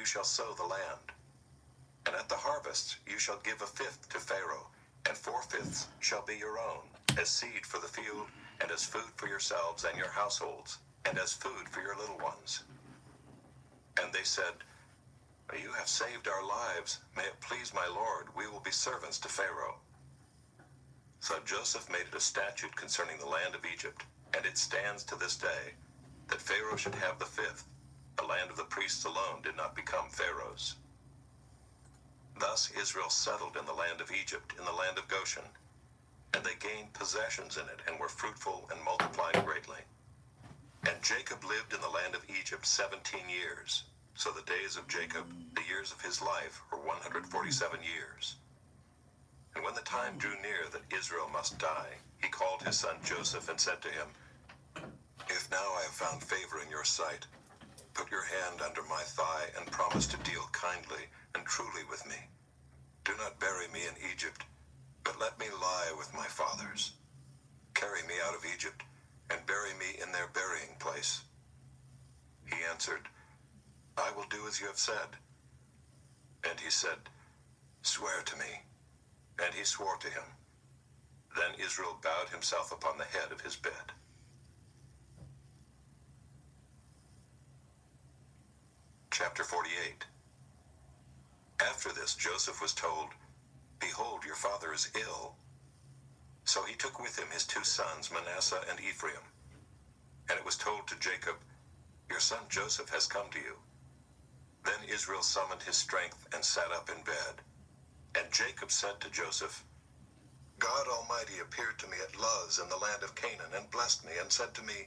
you shall sow the land. And at the harvest you shall give a fifth to Pharaoh, and 4/5 shall be your own, as seed for the field, and as food for yourselves and your households, and as food for your little ones. And they said, You have saved our lives. May it please my lord, we will be servants to Pharaoh. So Joseph made it a statute concerning the land of Egypt, and it stands to this day, that Pharaoh should have the fifth. The land of the priests alone did not become Pharaoh's. Thus Israel settled in the land of Egypt, in the land of Goshen, and they gained possessions in it, and were fruitful and multiplied greatly. And Jacob lived in the land of Egypt 17 years. So the days of Jacob, the years of his life, were 147 years. And when the time drew near that Israel must die, he called his son Joseph and said to him, If now I have found favor in your sight, put your hand under my thigh and promise to deal kindly and truly with me. Do not bury me in Egypt, but let me lie with my fathers. Carry me out of Egypt and bury me in their burying place. He answered, I will do as you have said. And he said, Swear to me. And he swore to him. Then Israel bowed himself upon the head of his bed. Chapter 48. After this Joseph was told, Behold, your father is ill. So he took with him his 2 sons, Manasseh and Ephraim. And it was told to Jacob, Your son Joseph has come to you. Then Israel summoned his strength and sat up in bed. And Jacob said to Joseph, God Almighty appeared to me at Luz in the land of Canaan, and blessed me, and said to me,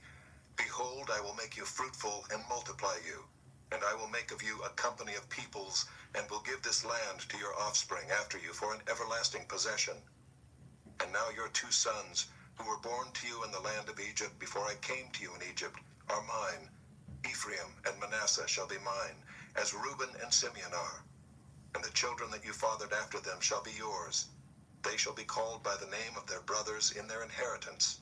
Behold, I will make you fruitful and multiply you, and I will make of you a company of peoples, and will give this land to your offspring after you for an everlasting possession. And now your 2 sons, who were born to you in the land of Egypt before I came to you in Egypt, are mine. Ephraim and Manasseh shall be mine, as Reuben and Simeon are. And the children that you fathered after them shall be yours. They shall be called by the name of their brothers in their inheritance.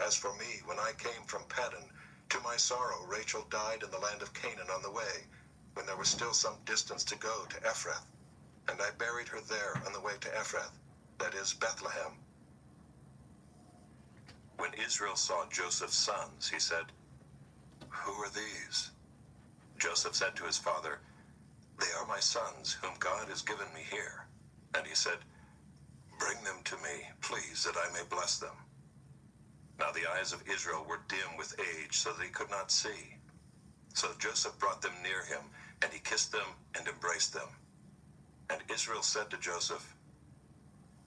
As for me, when I came from Paddan, to my sorrow Rachel died in the land of Canaan on the way, when there was still some distance to go to Ephrath. And I buried her there on the way to Ephrath, that is, Bethlehem. When Israel saw Joseph's sons, he said, Who are these? Joseph said to his father, They are my sons, whom God has given me here. And he said, Bring them to me, please, that I may bless them. Now the eyes of Israel were dim with age, so that he could not see. So Joseph brought them near him, and he kissed them and embraced them. And Israel said to Joseph,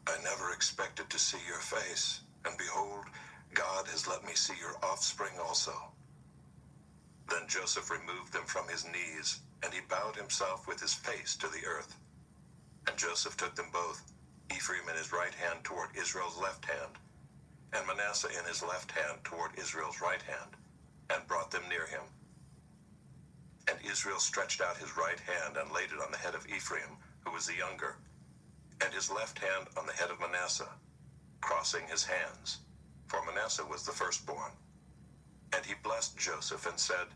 I never expected to see your face, and behold, God has let me see your offspring also. Then Joseph removed them from his knees, and he bowed himself with his face to the earth. And Joseph took them both, Ephraim in his right hand toward Israel's left hand, and Manasseh in his left hand toward Israel's right hand, and brought them near him. And Israel stretched out his right hand and laid it on the head of Ephraim, who was the younger, and his left hand on the head of Manasseh, crossing his hands, for Manasseh was the firstborn. And he blessed Joseph and said,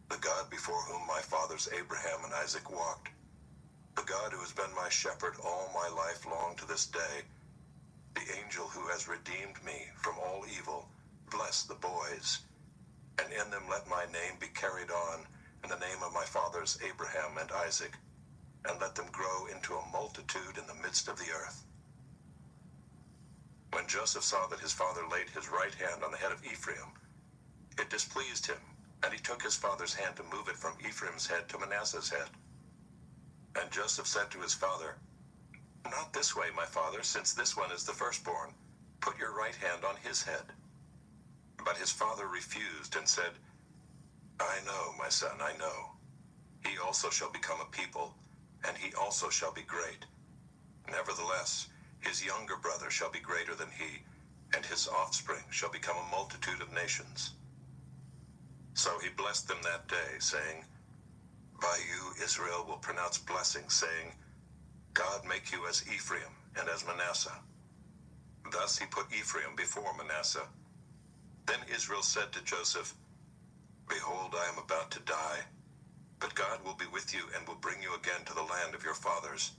The God before whom my fathers Abraham and Isaac walked, the God who has been my shepherd all my life long to this day, the angel who has redeemed me from all evil, bless the boys, and in them let my name be carried on, in the name of my fathers Abraham and Isaac, and let them grow into a multitude in the midst of the earth. When Joseph saw that his father laid his right hand on the head of Ephraim, it displeased him, and he took his father's hand to move it from Ephraim's head to Manasseh's head. And Joseph said to his father, Not this way, my father, since this one is the firstborn. Put your right hand on his head. But his father refused and said, I know, my son, I know. He also shall become a people, and he also shall be great. Nevertheless, his younger brother shall be greater than he, and his offspring shall become a multitude of nations. So he blessed them that day, saying, By you Israel will pronounce blessing, saying, God make you as Ephraim and as Manasseh. Thus he put Ephraim before Manasseh. Then Israel said to Joseph, Behold, I am about to die, But God will be with you and will bring you again to the land of your fathers.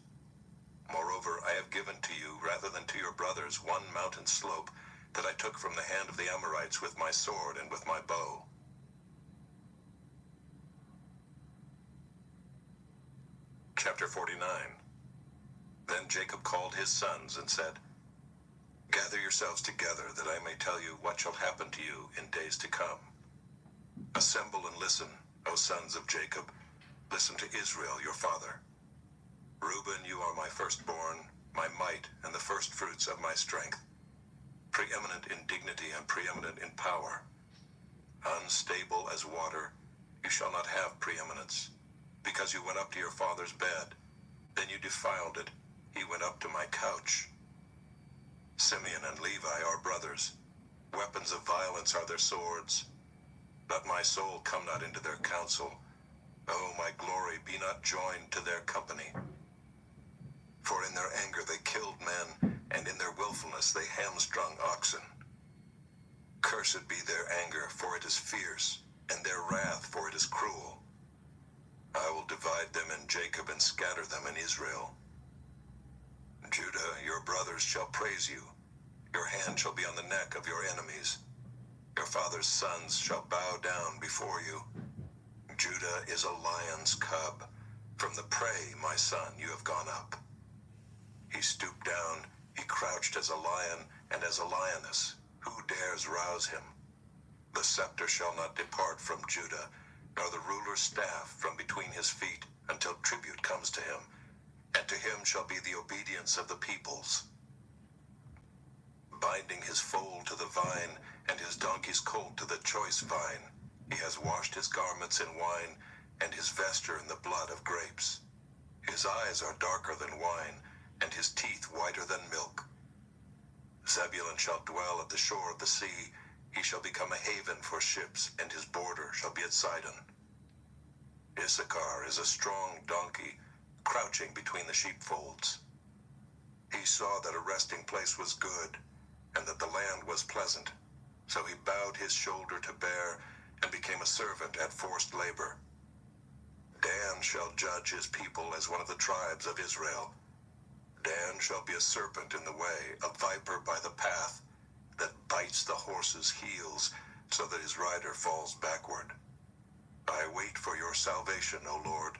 Moreover, I have given to you, rather than to your brothers, one mountain slope that I took from the hand of the Amorites with my sword and with my bow. Chapter 49. Then Jacob called his sons and said, Gather yourselves together, that I may tell you what shall happen to you in days to come. Assemble and listen, O sons of Jacob. Listen to Israel, your father. Reuben, you are my firstborn, my might, and the firstfruits of my strength. Preeminent in dignity and preeminent in power. Unstable as water, you shall not have preeminence. Because you went up to your father's bed, then you defiled it. He went up to my couch. Simeon and Levi are brothers. Weapons of violence are their swords. Let my soul come not into their counsel. O my glory, be not joined to their company. For in their anger they killed men, and in their willfulness they hamstrung oxen. Cursed be their anger, for it is fierce, and their wrath, for it is cruel. I will divide them in Jacob and scatter them in Israel. Judah, your brothers shall praise you. Your hand shall be on the neck of your enemies. Your father's sons shall bow down before you. Judah is a lion's cub. From the prey, my son, you have gone up. He stooped down, he crouched as a lion and as a lioness. Who dares rouse him? The scepter shall not depart from Judah, nor the ruler's staff from between his feet, until tribute comes to him, and to him shall be the obedience of the peoples. Binding his foal to the vine, and his donkey's colt to the choice vine, he has washed his garments in wine, and his vesture in the blood of grapes. His eyes are darker than wine, and his teeth whiter than milk. Zebulun shall dwell at the shore of the sea. He shall become a haven for ships, and his border shall be at Sidon. Issachar is a strong donkey, crouching between the sheepfolds. He saw that a resting place was good, and that the land was pleasant. So he bowed his shoulder to bear, and became a servant at forced labor. Dan shall judge his people as one of the tribes of Israel. Dan shall be a serpent in the way, a viper by the path, that bites the horse's heels, so that his rider falls backward. I wait for your salvation, O Lord.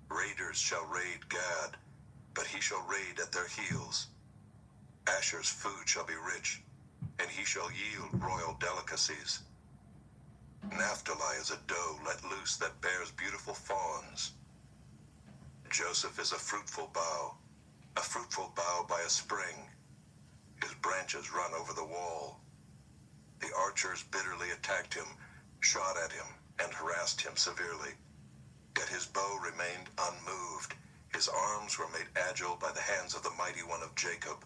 Raiders shall raid Gad, but he shall raid at their heels. Asher's food shall be rich, and he shall yield royal delicacies. Naphtali is a doe let loose that bears beautiful fawns. Joseph is a fruitful bough by a spring. His branches run over the wall. The archers bitterly attacked him, shot at him, and harassed him severely. Yet his bow remained unmoved. His arms were made agile by the hands of the mighty one of Jacob.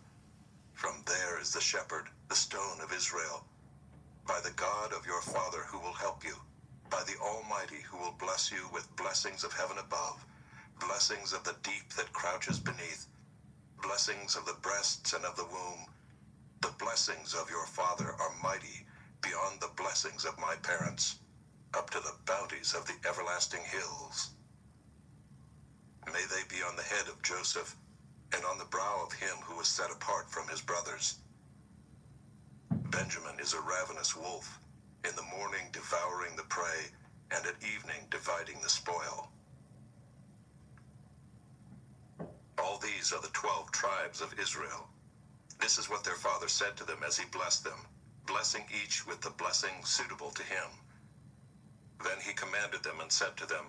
From there is the shepherd, the stone of Israel. By the God of your father who will help you, by the Almighty who will bless you with blessings of heaven above, blessings of the deep that crouches beneath, blessings of the breasts and of the womb. The blessings of your father are mighty, beyond the blessings of my parents, up to the bounties of the everlasting hills. May they be on the head of Joseph, and on the brow of him who was set apart from his brothers. Benjamin is a ravenous wolf, in the morning devouring the prey, and at evening dividing the spoil. All these are the 12 tribes of Israel. This is what their father said to them as he blessed them, blessing each with the blessing suitable to him. Then he commanded them and said to them,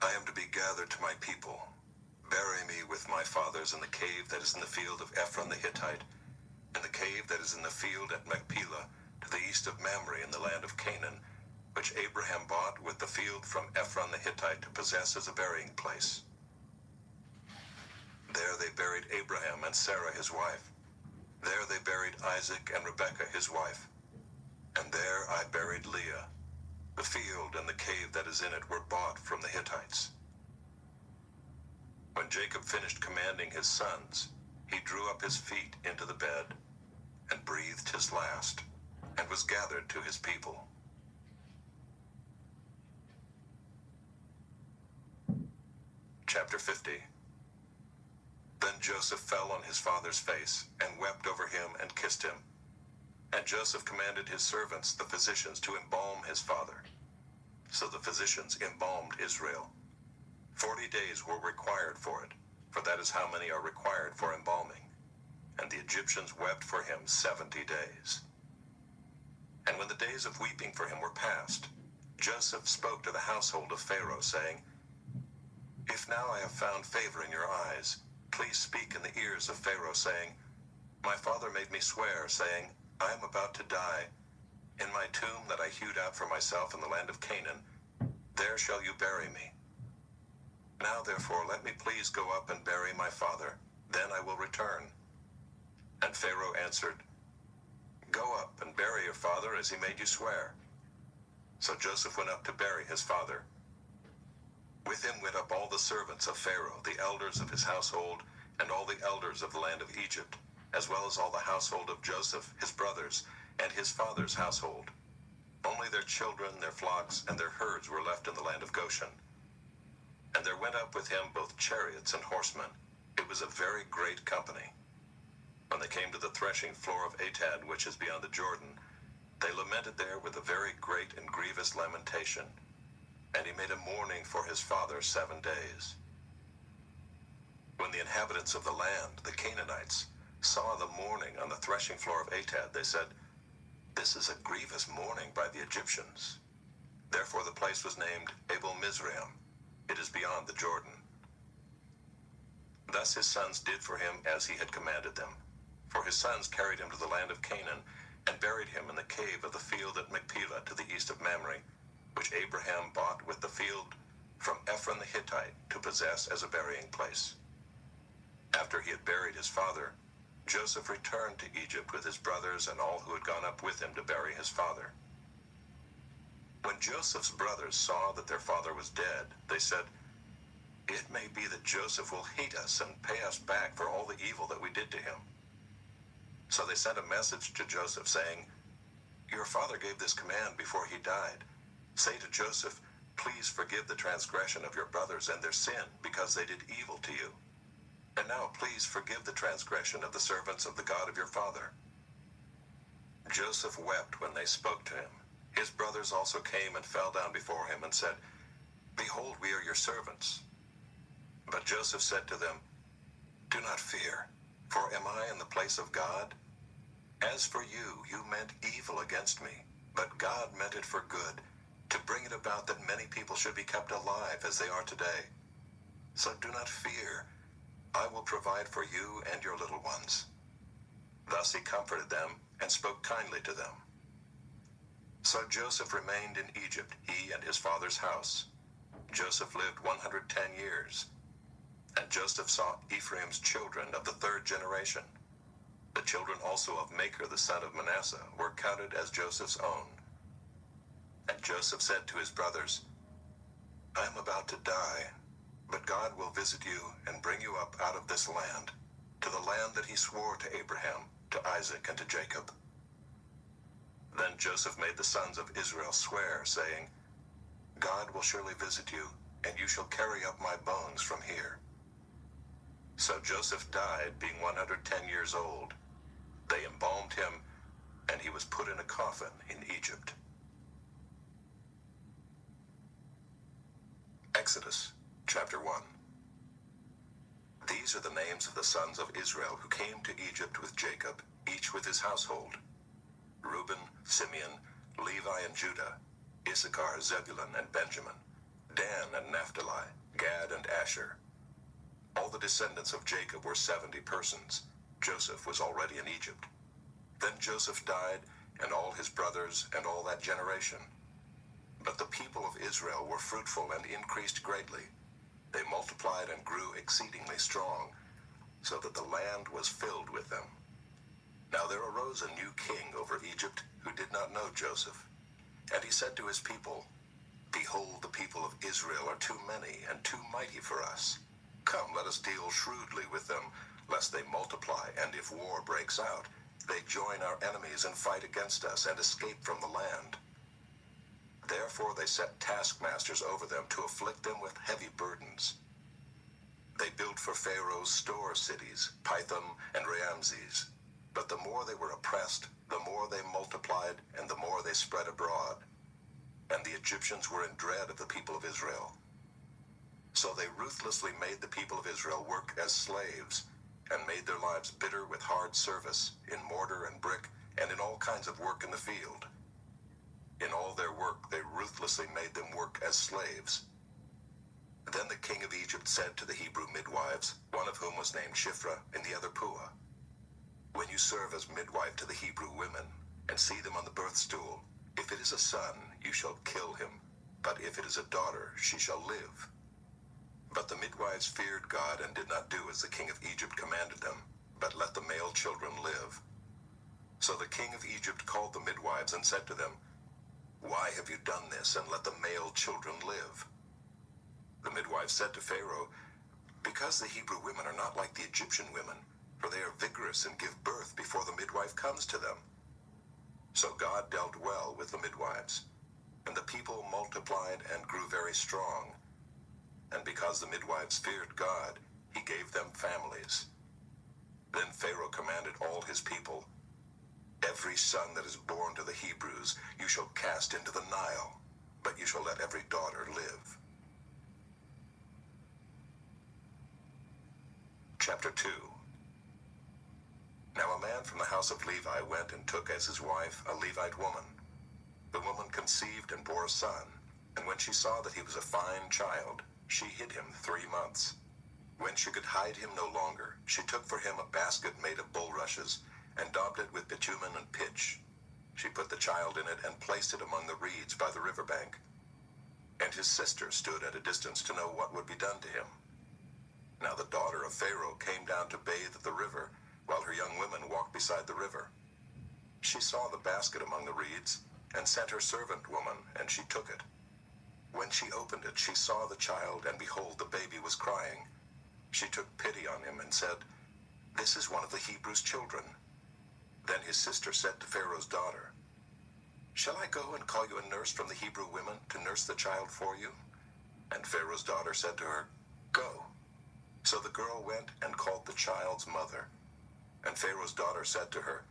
I am to be gathered to my people. Bury me with my fathers in the cave that is in the field of Ephron the Hittite, in the cave that is in the field at Machpelah, to the east of Mamre in the land of Canaan, which Abraham bought with the field from Ephron the Hittite to possess as a burying place. There they buried Abraham and Sarah his wife. There they buried Isaac and Rebekah his wife. And there I buried Leah. The field and the cave that is in it were bought from the Hittites. When Jacob finished commanding his sons, he drew up his feet into the bed, and breathed his last, and was gathered to his people. Chapter 50. Then Joseph fell on his father's face, and wept over him, and kissed him. And Joseph commanded his servants, the physicians, to embalm his father. So the physicians embalmed Israel. 40 days were required for it, for that is how many are required for embalming. And the Egyptians wept for him 70 days. And when the days of weeping for him were past, Joseph spoke to the household of Pharaoh, saying, If now I have found favor in your eyes, please speak in the ears of Pharaoh, saying, My father made me swear, saying, I am about to die. In my tomb that I hewed out for myself in the land of Canaan, there shall you bury me. Now therefore let me please go up and bury my father, then I will return. And Pharaoh answered, Go up and bury your father as he made you swear. So Joseph went up to bury his father. With him went up all the servants of Pharaoh, the elders of his household, and all the elders of the land of Egypt, as well as all the household of Joseph, his brothers, and his father's household. Only their children, their flocks, and their herds were left in the land of Goshen. And there went up with him both chariots and horsemen. It was a very great company. When they came to the threshing floor of Atad, which is beyond the Jordan, they lamented there with a very great and grievous lamentation. And he made a mourning for his father 7 days. When the inhabitants of the land, the Canaanites, saw the mourning on the threshing floor of Atad, they said, This is a grievous mourning by the Egyptians. Therefore the place was named Abel Mizraim. It is beyond the Jordan. Thus his sons did for him as he had commanded them. For his sons carried him to the land of Canaan, and buried him in the cave of the field at Machpelah to the east of Mamre, which Abraham bought with the field from Ephron the Hittite to possess as a burying place. After he had buried his father, Joseph returned to Egypt with his brothers and all who had gone up with him to bury his father. When Joseph's brothers saw that their father was dead, they said, It may be that Joseph will hate us and pay us back for all the evil that we did to him. So they sent a message to Joseph, saying, Your father gave this command before he died. Say to Joseph, Please forgive the transgression of your brothers and their sin, because they did evil to you. And now please forgive the transgression of the servants of the God of your father. Joseph wept when they spoke to him. His brothers also came and fell down before him and said, Behold, we are your servants. But Joseph said to them, Do not fear, for am I in the place of God? As for you, you meant evil against me, but God meant it for good, to bring it about that many people should be kept alive as they are today. So do not fear. I will provide for you and your little ones. Thus he comforted them and spoke kindly to them. So Joseph remained in Egypt, he and his father's house. Joseph lived 110 years. And Joseph saw Ephraim's children of the 3rd generation. The children also of Machir the son of Manasseh were counted as Joseph's own. And Joseph said to his brothers, I am about to die, but God will visit you and bring you up out of this land, to the land that he swore to Abraham, to Isaac, and to Jacob. Then Joseph made the sons of Israel swear, saying, God will surely visit you, and you shall carry up my bones from here. So Joseph died, being 110 years old. They embalmed him, and he was put in a coffin in Egypt. Exodus, chapter 1. These are the names of the sons of Israel who came to Egypt with Jacob, each with his household: Reuben, Simeon, Levi and Judah, Issachar, Zebulun and Benjamin, Dan and Naphtali, Gad and Asher. All the descendants of Jacob were 70 persons. Joseph was already in Egypt. Then Joseph died, and all his brothers, and all that generation. But the people of Israel were fruitful and increased greatly. They multiplied and grew exceedingly strong, so that the land was filled with them. Now there arose a new king over Egypt who did not know Joseph. And he said to his people, Behold, the people of Israel are too many and too mighty for us. Come, let us deal shrewdly with them, lest they multiply, and if war breaks out, they join our enemies and fight against us and escape from the land. Therefore they set taskmasters over them to afflict them with heavy burdens. They built for Pharaoh store cities, Pithom and Ramses. But the more they were oppressed, the more they multiplied, and the more they spread abroad. And the Egyptians were in dread of the people of Israel. So they ruthlessly made the people of Israel work as slaves, and made their lives bitter with hard service, in mortar and brick, and in all kinds of work in the field. In all their work they ruthlessly made them work as slaves. Then the king of Egypt said to the Hebrew midwives, one of whom was named Shiphrah, and the other Puah, "When you serve as midwife to the Hebrew women, and see them on the birth stool, if it is a son, you shall kill him, but if it is a daughter, she shall live." But the midwives feared God and did not do as the king of Egypt commanded them, but let the male children live. So the king of Egypt called the midwives and said to them, "Why have you done this, and let the male children live?" The midwives said to Pharaoh, "Because the Hebrew women are not like the Egyptian women, for they are vigorous and give birth before the midwife comes to them." So God dealt well with the midwives, and the people multiplied and grew very strong. And because the midwives feared God, he gave them families. Then Pharaoh commanded all his people, "Every son that is born to the Hebrews you shall cast into the Nile, but you shall let every daughter live." Chapter 2. Now a man from the house of Levi went and took as his wife a Levite woman. The woman conceived and bore a son, and when she saw that he was a fine child, she hid him 3 months. When she could hide him no longer, she took for him a basket made of bulrushes, and daubed it with bitumen and pitch. She put the child in it and placed it among the reeds by the river bank. And his sister stood at a distance to know what would be done to him. Now the daughter of Pharaoh came down to bathe at the river, while her young women walked beside the river. She saw the basket among the reeds, and sent her servant woman, and she took it. When she opened it, she saw the child, and behold, the baby was crying. She took pity on him and said, "This is one of the Hebrews' children." Then his sister said to Pharaoh's daughter, "Shall I go and call you a nurse from the Hebrew women to nurse the child for you?" And Pharaoh's daughter said to her, "Go." So the girl went and called the child's mother. And Pharaoh's daughter said to her,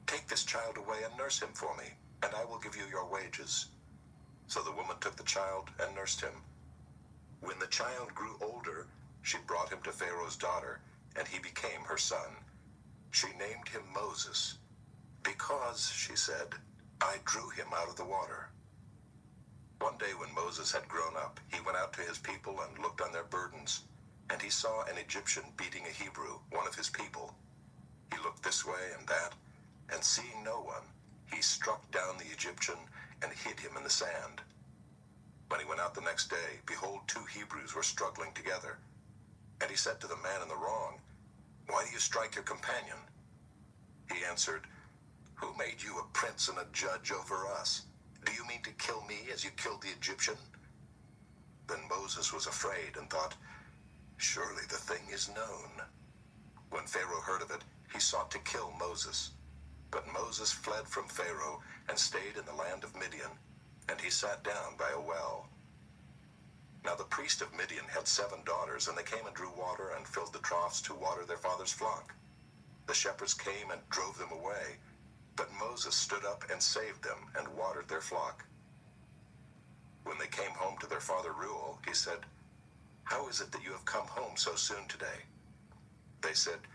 "Take this child away and nurse him for me, and I will give you your wages." So the woman took the child and nursed him. When the child grew older, she brought him to Pharaoh's daughter, and he became her son. She named him Moses, because, she said, "I drew him out of the water." One day when Moses had grown up, he went out to his people and looked on their burdens, and he saw an Egyptian beating a Hebrew, one of his people. He looked this way and that, and seeing no one, he struck down the Egyptian and hid him in the sand. When he went out the next day, behold, 2 Hebrews were struggling together. And he said to the man in the wrong, "Why do you strike your companion?" He answered, "Who made you a prince and a judge over us? Do you mean to kill me as you killed the Egyptian?" Then Moses was afraid and thought, "Surely the thing is known." When Pharaoh heard of it, he sought to kill Moses. But Moses fled from Pharaoh and stayed in the land of Midian, and he sat down by a well. Now the priest of Midian had 7 daughters, and they came and drew water and filled the troughs to water their father's flock. The shepherds came and drove them away, but Moses stood up and saved them and watered their flock. When they came home to their father Reuel, he said, "How is it that you have come home so soon today?" They said,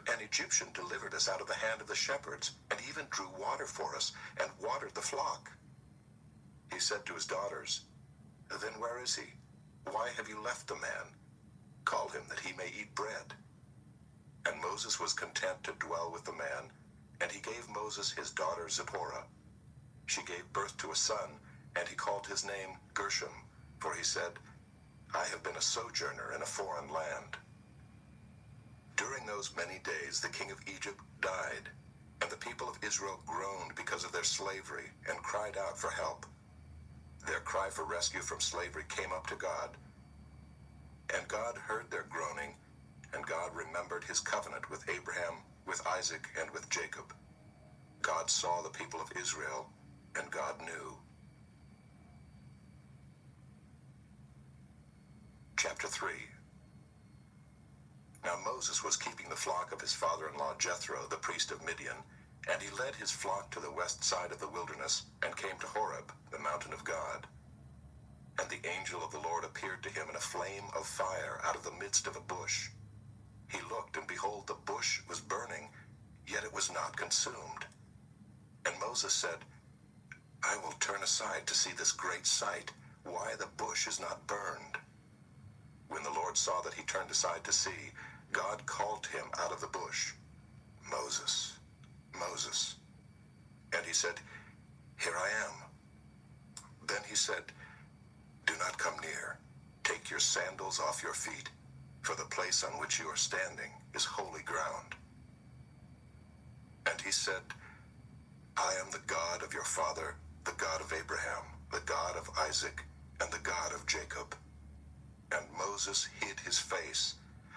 "An Egyptian delivered us out of the hand of the shepherds, and even drew water for us, and watered the flock." He said to his daughters, "Then where is he? Why have you left the man? Call him that he may eat bread." And Moses was content to dwell with the man, and he gave Moses his daughter Zipporah. She gave birth to a son, and he called his name Gershom, for he said, "I have been a sojourner in a foreign land." During those many days the king of Egypt died, and the people of Israel groaned because of their slavery and cried out for help. Their cry for rescue from slavery came up to God. And God heard their groaning, and God remembered his covenant with Abraham, with Isaac, and with Jacob. God saw the people of Israel, and God knew. Chapter 3. Now Moses was keeping the flock of his father-in-law Jethro, the priest of Midian, and he led his flock to the west side of the wilderness and came to Horeb, the mountain of God. And the angel of the Lord appeared to him in a flame of fire out of the midst of a bush. He looked, and behold, the bush was burning, yet it was not consumed. And Moses said, I will turn aside to see this great sight, why the bush is not burned. When the Lord saw that he turned aside to see, God called to him out of the bush, Moses, Moses. And he said, Here I am. Then he said, Do not come near. Take your sandals off your feet, for the place on which you are standing is holy ground. And he said, I am the God of your father, the God of Abraham, the God of Isaac, and the God of Jacob. And Moses hid his face,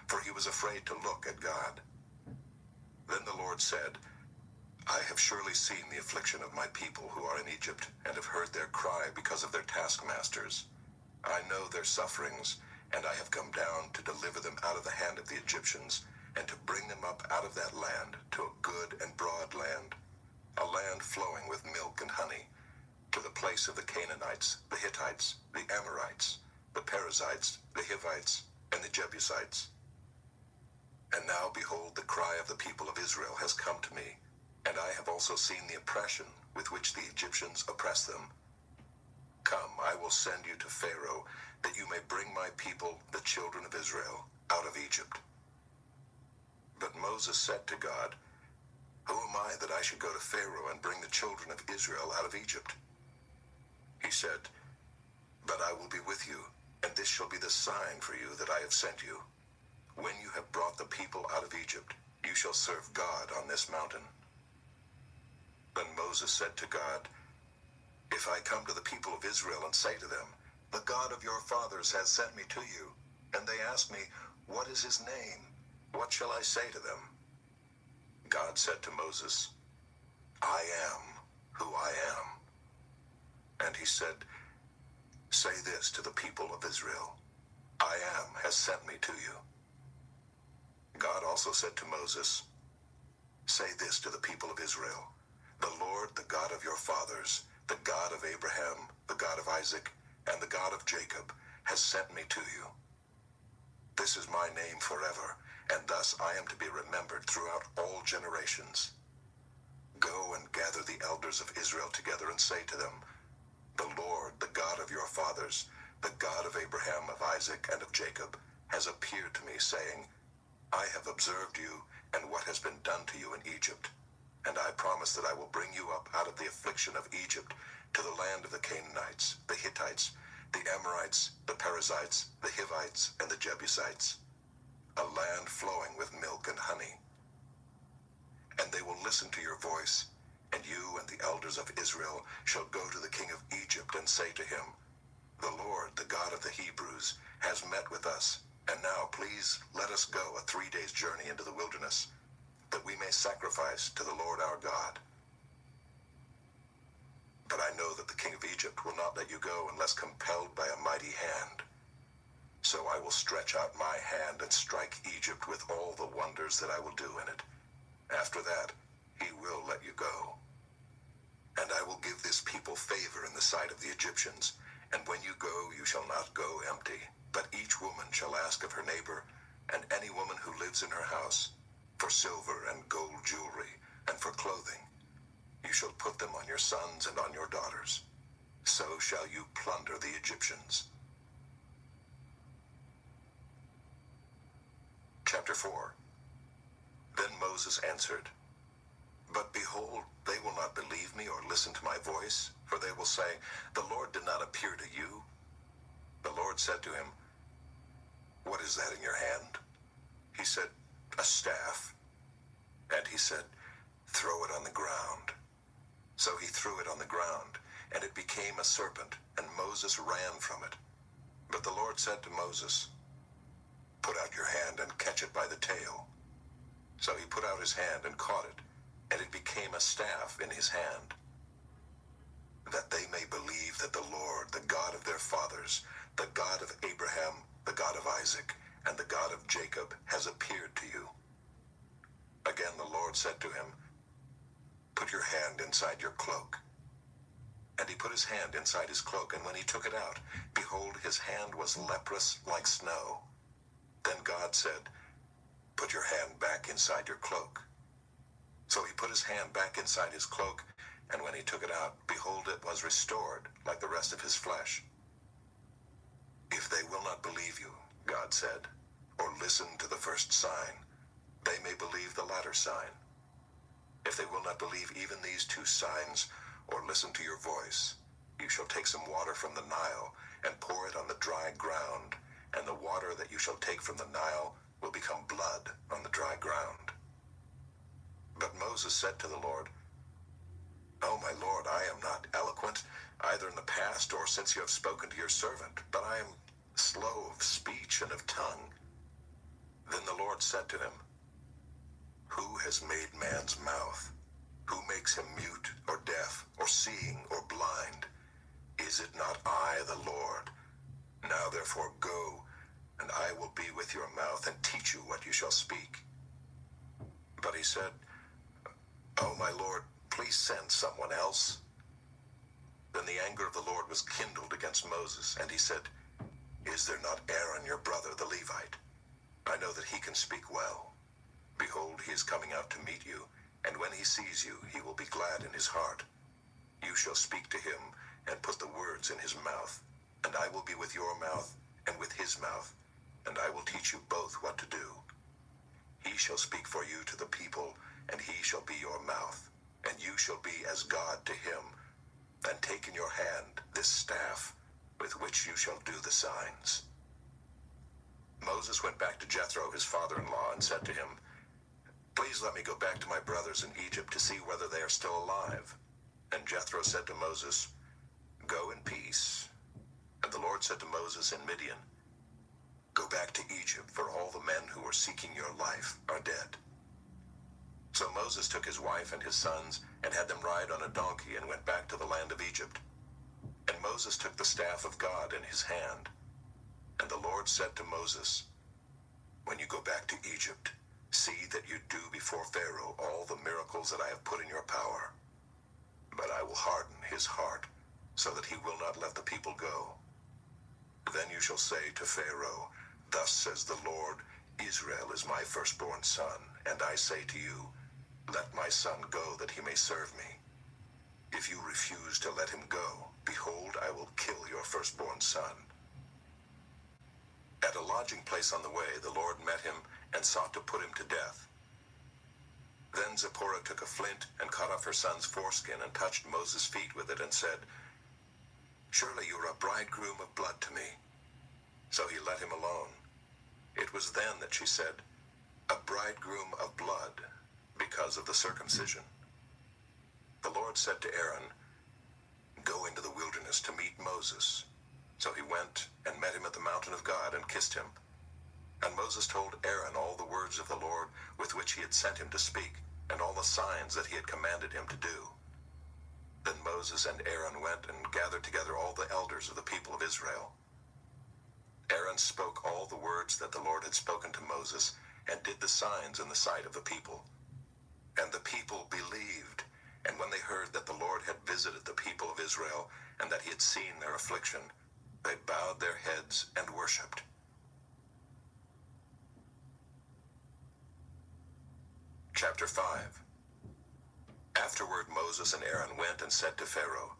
for he was afraid to look at God. Then the Lord said, I have surely seen the affliction of my people who are in Egypt, and have heard their cry because of their taskmasters. I know their sufferings, and I have come down to deliver them out of the hand of the Egyptians, and to bring them up out of that land to a good and broad land, a land flowing with milk and honey, to the place of the Canaanites, the Hittites, the Amorites, the Perizzites, the Hivites, and the Jebusites. And now, behold, the cry of the people of Israel has come to me, and I have also seen the oppression with which the Egyptians oppress them. Come, I will send you to Pharaoh, that you may bring my people, the children of Israel, out of Egypt. But Moses said to God, Who am I that I should go to Pharaoh and bring the children of Israel out of Egypt? He said, But I will be with you, and this shall be the sign for you that I have sent you. When you have brought the people out of Egypt, you shall serve God on this mountain. Then Moses said to God, If I come to the people of Israel and say to them, The God of your fathers has sent me to you, and they ask me, What is his name? What shall I say to them? God said to Moses, I am who I am. And he said, Say this to the people of Israel, I am has sent me to you. God also said to Moses, Say this to the people of Israel, The Lord, the God of your fathers, the God of Abraham, the God of Isaac, and the God of Jacob, has sent me to you. This is my name forever, and thus I am to be remembered throughout all generations. Go and gather the elders of Israel together and say to them, The Lord, the God of your fathers, the God of Abraham, of Isaac, and of Jacob, has appeared to me, saying, I have observed you and what has been done to you in Egypt, and I promise that I will bring you up out of the affliction of Egypt to the land of the Canaanites, the Hittites, the Amorites, the Perizzites, the Hivites, and the Jebusites, a land flowing with milk and honey. And they will listen to your voice, and you and the elders of Israel shall go to the king of Egypt and say to him, The Lord, the God of the Hebrews, has met with us, and now please let us go a 3 days' journey into the wilderness, that we may sacrifice to the Lord our God. But I know that the king of Egypt will not let you go unless compelled by a mighty hand. So I will stretch out my hand and strike Egypt with all the wonders that I will do in it. After that, he will let you go. And I will give this people favor in the sight of the Egyptians, and when you go, you shall not go empty, but each woman shall ask of her neighbor, and any woman who lives in her house, for silver and gold jewelry, and for clothing. You shall put them on your sons and on your daughters. So shall you plunder the Egyptians. Chapter 4. Then Moses answered, But behold, they will not believe me or listen to my voice, for they will say, The Lord did not appear to you. The Lord said to him, What is that in your hand? He said, A staff. And he said, Throw it on the ground. So he threw it on the ground, and it became a serpent, and Moses ran from it. But the Lord said to Moses, Put out your hand and catch it by the tail. So he put out his hand and caught it, and it became a staff in his hand, that they may believe that the Lord, the God of their fathers, the God of Abraham, the God of Isaac, and the God of Jacob has appeared to you." Again the Lord said to him, "Put your hand inside your cloak." And he put his hand inside his cloak, and when he took it out, behold, his hand was leprous like snow. Then God said, "Put your hand back inside your cloak." So he put his hand back inside his cloak, and when he took it out, behold, it was restored like the rest of his flesh. "If they will not believe you," God said, "or listen to the first sign, they may believe the latter sign. If they will not believe even these two signs, or listen to your voice, you shall take some water from the Nile and pour it on the dry ground, and the water that you shall take from the Nile will become blood on the dry ground." But Moses said to the Lord, "Oh, my Lord, I am not eloquent, either in the past or since you have spoken to your servant, but I am slow of speech and of tongue." Then the Lord said to him, "Who has made man's mouth? Who makes him mute or deaf or seeing or blind? Is it not I, the Lord? Now therefore go, and I will be with your mouth and teach you what you shall speak." But he said, "Oh, my Lord, please send someone else." Then the anger of the Lord was kindled against Moses, and he said, "Is there not Aaron your brother, the Levite? I know that he can speak well. Behold, he is coming out to meet you, and when he sees you, he will be glad in his heart. You shall speak to him and put the words in his mouth, and I will be with your mouth and with his mouth, and I will teach you both what to do. He shall speak for you to the people, and he shall be your mouth, and you shall be as God to him. And take in your hand this staff, with which you shall do the signs." Moses went back to Jethro, his father-in-law, and said to him, "Please let me go back to my brothers in Egypt to see whether they are still alive." And Jethro said to Moses, "Go in peace." And the Lord said to Moses in Midian, "Go back to Egypt, for all the men who were seeking your life are dead." So Moses took his wife and his sons and had them ride on a donkey and went back to the land of Egypt. And Moses took the staff of God in his hand. And the Lord said to Moses, "When you go back to Egypt, see that you do before Pharaoh all the miracles that I have put in your power. But I will harden his heart, so that he will not let the people go. Then you shall say to Pharaoh, 'Thus says the Lord, Israel is my firstborn son, and I say to you, let my son go that he may serve me. If you refuse to let him go, behold, I will kill your firstborn son.'" At a lodging place on the way, the Lord met him and sought to put him to death. Then Zipporah took a flint and cut off her son's foreskin and touched Moses' feet with it and said, "Surely you are a bridegroom of blood to me." So he let him alone. It was then that she said, "A bridegroom of blood," because of the circumcision. The Lord said to Aaron, "Go into the wilderness to meet Moses." So he went and met him at the mountain of God and kissed him. And Moses told Aaron all the words of the Lord with which he had sent him to speak, and all the signs that he had commanded him to do. Then Moses and Aaron went and gathered together all the elders of the people of Israel. Aaron spoke all the words that the Lord had spoken to Moses, and did the signs in the sight of the people. And the people believed, and when they heard that the Lord had visited the people of Israel, and that he had seen their affliction, they bowed their heads and worshipped. Chapter 5. Afterward Moses and Aaron went and said to Pharaoh,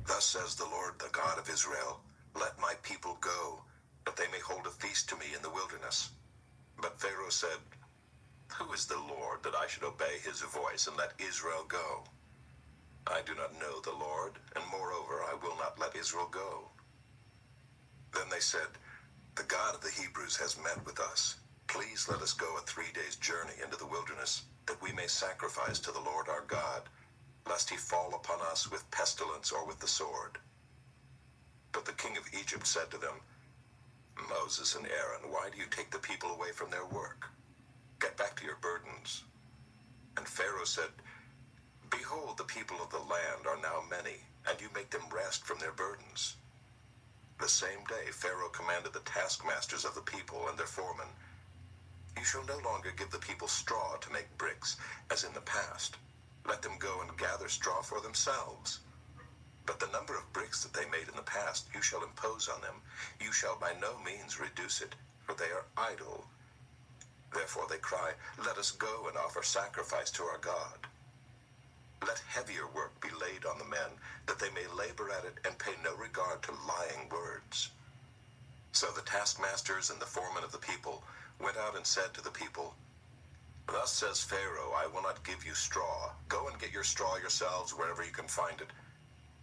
"Thus says the Lord, the God of Israel, let my people go, that they may hold a feast to me in the wilderness." But Pharaoh said, "Who is the Lord, that I should obey his voice and let Israel go? I do not know the Lord, and moreover I will not let Israel go." Then they said, "The God of the Hebrews has met with us. Please let us go a 3 days' journey into the wilderness, that we may sacrifice to the Lord our God, lest he fall upon us with pestilence or with the sword." But the king of Egypt said to them, "Moses and Aaron, why do you take the people away from their work? Get back to your burdens." And Pharaoh said, "Behold, the people of the land are now many, and you make them rest from their burdens." The same day Pharaoh commanded the taskmasters of the people and their foremen, "You shall no longer give the people straw to make bricks, as in the past. Let them go and gather straw for themselves. But the number of bricks that they made in the past you shall impose on them. You shall by no means reduce it, for they are idle. Therefore they cry, 'Let us go and offer sacrifice to our God.' Let heavier work be laid on the men, that they may labor at it and pay no regard to lying words." So the taskmasters and the foremen of the people went out and said to the people, "Thus says Pharaoh, I will not give you straw. Go and get your straw yourselves wherever you can find it.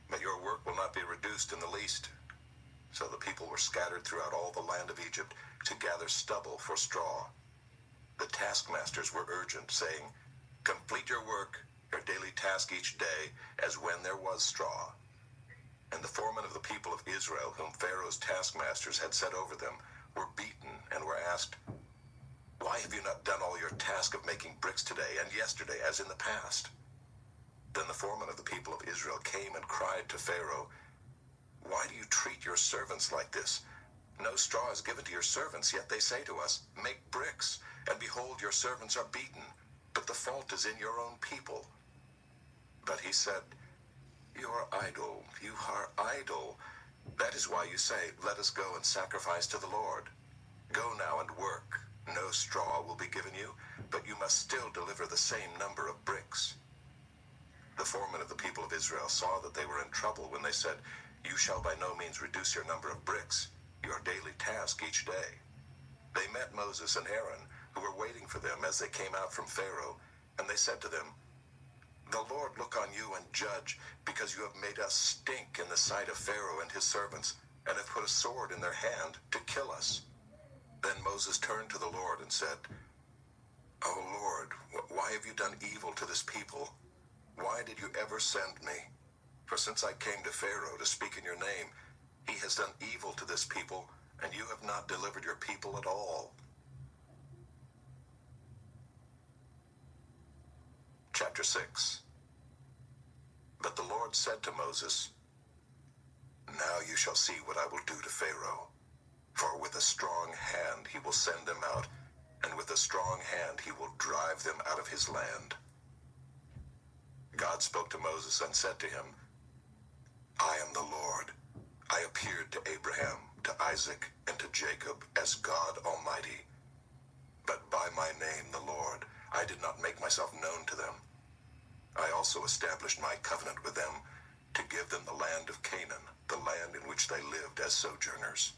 But your work will not be reduced in the least." So the people were scattered throughout all the land of Egypt to gather stubble for straw. The taskmasters were urgent, saying, "Complete your work, your daily task each day, as when there was straw." And the foremen of the people of Israel, whom Pharaoh's taskmasters had set over them, were beaten and were asked, "Why have you not done all your task of making bricks today and yesterday as in the past?" Then the foreman of the people of Israel came and cried to Pharaoh, "Why do you treat your servants like this? No straw is given to your servants, yet they say to us, 'Make bricks,' and behold, your servants are beaten, but the fault is in your own people." But he said, "You are idle, you are idle. That is why you say, 'Let us go and sacrifice to the Lord.' Go now and work. No straw will be given you, but you must still deliver the same number of bricks." The foremen of the people of Israel saw that they were in trouble when they said, "You shall by no means reduce your number of bricks, your daily task each day." They met Moses and Aaron, who were waiting for them as they came out from Pharaoh, and they said to them, "The Lord look on you and judge, because you have made us stink in the sight of Pharaoh and his servants, and have put a sword in their hand to kill us." Then Moses turned to the Lord and said, "O Lord, why have you done evil to this people? Why did you ever send me? For since I came to Pharaoh to speak in your name, he has done evil to this people, and you have not delivered your people at all." Chapter 6. But the Lord said to Moses, "Now you shall see what I will do to Pharaoh. For with a strong hand he will send them out, and with a strong hand he will drive them out of his land." God spoke to Moses and said to him, "I am the Lord. I appeared to Abraham, to Isaac, and to Jacob as God Almighty. But by my name, the Lord, I did not make myself known to them. I also established my covenant with them to give them the land of Canaan, the land in which they lived as sojourners.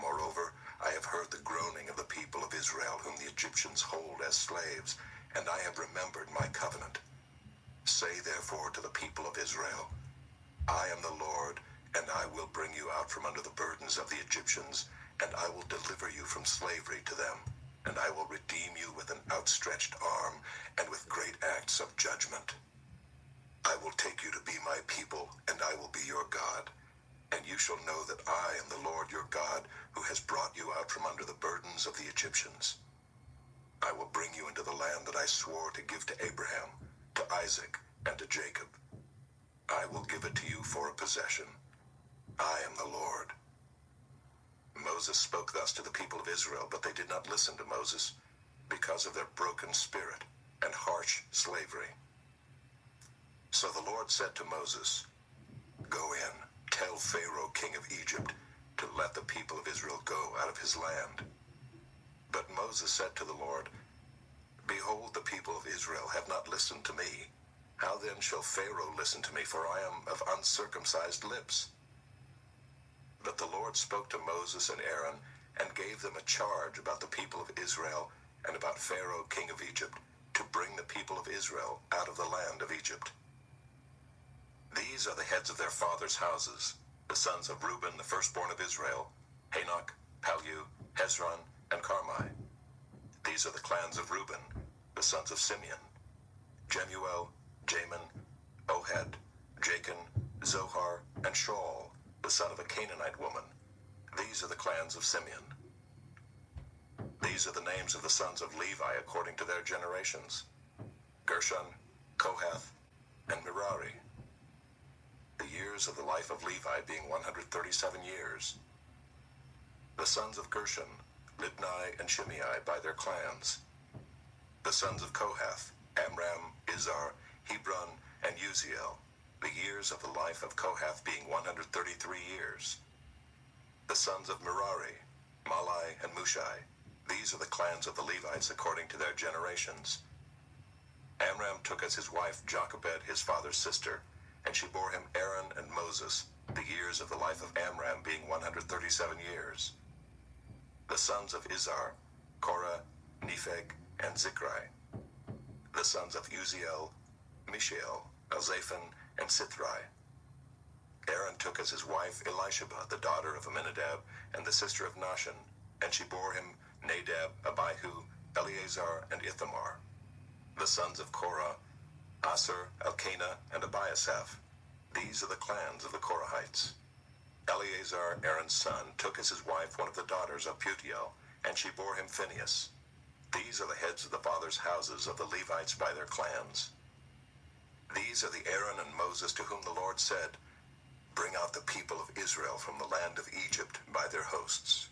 Moreover, I have heard the groaning of the people of Israel, whom the Egyptians hold as slaves, and I have remembered my covenant. Say therefore to the people of Israel, I am the Lord, and I will bring you out from under the burdens of the Egyptians, and I will deliver you from slavery to them, and I will redeem you with an outstretched arm and with great acts of judgment. I will take you to be my people, and I will be your God. And you shall know that I am the Lord your God, who has brought you out from under the burdens of the Egyptians. I will bring you into the land that I swore to give to Abraham, to Isaac, and to Jacob. I will give it to you for a possession. I am the Lord." Moses spoke thus to the people of Israel, but they did not listen to Moses, because of their broken spirit and harsh slavery. So the Lord said to Moses, "Go in, tell Pharaoh king of Egypt to let the people of Israel go out of his land." But Moses said to the Lord, "Behold, the people of Israel have not listened to me. How then shall Pharaoh listen to me, for I am of uncircumcised lips?" But the Lord spoke to Moses and Aaron, and gave them a charge about the people of Israel and about Pharaoh king of Egypt, to bring the people of Israel out of the land of Egypt. These are the heads of their fathers' houses, the sons of Reuben, the firstborn of Israel, Hanok, Palu, Hezron, and Carmi. These are the clans of Reuben, the sons of Simeon, Jemuel, Jamin, Ohad, Jachin, Zohar, and Shaul, the son of a Canaanite woman. These are the clans of Simeon. These are the names of the sons of Levi according to their generations: Gershon, Kohath, and Merari. the years of the life of Levi being 137 years. The sons of Gershon, Libni and Shimei by their clans. The sons of Kohath, Amram, Izhar, Hebron, and Uziel, the years of the life of Kohath being 133 years. The sons of Merari, Malai and Mushai, these are the clans of the Levites according to their generations. Amram took as his wife Jochebed, his father's sister, and she bore him Aaron and Moses, the years of the life of Amram being 137 years. The sons of Izhar, Korah, Nepheg, and Zichri. The sons of Uziel, Mishael, Elzaphan, and Sithri. Aaron took as his wife Elisheba, the daughter of Amminadab, and the sister of Nahshon, and she bore him Nadab, Abihu, Eleazar, and Ithamar. The sons of Korah, Asher, Elkanah, and Abiasaph. These are the clans of the Korahites. Eleazar, Aaron's son, took as his wife one of the daughters of Putiel, and she bore him Phinehas. These are the heads of the fathers' houses of the Levites by their clans. These are the Aaron and Moses to whom the Lord said, "Bring out the people of Israel from the land of Egypt by their hosts."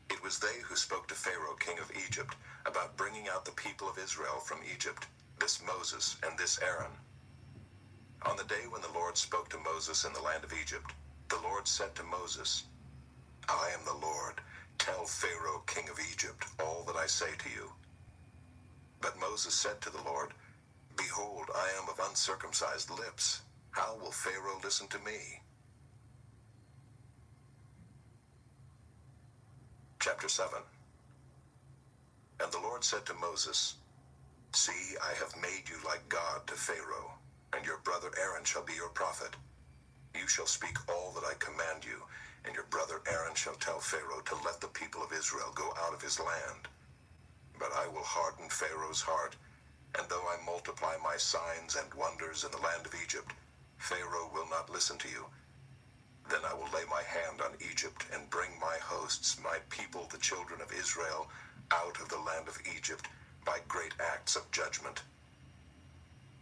It was they who spoke to Pharaoh, king of Egypt, about bringing out the people of Israel from Egypt, this Moses and this Aaron. On the day when the Lord spoke to Moses in the land of Egypt, the Lord said to Moses, "I am the Lord. Tell Pharaoh, king of Egypt, all that I say to you." But Moses said to the Lord, "Behold, I am of uncircumcised lips. How will Pharaoh listen to me?" Chapter 7. And the Lord said to Moses, "See, I have made you like God to Pharaoh, and your brother Aaron shall be your prophet. You shall speak all that I command you, and your brother Aaron shall tell Pharaoh to let the people of Israel go out of his land. But I will harden Pharaoh's heart, and though I multiply my signs and wonders in the land of Egypt, Pharaoh will not listen to you. Then I will lay my hand on Egypt and bring my hosts, my people, the children of Israel, out of the land of Egypt by great acts of judgment.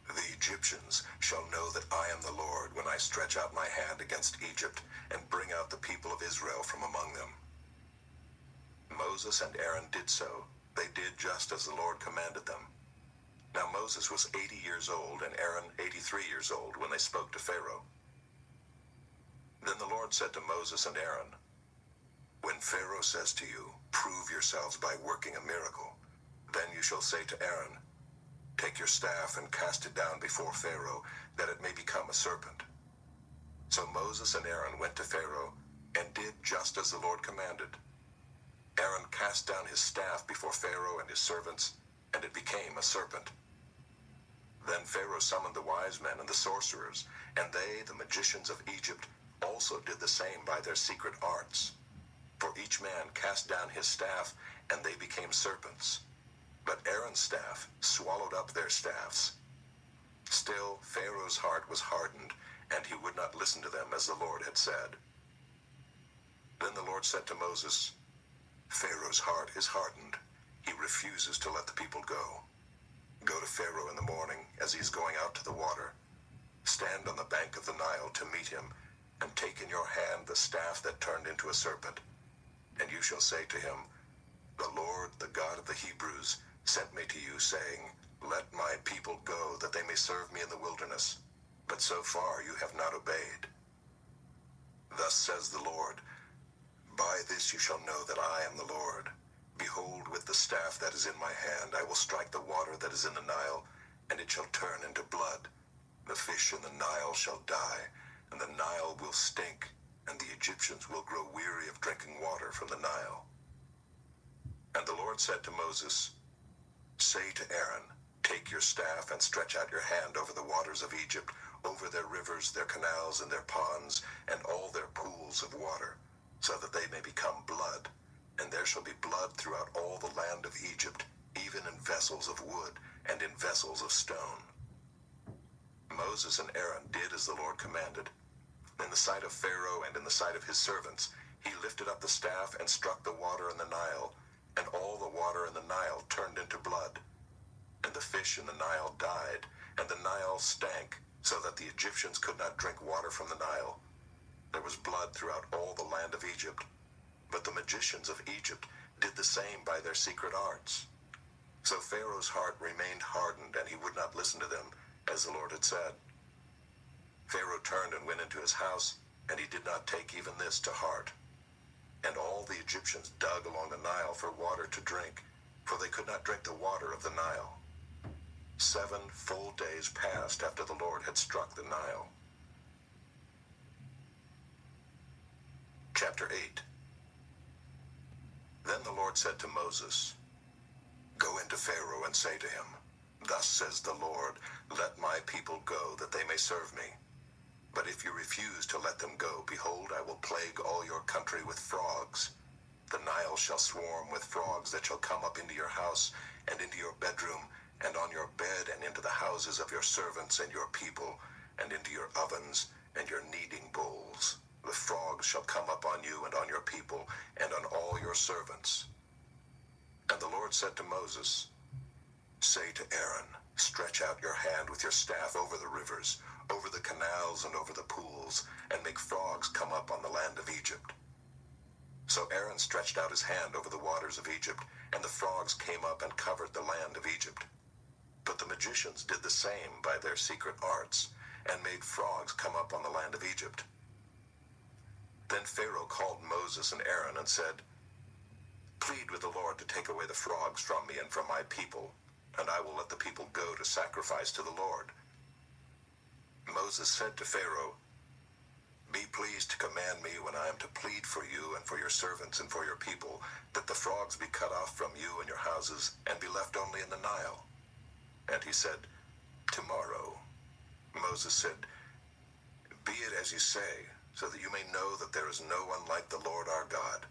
The Egyptians shall know that I am the Lord when I stretch out my hand against Egypt and bring out the people of Israel from among them." Moses and Aaron did so. They did just as the Lord commanded them. Now Moses was 80 years old and Aaron 83 years old when they spoke to Pharaoh. Then the Lord said to Moses and Aaron, "When Pharaoh says to you, 'Prove yourselves by working a miracle,' then you shall say to Aaron, 'Take your staff and cast it down before Pharaoh, that it may become a serpent.'" So Moses and Aaron went to Pharaoh and did just as the Lord commanded. Aaron cast down his staff before Pharaoh and his servants, and it became a serpent. Then Pharaoh summoned the wise men and the sorcerers, and they, the magicians of Egypt, also did the same by their secret arts. For each man cast down his staff, and they became serpents. But Aaron's staff swallowed up their staffs. Still, Pharaoh's heart was hardened, and he would not listen to them as the Lord had said. Then the Lord said to Moses, "Pharaoh's heart is hardened. He refuses to let the people go. Go to Pharaoh in the morning as he is going out to the water. Stand on the bank of the Nile to meet him, and take in your hand the staff that turned into a serpent. And you shall say to him, 'The Lord, the God of the Hebrews, sent me to you, saying, Let my people go, that they may serve me in the wilderness. But so far you have not obeyed. Thus says the Lord, By this you shall know that I am the Lord. Behold, with the staff that is in my hand, I will strike the water that is in the Nile, and it shall turn into blood. The fish in the Nile shall die, and the Nile will stink, and the Egyptians will grow weary of drinking water from the Nile." And the Lord said to Moses, "Say to Aaron, Take your staff and stretch out your hand over the waters of Egypt, over their rivers, their canals, and their ponds, and all their pools of water, so that they may become blood. And there shall be blood throughout all the land of Egypt, even in vessels of wood and in vessels of stone." Moses and Aaron did as the Lord commanded. In the sight of Pharaoh and in the sight of his servants, he lifted up the staff and struck the water in the Nile, and all the water in the Nile turned into blood. And the fish in the Nile died, and the Nile stank, so that the Egyptians could not drink water from the Nile. There was blood throughout all the land of Egypt, but the magicians of Egypt did the same by their secret arts. So Pharaoh's heart remained hardened, and he would not listen to them, as the Lord had said. Pharaoh turned and went into his house, and he did not take even this to heart. And all the Egyptians dug along the Nile for water to drink, for they could not drink the water of the Nile. 7 full days passed after the Lord had struck the Nile. Chapter 8. Then the Lord said to Moses, "Go into Pharaoh and say to him, 'Thus says the Lord, let my people go, that they may serve me. But if you refuse to let them go, behold, I will plague all your country with frogs. The Nile shall swarm with frogs that shall come up into your house and into your bedroom and on your bed and into the houses of your servants and your people and into your ovens and your kneading bowls. The frogs shall come up on you and on your people and on all your servants.'" And the Lord said to Moses, "Say to Aaron, stretch out your hand with your staff over the rivers, over the canals and over the pools, and make frogs come up on the land of Egypt." So Aaron stretched out his hand over the waters of Egypt, and the frogs came up and covered the land of Egypt. But the magicians did the same by their secret arts, and made frogs come up on the land of Egypt. Then Pharaoh called Moses and Aaron and said, "Plead with the Lord to take away the frogs from me and from my people, and I will let the people go to sacrifice to the Lord." Moses said to Pharaoh, "Be pleased to command me when I am to plead for you and for your servants and for your people, that the frogs be cut off from you and your houses, and be left only in the Nile." And he said, "Tomorrow." Moses said, "Be it as you say, so that you may know that there is no one like the Lord our God.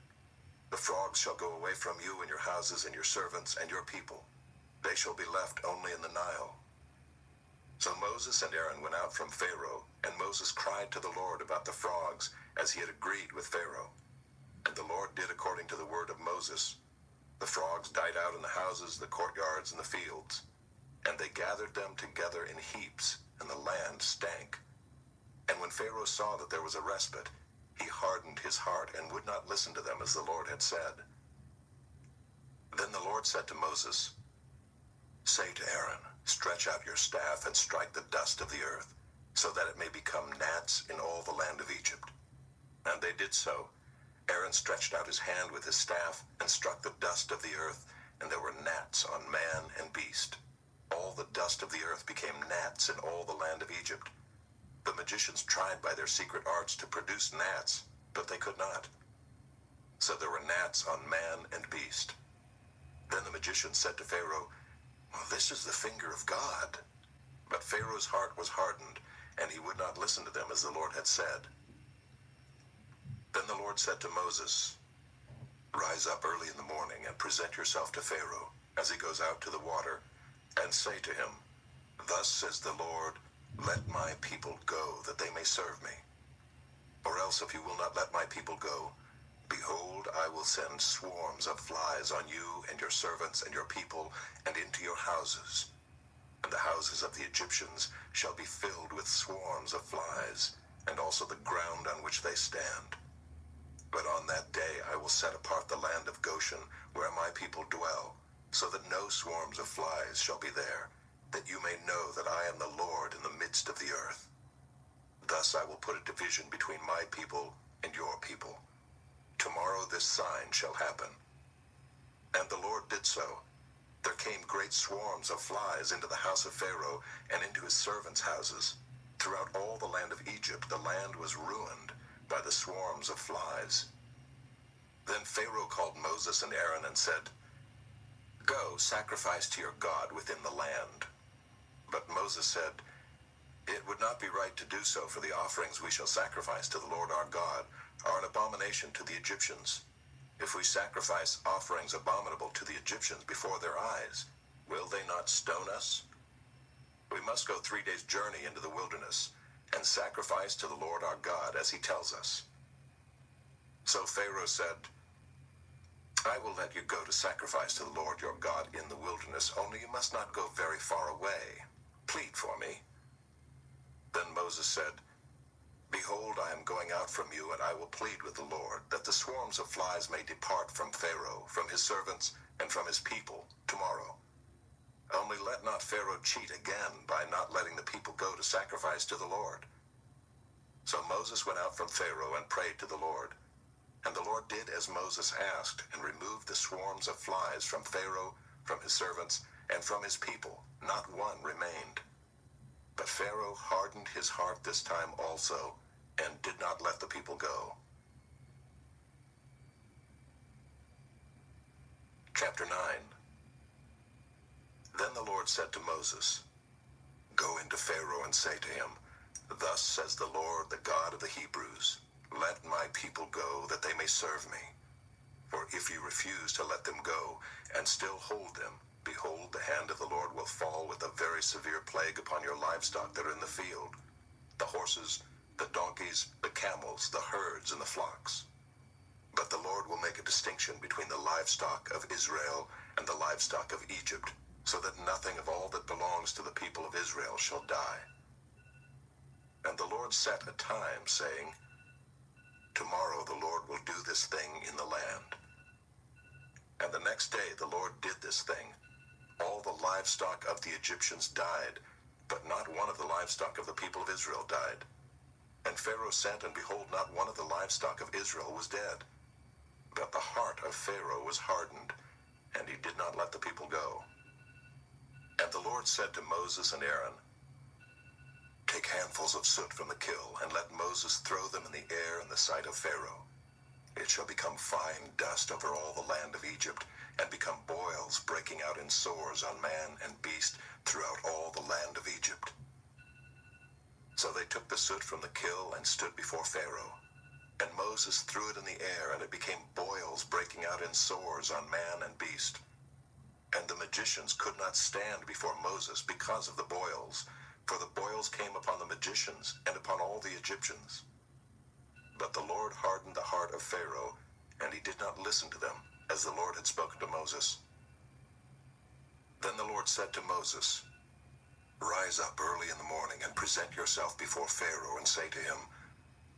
The frogs shall go away from you and your houses and your servants and your people. They shall be left only in the Nile." So Moses and Aaron went out from Pharaoh, and Moses cried to the Lord about the frogs, as he had agreed with Pharaoh. And the Lord did according to the word of Moses. The frogs died out in the houses, the courtyards, and the fields. And they gathered them together in heaps, and the land stank. And when Pharaoh saw that there was a respite, he hardened his heart and would not listen to them as the Lord had said. Then the Lord said to Moses, "Say to Aaron, stretch out your staff and strike the dust of the earth, so that it may become gnats in all the land of Egypt." And they did so. Aaron stretched out his hand with his staff and struck the dust of the earth, and there were gnats on man and beast. All the dust of the earth became gnats in all the land of Egypt. The magicians tried by their secret arts to produce gnats, but they could not. So there were gnats on man and beast. Then the magicians said to Pharaoh, "Well, this is the finger of God." But Pharaoh's heart was hardened, and he would not listen to them as the Lord had said. Then the Lord said to Moses, "Rise up early in the morning and present yourself to Pharaoh as he goes out to the water, and say to him, 'Thus says the Lord, let my people go, that they may serve me. Or else if you will not let my people go, behold, I will send swarms of flies on you and your servants and your people and into your houses. And the houses of the Egyptians shall be filled with swarms of flies, and also the ground on which they stand. But on that day I will set apart the land of Goshen, where my people dwell, so that no swarms of flies shall be there, that you may know that I am the Lord in the midst of the earth. Thus I will put a division between my people and your people. Tomorrow this sign shall happen.' And the Lord did so. There came great swarms of flies into the house of Pharaoh and into his servants' houses. Throughout all the land of Egypt the land was ruined by the swarms of flies. Then Pharaoh called Moses and Aaron and said, 'Go, sacrifice to your God within the land.' But Moses said, 'It would not be right to do so, for the offerings we shall sacrifice to the Lord our God are an abomination to the Egyptians. If we sacrifice offerings abominable to the Egyptians before their eyes, will they not stone us? We must go 3 days' journey into the wilderness and sacrifice to the Lord our God as he tells us.' So Pharaoh said, 'I will let you go to sacrifice to the Lord your God in the wilderness, only you must not go very far away. Plead for me.' Then Moses said, Behold, I am going out from you, and I will plead with the Lord, that the swarms of flies may depart from Pharaoh, from his servants, and from his people tomorrow. Only let not Pharaoh cheat again by not letting the people go to sacrifice to the Lord. So Moses went out from Pharaoh and prayed to the Lord. And the Lord did as Moses asked, and removed the swarms of flies from Pharaoh, from his servants, and from his people. Not one remained. But Pharaoh hardened his heart this time also, and did not let the people go. Chapter 9. Then the Lord said to Moses, Go into Pharaoh and say to him, Thus says the Lord, the God of the Hebrews, Let my people go, that they may serve me. For if you refuse to let them go, and still hold them, behold, the hand of the Lord will fall with a very severe plague upon your livestock that are in the field, the horses, the donkeys, the camels, the herds, and the flocks. But the Lord will make a distinction between the livestock of Israel and the livestock of Egypt, so that nothing of all that belongs to the people of Israel shall die. And the Lord set a time, saying, Tomorrow the Lord will do this thing in the land. And the next day the Lord did this thing. All the livestock of the Egyptians died, but not one of the livestock of the people of Israel died. And Pharaoh sent, and behold, not one of the livestock of Israel was dead. But the heart of Pharaoh was hardened, and he did not let the people go. And the Lord said to Moses and Aaron, Take handfuls of soot from the kiln, and let Moses throw them in the air in the sight of Pharaoh. It shall become fine dust over all the land of Egypt, and become boils breaking out in sores on man and beast throughout all the land of Egypt. So they took the soot from the kiln and stood before Pharaoh. And Moses threw it in the air, and it became boils breaking out in sores on man and beast. And the magicians could not stand before Moses because of the boils, for the boils came upon the magicians and upon all the Egyptians. But the Lord hardened the heart of Pharaoh, and he did not listen to them, as the Lord had spoken to Moses. Then the Lord said to Moses, Rise up early in the morning, and present yourself before Pharaoh, and say to him,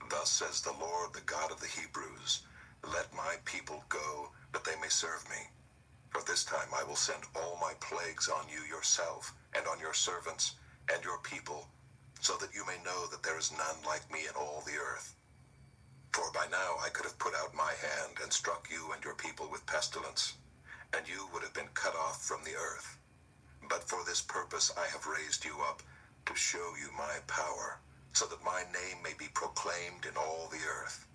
Thus says the Lord, the God of the Hebrews, Let my people go, that they may serve me. For this time I will send all my plagues on you yourself, and on your servants, and your people, so that you may know that there is none like me in all the earth. For by now I could have put out my hand, and struck you and your people with pestilence, and you would have been cut off from the earth. But for this purpose I have raised you up, to show you my power, so that my name may be proclaimed in all the earth.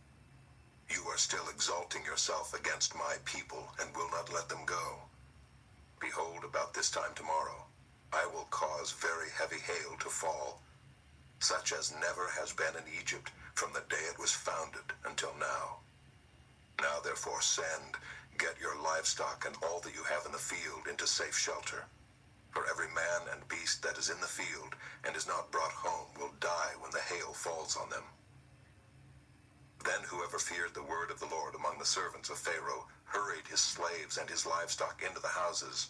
You are still exalting yourself against my people, and will not let them go. Behold, about this time tomorrow, I will cause very heavy hail to fall, such as never has been in Egypt from the day it was founded until now. Now therefore send, get your livestock and all that you have in the field into safe shelter. For every man and beast that is in the field and is not brought home will die when the hail falls on them. Then whoever feared the word of the Lord among the servants of Pharaoh hurried his slaves and his livestock into the houses.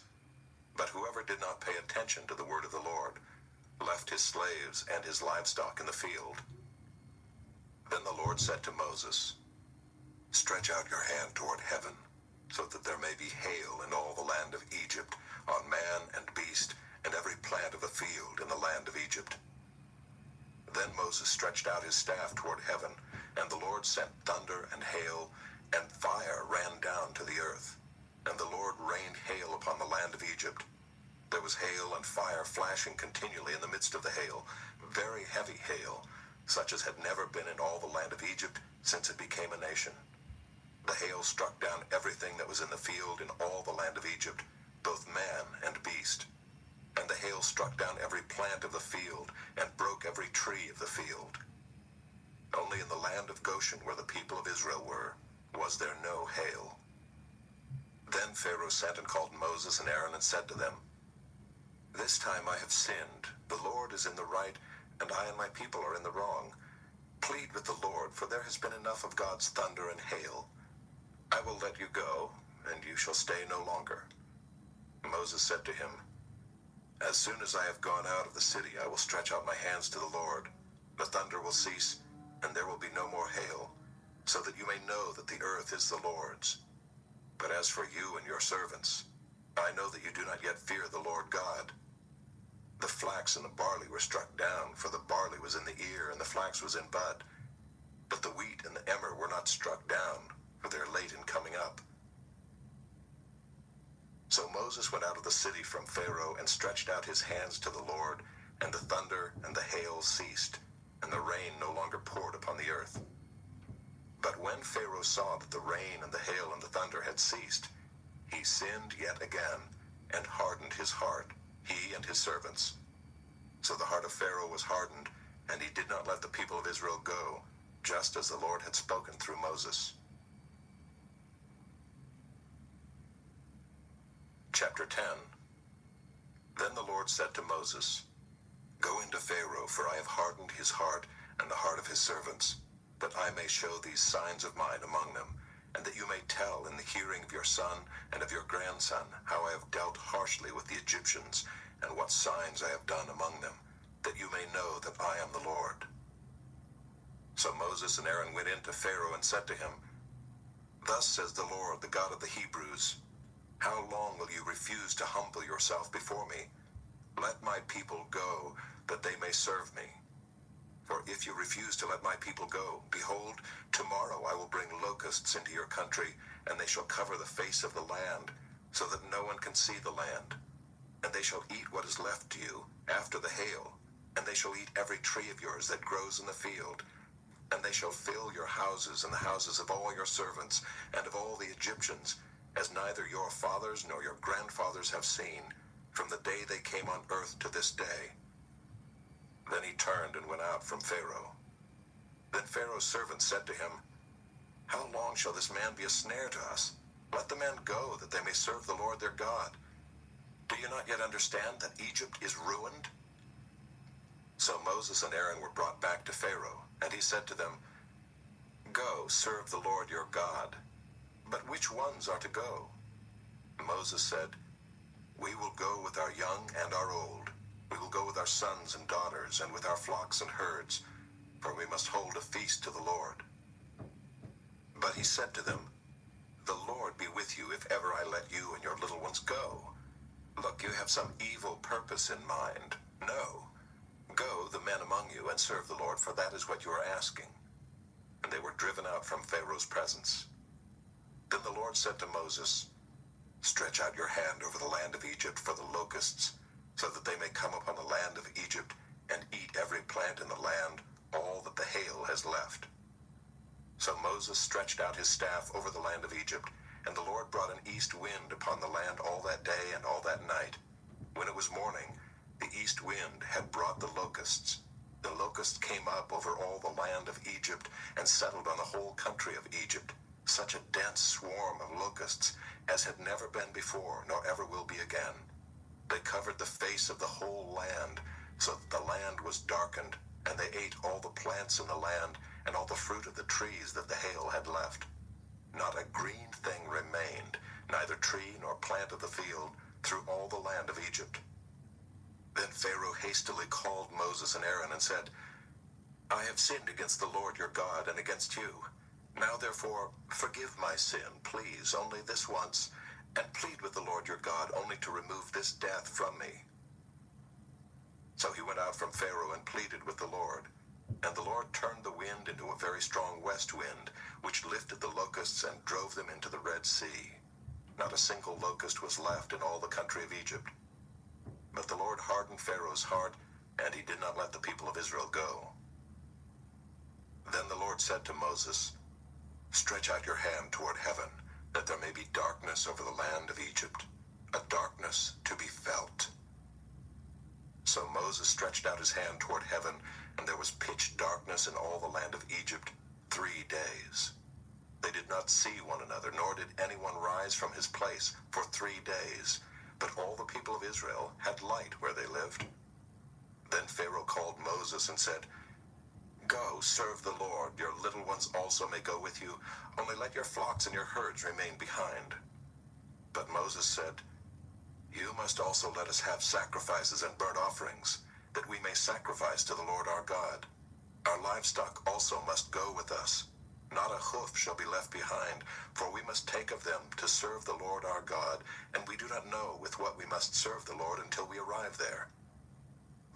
But whoever did not pay attention to the word of the Lord left his slaves and his livestock in the field. Then the Lord said to Moses, Stretch out your hand toward heaven, so that there may be hail in all the land of Egypt, on man and beast, and every plant of the field in the land of Egypt. Then Moses stretched out his staff toward heaven, and the Lord sent thunder and hail, and fire ran down to the earth. And the Lord rained hail upon the land of Egypt. There was hail and fire flashing continually in the midst of the hail, very heavy hail, such as had never been in all the land of Egypt since it became a nation. The hail struck down everything that was in the field in all the land of Egypt, both man and beast. And the hail struck down every plant of the field, and broke every tree of the field. Only in the land of Goshen, where the people of Israel were, was there no hail. Then Pharaoh sent and called Moses and Aaron and said to them, This time I have sinned. The Lord is in the right, and I and my people are in the wrong. Plead with the Lord, for there has been enough of God's thunder and hail. I will let you go, and you shall stay no longer. Moses said to him, As soon as I have gone out of the city, I will stretch out my hands to the Lord, The thunder will cease, and there will be no more hail, so that you may know that the earth is the Lord's. But as for you and your servants, I know that you do not yet fear the Lord God. The flax and the barley were struck down, for the barley was in the ear, and the flax was in bud. But the wheat and the emmer were not struck down, for they are late in coming up. So Moses went out of the city from Pharaoh and stretched out his hands to the Lord, and the thunder and the hail ceased, and the rain no longer poured upon the earth. But when Pharaoh saw that the rain and the hail and the thunder had ceased, he sinned yet again, and hardened his heart, he and his servants. So the heart of Pharaoh was hardened, and he did not let the people of Israel go, just as the Lord had spoken through Moses. Chapter 10. Then the Lord said to Moses, Go into Pharaoh, for I have hardened his heart and the heart of his servants, that I may show these signs of mine among them, and that you may tell in the hearing of your son and of your grandson how I have dealt harshly with the Egyptians, and what signs I have done among them, that you may know that I am the Lord. So Moses and Aaron went in to Pharaoh and said to him, Thus says the Lord, the God of the Hebrews, How long will you refuse to humble yourself before me? Let my people go, that they may serve me. For if you refuse to let my people go, behold, tomorrow I will bring locusts into your country, and they shall cover the face of the land, so that no one can see the land. And they shall eat what is left to you after the hail, and they shall eat every tree of yours that grows in the field. And they shall fill your houses and the houses of all your servants and of all the Egyptians, as neither your fathers nor your grandfathers have seen, from the day they came on earth to this day. Then he turned and went out from Pharaoh. Then Pharaoh's servants said to him, How long shall this man be a snare to us? Let the man go, that they may serve the Lord their God. Do you not yet understand that Egypt is ruined? So Moses and Aaron were brought back to Pharaoh, and he said to them, Go, serve the Lord your God. But which ones are to go? Moses said, We will go with our young and our old. We will go with our sons and daughters, and with our flocks and herds, for we must hold a feast to the Lord. But he said to them, The Lord be with you if ever I let you and your little ones go. Look, you have some evil purpose in mind. No. Go, the men among you, and serve the Lord, for that is what you are asking. And they were driven out from Pharaoh's presence. Then the Lord said to Moses, Stretch out your hand over the land of Egypt for the locusts, so that they may come upon the land of Egypt and eat every plant in the land, all that the hail has left. So Moses stretched out his staff over the land of Egypt, and the Lord brought an east wind upon the land all that day and all that night. When it was morning, the east wind had brought the locusts. The locusts came up over all the land of Egypt and settled on the whole country of Egypt, such a dense swarm of locusts as had never been before, nor ever will be again. They covered the face of the whole land, so that the land was darkened, and they ate all the plants in the land, and all the fruit of the trees that the hail had left. Not a green thing remained, neither tree nor plant of the field, through all the land of Egypt. Then Pharaoh hastily called Moses and Aaron and said, I have sinned against the Lord your God and against you. Now therefore, forgive my sin, please, only this once, and plead with the Lord your God only to remove this death from me. So he went out from Pharaoh and pleaded with the Lord. And the Lord turned the wind into a very strong west wind, which lifted the locusts and drove them into the Red Sea. Not a single locust was left in all the country of Egypt. But the Lord hardened Pharaoh's heart, and he did not let the people of Israel go. Then the Lord said to Moses, Stretch out your hand toward heaven, that there may be darkness over the land of Egypt, a darkness to be felt. So Moses stretched out his hand toward heaven, and there was pitch darkness in all the land of Egypt 3 days. They did not see one another, nor did anyone rise from his place for 3 days, but all the people of Israel had light where they lived. Then Pharaoh called Moses and said, Go, serve the Lord. Your little ones also may go with you. Only let your flocks and your herds remain behind. But Moses said, You must also let us have sacrifices and burnt offerings, that we may sacrifice to the Lord our God. Our livestock also must go with us. Not a hoof shall be left behind, for we must take of them to serve the Lord our God, and we do not know with what we must serve the Lord until we arrive there."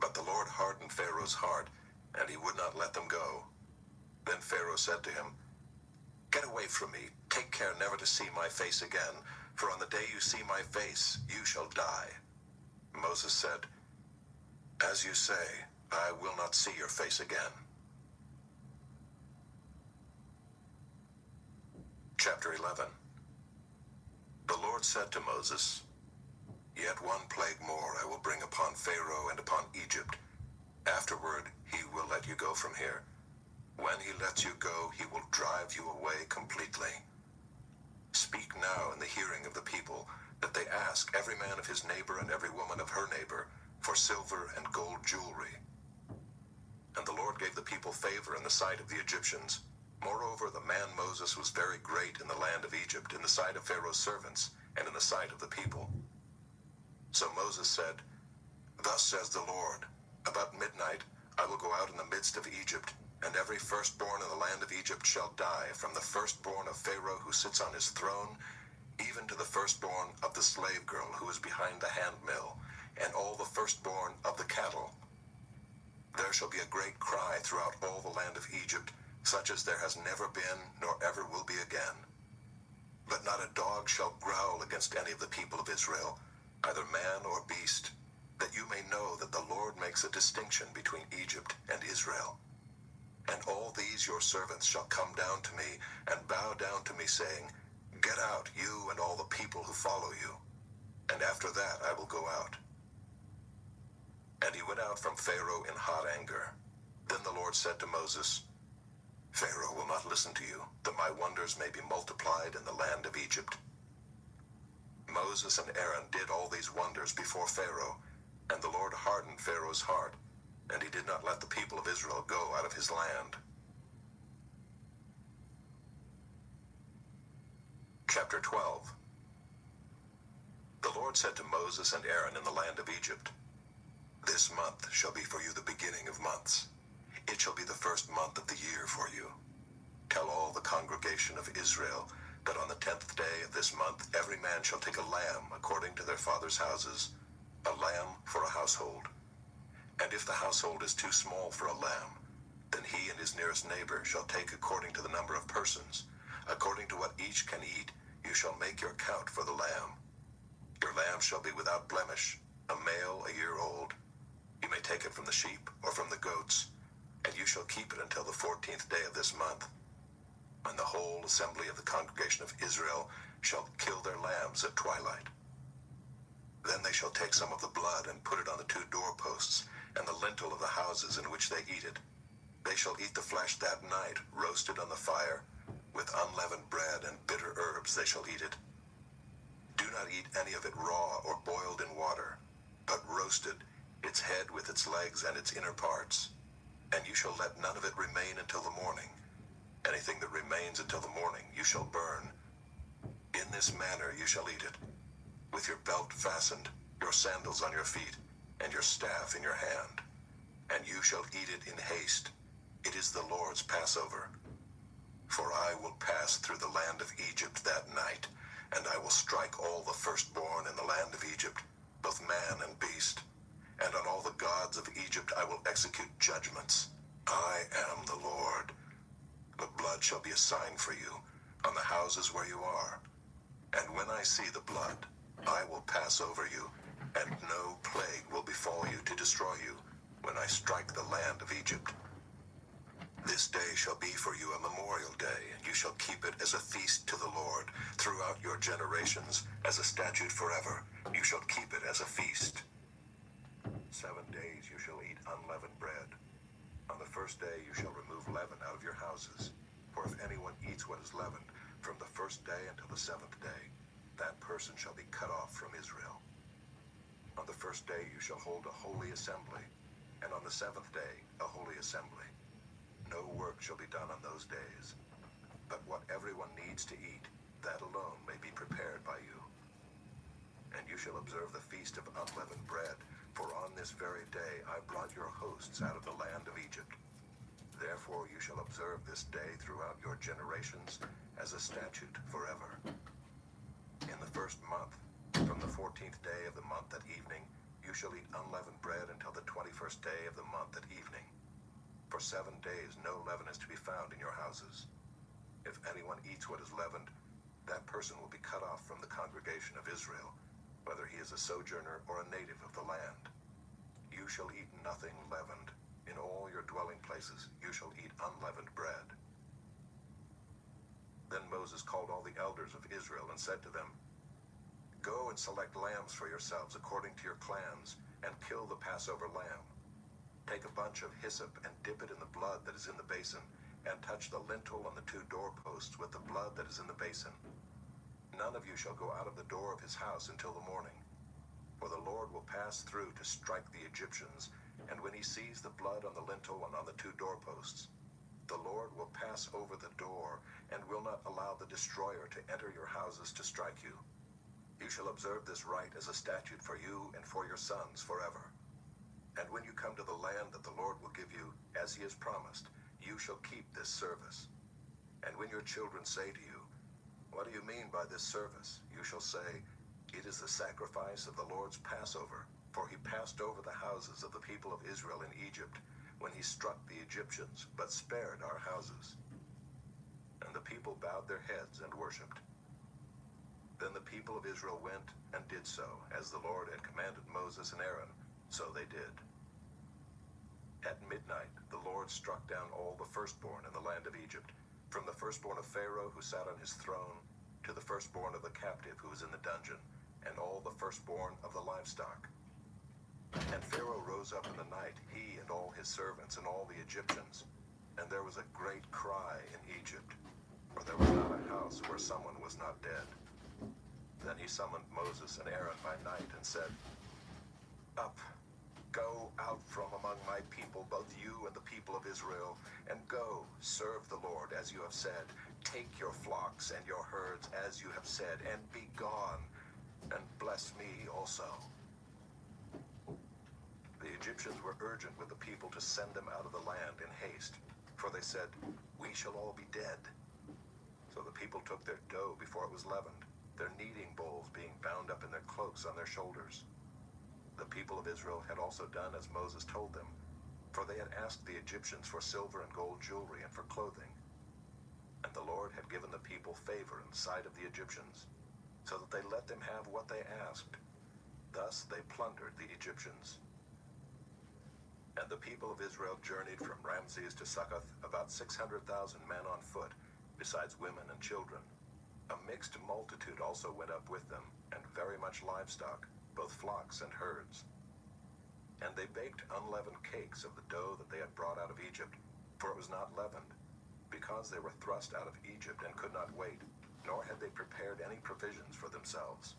But the Lord hardened Pharaoh's heart, and he would not let them go. Then Pharaoh said to him, "Get away from me. Take care never to see my face again, for on the day you see my face, you shall die." Moses said, "As you say, I will not see your face again." Chapter 11. The Lord said to Moses, "Yet one plague more I will bring upon Pharaoh and upon Egypt. Afterward he will let you go from here. When he lets you go, he will drive you away completely. Speak now in the hearing of the people, that they ask every man of his neighbor and every woman of her neighbor for silver and gold jewelry." And the Lord gave the people favor in the sight of the Egyptians. Moreover, the man Moses was very great in the land of Egypt, in the sight of Pharaoh's servants, and in the sight of the people. So Moses said, "Thus says the Lord, about midnight I will go out in the midst of Egypt, and every firstborn in the land of Egypt shall die, from the firstborn of Pharaoh who sits on his throne, even to the firstborn of the slave girl who is behind the handmill, and all the firstborn of the cattle. There shall be a great cry throughout all the land of Egypt, such as there has never been, nor ever will be again. But not a dog shall growl against any of the people of Israel, either man or beast, that you may know that the Lord makes a distinction between Egypt and Israel. And all these your servants shall come down to me, and bow down to me, saying, Get out, you and all the people who follow you. And after that I will go out." And he went out from Pharaoh in hot anger. Then the Lord said to Moses, "Pharaoh will not listen to you, that my wonders may be multiplied in the land of Egypt." Moses and Aaron did all these wonders before Pharaoh, and the Lord hardened Pharaoh's heart, and he did not let the people of Israel go out of his land. Chapter 12. The Lord said to Moses and Aaron in the land of Egypt, "This month shall be for you the beginning of months. It shall be the first month of the year for you. Tell all the congregation of Israel that on the 10th day of this month every man shall take a lamb according to their fathers' houses, a lamb for a household. And if the household is too small for a lamb, then he and his nearest neighbor shall take according to the number of persons. According to what each can eat, you shall make your count for the lamb. Your lamb shall be without blemish, a male a year old. You may take it from the sheep or from the goats, and you shall keep it until the 14th day of this month. And the whole assembly of the congregation of Israel shall kill their lambs at twilight. Then they shall take some of the blood and put it on the 2 doorposts and the lintel of the houses in which they eat it. They shall eat the flesh that night, roasted on the fire. With unleavened bread and bitter herbs they shall eat it. Do not eat any of it raw or boiled in water, but roasted, its head with its legs and its inner parts. And you shall let none of it remain until the morning. Anything that remains until the morning you shall burn. In this manner you shall eat it, with your belt fastened, your sandals on your feet, and your staff in your hand. And you shall eat it in haste. It is the Lord's Passover. For I will pass through the land of Egypt that night, and I will strike all the firstborn in the land of Egypt, both man and beast. And on all the gods of Egypt I will execute judgments. I am the Lord. The blood shall be a sign for you on the houses where you are. And when I see the blood, I will pass over you, and no plague will befall you to destroy you when I strike the land of Egypt. This day shall be for you a memorial day, and you shall keep it as a feast to the Lord throughout your generations, as a statute forever. You shall keep it as a feast. 7 days you shall eat unleavened bread. On the first day you shall remove leaven out of your houses. For if anyone eats what is leavened, from the first day until the 7th day, that person shall be cut off from Israel. On the first day you shall hold a holy assembly, and on the 7th day a holy assembly. No work shall be done on those days. But what everyone needs to eat, that alone may be prepared by you. And you shall observe the feast of unleavened bread, for on this very day I brought your hosts out of the land of Egypt. Therefore you shall observe this day throughout your generations as a statute forever. In the first month, from the 14th day of the month at evening, you shall eat unleavened bread until the 21st day of the month at evening. For 7 days no leaven is to be found in your houses. If anyone eats what is leavened, that person will be cut off from the congregation of Israel, whether he is a sojourner or a native of the land. You shall eat nothing leavened. In all your dwelling places you shall eat unleavened bread. Then Moses called all the elders of Israel and said to them, Go and select lambs for yourselves according to your clans, and kill the Passover lamb. Take a bunch of hyssop and dip it in the blood that is in the basin, and touch the lintel and the 2 doorposts with the blood that is in the basin. None of you shall go out of the door of his house until the morning. For the Lord will pass through to strike the Egyptians, and when he sees the blood on the lintel and on the 2 doorposts, the Lord will pass over the door, and will not allow the destroyer to enter your houses to strike you. You shall observe this rite as a statute for you and for your sons forever. And when you come to the land that the Lord will give you, as he has promised, you shall keep this service. And when your children say to you, What do you mean by this service? You shall say, It is the sacrifice of the Lord's Passover, for he passed over the houses of the people of Israel in Egypt, when he struck the Egyptians, but spared our houses. And the people bowed their heads and worshipped. Then the people of Israel went and did so, as the Lord had commanded Moses and Aaron, so they did. At midnight the Lord struck down all the firstborn in the land of Egypt, from the firstborn of Pharaoh who sat on his throne, to the firstborn of the captive who was in the dungeon, and all the firstborn of the livestock. And Pharaoh rose up in the night, he and all his servants and all the Egyptians, and there was a great cry in Egypt, for there was not a house where someone was not dead. Then he summoned Moses and Aaron by night and said, Up, go out from among my people, both you and the people of Israel, and go, serve the Lord as you have said. Take your flocks and your herds as you have said, and be gone, and bless me also. The Egyptians were urgent with the people to send them out of the land in haste, for they said, We shall all be dead. So the people took their dough before it was leavened, their kneading bowls being bound up in their cloaks on their shoulders. The people of Israel had also done as Moses told them, for they had asked the Egyptians for silver and gold jewelry and for clothing. And the Lord had given the people favor in the sight of the Egyptians, so that they let them have what they asked. Thus they plundered the Egyptians. And the people of Israel journeyed from Ramses to Succoth, about 600,000 men on foot, besides women and children. A mixed multitude also went up with them, and very much livestock, both flocks and herds. And they baked unleavened cakes of the dough that they had brought out of Egypt, for it was not leavened, because they were thrust out of Egypt and could not wait, nor had they prepared any provisions for themselves.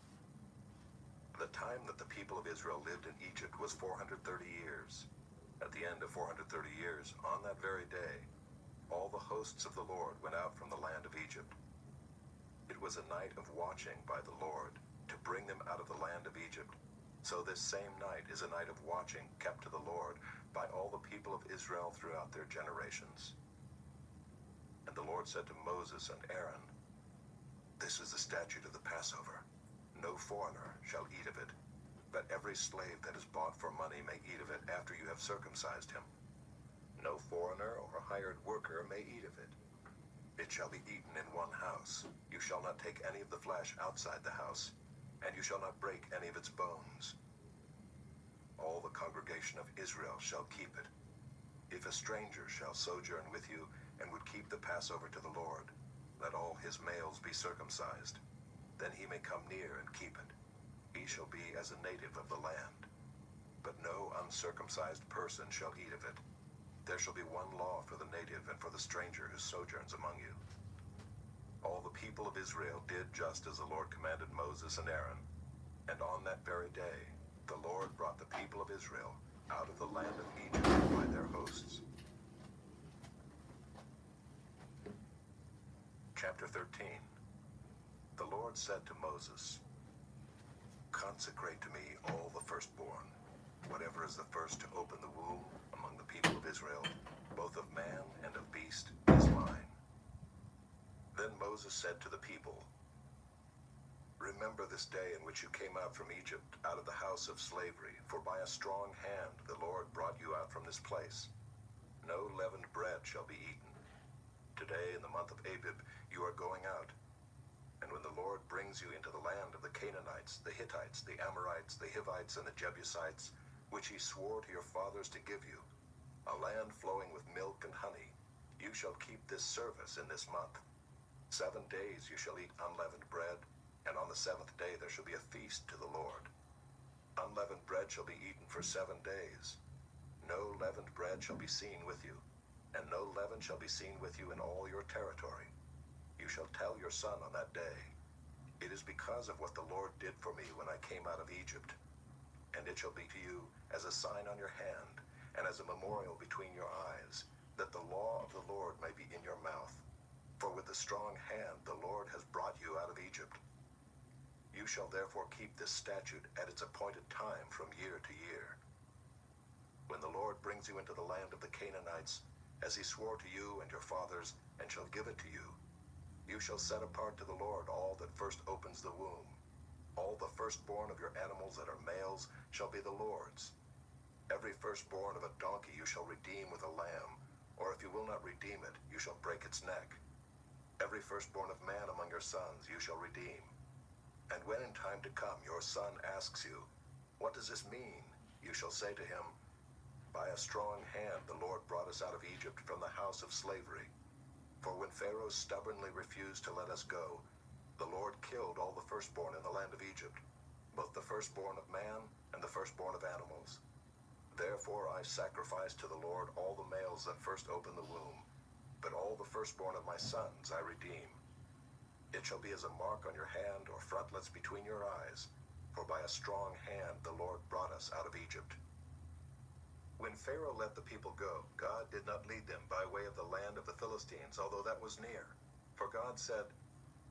The time that the people of Israel lived in Egypt was 430 years. At the end of 430 years, on that very day, all the hosts of the Lord went out from the land of Egypt. It was a night of watching by the Lord, to bring them out of the land of Egypt. So this same night is a night of watching kept to the Lord by all the people of Israel throughout their generations. And the Lord said to Moses and Aaron, This is the statute of the Passover. No foreigner shall eat of it, but every slave that is bought for money may eat of it after you have circumcised him. No foreigner or hired worker may eat of it. It shall be eaten in one house. You shall not take any of the flesh outside the house, and you shall not break any of its bones. All the congregation of Israel shall keep it. If a stranger shall sojourn with you, and would keep the Passover to the Lord, let all his males be circumcised. Then he may come near and keep it. He shall be as a native of the land. But no uncircumcised person shall eat of it. There shall be one law for the native and for the stranger who sojourns among you. All the people of Israel did just as the Lord commanded Moses and Aaron. And on that very day, the Lord brought the people of Israel out of the land of Egypt by their hosts. Chapter 13. The Lord said to Moses, Consecrate to me all the firstborn, Whatever is the first to open the womb among the people of Israel, both of man and of beast, is mine." Then Moses said to the people, "Remember this day in which you came out from Egypt, out of the house of slavery, for by a strong hand the Lord brought you out from this place. No leavened bread shall be eaten. Today in the month of Abib you are going out. And when the Lord brings you into the land of the Canaanites, the Hittites, the Amorites, the Hivites, and the Jebusites, which he swore to your fathers to give you, a land flowing with milk and honey, you shall keep this service in this month. 7 days you shall eat unleavened bread, and on the 7th day there shall be a feast to the Lord. Unleavened bread shall be eaten for 7 days. No leavened bread shall be seen with you, and no leaven shall be seen with you in all your territory. You shall tell your son on that day, 'It is because of what the Lord did for me when I came out of Egypt.' And it shall be to you as a sign on your hand, and as a memorial between your eyes, that the law of the Lord may be in your mouth. For with a strong hand the Lord has brought you out of Egypt. You shall therefore keep this statute at its appointed time from year to year. When the Lord brings you into the land of the Canaanites, as he swore to you and your fathers, and shall give it to you, you shall set apart to the Lord all that first opens the womb. All the firstborn of your animals that are males shall be the Lord's. Every firstborn of a donkey you shall redeem with a lamb, or if you will not redeem it, you shall break its neck. Every firstborn of man among your sons you shall redeem. And when in time to come your son asks you, 'What does this mean?' you shall say to him, 'By a strong hand the Lord brought us out of Egypt from the house of slavery. For when Pharaoh stubbornly refused to let us go, the Lord killed all the firstborn in the land of Egypt, both the firstborn of man and the firstborn of animals. Therefore I sacrifice to the Lord all the males that first open the womb, but all the firstborn of my sons I redeem. It shall be as a mark on your hand or frontlets between your eyes, for by a strong hand the Lord brought us out of Egypt." When Pharaoh let the people go, God did not lead them by way of the land of the Philistines, although that was near. For God said,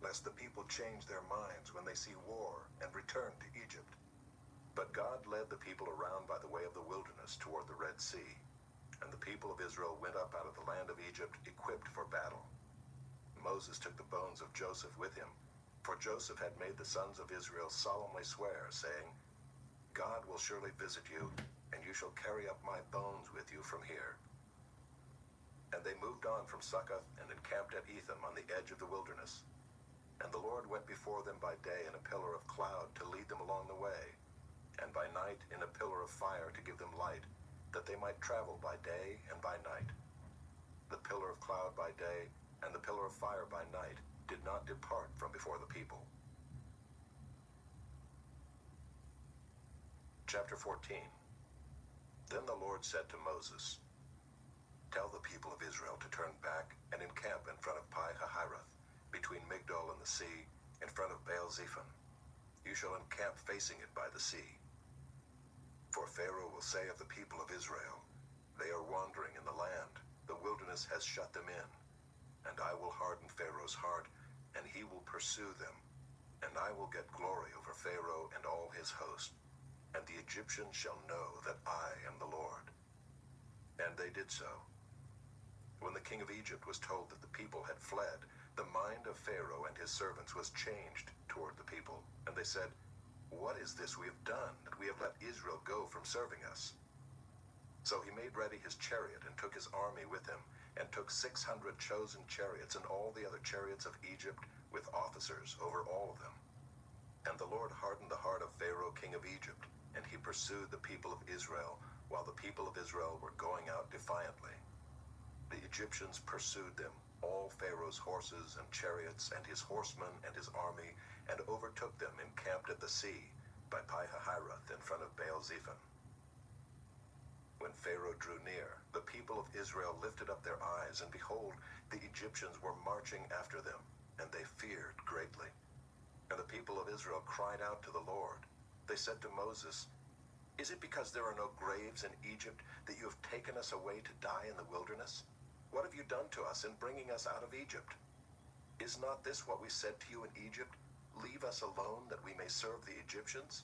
"Lest the people change their minds when they see war and return to Egypt." But God led the people around by the way of the wilderness toward the Red Sea, and the people of Israel went up out of the land of Egypt equipped for battle. Moses took the bones of Joseph with him, for Joseph had made the sons of Israel solemnly swear, saying, "God will surely visit you, and you shall carry up my bones with you from here." And they moved on from Succoth and encamped at Etham on the edge of the wilderness. And the Lord went before them by day in a pillar of cloud to lead them along the way, and by night in a pillar of fire to give them light, that they might travel by day and by night. The pillar of cloud by day and the pillar of fire by night did not depart from before the people. Chapter 14. Then the Lord said to Moses, "Tell the people of Israel to turn back and encamp in front of Pi-hahiroth, between Migdol and the sea, in front of Baal-zephon. You shall encamp facing it by the sea. For Pharaoh will say of the people of Israel, 'They are wandering in the land, the wilderness has shut them in.' And I will harden Pharaoh's heart, and he will pursue them. And I will get glory over Pharaoh and all his host. And the Egyptians shall know that I am the Lord." And they did so. When the king of Egypt was told that the people had fled, the mind of Pharaoh and his servants was changed toward the people. And they said, "What is this we have done, that we have let Israel go from serving us?" So he made ready his chariot and took his army with him, and took 600 chosen chariots and all the other chariots of Egypt with officers over all of them. And the Lord hardened the heart of Pharaoh king of Egypt, and he pursued the people of Israel, while the people of Israel were going out defiantly. The Egyptians pursued them, all Pharaoh's horses and chariots, and his horsemen and his army, and overtook them encamped at the sea, by Pi-hahiroth in front of Baal-zephon. When Pharaoh drew near, the people of Israel lifted up their eyes, and behold, the Egyptians were marching after them, and they feared greatly. And the people of Israel cried out to the Lord. They said to Moses, "Is it because there are no graves in Egypt that you have taken us away to die in the wilderness? What have you done to us in bringing us out of Egypt? Is not this what we said to you in Egypt? 'Leave us alone that we may serve the Egyptians'?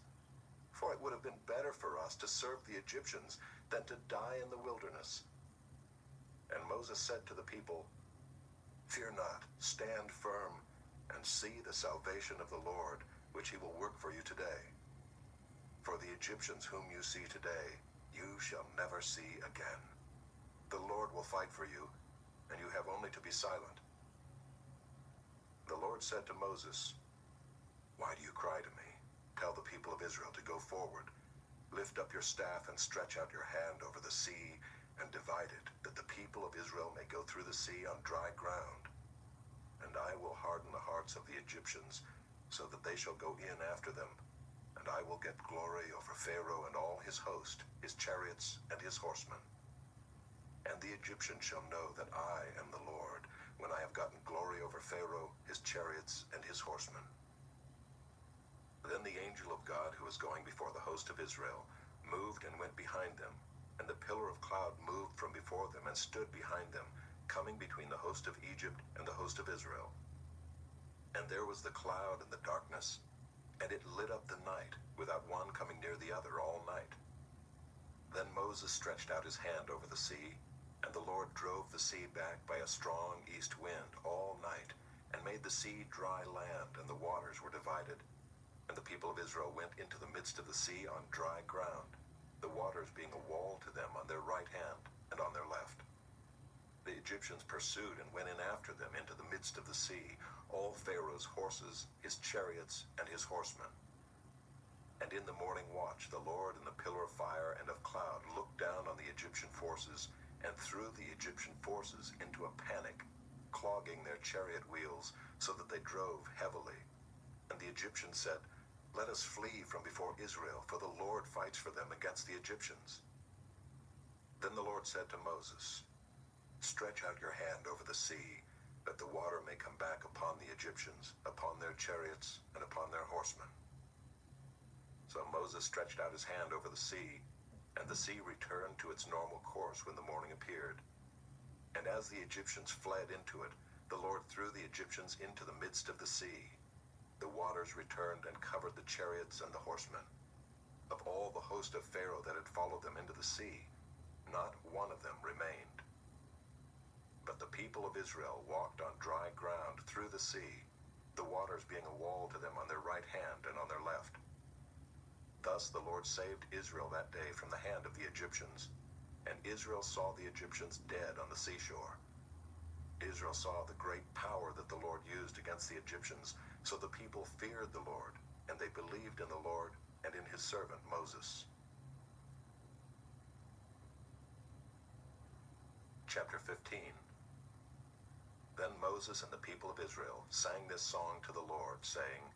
For it would have been better for us to serve the Egyptians than to die in the wilderness." And Moses said to the people, "Fear not, stand firm, and see the salvation of the Lord, which he will work for you today. For the Egyptians whom you see today, you shall never see again. The Lord will fight for you, and you have only to be silent." The Lord said to Moses, "Why do you cry to me? Tell the people of Israel to go forward. Lift up your staff and stretch out your hand over the sea and divide it, that the people of Israel may go through the sea on dry ground. And I will harden the hearts of the Egyptians, so that they shall go in after them. And I will get glory over Pharaoh and all his host, his chariots and his horsemen. And the Egyptians shall know that I am the Lord, when I have gotten glory over Pharaoh, his chariots, and his horsemen." Then the angel of God, who was going before the host of Israel, moved and went behind them, and the pillar of cloud moved from before them and stood behind them, coming between the host of Egypt and the host of Israel. And there was the cloud and the darkness, and it lit up the night, without one coming near the other all night. Then Moses stretched out his hand over the sea, and the Lord drove the sea back by a strong east wind all night, and made the sea dry land, and the waters were divided. And the people of Israel went into the midst of the sea on dry ground, the waters being a wall to them on their right hand and on their left. The Egyptians pursued and went in after them into the midst of the sea, all Pharaoh's horses, his chariots, and his horsemen. And in the morning watch the Lord in the pillar of fire and of cloud looked down on the Egyptian forces and threw the Egyptian forces into a panic, clogging their chariot wheels so that they drove heavily. And the Egyptians said, "Let us flee from before Israel, for the Lord fights for them against the Egyptians." Then the Lord said to Moses, "Stretch out your hand over the sea, that the water may come back upon the Egyptians, upon their chariots, and upon their horsemen." So Moses stretched out his hand over the sea, and the sea returned to its normal course when the morning appeared. And as the Egyptians fled into it, the Lord threw the Egyptians into the midst of the sea. The waters returned and covered the chariots and the horsemen. Of all the host of Pharaoh that had followed them into the sea, not one of them remained. But the people of Israel walked on dry ground through the sea, the waters being a wall to them on their right hand and on their left. Thus the Lord saved Israel that day from the hand of the Egyptians, and Israel saw the Egyptians dead on the seashore. Israel saw the great power that the Lord used against the Egyptians, so the people feared the Lord, and they believed in the Lord and in his servant Moses. Chapter 15. Then Moses and the people of Israel sang this song to the Lord, saying,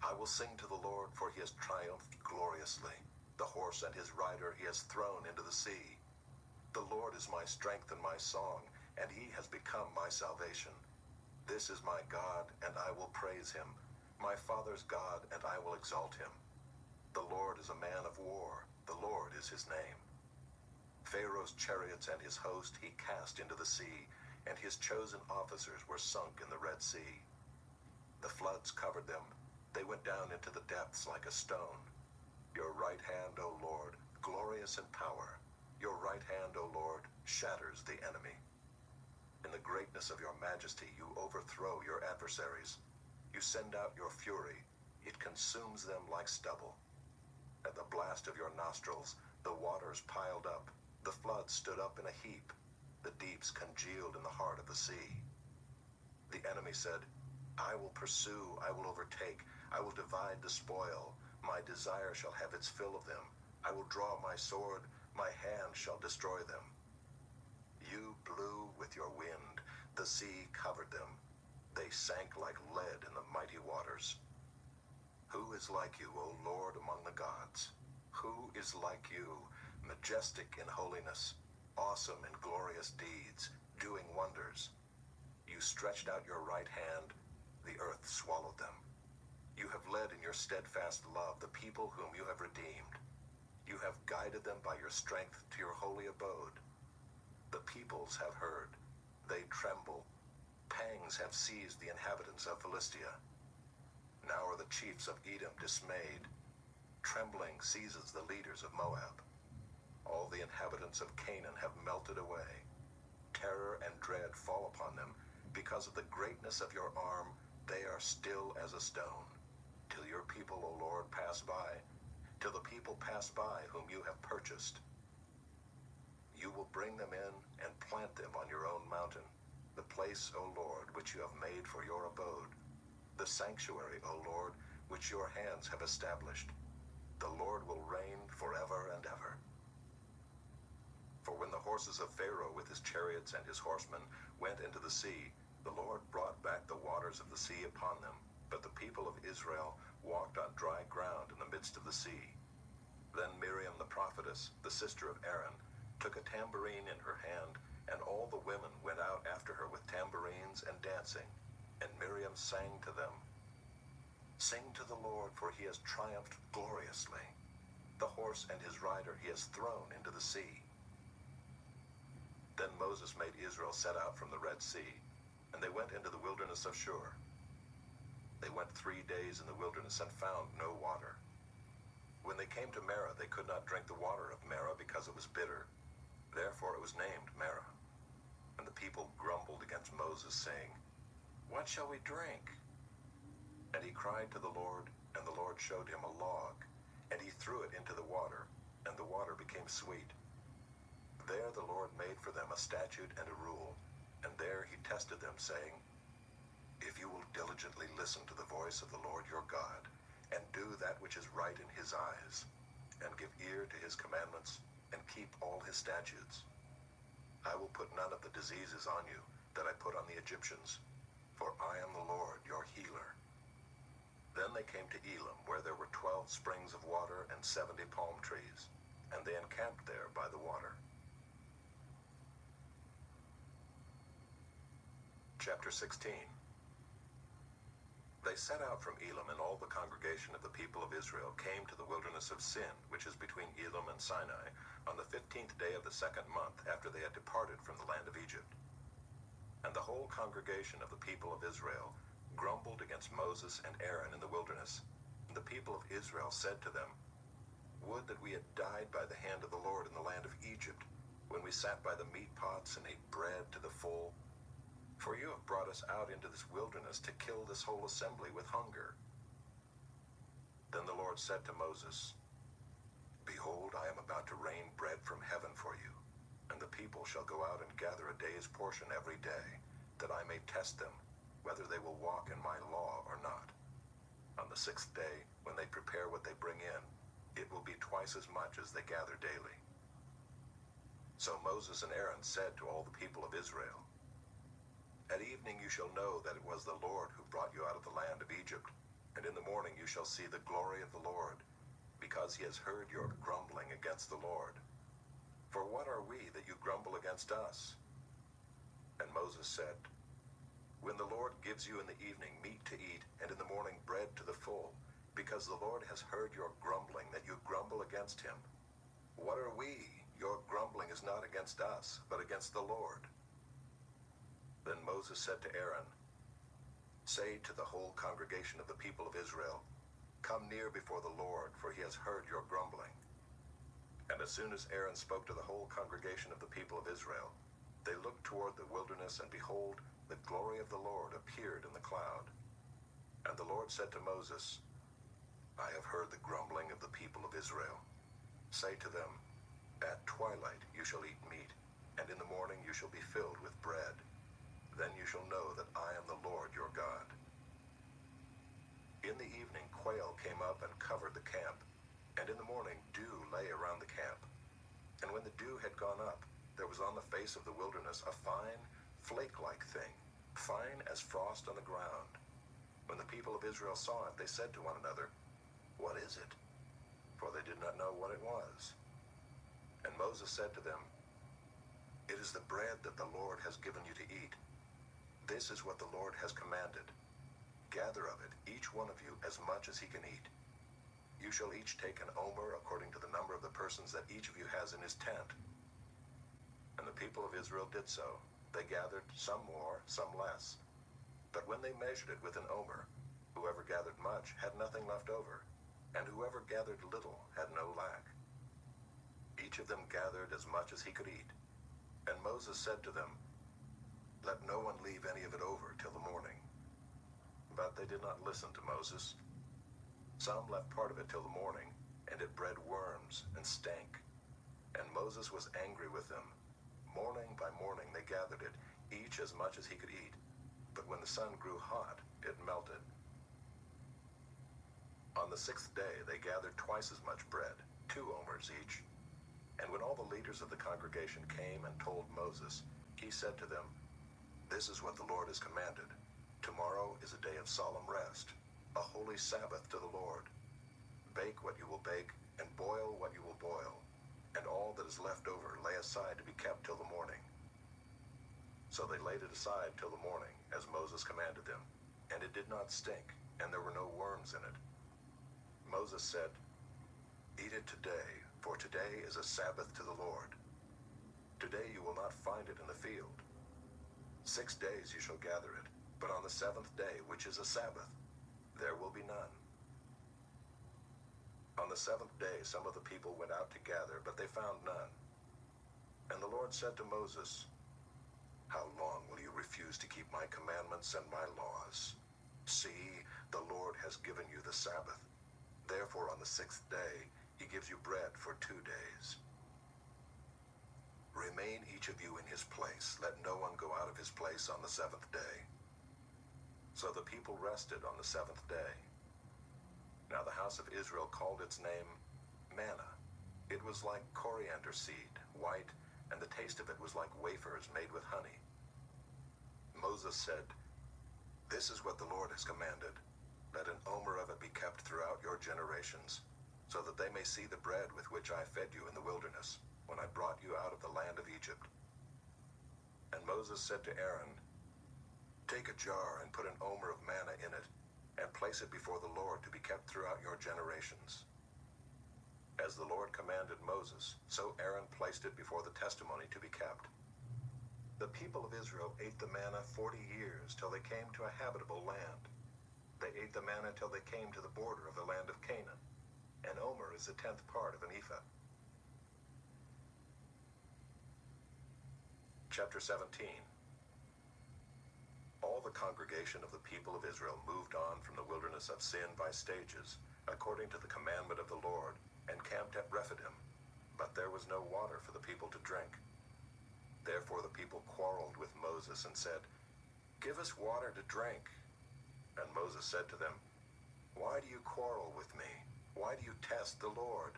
"I will sing to the Lord, for he has triumphed gloriously. The horse and his rider he has thrown into the sea. The Lord is my strength and my song, and he has become my salvation. This is my God, and I will praise him, my father's God, and I will exalt him. The Lord is a man of war, the Lord is his name. Pharaoh's chariots and his host he cast into the sea, and his chosen officers were sunk in the Red Sea. The floods covered them, they went down into the depths like a stone. Your right hand, O Lord, glorious in power. Your right hand, O Lord, shatters the enemy. In the greatness of your majesty you overthrow your adversaries. You send out your fury, it consumes them like stubble. At the blast of your nostrils the waters piled up, the floods stood up in a heap, the deeps congealed in the heart of the sea. The enemy said, I will pursue, I will overtake, I will divide the spoil. My desire shall have its fill of them. I will draw my sword, my hand shall destroy them. You blew with your wind, the sea covered them. They sank like lead in the mighty waters. Who is like you, O Lord, among the gods? Who is like you, majestic in holiness, awesome in glorious deeds, doing wonders? You stretched out your right hand, the earth swallowed them. You have led in your steadfast love the people whom you have redeemed. You have guided them by your strength to your holy abode. The peoples have heard, they tremble. Pangs have seized the inhabitants of Philistia. Now are the chiefs of Edom dismayed. Trembling seizes the leaders of Moab. All the inhabitants of Canaan have melted away. Terror and dread fall upon them. Because of the greatness of your arm, they are still as a stone. Till your people, O Lord, pass by, till the people pass by whom you have purchased. You will bring them in and plant them on your own mountain, the place, O Lord, which you have made for your abode, the sanctuary, O Lord, which your hands have established. The Lord will reign forever and ever. For when the horses of Pharaoh with his chariots and his horsemen went into the sea, the Lord brought back the waters of the sea upon them, but the people of Israel walked on dry ground in the midst of the sea. Then Miriam the prophetess, the sister of Aaron, took a tambourine in her hand, and all the women went out after her with tambourines and dancing. And Miriam sang to them, "Sing to the Lord, for he has triumphed gloriously. The horse and his rider he has thrown into the sea." Then Moses made Israel set out from the Red Sea, and they went into the wilderness of Shur. They went 3 days in the wilderness and found no water. When they came to Marah, they could not drink the water of Marah because it was bitter. Therefore it was named Marah. And the people grumbled against Moses, saying, "What shall we drink?" And he cried to the Lord, and the Lord showed him a log, and he threw it into the water, and the water became sweet. There the Lord made for them a statute and a rule, and there he tested them, saying, "If you will diligently listen to the voice of the Lord your God, and do that which is right in his eyes, and give ear to his commandments, and keep all his statutes, I will put none of the diseases on you that I put on the Egyptians, for I am the Lord your healer." Then they came to Elim, where there were 12 springs of water and 70 palm trees, and they encamped there by the water. Chapter 16. They set out from Elim, and all the congregation of the people of Israel came to the wilderness of Sin, which is between Elim and Sinai, on the 15th day of the 2nd month after they had departed from the land of Egypt. And the whole congregation of the people of Israel grumbled against Moses and Aaron in the wilderness. And the people of Israel said to them, "Would that we had died by the hand of the Lord in the land of Egypt, when we sat by the meat pots and ate bread to the full. For you have brought us out into this wilderness to kill this whole assembly with hunger." Then the Lord said to Moses, "Behold, I am about to rain bread from heaven for you, and the people shall go out and gather a day's portion every day, that I may test them, whether they will walk in my law or not. On the 6th day, when they prepare what they bring in, it will be twice as much as they gather daily." So Moses and Aaron said to all the people of Israel, "At evening you shall know that it was the Lord who brought you out of the land of Egypt, and in the morning you shall see the glory of the Lord, because he has heard your grumbling against the Lord. For what are we that you grumble against us?" And Moses said, "When the Lord gives you in the evening meat to eat, and in the morning bread to the full, because the Lord has heard your grumbling, that you grumble against him, what are we? Your grumbling is not against us, but against the Lord." Then Moses said to Aaron, "Say to the whole congregation of the people of Israel, 'Come near before the Lord, for he has heard your grumbling.'" And as soon as Aaron spoke to the whole congregation of the people of Israel, they looked toward the wilderness, and behold, the glory of the Lord appeared in the cloud. And the Lord said to Moses, "I have heard the grumbling of the people of Israel. Say to them, at twilight you shall eat meat, and in the morning you shall be filled with bread. Then you shall know that I am the Lord your God." In the evening quail came up and covered the camp, and in the morning dew lay around the camp. And when the dew had gone up, there was on the face of the wilderness a fine, flake-like thing, fine as frost on the ground. When the people of Israel saw it, they said to one another, "What is it?" For they did not know what it was. And Moses said to them, "It is the bread that the Lord has given you to eat. This is what the Lord has commanded. Gather of it, each one of you, as much as he can eat. You shall each take an omer according to the number of the persons that each of you has in his tent." And the people of Israel did so. They gathered, some more, some less. But when they measured it with an omer, whoever gathered much had nothing left over, and whoever gathered little had no lack. Each of them gathered as much as he could eat. And Moses said to them, "Let no one leave any of it over till the morning." But they did not listen to Moses. Some left part of it till the morning, and it bred worms and stank. And Moses was angry with them. Morning by morning they gathered it, each as much as he could eat. But when the sun grew hot, it melted. On the 6th day they gathered twice as much bread, 2 omers each. And when all the leaders of the congregation came and told Moses, he said to them, "This is what the Lord has commanded. Tomorrow is a day of solemn rest, a holy Sabbath to the Lord. Bake what you will bake, and boil what you will boil, and all that is left over lay aside to be kept till the morning." So they laid it aside till the morning, as Moses commanded them, and it did not stink, and there were no worms in it. Moses said, "Eat it today, for today is a Sabbath to the Lord. Today you will not find it in the field. 6 days you shall gather it, but on the 7th day, which is a Sabbath, there will be none." On the 7th day some of the people went out to gather, but they found none. And the Lord said to Moses, "How long will you refuse to keep my commandments and my laws? See, the Lord has given you the Sabbath. Therefore on the 6th day he gives you bread for 2 days. Remain each of you in his place. Let no one go out of his place on the 7th day." So the people rested on the 7th day. Now the house of Israel called its name manna. It was like coriander seed, white, and the taste of it was like wafers made with honey. Moses said, "This is what the Lord has commanded. Let an omer of it be kept throughout your generations, so that they may see the bread with which I fed you in the wilderness, when I brought you out of the land of Egypt." And Moses said to Aaron, "Take a jar and put an omer of manna in it, and place it before the Lord to be kept throughout your generations." As the Lord commanded Moses, so Aaron placed it before the testimony to be kept. The people of Israel ate the manna 40 years till they came to a habitable land. They ate the manna till they came to the border of the land of Canaan. An omer is a 10th part of an ephah. Chapter 17. All the congregation of the people of Israel moved on from the wilderness of Sin by stages, according to the commandment of the Lord, and camped at Rephidim. But there was no water for the people to drink. Therefore the people quarreled with Moses and said, "Give us water to drink." And Moses said to them, "Why do you quarrel with me? Why do you test the Lord?"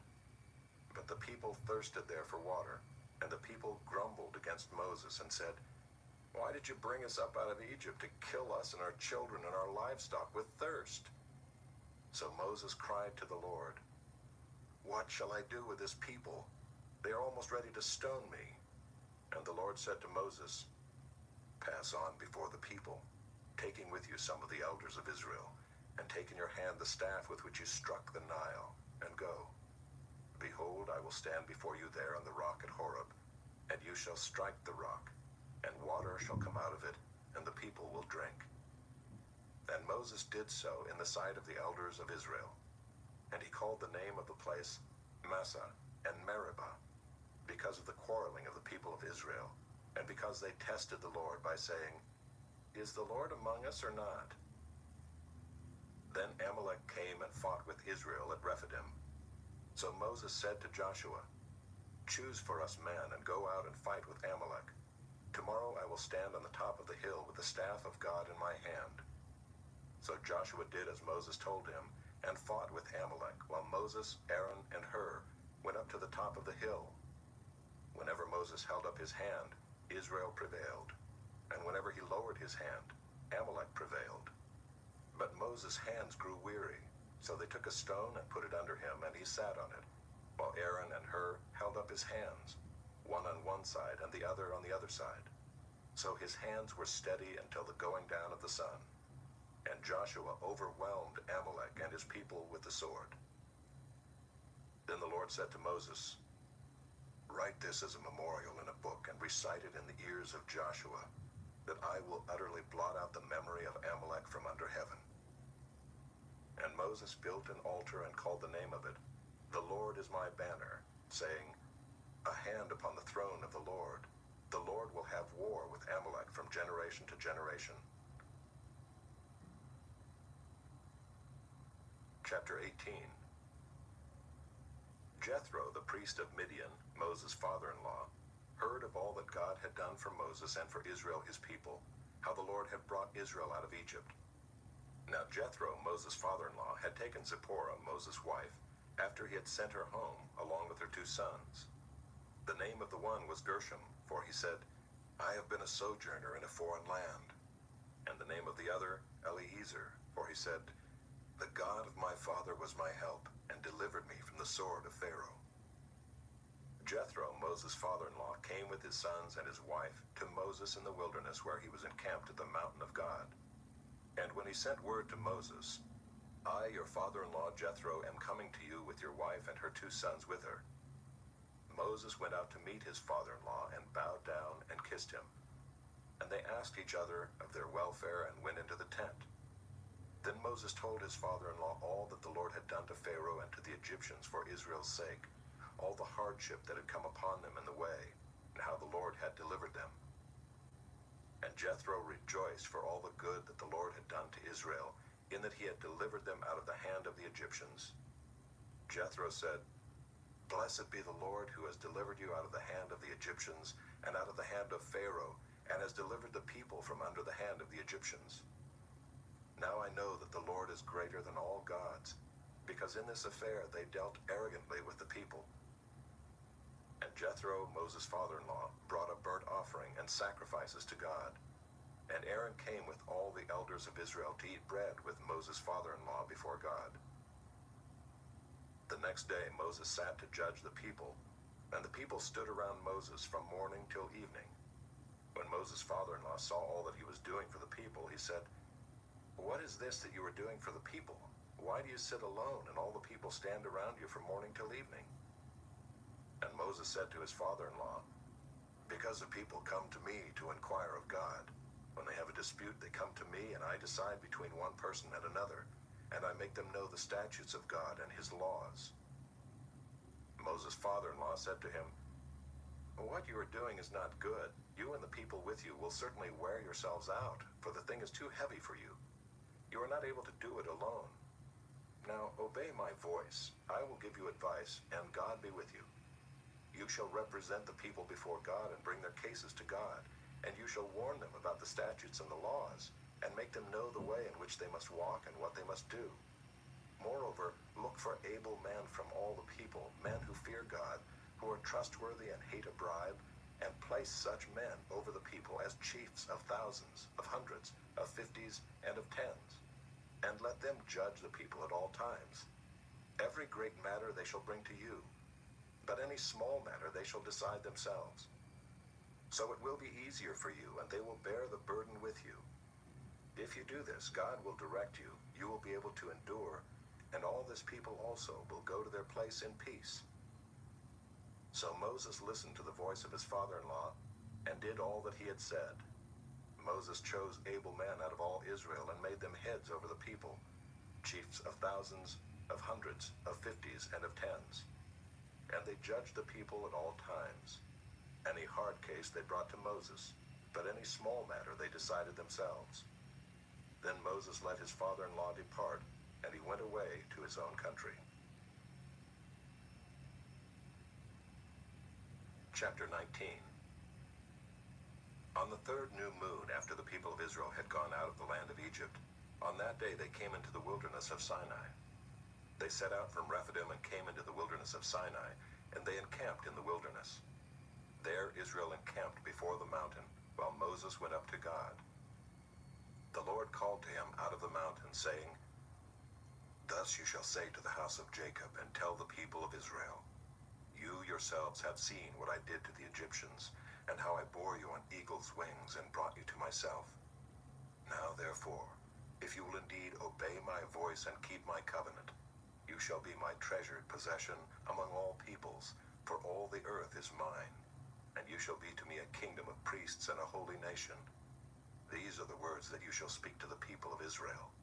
But the people thirsted there for water, and the people grumbled against Moses and said, "Why did you bring us up out of Egypt to kill us and our children and our livestock with thirst?" So Moses cried to the Lord, "What shall I do with this people? They are almost ready to stone me." And the Lord said to Moses, "Pass on before the people, taking with you some of the elders of Israel, and take in your hand the staff with which you struck the Nile, and go. Behold, I will stand before you there on the rock at Horeb, and you shall strike the rock, and water shall come out of it, and the people will drink." And Moses did so in the sight of the elders of Israel. And he called the name of the place Massah and Meribah, because of the quarreling of the people of Israel, and because they tested the Lord by saying, "Is the Lord among us or not?" Then Amalek came and fought with Israel at Rephidim. So Moses said to Joshua, "Choose for us men and go out and fight with Amalek. Tomorrow I will stand on the top of the hill with the staff of God in my hand." So Joshua did as Moses told him, and fought with Amalek, while Moses, Aaron, and Hur went up to the top of the hill. Whenever Moses held up his hand, Israel prevailed, and whenever he lowered his hand, Amalek prevailed. But Moses' hands grew weary, so they took a stone and put it under him, and he sat on it, while Aaron and Hur held up his hands, one on one side and the other on the other side. So his hands were steady until the going down of the sun. And Joshua overwhelmed Amalek and his people with the sword. Then the Lord said to Moses, "Write this as a memorial in a book and recite it in the ears of Joshua, that I will utterly blot out the memory of Amalek from under heaven." And Moses built an altar and called the Lord is my banner, saying, a hand upon the throne of the Lord. The Lord will have war with Amalek from generation to generation. Chapter 18. Jethro, the priest of Midian, Moses' father-in-law, heard of all that God had done for Moses and for Israel his people, how the Lord had brought Israel out of Egypt. Now Jethro, Moses' father-in-law, had taken Zipporah, Moses' wife, after he had sent her home, along with her 2 sons. The name of the one was Gershom, for he said, I have been a sojourner in a foreign land. And the name of the other, Eliezer, for he said, the God of my father was my help, and delivered me from the sword of Pharaoh. Jethro, Moses' father-in-law, came with his sons and his wife to Moses in the wilderness where he was encamped at the mountain of God. And when he sent word to Moses, I, your father-in-law Jethro, am coming to you with your wife and her 2 sons with her. Moses went out to meet his father-in-law and bowed down and kissed him. And they asked each other of their welfare and went into the tent. Then Moses told his father-in-law all that the Lord had done to Pharaoh and to the Egyptians for Israel's sake, all the hardship that had come upon them in the way, and how the Lord had delivered them. And Jethro rejoiced for all the good that the Lord had done to Israel, in that he had delivered them out of the hand of the Egyptians. Jethro said, Blessed be the Lord who has delivered you out of the hand of the Egyptians, and out of the hand of Pharaoh, and has delivered the people from under the hand of the Egyptians. Now I know that the Lord is greater than all gods, because in this affair they dealt arrogantly with the people. And Jethro, Moses' father-in-law, brought a burnt offering and sacrifices to God. And Aaron came with all the elders of Israel to eat bread with Moses' father-in-law before God. The next day Moses sat to judge the people, and the people stood around Moses from morning till evening. When Moses' father-in-law saw all that he was doing for the people, he said, What is this that you are doing for the people? Why do you sit alone, and all the people stand around you from morning till evening? And Moses said to his father-in-law, Because the people come to me to inquire of God. When they have a dispute, they come to me, and I decide between one person and another, and I make them know the statutes of God and his laws. Moses' father-in-law said to him, What you are doing is not good. You and the people with you will certainly wear yourselves out, for the thing is too heavy for you. You are not able to do it alone. Now obey my voice. I will give you advice, and God be with you. You shall represent the people before God and bring their cases to God, and you shall warn them about the statutes and the laws, and make them know the way in which they must walk and what they must do. Moreover, look for able men from all the people, men who fear God, who are trustworthy and hate a bribe, and place such men over the people as chiefs of thousands, of hundreds, of 50s, and of 10s. And let them judge the people at all times. Every great matter they shall bring to you, but any small matter they shall decide themselves. So it will be easier for you, and they will bear the burden with you. If you do this, God will direct you, you will be able to endure, and all this people also will go to their place in peace. So Moses listened to the voice of his father-in-law, and did all that he had said. Moses chose able men out of all Israel and made them heads over the people, chiefs of thousands, of hundreds, of 50s, and of 10s. And they judged the people at all times. Any hard case they brought to Moses, but any small matter they decided themselves. Then Moses let his father-in-law depart, and he went away to his own country. Chapter 19. On the 3rd new moon after the people of Israel had gone out of the land of Egypt, on that day they came into the wilderness of Sinai. They set out from Rephidim and came into the wilderness of Sinai, and they encamped in the wilderness. There Israel encamped before the mountain, while Moses went up to God. The Lord called to him out of the mountain, saying, Thus you shall say to the house of Jacob, and tell the people of Israel, You yourselves have seen what I did to the Egyptians, and how I bore you on eagle's wings and brought you to myself. Now therefore, if you will indeed obey my voice and keep my covenant, you shall be my treasured possession among all peoples, for all the earth is mine, and you shall be to me a kingdom of priests and a holy nation. These are the words that you shall speak to the people of Israel.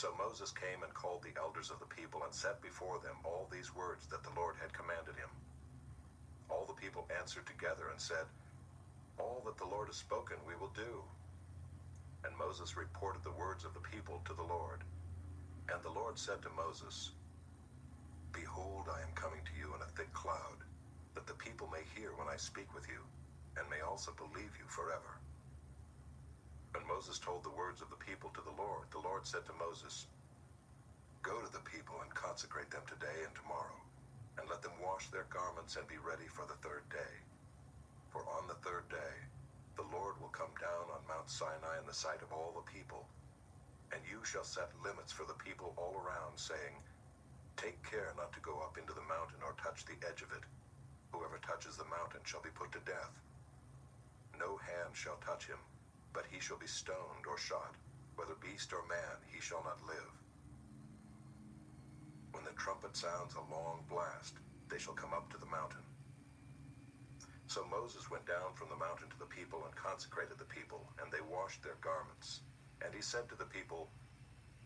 So Moses came and called the elders of the people and set before them all these words that the Lord had commanded him. All the people answered together and said, "All that the Lord has spoken we will do." And Moses reported the words of the people to the Lord. And the Lord said to Moses, "Behold, I am coming to you in a thick cloud, that the people may hear when I speak with you, and may also believe you forever." When Moses told the words of the people to the Lord said to Moses, "Go to the people and consecrate them today and tomorrow, and let them wash their garments and be ready for the third day. For on the third day the Lord will come down on Mount Sinai in the sight of all the people, and you shall set limits for the people all around, saying, 'Take care not to go up into the mountain or touch the edge of it. Whoever touches the mountain shall be put to death. No hand shall touch him, but he shall be stoned or shot. Whether beast or man, he shall not live. When the trumpet sounds a long blast, they shall come up to the mountain.'" So Moses went down from the mountain to the people and consecrated the people, and they washed their garments. And he said to the people,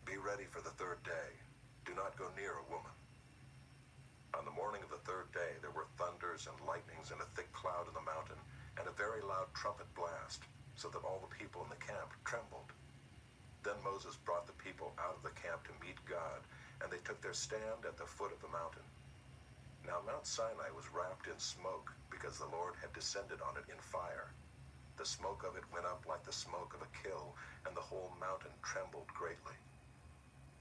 "Be ready for the third day. Do not go near a woman." On the morning of the third day there were thunders and lightnings and a thick cloud in the mountain, and a very loud trumpet blast, so that all the people in the camp trembled. Then Moses brought the people out of the camp to meet God, and they took their stand at the foot of the mountain. Now Mount Sinai was wrapped in smoke, because the Lord had descended on it in fire. The smoke of it went up like the smoke of a kill, and the whole mountain trembled greatly.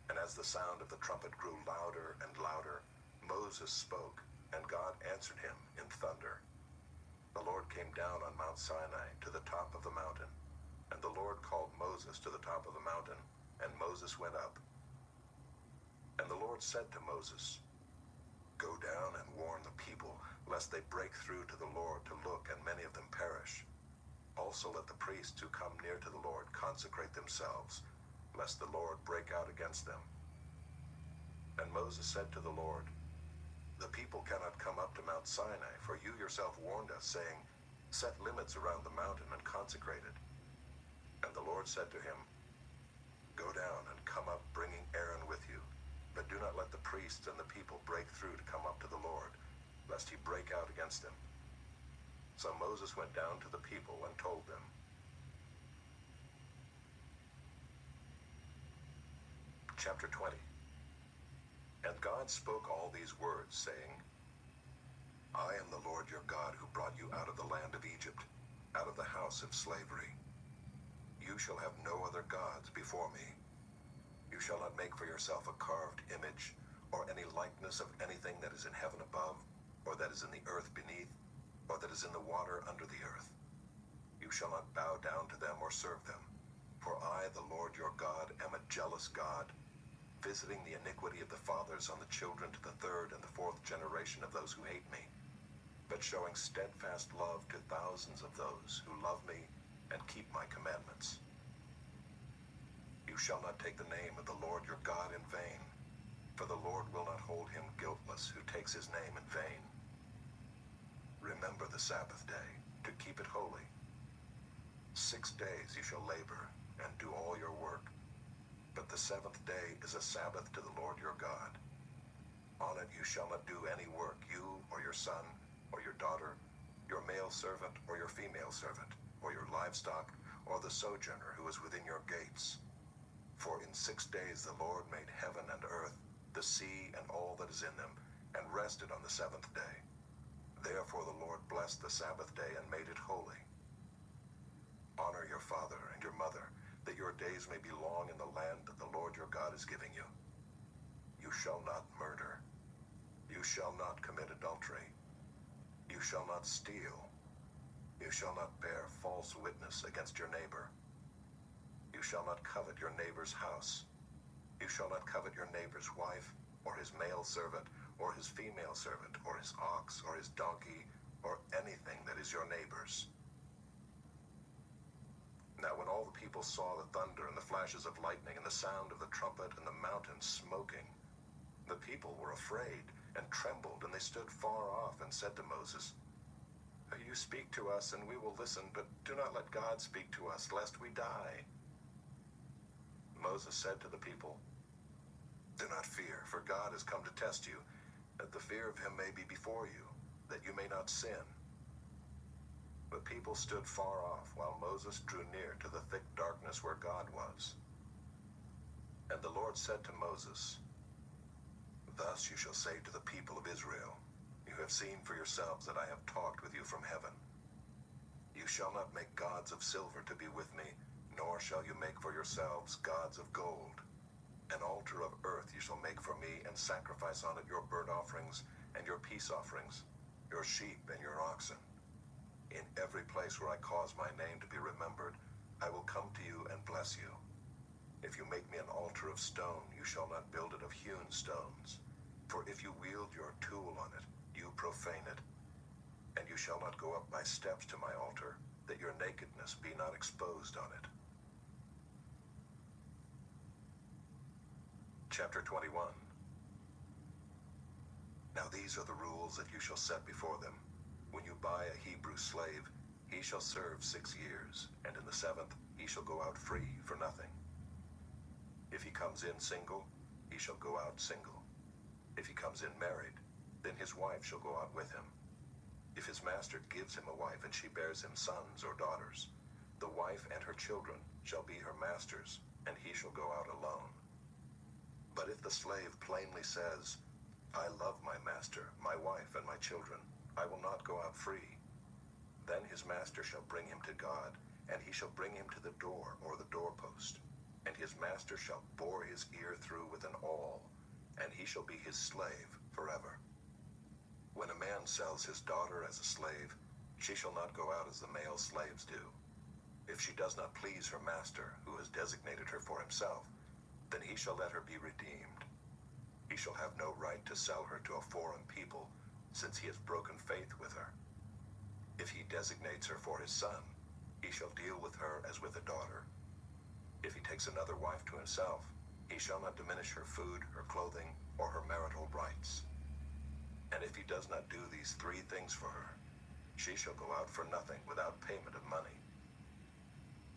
And as the sound of the trumpet grew louder and louder, Moses spoke, and God answered him in thunder. The Lord came down on Mount Sinai to the top of the mountain, and the Lord called Moses to the top of the mountain, and Moses went up. And the Lord said to Moses, "Go down and warn the people, lest they break through to the Lord to look, and many of them perish. Also let the priests who come near to the Lord consecrate themselves, lest the Lord break out against them." And Moses said to the Lord, "The people cannot come up to Mount Sinai, for you yourself warned us, saying, 'Set limits around the mountain and consecrate it.' And the Lord said to him, 'Go down and come up, bringing Aaron with you. But do not let the priests and the people break through to come up to the Lord, lest he break out against them.' So Moses went down to the people and told them." Chapter 20. And God spoke all these words, saying, "I am the Lord your God, who brought you out of the land of Egypt, out of the house of slavery. You shall have no other gods before me. You shall not make for yourself a carved image, or any likeness of anything that is in heaven above, or that is in the earth beneath, or that is in the water under the earth. You shall not bow down to them or serve them. For I, the Lord your God, am a jealous God, visiting the iniquity of the fathers on the children to the third and the fourth generation of those who hate me, but showing steadfast love to thousands of those who love me and keep my commandments. You shall not take the name of the Lord your God in vain, for the Lord will not hold him guiltless who takes his name in vain. Remember the Sabbath day, to keep it holy. 6 days you shall labor and do all your work, but the seventh day is a Sabbath to the Lord your God. On it you shall not do any work, you or your son or your daughter, your male servant or your female servant, or your livestock, or the sojourner who is within your gates. For in 6 days the Lord made heaven and earth, the sea and all that is in them, and rested on the seventh day. Therefore the Lord blessed the Sabbath day and made it holy. Honor your father and your mother, that your days may be long in the land that the Lord your God is giving you. You shall not murder. You shall not commit adultery. You shall not steal. You shall not bear false witness against your neighbor. You shall not covet your neighbor's house. You shall not covet your neighbor's wife, or his male servant, or his female servant, or his ox, or his donkey, or anything that is your neighbor's." Now when all the people saw the thunder and the flashes of lightning and the sound of the trumpet and the mountain smoking, the people were afraid and trembled, and they stood far off and said to Moses, "You speak to us and we will listen, but do not let God speak to us, lest we die." Moses said to the people, Do not fear, for God has come to test you, that the fear of him may be before you, that you may not sin. But people stood far off while Moses drew near to the thick darkness where God was. And the Lord said to Moses, Thus you shall say to the people of Israel, You have seen for yourselves that I have talked with you from heaven. You shall not make gods of silver to be with me, nor shall you make for yourselves gods of gold. An altar of earth you shall make for me, and sacrifice on it your burnt offerings and your peace offerings, your sheep and your oxen. In every place where I cause my name to be remembered, I will come to you and bless you. If you make me an altar of stone, you shall not build it of hewn stones. For if you wield your tool on it, you profane it. And you shall not go up by steps to my altar, that your nakedness be not exposed on it. Chapter 21. Now these are the rules that you shall set before them. When you buy a Hebrew slave, he shall serve 6 years, and in the 7th he shall go out free for nothing. If he comes in single, he shall go out single. If he comes in married, then his wife shall go out with him. If his master gives him a wife and she bears him sons or daughters, the wife and her children shall be her master's, and he shall go out alone. But if the slave plainly says, I love my master, my wife, and my children, I will not go out free, then his master shall bring him to God, and he shall bring him to the door or the doorpost. And his master shall bore his ear through with an awl, and he shall be his slave forever. When a man sells his daughter as a slave, she shall not go out as the male slaves do. If she does not please her master, who has designated her for himself, then he shall let her be redeemed. He shall have no right to sell her to a foreign people, since he has broken faith with her. If he designates her for his son, he shall deal with her as with a daughter. If he takes another wife to himself, he shall not diminish her food, her clothing, or her marital rights. And if he does not do these 3 things for her, she shall go out for nothing without payment of money.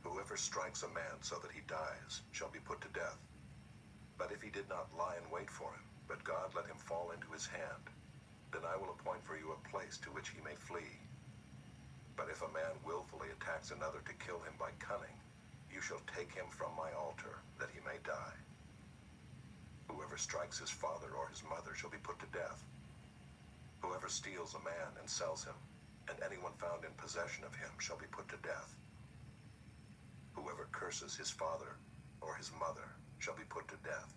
Whoever strikes a man so that he dies shall be put to death. But if he did not lie in wait for him, but God let him fall into his hand, then I will appoint for you a place to which he may flee. But if a man willfully attacks another to kill him by cunning, you shall take him from my altar, that he may die. Whoever strikes his father or his mother shall be put to death. Whoever steals a man and sells him, and anyone found in possession of him shall be put to death. Whoever curses his father or his mother shall be put to death.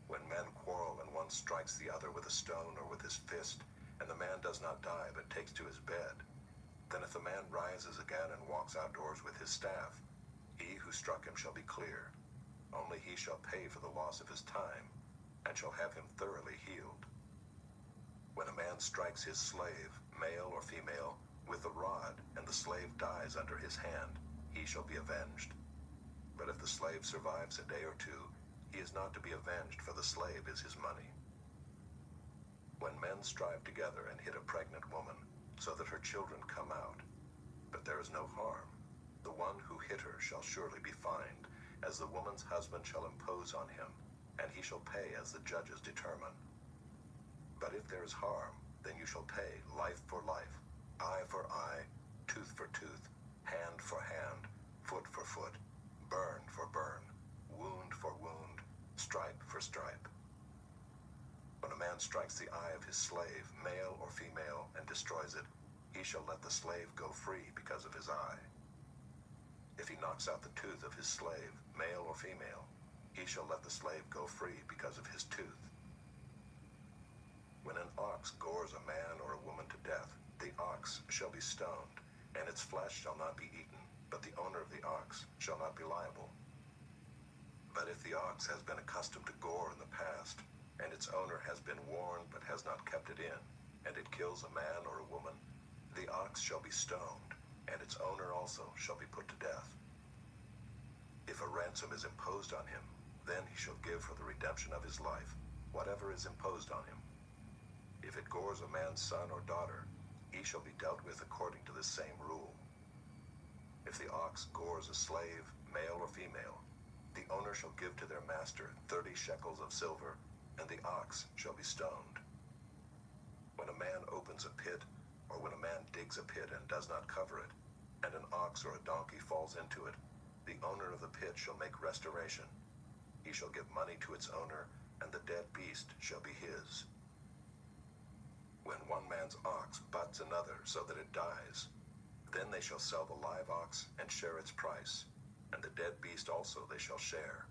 When men quarrel and one strikes the other with a stone or with his fist, and the man does not die but takes to his bed, then if the man rises again and walks outdoors with his staff, he who struck him shall be cleared. Only he shall pay for the loss of his time, and shall have him thoroughly healed. When a man strikes his slave, male or female, with a rod, and the slave dies under his hand, he shall be avenged. But if the slave survives a day or 2, he is not to be avenged, for the slave is his money. When men strive together and hit a pregnant woman, so that her children come out, but there is no harm, the one who hit her shall surely be fined, as the woman's husband shall impose on him, and he shall pay as the judges determine. But if there is harm, then you shall pay life for life, eye for eye, tooth for tooth, hand for hand, foot for foot, burn for burn, wound for wound, stripe for stripe. When a man strikes the eye of his slave, male or female, and destroys it, he shall let the slave go free because of his eye. If he knocks out the tooth of his slave, male or female, he shall let the slave go free because of his tooth. When an ox gores a man or a woman to death, the ox shall be stoned, and its flesh shall not be eaten, but the owner of the ox shall not be liable. But if the ox has been accustomed to gore in the past, and its owner has been warned but has not kept it in, and it kills a man or a woman, the ox shall be stoned, and its owner also shall be put to death. If a ransom is imposed on him, then he shall give for the redemption of his life whatever is imposed on him. If it gores a man's son or daughter, he shall be dealt with according to the same rule. If the ox gores a slave, male or female, The owner shall give to their master 30 shekels of silver, and the ox shall be stoned. When a man opens a pit, or when a man digs a pit and does not cover it, and an ox or a donkey falls into it, the owner of the pit shall make restoration. He shall give money to its owner, and the dead beast shall be his. When one man's ox butts another so that it dies, then they shall sell the live ox and share its price, and the dead beast also they shall share.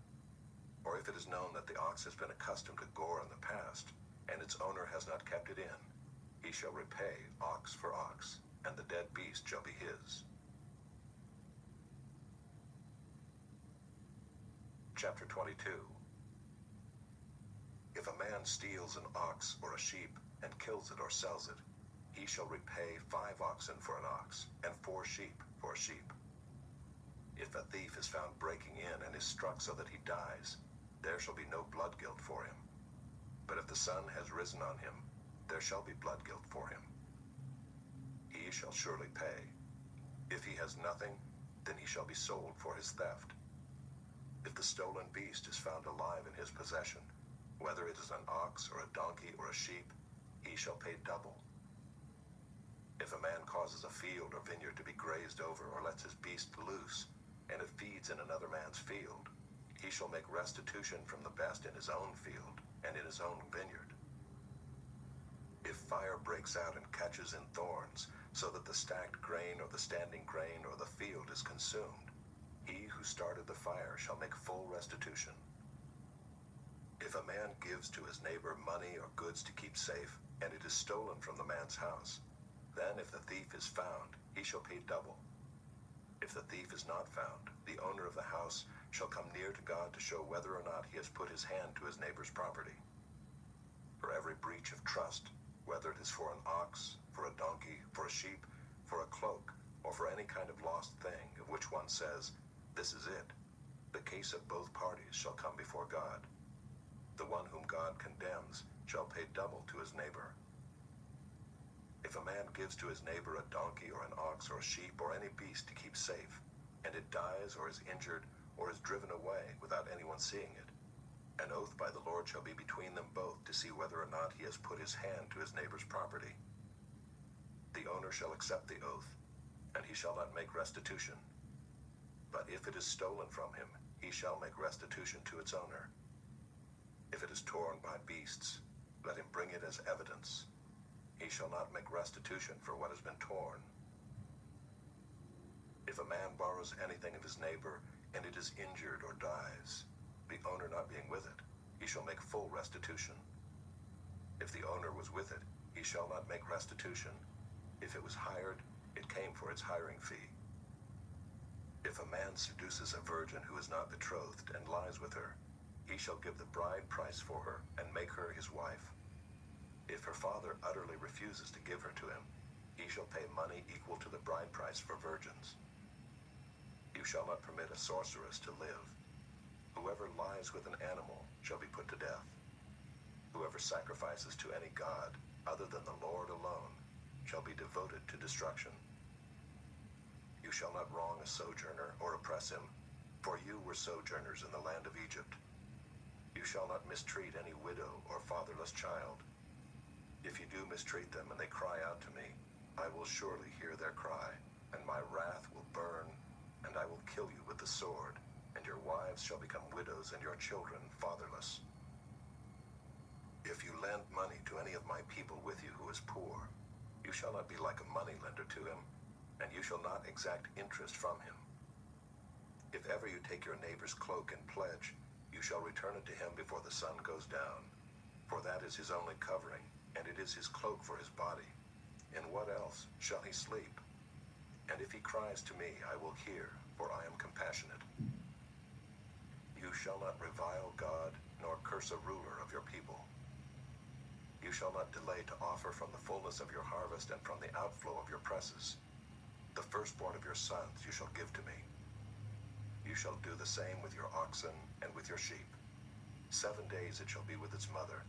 Or if it is known that the ox has been accustomed to gore in the past, and its owner has not kept it in, he shall repay ox for ox, and the dead beast shall be his. Chapter 22. If a man steals an ox or a sheep, and kills it or sells it, he shall repay 5 oxen for an ox, and 4 sheep for a sheep. If a thief is found breaking in and is struck so that he dies, there shall be no blood guilt for him. But if the sun has risen on him, there shall be blood guilt for him. He shall surely pay. If he has nothing, then he shall be sold for his theft. If the stolen beast is found alive in his possession, whether it is an ox or a donkey or a sheep, he shall pay double. If a man causes a field or vineyard to be grazed over or lets his beast loose, and it feeds in another man's field, he shall make restitution from the best in his own field and in his own vineyard. If fire breaks out and catches in thorns, so that the stacked grain or the standing grain or the field is consumed, he who started the fire shall make full restitution. If a man gives to his neighbor money or goods to keep safe, and it is stolen from the man's house, then if the thief is found, he shall pay double. If the thief is not found, the owner of the house shall come near to God to show whether or not he has put his hand to his neighbor's property. For every breach of trust, whether it is for an ox, for a donkey, for a sheep, for a cloak, or for any kind of lost thing of which one says, "This is it," the case of both parties shall come before God. The one whom God condemns shall pay double to his neighbor. If a man gives to his neighbor a donkey or an ox or a sheep or any beast to keep safe, and it dies or is injured or is driven away without anyone seeing it, an oath by the Lord shall be between them both to see whether or not he has put his hand to his neighbor's property. The owner shall accept the oath, and he shall not make restitution. But if it is stolen from him, he shall make restitution to its owner. If it is torn by beasts, let him bring it as evidence. He shall not make restitution for what has been torn. If a man borrows anything of his neighbor, and it is injured or dies, the owner not being with it, he shall make full restitution. If the owner was with it, he shall not make restitution. If it was hired, it came for its hiring fee. If a man seduces a virgin who is not betrothed and lies with her, he shall give the bride price for her and make her his wife. If her father utterly refuses to give her to him, he shall pay money equal to the bride price for virgins. You shall not permit a sorceress to live. Whoever lies with an animal shall be put to death. Whoever sacrifices to any god other than the Lord alone shall be devoted to destruction. You shall not wrong a sojourner or oppress him, for you were sojourners in the land of Egypt. You shall not mistreat any widow or fatherless child. If you do mistreat them and they cry out to me, I will surely hear their cry, and my wrath will burn, and I will kill you with the sword, and your wives shall become widows and your children fatherless. If you lend money to any of my people with you who is poor, you shall not be like a moneylender to him, and you shall not exact interest from him. If ever you take your neighbor's cloak in pledge, you shall return it to him before the sun goes down, for that is his only covering, and it is his cloak for his body. In what else shall he sleep? And if he cries to me, I will hear, for I am compassionate. You shall not revile God, nor curse a ruler of your people. You shall not delay to offer from the fullness of your harvest and from the outflow of your presses. The firstborn of your sons you shall give to me. You shall do the same with your oxen and with your sheep. 7 days it shall be with its mother.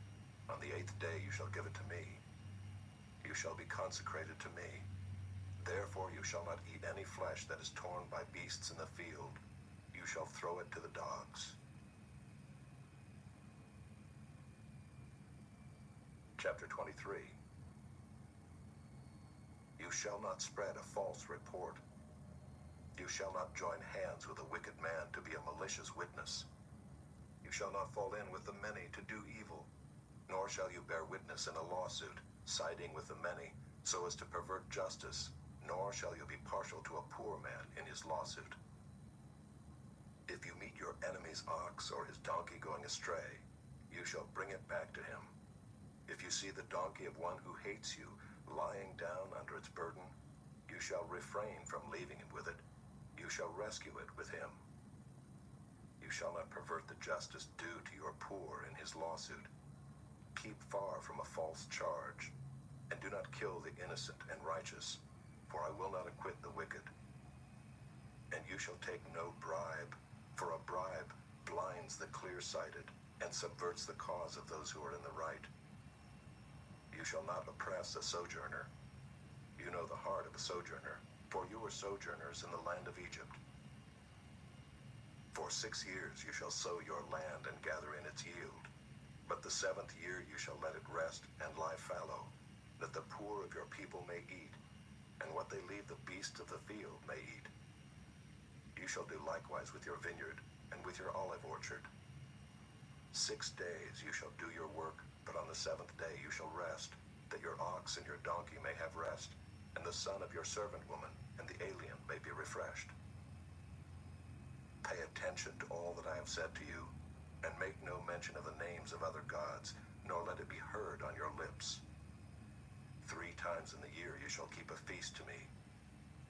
On the 8th day you shall give it to me. You shall be consecrated to me. Therefore you shall not eat any flesh that is torn by beasts in the field. you shall throw it to the dogs. Chapter 23. You shall not spread a false report. You shall not join hands with a wicked man to be a malicious witness. You shall not fall in with the many to do evil, nor shall you bear witness in a lawsuit, siding with the many, so as to pervert justice, nor shall you be partial to a poor man in his lawsuit. If you meet your enemy's ox or his donkey going astray, you shall bring it back to him. If you see the donkey of one who hates you lying down under its burden, you shall refrain from leaving him with it. You shall rescue it with him. You shall not pervert the justice due to your poor in his lawsuit. Keep far from a false charge, and do not kill the innocent and righteous, for I will not acquit the wicked. And you shall take no bribe, for a bribe blinds the clear-sighted and subverts the cause of those who are in the right. You shall not oppress a sojourner. You know the heart of a sojourner, for you were sojourners in the land of Egypt. For 6 years you shall sow your land and gather in its yield. But the 7th year you shall let it rest and lie fallow, that the poor of your people may eat, and what they leave the beasts of the field may eat. You shall do likewise with your vineyard and with your olive orchard. 6 days you shall do your work, but on the 7th day you shall rest, that your ox and your donkey may have rest, and the son of your servant woman and the alien may be refreshed. Pay attention to all that I have said to you, and make no mention of the names of other gods, nor let it be heard on your lips. 3 times in the year you shall keep a feast to me.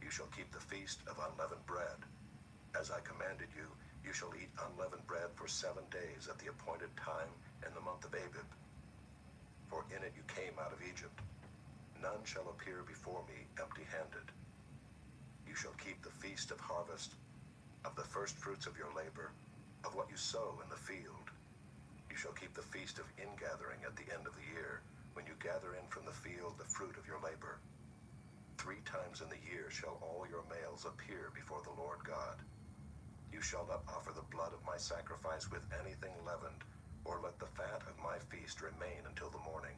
You shall keep the feast of unleavened bread. As I commanded you, you shall eat unleavened bread for 7 days at the appointed time in the month of Abib. For in it you came out of Egypt. None shall appear before me empty-handed. You shall keep the feast of harvest, of the first fruits of your labor, of what you sow in the field. You shall keep the feast of ingathering at the end of the year, when you gather in from the field the fruit of your labor. 3 times in the year shall all your males appear before the Lord God. You shall not offer the blood of my sacrifice with anything leavened, or let the fat of my feast remain until the morning.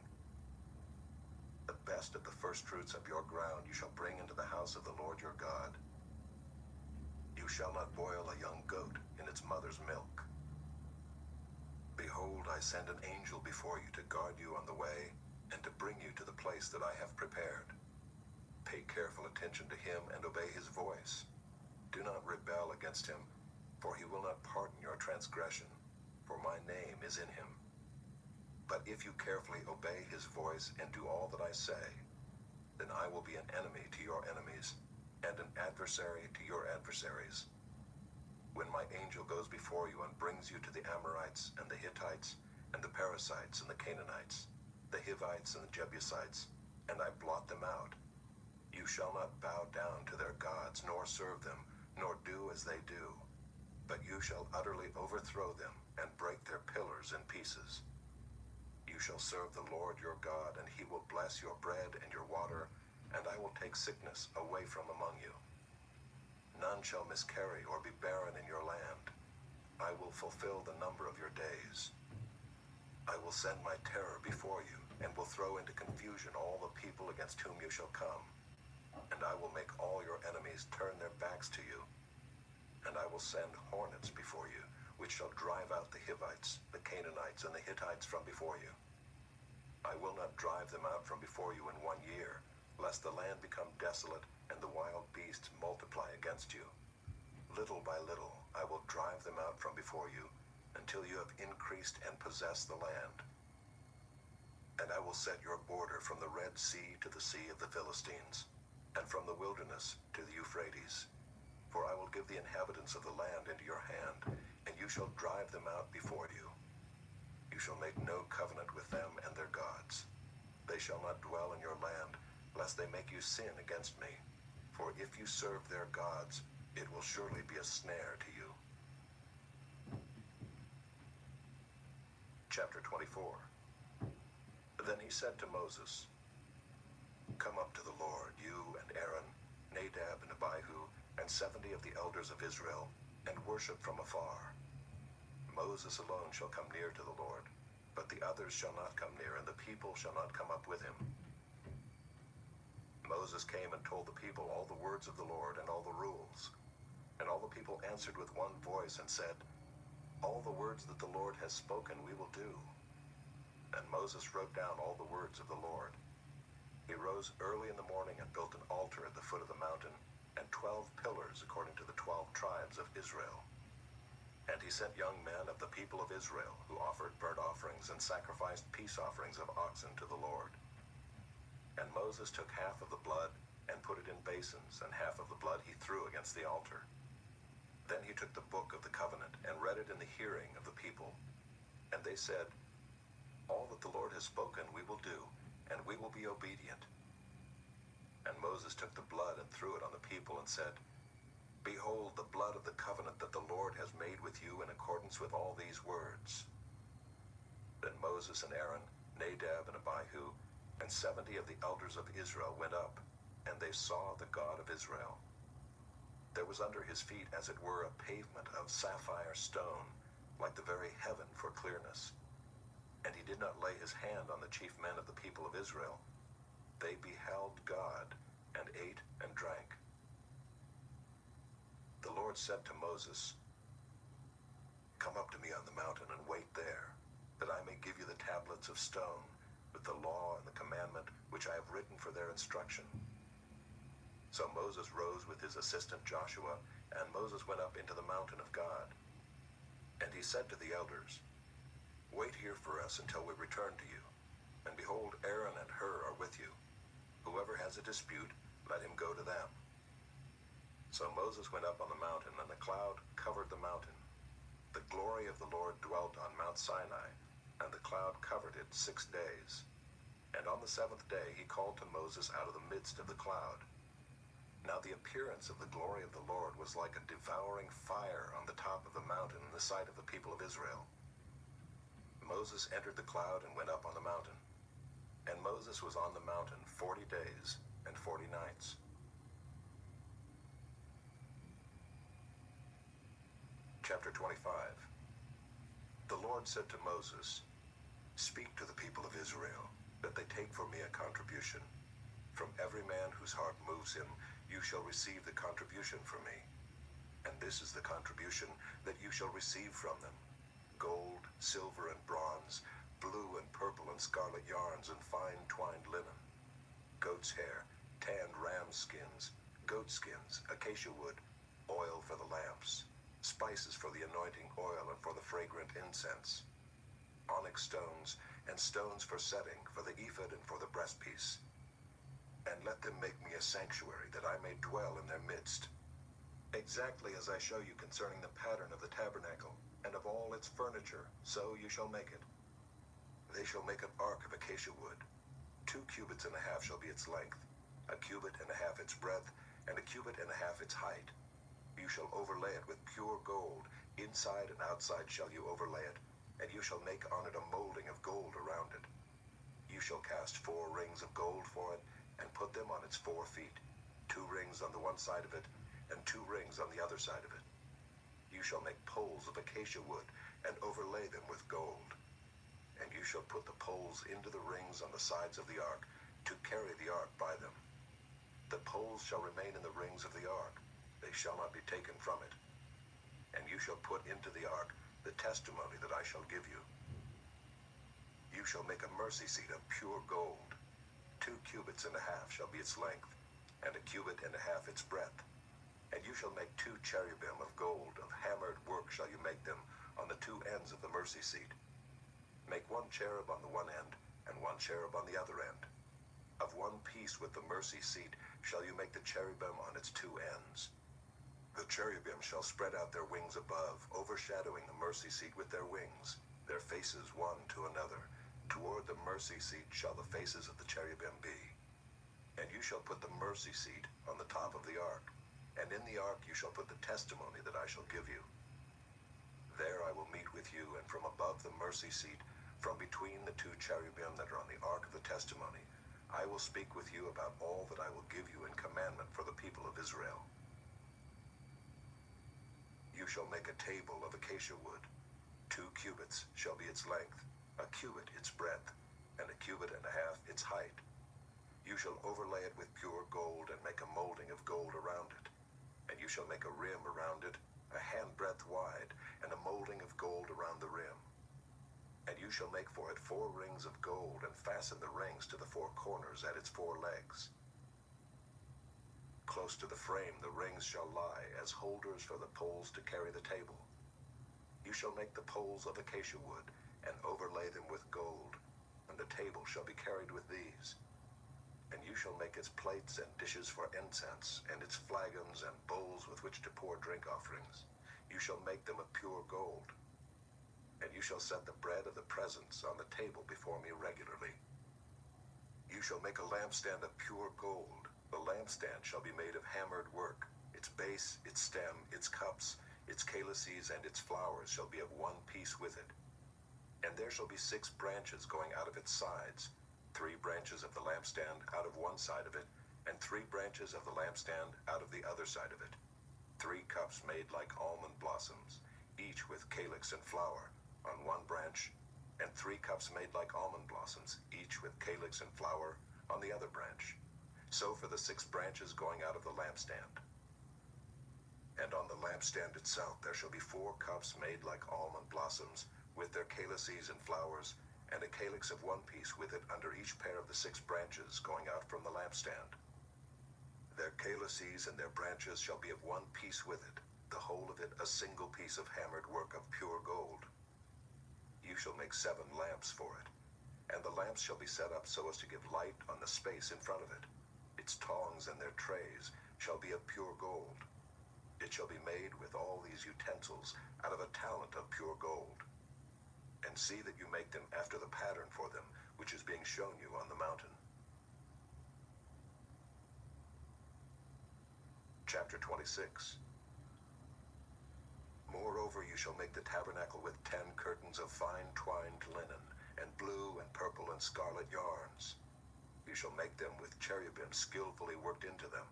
The best of the first fruits of your ground you shall bring into the house of the Lord your God. You shall not boil a young goat in its mother's milk. Behold, I send an angel before you to guard you on the way, and to bring you to the place that I have prepared. Pay careful attention to him and obey his voice. Do not rebel against him, for he will not pardon your transgression, for my name is in him. But if you carefully obey his voice and do all that I say, then I will be an enemy to your enemies, and an adversary to your adversaries. When my angel goes before you and brings you to the Amorites and the Hittites and the Perizzites and the Canaanites, the Hivites and the Jebusites, and I blot them out, you shall not bow down to their gods, nor serve them, nor do as they do, but you shall utterly overthrow them and break their pillars in pieces. You shall serve the Lord your God, and he will bless your bread and your water, and I will take sickness away from among you. None shall miscarry or be barren in your land. I will fulfill the number of your days. I will send my terror before you, and will throw into confusion all the people against whom you shall come. And I will make all your enemies turn their backs to you. And I will send hornets before you, which shall drive out the Hivites, the Canaanites, and the Hittites from before you. I will not drive them out from before you in 1 year, lest the land become desolate and the wild beasts multiply against you. Little by little I will drive them out from before you, until you have increased and possessed the land. And I will set your border from the Red Sea to the Sea of the Philistines, and from the wilderness to the Euphrates. For I will give the inhabitants of the land into your hand, and you shall drive them out before you. You shall make no covenant with them and their gods. They shall not dwell in your land, lest they make you sin against me. For if you serve their gods, it will surely be a snare to you. Chapter 24. Then he said to Moses, Come up to the Lord, you and Aaron, Nadab and Abihu, and 70 of the elders of Israel, and worship from afar. Moses alone shall come near to the Lord, but the others shall not come near, and the people shall not come up with him. Moses came and told the people all the words of the Lord and all the rules. And all the people answered with one voice and said, "All the words that the Lord has spoken we will do." And Moses wrote down all the words of the Lord. He rose early in the morning and built an altar at the foot of the mountain, and 12 pillars according to the 12 tribes of Israel. And he sent young men of the people of Israel, who offered burnt offerings and sacrificed peace offerings of oxen to the Lord. And Moses took half of the blood and put it in basins, and half of the blood he threw against the altar. Then he took the book of the covenant and read it in the hearing of the people. And they said, "All that the Lord has spoken we will do, and we will be obedient." And Moses took the blood and threw it on the people and said, "Behold the blood of the covenant that the Lord has made with you in accordance with all these words." Then Moses and Aaron, Nadab and Abihu, and 70 of the elders of Israel went up, and they saw the God of Israel. There was under his feet as it were a pavement of sapphire stone, like the very heaven for clearness. And he did not lay his hand on the chief men of the people of Israel. They beheld God, and ate and drank. The Lord said to Moses, "Come up to me on the mountain and wait there, that I may give you the tablets of stone, with the law and the commandment which I have written for their instruction." So Moses rose with his assistant Joshua, and Moses went up into the mountain of God. And he said to the elders, "Wait here for us until we return to you. And behold, Aaron and Hur are with you. Whoever has a dispute, let him go to them." So Moses went up on the mountain, and the cloud covered the mountain. The glory of the Lord dwelt on Mount Sinai, and the cloud covered it 6 days. And on the 7th day he called to Moses out of the midst of the cloud. Now the appearance of the glory of the Lord was like a devouring fire on the top of the mountain in the sight of the people of Israel. Moses entered the cloud and went up on the mountain. And Moses was on the mountain 40 days and 40 nights. Chapter 25. The Lord said to Moses, "Speak to the people of Israel, that they take for me a contribution. From every man whose heart moves him, you shall receive the contribution from me. And this is the contribution that you shall receive from them: gold, silver, and bronze, blue and purple and scarlet yarns, and fine twined linen, goat's hair, tanned ram skins, goat skins, acacia wood, oil for the lamps, spices for the anointing oil and for the fragrant incense, onyx stones, and stones for setting, for the ephod and for the breastpiece. And let them make me a sanctuary, that I may dwell in their midst, exactly as I show you concerning the pattern of the tabernacle, and of all its furniture, so you shall make it. They shall make an ark of acacia wood. 2 cubits and a half shall be its length, 1 cubit and a half its breadth, and 1 cubit and a half its height. You shall overlay it with pure gold, inside and outside shall you overlay it, and you shall make on it a molding of gold around it. You shall cast 4 rings of gold for it, and put them on its 4 feet, 2 rings on the one side of it, and 2 rings on the other side of it. You shall make poles of acacia wood, and overlay them with gold. And you shall put the poles into the rings on the sides of the ark, to carry the ark by them. The poles shall remain in the rings of the ark, they shall not be taken from it. And you shall put into the ark the testimony that I shall give you. You shall make a mercy seat of pure gold. 2 cubits and a half shall be its length, and 1 cubit and a half its breadth. And you shall make 2 cherubim of gold, of hammered work shall you make them, on the 2 ends of the mercy seat. Make 1 cherub on the one end, and 1 cherub on the other end. Of one piece with the mercy seat shall you make the cherubim on its 2 ends. The cherubim shall spread out their wings above, overshadowing the mercy seat with their wings, their faces one to another. Toward the mercy seat shall the faces of the cherubim be. And you shall put the mercy seat on the top of the ark, and in the ark you shall put the testimony that I shall give you. There I will meet with you, and from above the mercy seat, from between the 2 cherubim that are on the ark of the testimony, I will speak with you about all that I will give you in commandment for the people of Israel. You shall make a table of acacia wood. 2 cubits shall be its length, a cubit its breadth, and a cubit and a half its height. You shall overlay it with pure gold and make a molding of gold around it. And you shall make a rim around it, a handbreadth wide, and a molding of gold around the rim. And you shall make for it 4 rings of gold and fasten the rings to the 4 corners at its 4 legs. Close to the frame the rings shall lie as holders for the poles to carry the table. You shall make the poles of acacia wood and overlay them with gold, and the table shall be carried with these. And you shall make its plates and dishes for incense, and its flagons and bowls with which to pour drink offerings. You shall make them of pure gold. And you shall set the bread of the presence on the table before me regularly. You shall make a lampstand of pure gold. The lampstand shall be made of hammered work. Its base, its stem, its cups, its calices, and its flowers shall be of one piece with it. And there shall be 6 branches going out of its sides, 3 branches of the lampstand out of one side of it, and 3 branches of the lampstand out of the other side of it. 3 cups made like almond blossoms, each with calyx and flower, on one branch, and 3 cups made like almond blossoms, each with calyx and flower, on the other branch. So for the 6 branches going out of the lampstand. And on the lampstand itself there shall be 4 cups made like almond blossoms, with their calices and flowers, and a calyx of one piece with it under each pair of the 6 branches going out from the lampstand. Their calices and their branches shall be of one piece with it, the whole of it a single piece of hammered work of pure gold. You shall make 7 lamps for it, and the lamps shall be set up so as to give light on the space in front of it. Its tongs and their trays shall be of pure gold. It shall be made with all these utensils out of a talent of pure gold. And see that you make them after the pattern for them, which is being shown you on the mountain. Chapter 26. Moreover, you shall make the tabernacle with 10 curtains of fine twined linen, and blue and purple and scarlet yarns. You shall make them with cherubim skillfully worked into them.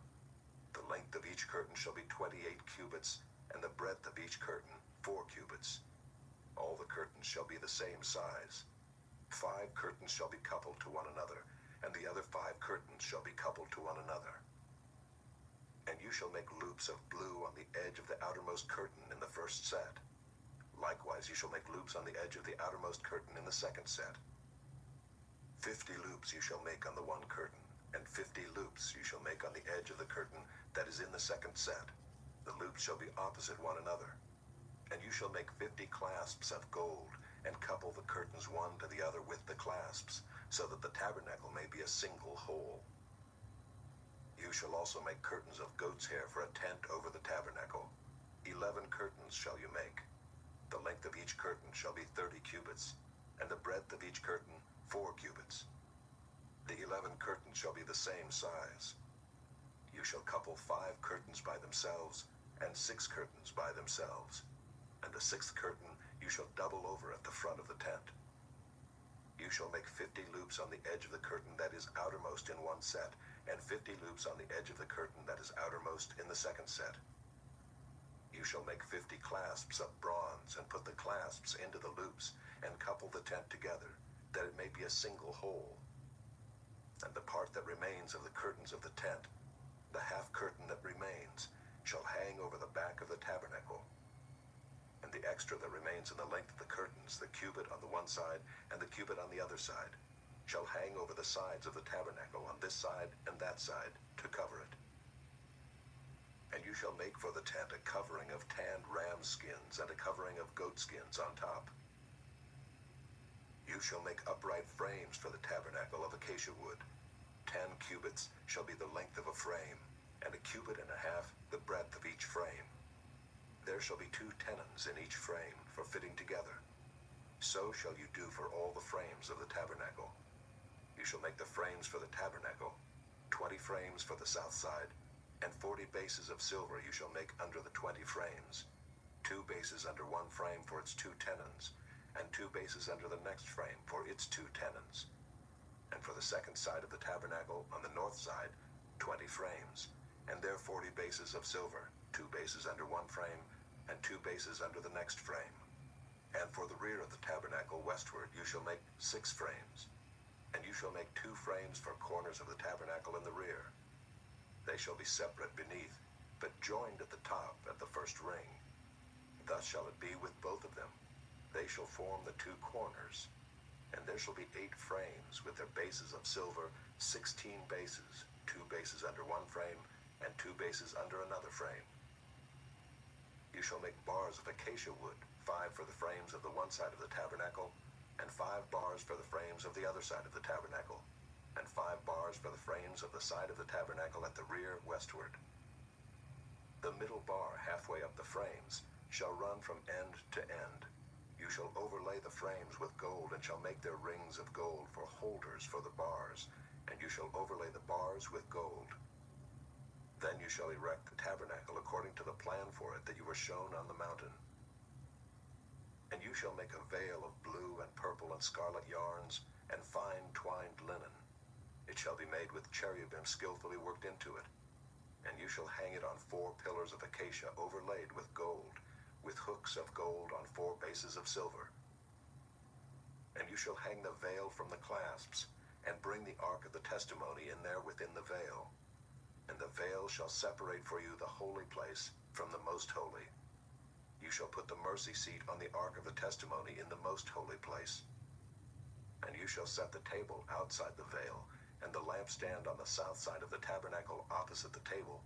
The length of each curtain shall be 28 cubits, and the breadth of each curtain 4 cubits. All the curtains shall be the same size. 5 curtains shall be coupled to one another, and the other 5 curtains shall be coupled to one another. And you shall make loops of blue on the edge of the outermost curtain in the first set. Likewise you shall make loops on the edge of the outermost curtain in the second set. 50 loops you shall make on the one curtain, and 50 loops you shall make on the edge of the curtain that is in the second set. The loops shall be opposite one another. And you shall make 50 clasps of gold, and couple the curtains one to the other with the clasps, so that the tabernacle may be a single whole. You shall also make curtains of goat's hair for a tent over the tabernacle. 11 curtains shall you make. The length of each curtain shall be 30 cubits, and the breadth of each curtain 4 cubits. The 11 curtains shall be the same size. You shall couple 5 curtains by themselves, and 6 curtains by themselves. And the 6th curtain you shall double over at the front of the tent. You shall make 50 loops on the edge of the curtain that is outermost in one set, and 50 loops on the edge of the curtain that is outermost in the second set. You shall make 50 clasps of bronze, and put the clasps into the loops, and couple the tent together, that it may be a single whole. And the part that remains of the curtains of the tent, the half curtain that remains, shall hang over the back of the tabernacle. And the extra that remains in the length of the curtains, the cubit on the one side and the cubit on the other side, shall hang over the sides of the tabernacle on this side and that side to cover it. And you shall make for the tent a covering of tanned ram skins and a covering of goat skins on top. You shall make upright frames for the tabernacle of acacia wood. 10 cubits shall be the length of a frame, and a cubit and a half the breadth of each frame. There shall be 2 tenons in each frame for fitting together. So shall you do for all the frames of the tabernacle. You shall make the frames for the tabernacle, 20 frames for the south side, and 40 bases of silver you shall make under the 20 frames, 2 bases under one frame for its 2 tenons, and 2 bases under the next frame for its 2 tenons. And for the second side of the tabernacle, on the north side, 20 frames, and there 40 bases of silver, 2 bases under one frame, and 2 bases under the next frame. And for the rear of the tabernacle westward you shall make 6 frames. And you shall make 2 frames for corners of the tabernacle in the rear. They shall be separate beneath, but joined at the top at the first ring. Thus shall it be with both of them. They shall form the 2 corners. And there shall be 8 frames with their bases of silver, 16 bases, 2 bases under one frame, and 2 bases under another frame. You shall make bars of acacia wood, 5 for the frames of the one side of the tabernacle, and 5 bars for the frames of the other side of the tabernacle, and 5 bars for the frames of the side of the tabernacle at the rear westward. The middle bar halfway up the frames shall run from end to end. You shall overlay the frames with gold, and shall make their rings of gold for holders for the bars, and you shall overlay the bars with gold. Then you shall erect the tabernacle according to the plan for it that you were shown on the mountain. And you shall make a veil of blue and purple and scarlet yarns, and fine twined linen. It shall be made with cherubim skillfully worked into it. And you shall hang it on 4 pillars of acacia overlaid with gold, with hooks of gold on 4 bases of silver. And you shall hang the veil from the clasps, and bring the ark of the testimony in there within the veil. And the veil shall separate for you the holy place from the most holy. You shall put the mercy seat on the ark of the testimony in the most holy place. And you shall set the table outside the veil, and the lampstand on the south side of the tabernacle opposite the table,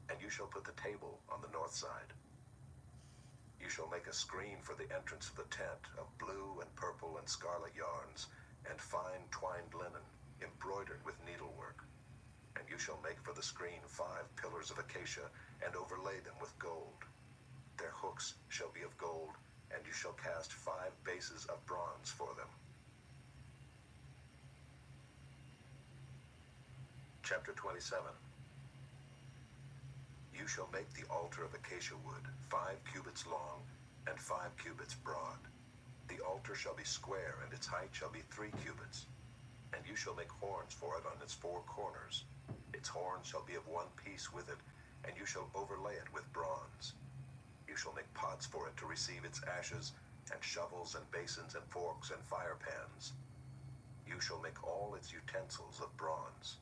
and you shall put the table on the north side. You shall make a screen for the entrance of the tent of blue and purple and scarlet yarns, and fine twined linen, embroidered with needlework. And you shall make for the screen 5 pillars of acacia, and overlay them with gold. Their hooks shall be of gold, and you shall cast 5 bases of bronze for them. Chapter 27. You shall make the altar of acacia wood, 5 cubits long, and 5 cubits broad. The altar shall be square, and its height shall be 3 cubits. And you shall make horns for it on its 4 corners. Its horns shall be of one piece with it, and you shall overlay it with bronze. You shall make pots for it to receive its ashes, and shovels and basins and forks and fire pans. You shall make all its utensils of bronze.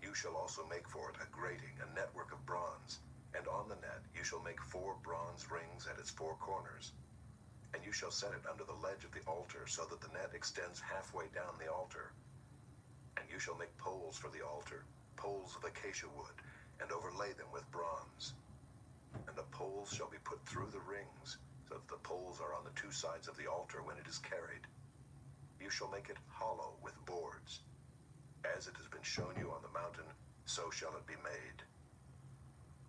You shall also make for it a grating, a network of bronze, and on the net you shall make 4 bronze rings at its 4 corners. And you shall set it under the ledge of the altar, so that the net extends halfway down the altar. And you shall make poles for the altar, poles of acacia wood, and overlay them with bronze. And the poles shall be put through the rings, so that the poles are on the 2 sides of the altar when it is carried. You shall make it hollow with boards. As it has been shown you on the mountain, so shall it be made.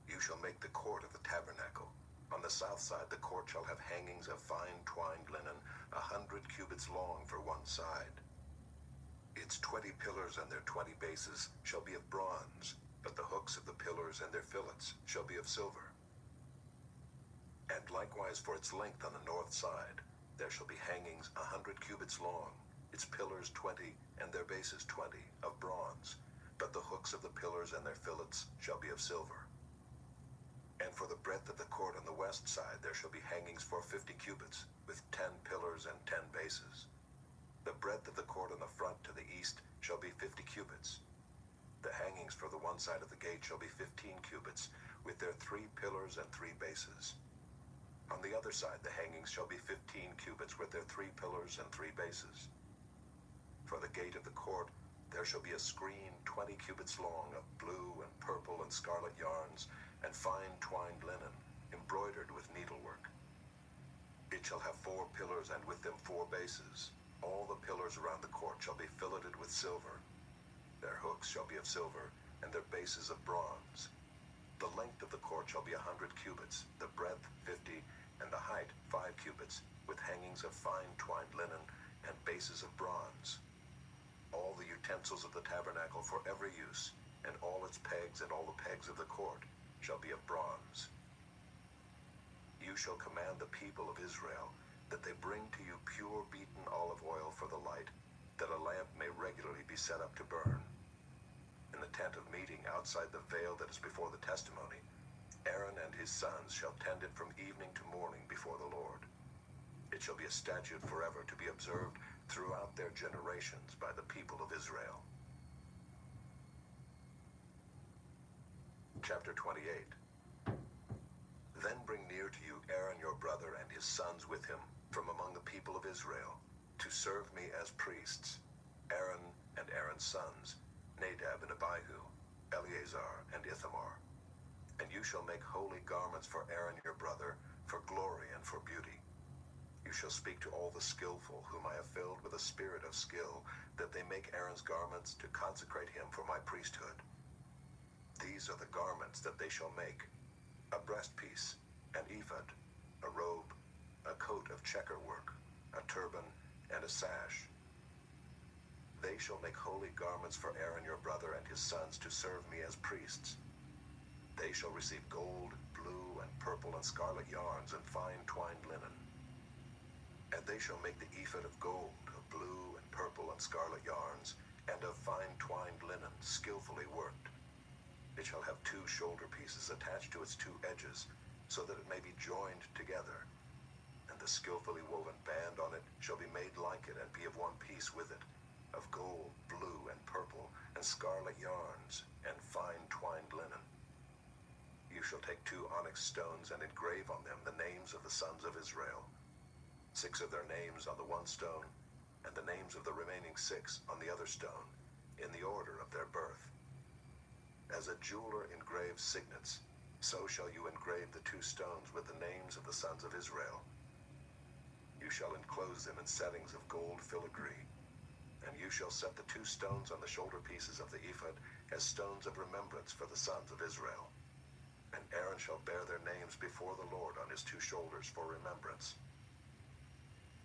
You shall make the court of the tabernacle. On the south side the court shall have hangings of fine twined linen, 100 cubits long for one side. Its 20 pillars and their 20 bases shall be of bronze, but the hooks of the pillars and their fillets shall be of silver. And likewise for its length on the north side, there shall be hangings 100 cubits long, its pillars 20, and their bases 20, of bronze, but the hooks of the pillars and their fillets shall be of silver. And for the breadth of the court on the west side there shall be hangings for 50 cubits, with 10 pillars and 10 bases. The breadth of the court on the front to the east shall be 50 cubits. The hangings for the one side of the gate shall be 15 cubits, with their 3 pillars and 3 bases. On the other side the hangings shall be 15 cubits, with their 3 pillars and 3 bases. For the gate of the court there shall be a screen 20 cubits long of blue and purple and scarlet yarns, and fine twined linen, embroidered with needlework. It shall have 4 pillars, and with them 4 bases. All the pillars around the court shall be filleted with silver. Their hooks shall be of silver, and their bases of bronze. The length of the court shall be 100 cubits, the breadth 50, and the height 5 cubits, with hangings of fine twined linen, and bases of bronze. All the utensils of the tabernacle for every use, and all its pegs and all the pegs of the court, shall be of bronze. You shall command the people of Israel that they bring to you pure beaten olive oil for the light, that a lamp may regularly be set up to burn. In the tent of meeting outside the veil that is before the testimony, Aaron and his sons shall tend it from evening to morning before the Lord. It shall be a statute forever to be observed throughout their generations by the people of Israel. Chapter 28. Then bring near to you Aaron your brother and his sons with him from among the people of Israel, to serve me as priests, Aaron and Aaron's sons, Nadab and Abihu, Eleazar and Ithamar. And you shall make holy garments for Aaron your brother, for glory and for beauty. You shall speak to all the skillful, whom I have filled with a spirit of skill, that they make Aaron's garments to consecrate him for my priesthood. These are the garments that they shall make: a breastpiece, an ephod, a robe, a coat of checker work, a turban, and a sash. They shall make holy garments for Aaron your brother and his sons to serve me as priests. They shall receive gold, blue, and purple, and scarlet yarns, and fine twined linen. And they shall make the ephod of gold, of blue, and purple, and scarlet yarns, and of fine twined linen, skillfully worked. It shall have 2 shoulder pieces attached to its 2 edges, so that it may be joined together. And the skillfully woven band on it shall be made like it, and be of one piece with it, of gold, blue, and purple, and scarlet yarns, and fine twined linen. You shall take 2 onyx stones and engrave on them the names of the sons of Israel, 6 of their names on the one stone, and the names of the remaining 6 on the other stone, in the order of their birth. As a jeweler engraves signets, so shall you engrave the 2 stones with the names of the sons of Israel. You shall enclose them in settings of gold filigree, and you shall set the 2 stones on the shoulder pieces of the ephod as stones of remembrance for the sons of Israel. And Aaron shall bear their names before the Lord on his 2 shoulders for remembrance.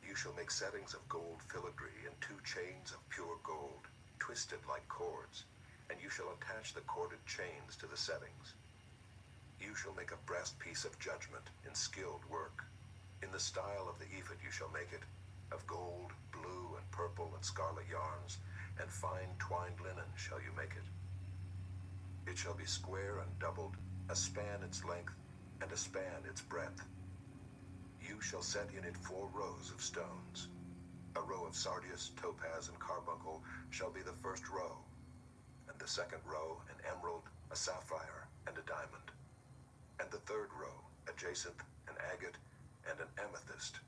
You shall make settings of gold filigree and 2 chains of pure gold, twisted like cords, and you shall attach the corded chains to the settings. You shall make a breastpiece of judgment in skilled work. In the style of the ephod you shall make it, of gold, blue, and purple, and scarlet yarns, and fine twined linen shall you make it. It shall be square and doubled, a span its length, and a span its breadth. You shall set in it 4 rows of stones. A row of sardius, topaz, and carbuncle shall be the first row, and the second row an emerald, a sapphire, and a diamond, and the third row a jacinth, an agate, and an amethyst,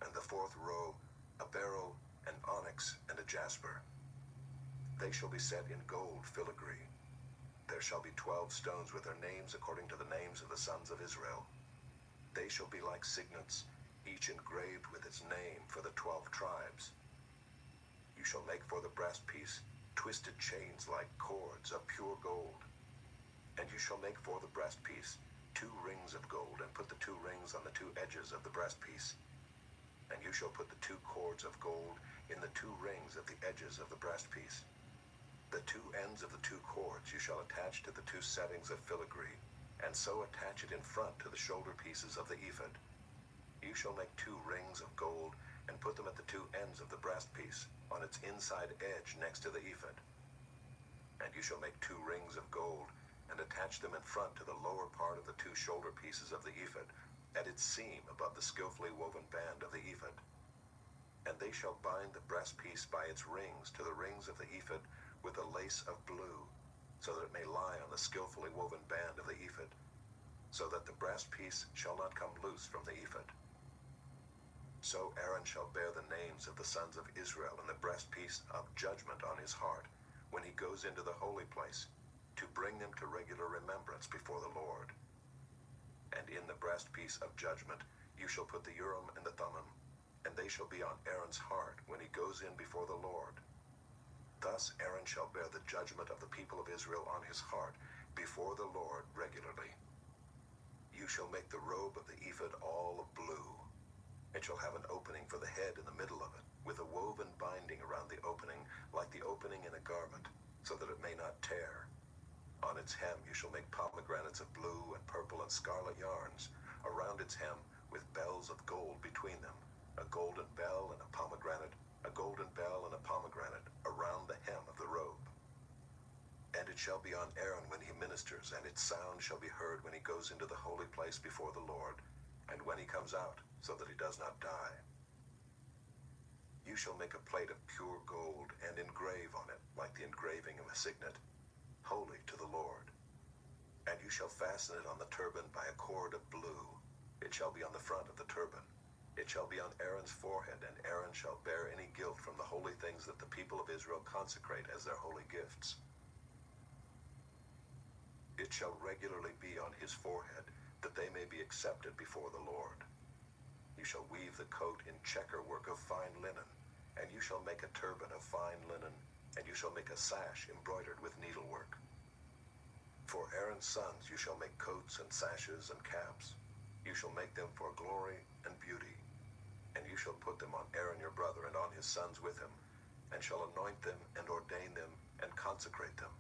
and the 4th row a beryl, an onyx, and a jasper. They shall be set in gold filigree. There shall be 12 stones with their names according to the names of the sons of Israel. They shall be like signets, each engraved with its name for the 12 tribes. You shall make for the breastpiece twisted chains like cords of pure gold. And you shall make for the breastpiece 2 rings of gold, and put the 2 rings on the 2 edges of the breastpiece. And you shall put the 2 cords of gold in the 2 rings of the edges of the breastpiece. The 2 ends of the 2 cords you shall attach to the 2 settings of filigree, and so attach it in front to the shoulder pieces of the ephod. You shall make 2 rings of gold, and put them at the 2 ends of the breastpiece, on its inside edge next to the ephod. And you shall make 2 rings of gold, and attach them in front to the lower part of the 2 shoulder pieces of the ephod, at its seam above the skillfully woven band of the ephod. And they shall bind the breastpiece by its rings to the rings of the ephod with a lace of blue, so that it may lie on the skillfully woven band of the ephod, so that the breastpiece shall not come loose from the ephod. So Aaron shall bear the names of the sons of Israel in the breastpiece of judgment on his heart, when he goes into the holy place, to bring them to regular remembrance before the Lord. And in the breastpiece of judgment you shall put the Urim and the Thummim, and they shall be on Aaron's heart when he goes in before the Lord. Thus Aaron shall bear the judgment of the people of Israel on his heart before the Lord regularly. You shall make the robe of the ephod all of blue. It shall have an opening for the head in the middle of it, with a woven binding around the opening, like the opening in a garment, so that it may not tear. On its hem you shall make pomegranates of blue and purple and scarlet yarns, around its hem with bells of gold between them, a golden bell and a pomegranate, a golden bell and a pomegranate, around the hem of the robe. And it shall be on Aaron when he ministers, and its sound shall be heard when he goes into the holy place before the Lord, and when he comes out, so that he does not die. You shall make a plate of pure gold, and engrave on it, like the engraving of a signet, holy to the Lord. And you shall fasten it on the turban by a cord of blue. It shall be on the front of the turban. It shall be on Aaron's forehead, and Aaron shall bear any guilt from the holy things that the people of Israel consecrate as their holy gifts. It shall regularly be on his forehead, that they may be accepted before the Lord. You shall weave the coat in checker work of fine linen, and you shall make a turban of fine linen, and you shall make a sash embroidered with needlework. For Aaron's sons you shall make coats and sashes and caps. You shall make them for glory and beauty. And you shall put them on Aaron your brother and on his sons with him, and shall anoint them and ordain them and consecrate them,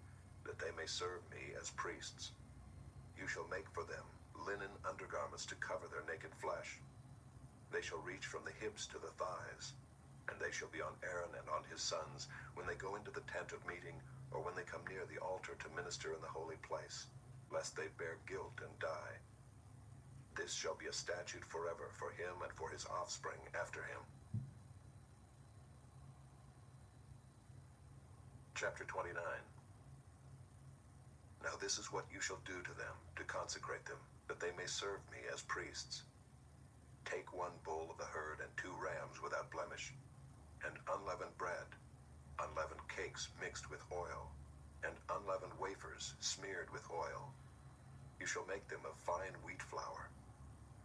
that they may serve me as priests. You shall make for them linen undergarments to cover their naked flesh. They shall reach from the hips to the thighs, and they shall be on Aaron and on his sons when they go into the tent of meeting, or when they come near the altar to minister in the holy place, lest they bear guilt and die. This shall be a statute forever for him and for his offspring after him. Chapter 29. Now this is what you shall do to them, to consecrate them, that they may serve me as priests. Take 1 bull of the herd and 2 rams without blemish, and unleavened bread, unleavened cakes mixed with oil, and unleavened wafers smeared with oil. You shall make them of fine wheat flour.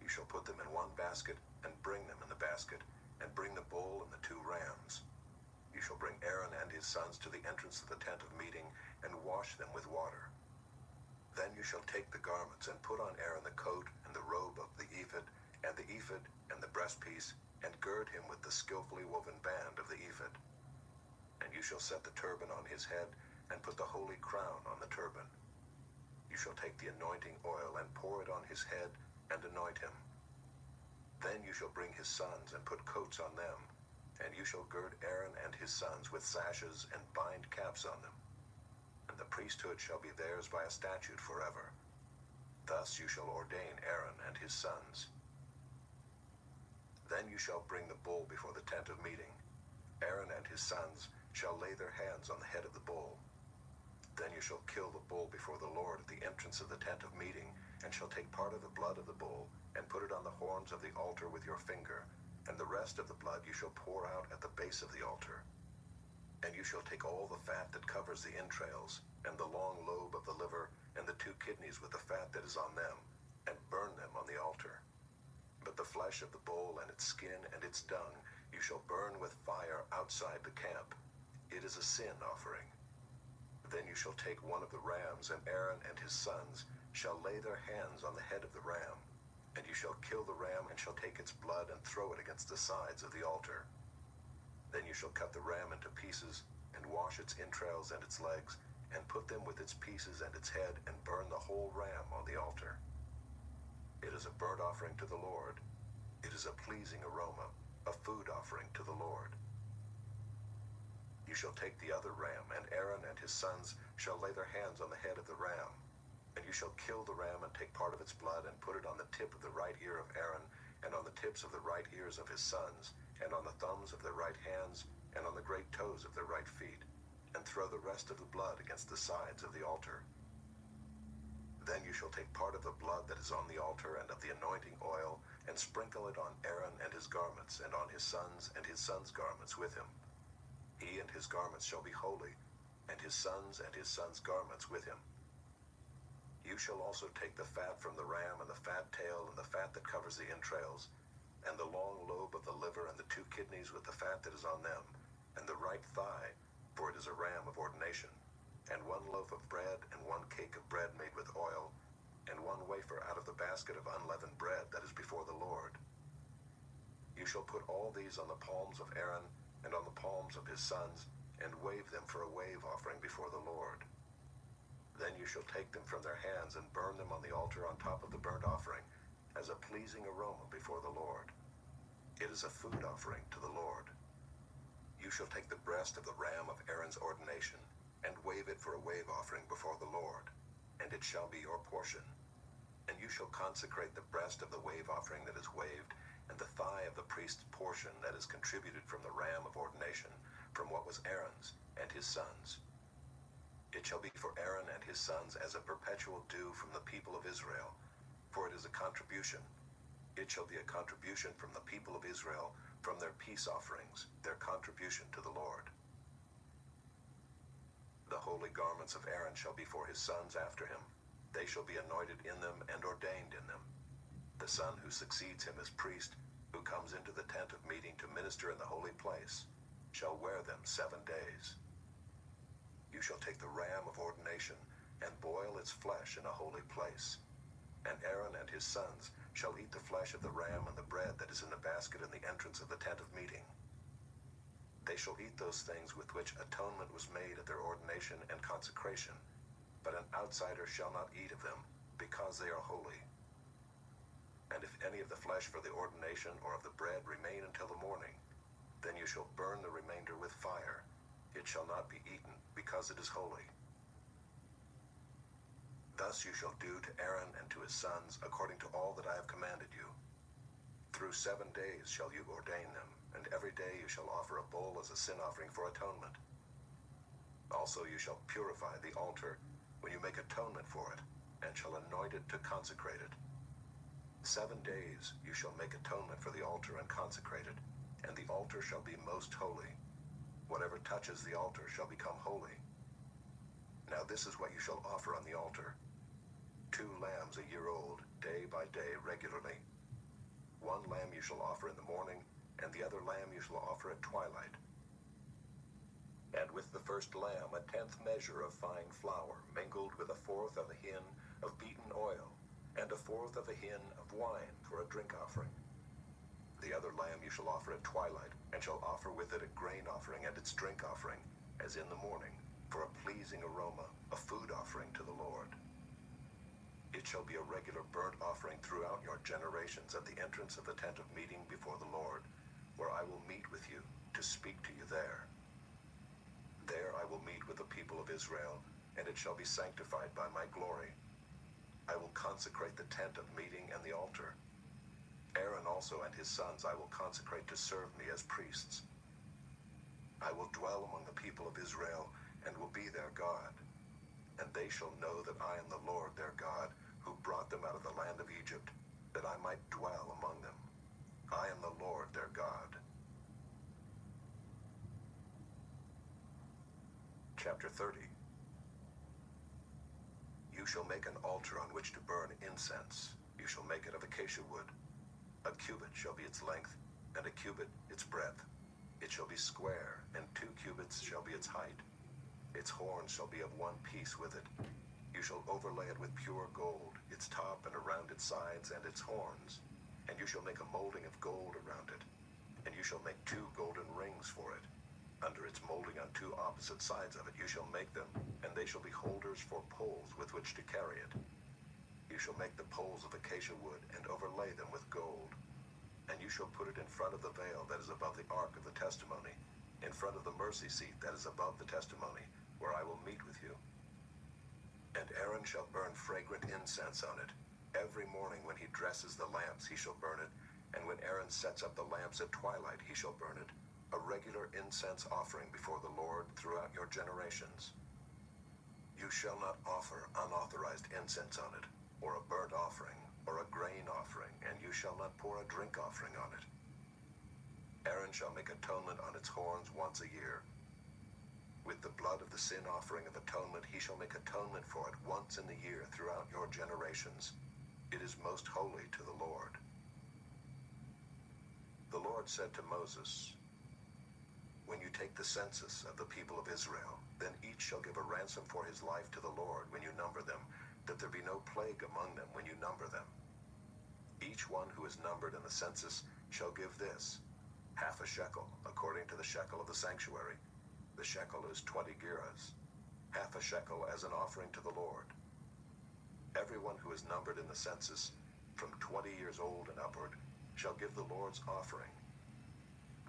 You shall put them in 1 basket, and bring them in the basket, and bring the bull and the 2 rams. You shall bring Aaron and his sons to the entrance of the tent of meeting, and wash them with water. Then you shall take the garments, and put on Aaron the coat and the robe of the ephod, and the ephod and the breastpiece, and gird him with the skillfully woven band of the ephod. And you shall set the turban on his head, and put the holy crown on the turban. You shall take the anointing oil, and pour it on his head, and anoint him. Then you shall bring his sons, and put coats on them, and you shall gird Aaron and his sons with sashes, and bind caps on them. And the priesthood shall be theirs by a statute forever. Thus you shall ordain Aaron and his sons. Then you shall bring the bull before the tent of meeting. Aaron and his sons shall lay their hands on the head of the bull. Then you shall kill the bull before the Lord at the entrance of the tent of meeting, and shall take part of the blood of the bull, and put it on the horns of the altar with your finger, and the rest of the blood you shall pour out at the base of the altar. And you shall take all the fat that covers the entrails, and the long lobe of the liver, and the 2 kidneys with the fat that is on them, and burn them on the altar. But the flesh of the bull and its skin and its dung you shall burn with fire outside the camp. It is a sin offering. Then you shall take 1 of the rams, and Aaron and his sons shall lay their hands on the head of the ram. And you shall kill the ram, and shall take its blood and throw it against the sides of the altar. Then you shall cut the ram into pieces, and wash its entrails and its legs, and put them with its pieces and its head, and burn the whole ram on the altar. It is a burnt offering to the Lord. It is a pleasing aroma, a food offering to the Lord. You shall take the other ram, and Aaron and his sons shall lay their hands on the head of the ram. And you shall kill the ram, and take part of its blood, and put it on the tip of the right ear of Aaron, and on the tips of the right ears of his sons, and on the thumbs of their right hands, and on the great toes of their right feet, and throw the rest of the blood against the sides of the altar. Then you shall take part of the blood that is on the altar and of the anointing oil, and sprinkle it on Aaron and his garments, and on his sons and his sons' garments with him. He and his garments shall be holy, and his sons' garments with him. You shall also take the fat from the ram, and the fat tail, and the fat that covers the entrails, and the long lobe of the liver, and the 2 kidneys with the fat that is on them, and the right thigh, for it is a ram of ordination, and 1 loaf of bread, and 1 cake of bread made with oil, and 1 wafer out of the basket of unleavened bread that is before the Lord. You shall put all these on the palms of Aaron, and on the palms of his sons, and wave them for a wave offering before the Lord. Then you shall take them from their hands, and burn them on the altar on top of the burnt offering, as a pleasing aroma before the Lord. It is a food offering to the Lord. You shall take the breast of the ram of Aaron's ordination, and wave it for a wave offering before the Lord, and it shall be your portion. And you shall consecrate the breast of the wave offering that is waved, and the thigh of the priest's portion that is contributed from the ram of ordination, from what was Aaron's and his sons. It shall be for Aaron and his sons as a perpetual due from the people of Israel, for it is a contribution. It shall be a contribution from the people of Israel, from their peace offerings, their contribution to the Lord. The holy garments of Aaron shall be for his sons after him. They shall be anointed in them and ordained in them. The son who succeeds him as priest, who comes into the tent of meeting to minister in the holy place, shall wear them 7 days. You shall take the ram of ordination and boil its flesh in a holy place. And Aaron and his sons shall eat the flesh of the ram and the bread that is in the basket in the entrance of the tent of meeting. They shall eat those things with which atonement was made at their ordination and consecration, but an outsider shall not eat of them, because they are holy. And if any of the flesh for the ordination or of the bread remain until the morning, then you shall burn the remainder with fire. It shall not be eaten, because it is holy. Thus you shall do to Aaron and to his sons according to all that I have commanded you. Through 7 days shall you ordain them, and every day you shall offer a bull as a sin offering for atonement. Also you shall purify the altar when you make atonement for it, and shall anoint it to consecrate it. 7 days you shall make atonement for the altar and consecrate it, and the altar shall be most holy. Whatever touches the altar shall become holy. Now this is what you shall offer on the altar: 2 lambs a year old, day by day regularly. 1 lamb you shall offer in the morning, and the other lamb you shall offer at twilight. And with the first lamb 1/10 measure of fine flour, mingled with 1/4 of a hin of beaten oil, and 1/4 of a hin of wine for a drink offering. The other lamb you shall offer at twilight, and shall offer with it a grain offering and its drink offering, as in the morning, for a pleasing aroma, a food offering to the Lord. It shall be a regular burnt offering throughout your generations at the entrance of the tent of meeting before the Lord, where I will meet with you to speak to you there. There I will meet with the people of Israel, and it shall be sanctified by my glory. I will consecrate the tent of meeting and the altar. Aaron also and his sons I will consecrate to serve me as priests. I will dwell among the people of Israel, and will be their God. And they shall know that I am the Lord their God, who brought them out of the land of Egypt, that I might dwell among them. I am the Lord their God. Chapter 30. You shall make an altar on which to burn incense. You shall make it of acacia wood. A cubit shall be its length, and a cubit its breadth. It shall be square, and 2 cubits shall be its height. Its horns shall be of one piece with it. You shall overlay it with pure gold, its top and around its sides and its horns. And you shall make a molding of gold around it. And you shall make 2 golden rings for it. Under its molding on 2 opposite sides of it you shall make them, and they shall be holders for poles with which to carry it. You shall make the poles of acacia wood, and overlay them with gold. And you shall put it in front of the veil that is above the ark of the testimony, in front of the mercy seat that is above the testimony, where I will meet with you. And Aaron shall burn fragrant incense on it. Every morning when he dresses the lamps he shall burn it, and when Aaron sets up the lamps at twilight he shall burn it, a regular incense offering before the Lord throughout your generations. You shall not offer unauthorized incense on it, or a burnt offering, or a grain offering, and you shall not pour a drink offering on it. Aaron shall make atonement on its horns once a year. With the blood of the sin offering of atonement he shall make atonement for it once in the year throughout your generations. It is most holy to the Lord. The Lord said to Moses, when you take the census of the people of Israel, then each shall give a ransom for his life to the Lord when you number them, that there be no plague among them when you number them. Each one who is numbered in the census shall give this, half a shekel, according to the shekel of the sanctuary. The shekel is 20 gerahs, half a shekel as an offering to the Lord. Everyone who is numbered in the census, from 20 years old and upward, shall give the Lord's offering.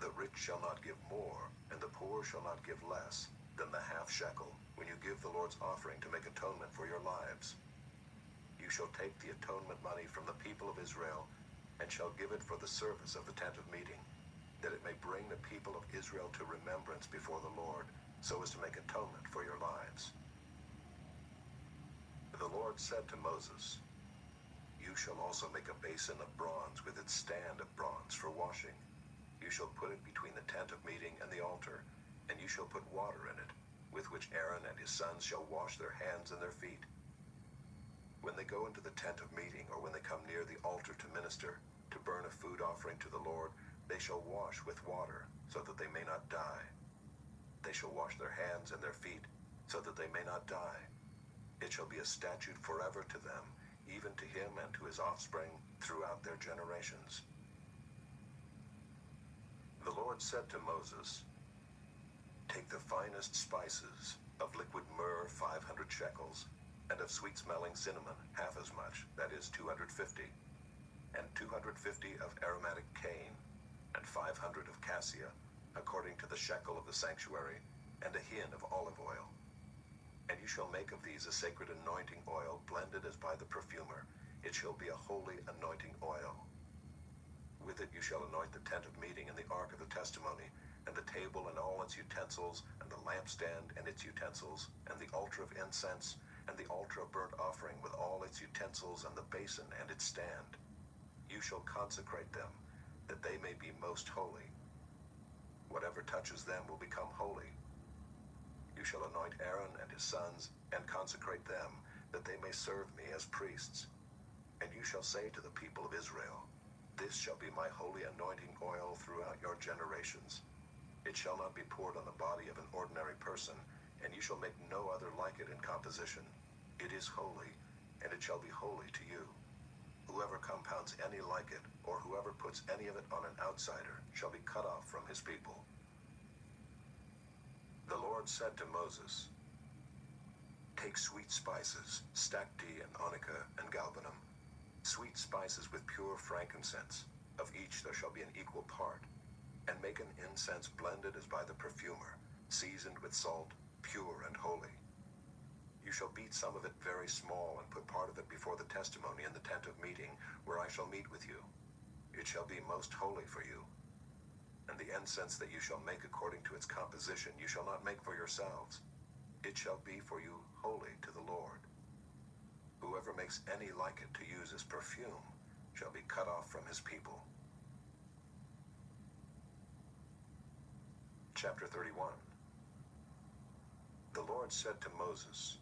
The rich shall not give more, and the poor shall not give less, Then the half shekel, when you give the Lord's offering to make atonement for your lives. You shall take the atonement money from the people of Israel, and shall give it for the service of the tent of meeting, that it may bring the people of Israel to remembrance before the Lord, so as to make atonement for your lives. The Lord said to Moses, You shall also make a basin of bronze with its stand of bronze for washing. You shall put it between the tent of meeting and the altar, and you shall put water in it, with which Aaron and his sons shall wash their hands and their feet. When they go into the tent of meeting, or when they come near the altar to minister, to burn a food offering to the Lord, they shall wash with water, so that they may not die. They shall wash their hands and their feet, so that they may not die. It shall be a statute forever to them, even to him and to his offspring throughout their generations. The Lord said to Moses, Take the finest spices, of liquid myrrh 500 shekels, and of sweet-smelling cinnamon half as much, that is 250, and 250 of aromatic cane, and 500 of cassia, according to the shekel of the sanctuary, and a hin of olive oil. And you shall make of these a sacred anointing oil, blended as by the perfumer. It shall be a holy anointing oil. With it you shall anoint the tent of meeting and the ark of the testimony, and the table and all its utensils, and the lampstand and its utensils, and the altar of incense, and the altar of burnt offering with all its utensils, and the basin and its stand. You shall consecrate them, that they may be most holy. Whatever touches them will become holy. You shall anoint Aaron and his sons, and consecrate them, that they may serve me as priests. And you shall say to the people of Israel, This shall be my holy anointing oil throughout your generations. It shall not be poured on the body of an ordinary person, and you shall make no other like it in composition. It is holy, and it shall be holy to you. Whoever compounds any like it, or whoever puts any of it on an outsider, shall be cut off from his people. The Lord said to Moses, Take sweet spices, stacte and onycha and galbanum, sweet spices with pure frankincense, of each there shall be an equal part, and make an incense blended as by the perfumer, seasoned with salt, pure and holy. You shall beat some of it very small, and put part of it before the testimony in the tent of meeting, where I shall meet with you. It shall be most holy for you. And the incense that you shall make according to its composition you shall not make for yourselves. It shall be for you holy to the Lord. Whoever makes any like it to use as perfume shall be cut off from his people. Chapter 31. The Lord said to Moses,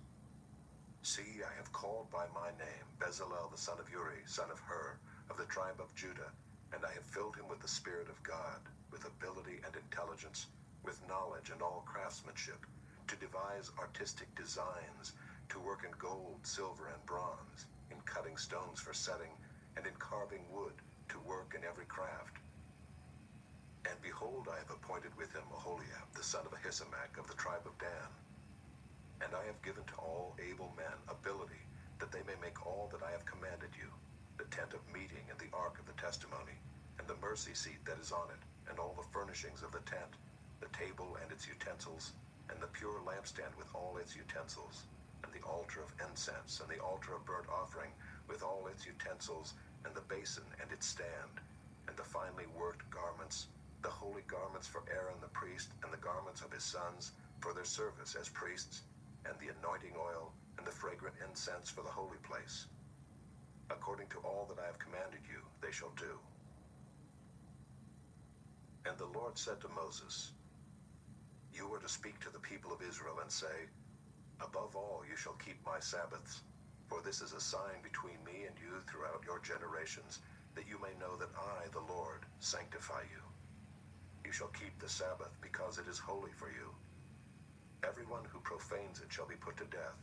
See, I have called by my name Bezalel the son of Uri, son of Hur, of the tribe of Judah, and I have filled him with the Spirit of God, with ability and intelligence, with knowledge and all craftsmanship, to devise artistic designs, to work in gold, silver, and bronze, in cutting stones for setting, and in carving wood, to work in every craft. And behold, I have appointed with him Aholiab, the son of Ahisamach, of the tribe of Dan. And I have given to all able men ability, that they may make all that I have commanded you, the tent of meeting and the ark of the testimony, and the mercy seat that is on it, and all the furnishings of the tent, the table and its utensils, and the pure lampstand with all its utensils, and the altar of incense, and the altar of burnt offering with all its utensils, and the basin and its stand, and the finely worked garments, the holy garments for Aaron the priest, and the garments of his sons for their service as priests, and the anointing oil, and the fragrant incense for the holy place. According to all that I have commanded you, they shall do. And the Lord said to Moses, You are to speak to the people of Israel and say, Above all you shall keep my Sabbaths, for this is a sign between me and you throughout your generations, that you may know that I, the Lord, sanctify you. You shall keep the Sabbath, because it is holy for you. Everyone who profanes it shall be put to death.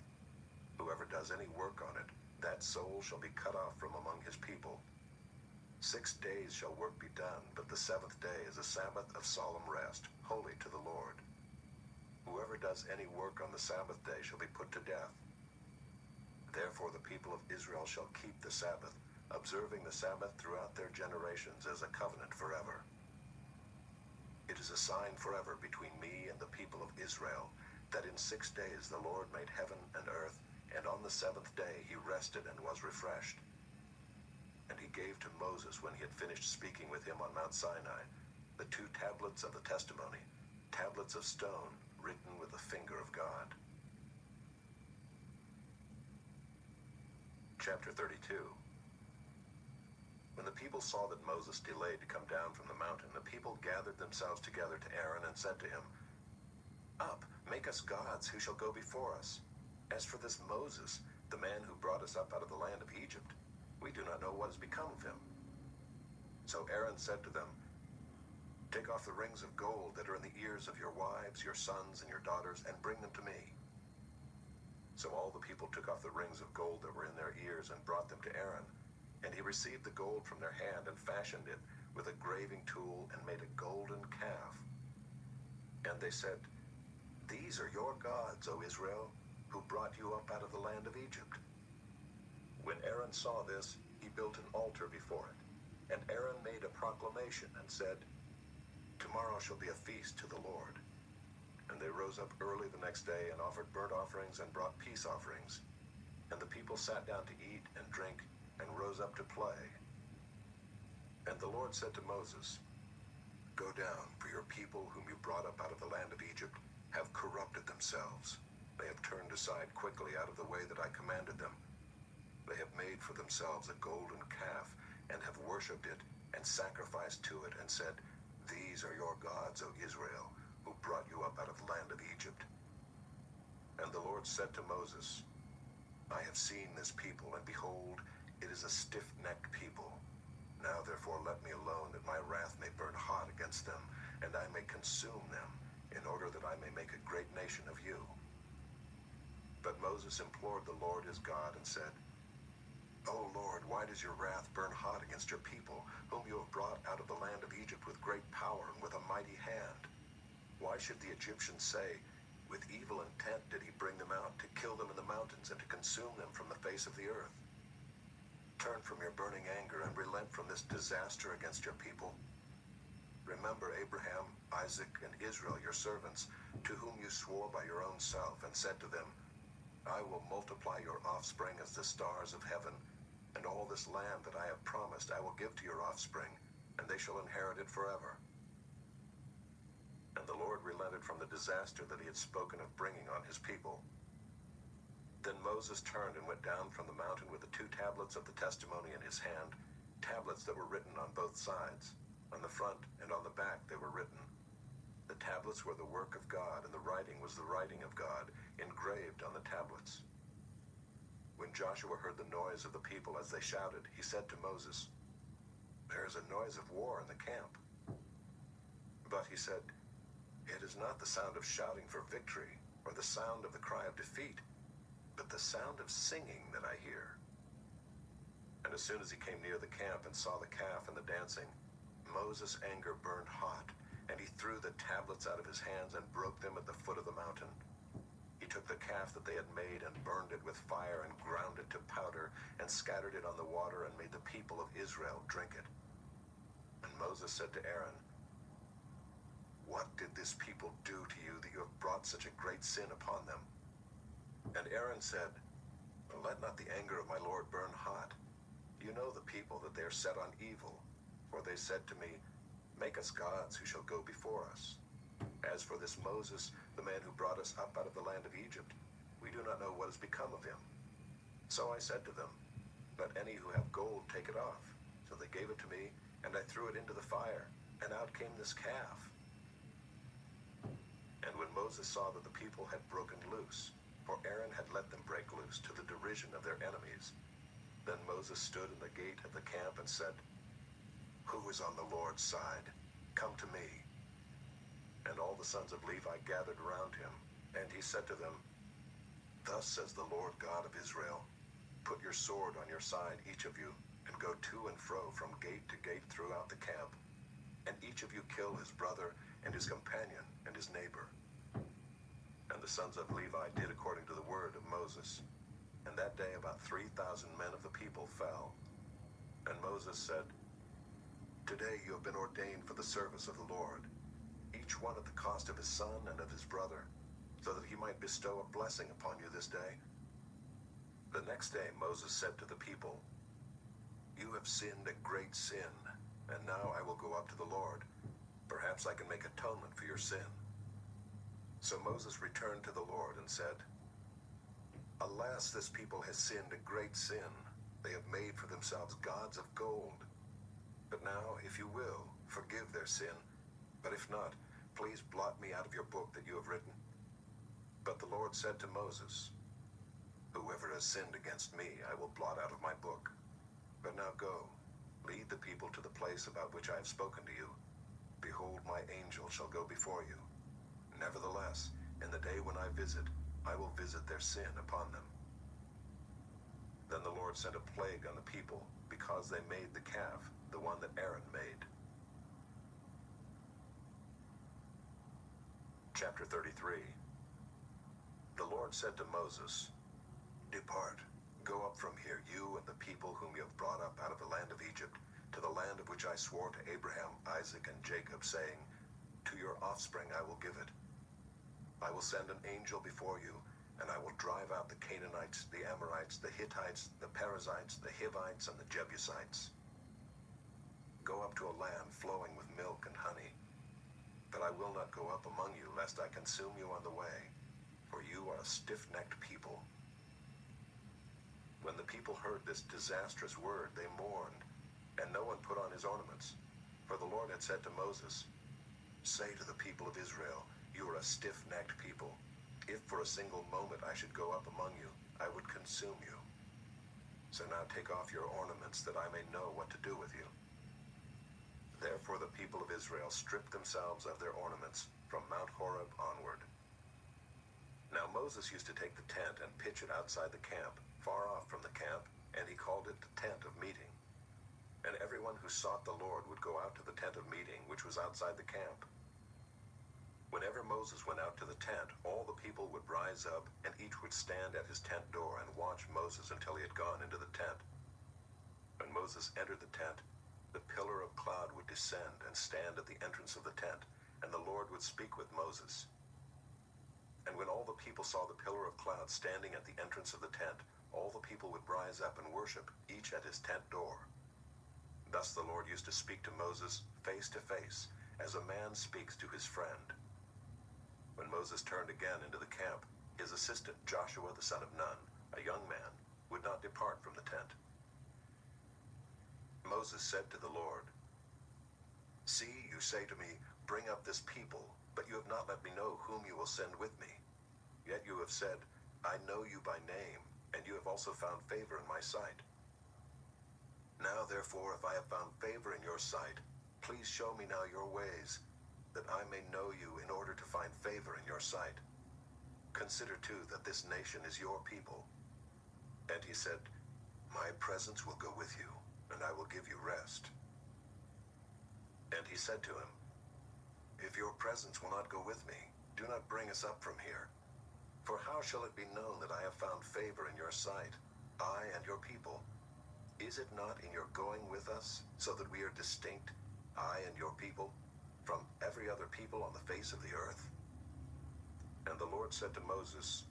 Whoever does any work on it, that soul shall be cut off from among his people. 6 days shall work be done, but the seventh day is a Sabbath of solemn rest, holy to the Lord. Whoever does any work on the Sabbath day shall be put to death. Therefore the people of Israel shall keep the Sabbath, observing the Sabbath throughout their generations as a covenant forever. It is a sign forever between me and the people of Israel, that in 6 days the Lord made heaven and earth, and on the seventh day he rested and was refreshed. And he gave to Moses, when he had finished speaking with him on Mount Sinai, the 2 tablets of the testimony, tablets of stone, written with the finger of God. Chapter 32. When the people saw that Moses delayed to come down from the mountain, the people gathered themselves together to Aaron and said to him, "Up, make us gods who shall go before us. As for this Moses, the man who brought us up out of the land of Egypt, we do not know what has become of him." So Aaron said to them, "Take off the rings of gold that are in the ears of your wives, your sons, and your daughters, and bring them to me." So all the people took off the rings of gold that were in their ears and brought them to Aaron. And he received the gold from their hand and fashioned it with a graving tool and made a golden calf. And they said, "These are your gods, O Israel, who brought you up out of the land of Egypt." When Aaron saw this, he built an altar before it. And Aaron made a proclamation and said, "Tomorrow shall be a feast to the Lord." And they rose up early the next day and offered burnt offerings and brought peace offerings. And the people sat down to eat and drink and rose up to play. And the Lord said to Moses, "Go down, for your people whom you brought up out of the land of Egypt have corrupted themselves. They have turned aside quickly out of the way that I commanded them. They have made for themselves a golden calf and have worshipped it and sacrificed to it and said, 'These are your gods, O Israel, who brought you up out of the land of Egypt.' And the Lord said to Moses, 'I have seen this people, and behold, it is a stiff-necked people. Now therefore let me alone, that my wrath may burn hot against them, and I may consume them, in order that I may make a great nation of you.' But Moses implored the Lord his God and said, 'O Lord, why does your wrath burn hot against your people, whom you have brought out of the land of Egypt with great power and with a mighty hand? Why should the Egyptians say, with evil intent did he bring them out, to kill them in the mountains and to consume them from the face of the earth? Turn from your burning anger and relent from this disaster against your people. Remember Abraham, Isaac, and Israel, your servants, to whom you swore by your own self, and said to them, I will multiply your offspring as the stars of heaven, and all this land that I have promised I will give to your offspring, and they shall inherit it forever.' And the Lord relented from the disaster that he had spoken of bringing on his people. Then Moses turned and went down from the mountain with the 2 tablets of the testimony in his hand, tablets that were written on both sides. On the front and on the back they were written. The tablets were the work of God, and the writing was the writing of God, engraved on the tablets. When Joshua heard the noise of the people as they shouted, he said to Moses, 'There is a noise of war in the camp.' But he said, 'It is not the sound of shouting for victory, or the sound of the cry of defeat, but the sound of singing that I hear.' And as soon as he came near the camp and saw the calf and the dancing, Moses' anger burned hot, and he threw the tablets out of his hands and broke them at the foot of the mountain. He took the calf that they had made and burned it with fire and ground it to powder and scattered it on the water and made the people of Israel drink it. And Moses said to Aaron, 'What did this people do to you that you have brought such a great sin upon them?' And Aaron said, 'Let not the anger of my Lord burn hot. You know the people, that they are set on evil. For they said to me, Make us gods who shall go before us. As for this Moses, the man who brought us up out of the land of Egypt, we do not know what has become of him.' So I said to them, 'Let any who have gold take it off.' So they gave it to me, and I threw it into the fire, and out came this calf. And when Moses saw that the people had broken loose, for Aaron had let them break loose to the derision of their enemies, then Moses stood in the gate of the camp and said, 'Who is on the Lord's side? Come to me.' And all the sons of Levi gathered around him, and he said to them, 'Thus says the Lord God of Israel, Put your sword on your side, each of you, and go to and fro from gate to gate throughout the camp, and each of you kill his brother and his companion and his neighbor.' And the sons of Levi did according to the word of Moses. And that day about 3,000 men of the people fell. And Moses said, 'Today you have been ordained for the service of the Lord, each one at the cost of his son and of his brother, so that he might bestow a blessing upon you this day. The next day Moses said to the people, You have sinned a great sin, and now I will go up to the Lord. Perhaps I can make atonement for your sin. So Moses returned to the Lord and said, Alas, this people has sinned a great sin. They have made for themselves gods of gold. But now, if you will, forgive their sin. But if not, please blot me out of your book that you have written. But the Lord said to Moses, Whoever has sinned against me, I will blot out of my book. But now go, lead the people to the place about which I have spoken to you. Behold, my angel shall go before you. Nevertheless, in the day when I visit, I will visit their sin upon them. Then the Lord sent a plague on the people, because they made the calf, the one that Aaron made. Chapter 33. The Lord said to Moses, Depart, go up from here, you and the people whom you have brought up out of the land of Egypt, to the land of which I swore to Abraham, Isaac, and Jacob, saying, To your offspring I will give it. I will send an angel before you, and I will drive out the Canaanites, the Amorites, the Hittites, the Perizzites, the Hivites, and the Jebusites. Go up to a land flowing with milk and honey. But I will not go up among you, lest I consume you on the way, for you are a stiff-necked people. When the people heard this disastrous word, they mourned, and no one put on his ornaments. For the Lord had said to Moses, Say to the people of Israel, You are a stiff-necked people. If for a single moment I should go up among you, I would consume you. So now take off your ornaments, that I may know what to do with you. Therefore the people of Israel stripped themselves of their ornaments from Mount Horeb onward. Now Moses used to take the tent and pitch it outside the camp, far off from the camp, and he called it the tent of meeting. And everyone who sought the Lord would go out to the tent of meeting, which was outside the camp. Whenever Moses went out to the tent, all the people would rise up, and each would stand at his tent door and watch Moses until he had gone into the tent. When Moses entered the tent, the pillar of cloud would descend and stand at the entrance of the tent, and the Lord would speak with Moses. And when all the people saw the pillar of cloud standing at the entrance of the tent, all the people would rise up and worship, each at his tent door. Thus the Lord used to speak to Moses face to face, as a man speaks to his friend. When Moses turned again into the camp, his assistant Joshua the son of Nun, a young man, would not depart from the tent. Moses said to the Lord, See, you say to me, Bring up this people, but you have not let me know whom you will send with me. Yet you have said, I know you by name, and you have also found favor in my sight. Now therefore, if I have found favor in your sight, please show me now your ways, that I may know you in order to find favor in your sight. Consider too that this nation is your people. And he said, My presence will go with you, and I will give you rest. And he said to him, If your presence will not go with me, do not bring us up from here. For how shall it be known that I have found favor in your sight, I and your people? Is it not in your going with us, so that we are distinct, I and your people, from every other people on the face of the earth? And the Lord said to Moses,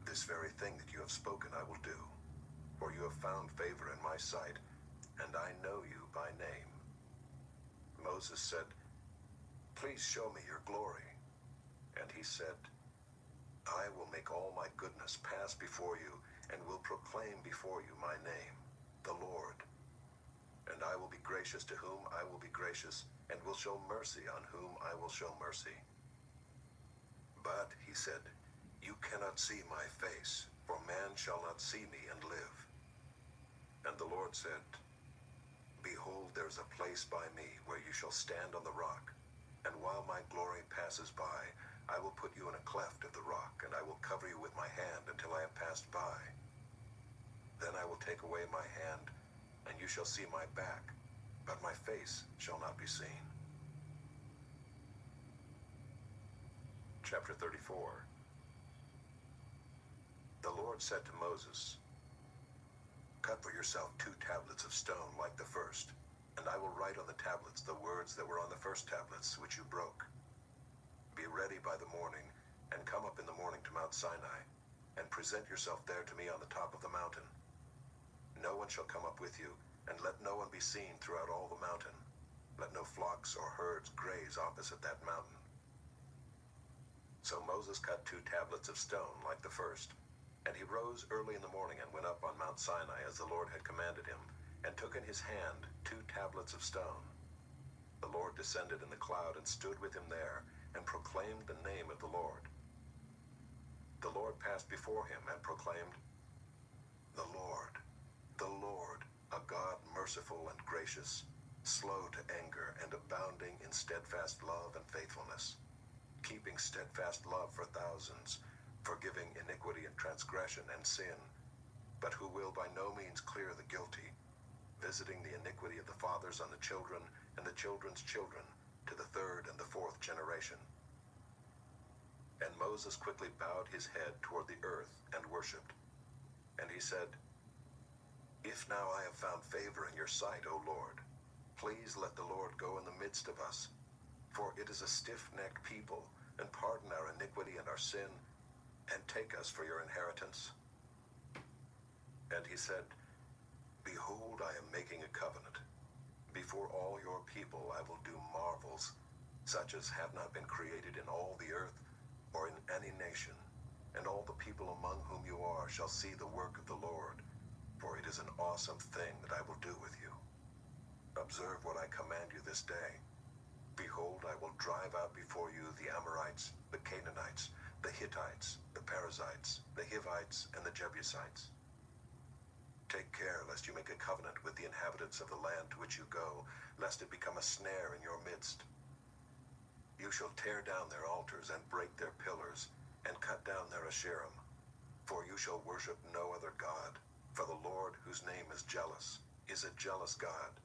This very thing that you have spoken I will do, for you have found favor in my sight, and I know you by name. Moses said, Please show me your glory. And he said, I will make all my goodness pass before you, and will proclaim before you my name, the Lord. And I will be gracious to whom I will be gracious, and will show mercy on whom I will show mercy. But, he said, You cannot see my face, for man shall not see me and live. And the Lord said, Behold, there is a place by me where you shall stand on the rock, and while my glory passes by, I will put you in a cleft of the rock, and I will cover you with my hand until I have passed by. Then I will take away my hand, and you shall see my back, but my face shall not be seen. Chapter 34. The Lord said to Moses, Cut for yourself 2 tablets of stone like the first, and I will write on the tablets the words that were on the first tablets which you broke. Be ready by the morning, and come up Mount Sinai, and present yourself there to me on the top of the mountain. No one shall come up with you, and let no one be seen throughout all the mountain. Let no flocks or herds graze opposite that mountain. So Moses cut 2 tablets of stone like the first, and he rose early in the morning and went up on Mount Sinai as the Lord had commanded him, and took in his hand 2 tablets of stone. The Lord descended in the cloud and stood with him there, and proclaimed the name of the Lord. The Lord passed before him and proclaimed, the Lord, a God merciful and gracious, slow to anger and abounding in steadfast love and faithfulness, keeping steadfast love for thousands, forgiving iniquity and transgression and sin, but who will by no means clear the guilty, visiting the iniquity of the fathers on the children and the children's children to the 3rd and the 4th generation. And Moses quickly bowed his head toward the earth and worshipped. And he said, If now I have found favor in your sight, O Lord, please let the Lord go in the midst of us, for it is a stiff-necked people, and pardon our iniquity and our sin, and take us for your inheritance. And he said, Behold, I am making a covenant. Before all your people I will do marvels, such as have not been created in all the earth, or in any nation, and all the people among whom you are shall see the work of the Lord, for it is an awesome thing that I will do with you. Observe what I command you this day. Behold, I will drive out before you the Amorites, the Canaanites, the Hittites, the Perizzites, the Hivites, and the Jebusites. Take care lest you make a covenant with the inhabitants of the land to which you go, lest it become a snare in your midst. You shall tear down their altars and break their pillars, and cut down their Asherim. For you shall worship no other God, for the Lord, whose name is jealous, is a jealous God,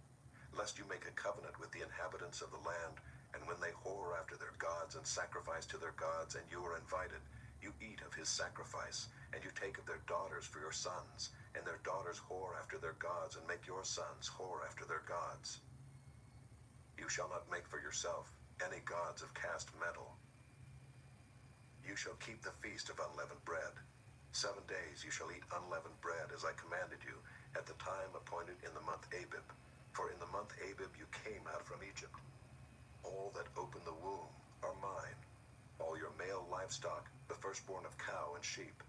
lest you make a covenant with the inhabitants of the land, and when they whore after their gods and sacrifice to their gods, and you are invited, you eat of his sacrifice, and you take of their daughters for your sons, and their daughters whore after their gods, and make your sons whore after their gods. You shall not make for yourself any gods of cast metal. You shall keep the feast of unleavened bread. 7 days you shall eat unleavened bread, as I commanded you, at the time appointed in the month Abib. For in the month Abib you came out from Egypt. All that open the womb are mine. All your male livestock, the firstborn of cow and sheep.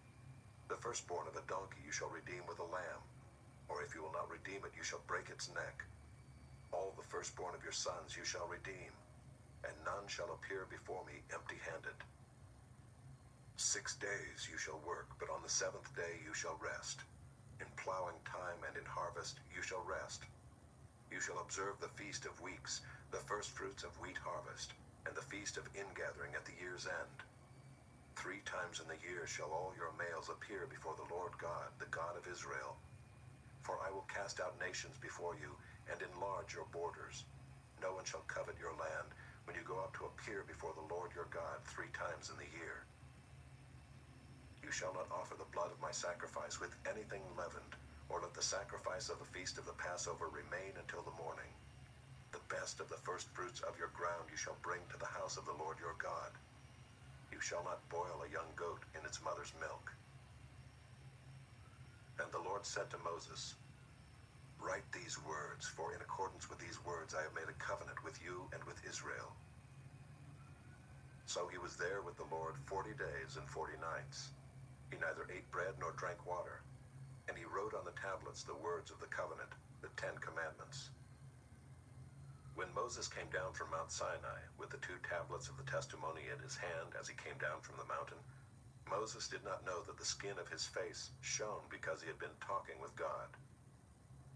The firstborn of a donkey you shall redeem with a lamb. Or if you will not redeem it, you shall break its neck. All the firstborn of your sons you shall redeem, and none shall appear before me empty-handed. 6 days you shall work, but on the 7th day you shall rest. In plowing time and in harvest you shall rest. You shall observe the Feast of Weeks, the firstfruits of wheat harvest, and the Feast of Ingathering at the year's end. 3 times in the year shall all your males appear before the Lord God, the God of Israel. For I will cast out nations before you, and enlarge your borders. No one shall covet your land, when you go up to appear before the Lord your God 3 times in the year. You shall not offer the blood of my sacrifice with anything leavened, or let the sacrifice of the feast of the Passover remain until the morning. The best of the firstfruits of your ground you shall bring to the house of the Lord your God. You shall not boil a young goat in its mother's milk. And the Lord said to Moses, Write these words, for in accordance with these words I have made a covenant with you and with Israel. So he was there with the Lord 40 days and 40 nights. He neither ate bread nor drank water, and he wrote on the tablets the words of the covenant, the 10 commandments. When Moses came down from Mount Sinai with the 2 tablets of the testimony in his hand as he came down from the mountain, Moses did not know that the skin of his face shone because he had been talking with God.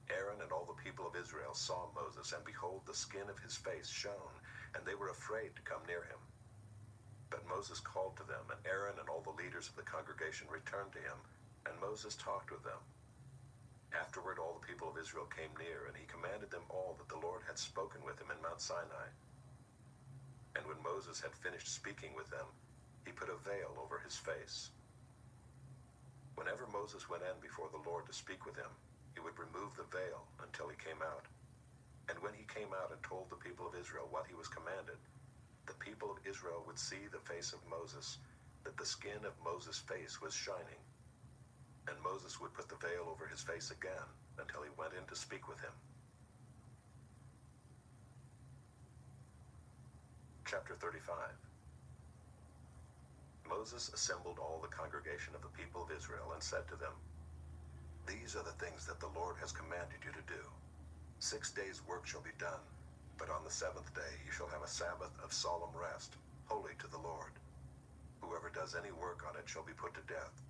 Aaron and all the people of Israel saw Moses, and behold, the skin of his face shone, and they were afraid to come near him. But Moses called to them, and Aaron and all the leaders of the congregation returned to him, and Moses talked with them. Afterward all the people of Israel came near, and he commanded them all that the Lord had spoken with him in Mount Sinai. And when Moses had finished speaking with them, he put a veil over his face. Whenever Moses went in before the Lord to speak with him, he would remove the veil until he came out. And when he came out and told the people of Israel what he was commanded, the people of Israel would see the face of Moses, that the skin of Moses' face was shining. And Moses would put the veil over his face again until he went in to speak with him. Chapter 35. Moses assembled all the congregation of the people of Israel and said to them, "These are the things that the Lord has commanded you to do. 6 days' work shall be done, but on the seventh day you shall have a Sabbath of solemn rest, holy to the Lord. Whoever does any work on it shall be put to death.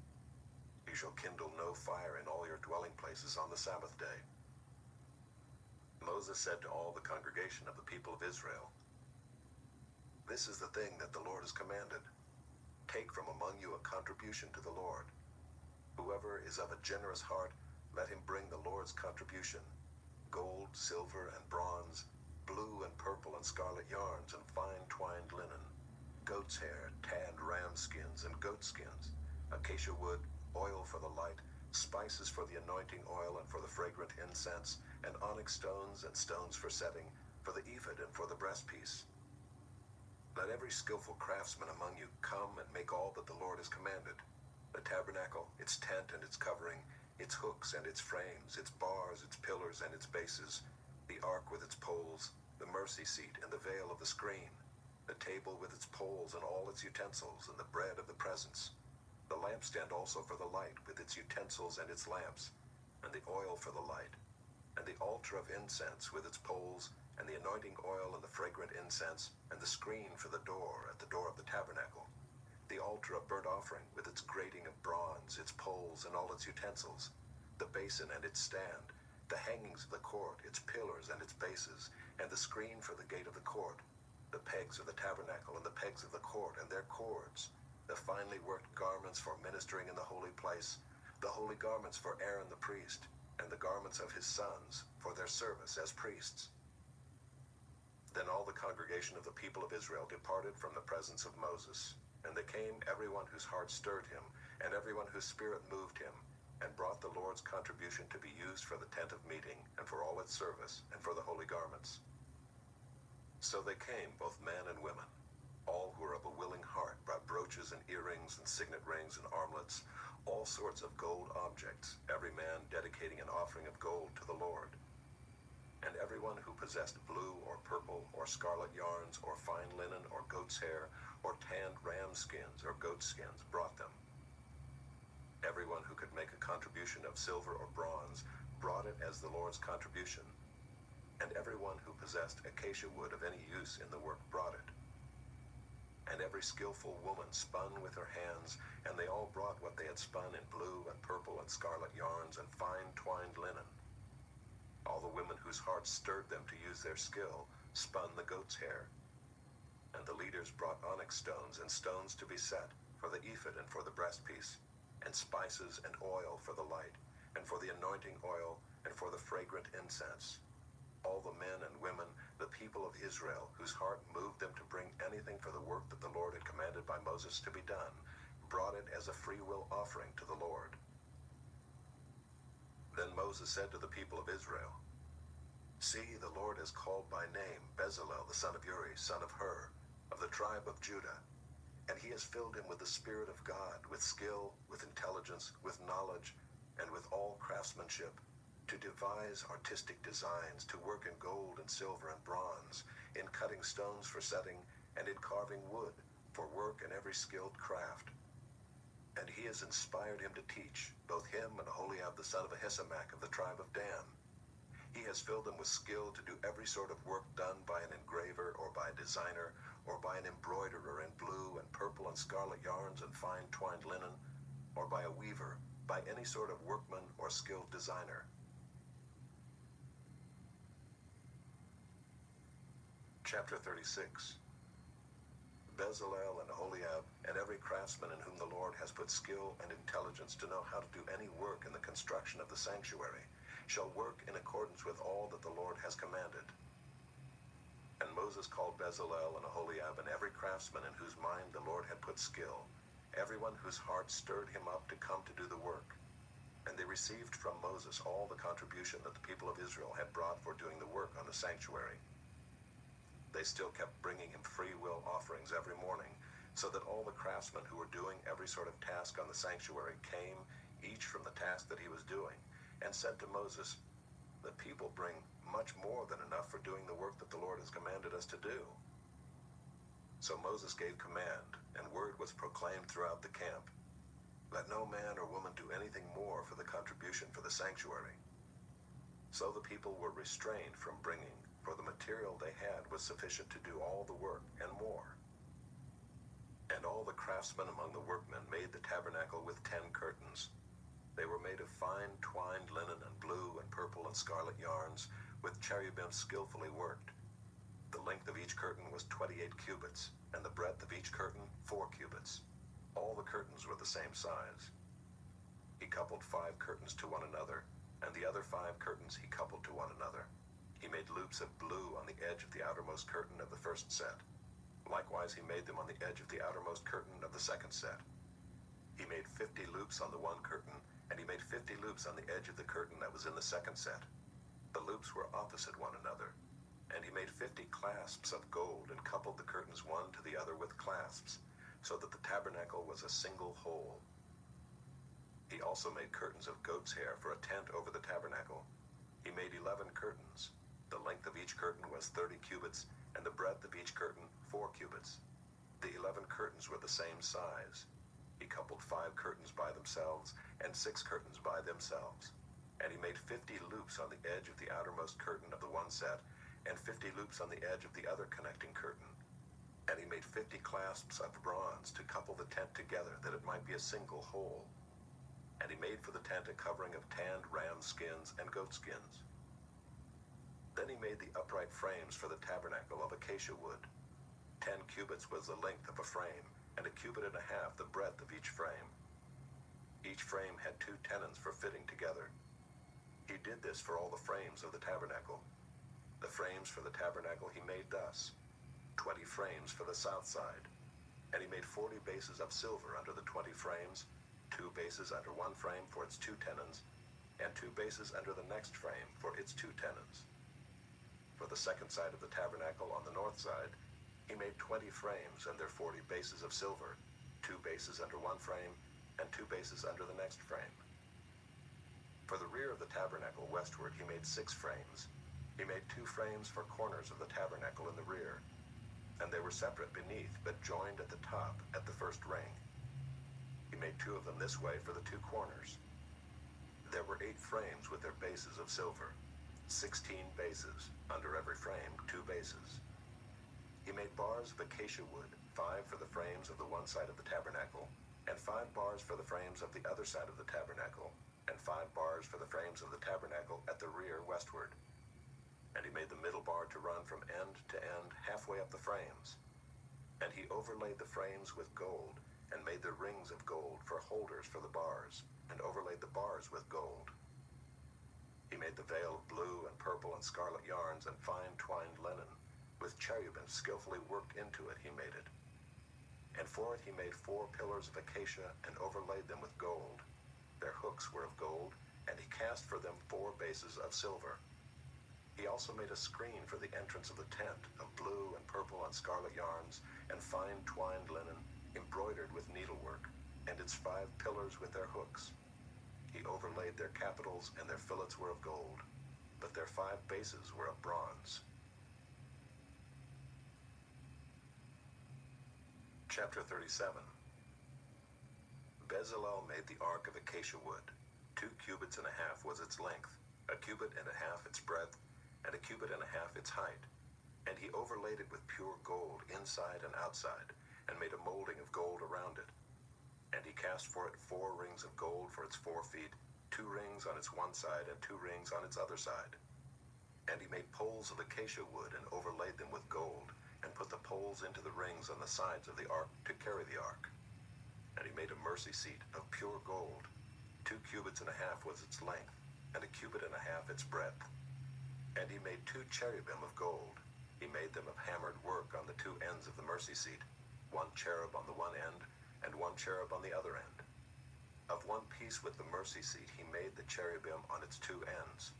You shall kindle no fire in all your dwelling places on the Sabbath day." Moses said to all the congregation of the people of Israel, "This is the thing that the Lord has commanded. Take from among you a contribution to the Lord. Whoever is of a generous heart, let him bring the Lord's contribution: gold, silver, and bronze, blue and purple and scarlet yarns, and fine twined linen, goat's hair, tanned ram skins and goat skins, acacia wood, oil for the light, spices for the anointing oil and for the fragrant incense, and onyx stones and stones for setting, for the ephod and for the breastpiece. Let every skillful craftsman among you come and make all that the Lord has commanded: the tabernacle, its tent and its covering, its hooks and its frames, its bars, its pillars and its bases, the ark with its poles, the mercy seat and the veil of the screen, the table with its poles and all its utensils, and the bread of the presence, the lampstand also for the light with its utensils and its lamps, and the oil for the light, and the altar of incense with its poles, and the anointing oil and the fragrant incense, and the screen for the door at the door of the tabernacle, the altar of burnt offering with its grating of bronze, its poles and all its utensils, the basin and its stand, the hangings of the court, its pillars and its bases, and the screen for the gate of the court, the pegs of the tabernacle and the pegs of the court and their cords, the finely worked garments for ministering in the holy place, the holy garments for Aaron the priest, and the garments of his sons for their service as priests." Then all the congregation of the people of Israel departed from the presence of Moses, and they came, everyone whose heart stirred him, and everyone whose spirit moved him, and brought the Lord's contribution to be used for the tent of meeting, and for all its service, and for the holy garments. So they came, both men and women. All who were of a willing heart brought brooches and earrings and signet rings and armlets, all sorts of gold objects, every man dedicating an offering of gold to the Lord. And everyone who possessed blue or purple or scarlet yarns or fine linen or goat's hair or tanned ram skins or goat skins brought them. Everyone who could make a contribution of silver or bronze brought it as the Lord's contribution. And everyone who possessed acacia wood of any use in the work brought it. And every skillful woman spun with her hands, and they all brought what they had spun in blue and purple and scarlet yarns and fine twined linen. All the women whose hearts stirred them to use their skill spun the goat's hair. And the leaders brought onyx stones and stones to be set for the ephod and for the breastpiece, and spices and oil for the light, and for the anointing oil, and for the fragrant incense. All the men and women, the people of Israel, whose heart moved them to bring anything for the work that the Lord had commanded by Moses to be done, brought it as a freewill offering to the Lord. Then Moses said to the people of Israel, "See, the Lord has called by name Bezalel the son of Uri, son of Hur, of the tribe of Judah, and he has filled him with the Spirit of God, with skill, with intelligence, with knowledge, and with all craftsmanship, to devise artistic designs, to work in gold and silver and bronze, in cutting stones for setting, and in carving wood, for work in every skilled craft. And he has inspired him to teach, both him and Aholiab the son of Ahisamach of the tribe of Dan. He has filled him with skill to do every sort of work done by an engraver or by a designer, or by an embroiderer in blue and purple and scarlet yarns and fine twined linen, or by a weaver, by any sort of workman or skilled designer." Chapter 36. Bezalel and Aholiab, and every craftsman in whom the Lord has put skill and intelligence to know how to do any work in the construction of the sanctuary, shall work in accordance with all that the Lord has commanded. And Moses called Bezalel and Aholiab and every craftsman in whose mind the Lord had put skill, everyone whose heart stirred him up to come to do the work. And they received from Moses all the contribution that the people of Israel had brought for doing the work on the sanctuary. They still kept bringing him free will offerings every morning, so that all the craftsmen who were doing every sort of task on the sanctuary came, each from the task that he was doing, and said to Moses, "The people bring much more than enough for doing the work that the Lord has commanded us to do." So Moses gave command, and word was proclaimed throughout the camp, "Let no man or woman do anything more for the contribution for the sanctuary." So the people were restrained from bringing, for the material they had was sufficient to do all the work and more. And all the craftsmen among the workmen made the tabernacle with 10 curtains. They were made of fine twined linen and blue and purple and scarlet yarns, with cherubim skillfully worked. The length of each curtain was 28 cubits, and the breadth of each curtain 4 cubits. All the curtains were the same size. He coupled 5 curtains to one another, and the other 5 curtains he coupled to one another. He made loops of blue on the edge of the outermost curtain of the first set. Likewise he made them on the edge of the outermost curtain of the second set. He made 50 loops on the one curtain, and he made 50 loops on the edge of the curtain that was in the second set. The loops were opposite one another. And he made 50 clasps of gold and coupled the curtains one to the other with clasps, so that the tabernacle was a single whole. He also made curtains of goat's hair for a tent over the tabernacle. He made 11 curtains. The length of each curtain was 30 cubits, and the breadth of each curtain 4 cubits. The 11 curtains were the same size. He coupled 5 curtains by themselves, and 6 curtains by themselves. And he made 50 loops on the edge of the outermost curtain of the one set, and 50 loops on the edge of the other connecting curtain. And he made 50 clasps of bronze to couple the tent together, that it might be a single whole. And he made for the tent a covering of tanned ram skins and goat skins. Then he made the upright frames for the tabernacle of acacia wood. 10 cubits was the length of a frame, and 1.5 cubits the breadth of each frame. Each frame had 2 tenons for fitting together. He did this for all the frames of the tabernacle. The frames for the tabernacle he made thus: 20 frames for the south side. And he made 40 bases of silver under the 20 frames, 2 bases under one frame for its 2 tenons, and 2 bases under the next frame for its 2 tenons. For the second side of the tabernacle on the north side, he made 20 frames and their 40 bases of silver, 2 bases under one frame, and 2 bases under the next frame. For the rear of the tabernacle westward he made 6 frames. He made 2 frames for corners of the tabernacle in the rear, and they were separate beneath, but joined at the top at the first ring. He made 2 of them this way for the 2 corners. There were 8 frames with their bases of silver, 16 bases, under every frame 2 bases. He made bars of acacia wood, 5 for the frames of the one side of the tabernacle, and 5 bars for the frames of the other side of the tabernacle, and 5 bars for the frames of the tabernacle at the rear westward. And he made the middle bar to run from end to end halfway up the frames. And he overlaid the frames with gold, and made the rings of gold for holders for the bars, and overlaid the bars with gold. He made the veil of blue and purple and scarlet yarns and fine twined linen, with cherubim skillfully worked into it he made it. And for it he made 4 pillars of acacia, and overlaid them with gold. Their hooks were of gold, and he cast for them 4 bases of silver. He also made a screen for the entrance of the tent of blue and purple and scarlet yarns, and fine twined linen, embroidered with needlework, and its 5 pillars with their hooks. He overlaid their capitals, and their fillets were of gold, but their 5 bases were of bronze. Chapter 37. Bezalel made the ark of acacia wood. 2.5 cubits was its length, 1.5 cubits its breadth, and 1.5 cubits its height. And he overlaid it with pure gold inside and outside, and made a molding of gold around it. And he cast for it 4 rings of gold for its 4 feet, 2 rings on its one side and 2 rings on its other side. And he made poles of acacia wood and overlaid them with gold, and put the poles into the rings on the sides of the ark to carry the ark. And he made a mercy seat of pure gold. 2.5 cubits was its length, and 1.5 cubits its breadth. And he made 2 cherubim of gold. He made them of hammered work on the 2 ends of the mercy seat, 1 cherub on the one end, and 1 cherub on the other end. Of one piece with the mercy seat he made the cherubim on its 2 ends.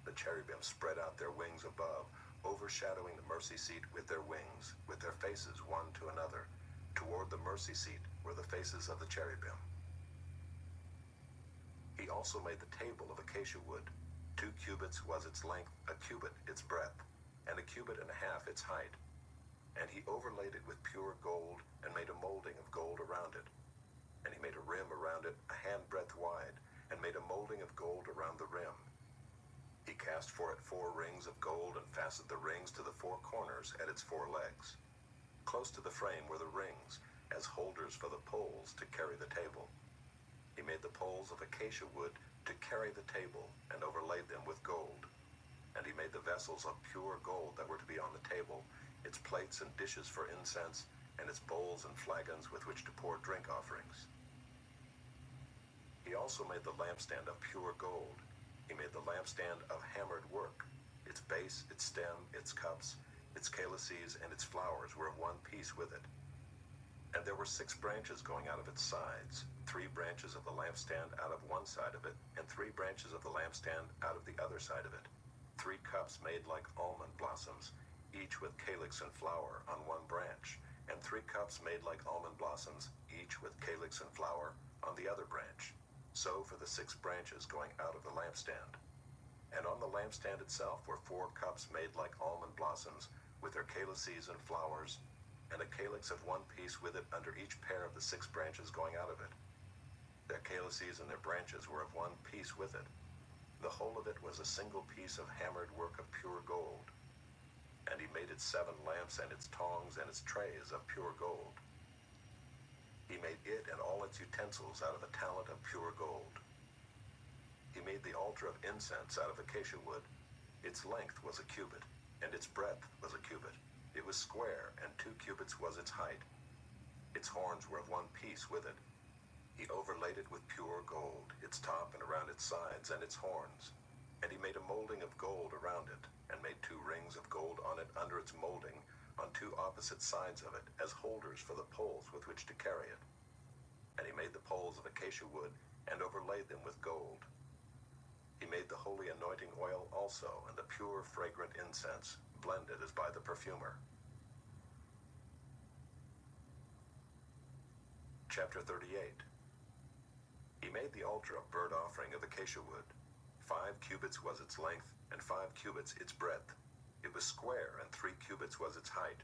The cherubim spread out their wings above, overshadowing the mercy seat with their wings, with their faces one to another, Toward the mercy seat were the faces of the cherubim. He also made the table of acacia wood. 2 cubits was its length, a cubit its breadth, and a cubit and a half its height. And he overlaid it with pure gold, and made a molding of gold around it. And he made a rim around it, a handbreadth wide, and made a molding of gold around the rim. He cast for it 4 rings of gold, and fastened the rings to the 4 corners at its 4 legs. Close to the frame were the rings, as holders for the poles to carry the table. He made the poles of acacia wood to carry the table, and overlaid them with gold. And he made the vessels of pure gold that were to be on the table, its plates and dishes for incense, and its bowls and flagons with which to pour drink offerings. He also made the lampstand of pure gold. He made the lampstand of hammered work. Its base, its stem, its cups, its calices, and its flowers were of one piece with it. And there were 6 branches going out of its sides, 3 branches of the lampstand out of one side of it, and 3 branches of the lampstand out of the other side of it. 3 cups made like almond blossoms, each with calyx and flower on one branch, and 3 cups made like almond blossoms, each with calyx and flower on the other branch. So for the 6 branches going out of the lampstand. And on the lampstand itself were 4 cups made like almond blossoms, with their calyces and flowers, and a calyx of one piece with it under each pair of the 6 branches going out of it. Their calyces and their branches were of one piece with it. The whole of it was a single piece of hammered work of pure gold. And he made its 7 lamps and its tongs and its trays of pure gold. He made it and all its utensils out of a talent of pure gold. He made the altar of incense out of acacia wood. Its length was a cubit, and its breadth was a cubit. It was square, and 2 cubits was its height. Its horns were of one piece with it. He overlaid it with pure gold, its top and around its sides and its horns. And he made a molding of gold around it, and made 2 rings of gold on it under its molding, on 2 opposite sides of it, as holders for the poles with which to carry it. And he made the poles of acacia wood, and overlaid them with gold. He made the holy anointing oil also, and the pure fragrant incense, blended as by the perfumer. Chapter 38. He made the altar of burnt offering of acacia wood. 5 cubits was its length, and 5 cubits its breadth. It was square, and 3 cubits was its height.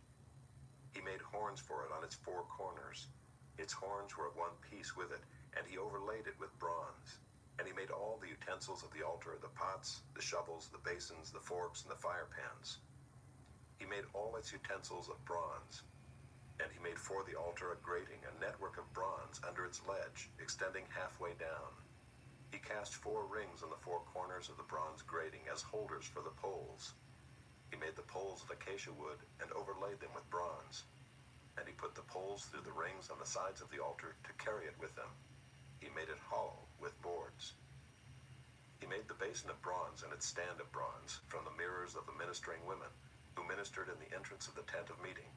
He made horns for it on its 4 corners. Its horns were of one piece with it, and he overlaid it with bronze. And he made all the utensils of the altar, the pots, the shovels, the basins, the forks, and the fire pans. He made all its utensils of bronze. And he made for the altar a grating, a network of bronze under its ledge, extending halfway down. He cast 4 rings on the 4 corners of the bronze grating as holders for the poles. He made the poles of acacia wood, and overlaid them with bronze. And he put the poles through the rings on the sides of the altar to carry it with them. He made it hollow with boards. He made the basin of bronze and its stand of bronze from the mirrors of the ministering women, who ministered in the entrance of the tent of meeting.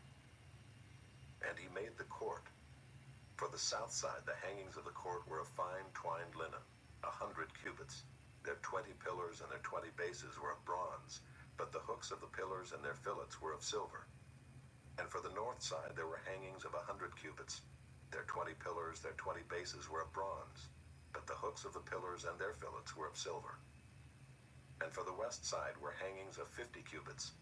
And he made the court. For the south side, the hangings of the court were of fine twined linen, 100 cubits. Their 20 pillars and their 20 bases were of bronze, but the hooks of the pillars and their fillets were of silver. And for the north side there were hangings of 100 cubits. Their 20 pillars, their 20 bases were of bronze, but the hooks of the pillars and their fillets were of silver. And for the west side were hangings of 50 cubits.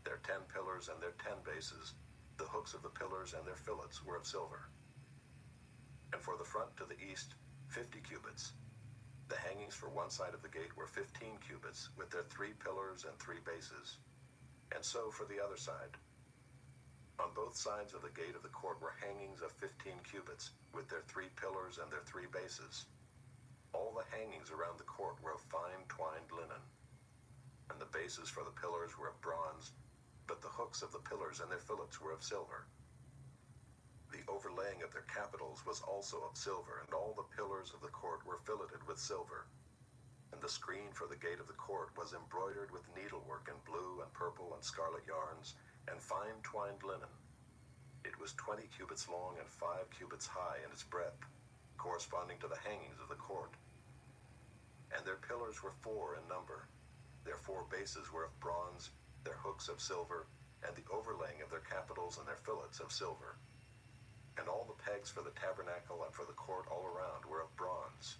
Their 10 pillars and their 10 bases, the hooks of the pillars and their fillets were of silver. And for the front to the east, 50 cubits. The hangings for one side of the gate were 15 cubits, with their 3 pillars and 3 bases. And so for the other side. On both sides of the gate of the court were hangings of 15 cubits, with their 3 pillars and their 3 bases. All the hangings around the court were of fine twined linen. And the bases for the pillars were of bronze, but the hooks of the pillars and their fillets were of silver. The overlaying of their capitals was also of silver, and all the pillars of the court were filleted with silver. And the screen for the gate of the court was embroidered with needlework in blue and purple and scarlet yarns, and fine twined linen. It was 20 cubits long and 5 cubits high in its breadth, corresponding to the hangings of the court. And their pillars were 4 in number. Their 4 bases were of bronze, their hooks of silver, and the overlaying of their capitals and their fillets of silver. And all the pegs for the tabernacle and for the court all around were of bronze.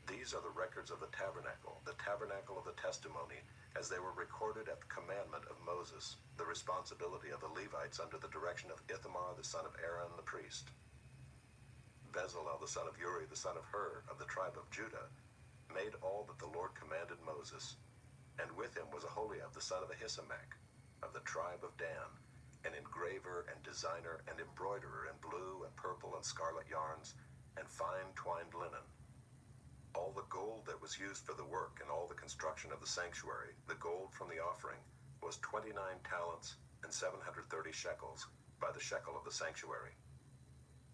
These are the records of the tabernacle of the testimony, as they were recorded at the commandment of Moses, the responsibility of the Levites under the direction of Ithamar the son of Aaron the priest. Bezalel the son of Uri the son of Hur of the tribe of Judah made all that the Lord commanded Moses, and with him was Aholiab the son of Ahisamach of the tribe of Dan, an engraver and designer and embroiderer in blue and purple and scarlet yarns and fine twined linen. All the gold that was used for the work and all the construction of the sanctuary, the gold from the offering, was 29 talents and 730 shekels by the shekel of the sanctuary.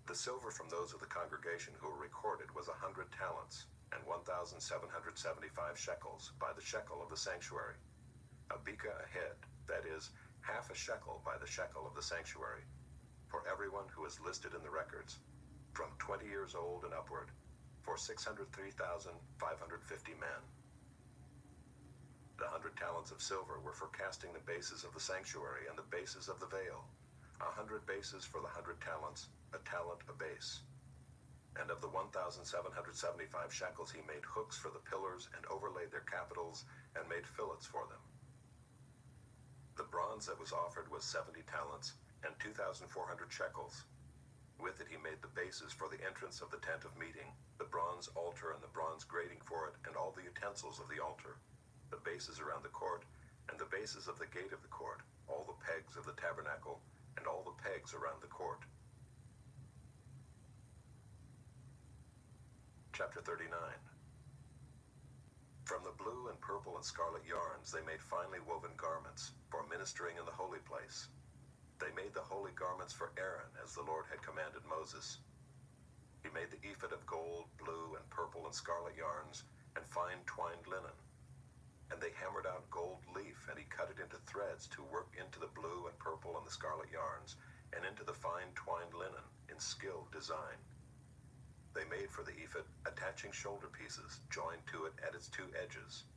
The silver from those of the congregation who were recorded was 100 talents and 1,775 shekels by the shekel of the sanctuary. A beka a head, that is, half a shekel by the shekel of the sanctuary, for everyone who is listed in the records, from 20 years old and upward, for 603,550 men. The 100 talents of silver were for casting the bases of the sanctuary and the bases of the veil, 100 bases for the 100 talents, a talent a base. And of the 1,775 shekels he made hooks for the pillars and overlaid their capitals and made fillets for them. The bronze that was offered was 70 talents and 2,400 shekels. With it he made the bases for the entrance of the tent of meeting, the bronze altar and the bronze grating for it, and all the utensils of the altar, the bases around the court, and the bases of the gate of the court, all the pegs of the tabernacle, and all the pegs around the court. Chapter 39. From the blue and purple and scarlet yarns they made finely woven garments for ministering in the holy place. They made the holy garments for Aaron, as the Lord had commanded Moses. He made the ephod of gold, blue, and purple and scarlet yarns, and fine twined linen. And they hammered out gold leaf, and he cut it into threads to work into the blue and purple and the scarlet yarns, and into the fine twined linen, in skilled design. They made for the ephod attaching shoulder pieces, joined to it at its two edges,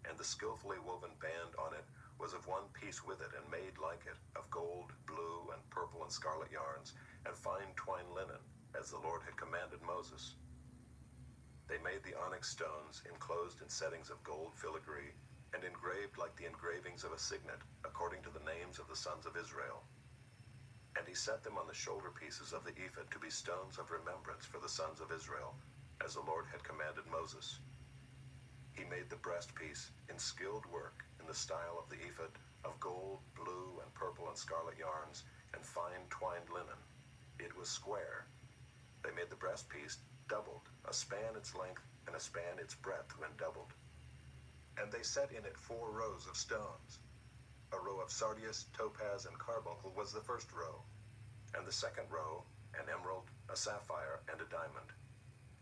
and the skillfully woven band on it was of one piece with it, and made like it, of gold, blue, and purple and scarlet yarns, and fine twined linen, as the Lord had commanded Moses. They made the onyx stones, enclosed in settings of gold filigree, and engraved like the engravings of a signet, according to the names of the sons of Israel. And he set them on the shoulder pieces of the ephod to be stones of remembrance for the sons of Israel, as the Lord had commanded Moses. He made the breastpiece in skilled work, in the style of the ephod, of gold, blue, and purple and scarlet yarns, and fine twined linen. It was square. They made the breastpiece doubled, a span its length, and a span its breadth when doubled. And they set in it 4 rows of stones. A row of sardius, topaz, and carbuncle was the first row, and the second row, an emerald, a sapphire, and a diamond,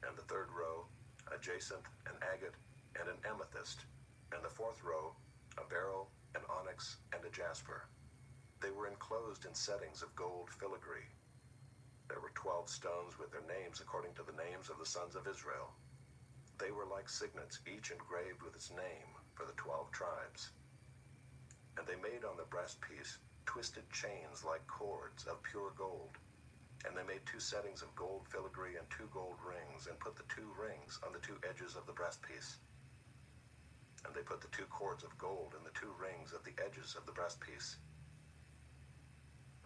and the third row, a jacinth, an agate, and an amethyst, and the fourth row, a beryl, an onyx, and a jasper. They were enclosed in settings of gold filigree. There were 12 stones with their names according to the names of the sons of Israel. They were like signets, each engraved with its name for the 12 tribes. And they made on the breastpiece twisted chains like cords of pure gold. And they made 2 settings of gold filigree and 2 gold rings, and put the 2 rings on the 2 edges of the breastpiece. And they put the 2 cords of gold in the 2 rings at the edges of the breastpiece.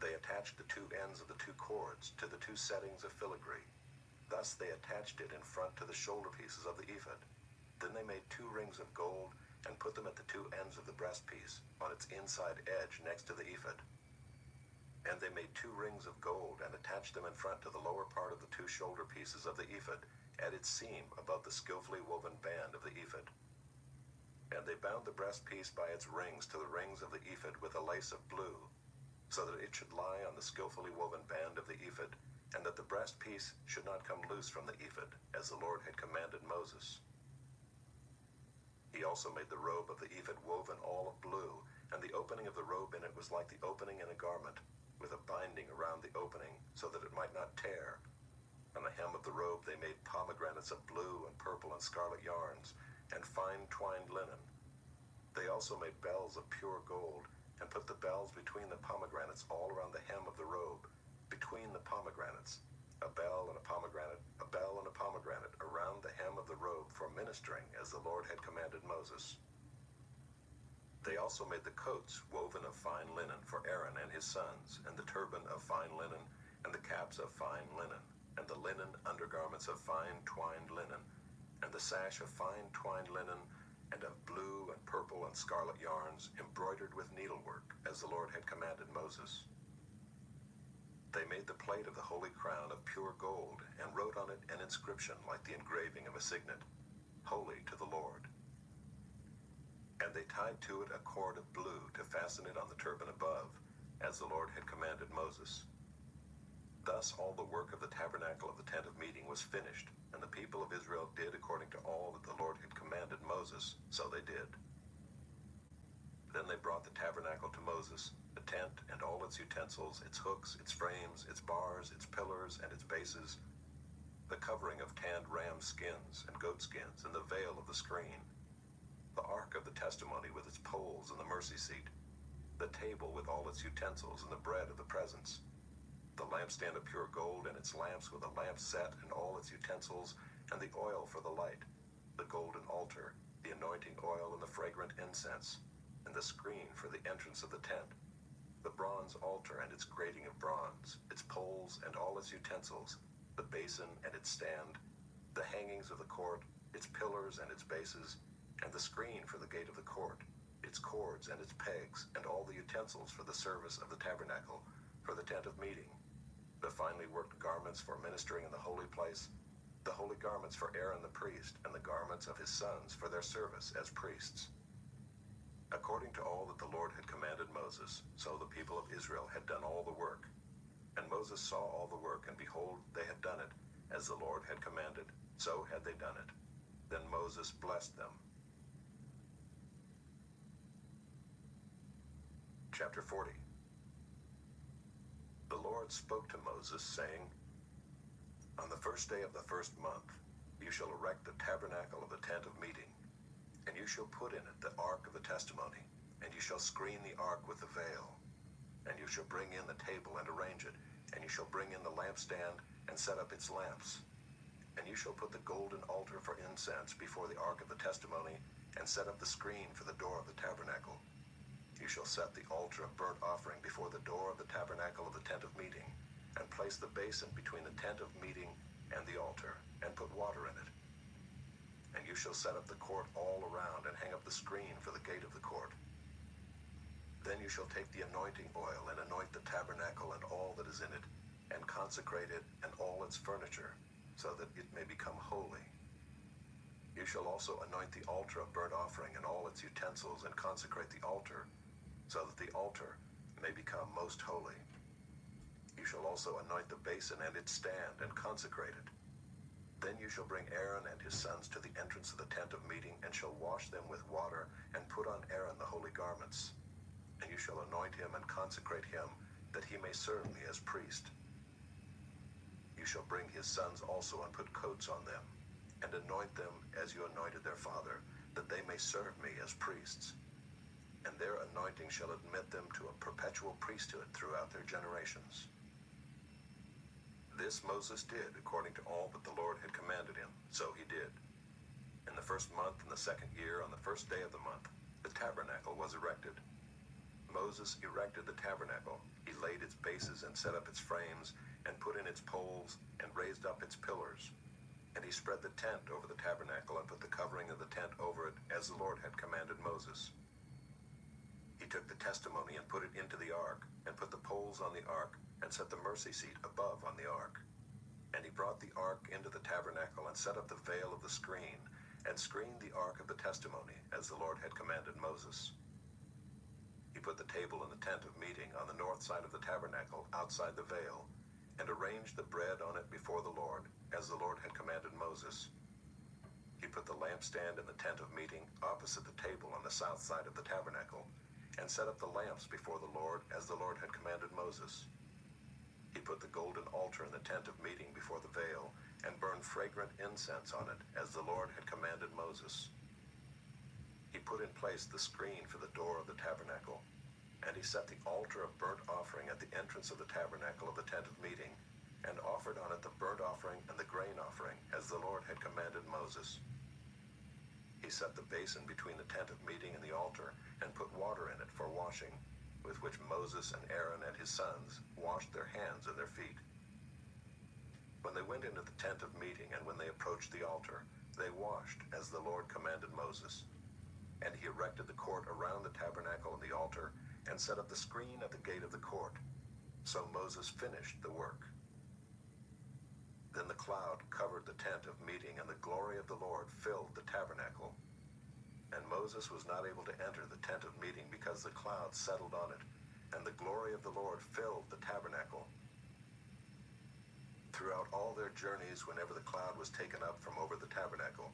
They attached the 2 ends of the 2 cords to the 2 settings of filigree. Thus they attached it in front to the shoulder pieces of the ephod. Then they made 2 rings of gold and put them at the 2 ends of the breastpiece, on its inside edge next to the ephod. And they made 2 rings of gold and attached them in front to the lower part of the 2 shoulder pieces of the ephod, at its seam above the skillfully woven band of the ephod. And they bound the breastpiece by its rings to the rings of the ephod with a lace of blue, so that it should lie on the skillfully woven band of the ephod, and that the breastpiece should not come loose from the ephod, as the Lord had commanded Moses. He also made the robe of the ephod woven all of blue, and the opening of the robe in it was like the opening in a garment, with a binding around the opening, so that it might not tear. On the hem of the robe they made pomegranates of blue and purple and scarlet yarns, and fine twined linen. They also made bells of pure gold, and put the bells between the pomegranates all around the hem of the robe, between between the pomegranates, a bell and a pomegranate, a bell and a pomegranate around the hem of the robe for ministering as the Lord had commanded Moses. They also made the coats woven of fine linen for Aaron and his sons, and the turban of fine linen, and the caps of fine linen, and the linen undergarments of fine twined linen, and the sash of fine twined linen, and of blue and purple and scarlet yarns, embroidered with needlework, as the Lord had commanded Moses. They made the plate of the holy crown of pure gold, and wrote on it an inscription like the engraving of a signet, "Holy to the Lord." And they tied to it a cord of blue to fasten it on the turban above, as the Lord had commanded Moses. Thus all the work of the tabernacle of the tent of meeting was finished, and the people of Israel did according to all that the Lord had commanded Moses, so they did. Then they brought the tabernacle to Moses, the tent and all its utensils, its hooks, its frames, its bars, its pillars, and its bases, the covering of tanned ram skins and goat skins, and the veil of the screen, the ark of the testimony with its poles and the mercy seat, the table with all its utensils and the bread of the presence, the lampstand of pure gold and its lamps with a lamp set and all its utensils, and the oil for the light, the golden altar, the anointing oil and the fragrant incense, and the screen for the entrance of the tent, the bronze altar and its grating of bronze, its poles and all its utensils, the basin and its stand, the hangings of the court, its pillars and its bases, and the screen for the gate of the court, its cords and its pegs, and all the utensils for the service of the tabernacle, for the tent of meeting, the finely worked garments for ministering in the holy place, the holy garments for Aaron the priest, and the garments of his sons for their service as priests. According to all that the Lord had commanded Moses, so the people of Israel had done all the work. And Moses saw all the work, and behold, they had done it, as the Lord had commanded, so had they done it. Then Moses blessed them. Chapter 40. The Lord spoke to Moses, saying, "On the first day of the first month, you shall erect the tabernacle of the tent of meeting, and you shall put in it the ark of the testimony, and you shall screen the ark with the veil. And you shall bring in the table and arrange it, and you shall bring in the lampstand and set up its lamps. And you shall put the golden altar for incense before the ark of the testimony, and set up the screen for the door of the tabernacle. You shall set the altar of burnt offering before the door of the tabernacle of the tent of meeting, and place the basin between the tent of meeting and the altar, and put water in it. And you shall set up the court all around, and hang up the screen for the gate of the court. Then you shall take the anointing oil, and anoint the tabernacle and all that is in it, and consecrate it and all its furniture, so that it may become holy. You shall also anoint the altar of burnt offering and all its utensils, and consecrate the altar, so that the altar may become most holy. You shall also anoint the basin and its stand, and consecrate it. Then you shall bring Aaron and his sons to the entrance of the tent of meeting, and shall wash them with water, and put on Aaron the holy garments. And you shall anoint him and consecrate him, that he may serve me as priest. You shall bring his sons also, and put coats on them, and anoint them as you anointed their father, that they may serve me as priests. And their anointing shall admit them to a perpetual priesthood throughout their generations." This Moses did according to all that the Lord had commanded him, so he did. In the first month, in the second year, on the first day of the month, the tabernacle was erected. Moses erected the tabernacle. He laid its bases and set up its frames, and put in its poles, and raised up its pillars. And he spread the tent over the tabernacle, and put the covering of the tent over it, as the Lord had commanded Moses. He took the testimony and put it into the ark, and put the poles on the ark, and set the mercy seat above on the ark. And he brought the ark into the tabernacle, and set up the veil of the screen, and screened the ark of the testimony, as the Lord had commanded Moses. He put the table in the tent of meeting on the north side of the tabernacle, outside the veil, and arranged the bread on it before the Lord, as the Lord had commanded Moses. He put the lampstand in the tent of meeting, opposite the table on the south side of the tabernacle, and set up the lamps before the Lord, as the Lord had commanded Moses. He put the golden altar in the tent of meeting before the veil, and burned fragrant incense on it, as the Lord had commanded Moses. He put in place the screen for the door of the tabernacle. And he set the altar of burnt offering at the entrance of the tabernacle of the tent of meeting, and offered on it the burnt offering and the grain offering, as the Lord had commanded Moses. He set the basin between the tent of meeting and the altar, and put water in it for washing, with which Moses and Aaron and his sons washed their hands and their feet. When they went into the tent of meeting, and when they approached the altar, they washed as the Lord commanded Moses. And he erected the court around the tabernacle and the altar, and set up the screen at the gate of the court. So Moses finished the work. Then the cloud covered the tent of meeting, and the glory of the Lord filled the tabernacle. And Moses was not able to enter the tent of meeting, because the cloud settled on it, and the glory of the Lord filled the tabernacle. Throughout all their journeys, whenever the cloud was taken up from over the tabernacle,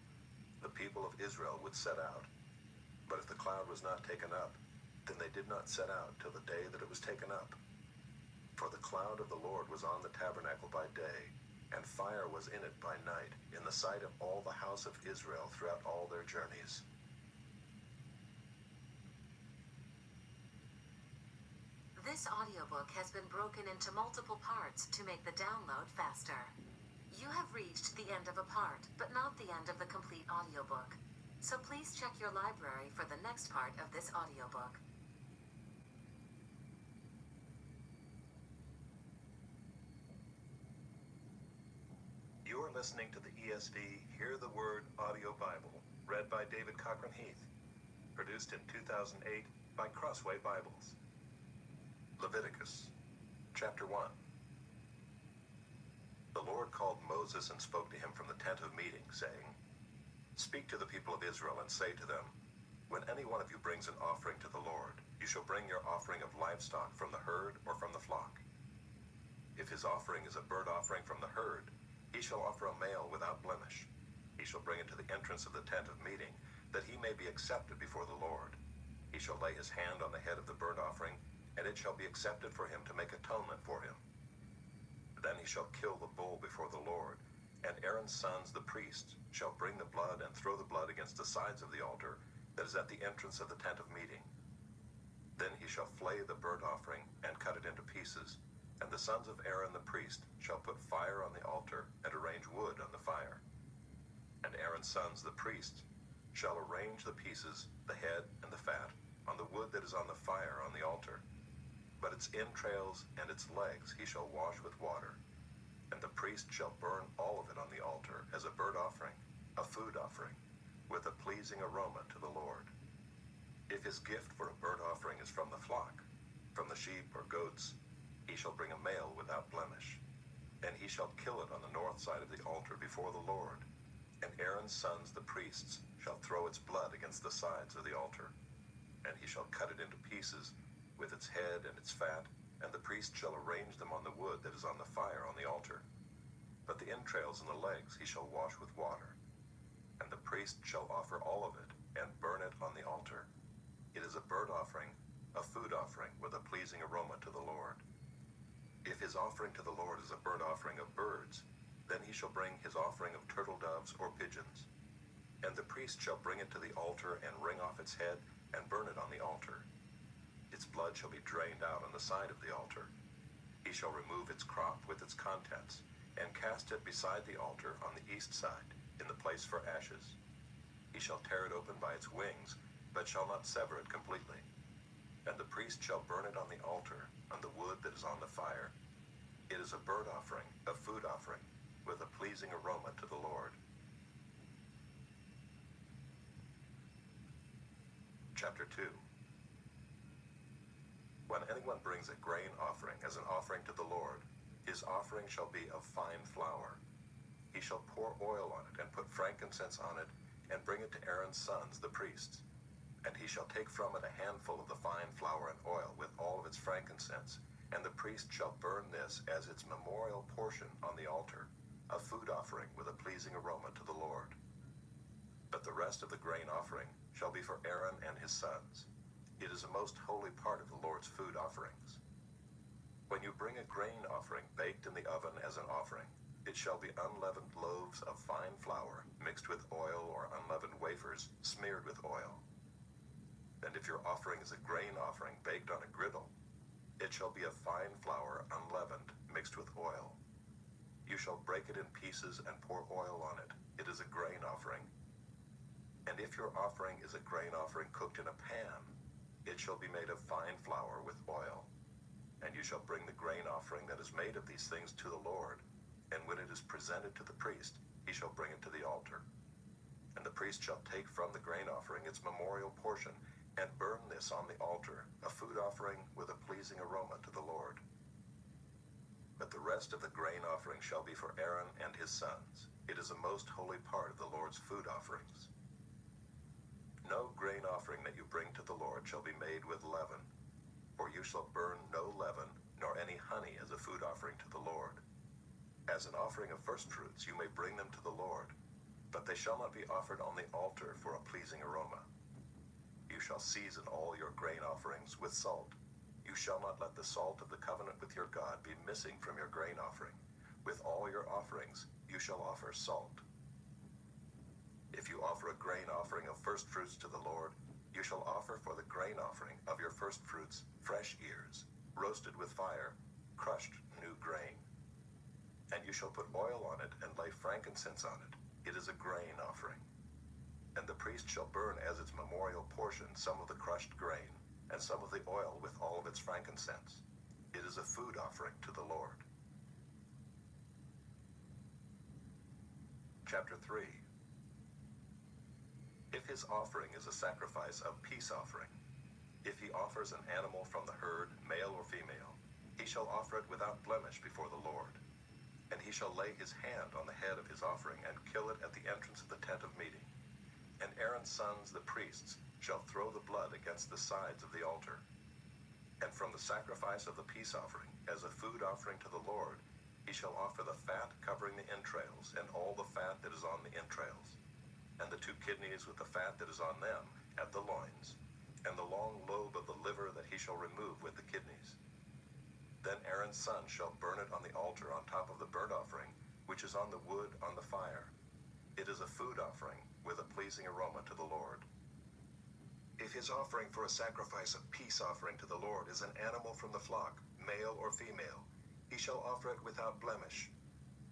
the people of Israel would set out. But if the cloud was not taken up, then they did not set out till the day that it was taken up. For the cloud of the Lord was on the tabernacle by day, and fire was in it by night, in the sight of all the house of Israel throughout all their journeys. This audiobook has been broken into multiple parts to make the download faster. You have reached the end of a part, but not the end of the complete audiobook. So please check your library for the next part of this audiobook. You are listening to the ESV Hear the Word Audio Bible, read by David Cochran Heath, produced in 2008 by Crossway Bibles. Leviticus, chapter 1. The Lord called Moses and spoke to him from the tent of meeting, saying, Speak to the people of Israel and say to them, When any one of you brings an offering to the Lord, you shall bring your offering of livestock from the herd or from the flock. If his offering is a burnt offering from the herd, he shall offer a male without blemish. He shall bring it to the entrance of the tent of meeting, that he may be accepted before the Lord. He shall lay his hand on the head of the burnt offering, and it shall be accepted for him to make atonement for him. Then he shall kill the bull before the Lord, and Aaron's sons, the priests, shall bring the blood and throw the blood against the sides of the altar that is at the entrance of the tent of meeting. Then he shall flay the burnt offering and cut it into pieces, and the sons of Aaron the priest shall put fire on the altar and arrange wood on the fire. And Aaron's sons, the priests, shall arrange the pieces, the head and the fat, on the wood that is on the fire on the altar. But its entrails and its legs he shall wash with water, and the priest shall burn all of it on the altar as a burnt offering, a food offering, with a pleasing aroma to the Lord. If his gift for a burnt offering is from the flock, from the sheep or goats, he shall bring a male without blemish, and he shall kill it on the north side of the altar before the Lord. And Aaron's sons, the priests, shall throw its blood against the sides of the altar, and he shall cut it into pieces, with its head and its fat, and the priest shall arrange them on the wood that is on the fire on the altar. But the entrails and the legs he shall wash with water, and the priest shall offer all of it, and burn it on the altar. It is a burnt offering, a food offering, with a pleasing aroma to the Lord. If his offering to the Lord is a burnt offering of birds, then he shall bring his offering of turtle doves or pigeons. And the priest shall bring it to the altar, and wring off its head, and burn it on the altar. Its blood shall be drained out on the side of the altar. He shall remove its crop with its contents, and cast it beside the altar on the east side, in the place for ashes. He shall tear it open by its wings, but shall not sever it completely. And the priest shall burn it on the altar, on the wood that is on the fire. It is a burnt offering, a food offering, with a pleasing aroma to the Lord. Chapter 2. When anyone brings a grain offering as an offering to the Lord, his offering shall be of fine flour. He shall pour oil on it, and put frankincense on it, and bring it to Aaron's sons, the priests. And he shall take from it a handful of the fine flour and oil, with all of its frankincense, and the priest shall burn this as its memorial portion on the altar, a food offering with a pleasing aroma to the Lord. But the rest of the grain offering shall be for Aaron and his sons. It is a most holy part of the Lord's food offerings. When you bring a grain offering baked in the oven as an offering, it shall be unleavened loaves of fine flour mixed with oil, or unleavened wafers smeared with oil. And if your offering is a grain offering baked on a griddle, it shall be of fine flour unleavened, mixed with oil. You shall break it in pieces and pour oil on it. It is a grain offering. And if your offering is a grain offering cooked in a pan, it shall be made of fine flour with oil. And you shall bring the grain offering that is made of these things to the Lord. And when it is presented to the priest, he shall bring it to the altar. And the priest shall take from the grain offering its memorial portion, and burn this on the altar, a food offering with a pleasing aroma to the Lord. But the rest of the grain offering shall be for Aaron and his sons. It is a most holy part of the Lord's food offerings. No grain offering that you bring to the Lord shall be made with leaven, for you shall burn no leaven, nor any honey as a food offering to the Lord. As an offering of firstfruits you may bring them to the Lord, but they shall not be offered on the altar for a pleasing aroma. You shall season all your grain offerings with salt. You shall not let the salt of the covenant with your God be missing from your grain offering. With all your offerings you shall offer salt. If you offer a grain offering of firstfruits to the Lord, you shall offer for the grain offering of your firstfruits fresh ears, roasted with fire, crushed new grain. And you shall put oil on it and lay frankincense on it. It is a grain offering. And the priest shall burn as its memorial portion some of the crushed grain, and some of the oil with all of its frankincense. It is a food offering to the Lord. Chapter 3. If his offering is a sacrifice of peace offering, if he offers an animal from the herd, male or female, he shall offer it without blemish before the Lord. And he shall lay his hand on the head of his offering and kill it at the entrance of the tent of meeting. And Aaron's sons, the priests, shall throw the blood against the sides of the altar. And from the sacrifice of the peace offering, as a food offering to the Lord, he shall offer the fat covering the entrails, and all the fat that is on the entrails, and the 2 kidneys with the fat that is on them at the loins, and the long lobe of the liver that he shall remove with the kidneys. Then Aaron's son shall burn it on the altar on top of the burnt offering, which is on the wood on the fire. It is a food offering with a pleasing aroma to the Lord. If his offering for a sacrifice of peace offering to the Lord is an animal from the flock, male or female, he shall offer it without blemish.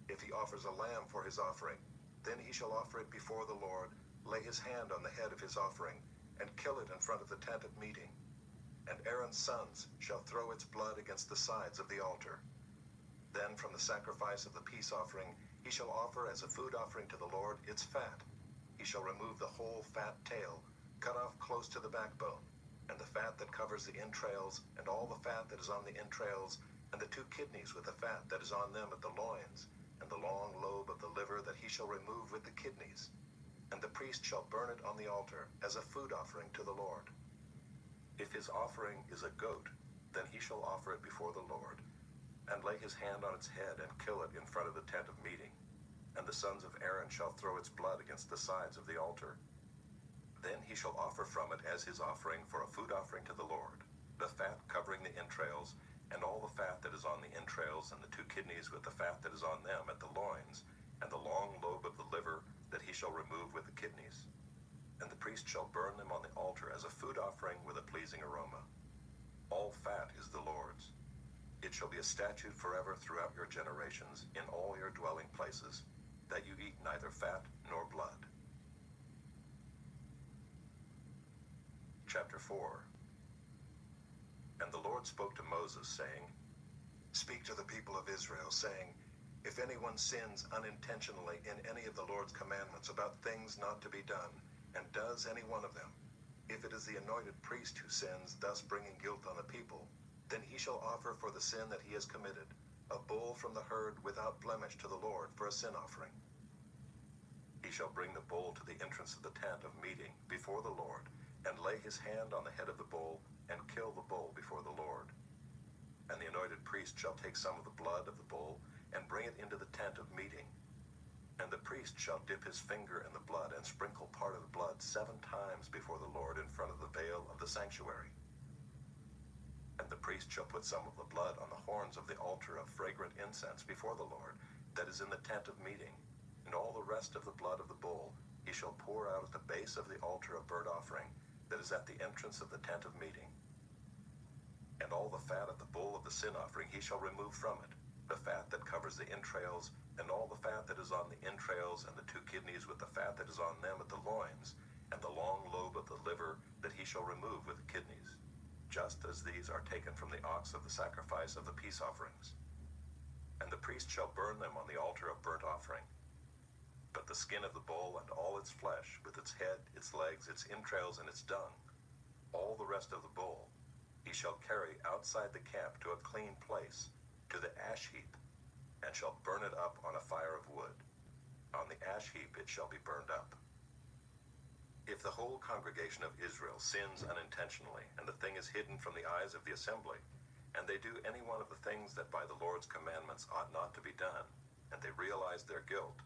If he offers a lamb for his offering, then he shall offer it before the Lord, lay his hand on the head of his offering, and kill it in front of the tent of meeting. And Aaron's sons shall throw its blood against the sides of the altar. Then from the sacrifice of the peace offering he shall offer as a food offering to the Lord its fat. He shall remove the whole fat tail, cut off close to the backbone, and the fat that covers the entrails, and all the fat that is on the entrails, and the 2 kidneys with the fat that is on them at the loins, and the long lobe of the liver that he shall remove with the kidneys. And the priest shall burn it on the altar as a food offering to the Lord. If his offering is a goat, then he shall offer it before the Lord, and lay his hand on its head and kill it in front of the tent of meeting. And the sons of Aaron shall throw its blood against the sides of the altar. Then he shall offer from it as his offering for a food offering to the Lord, the fat covering the entrails, and all the fat that is on the entrails, and the 2 kidneys with the fat that is on them at the loins, and the long lobe of the liver that he shall remove with the kidneys. And the priest shall burn them on the altar as a food offering with a pleasing aroma. All fat is the Lord's. It shall be a statute forever throughout your generations in all your dwelling places, that you eat neither fat nor blood. Chapter 4. And the Lord spoke to Moses, saying, Speak to the people of Israel, saying, If anyone sins unintentionally in any of the Lord's commandments about things not to be done, and does any one of them, if it is the anointed priest who sins, thus bringing guilt on the people, then he shall offer for the sin that he has committed a bull from the herd without blemish to the Lord for a sin offering. He shall bring the bull to the entrance of the tent of meeting before the Lord, and lay his hand on the head of the bull, and kill the bull before the Lord. And the anointed priest shall take some of the blood of the bull, and bring it into the tent of meeting. And the priest shall dip his finger in the blood, and sprinkle part of the blood 7 times before the Lord in front of the veil of the sanctuary. And the priest shall put some of the blood on the horns of the altar of fragrant incense before the Lord, that is in the tent of meeting, and all the rest of the blood of the bull he shall pour out at the base of the altar of burnt offering, that is at the entrance of the tent of meeting. And all the fat of the bull of the sin offering he shall remove from it, the fat that covers the entrails, and all the fat that is on the entrails, and the 2 kidneys with the fat that is on them at the loins, and the long lobe of the liver that he shall remove with the kidneys, just as these are taken from the ox of the sacrifice of the peace offerings. And the priest shall burn them on the altar of burnt offering. But the skin of the bull and all its flesh, with its head, its legs, its entrails, and its dung, all the rest of the bull, he shall carry outside the camp to a clean place, to the ash heap, and shall burn it up on a fire of wood. On the ash heap it shall be burned up. If the whole congregation of Israel sins unintentionally, and the thing is hidden from the eyes of the assembly, and they do any one of the things that by the Lord's commandments ought not to be done, and they realize their guilt,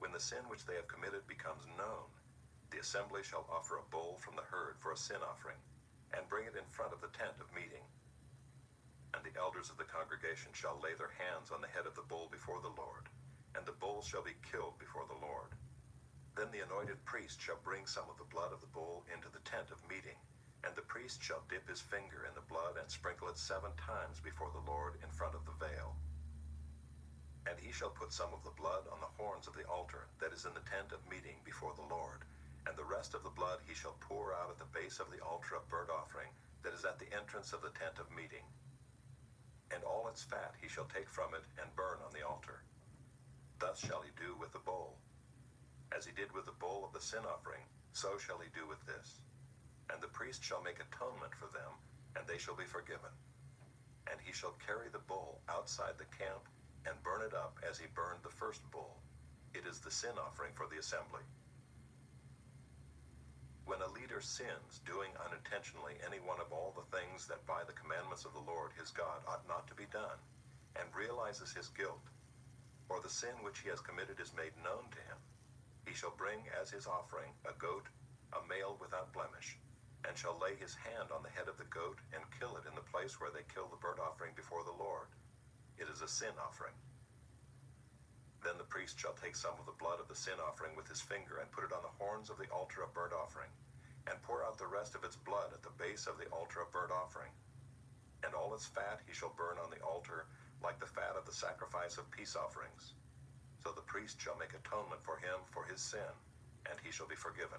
when the sin which they have committed becomes known, the assembly shall offer a bull from the herd for a sin offering, and bring it in front of the tent of meeting. And the elders of the congregation shall lay their hands on the head of the bull before the Lord, and the bull shall be killed before the Lord. Then the anointed priest shall bring some of the blood of the bull into the tent of meeting, and the priest shall dip his finger in the blood and sprinkle it 7 times before the Lord in front of the veil. And he shall put some of the blood on the horns of the altar that is in the tent of meeting before the Lord, and the rest of the blood he shall pour out at the base of the altar of burnt offering that is at the entrance of the tent of meeting. And all its fat he shall take from it and burn on the altar. Thus shall he do with the bull. As he did with the bull of the sin offering, so shall he do with this. And the priest shall make atonement for them, and they shall be forgiven. And he shall carry the bull outside the camp, and burn it up as he burned the first bull. It is the sin offering for the assembly. When a leader sins, doing unintentionally any one of all the things that by the commandments of the Lord his God ought not to be done, and realizes his guilt, or the sin which he has committed is made known to him, he shall bring as his offering a goat, a male without blemish, and shall lay his hand on the head of the goat and kill it in the place where they kill the burnt offering before the Lord. It is a sin offering. Then the priest shall take some of the blood of the sin offering with his finger and put it on the horns of the altar of burnt offering, and pour out the rest of its blood at the base of the altar of burnt offering. And all its fat he shall burn on the altar, like the fat of the sacrifice of peace offerings. So the priest shall make atonement for him for his sin, and he shall be forgiven.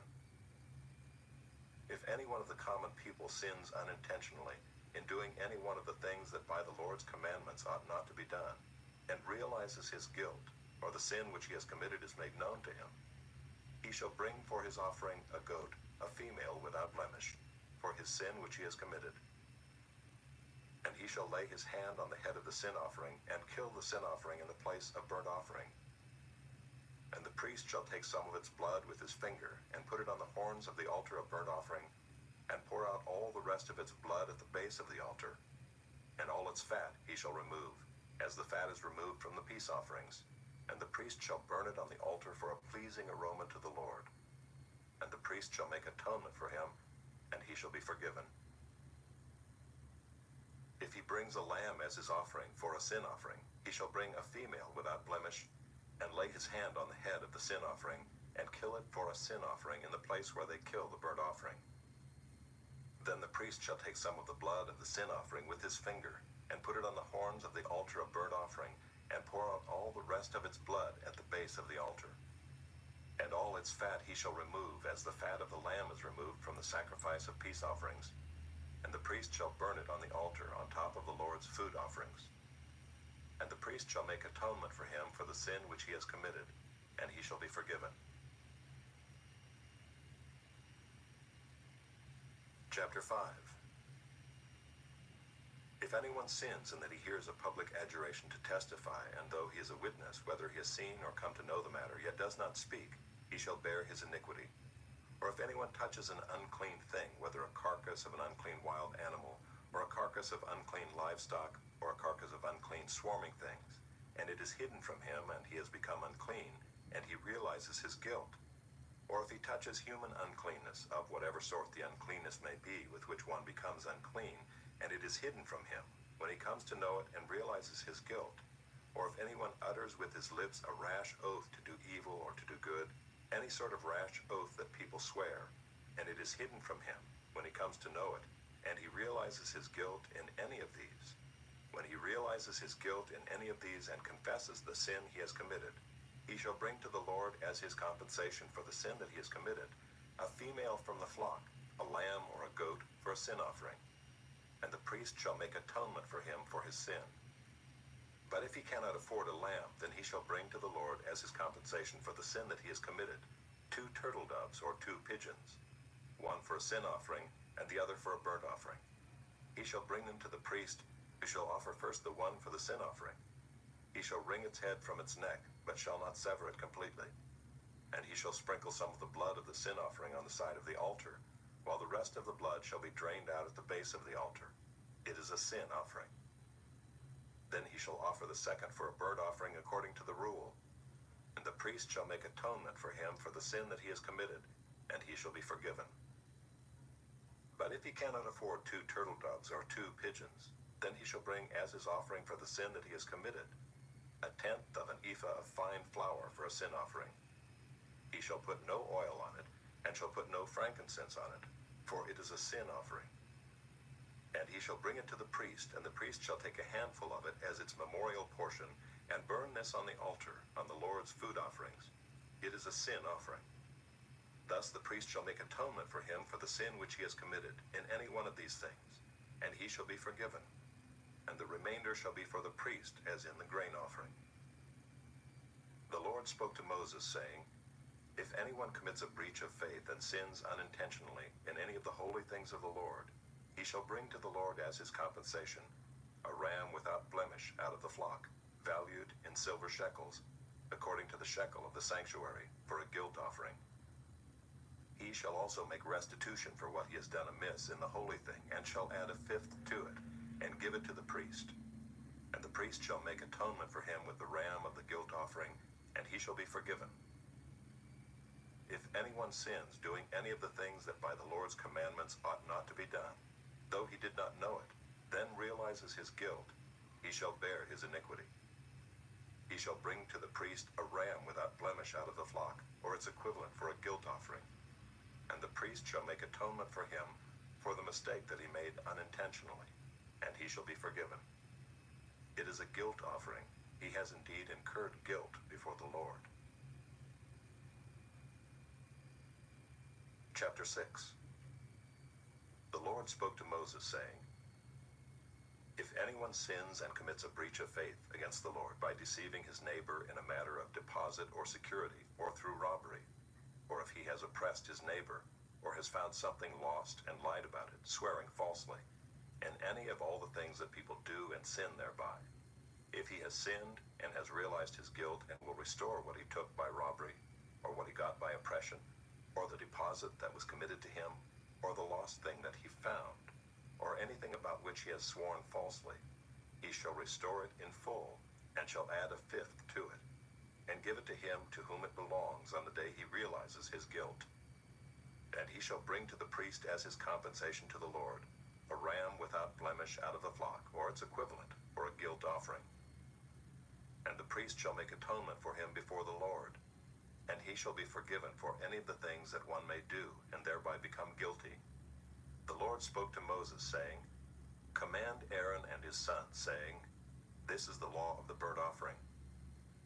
If any one of the common people sins unintentionally in doing any one of the things that by the Lord's commandments ought not to be done, and realizes his guilt, or the sin which he has committed is made known to him, he shall bring for his offering a goat, a female without blemish, for his sin which he has committed. And he shall lay his hand on the head of the sin offering, and kill the sin offering in the place of burnt offering. And the priest shall take some of its blood with his finger, and put it on the horns of the altar of burnt offering, and pour out all the rest of its blood at the base of the altar. And all its fat he shall remove, as the fat is removed from the peace offerings. And the priest shall burn it on the altar for a pleasing aroma to the Lord. And the priest shall make atonement for him, and he shall be forgiven. If he brings a lamb as his offering for a sin offering, he shall bring a female without blemish, and lay his hand on the head of the sin offering, and kill it for a sin offering in the place where they kill the burnt offering. Then the priest shall take some of the blood of the sin offering with his finger, and put it on the horns of the altar of burnt offering, and pour out all the rest of its blood at the base of the altar. And all its fat he shall remove, as the fat of the lamb is removed from the sacrifice of peace offerings. And the priest shall burn it on the altar on top of the Lord's food offerings. And the priest shall make atonement for him for the sin which he has committed, and he shall be forgiven. Chapter 5. If anyone sins in that he hears a public adjuration to testify, and though he is a witness, whether he has seen or come to know the matter, yet does not speak, he shall bear his iniquity. Or if anyone touches an unclean thing, whether a carcass of an unclean wild animal, or a carcass of unclean livestock, or a carcass of unclean swarming things, and it is hidden from him, and he has become unclean, and he realizes his guilt. Or if he touches human uncleanness, of whatever sort the uncleanness may be with which one becomes unclean, and it is hidden from him, when he comes to know it and realizes his guilt. Or if anyone utters with his lips a rash oath to do evil or to do good, any sort of rash oath that people swear, and it is hidden from him when he comes to know it, and he realizes his guilt in any of these. When he realizes his guilt in any of these and confesses the sin he has committed, he shall bring to the Lord as his compensation for the sin that he has committed a female from the flock, a lamb or a goat for a sin offering. And the priest shall make atonement for him for his sin. But if he cannot afford a lamb, then he shall bring to the Lord as his compensation for the sin that he has committed 2 turtle doves or 2 pigeons, one for a sin offering and the other for a burnt offering. He shall bring them to the priest, who shall offer first the one for the sin offering. He shall wring its head from its neck, but shall not sever it completely. And he shall sprinkle some of the blood of the sin offering on the side of the altar, while the rest of the blood shall be drained out at the base of the altar. It is a sin offering. Then he shall offer the second for a burnt offering according to the rule. And the priest shall make atonement for him for the sin that he has committed, and he shall be forgiven. But if he cannot afford 2 turtle doves or 2 pigeons, then he shall bring as his offering for the sin that he has committed 1/10 of an ephah of fine flour for a sin offering. He shall put no oil on it, and shall put no frankincense on it, for it is a sin offering. And he shall bring it to the priest, and the priest shall take a handful of it as its memorial portion, and burn this on the altar, on the Lord's food offerings. It is a sin offering. Thus the priest shall make atonement for him for the sin which he has committed in any one of these things, and he shall be forgiven. And the remainder shall be for the priest, as in the grain offering. The Lord spoke to Moses, saying, If anyone commits a breach of faith and sins unintentionally in any of the holy things of the Lord, he shall bring to the Lord as his compensation a ram without blemish out of the flock, valued in silver shekels, according to the shekel of the sanctuary, for a guilt offering. He shall also make restitution for what he has done amiss in the holy thing, and shall add 1/5 to it, and give it to the priest. And the priest shall make atonement for him with the ram of the guilt offering, and he shall be forgiven. If anyone sins doing any of the things that by the Lord's commandments ought not to be done, though he did not know it, then realizes his guilt, he shall bear his iniquity. He shall bring to the priest a ram without blemish out of the flock, or its equivalent for a guilt offering. And the priest shall make atonement for him for the mistake that he made unintentionally, and he shall be forgiven. It is a guilt offering. He has indeed incurred guilt before the Lord. Chapter 6. The Lord spoke to Moses, saying, If anyone sins and commits a breach of faith against the Lord by deceiving his neighbor in a matter of deposit or security, or through robbery, or if he has oppressed his neighbor, or has found something lost and lied about it, swearing falsely, in any of all the things that people do and sin thereby, if he has sinned and has realized his guilt and will restore what he took by robbery, or what he got by oppression, or the deposit that was committed to him, or the lost thing that he found, or anything about which he has sworn falsely, he shall restore it in full, and shall add 1/5 to it, and give it to him to whom it belongs on the day he realizes his guilt. And he shall bring to the priest as his compensation to the Lord a ram without blemish out of the flock, or its equivalent, for a guilt offering. And the priest shall make atonement for him before the Lord, and he shall be forgiven for any of the things that one may do, and thereby become guilty. The Lord spoke to Moses, saying, Command Aaron and his sons, saying, This is the law of the burnt offering.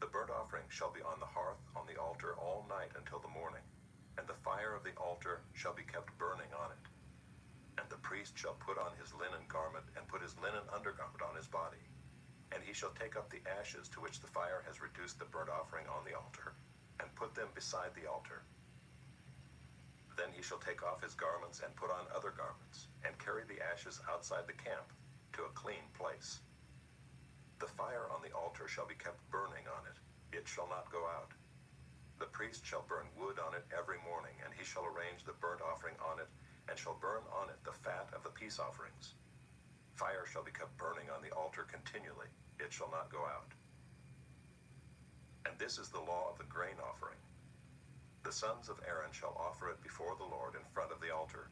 The burnt offering shall be on the hearth on the altar all night until the morning, and the fire of the altar shall be kept burning on it. And the priest shall put on his linen garment, and put his linen undergarment on his body. And he shall take up the ashes to which the fire has reduced the burnt offering on the altar, and put them beside the altar. Then he shall take off his garments and put on other garments, and carry the ashes outside the camp to a clean place. The fire on the altar shall be kept burning on it. It shall not go out. The priest shall burn wood on it every morning, and he shall arrange the burnt offering on it, and shall burn on it the fat of the peace offerings. Fire shall be kept burning on the altar continually. It shall not go out. And this is the law of the grain offering. The sons of Aaron shall offer it before the Lord in front of the altar.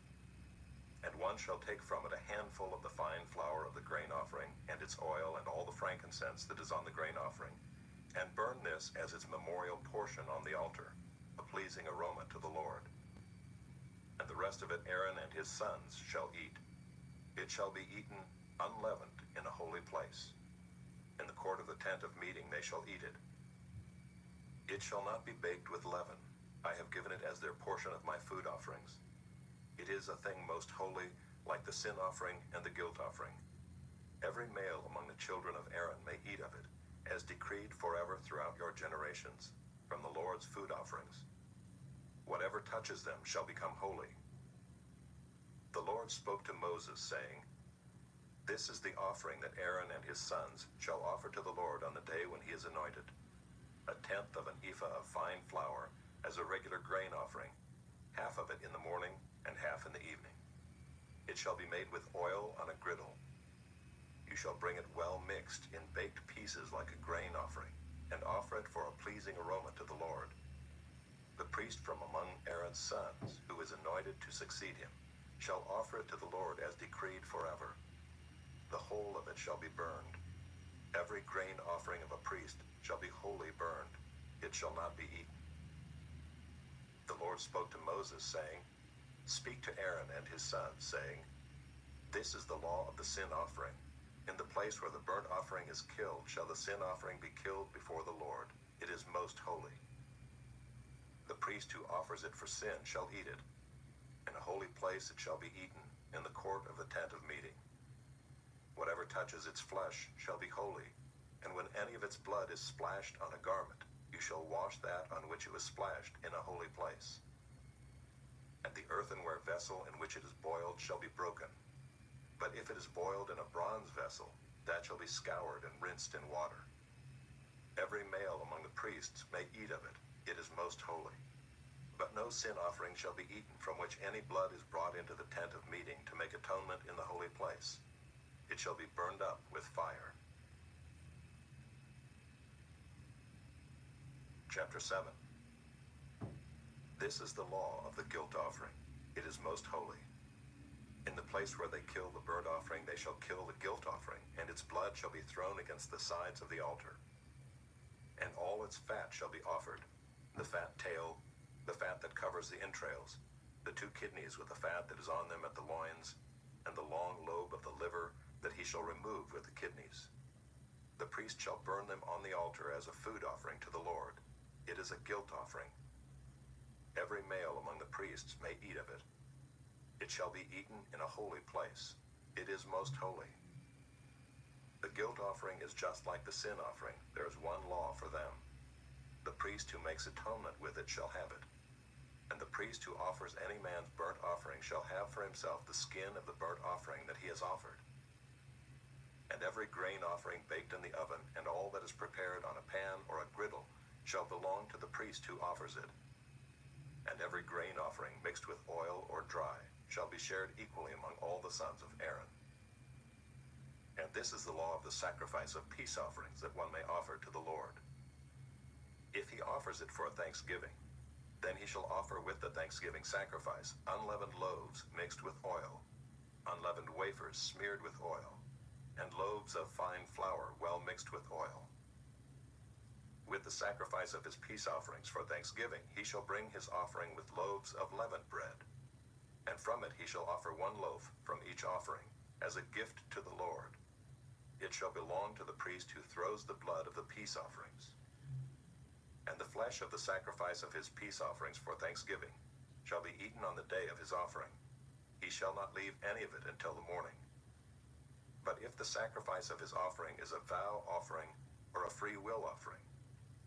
And one shall take from it a handful of the fine flour of the grain offering, and its oil, and all the frankincense that is on the grain offering, and burn this as its memorial portion on the altar, a pleasing aroma to the Lord. and the rest of it Aaron and his sons shall eat. It shall be eaten unleavened in a holy place. In the court of the tent of meeting they shall eat it. It shall not be baked with leaven. I have given it as their portion of my food offerings. It is a thing most holy, like the sin offering and the guilt offering. Every male among the children of Aaron may eat of it, as decreed forever throughout your generations, from the Lord's food offerings. Whatever touches them shall become holy. The Lord spoke to Moses, saying, This is the offering that Aaron and his sons shall offer to the Lord on the day when he is anointed. 1/10 of an ephah of fine flour, as a regular grain offering, half of it in the morning and half in the evening. It shall be made with oil on a griddle. You shall bring it well mixed in baked pieces like a grain offering, and offer it for a pleasing aroma to the Lord. The priest from among Aaron's sons, who is anointed to succeed him, shall offer it to the Lord as decreed forever. The whole of it shall be burned. Every grain offering of a priest shall be wholly burned. It shall not be eaten. The Lord spoke to Moses, saying, Speak to Aaron and his sons, saying, This is the law of the sin offering. In the place where the burnt offering is killed shall the sin offering be killed before the Lord. It is most holy. The priest who offers it for sin shall eat it. In a holy place it shall be eaten, in the court of the tent of meeting. Whatever touches its flesh shall be holy, and when any of its blood is splashed on a garment, you shall wash that on which it was splashed in a holy place. And the earthenware vessel in which it is boiled shall be broken. But if it is boiled in a bronze vessel, that shall be scoured and rinsed in water. Every male among the priests may eat of it. It is most holy. But no sin offering shall be eaten from which any blood is brought into the tent of meeting to make atonement in the holy place. It shall be burned up with fire. Chapter 7. This is the law of the guilt offering. It is most holy. In the place where they kill the burnt offering, they shall kill the guilt offering, and its blood shall be thrown against the sides of the altar. And all its fat shall be offered, the fat tail, the fat that covers the entrails, the 2 kidneys with the fat that is on them at the loins, and the long lobe of the liver that he shall remove with the kidneys. The priest shall burn them on the altar as a food offering to the Lord. It is a guilt offering. Every male among the priests may eat of it. It shall be eaten in a holy place. It is most holy. The guilt offering is just like the sin offering. There is one law for them. The priest who makes atonement with it shall have it. And the priest who offers any man's burnt offering shall have for himself the skin of the burnt offering that he has offered. And every grain offering baked in the oven, and all that is prepared on a pan or a griddle, shall belong to the priest who offers it. And every grain offering mixed with oil or dry shall be shared equally among all the sons of Aaron. And this is the law of the sacrifice of peace offerings that one may offer to the Lord. If he offers it for a thanksgiving, then he shall offer with the thanksgiving sacrifice unleavened loaves mixed with oil, unleavened wafers smeared with oil, and loaves of fine flour well mixed with oil. With the sacrifice of his peace offerings for thanksgiving, he shall bring his offering with loaves of leavened bread. And from it he shall offer 1 loaf from each offering, as a gift to the Lord. It shall belong to the priest who throws the blood of the peace offerings. And the flesh of the sacrifice of his peace offerings for thanksgiving shall be eaten on the day of his offering. He shall not leave any of it until the morning. But if the sacrifice of his offering is a vow offering or a free will offering,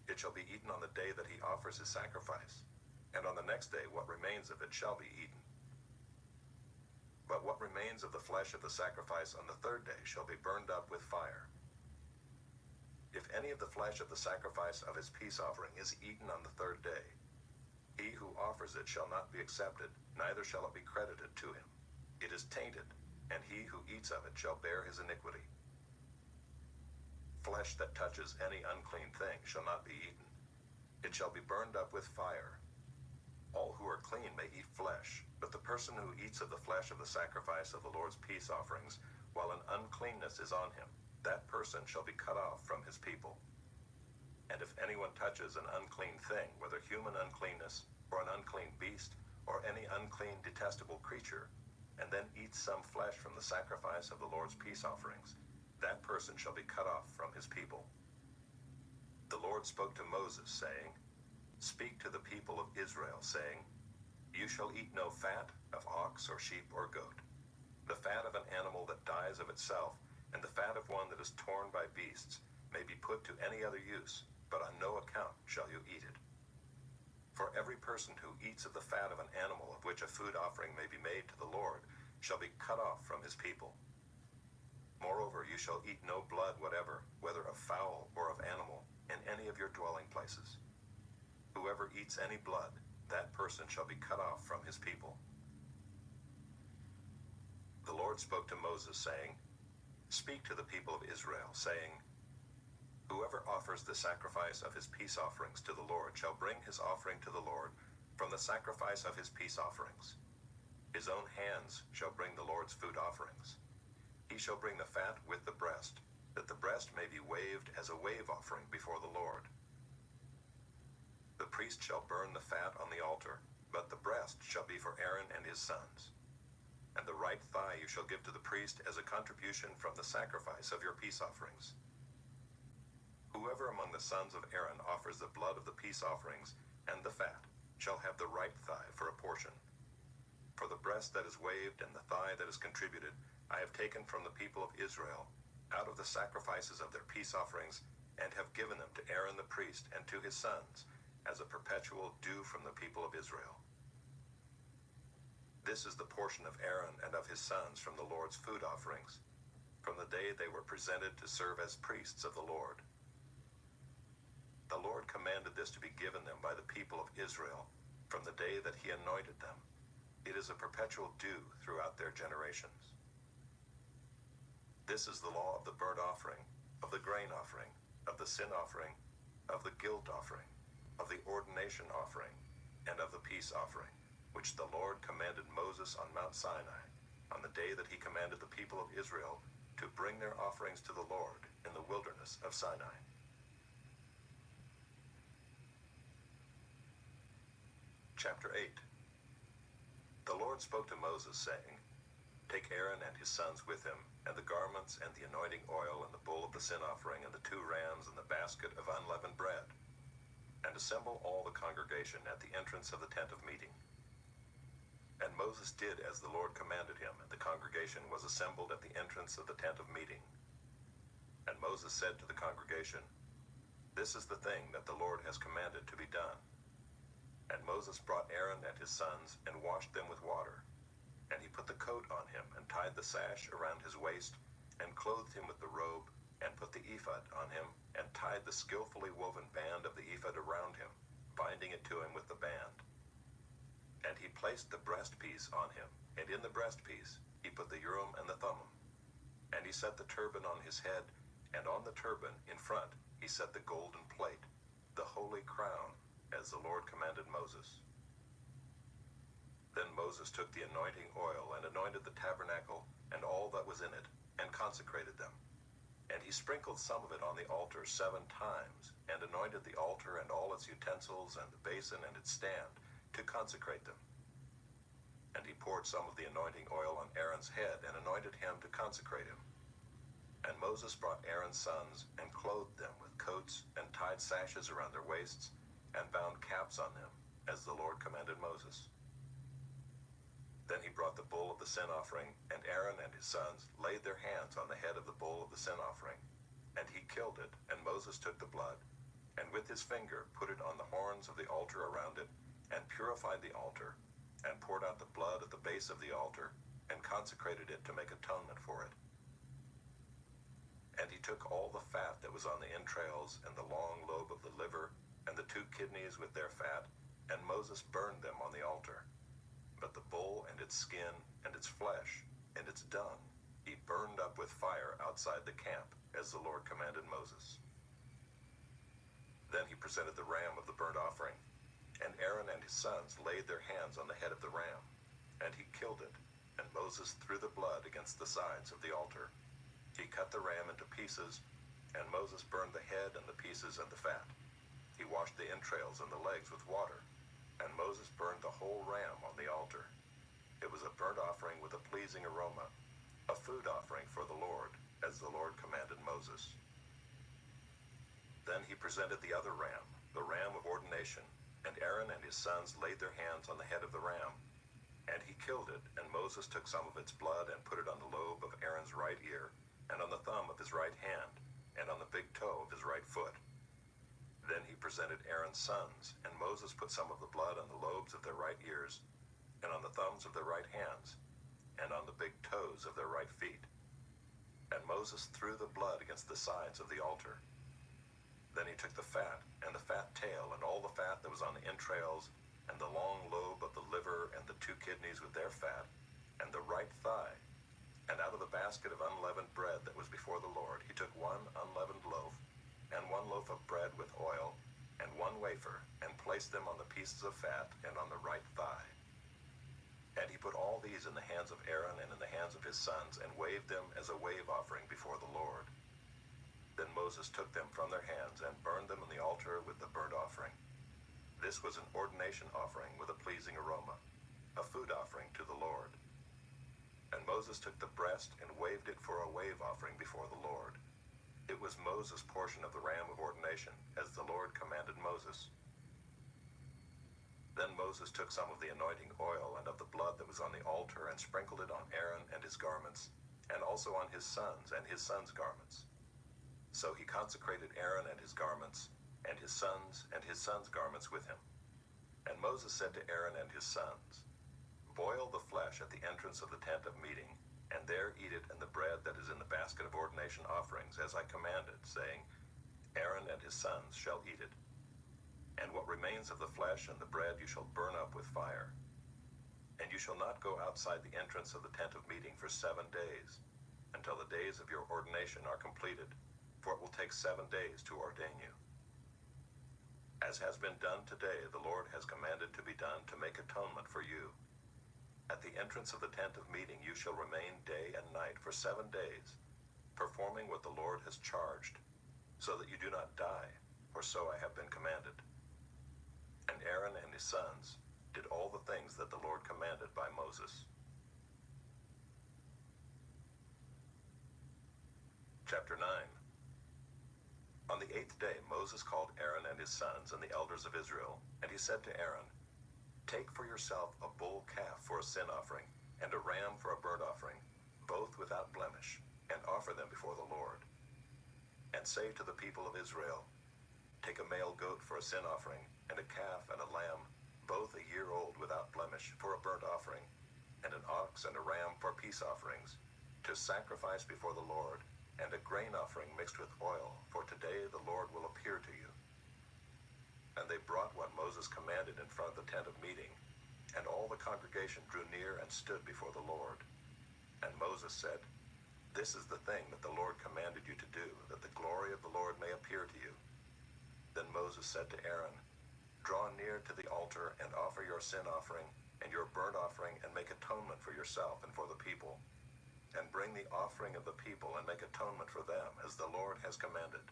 it shall be eaten on the day that he offers his sacrifice, and on the next day what remains of it shall be eaten. But what remains of the flesh of the sacrifice on the 3rd day shall be burned up with fire. If any of the flesh of the sacrifice of his peace offering is eaten on the 3rd day, he who offers it shall not be accepted, neither shall it be credited to him. It is tainted, and he who eats of it shall bear his iniquity. Flesh that touches any unclean thing shall not be eaten. It shall be burned up with fire. All who are clean may eat flesh, but the person who eats of the flesh of the sacrifice of the Lord's peace offerings, while an uncleanness is on him, that person shall be cut off from his people. And if anyone touches an unclean thing, whether human uncleanness, or an unclean beast, or any unclean, detestable creature, and then eats some flesh from the sacrifice of the Lord's peace offerings, that person shall be cut off from his people. The Lord spoke to Moses, saying, Speak to the people of Israel, saying, You shall eat no fat of ox or sheep or goat, the fat of an animal that dies of itself, and the fat of one that is torn by beasts may be put to any other use, but on no account shall you eat it. For every person who eats of the fat of an animal of which a food offering may be made to the Lord shall be cut off from his people. Moreover, you shall eat no blood whatever, whether of fowl or of animal, in any of your dwelling places. Whoever eats any blood, that person shall be cut off from his people. The Lord spoke to Moses, saying, Speak to the people of Israel, saying, Whoever offers the sacrifice of his peace offerings to the Lord shall bring his offering to the Lord from the sacrifice of his peace offerings. His own hands shall bring the Lord's food offerings. He shall bring the fat with the breast, that the breast may be waved as a wave offering before the Lord. The priest shall burn the fat on the altar, but the breast shall be for Aaron and his sons. And the right thigh you shall give to the priest as a contribution from the sacrifice of your peace offerings. Whoever among the sons of Aaron offers the blood of the peace offerings and the fat shall have the right thigh for a portion. For the breast that is waved and the thigh that is contributed, I have taken from the people of Israel, out of the sacrifices of their peace offerings, and have given them to Aaron the priest and to his sons, as a perpetual due from the people of Israel. This is the portion of Aaron and of his sons from the Lord's food offerings, from the day they were presented to serve as priests of the Lord. The Lord commanded this to be given them by the people of Israel, from the day that he anointed them. It is a perpetual due throughout their generations. This is the law of the burnt offering, of the grain offering, of the sin offering, of the guilt offering, of the ordination offering, and of the peace offering, which the Lord commanded Moses on Mount Sinai, on the day that he commanded the people of Israel to bring their offerings to the Lord in the wilderness of Sinai. Chapter 8. The Lord spoke to Moses, saying, Take Aaron and his sons with him, and the garments, and the anointing oil, and the bull of the sin offering, and the 2 rams, and the basket of unleavened bread, and assemble all the congregation at the entrance of the tent of meeting. And Moses did as the Lord commanded him, and the congregation was assembled at the entrance of the tent of meeting. And Moses said to the congregation, This is the thing that the Lord has commanded to be done. And Moses brought Aaron and his sons, and washed them with water. And he put the coat on him, and tied the sash around his waist, and clothed him with the robe, and put the ephod on him, and tied the skillfully woven band of the ephod around him, binding it to him with the band. And he placed the breastpiece on him, and in the breastpiece he put the Urim and the Thummim. And he set the turban on his head, and on the turban in front he set the golden plate, the holy crown, as the Lord commanded Moses. Then Moses took the anointing oil and anointed the tabernacle and all that was in it, and consecrated them. And he sprinkled some of it on the altar 7 times, and anointed the altar and all its utensils and the basin and its stand, to consecrate them. And he poured some of the anointing oil on Aaron's head, and anointed him to consecrate him. And Moses brought Aaron's sons, and clothed them with coats, and tied sashes around their waists, and bound caps on them, as the Lord commanded Moses. Then he brought the bull of the sin offering, and Aaron and his sons laid their hands on the head of the bull of the sin offering. And he killed it, and Moses took the blood, and with his finger put it on the horns of the altar around it, and purified the altar, and poured out the blood at the base of the altar, and consecrated it to make atonement for it. And he took all the fat that was on the entrails, and the long lobe of the liver, and the 2 kidneys with their fat, and Moses burned them on the altar. But the bull and its skin, and its flesh, and its dung, he burned up with fire outside the camp, as the Lord commanded Moses. Then he presented the ram of the burnt offering, and Aaron and his sons laid their hands on the head of the ram, and he killed it, and Moses threw the blood against the sides of the altar. He cut the ram into pieces, and Moses burned the head and the pieces and the fat. He washed the entrails and the legs with water, and Moses burned the whole ram on was a burnt offering with a pleasing aroma, a food offering for the Lord, as the Lord commanded Moses. Then he presented the other ram, the ram of ordination, and Aaron and his sons laid their hands on the head of the ram. And he killed it, and Moses took some of its blood and put it on the lobe of Aaron's right ear, and on the thumb of his right hand, and on the big toe of his right foot. Then he presented Aaron's sons, and Moses put some of the blood on the lobes of their right ears, and on the thumbs of their right hands, and on the big toes of their right feet. And Moses threw the blood against the sides of the altar. Then he took the fat, and the fat tail, and all the fat that was on the entrails, and the long lobe of the liver, and the 2 kidneys with their fat, and the right thigh. And out of the basket of unleavened bread that was before the Lord, he took 1 unleavened loaf, and 1 loaf of bread with oil, and 1 wafer, and placed them on the pieces of fat, and on the right thigh. And he put all these in the hands of Aaron and in the hands of his sons, and waved them as a wave offering before the Lord. Then Moses took them from their hands and burned them on the altar with the burnt offering. This was an ordination offering with a pleasing aroma, a food offering to the Lord. And Moses took the breast and waved it for a wave offering before the Lord. It was Moses' portion of the ram of ordination, as the Lord commanded Moses. Then Moses took some of the anointing oil and of the blood that was on the altar and sprinkled it on Aaron and his garments, and also on his sons and his sons' garments. So he consecrated Aaron and his garments, and his sons garments with him. And Moses said to Aaron and his sons, "Boil the flesh at the entrance of the tent of meeting, and there eat it and the bread that is in the basket of ordination offerings, as I commanded, saying, Aaron and his sons shall eat it. And what remains of the flesh and the bread you shall burn up with fire. And you shall not go outside the entrance of the tent of meeting for 7 days, until the days of your ordination are completed, for it will take 7 days to ordain you. As has been done today, the Lord has commanded to be done to make atonement for you. At the entrance of the tent of meeting you shall remain day and night for 7 days, performing what the Lord has charged, so that you do not die, for so I have been commanded." And Aaron and his sons did all the things that the Lord commanded by Moses. Chapter 9. On the 8th day Moses called Aaron and his sons and the elders of Israel, and he said to Aaron, "Take for yourself a bull calf for a sin offering, and a ram for a burnt offering, both without blemish, and offer them before the Lord. And say to the people of Israel, Take a male goat for a sin offering, and a calf and a lamb, both a year old without blemish, for a burnt offering, and an ox and a ram for peace offerings, to sacrifice before the Lord, and a grain offering mixed with oil, for today the Lord will appear to you." And they brought what Moses commanded in front of the tent of meeting, and all the congregation drew near and stood before the Lord. And Moses said, "This is the thing that the Lord commanded you to do, that the glory of the Lord may appear to you." Then Moses said to Aaron, "Draw near to the altar and offer your sin offering and your burnt offering, and make atonement for yourself and for the people. And bring the offering of the people and make atonement for them, as the Lord has commanded."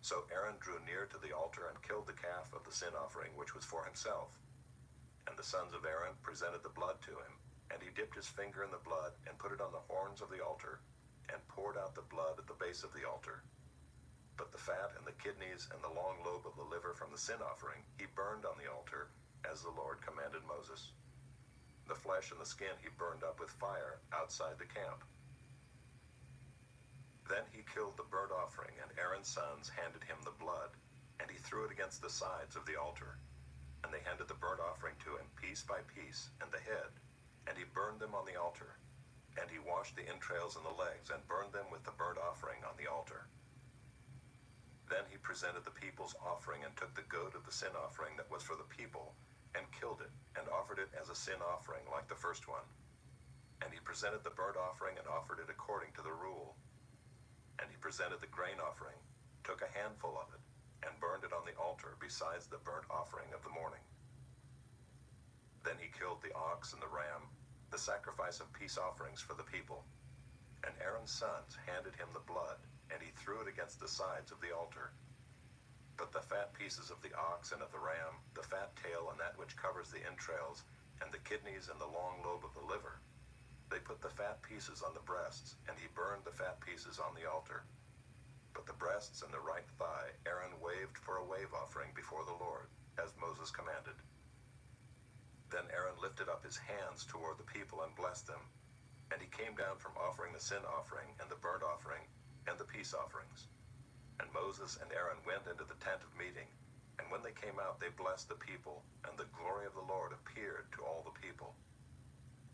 So Aaron drew near to the altar and killed the calf of the sin offering, which was for himself. And the sons of Aaron presented the blood to him, and he dipped his finger in the blood and put it on the horns of the altar, and poured out the blood at the base of the altar. But the fat and the kidneys and the long lobe of the liver from the sin offering he burned on the altar, as the Lord commanded Moses. The flesh and the skin he burned up with fire outside the camp. Then he killed the burnt offering, and Aaron's sons handed him the blood, and he threw it against the sides of the altar. And they handed the burnt offering to him piece by piece, and the head, and he burned them on the altar. And he washed the entrails and the legs, and burned them with the burnt offering on the altar. Then he presented the people's offering, and took the goat of the sin offering that was for the people, and killed it, and offered it as a sin offering like the first one. And he presented the burnt offering, and offered it according to the rule. And he presented the grain offering, took a handful of it, and burned it on the altar besides the burnt offering of the morning. Then he killed the ox and the ram, the sacrifice of peace offerings for the people. And Aaron's sons handed him the blood, and he threw it against the sides of the altar. But the fat pieces of the ox and of the ram, the fat tail and that which covers the entrails, and the kidneys and the long lobe of the liver. They put the fat pieces on the breasts, and he burned the fat pieces on the altar. But the breasts and the right thigh Aaron waved for a wave offering before the Lord, as Moses commanded. Then Aaron lifted up his hands toward the people and blessed them. And he came down from offering the sin offering and the burnt offering and the peace offerings. And Moses and Aaron went into the tent of meeting, and when they came out they blessed the people, and the glory of the Lord appeared to all the people.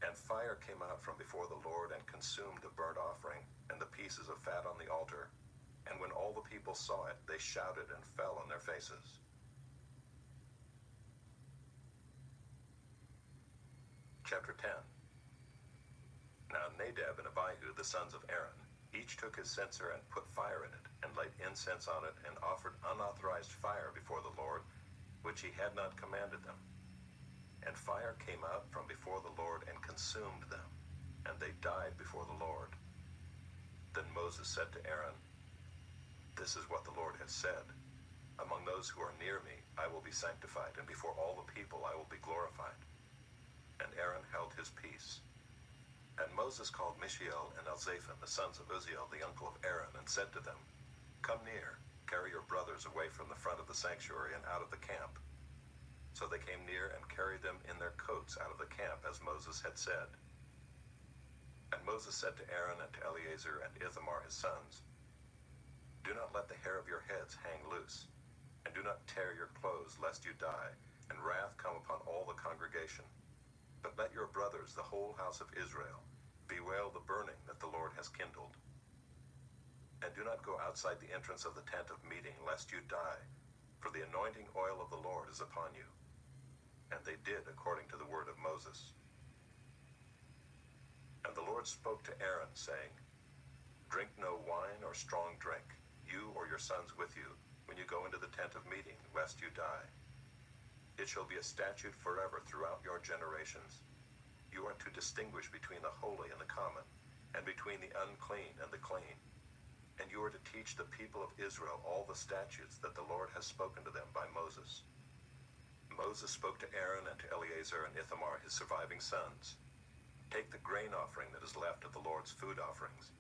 And fire came out from before the Lord and consumed the burnt offering and the pieces of fat on the altar. And when all the people saw it, they shouted and fell on their faces. Chapter 10. Now Nadab and Abihu, the sons of Aaron, each took his censer and put fire in it, and laid incense on it, and offered unauthorized fire before the Lord, which he had not commanded them. And fire came out from before the Lord and consumed them, and they died before the Lord. Then Moses said to Aaron, "This is what the Lord has said. Among those who are near me I will be sanctified, and before all the people I will be glorified." And Aaron held his peace. And Moses called Mishael and Elzaphan, the sons of Uzziel, the uncle of Aaron, and said to them, "Come near, carry your brothers away from the front of the sanctuary and out of the camp." So they came near and carried them in their coats out of the camp, as Moses had said. And Moses said to Aaron and to Eleazar and Ithamar his sons, "Do not let the hair of your heads hang loose, and do not tear your clothes, lest you die, and wrath come upon all the congregation. But let your brothers, the whole house of Israel, bewail the burning that the Lord has kindled. And do not go outside the entrance of the tent of meeting, lest you die, for the anointing oil of the Lord is upon you." And they did according to the word of Moses. And the Lord spoke to Aaron, saying, "Drink no wine or strong drink, you or your sons with you, when you go into the tent of meeting, lest you die. It shall be a statute forever throughout your generations. You are to distinguish between the holy and the common, and between the unclean and the clean. And you are to teach the people of Israel all the statutes that the Lord has spoken to them by Moses." Moses spoke to Aaron and to Eleazar and Ithamar his surviving sons, "Take the grain offering that is left of the Lord's food offerings,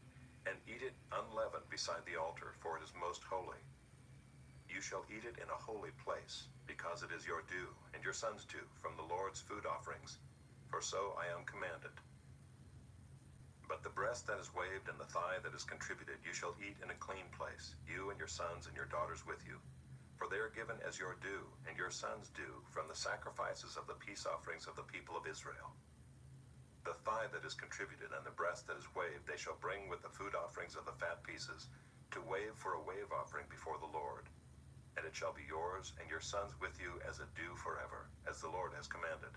and eat it unleavened beside the altar, for it is most holy. You shall eat it in a holy place, because it is your due, and your sons' due, from the Lord's food offerings, for so I am commanded. But the breast that is waved and the thigh that is contributed you shall eat in a clean place, you and your sons and your daughters with you, for they are given as your due, and your sons' due, from the sacrifices of the peace offerings of the people of Israel. The thigh that is contributed and the breast that is waved they shall bring with the food offerings of the fat pieces, to wave for a wave offering before the Lord. And it shall be yours and your sons with you as a due forever, as the Lord has commanded."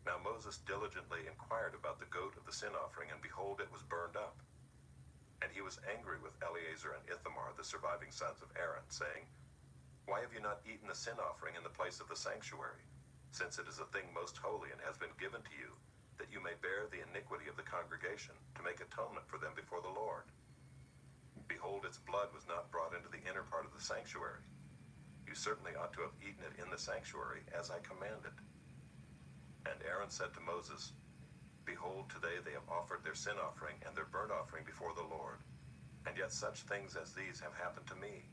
Now Moses diligently inquired about the goat of the sin offering, and behold, it was burned up. And he was angry with Eleazar and Ithamar, the surviving sons of Aaron, saying, "Why have you not eaten the sin offering in the place of the sanctuary, since it is a thing most holy and has been given to you, that you may bear the iniquity of the congregation, to make atonement for them before the Lord? Behold, its blood was not brought into the inner part of the sanctuary. You certainly ought to have eaten it in the sanctuary, as I commanded." And Aaron said to Moses, "Behold, today they have offered their sin offering and their burnt offering before the Lord, and yet such things as these have happened to me.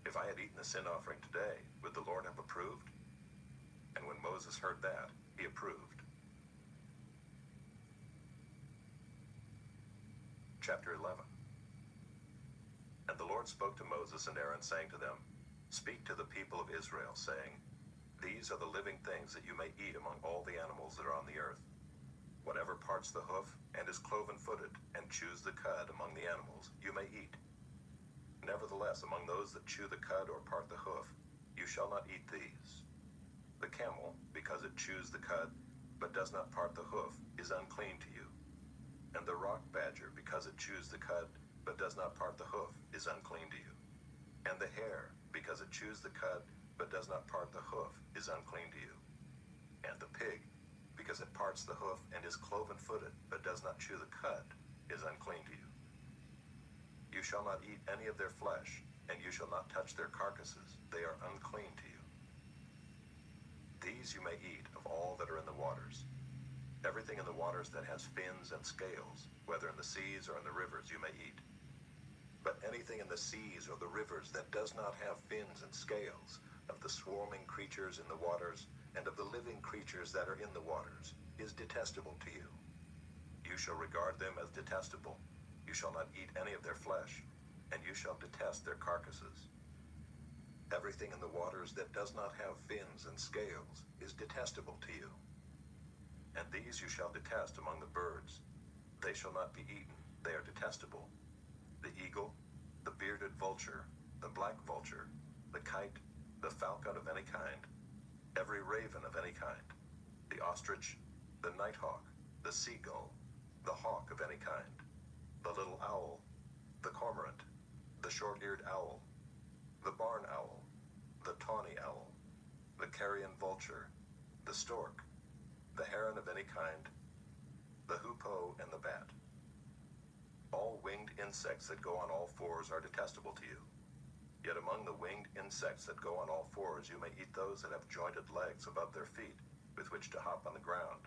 If I had eaten the sin offering today, would the Lord have approved?" And when Moses heard that, he approved. Chapter 11. And the Lord spoke to Moses and Aaron, saying to them, "Speak to the people of Israel, saying, These are the living things that you may eat among all the animals that are on the earth. Whatever parts the hoof and is cloven-footed, and chews the cud among the animals, you may eat. Nevertheless, among those that chew the cud or part the hoof, you shall not eat these. The camel, because it chews the cud, but does not part the hoof, is unclean to you. And the rock badger, because it chews the cud, but does not part the hoof, is unclean to you. And the hare, because it chews the cud, but does not part the hoof, is unclean to you. And the pig, because it parts the hoof and is cloven-footed, but does not chew the cud, is unclean to you. You shall not eat any of their flesh, and you shall not touch their carcasses. They are unclean to you. These these you may eat of all that are in the waters. Everything in the waters that has fins and scales, whether in the seas or in the rivers, you may eat. But anything in the seas or the rivers that does not have fins and scales, of the swarming creatures in the waters, and of the living creatures that are in the waters, is detestable to you. You shall regard them as detestable. You shall not eat any of their flesh, and you shall detest their carcasses. Everything in the waters that does not have fins and scales is detestable to you. And these you shall detest among the birds. They shall not be eaten, they are detestable. The eagle, the bearded vulture, the black vulture, the kite, the falcon of any kind, every raven of any kind, the ostrich, the nighthawk, the seagull, the hawk of any kind, the little owl, the cormorant, the short-eared owl, the barn owl, the tawny owl, the carrion vulture, the stork, the heron of any kind, the hoopoe and the bat. All winged insects that go on all fours are detestable to you. Yet among the winged insects that go on all fours you may eat those that have jointed legs above their feet, with which to hop on the ground.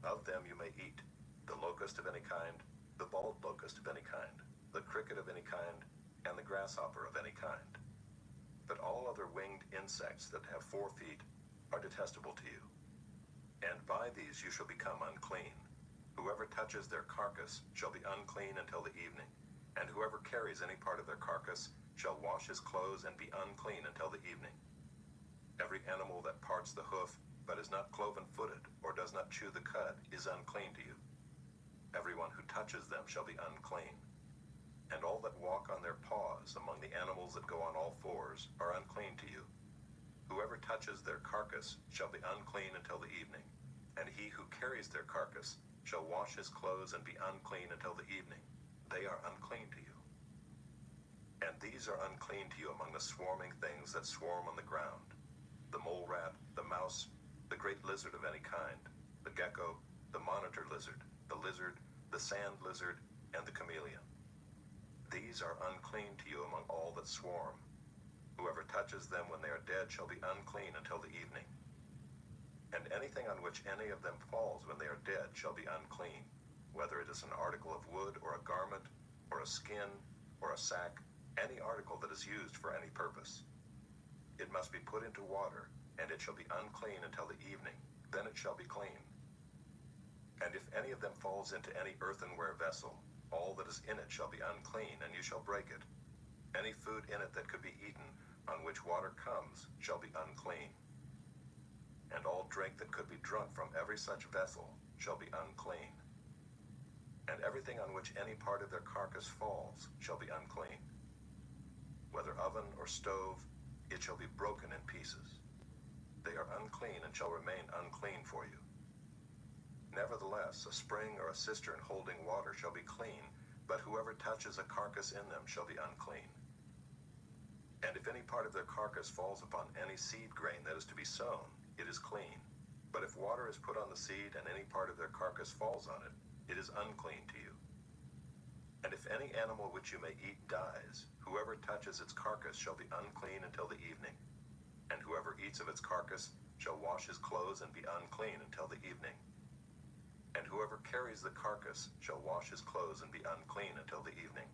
Of them you may eat the locust of any kind, the bald locust of any kind, the cricket of any kind, and the grasshopper of any kind. But all other winged insects that have 4 feet are detestable to you. And by these you shall become unclean. Whoever touches their carcass shall be unclean until the evening, and whoever carries any part of their carcass shall wash his clothes and be unclean until the evening. Every animal that parts the hoof, but is not cloven-footed, or does not chew the cud, is unclean to you. Everyone who touches them shall be unclean. And all that walk on their paws among the animals that go on all fours are unclean to you. Whoever touches their carcass shall be unclean until the evening, and he who carries their carcass shall wash his clothes and be unclean until the evening. They are unclean to you. And these are unclean to you among the swarming things that swarm on the ground: the mole rat, the mouse, the great lizard of any kind, the gecko, the monitor lizard, the sand lizard, and the chameleon. These are unclean to you among all that swarm. Whoever touches them when they are dead shall be unclean until the evening. And anything on which any of them falls when they are dead shall be unclean, whether it is an article of wood or a garment, or a skin, or a sack, any article that is used for any purpose. It must be put into water, and it shall be unclean until the evening, then it shall be clean. And if any of them falls into any earthenware vessel, all that is in it shall be unclean, and you shall break it. Any food in it that could be eaten, on which water comes, shall be unclean. And all drink that could be drunk from every such vessel shall be unclean. And everything on which any part of their carcass falls shall be unclean. Whether oven or stove, it shall be broken in pieces. They are unclean and shall remain unclean for you. Nevertheless, a spring or a cistern holding water shall be clean, but whoever touches a carcass in them shall be unclean. And if any part of their carcass falls upon any seed grain that is to be sown, it is clean. But if water is put on the seed and any part of their carcass falls on it, it is unclean to you. And if any animal which you may eat dies, whoever touches its carcass shall be unclean until the evening. And whoever eats of its carcass shall wash his clothes and be unclean until the evening. And whoever carries the carcass shall wash his clothes and be unclean until the evening.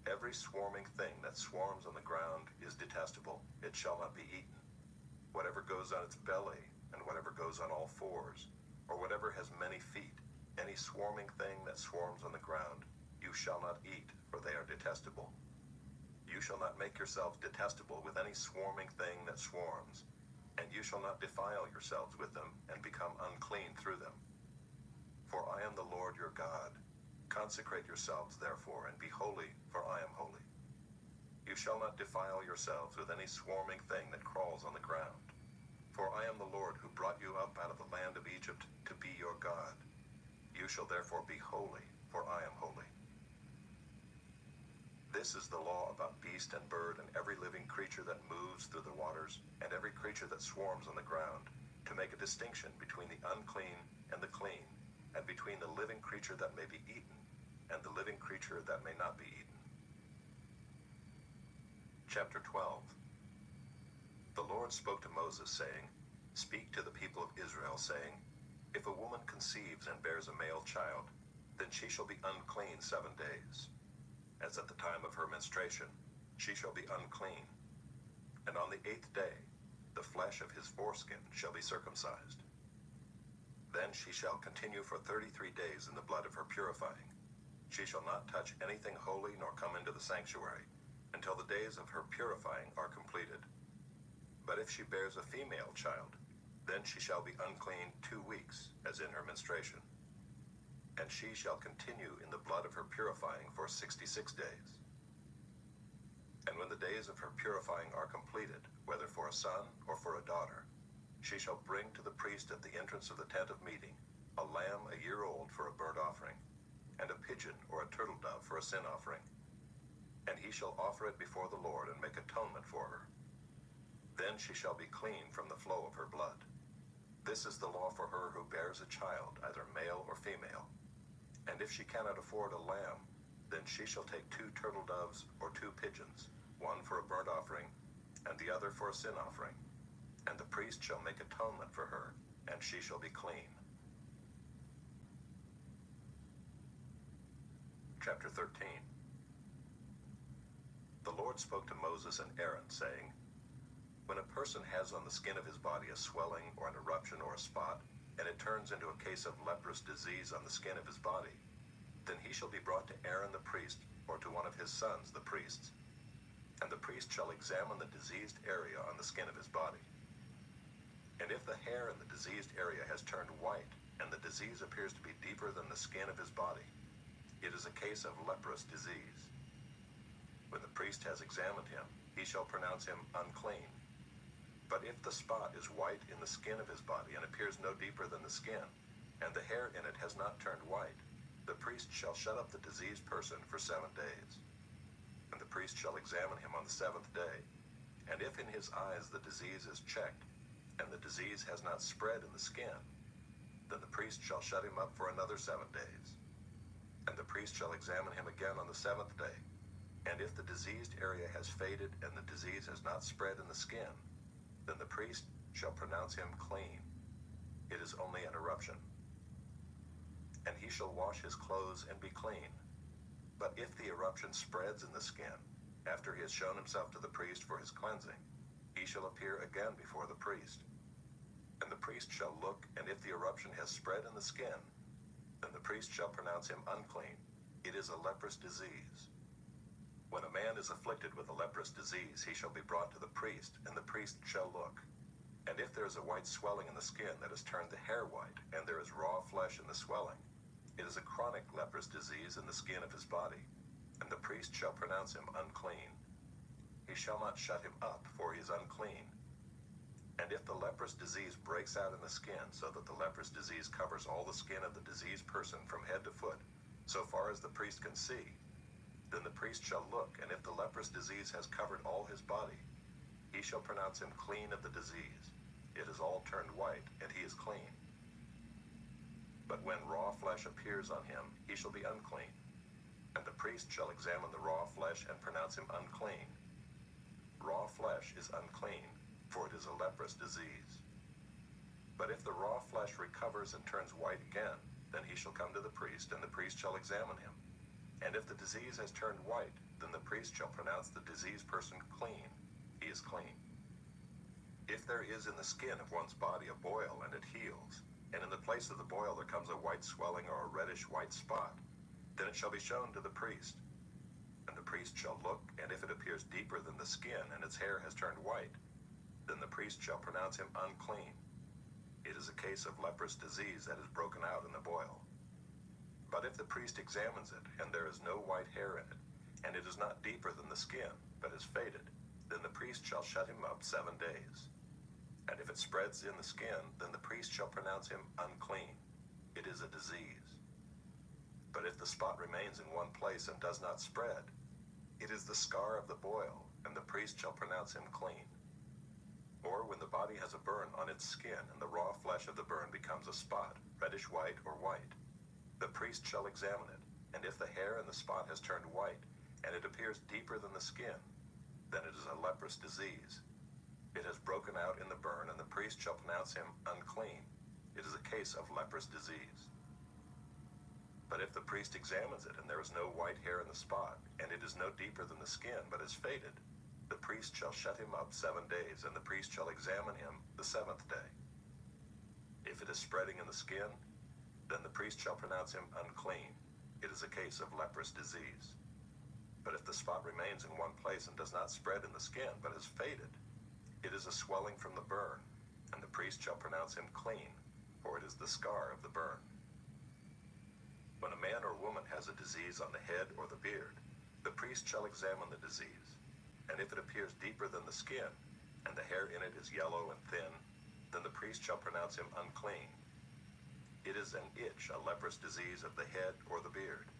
Every swarming thing that swarms on the ground is detestable. It shall not be eaten. Whatever goes on its belly, and whatever goes on all fours, or whatever has many feet, any swarming thing that swarms on the ground, you shall not eat, for they are detestable. You shall not make yourselves detestable with any swarming thing that swarms, and you shall not defile yourselves with them and become unclean through them. For I am the Lord your God. Consecrate yourselves therefore, and be holy, for I am holy. You shall not defile yourselves with any swarming thing that crawls on the ground. For I am the Lord who brought you up out of the land of Egypt to be your God. You shall therefore be holy, for I am holy. This is the law about beast and bird and every living creature that moves through the waters, and every creature that swarms on the ground, to make a distinction between the unclean and the clean, and between the living creature that may be eaten and the living creature that may not be eaten. Chapter 12. The Lord Lord spoke to Moses, saying, Speak to the people of Israel, saying, If a woman conceives and bears a male child, then she shall be unclean 7 days. As at the time of her menstruation, she shall be unclean. And on the 8th day, the flesh of his foreskin shall be circumcised. Then she shall continue for 33 days in the blood of her purifying. She shall not touch anything holy nor come into the sanctuary until the days of her purifying are completed. But if she bears a female child, then she shall be unclean 2 weeks, as in her menstruation. And she shall continue in the blood of her purifying for 66 days. And when the days of her purifying are completed, whether for a son or for a daughter, she shall bring to the priest at the entrance of the tent of meeting a lamb a year old for a burnt offering, and a pigeon or a turtle dove for a sin offering. And he shall offer it before the Lord and make atonement for her. Then she shall be clean from the flow of her blood. This is the law for her who bears a child, either male or female. And if she cannot afford a lamb, then she shall take 2 turtle doves or 2 pigeons, one for a burnt offering, and the other for a sin offering. And the priest shall make atonement for her, and she shall be clean. Chapter 13. The Lord spoke to Moses and Aaron, saying, When a person has on the skin of his body a swelling or an eruption or a spot, and it turns into a case of leprous disease on the skin of his body, then he shall be brought to Aaron the priest, or to one of his sons the priests. And the priest shall examine the diseased area on the skin of his body. And if the hair in the diseased area has turned white, and the disease appears to be deeper than the skin of his body, it is a case of leprous disease. When the priest has examined him, he shall pronounce him unclean. But if the spot is white in the skin of his body and appears no deeper than the skin, and the hair in it has not turned white, the priest shall shut up the diseased person for 7 days. And the priest shall examine him on the 7th day, and if in his eyes the disease is checked, and the disease has not spread in the skin, then the priest shall shut him up for another 7 days. And the priest shall examine him again on the 7th day, and if the diseased area has faded and the disease has not spread in the skin, then the priest shall pronounce him clean. It is only an eruption. And he shall wash his clothes and be clean. But if the eruption spreads in the skin, after he has shown himself to the priest for his cleansing, he shall appear again before the priest. And the priest shall look, and if the eruption has spread in the skin, then the priest shall pronounce him unclean. It is a leprous disease. When a man is afflicted with a leprous disease, he shall be brought to the priest, and the priest shall look. And if there is a white swelling in the skin that has turned the hair white, and there is raw flesh in the swelling, it is a chronic leprous disease in the skin of his body, and the priest shall pronounce him unclean. He shall not shut him up, for he is unclean. And if the leprous disease breaks out in the skin, so that the leprous disease covers all the skin of the diseased person from head to foot, so far as the priest can see, then the priest shall look, and if the leprous disease has covered all his body, he shall pronounce him clean of the disease. It is all turned white, and he is clean. But when raw flesh appears on him, he shall be unclean. And the priest shall examine the raw flesh and pronounce him unclean. Raw flesh is unclean, for it is a leprous disease. But if the raw flesh recovers and turns white again, then he shall come to the priest, and the priest shall examine him. And if the disease has turned white, then the priest shall pronounce the diseased person clean. He is clean. If there is in the skin of one's body a boil and it heals, and in the place of the boil there comes a white swelling or a reddish white spot, then it shall be shown to the priest. And the priest shall look, and if it appears deeper than the skin and its hair has turned white, then the priest shall pronounce him unclean. It is a case of leprous disease that is broken out in the boil. But if the priest examines it, and there is no white hair in it, and it is not deeper than the skin, but is faded, then the priest shall shut him up 7 days. And if it spreads in the skin, then the priest shall pronounce him unclean. It is a disease. But if the spot remains in one place and does not spread, it is the scar of the boil, and the priest shall pronounce him clean. Or when the body has a burn on its skin, and the raw flesh of the burn becomes a spot, reddish white or white, the priest shall examine it, and if the hair in the spot has turned white, and it appears deeper than the skin, then it is a leprous disease. It has broken out in the burn, and the priest shall pronounce him unclean. It is a case of leprous disease. But if the priest examines it, and there is no white hair in the spot, and it is no deeper than the skin, but is faded, the priest shall shut him up 7 days, and the priest shall examine him the 7th day. If it is spreading in the skin, then the priest shall pronounce him unclean. It is a case of leprous disease. But if the spot remains in one place and does not spread in the skin, but is faded, it is a swelling from the burn, and the priest shall pronounce him clean, for it is the scar of the burn. When a man or woman has a disease on the head or the beard, the priest shall examine the disease, and if it appears deeper than the skin, and the hair in it is yellow and thin, then the priest shall pronounce him unclean. It is an itch, a leprous disease of the head or the beard.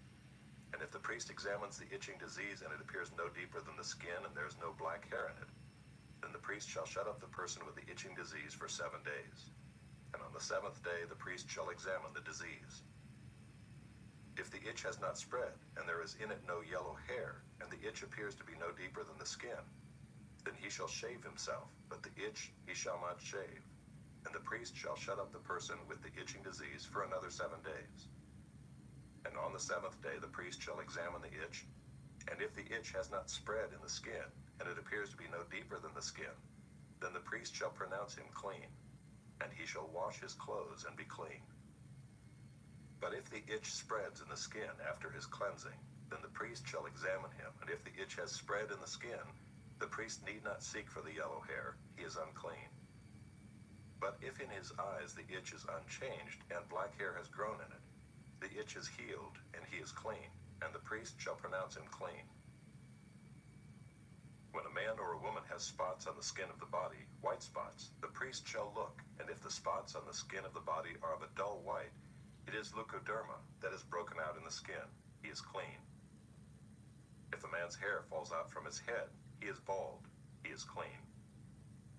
And if the priest examines the itching disease, and it appears no deeper than the skin, and there is no black hair in it, then the priest shall shut up the person with the itching disease for 7 days. And on the 7th day the priest shall examine the disease. If the itch has not spread, and there is in it no yellow hair, and the itch appears to be no deeper than the skin, then he shall shave himself, but the itch he shall not shave. And the priest shall shut up the person with the itching disease for another 7 days. And on the 7th day the priest shall examine the itch, and if the itch has not spread in the skin, and it appears to be no deeper than the skin, then the priest shall pronounce him clean, and he shall wash his clothes and be clean. But if the itch spreads in the skin after his cleansing, then the priest shall examine him, and if the itch has spread in the skin, the priest need not seek for the yellow hair, he is unclean. But if in his eyes the itch is unchanged, and black hair has grown in it, the itch is healed, and he is clean, and the priest shall pronounce him clean. When a man or a woman has spots on the skin of the body, white spots, the priest shall look, and if the spots on the skin of the body are of a dull white, it is leukoderma that is broken out in the skin. He is clean. If a man's hair falls out from his head, he is bald. He is clean.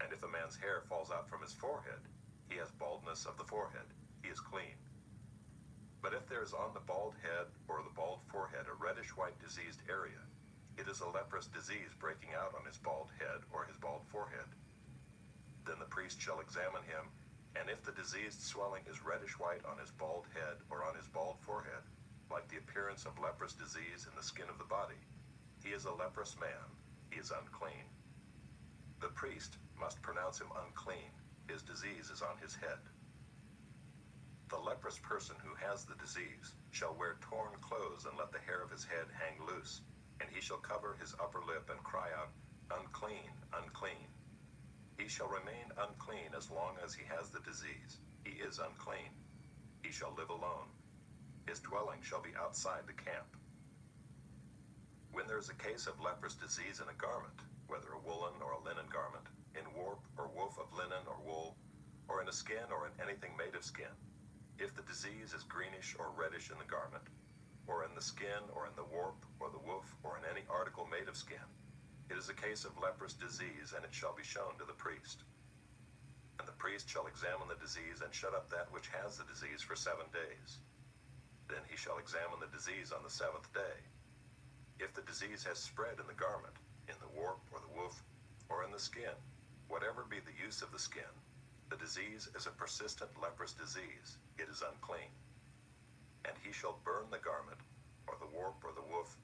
And if a man's hair falls out from his forehead, he has baldness of the forehead. He is clean. But if there is on the bald head or the bald forehead a reddish-white diseased area, it is a leprous disease breaking out on his bald head or his bald forehead. Then the priest shall examine him, and if the diseased swelling is reddish-white on his bald head or on his bald forehead, like the appearance of leprous disease in the skin of the body, he is a leprous man. He is unclean. The priest must pronounce him unclean. His disease is on his head. The leprous person who has the disease shall wear torn clothes and let the hair of his head hang loose, and he shall cover his upper lip and cry out, "Unclean, unclean." He shall remain unclean as long as he has the disease. He is unclean. He shall live alone. His dwelling shall be outside the camp. When there is a case of leprous disease in a garment, whether a woolen or a linen garment, in warp or woof of linen or wool, or in a skin or in anything made of skin, if the disease is greenish or reddish in the garment, or in the skin or in the warp or the woof or in any article made of skin, it is a case of leprous disease, and it shall be shown to the priest. And the priest shall examine the disease and shut up that which has the disease for 7 days. Then he shall examine the disease on the 7th day. If the disease has spread in the garment, in the warp or the woof, or in the skin, whatever be the use of the skin, the disease is a persistent leprous disease. It is unclean. And he shall burn the garment, or the warp or the woof,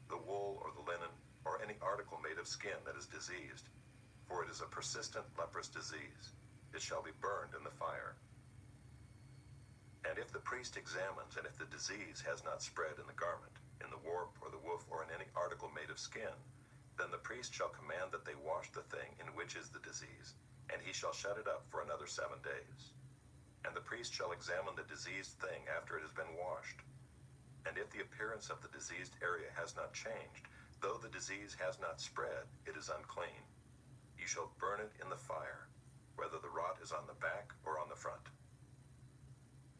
the wool or the linen, or any article made of skin that is diseased, for it is a persistent leprous disease. It shall be burned in the fire. And if the priest examines, and if the disease has not spread in the garment, in the warp or the woof, or in any article made of skin, then the priest shall command that they wash the thing in which is the disease, and he shall shut it up for another 7 days. And the priest shall examine the diseased thing after it has been washed. And if the appearance of the diseased area has not changed, though the disease has not spread, it is unclean. You shall burn it in the fire, whether the rot is on the back or on the front.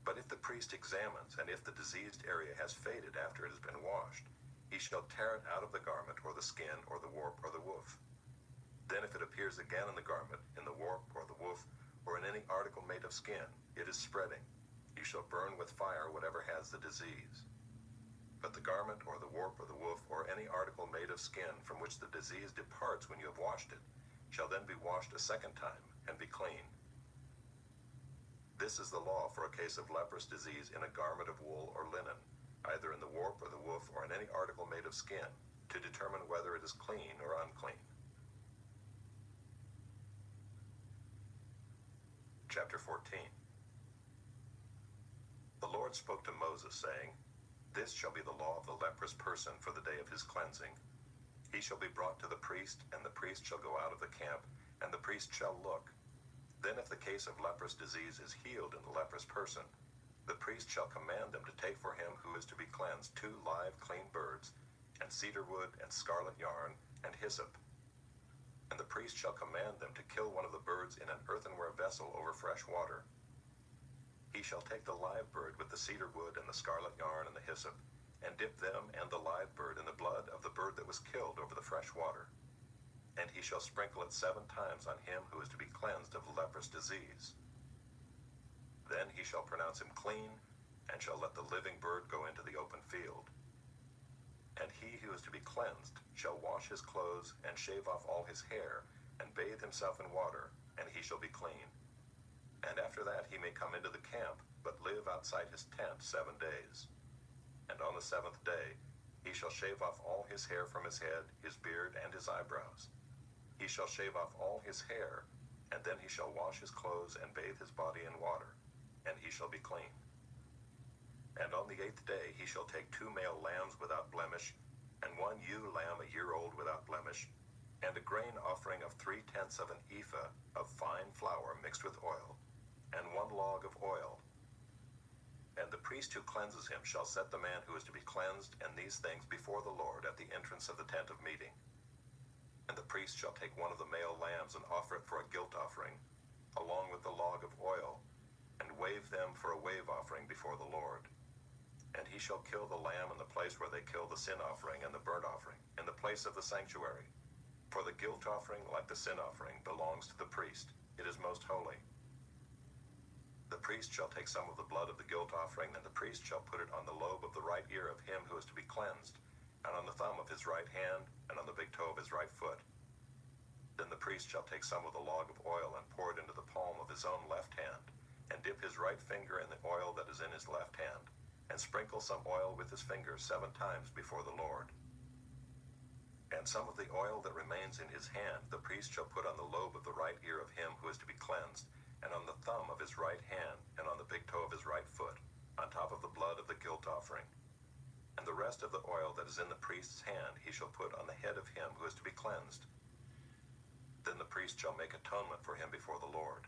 But if the priest examines, and if the diseased area has faded after it has been washed, he shall tear it out of the garment or the skin or the warp or the woof. Then if it appears again in the garment, in the warp or the woof, or in any article made of skin, it is spreading. You shall burn with fire whatever has the disease. But the garment or the warp or the woof or any article made of skin from which the disease departs when you have washed it shall then be washed a second time and be clean. This is the law for a case of leprous disease in a garment of wool or linen, either in the warp or the woof or in any article made of skin, to determine whether it is clean or unclean. Chapter 14. The Lord spoke to Moses, saying, This shall be the law of the leprous person for the day of his cleansing. He shall be brought to the priest, and the priest shall go out of the camp, and the priest shall look. Then if the case of leprous disease is healed in the leprous person, the priest shall command them to take for him who is to be cleansed 2 live clean birds, and cedar wood, and scarlet yarn, and hyssop. And the priest shall command them to kill one of the birds in an earthenware vessel over fresh water. He shall take the live bird with the cedar wood and the scarlet yarn and the hyssop, and dip them and the live bird in the blood of the bird that was killed over the fresh water. And he shall sprinkle it 7 times on him who is to be cleansed of the leprous disease. Then he shall pronounce him clean, and shall let the living bird go into the open field. And he who is to be cleansed shall wash his clothes, and shave off all his hair, and bathe himself in water, and he shall be clean. And after that he may come into the camp, but live outside his tent 7 days. And on the 7th day he shall shave off all his hair from his head, his beard, and his eyebrows. He shall shave off all his hair, and then he shall wash his clothes and bathe his body in water, and he shall be clean. And on the 8th day he shall take 2 male lambs without blemish, and 1 ewe lamb a year old without blemish, and a grain offering of 3/10 of an ephah of fine flour mixed with oil, and 1 log of oil. And the priest who cleanses him shall set the man who is to be cleansed and these things before the Lord at the entrance of the tent of meeting. And the priest shall take 1 of the male lambs and offer it for a guilt offering, along with the log of oil, and wave them for a wave offering before the Lord. And he shall kill the lamb in the place where they kill the sin offering and the burnt offering, in the place of the sanctuary. For the guilt offering, like the sin offering, belongs to the priest. It is most holy. The priest shall take some of the blood of the guilt offering, and the priest shall put it on the lobe of the right ear of him who is to be cleansed, and on the thumb of his right hand, and on the big toe of his right foot. Then the priest shall take some of the log of oil and pour it into the palm of his own left hand, and dip his right finger in the oil that is in his left hand, and sprinkle some oil with his finger 7 times before the Lord. And some of the oil that remains in his hand the priest shall put on the lobe of the right ear of him who is to be cleansed, and on the thumb of his right hand, and on the big toe of his right foot, on top of the blood of the guilt offering. And the rest of the oil that is in the priest's hand he shall put on the head of him who is to be cleansed. Then the priest shall make atonement for him before the Lord.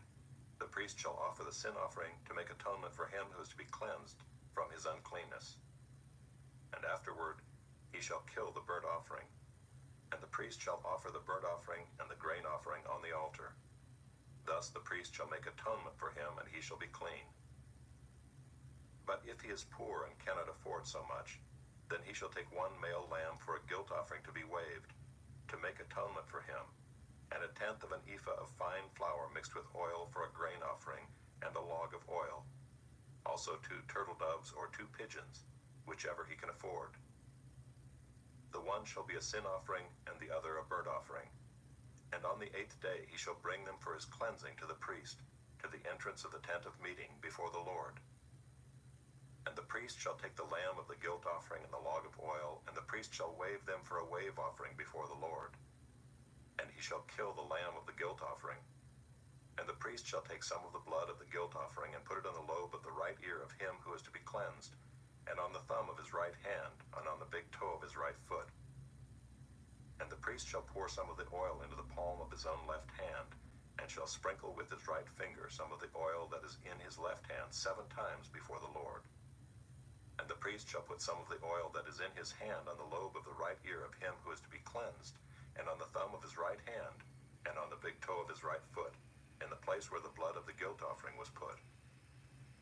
The priest shall offer the sin offering to make atonement for him who is to be cleansed from his uncleanness. And afterward he shall kill the burnt offering. And the priest shall offer the burnt offering and the grain offering on the altar. Thus the priest shall make atonement for him, and he shall be clean. But if he is poor and cannot afford so much, then he shall take 1 male lamb for a guilt offering to be waved, to make atonement for him, and 1/10 of an ephah of fine flour mixed with oil for a grain offering, and a log of oil. Also 2 turtle doves or 2 pigeons, whichever he can afford. The one shall be a sin offering, and the other a burnt offering. And on the 8th day he shall bring them for his cleansing to the priest, to the entrance of the tent of meeting before the Lord. And the priest shall take the lamb of the guilt offering and the log of oil, and the priest shall wave them for a wave offering before the Lord. And he shall kill the lamb of the guilt offering. And the priest shall take some of the blood of the guilt offering and put it on the lobe of the right ear of him who is to be cleansed, and on the thumb of his right hand, and on the big toe of his right foot. And the priest shall pour some of the oil into the palm of his own left hand, and shall sprinkle with his right finger some of the oil that is in his left hand 7 times before the Lord. And the priest shall put some of the oil that is in his hand on the lobe of the right ear of him who is to be cleansed, and on the thumb of his right hand, and on the big toe of his right foot, in the place where the blood of the guilt offering was put.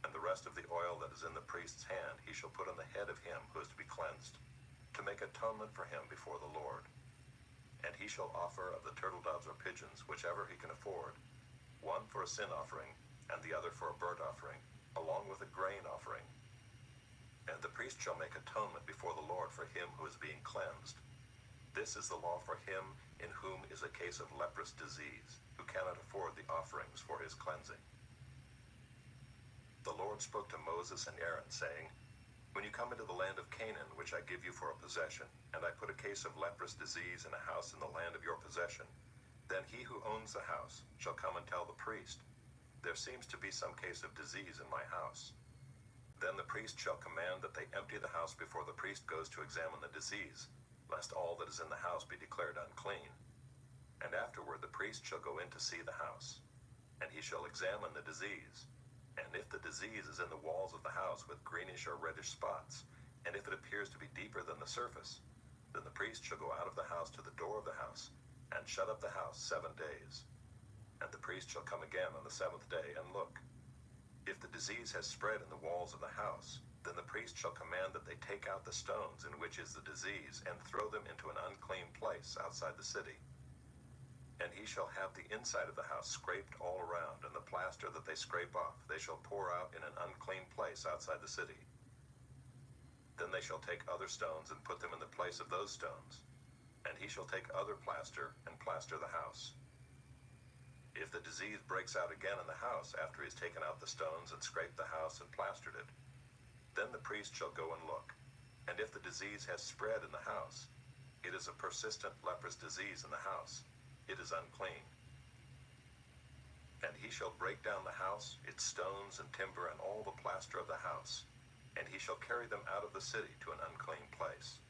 And the rest of the oil that is in the priest's hand he shall put on the head of him who is to be cleansed, to make atonement for him before the Lord. And he shall offer of the turtle doves or pigeons, whichever he can afford, 1 for a sin offering, and the other for a burnt offering, along with a grain offering. And the priest shall make atonement before the Lord for him who is being cleansed. This is the law for him in whom is a case of leprous disease, who cannot afford the offerings for his cleansing. The Lord spoke to Moses and Aaron, saying, When you come into the land of Canaan, which I give you for a possession, and I put a case of leprous disease in a house in the land of your possession, then he who owns the house shall come and tell the priest, There seems to be some case of disease in my house. Then the priest shall command that they empty the house before the priest goes to examine the disease, lest all that is in the house be declared unclean. And afterward the priest shall go in to see the house, and he shall examine the disease. And if the disease is in the walls of the house with greenish or reddish spots, and if it appears to be deeper than the surface, then the priest shall go out of the house to the door of the house, and shut up the house 7 days. And the priest shall come again on the 7th day and look. If the disease has spread in the walls of the house, then the priest shall command that they take out the stones in which is the disease, and throw them into an unclean place outside the city. And he shall have the inside of the house scraped all around, and the plaster that they scrape off they shall pour out in an unclean place outside the city. Then they shall take other stones and put them in the place of those stones. And he shall take other plaster and plaster the house. If the disease breaks out again in the house after he has taken out the stones and scraped the house and plastered it, then the priest shall go and look. And if the disease has spread in the house, it is a persistent leprous disease in the house. It is unclean. And he shall break down the house, its stones and timber, and all the plaster of the house, and he shall carry them out of the city to an unclean place.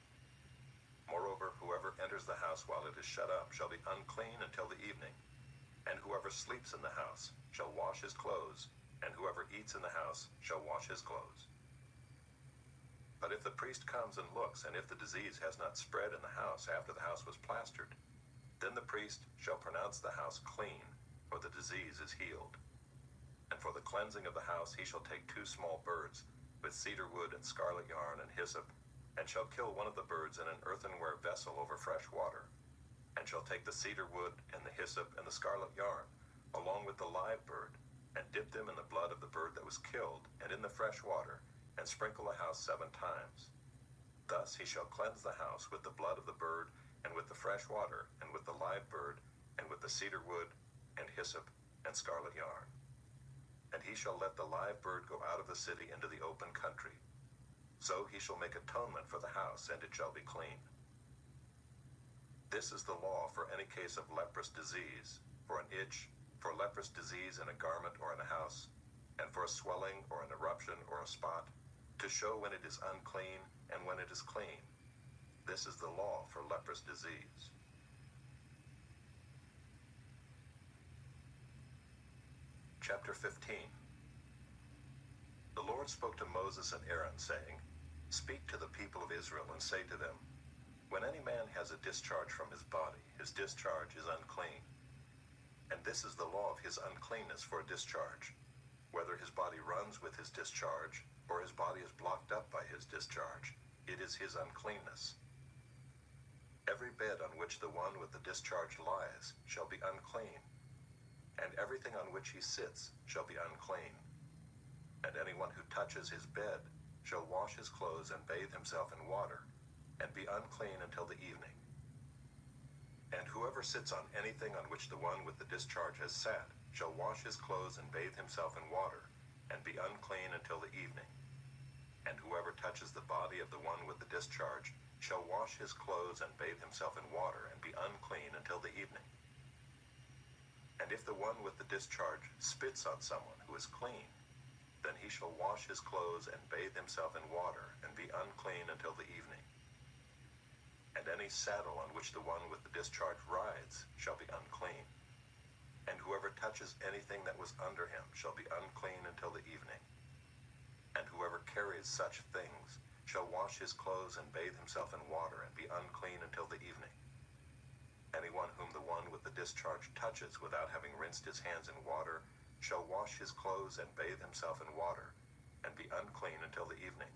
Moreover, whoever enters the house while it is shut up shall be unclean until the evening, and whoever sleeps in the house shall wash his clothes, and whoever eats in the house shall wash his clothes. But if the priest comes and looks, and if the disease has not spread in the house after the house was plastered, then the priest shall pronounce the house clean, for the disease is healed. And for the cleansing of the house he shall take 2 small birds, with cedar wood and scarlet yarn and hyssop, and shall kill one of the birds in an earthenware vessel over fresh water, and shall take the cedar wood and the hyssop and the scarlet yarn, along with the live bird, and dip them in the blood of the bird that was killed, and in the fresh water, and sprinkle the house 7 times. Thus he shall cleanse the house with the blood of the bird, and with the fresh water, and with the live bird, and with the cedar wood, and hyssop, and scarlet yarn. And he shall let the live bird go out of the city into the open country. So he shall make atonement for the house, and it shall be clean. This is the law for any case of leprous disease, for an itch, for leprous disease in a garment or in a house, and for a swelling or an eruption or a spot, to show when it is unclean and when it is clean. This is the law for leprous disease. Chapter 15. The Lord spoke to Moses and Aaron, saying, Speak to the people of Israel and say to them, When any man has a discharge from his body, his discharge is unclean. And this is the law of his uncleanness for a discharge, whether his body runs with his discharge, or his body is blocked up by his discharge, it is his uncleanness. Every bed on which the one with the discharge lies shall be unclean, and everything on which he sits shall be unclean. And anyone who touches his bed shall wash his clothes and bathe himself in water, and be unclean until the evening. And whoever sits on anything on which the one with the discharge has sat shall wash his clothes and bathe himself in water, and be unclean until the evening. And whoever touches the body of the one with the discharge shall wash his clothes and bathe himself in water, and be unclean until the evening. And if the one with the discharge spits on someone who is clean, then he shall wash his clothes and bathe himself in water, and be unclean until the evening. And any saddle on which the one with the discharge rides shall be unclean. And whoever touches anything that was under him shall be unclean until the evening. And whoever carries such things shall wash his clothes and bathe himself in water, and be unclean until the evening. Anyone whom the one with the discharge touches without having rinsed his hands in water shall wash his clothes and bathe himself in water, and be unclean until the evening.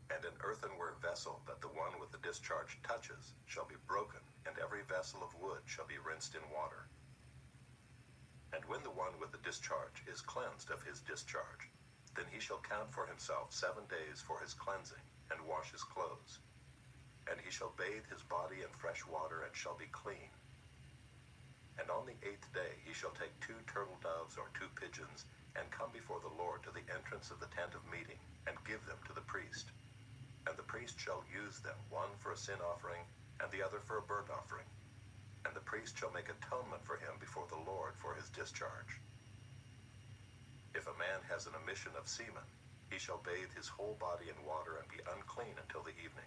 And an earthenware vessel that the one with the discharge touches shall be broken, and every vessel of wood shall be rinsed in water. And when the one with the discharge is cleansed of his discharge, then he shall count for himself 7 days for his cleansing, and wash his clothes. And he shall bathe his body in fresh water, and shall be clean. And on the 8th day he shall take 2 turtle doves or 2 pigeons, and come before the Lord to the entrance of the tent of meeting, and give them to the priest. And the priest shall use them, one for a sin offering, and the other for a burnt offering. And the priest shall make atonement for him before the Lord for his discharge. If a man has an emission of semen, he shall bathe his whole body in water and be unclean until the evening.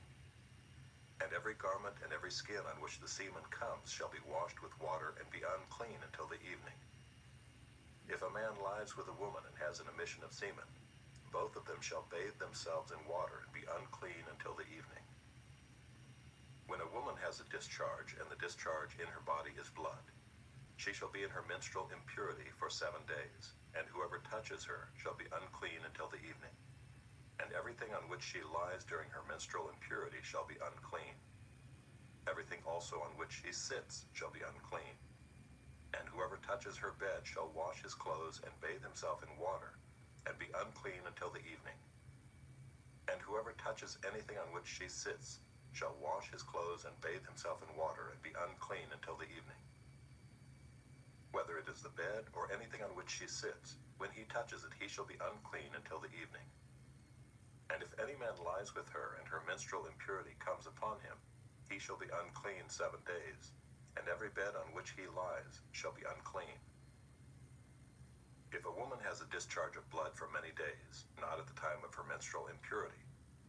And every garment and every skin on which the semen comes shall be washed with water and be unclean until the evening. If a man lies with a woman and has an emission of semen, both of them shall bathe themselves in water and be unclean until the evening. When a woman has a discharge, and the discharge in her body is blood, she shall be in her menstrual impurity for 7 days, and whoever touches her shall be unclean until the evening. And everything on which she lies during her menstrual impurity shall be unclean. Everything also on which she sits shall be unclean. And whoever touches her bed shall wash his clothes and bathe himself in water, and be unclean until the evening. And whoever touches anything on which she sits shall wash his clothes and bathe himself in water, and be unclean until the evening. Whether it is the bed or anything on which she sits, when he touches it he shall be unclean until the evening. And if any man lies with her, and her menstrual impurity comes upon him, he shall be unclean 7 days, and every bed on which he lies shall be unclean. If a woman has a discharge of blood for many days, not at the time of her menstrual impurity,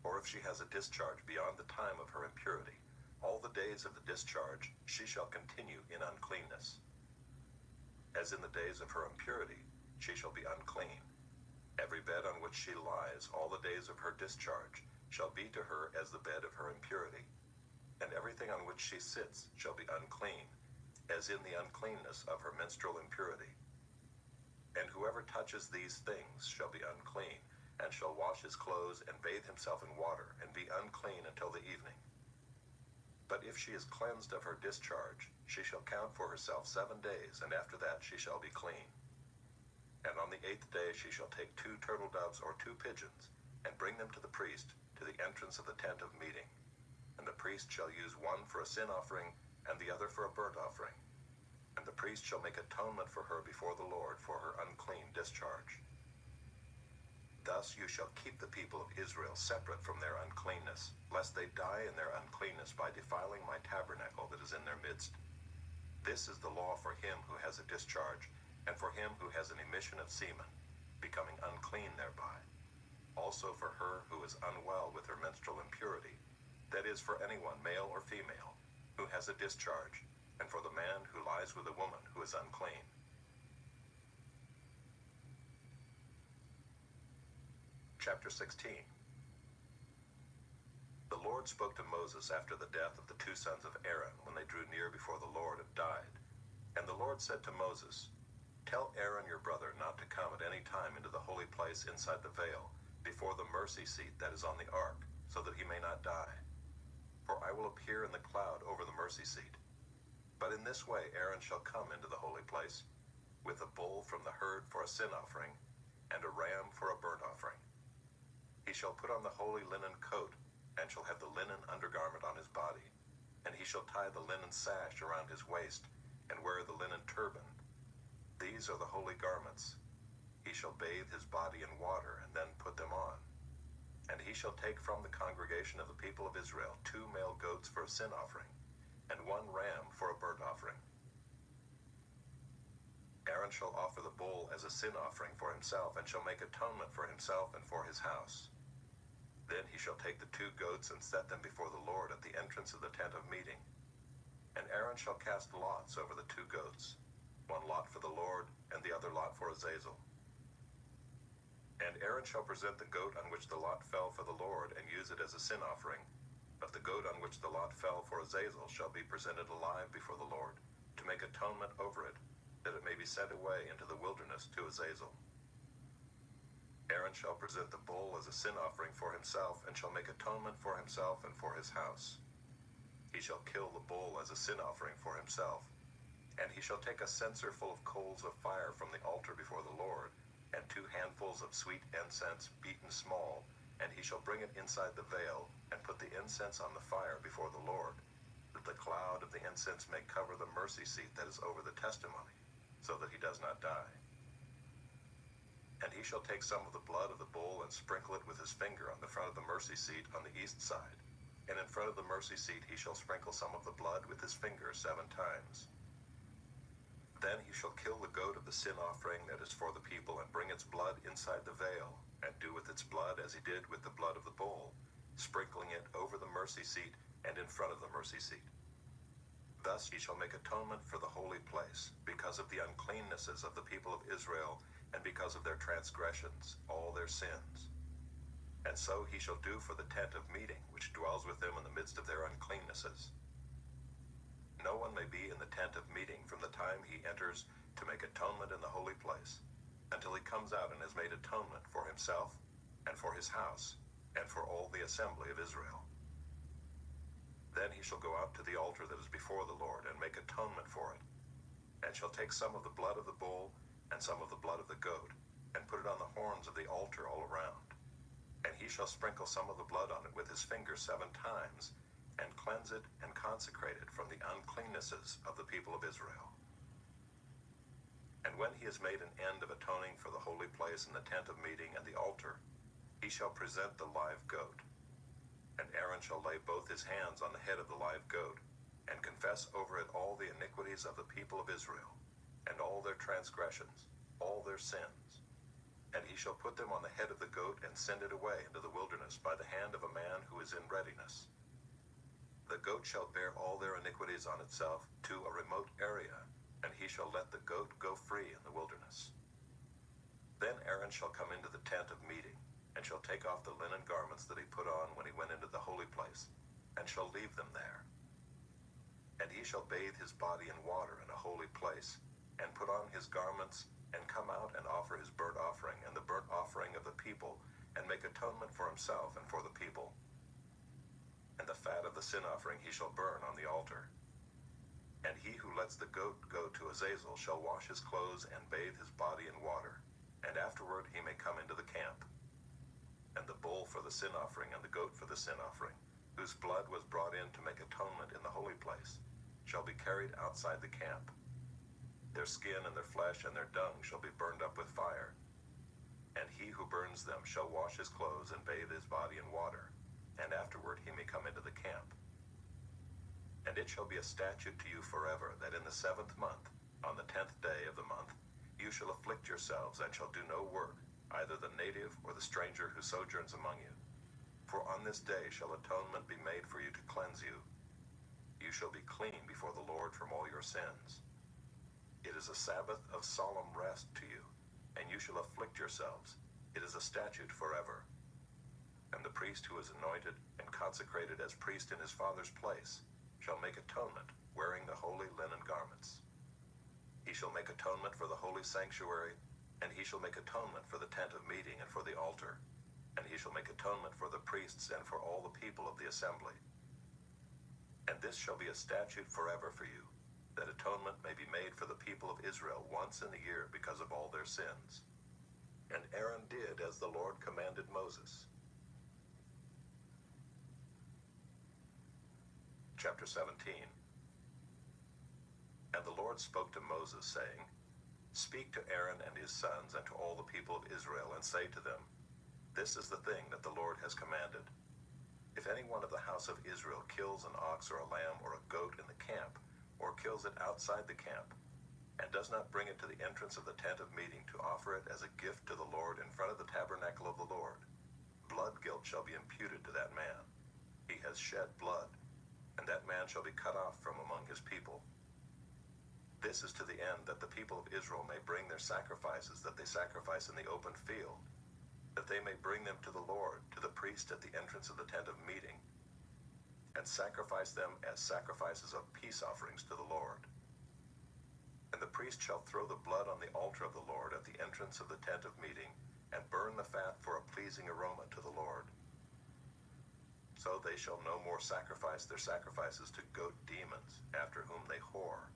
or if she has a discharge beyond the time of her impurity, all the days of the discharge she shall continue in uncleanness. As in the days of her impurity, she shall be unclean. Every bed on which she lies all the days of her discharge shall be to her as the bed of her impurity, and everything on which she sits shall be unclean, as in the uncleanness of her menstrual impurity. And whoever touches these things shall be unclean, and shall wash his clothes and bathe himself in water, and be unclean until the evening. But if she is cleansed of her discharge, she shall count for herself 7 days, and after that she shall be clean. And on the 8th day she shall take 2 turtle doves or 2 pigeons, and bring them to the priest, to the entrance of the tent of meeting. And the priest shall use one for a sin offering, and the other for a burnt offering. And the priest shall make atonement for her before the Lord for her unclean discharge. Thus you shall keep the people of Israel separate from their uncleanness, lest they die in their uncleanness by defiling my tabernacle that is in their midst. This is the law for him who has a discharge, and for him who has an emission of semen, becoming unclean thereby. Also for her who is unwell with her menstrual impurity, that is, for anyone, male or female, who has a discharge, and for the man who lies with a woman who is unclean. Chapter 16. The Lord spoke to Moses after the death of the 2 sons of Aaron, when they drew near before the Lord and died. And the Lord said to Moses, "Tell Aaron your brother not to come at any time into the holy place inside the veil, before the mercy seat that is on the ark, so that he may not die. For I will appear in the cloud over the mercy seat. But in this way Aaron shall come into the holy place, with a bull from the herd for a sin offering, and a ram for a burnt offering. He shall put on the holy linen coat, and shall have the linen undergarment on his body, and he shall tie the linen sash around his waist, and wear the linen turban. These are the holy garments. He shall bathe his body in water, and then put them on. And he shall take from the congregation of the people of Israel 2 male goats for a sin offering, and 1 ram for a burnt offering. Aaron shall offer the bull as a sin offering for himself, and shall make atonement for himself and for his house. Then he shall take the 2 goats and set them before the Lord at the entrance of the tent of meeting. And Aaron shall cast lots over the 2 goats, 1 lot for the Lord, and the other lot for Azazel. And Aaron shall present the goat on which the lot fell for the Lord, and use it as a sin offering. But the goat on which the lot fell for Azazel shall be presented alive before the Lord, to make atonement over it, that it may be sent away into the wilderness to Azazel. Aaron shall present the bull as a sin offering for himself, and shall make atonement for himself and for his house. He shall kill the bull as a sin offering for himself, and he shall take a censer full of coals of fire from the altar before the Lord, and 2 handfuls of sweet incense beaten small, and he shall bring it inside the veil, and put the incense on the fire before the Lord, that the cloud of the incense may cover the mercy seat that is over the testimony, so that he does not die. And he shall take some of the blood of the bull and sprinkle it with his finger on the front of the mercy seat on the east side. And in front of the mercy seat he shall sprinkle some of the blood with his finger 7 times. Then he shall kill the goat of the sin offering that is for the people, and bring its blood inside the veil, and do with its blood as he did with the blood of the bull, sprinkling it over the mercy seat and in front of the mercy seat. Thus he shall make atonement for the holy place, because of the uncleannesses of the people of Israel, and because of their transgressions, all their sins. And so he shall do for the tent of meeting, which dwells with them in the midst of their uncleannesses. No one may be in the tent of meeting from the time he enters to make atonement in the holy place, until he comes out and has made atonement for himself, and for his house, and for all the assembly of Israel. Then he shall go out to the altar that is before the Lord, and make atonement for it, and shall take some of the blood of the bull, and some of the blood of the goat, and put it on the horns of the altar all around. And he shall sprinkle some of the blood on it with his finger 7 times, and cleanse it and consecrate it from the uncleannesses of the people of Israel. And when he has made an end of atoning for the holy place and the tent of meeting and the altar, he shall present the live goat. And Aaron shall lay both his hands on the head of the live goat, and confess over it all the iniquities of the people of Israel, and all their transgressions, all their sins. And he shall put them on the head of the goat, and send it away into the wilderness by the hand of a man who is in readiness. The goat shall bear all their iniquities on itself to a remote area, and he shall let the goat go free in the wilderness. Then Aaron shall come into the tent of meeting, and shall take off the linen garments that he put on when he went into the holy place, and shall leave them there. And he shall bathe his body in water in a holy place, and put on his garments, and come out and offer his burnt offering and the burnt offering of the people, and make atonement for himself and for the people. And the fat of the sin offering he shall burn on the altar. And he who lets the goat go to Azazel shall wash his clothes and bathe his body in water, and afterward he may come into the camp. And the bull for the sin offering and the goat for the sin offering, whose blood was brought in to make atonement in the holy place, shall be carried outside the camp. Their skin and their flesh and their dung shall be burned up with fire. And he who burns them shall wash his clothes and bathe his body in water, and afterward he may come into the camp. And it shall be a statute to you forever, that in the 7th month, on the 10th day of the month, you shall afflict yourselves, and shall do no work, either the native or the stranger who sojourns among you. For on this day shall atonement be made for you to cleanse you. You shall be clean before the Lord from all your sins. It is a Sabbath of solemn rest to you, and you shall afflict yourselves. It is a statute forever. And the priest who is anointed and consecrated as priest in his father's place shall make atonement, wearing the holy linen garments. He shall make atonement for the holy sanctuary, and he shall make atonement for the tent of meeting and for the altar, and he shall make atonement for the priests and for all the people of the assembly. And this shall be a statute forever for you, that atonement may be made for the people of Israel once in a year because of all their sins. And Aaron did as the Lord commanded Moses. Chapter 17. And the Lord spoke to Moses, saying, Speak to Aaron and his sons and to all the people of Israel, and say to them, This is the thing that the Lord has commanded. If any one of the house of Israel kills an ox or a lamb or a goat in the camp, or kills it outside the camp, and does not bring it to the entrance of the tent of meeting to offer it as a gift to the Lord in front of the tabernacle of the Lord, blood guilt shall be imputed to that man. He has shed blood, and that man shall be cut off from among his people. This is to the end that the people of Israel may bring their sacrifices that they sacrifice in the open field, that they may bring them to the Lord, to the priest at the entrance of the tent of meeting, and sacrifice them as sacrifices of peace offerings to the Lord. And the priest shall throw the blood on the altar of the Lord at the entrance of the tent of meeting, and burn the fat for a pleasing aroma to the Lord. So they shall no more sacrifice their sacrifices to goat demons, after whom they whore.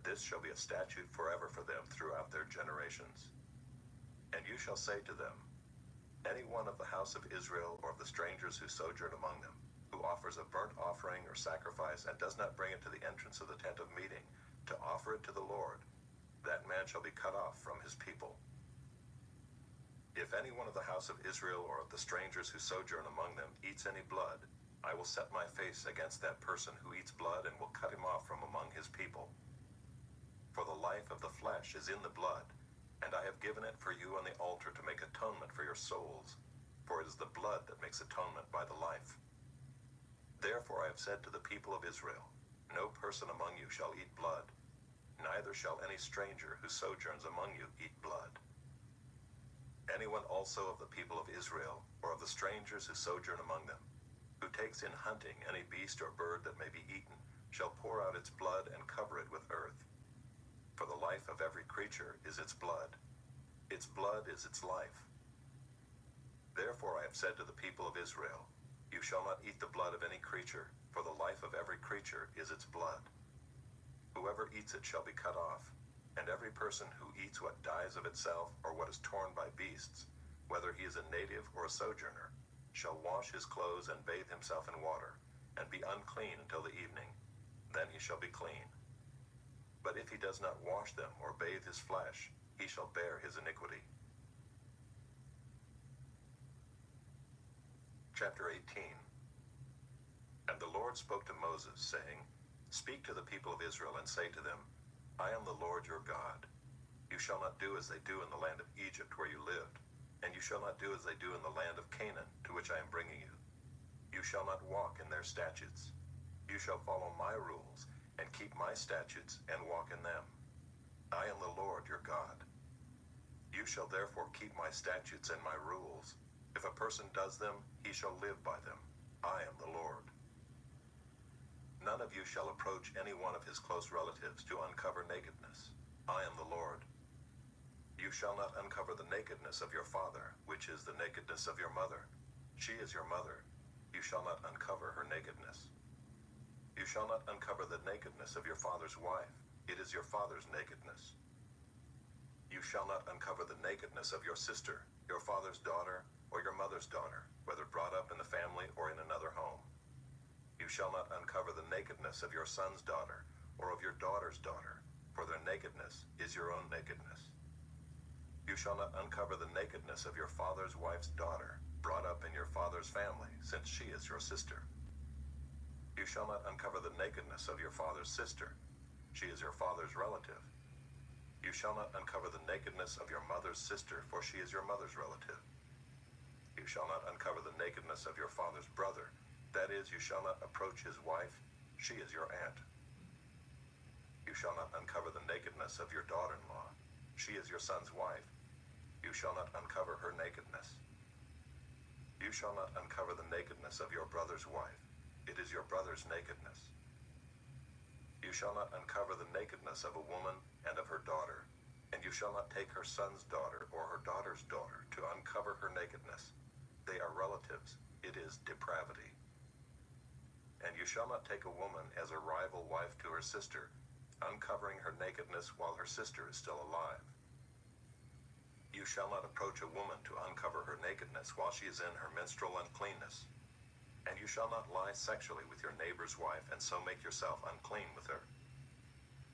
This shall be a statute forever for them throughout their generations. And you shall say to them, Any one of the house of Israel or of the strangers who sojourn among them, who offers a burnt offering or sacrifice and does not bring it to the entrance of the tent of meeting, to offer it to the Lord, that man shall be cut off from his people. If any one of the house of Israel or of the strangers who sojourn among them eats any blood, I will set my face against that person who eats blood and will cut him off from among his people. For the life of the flesh is in the blood, and I have given it for you on the altar to make atonement for your souls, for it is the blood that makes atonement by the life. Therefore I have said to the people of Israel, no person among you shall eat blood, neither shall any stranger who sojourns among you eat blood. Anyone also of the people of Israel, or of the strangers who sojourn among them, who takes in hunting any beast or bird that may be eaten, shall pour out its blood and cover it with earth. For the life of every creature is its blood. Its blood is its life. Therefore I have said to the people of Israel, you shall not eat the blood of any creature, for the life of every creature is its blood. Whoever eats it shall be cut off, and every person who eats what dies of itself or what is torn by beasts, whether he is a native or a sojourner, shall wash his clothes and bathe himself in water, and be unclean until the evening. Then he shall be clean. But if he does not wash them or bathe his flesh, he shall bear his iniquity. Chapter 18. And the Lord spoke to Moses, saying, Speak to the people of Israel and say to them, I am the Lord your God. You shall not do as they do in the land of Egypt where you lived, and you shall not do as they do in the land of Canaan to which I am bringing you. You shall not walk in their statutes. You shall follow my rules and keep my statutes and walk in them. I am the Lord your God. You shall therefore keep my statutes and my rules. If a person does them, he shall live by them. I am the Lord. None of you shall approach any one of his close relatives to uncover nakedness. I am the Lord. You shall not uncover the nakedness of your father, which is the nakedness of your mother. She is your mother. You shall not uncover her nakedness. You shall not uncover the nakedness of your father's wife. It is your father's nakedness. You shall not uncover the nakedness of your sister, your father's daughter, or your mother's daughter, whether brought up in the family or in another home. You shall not uncover the nakedness of your son's daughter, or of your daughter's daughter, for their nakedness is your own nakedness. You shall not uncover the nakedness of your father's wife's daughter, brought up in your father's family, since she is your sister. You shall not uncover the nakedness of your father's sister. She is your father's relative. You shall not uncover the nakedness of your mother's sister, for she is your mother's relative. You shall not uncover the nakedness of your father's brother. That is, you shall not approach his wife. She is your aunt. You shall not uncover the nakedness of your daughter-in-law. She is your son's wife. You shall not uncover her nakedness. You shall not uncover the nakedness of your brother's wife. It is your brother's nakedness. You shall not uncover the nakedness of a woman and of her daughter, and you shall not take her son's daughter or her daughter's daughter to uncover her nakedness. They are relatives. It is depravity. And you shall not take a woman as a rival wife to her sister, uncovering her nakedness while her sister is still alive. You shall not approach a woman to uncover her nakedness while she is in her menstrual uncleanness. And you shall not lie sexually with your neighbor's wife and so make yourself unclean with her.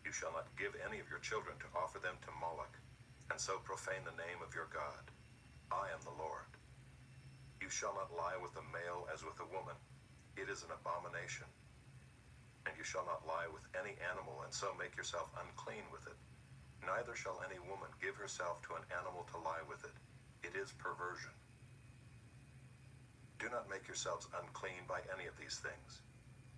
You shall not give any of your children to offer them to Moloch, and so profane the name of your God. I am the Lord. You shall not lie with a male as with a woman. It is an abomination. And you shall not lie with any animal and so make yourself unclean with it. Neither shall any woman give herself to an animal to lie with it. It is perversion. Do not make yourselves unclean by any of these things.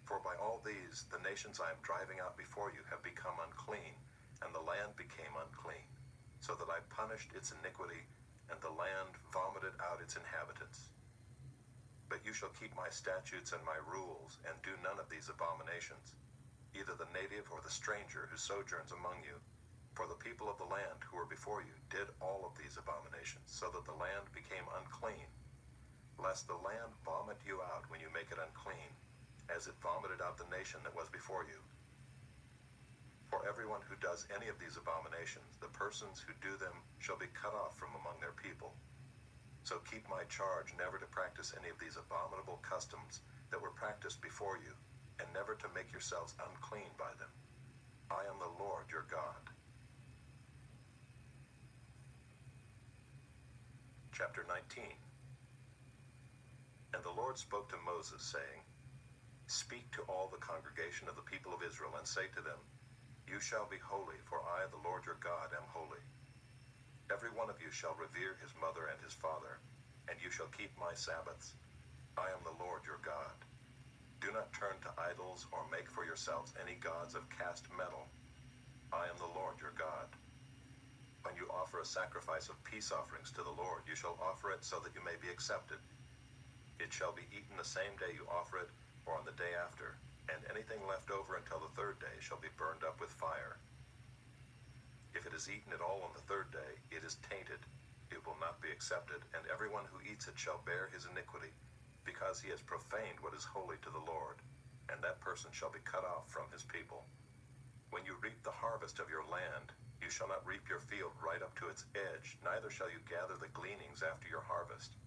For by all these, the nations I am driving out before you have become unclean, and the land became unclean, so that I punished its iniquity, and the land vomited out its inhabitants. But you shall keep my statutes and my rules, and do none of these abominations, either the native or the stranger who sojourns among you. For the people of the land who were before you did all of these abominations, so that the land became unclean, lest the land vomit you out when you make it unclean, as it vomited out the nation that was before you. For everyone who does any of these abominations, the persons who do them shall be cut off from among their people. So keep my charge never to practice any of these abominable customs that were practiced before you, and never to make yourselves unclean by them. I am the Lord your God. Chapter 19. And the Lord spoke to Moses, saying, Speak to all the congregation of the people of Israel, and say to them, You shall be holy, for I, the Lord your God, am holy. Every one of you shall revere his mother and his father, and you shall keep my Sabbaths. I am the Lord your God. Do not turn to idols or make for yourselves any gods of cast metal. I am the Lord your God. When you offer a sacrifice of peace offerings to the Lord, you shall offer it so that you may be accepted. It shall be eaten the same day you offer it, or on the day after, and anything left over until the third day shall be burned up with fire. If it is eaten at all on the third day, it is tainted. It will not be accepted, and everyone who eats it shall bear his iniquity, because he has profaned what is holy to the Lord, and that person shall be cut off from his people. When you reap the harvest of your land, you shall not reap your field right up to its edge, neither shall you gather the gleanings after your harvest.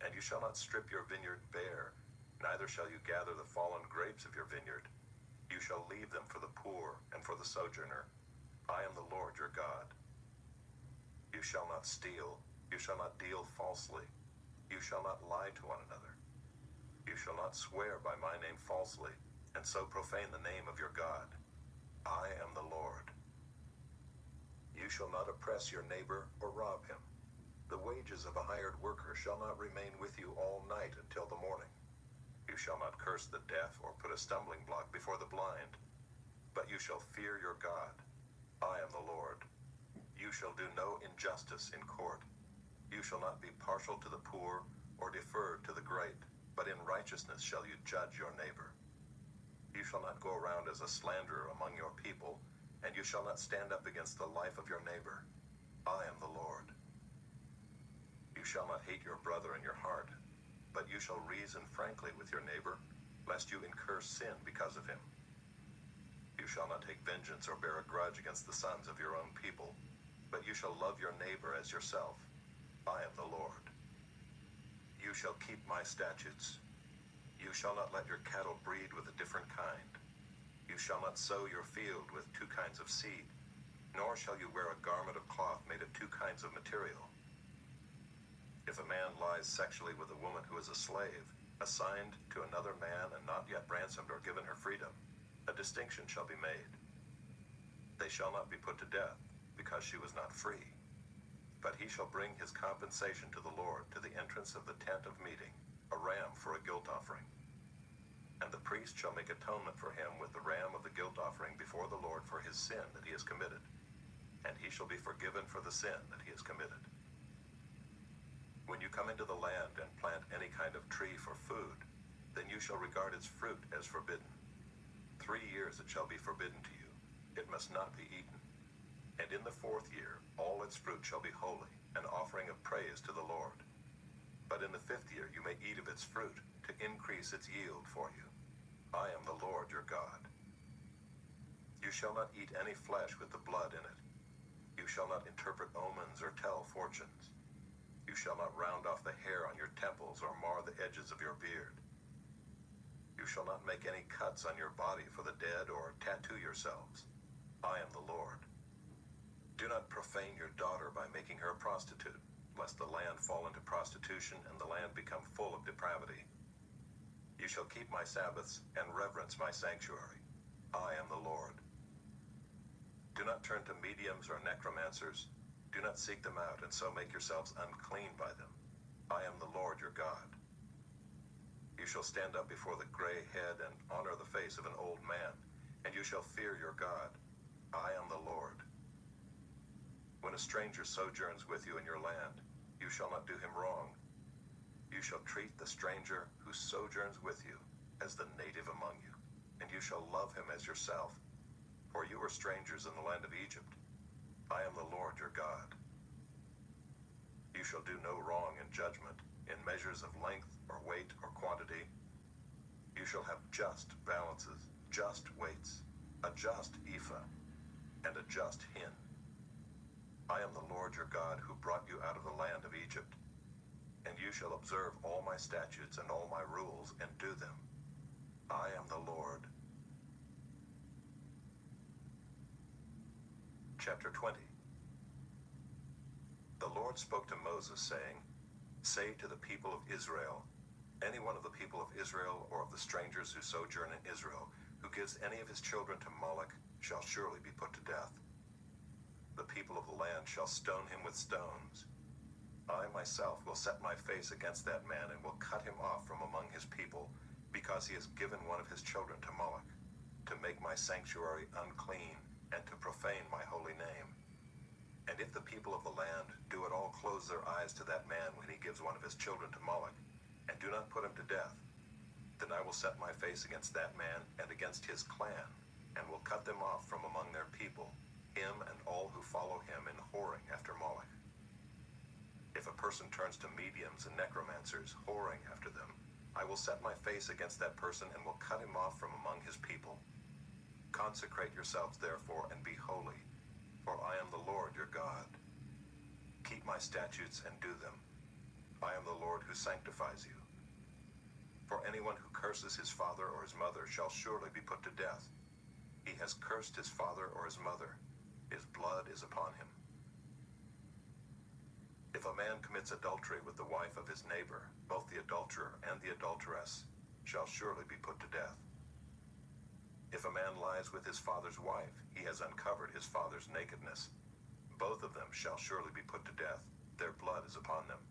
And you shall not strip your vineyard bare, neither shall you gather the fallen grapes of your vineyard. You shall leave them for the poor and for the sojourner. I am the Lord your God. You shall not steal. You shall not deal falsely. You shall not lie to one another. You shall not swear by my name falsely, and so profane the name of your God. I am the Lord. You shall not oppress your neighbor or rob him. The wages of a hired worker shall not remain with you all night until the morning. You shall not curse the deaf or put a stumbling block before the blind, but you shall fear your God. I am the Lord. You shall do no injustice in court. You shall not be partial to the poor or defer to the great, but in righteousness shall you judge your neighbor. You shall not go around as a slanderer among your people, and you shall not stand up against the life of your neighbor. I am the Lord. You shall not hate your brother in your heart, but you shall reason frankly with your neighbor, lest you incur sin because of him. You shall not take vengeance or bear a grudge against the sons of your own people, but you shall love your neighbor as yourself. I am the Lord. You shall keep my statutes. You shall not let your cattle breed with a different kind. You shall not sow your field with two kinds of seed, nor shall you wear a garment of cloth made of two kinds of material. If a man lies sexually with a woman who is a slave, assigned to another man and not yet ransomed or given her freedom, a distinction shall be made. They shall not be put to death, because she was not free. But he shall bring his compensation to the Lord to the entrance of the tent of meeting, a ram for a guilt offering. And the priest shall make atonement for him with the ram of the guilt offering before the Lord for his sin that he has committed, and he shall be forgiven for the sin that he has committed. When you come into the land and plant any kind of tree for food, then you shall regard its fruit as forbidden. 3 years it shall be forbidden to you. It must not be eaten. And in the 4th year, all its fruit shall be holy, an offering of praise to the Lord. But in the 5th year you may eat of its fruit, to increase its yield for you. I am the Lord your God. You shall not eat any flesh with the blood in it. You shall not interpret omens or tell fortunes. You shall not round off the hair on your temples or mar the edges of your beard. You shall not make any cuts on your body for the dead or tattoo yourselves. I am the Lord. Do not profane your daughter by making her a prostitute, lest the land fall into prostitution and the land become full of depravity. You shall keep my Sabbaths and reverence my sanctuary. I am the Lord. Do not turn to mediums or necromancers. Do not seek them out and so make yourselves unclean by them. I am the Lord your God. You shall stand up before the gray head and honor the face of an old man, and you shall fear your God. I am the Lord. When a stranger sojourns with you in your land, you shall not do him wrong. You shall treat the stranger who sojourns with you as the native among you, and you shall love him as yourself, for you were strangers in the land of Egypt. I am the Lord your God. You shall do no wrong in judgment, in measures of length or weight or quantity. You shall have just balances, just weights, a just ephah, and a just hin. I am the Lord your God who brought you out of the land of Egypt. And you shall observe all my statutes and all my rules and do them. I am the Lord. Chapter 20. The Lord spoke to Moses, saying, Say to the people of Israel, any one of the people of Israel or of the strangers who sojourn in Israel, who gives any of his children to Moloch, shall surely be put to death. The people of the land shall stone him with stones. I myself will set my face against that man and will cut him off from among his people, because he has given one of his children to Moloch, to make my sanctuary unclean and to profane my holy name. And if the people of the land do at all close their eyes to that man when he gives one of his children to Moloch, and do not put him to death, then I will set my face against that man and against his clan, and will cut them off from among their people, him and all who follow him in whoring after Moloch. If a person turns to mediums and necromancers, whoring after them, I will set my face against that person and will cut him off from among his people. Consecrate yourselves therefore and be holy, for I am the Lord your God. Keep my statutes and do them. I am the Lord who sanctifies you. For anyone who curses his father or his mother shall surely be put to death. He has cursed his father or his mother. His blood is upon him. If a man commits adultery with the wife of his neighbor, both the adulterer and the adulteress shall surely be put to death. If a man lies with his father's wife, he has uncovered his father's nakedness. Both of them shall surely be put to death. Their blood is upon them.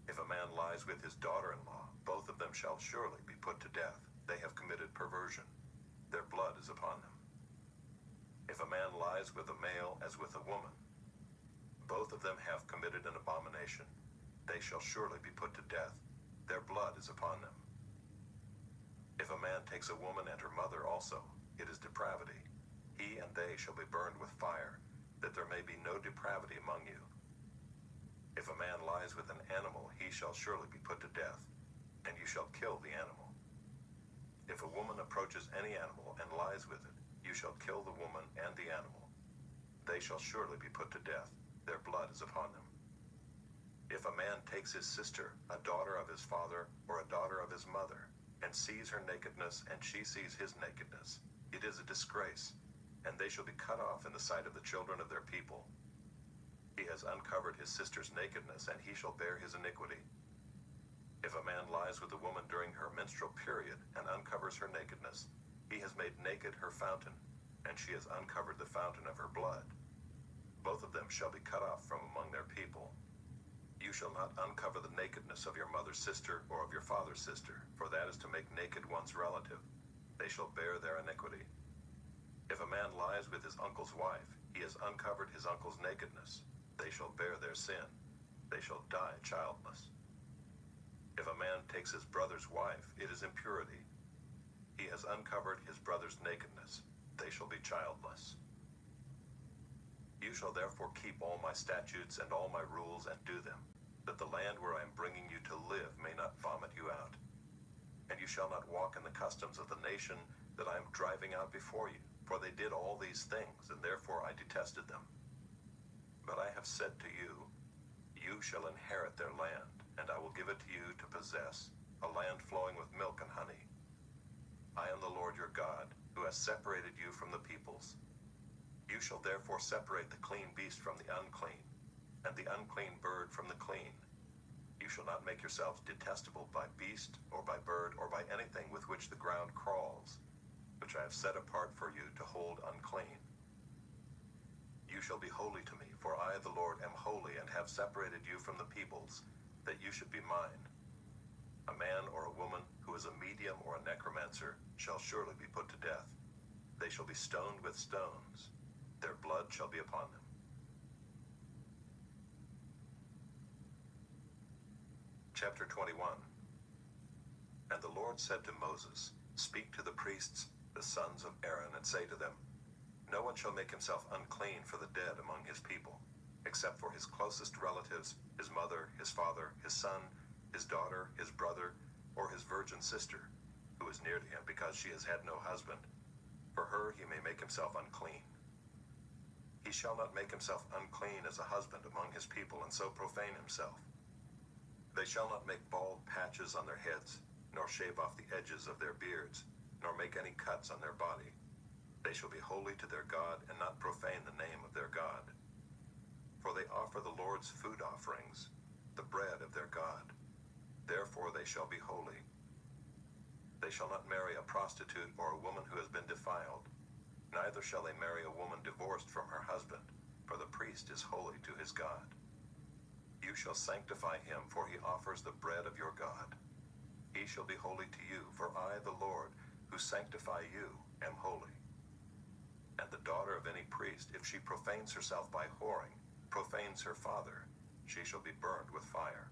If a man lies with his daughter-in-law, both of them shall surely be put to death. They have committed perversion. Their blood is upon them. If a man lies with a male as with a woman, both of them have committed an abomination. They shall surely be put to death. Their blood is upon them. If a man takes a woman and her mother also, it is depravity. He and they shall be burned with fire, that there may be no depravity among you. If a man lies with an animal, he shall surely be put to death, and you shall kill the animal. If a woman approaches any animal and lies with it, you shall kill the woman and the animal. They shall surely be put to death. Their blood is upon them. If a man takes his sister, a daughter of his father or a daughter of his mother, and sees her nakedness and she sees his nakedness, it is a disgrace, and they shall be cut off in the sight of the children of their people. He has uncovered his sister's nakedness, and he shall bear his iniquity. If a man lies with a woman during her menstrual period and uncovers her nakedness, he has made naked her fountain, and she has uncovered the fountain of her blood. Both of them shall be cut off from among their people. You shall not uncover the nakedness of your mother's sister or of your father's sister, for that is to make naked one's relative. They shall bear their iniquity. If a man lies with his uncle's wife, he has uncovered his uncle's nakedness. They shall bear their sin. They shall die childless. If a man takes his brother's wife, it is impurity. He has uncovered his brother's nakedness. They shall be childless. You shall therefore keep all my statutes and all my rules and do them, that the land where I am bringing you to live may not vomit you out. And you shall not walk in the customs of the nation that I am driving out before you, for they did all these things, and therefore I detested them. But I have said to you, you shall inherit their land, and I will give it to you to possess, a land flowing with milk and honey. I am the Lord your God, who has separated you from the peoples. You shall therefore separate the clean beast from the unclean, and the unclean bird from the clean. You shall not make yourselves detestable by beast, or by bird, or by anything with which the ground crawls, which I have set apart for you to hold unclean. You shall be holy to me, for I, the Lord, am holy, and have separated you from the peoples, that you should be mine. A man or a woman who is a medium or a necromancer shall surely be put to death. They shall be stoned with stones. Their blood shall be upon them. Chapter 21. And the Lord said to Moses, Speak to the priests, the sons of Aaron, and say to them, No one shall make himself unclean for the dead among his people, except for his closest relatives, his mother, his father, his son, his daughter, his brother, or his virgin sister, who is near to him because she has had no husband. For her he may make himself unclean. He shall not make himself unclean as a husband among his people, and so profane himself. They shall not make bald patches on their heads, nor shave off the edges of their beards, nor make any cuts on their body. They shall be holy to their God, and not profane the name of their God. For they offer the Lord's food offerings, the bread of their God. Therefore they shall be holy. They shall not marry a prostitute or a woman who has been defiled. Neither shall they marry a woman divorced from her husband, for the priest is holy to his God. You shall sanctify him, for he offers the bread of your God. He shall be holy to you, for I, the Lord, who sanctify you, am holy. And the daughter of any priest, if she profanes herself by whoring, profanes her father, she shall be burned with fire.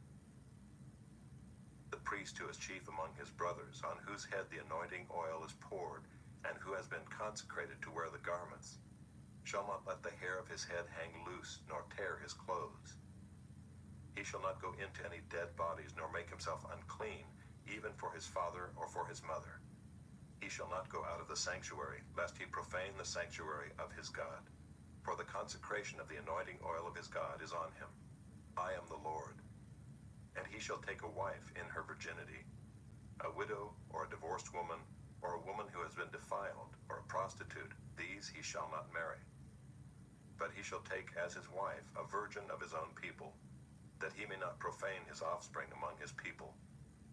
The priest who is chief among his brothers, on whose head the anointing oil is poured, and who has been consecrated to wear the garments, shall not let the hair of his head hang loose, nor tear his clothes. He shall not go into any dead bodies, nor make himself unclean, even for his father or for his mother. He shall not go out of the sanctuary, lest he profane the sanctuary of his God. For the consecration of the anointing oil of his God is on him. I am the Lord. And he shall take a wife in her virginity, a widow or a divorced woman, or a woman who has been defiled, or a prostitute. These he shall not marry. But he shall take as his wife a virgin of his own people, that he may not profane his offspring among his people.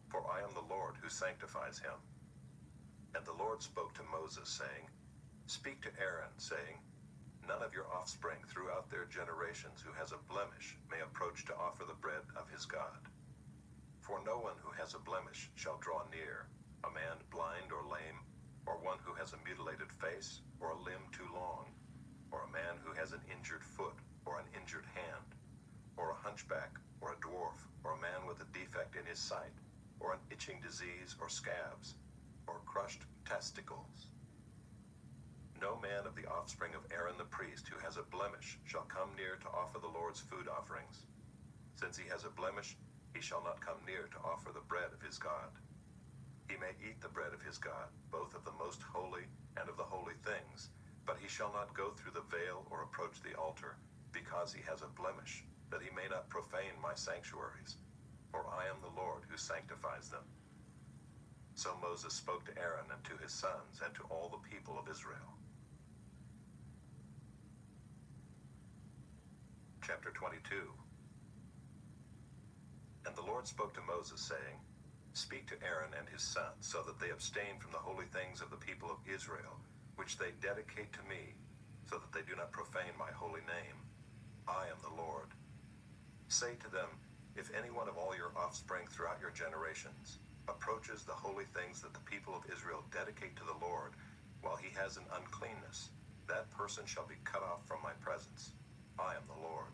For I am the Lord who sanctifies him. And the Lord spoke to Moses, saying, Speak to Aaron, saying, None of your offspring throughout their generations who has a blemish may approach to offer the bread of his God. For no one who has a blemish shall draw near, a man blind or lame, or one who has a mutilated face, or a limb too long, or a man who has an injured foot, or an injured hand, or a hunchback, or a dwarf, or a man with a defect in his sight, or an itching disease, or scabs, or crushed testicles. No man of the offspring of Aaron the priest who has a blemish shall come near to offer the Lord's food offerings. Since he has a blemish, he shall not come near to offer the bread of his God. He may eat the bread of his God, both of the most holy and of the holy things, but he shall not go through the veil or approach the altar, because he has a blemish, that he may not profane my sanctuaries. For I am the Lord who sanctifies them. So Moses spoke to Aaron and to his sons and to all the people of Israel. Chapter 22. And the Lord spoke to Moses, saying, Speak to Aaron and his sons, so that they abstain from the holy things of the people of Israel, which they dedicate to me, so that they do not profane my holy name. I am the Lord. Say to them, If any one of all your offspring throughout your generations approaches the holy things that the people of Israel dedicate to the Lord, while he has an uncleanness, that person shall be cut off from my presence. I am the Lord.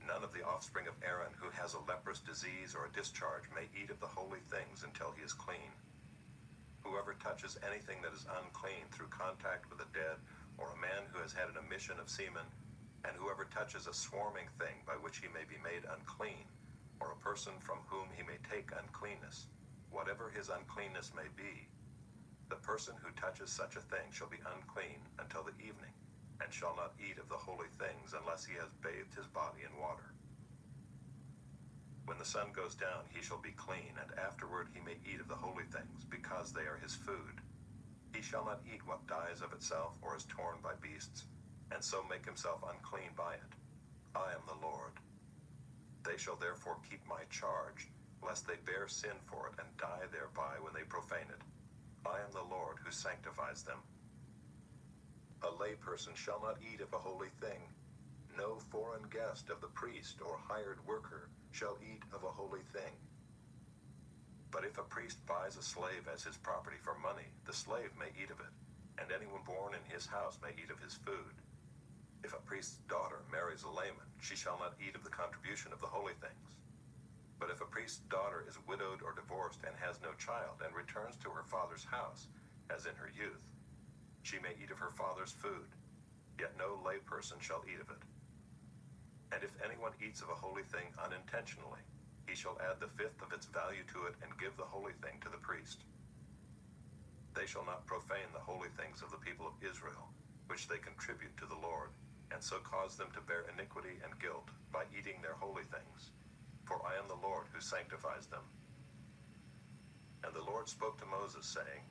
None of the offspring of Aaron who has a leprous disease or a discharge may eat of the holy things until he is clean. Whoever touches anything that is unclean through contact with the dead, or a man who has had an emission of semen, and whoever touches a swarming thing by which he may be made unclean, or a person from whom he may take uncleanness, whatever his uncleanness may be, the person who touches such a thing shall be unclean until the evening, and shall not eat of the holy things unless he has bathed his body in water. When the sun goes down, he shall be clean, and afterward he may eat of the holy things, because they are his food. He shall not eat what dies of itself or is torn by beasts, and so make himself unclean by it. I am the Lord. They shall therefore keep my charge, lest they bear sin for it and die thereby when they profane it. I am the Lord who sanctifies them. A layperson shall not eat of a holy thing. No foreign guest of the priest or hired worker shall eat of a holy thing. But if a priest buys a slave as his property for money, the slave may eat of it, and anyone born in his house may eat of his food. If a priest's daughter marries a layman, she shall not eat of the contribution of the holy things. But if a priest's daughter is widowed or divorced and has no child, and returns to her father's house, as in her youth, she may eat of her father's food, yet no layperson shall eat of it. And if anyone eats of a holy thing unintentionally, he shall add the fifth of its value to it and give the holy thing to the priest. They shall not profane the holy things of the people of Israel, which they contribute to the Lord, and so cause them to bear iniquity and guilt by eating their holy things. for I am the Lord who sanctifies them. And the Lord spoke to Moses, saying,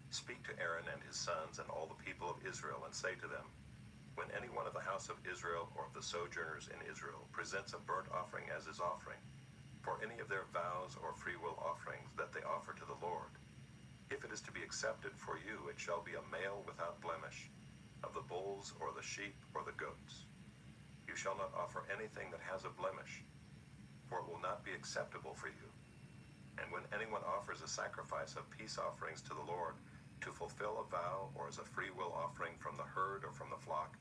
Speak to Aaron and his sons and all the people of Israel, and say to them, When any one of the house of Israel or of the sojourners in Israel presents a burnt offering as his offering, for any of their vows or freewill offerings that they offer to the Lord, if it is to be accepted for you, it shall be a male without blemish, of the bulls or the sheep or the goats. You shall not offer anything that has a blemish, for it will not be acceptable for you. And when anyone offers a sacrifice of peace offerings to the Lord, to fulfill a vow or as a freewill offering from the herd or from the flock,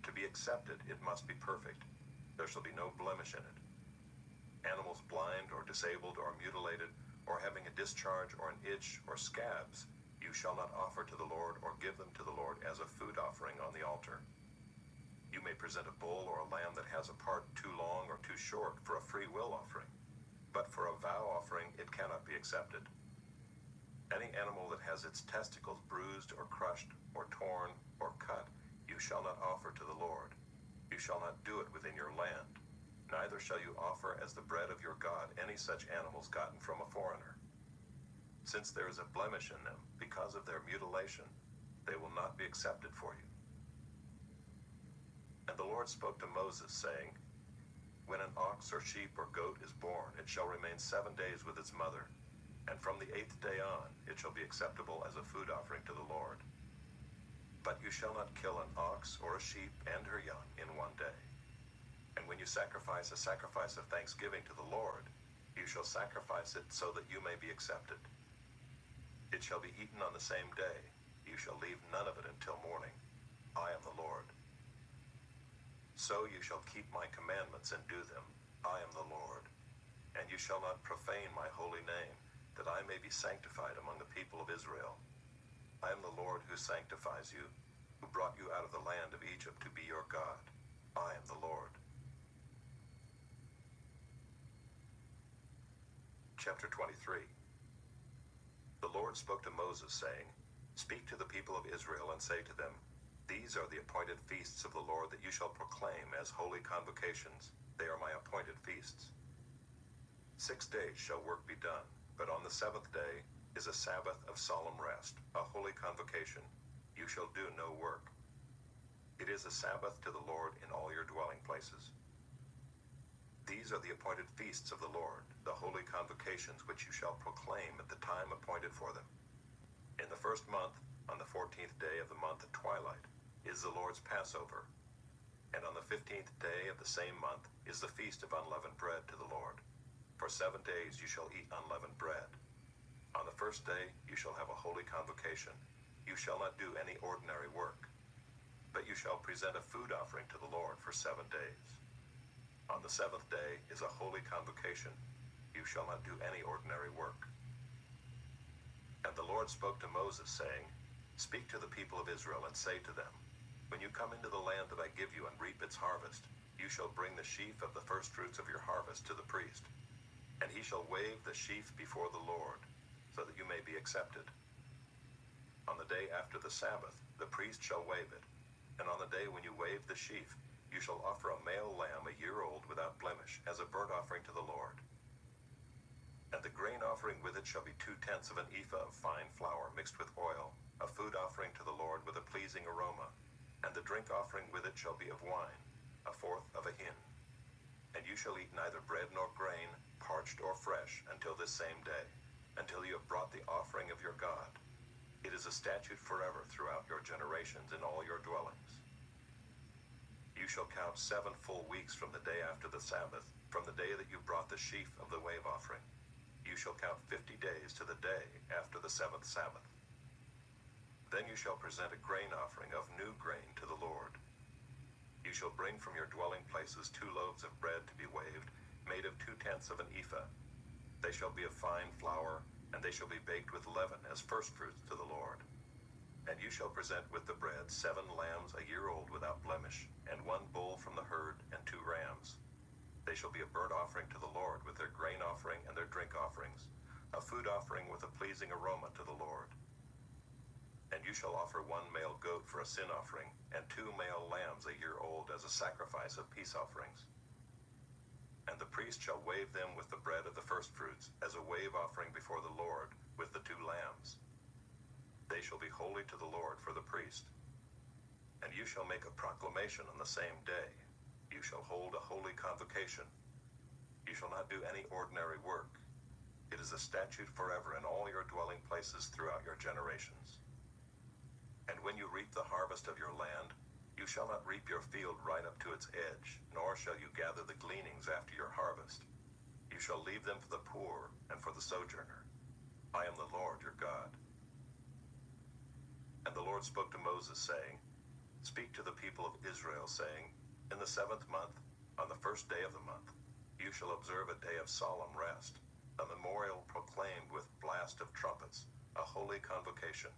to be accepted it must be perfect. There shall be no blemish in it. Animals blind or disabled or mutilated, or having a discharge or an itch or scabs, you shall not offer to the Lord or give them to the Lord as a food offering on the altar. You may present a bull or a lamb that has a part too long or too short for a free will offering, but for a vow offering it cannot be accepted. Any animal that has its testicles bruised or crushed or torn or cut, you shall not offer to the Lord. You shall not do it within your land. Neither shall you offer as the bread of your God any such animals gotten from a foreigner. Since there is a blemish in them because of their mutilation, they will not be accepted for you. And the Lord spoke to Moses, saying, When an ox or sheep or goat is born, it shall remain 7 days with its mother, and from the 8th day on it shall be acceptable as a food offering to the Lord. But you shall not kill an ox or a sheep and her young in 1 day. And when you sacrifice a sacrifice of thanksgiving to the Lord, you shall sacrifice it so that you may be accepted. It shall be eaten on the same day. You shall leave none of it until morning. I am the Lord. So you shall keep my commandments and do them. I am the Lord. And you shall not profane my holy name, that I may be sanctified among the people of Israel. I am the Lord who sanctifies you, who brought you out of the land of Egypt to be your God. I am the Lord. Chapter 23. The Lord spoke to Moses, saying, Speak to the people of Israel and say to them, These are the appointed feasts of the Lord that you shall proclaim as holy convocations. They are my appointed feasts. 6 days shall work be done, but on the 7th day is a Sabbath of solemn rest, a holy convocation. You shall do no work. It is a Sabbath to the Lord in all your dwelling places. These are the appointed feasts of the Lord, the holy convocations which you shall proclaim at the time appointed for them. In the 1st month, on the 14th day of the month at twilight, is the Lord's Passover, and on the 15th day of the same month is the feast of unleavened bread to the Lord. For 7 days you shall eat unleavened bread. On the 1st day you shall have a holy convocation. You shall not do any ordinary work, but you shall present a food offering to the Lord for 7 days. On the 7th day is a holy convocation. You shall not do any ordinary work. And the Lord spoke to Moses, saying, Speak to the people of Israel and say to them, When you come into the land that I give you and reap its harvest, you shall bring the sheaf of the firstfruits of your harvest to the priest, and he shall wave the sheaf before the Lord, so that you may be accepted. On the day after the Sabbath, the priest shall wave it, and on the day when you wave the sheaf, you shall offer a male lamb 1 year old without blemish as a burnt offering to the Lord. And the grain offering with it shall be 2/10 of an ephah of fine flour mixed with oil, a food offering to the Lord with a pleasing aroma. And the drink offering with it shall be of wine, 1/4 of a hin. And you shall eat neither bread nor grain, parched or fresh, until this same day, until you have brought the offering of your God. It is a statute forever throughout your generations in all your dwellings. You shall count 7 full weeks from the day after the Sabbath, from the day that you brought the sheaf of the wave offering. You shall count 50 days to the day after the 7th Sabbath. Then you shall present a grain offering of new grain to the Lord. You shall bring from your dwelling places 2 loaves of bread to be waved, made of 2/10 of an ephah. They shall be of fine flour, and they shall be baked with leaven as firstfruits to the Lord. And you shall present with the bread 7 lambs 1 year old without blemish, and 1 bull from the herd, and 2 rams. They shall be a burnt offering to the Lord with their grain offering and their drink offerings, a food offering with a pleasing aroma to the Lord. And you shall offer 1 male goat for a sin offering, and 2 male lambs 1 year old as a sacrifice of peace offerings. And the priest shall wave them with the bread of the firstfruits, as a wave offering before the Lord, with the 2 lambs. They shall be holy to the Lord for the priest. And you shall make a proclamation on the same day. You shall hold a holy convocation. You shall not do any ordinary work. It is a statute forever in all your dwelling places throughout your generations. And when you reap the harvest of your land, you shall not reap your field right up to its edge, nor shall you gather the gleanings after your harvest. You shall leave them for the poor and for the sojourner. I am the Lord your God. And the Lord spoke to Moses, saying, Speak to the people of Israel, saying, In the 7th month, on the 1st day of the month, you shall observe a day of solemn rest, a memorial proclaimed with blast of trumpets, a holy convocation.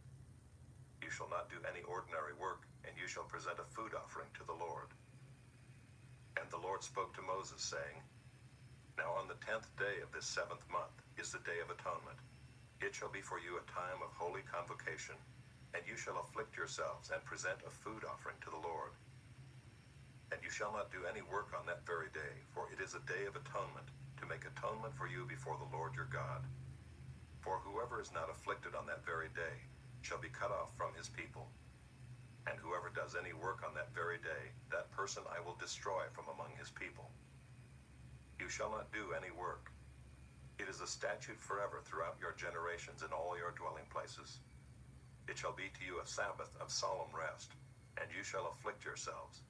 You shall not do any ordinary work, and you shall present a food offering to the Lord. And the Lord spoke to Moses, saying, Now on the 10th day of this 7th month is the Day of Atonement. It shall be for you a time of holy convocation, and you shall afflict yourselves and present a food offering to the Lord. And you shall not do any work on that very day, for it is a day of atonement, to make atonement for you before the Lord your God. For whoever is not afflicted on that very day shall be cut off from his people. And whoever does any work on that very day, that person I will destroy from among his people. You shall not do any work. It is a statute forever throughout your generations in all your dwelling places. It shall be to you a Sabbath of solemn rest, and you shall afflict yourselves.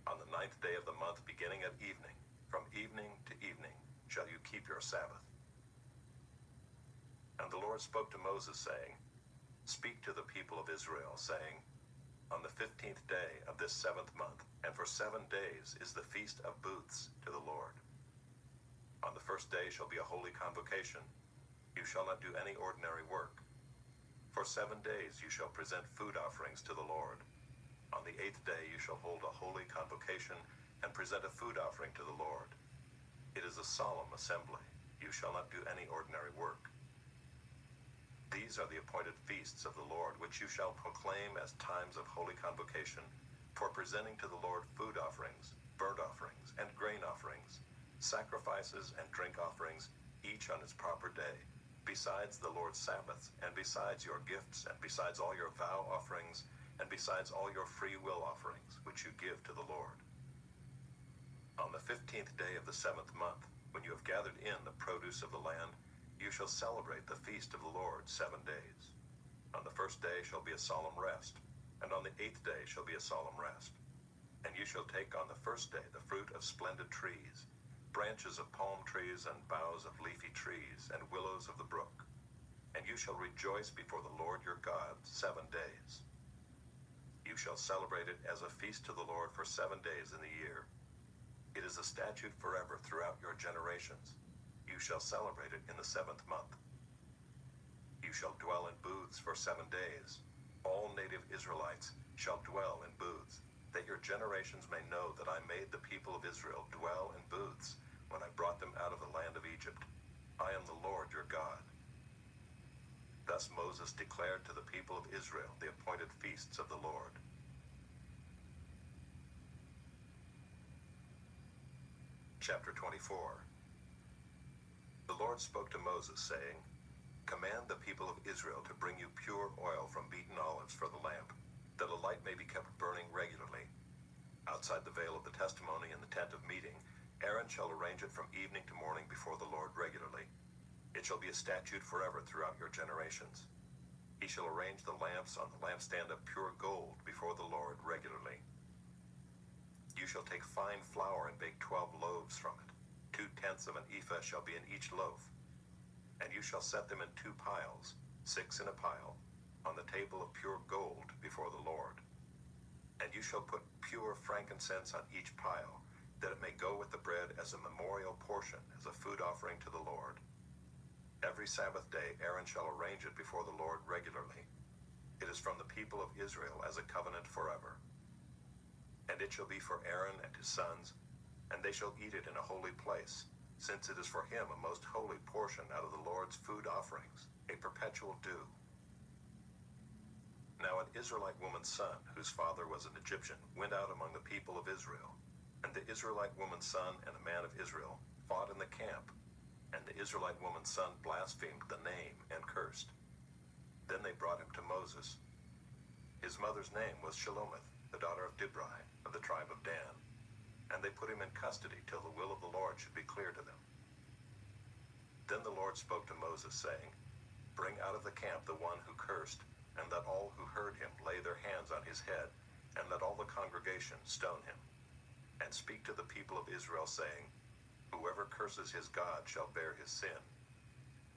On the 9th day of the month, beginning at evening, from evening to evening, shall you keep your Sabbath. And the Lord spoke to Moses, saying, Speak to the people of Israel, saying, On the 15th day of this 7th month, and for 7 days is the Feast of Booths to the Lord. On the 1st day shall be a holy convocation. You shall not do any ordinary work. For 7 days you shall present food offerings to the Lord. On the 8th day you shall hold a holy convocation and present a food offering to the Lord. It is a solemn assembly. You shall not do any ordinary work. These are the appointed feasts of the Lord, which you shall proclaim as times of holy convocation, for presenting to the Lord food offerings, burnt offerings, and grain offerings, sacrifices and drink offerings, each on its proper day, besides the Lord's Sabbaths, and besides your gifts, and besides all your vow offerings, and besides all your free will offerings, which you give to the Lord. On the 15th day of the 7th month, when you have gathered in the produce of the land, you shall celebrate the feast of the Lord 7 days. On the 1st day shall be a solemn rest, and on the 8th day shall be a solemn rest. And you shall take on the 1st day the fruit of splendid trees, branches of palm trees and boughs of leafy trees and willows of the brook. And you shall rejoice before the Lord your God 7 days. You shall celebrate it as a feast to the Lord for 7 days in the year. It is a statute forever throughout your generations. You shall celebrate it in the 7th month. You shall dwell in booths for 7 days. All native Israelites shall dwell in booths, that your generations may know that I made the people of Israel dwell in booths when I brought them out of the land of Egypt. I am the Lord your God. Thus Moses declared to the people of Israel the appointed feasts of the Lord. Chapter 24. The Lord spoke to Moses, saying, Command the people of Israel to bring you pure oil from beaten olives for the lamp, that a light may be kept burning regularly. Outside the veil of the testimony in the tent of meeting, Aaron shall arrange it from evening to morning before the Lord regularly. It shall be a statute forever throughout your generations. He shall arrange the lamps on the lampstand of pure gold before the Lord regularly. You shall take fine flour and bake 12 loaves from it. 2/10 of an ephah shall be in each loaf. And you shall set them in 2 piles, 6 in a pile, on the table of pure gold before the Lord. And you shall put pure frankincense on each pile, that it may go with the bread as a memorial portion, as a food offering to the Lord. Every Sabbath day Aaron shall arrange it before the Lord regularly. It is from the people of Israel as a covenant forever. And it shall be for Aaron and his sons, and they shall eat it in a holy place, since it is for him a most holy portion out of the Lord's food offerings, a perpetual due. Now an Israelite woman's son, whose father was an Egyptian, went out among the people of Israel. And the Israelite woman's son and a man of Israel fought in the camp, and the Israelite woman's son blasphemed the name and cursed. Then they brought him to Moses. His mother's name was Shelomith, the daughter of Dibri, of the tribe of Dan. And they put him in custody till the will of the Lord should be clear to them. Then the Lord spoke to Moses, saying, Bring out of the camp the one who cursed, and let all who heard him lay their hands on his head, and let all the congregation stone him. And speak to the people of Israel, saying, Whoever curses his God shall bear his sin.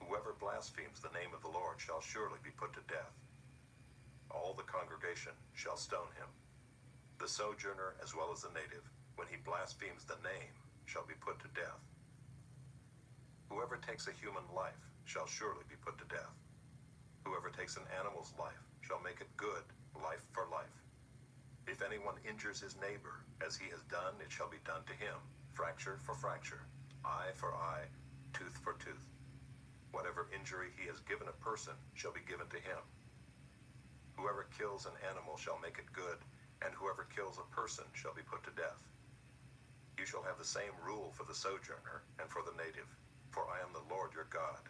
Whoever blasphemes the name of the Lord shall surely be put to death. All the congregation shall stone him. The sojourner as well as the native, when he blasphemes the name, shall be put to death. Whoever takes a human life shall surely be put to death. Whoever takes an animal's life shall make it good, life for life. If anyone injures his neighbor, as he has done, it shall be done to him, fracture for fracture, eye for eye, tooth for tooth. Whatever injury he has given a person shall be given to him. Whoever kills an animal shall make it good, and whoever kills a person shall be put to death. You shall have the same rule for the sojourner and for the native, for I am the Lord your God.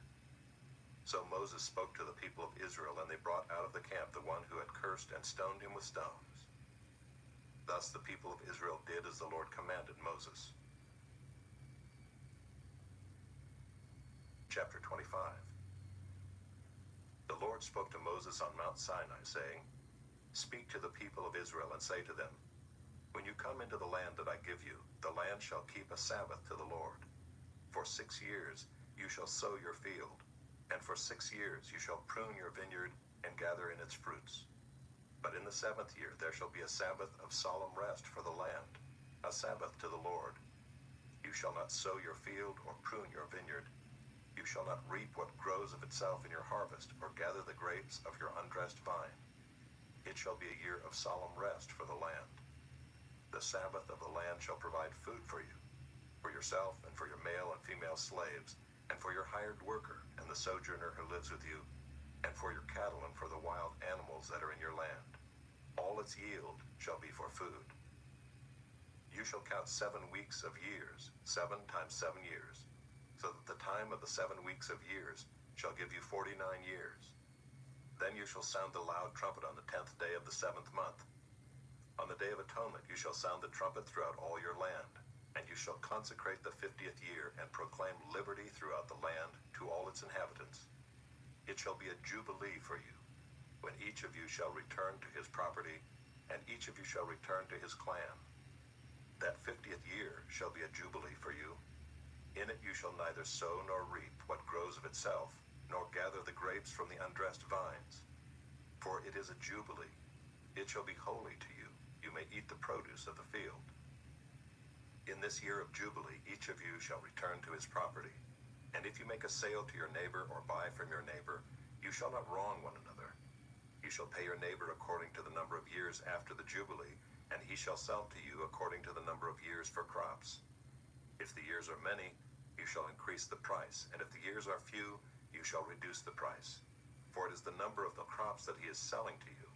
So Moses spoke to the people of Israel, and they brought out of the camp the one who had cursed and stoned him with stones. Thus the people of Israel did as the Lord commanded Moses. Chapter 25. The Lord spoke to Moses on Mount Sinai, saying, Speak to the people of Israel and say to them, When you come into the land that I give you, the land shall keep a Sabbath to the Lord. For 6 years you shall sow your field, and for 6 years you shall prune your vineyard and gather in its fruits. But in the 7th year there shall be a Sabbath of solemn rest for the land, a Sabbath to the Lord. You shall not sow your field or prune your vineyard. You shall not reap what grows of itself in your harvest, or gather the grapes of your undressed vine. It shall be a year of solemn rest for the land. The Sabbath of the land shall provide food for you, for yourself and for your male and female slaves, and for your hired worker and the sojourner who lives with you, and for your cattle and for the wild animals that are in your land. All its yield shall be for food. You shall count 7 weeks of years, 7 times 7 years, so that the time of the 7 weeks of years shall give you 49 years. Then you shall sound the loud trumpet on the 10th day of the 7th month. On the Day of Atonement you shall sound the trumpet throughout all your land, and you shall consecrate the 50th year and proclaim liberty throughout the land to all its inhabitants. It shall be a jubilee for you, when each of you shall return to his property, and each of you shall return to his clan. That 50th year shall be a jubilee for you. In it you shall neither sow nor reap what grows of itself, nor gather the grapes from the undressed vines. For it is a jubilee. It shall be holy to you. You may eat the produce of the field. In this year of jubilee each of you shall return to his property. And if you make a sale to your neighbor or buy from your neighbor, you shall not wrong one another. You shall pay your neighbor according to the number of years after the jubilee, and he shall sell to you according to the number of years for crops. If the years are many, you shall increase the price, and if the years are few, you shall reduce the price. For it is the number of the crops that he is selling to you.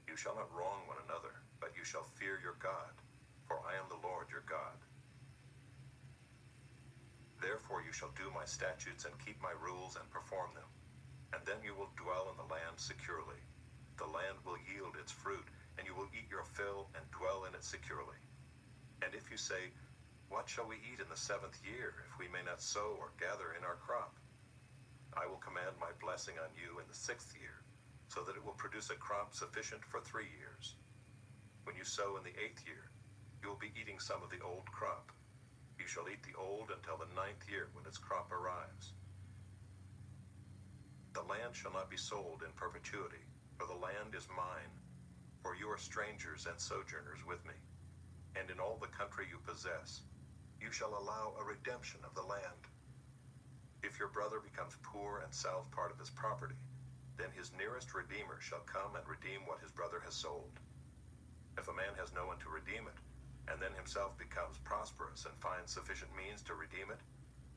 You shall not wrong one another, but you shall fear your God, for I am the Lord your God. Therefore you shall do my statutes and keep my rules and perform them, and then you will dwell in the land securely. The land will yield its fruit, and you will eat your fill and dwell in it securely. And if you say, What shall we eat in the 7th year, if we may not sow or gather in our crop? I will command my blessing on you in the 6th year, so that it will produce a crop sufficient for 3 years. When you sow in the 8th year, you will be eating some of the old crop. You shall eat the old until the 9th year, when its crop arrives. The land shall not be sold in perpetuity, for the land is mine, for you are strangers and sojourners with me. And in all the country you possess, you shall allow a redemption of the land. If your brother becomes poor and sells part of his property, then his nearest redeemer shall come and redeem what his brother has sold. If a man has no one to redeem it, and then himself becomes prosperous and finds sufficient means to redeem it,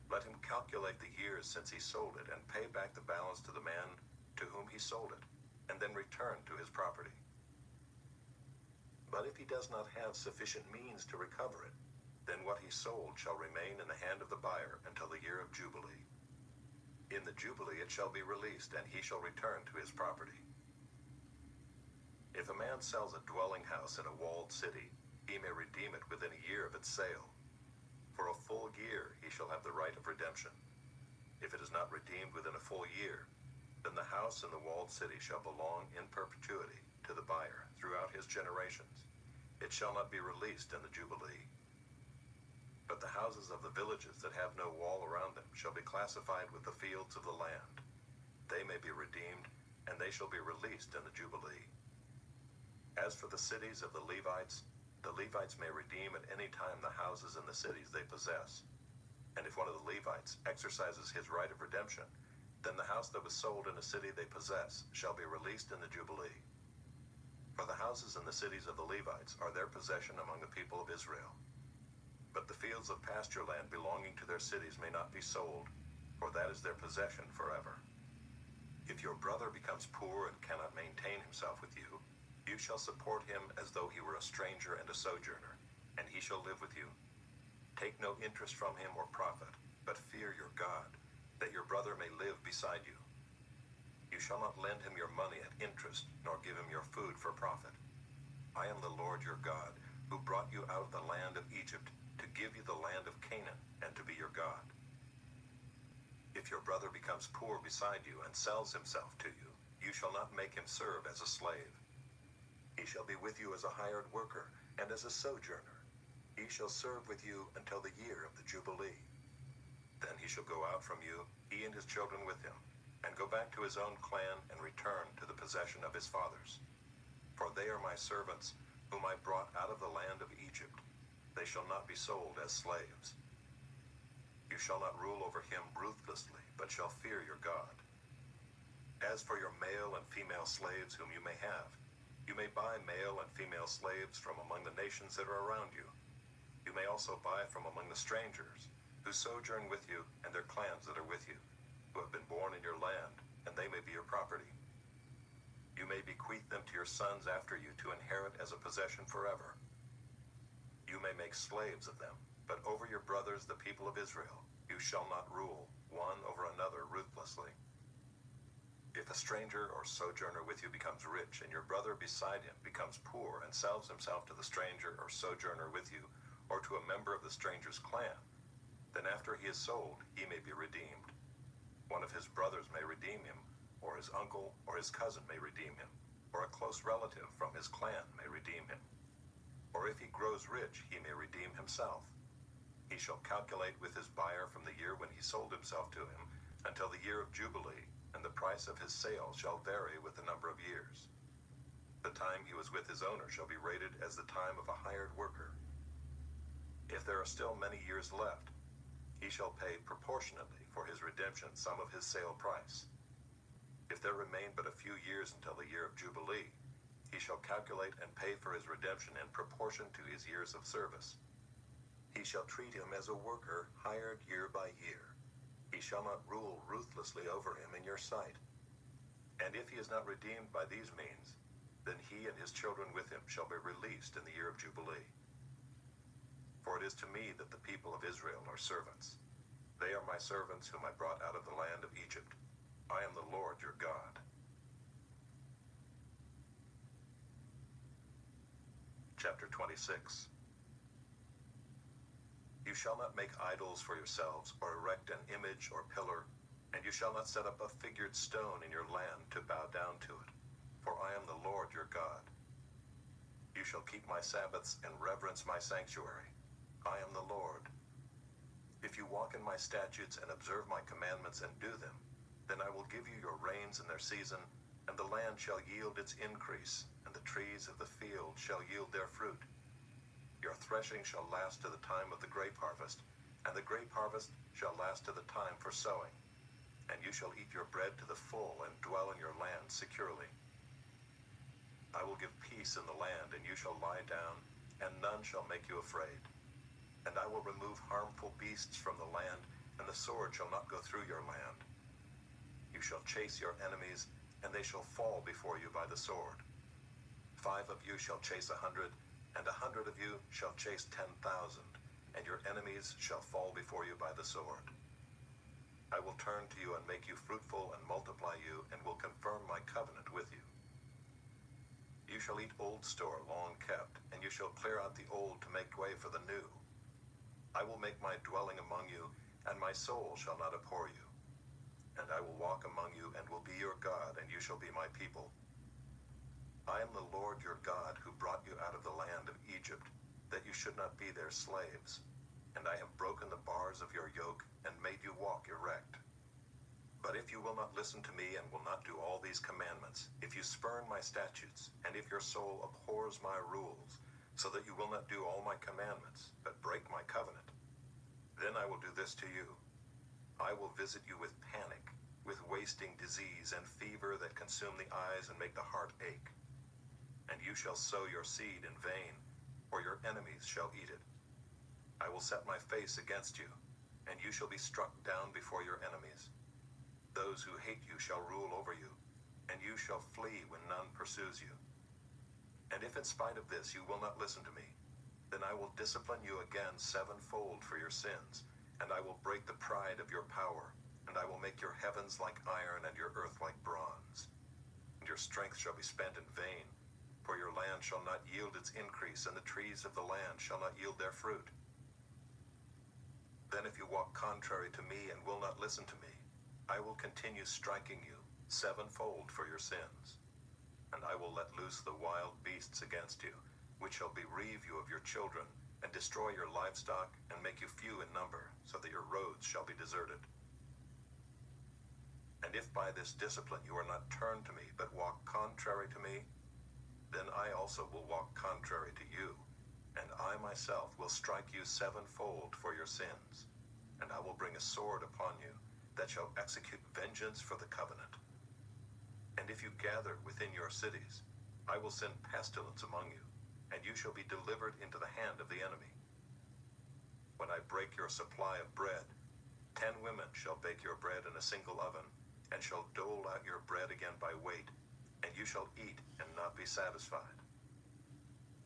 let him calculate the years since he sold it and pay back the balance to the man to whom he sold it, and then return to his property. But if he does not have sufficient means to recover it, then what he sold shall remain in the hand of the buyer until the year of Jubilee. In the Jubilee it shall be released, and he shall return to his property. If a man sells a dwelling house in a walled city, he may redeem it within a year of its sale. For a full year he shall have the right of redemption. If it is not redeemed within a full year, then the house in the walled city shall belong in perpetuity to the buyer throughout his generations. It shall not be released in the Jubilee. But the houses of the villages that have no wall around them shall be classified with the fields of the land. They may be redeemed, and they shall be released in the Jubilee. As for the cities of the Levites may redeem at any time the houses in the cities they possess. And if one of the Levites exercises his right of redemption, then the house that was sold in a city they possess shall be released in the Jubilee. For the houses in the cities of the Levites are their possession among the people of Israel. But the fields of pasture land belonging to their cities may not be sold, for that is their possession forever. If your brother becomes poor and cannot maintain himself with you, you shall support him as though he were a stranger and a sojourner, and he shall live with you. Take no interest from him or profit, but fear your God, that your brother may live beside you. You shall not lend him your money at interest, nor give him your food for profit. I am the Lord your God, who brought you out of the land of Egypt, to give you the land of Canaan, and to be your God. If your brother becomes poor beside you and sells himself to you, you shall not make him serve as a slave. He shall be with you as a hired worker and as a sojourner. He shall serve with you until the year of the Jubilee. Then he shall go out from you, he and his children with him, and go back to his own clan and return to the possession of his fathers. For they are my servants, whom I brought out of the land of Egypt. They shall not be sold as slaves. You shall not rule over him ruthlessly, but shall fear your God. As for your male and female slaves whom you may have, you may buy male and female slaves from among the nations that are around you. You may also buy from among the strangers who sojourn with you and their clans that are with you, who have been born in your land, and they may be your property. You may bequeath them to your sons after you to inherit as a possession forever. You may make slaves of them, but over your brothers, the people of Israel, you shall not rule one over another ruthlessly. If a stranger or sojourner with you becomes rich, and your brother beside him becomes poor and sells himself to the stranger or sojourner with you, or to a member of the stranger's clan, then after he is sold, he may be redeemed. One of his brothers may redeem him, or his uncle or his cousin may redeem him, or a close relative from his clan may redeem him. Or if he grows rich, he may redeem himself. He shall calculate with his buyer from the year when he sold himself to him until the year of Jubilee, and the price of his sale shall vary with the number of years. The time he was with his owner shall be rated as the time of a hired worker. If there are still many years left, he shall pay proportionately for his redemption some of his sale price. If there remain but a few years until the year of Jubilee, he shall calculate and pay for his redemption in proportion to his years of service. He shall treat him as a worker hired year by year. He shall not rule ruthlessly over him in your sight. And if he is not redeemed by these means, then he and his children with him shall be released in the year of Jubilee. For it is to me that the people of Israel are servants. They are my servants whom I brought out of the land of Egypt. I am the Lord your God. Chapter 26. You shall not make idols for yourselves, or erect an image or pillar, and you shall not set up a figured stone in your land to bow down to it. For I am the Lord your God. You shall keep my Sabbaths and reverence my sanctuary. I am the Lord. If you walk in my statutes and observe my commandments and do them, then I will give you your rains in their season, and the land shall yield its increase, and the trees of the field shall yield their fruit. Your threshing shall last to the time of the grape harvest, and the grape harvest shall last to the time for sowing. And you shall eat your bread to the full and dwell in your land securely. I will give peace in the land, and you shall lie down, and none shall make you afraid. And I will remove harmful beasts from the land, and the sword shall not go through your land. You shall chase your enemies, and they shall fall before you by the sword. 5 of you shall chase 100, and 100 of you shall chase 10,000, and your enemies shall fall before you by the sword. I will turn to you and make you fruitful and multiply you, and will confirm my covenant with you. You shall eat old store long kept, and you shall clear out the old to make way for the new. I will make my dwelling among you, and my soul shall not abhor you. And I will walk among you, and will be your God, and you shall be my people. I am the Lord your God, who brought you out of the land of Egypt, that you should not be their slaves. And I have broken the bars of your yoke, and made you walk erect. But if you will not listen to me, and will not do all these commandments, if you spurn my statutes, and if your soul abhors my rules, so that you will not do all my commandments, but break my covenant, then I will do this to you. I will visit you with panic, with wasting disease and fever that consume the eyes and make the heart ache. And you shall sow your seed in vain, or your enemies shall eat it. I will set my face against you, and you shall be struck down before your enemies. Those who hate you shall rule over you, and you shall flee when none pursues you. And if in spite of this you will not listen to me, then I will discipline you again sevenfold for your sins, and I will break the pride of your power, and I will make your heavens like iron and your earth like bronze. And your strength shall be spent in vain, for your land shall not yield its increase, and the trees of the land shall not yield their fruit. Then if you walk contrary to me and will not listen to me, I will continue striking you sevenfold for your sins. And I will let loose the wild beasts against you, which shall bereave you of your children, and destroy your livestock, and make you few in number, so that your roads shall be deserted. And if by this discipline you are not turned to me, but walk contrary to me, then I also will walk contrary to you, and I myself will strike you sevenfold for your sins. And I will bring a sword upon you, that shall execute vengeance for the covenant. And if you gather within your cities, I will send pestilence among you, and you shall be delivered into the hand of the enemy. When I break your supply of bread, 10 women shall bake your bread in a single oven, and shall dole out your bread again by weight, and you shall eat and not be satisfied.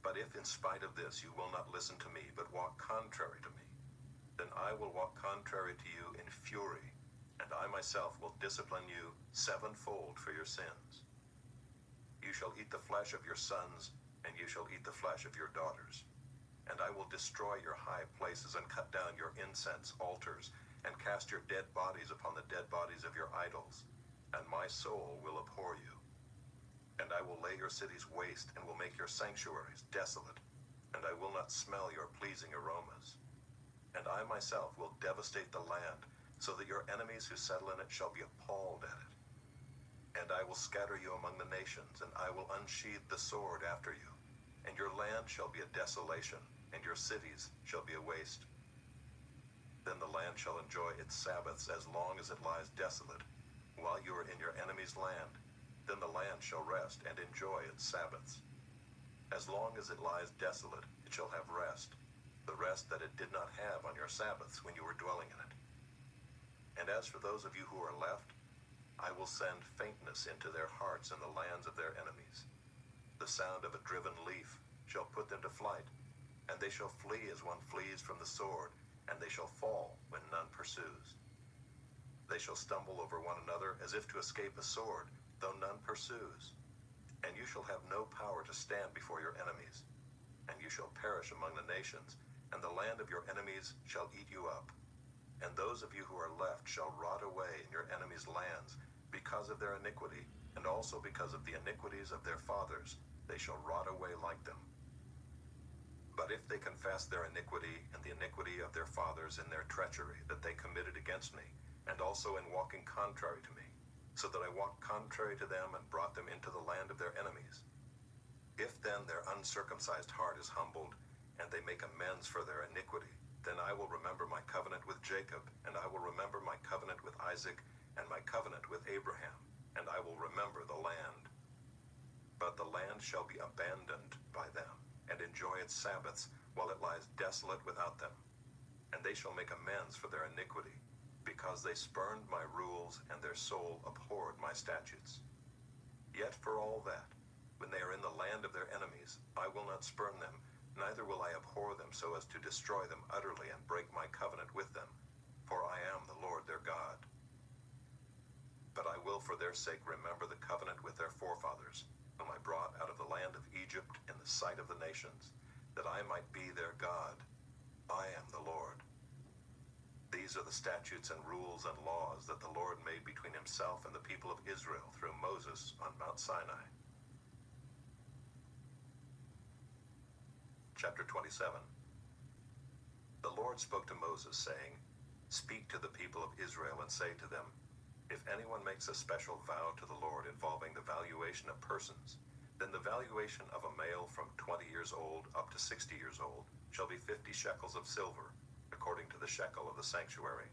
But if in spite of this you will not listen to me, but walk contrary to me, then I will walk contrary to you in fury, and I myself will discipline you sevenfold for your sins. You shall eat the flesh of your sons, and you shall eat the flesh of your daughters. And I will destroy your high places, and cut down your incense altars, and cast your dead bodies upon the dead bodies of your idols, and my soul will abhor you. And I will lay your cities waste, and will make your sanctuaries desolate, and I will not smell your pleasing aromas. And I myself will devastate the land, so that your enemies who settle in it shall be appalled at it. And I will scatter you among the nations, and I will unsheathe the sword after you. And your land shall be a desolation, and your cities shall be a waste. Then the land shall enjoy its Sabbaths as long as it lies desolate, while you are in your enemy's land. Then the land shall rest and enjoy its Sabbaths. As long as it lies desolate, it shall have rest, the rest that it did not have on your Sabbaths when you were dwelling in it. And as for those of you who are left, I will send faintness into their hearts in the lands of their enemies. The sound of a driven leaf shall put them to flight, and they shall flee as one flees from the sword, and they shall fall when none pursues. They shall stumble over one another as if to escape a sword, though none pursues. And you shall have no power to stand before your enemies. And you shall perish among the nations, and the land of your enemies shall eat you up. And those of you who are left shall rot away in your enemies' lands because of their iniquity, and also because of the iniquities of their fathers, they shall rot away like them. But if they confess their iniquity and the iniquity of their fathers in their treachery that they committed against me, and also in walking contrary to me, so that I walked contrary to them and brought them into the land of their enemies, if then their uncircumcised heart is humbled, and they make amends for their iniquity, then I will remember my covenant with Jacob, and I will remember my covenant with Isaac, and my covenant with Abraham, and I will remember the land. But the land shall be abandoned by them, and enjoy its Sabbaths, while it lies desolate without them. And they shall make amends for their iniquity, because they spurned my rules, and their soul abhorred my statutes. Yet for all that, when they are in the land of their enemies, I will not spurn them, neither will I abhor them so as to destroy them utterly and break my covenant with them, for I am the Lord their God. But I will for their sake remember the covenant with their forefathers, whom I brought out of the land of Egypt in the sight of the nations, that I might be their God. I am the Lord. These are the statutes and rules and laws that the Lord made between himself and the people of Israel through Moses on Mount Sinai. Chapter 27. The Lord spoke to Moses, saying, "Speak to the people of Israel and say to them, if anyone makes a special vow to the Lord involving the valuation of persons, then the valuation of a male from 20 years old up to 60 years old shall be 50 shekels of silver, according to the shekel of the sanctuary.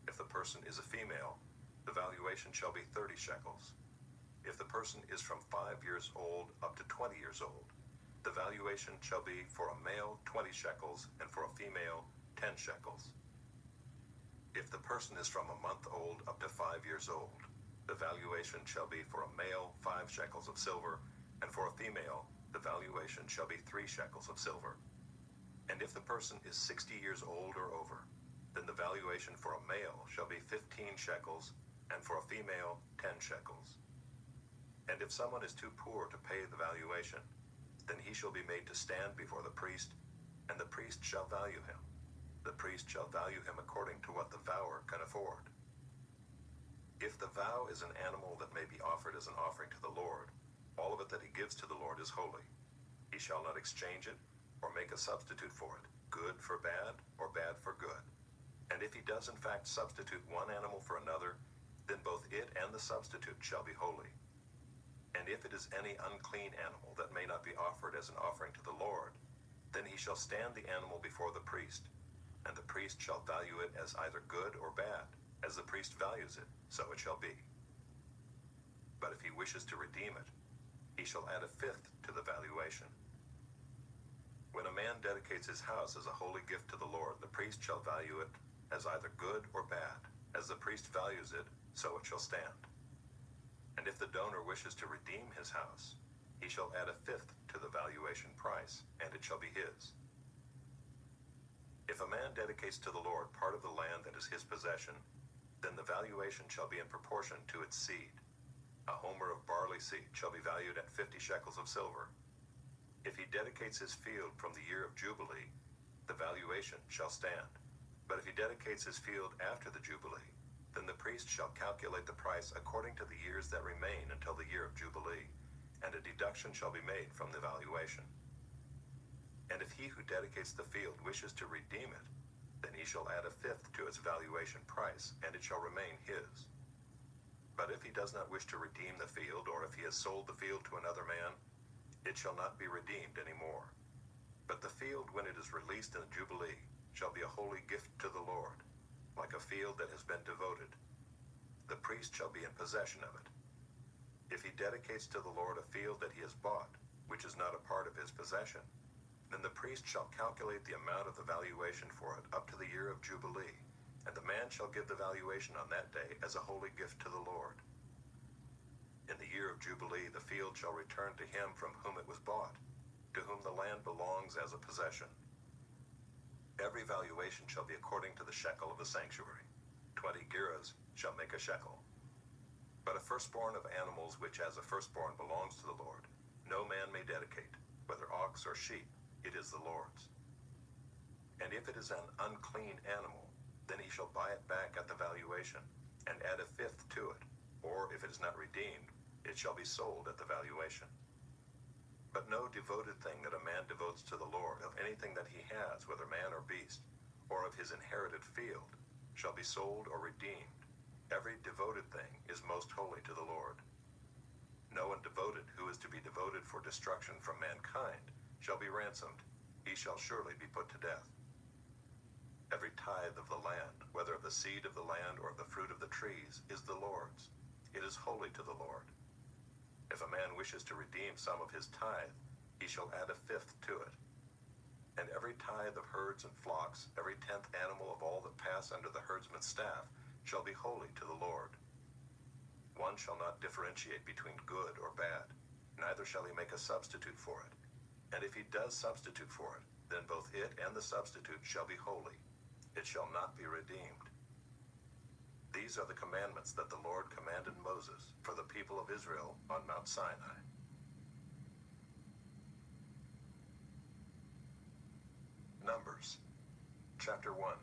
If the person is a female, the valuation shall be 30 shekels. If the person is from 5 years old up to 20 years old, the valuation shall be for a male 20 shekels and for a female 10 shekels. If the person is from a month old up to 5 years old, the valuation shall be for a male 5 shekels of silver, and for a female the valuation shall be 3 shekels of silver. And if the person is 60 years old or over, then the valuation for a male shall be 15 shekels, and for a female 10 shekels. And if someone is too poor to pay the valuation, then he shall be made to stand before the priest, and the priest shall value him. The priest shall value him according to what the vower can afford. If the vow is an animal that may be offered as an offering to the Lord, all of it that he gives to the Lord is holy. He shall not exchange it or make a substitute for it, good for bad or bad for good. And if he does in fact substitute one animal for another, then both it and the substitute shall be holy. And if it is any unclean animal that may not be offered as an offering to the Lord, then he shall stand the animal before the priest, and the priest shall value it as either good or bad. As the priest values it, so it shall be. But if he wishes to redeem it, he shall add a fifth to the valuation. When a man dedicates his house as a holy gift to the Lord, the priest shall value it as either good or bad. As the priest values it, so it shall stand. And if the donor wishes to redeem his house, he shall add a fifth to the valuation price, and it shall be his. If a man dedicates to the Lord part of the land that is his possession, then the valuation shall be in proportion to its seed. A homer of barley seed shall be valued at 50 shekels of silver. If he dedicates his field from the year of Jubilee, the valuation shall stand. But if he dedicates his field after the Jubilee, then the priest shall calculate the price according to the years that remain until the year of Jubilee, and a deduction shall be made from the valuation. And if he who dedicates the field wishes to redeem it, then he shall add a fifth to its valuation price, and it shall remain his. But if he does not wish to redeem the field, or if he has sold the field to another man, it shall not be redeemed any more. But the field, when it is released in the Jubilee, shall be a holy gift to the Lord, like a field that has been devoted. The priest shall be in possession of it. If he dedicates to the Lord a field that he has bought, which is not a part of his possession, then the priest shall calculate the amount of the valuation for it up to the year of Jubilee, and the man shall give the valuation on that day as a holy gift to the Lord. In the year of Jubilee the field shall return to him from whom it was bought, to whom the land belongs as a possession. Every valuation shall be according to the shekel of the sanctuary. 20 gerahs shall make a shekel. But a firstborn of animals which as a firstborn belongs to the Lord, no man may dedicate, whether ox or sheep, it is the Lord's. And if it is an unclean animal, then he shall buy it back at the valuation, and add a fifth to it, or if it is not redeemed, it shall be sold at the valuation. But no devoted thing that a man devotes to the Lord, of anything that he has, whether man or beast, or of his inherited field, shall be sold or redeemed. Every devoted thing is most holy to the Lord. No one devoted who is to be devoted for destruction from mankind shall be ransomed. He shall surely be put to death. Every tithe of the land, whether of the seed of the land or of the fruit of the trees, is the Lord's. It is holy to the Lord. If a man wishes to redeem some of his tithe, he shall add a fifth to it. And every tithe of herds and flocks, every 10th animal of all that pass under the herdsman's staff, shall be holy to the Lord. One shall not differentiate between good or bad, neither shall he make a substitute for it. And if he does substitute for it, then both it and the substitute shall be holy. It shall not be redeemed. These are the commandments that the Lord commanded Moses for the people of Israel on Mount Sinai. Numbers, chapter 1.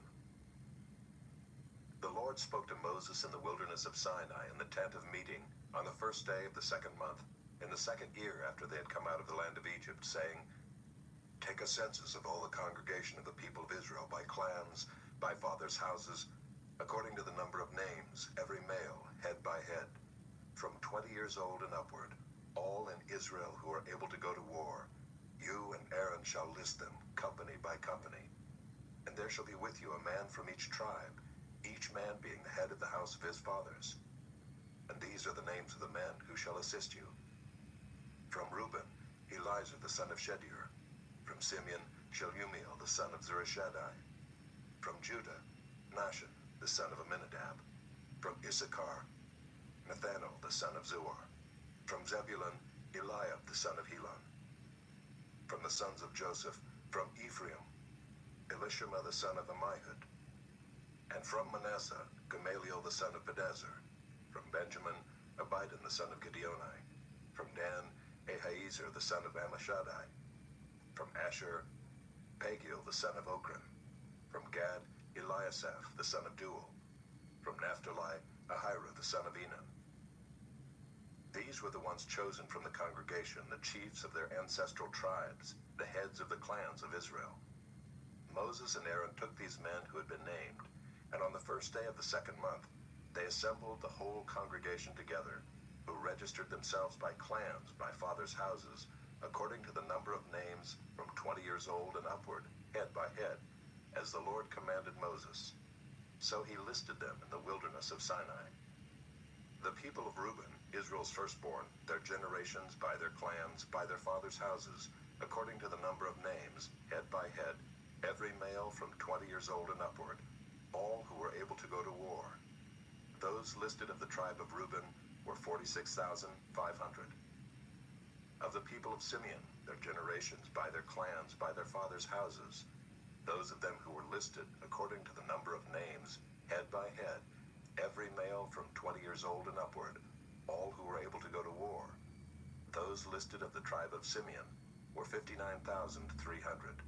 The Lord spoke to Moses in the wilderness of Sinai in the tent of meeting on the first day of the second month, in the second year after they had come out of the land of Egypt, saying, Take a census of all the congregation of the people of Israel by clans, by fathers' houses, according to the number of names, every male, head by head, from 20 years old and upward, all in Israel who are able to go to war. You and Aaron shall list them, company by company. And there shall be with you a man from each tribe, each man being the head of the house of his fathers. And these are the names of the men who shall assist you. From Reuben, Elizur the son of Shedeur. From Simeon, Shelumiel the son of Zurishaddai. From Judah, Nahshon the son of Amminadab. From Issachar, Nathanael the son of Zuar. From Zebulun, Eliab the son of Helon. From the sons of Joseph, from Ephraim, Elishama the son of Ammihud. And from Manasseh, Gamaliel the son of Pedazur. From Benjamin, Abidan the son of Gideoni. From Dan, Ahiezer the son of Ammishaddai. From Asher, Pagiel the son of Okran. From Gad, Eliasaph the son of Duel. From Naphtali, Ahira the son of Enan. These were the ones chosen from the congregation, the chiefs of their ancestral tribes, the heads of the clans of Israel. Moses and Aaron took these men who had been named, and on the first day of the second month, they assembled the whole congregation together, who registered themselves by clans, by fathers' houses, according to the number of names from 20 years old and upward, head by head, as the Lord commanded Moses. So he listed them in the wilderness of Sinai. The people of Reuben, Israel's firstborn, their generations by their clans, by their fathers' houses, according to the number of names, head by head, every male from 20 years old and upward, all who were able to go to war. Those listed of the tribe of Reuben were 46,500. Of the people of Simeon, their generations by their clans, by their fathers' houses, those of them who were listed according to the number of names, head by head, every male from 20 years old and upward, all who were able to go to war. Those listed of the tribe of Simeon were 59,300.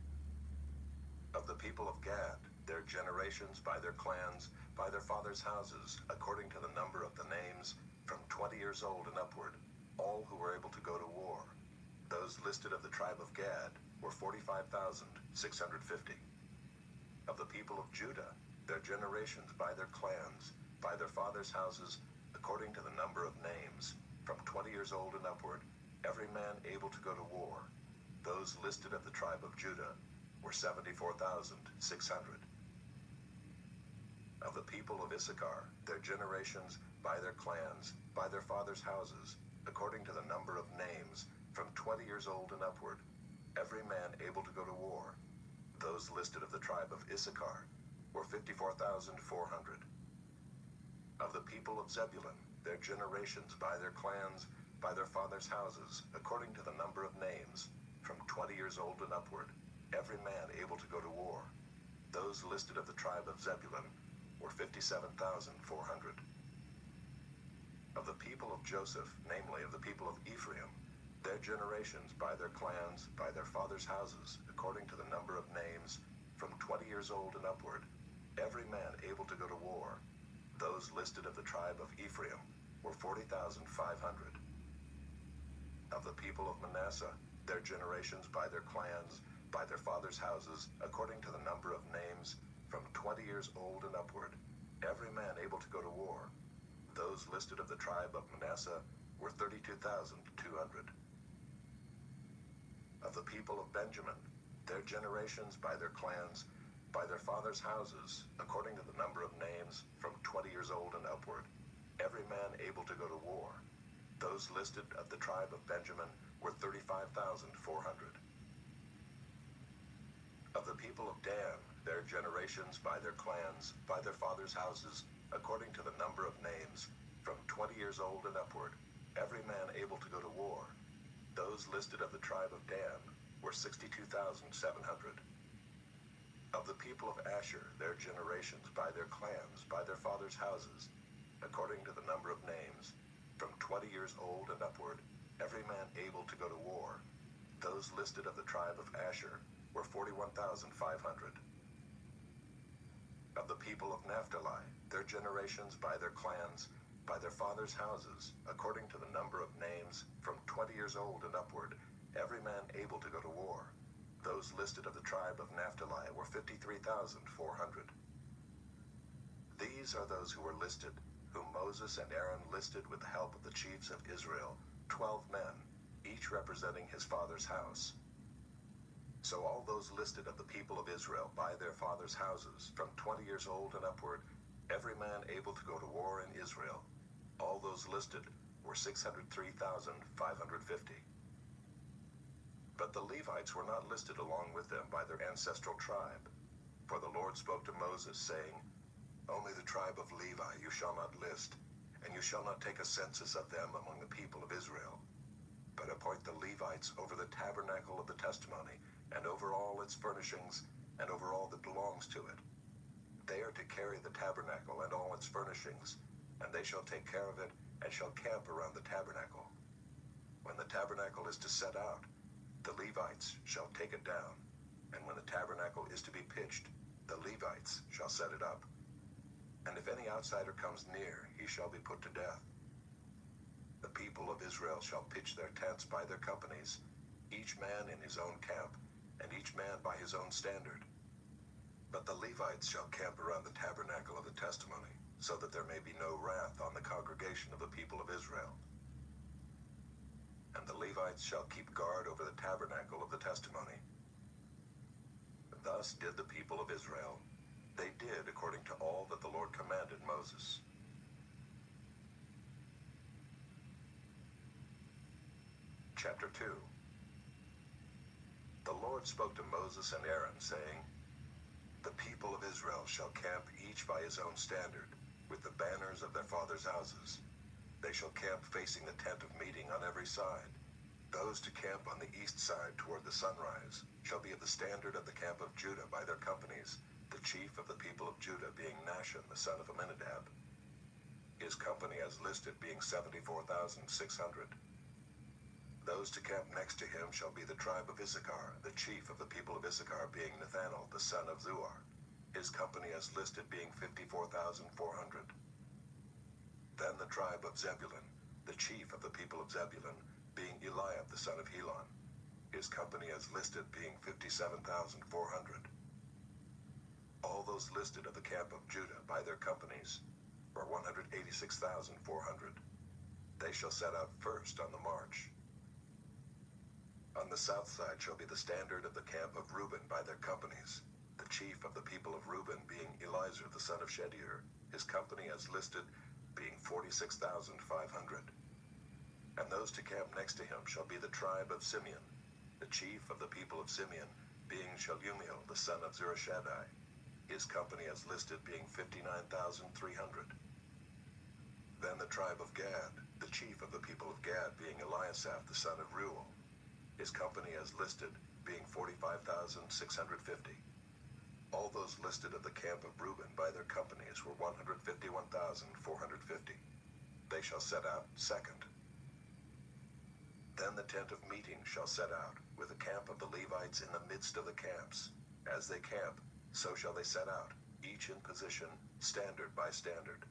Of the people of Gad, their generations by their clans, by their fathers' houses, according to the number of the names, from 20 years old and upward, all who were able to go to war. Those listed of the tribe of Gad were 45,650. Of the people of Judah, their generations by their clans, by their fathers' houses, according to the number of names, from 20 years old and upward, every man able to go to war. Those listed of the tribe of Judah were 74,600. Of the people of Issachar, their generations, by their clans, by their fathers' houses, according to the number of names, from 20 years old and upward, every man able to go to war. Those listed of the tribe of Issachar were 54,400. Of the people of Zebulun, their generations, by their clans, by their fathers' houses, according to the number of names, from 20 years old and upward, every man able to go to war. Those listed of the tribe of Zebulun were 57,400. Of the people of Joseph, namely of the people of Ephraim, their generations, by their clans, by their fathers' houses, according to the number of names, from 20 years old and upward, every man able to go to war. Those listed of the tribe of Ephraim were 40,500. Of the people of Manasseh, their generations by their clans, by their fathers' houses, according to the number of names, from 20 years old and upward, every man able to go to war. Those listed of the tribe of Manasseh were 32,200. Of the people of Benjamin, their generations by their clans, by their fathers' houses, according to the number of names, from 20 years old and upward, every man able to go to war. Those listed of the tribe of Benjamin were 35,400. Of the people of Dan, their generations by their clans, by their fathers' houses, according to the number of names, from 20 years old and upward, every man able to go to war. Those listed of the tribe of Dan were 62,700. Of the people of Asher, their generations, by their clans, by their fathers' houses, according to the number of names, from 20 years old and upward, every man able to go to war, those listed of the tribe of Asher were 41,500. Of the people of Naphtali, their generations, by their clans, by their fathers' houses, according to the number of names, from 20 years old and upward, every man able to go to war, those listed of the tribe of Naphtali were 53,400. These are those who were listed, whom Moses and Aaron listed with the help of the chiefs of Israel, 12 men, each representing his father's house. So all those listed of the people of Israel by their fathers' houses, from 20 years old and upward, every man able to go to war in Israel, all those listed were 603,550. But the Levites were not listed along with them by their ancestral tribe. For the Lord spoke to Moses, saying, Only the tribe of Levi you shall not list, and you shall not take a census of them among the people of Israel. But appoint the Levites over the tabernacle of the testimony, and over all its furnishings, and over all that belongs to it. They are to carry the tabernacle and all its furnishings, and they shall take care of it, and shall camp around the tabernacle. When the tabernacle is to set out, the Levites shall take it down, and when the tabernacle is to be pitched, the Levites shall set it up. And if any outsider comes near, he shall be put to death. The people of Israel shall pitch their tents by their companies, each man in his own camp, and each man by his own standard. But the Levites shall camp around the tabernacle of the testimony, so that there may be no wrath on the congregation of the people of Israel. And the Levites shall keep guard over the tabernacle of the testimony. Thus did the people of Israel. They did according to all that the Lord commanded Moses. Chapter 2. The Lord spoke to Moses and Aaron, saying, The people of Israel shall camp each by his own standard, with the banners of their fathers' houses. They shall camp facing the tent of meeting on every side. Those to camp on the east side toward the sunrise shall be of the standard of the camp of Judah by their companies, the chief of the people of Judah being Nahshon the son of Amminadab. His company as listed being 74,600. Those to camp next to him shall be the tribe of Issachar, the chief of the people of Issachar being Nathanael the son of Zuar. His company as listed being 54,400. Then the tribe of Zebulun, the chief of the people of Zebulun, being Eliab the son of Helon. His company as listed being 57,400. All those listed of the camp of Judah by their companies were 186,400. They shall set out first on the march. On the south side shall be the standard of the camp of Reuben by their companies, the chief of the people of Reuben being Elizur the son of Shedeur, his company as listed being 46,500. And those to camp next to him shall be the tribe of Simeon, the chief of the people of Simeon being Shelumiel the son of Zurishaddai, his company as listed being 59,300. Then the tribe of Gad, the chief of the people of Gad being Eliasaph the son of Reuel, his company as listed being 45,650. All those listed of the camp of Reuben by their companies were 151,450. They shall set out second. Then the tent of meeting shall set out, with the camp of the Levites in the midst of the camps. As they camp, so shall they set out, each in position, standard by standard.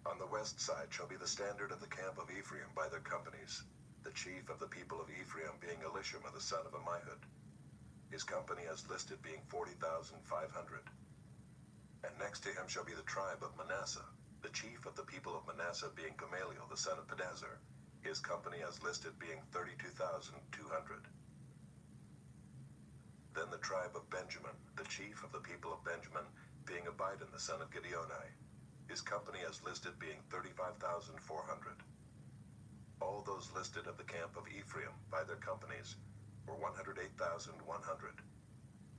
On the west side shall be the standard of the camp of Ephraim by their companies, the chief of the people of Ephraim being Elishama the son of Ammihud, his company as listed being 40,500. And next to him shall be the tribe of Manasseh, the chief of the people of Manasseh being Gamaliel the son of Pedazur, his company as listed being 32,200. Then the tribe of Benjamin, the chief of the people of Benjamin, being Abidan the son of Gideoni, his company as listed being 35,400. All those listed of the camp of Ephraim by their companies were 108,100.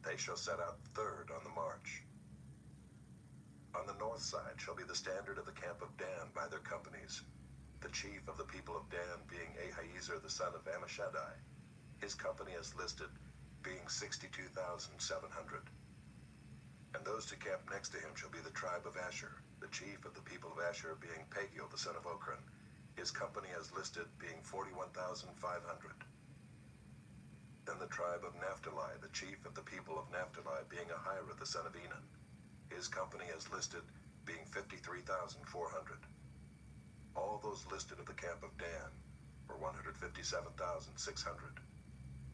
They shall set out third on the march. On the north side shall be the standard of the camp of Dan by their companies, the chief of the people of Dan being Ahiezer the son of Ammishaddai, his company is listed, being 62,700. And those to camp next to him shall be the tribe of Asher, the chief of the people of Asher being Pagiel the son of Ochran, his company as listed being 41,500. Then the tribe of Naphtali, the chief of the people of Naphtali being Ahira the son of Enan, his company as listed being 53,400. All those listed of the camp of Dan were 157,600.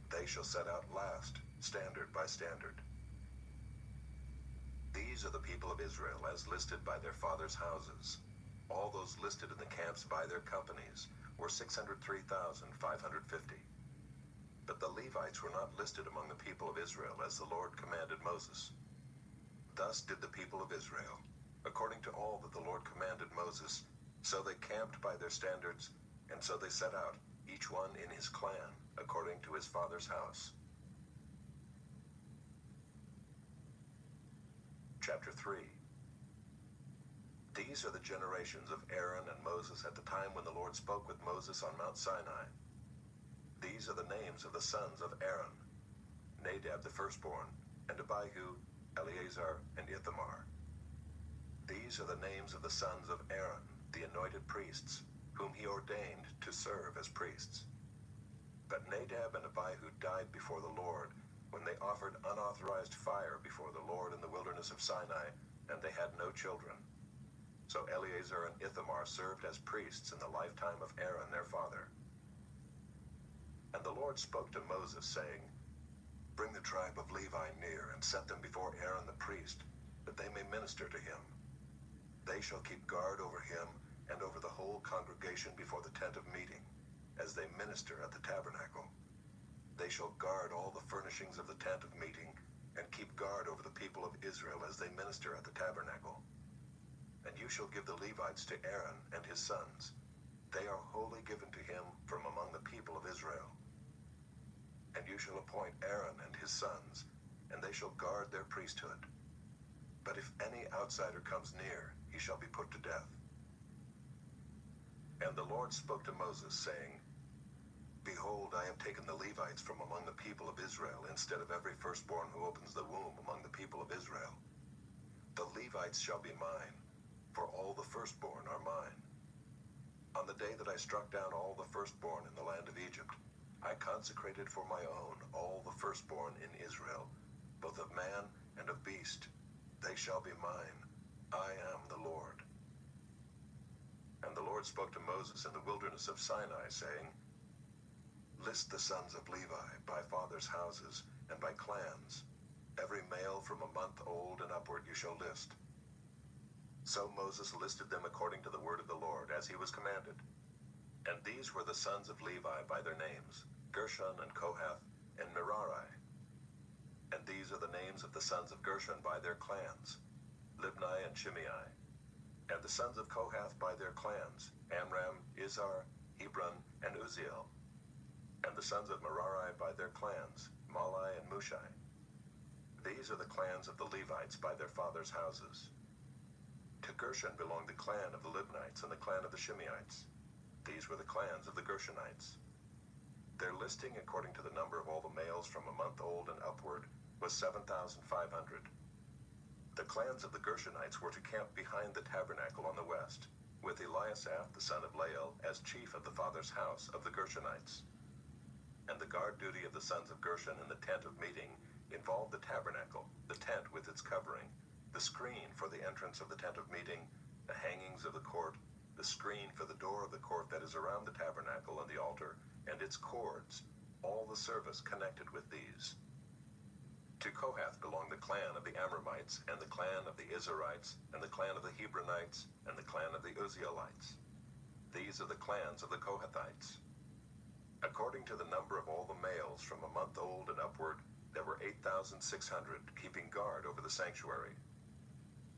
They shall set out last, standard by standard. These are the people of Israel as listed by their fathers' houses. All those listed in the camps by their companies were 603,550. But the Levites were not listed among the people of Israel as the Lord commanded Moses. Thus did the people of Israel, according to all that the Lord commanded Moses, so they camped by their standards, and so they set out, each one in his clan, according to his father's house. Chapter 3. These are the generations of Aaron and Moses at the time when the Lord spoke with Moses on Mount Sinai. These are the names of the sons of Aaron: Nadab the firstborn, and Abihu, Eleazar, and Ithamar. These are the names of the sons of Aaron, the anointed priests, whom he ordained to serve as priests. But Nadab and Abihu died before the Lord when they offered unauthorized fire before the Lord in the wilderness of Sinai, and they had no children. So Eleazar and Ithamar served as priests in the lifetime of Aaron their father. And the Lord spoke to Moses, saying, Bring the tribe of Levi near, and set them before Aaron the priest, that they may minister to him. They shall keep guard over him and over the whole congregation before the tent of meeting, as they minister at the tabernacle. They shall guard all the furnishings of the tent of meeting, and keep guard over the people of Israel as they minister at the tabernacle. And you shall give the Levites to Aaron and his sons. They are wholly given to him from among the people of Israel. And you shall appoint Aaron and his sons, and they shall guard their priesthood. But if any outsider comes near, he shall be put to death. And the Lord spoke to Moses, saying, Behold, I have taken the Levites from among the people of Israel, instead of every firstborn who opens the womb among the people of Israel. The Levites shall be mine, for all the firstborn are mine. On the day that I struck down all the firstborn in the land of Egypt, I consecrated for my own all the firstborn in Israel, both of man and of beast. They shall be mine. I am the Lord. And the Lord spoke to Moses in the wilderness of Sinai, saying, List the sons of Levi by fathers' houses and by clans. Every male from a month old and upward you shall list. So Moses listed them according to the word of the Lord, as he was commanded. And these were the sons of Levi by their names, Gershon and Kohath and Merari. And these are the names of the sons of Gershon by their clans, Libni and Shimei. And the sons of Kohath by their clans, Amram, Izhar, Hebron, and Uzziel. And the sons of Merari by their clans, Malai and Mushai. These are the clans of the Levites by their fathers' houses. To Gershon belonged the clan of the Libnites and the clan of the Shimeites. These were the clans of the Gershonites. Their listing according to the number of all the males from a month old and upward was 7,500. The clans of the Gershonites were to camp behind the tabernacle on the west, with Eliasaph the son of Lael as chief of the father's house of the Gershonites. And the guard duty of the sons of Gershon in the tent of meeting involved the tabernacle, the tent with its covering, the screen for the entrance of the tent of meeting, the hangings of the court, the screen for the door of the court that is around the tabernacle and the altar, and its cords, all the service connected with these. To Kohath belonged the clan of the Amramites, and the clan of the Izharites, and the clan of the Hebronites, and the clan of the Uzzielites. These are the clans of the Kohathites. According to the number of all the males from a month old and upward, there were 8,600 keeping guard over the sanctuary.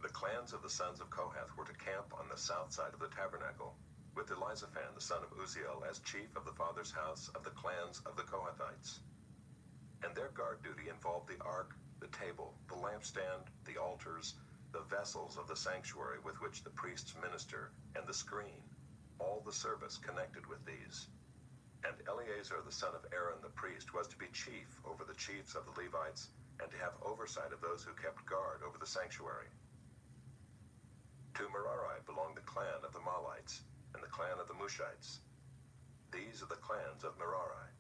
The clans of the sons of Kohath were to camp on the south side of the tabernacle, with Elizaphan the son of Uzziel as chief of the father's house of the clans of the Kohathites. And their guard duty involved the ark, the table, the lampstand, the altars, the vessels of the sanctuary with which the priests minister, and the screen, all the service connected with these. And Eleazar the son of Aaron the priest was to be chief over the chiefs of the Levites, and to have oversight of those who kept guard over the sanctuary. To Merari belonged the clan of the Mahlites, and the clan of the Mushites. These are the clans of Merari.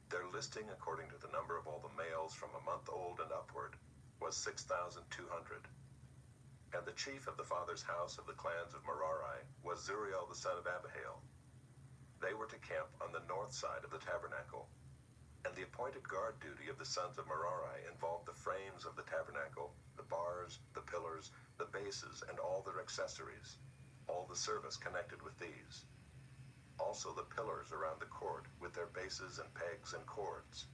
Their listing according to the number of all the males from a month old and upward was 6,200. And the chief of the father's house of the clans of Merari was Zuriel the son of Abihail. They were to camp on the north side of the tabernacle. And the appointed guard duty of the sons of Merari involved the frames of the tabernacle, the bars, the pillars, the bases, and all their accessories, all the service connected with these. Also the pillars around the court with their bases and pegs and cords.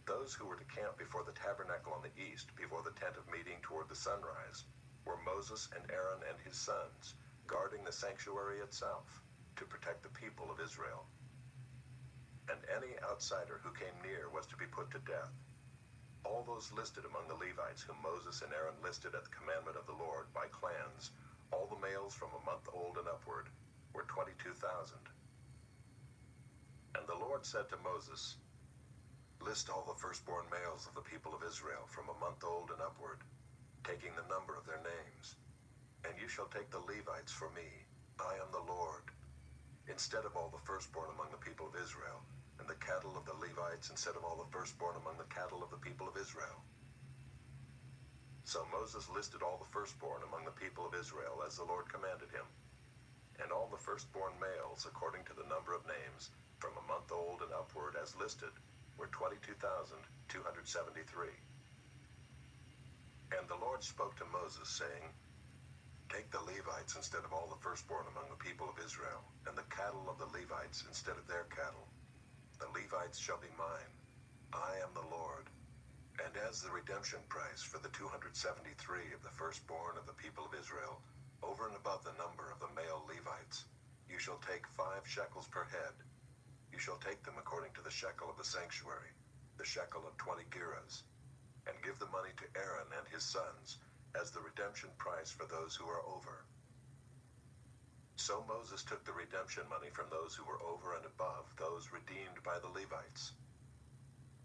Those who were to camp before the tabernacle on the east, before the tent of meeting toward the sunrise, were Moses and Aaron and his sons, guarding the sanctuary itself, to protect the people of Israel. And any outsider who came near was to be put to death. All those listed among the Levites whom Moses and Aaron listed at the commandment of the Lord by clans, all the males from a month old and upward, were 22,000. And the Lord said to Moses, "List all the firstborn males of the people of Israel from a month old and upward, taking the number of their names. And you shall take the Levites for me. I am the Lord. Instead of all the firstborn among the people of Israel, and the cattle of the Levites instead of all the firstborn among the cattle of the people of Israel." So Moses listed all the firstborn among the people of Israel as the Lord commanded him. And all the firstborn males, according to the number of names, from a month old and upward as listed, were 22,273. And the Lord spoke to Moses, saying, "Take the Levites instead of all the firstborn among the people of Israel, and the cattle of the Levites instead of their cattle. The Levites shall be mine. I am the Lord. And as the redemption price for the 273 of the firstborn of the people of Israel, over and above the number of the male Levites, you shall take 5 shekels per head. You shall take them according to the shekel of the sanctuary, the shekel of 20 gerahs, and give the money to Aaron and his sons as the redemption price for those who are over." So Moses took the redemption money from those who were over and above those redeemed by the Levites.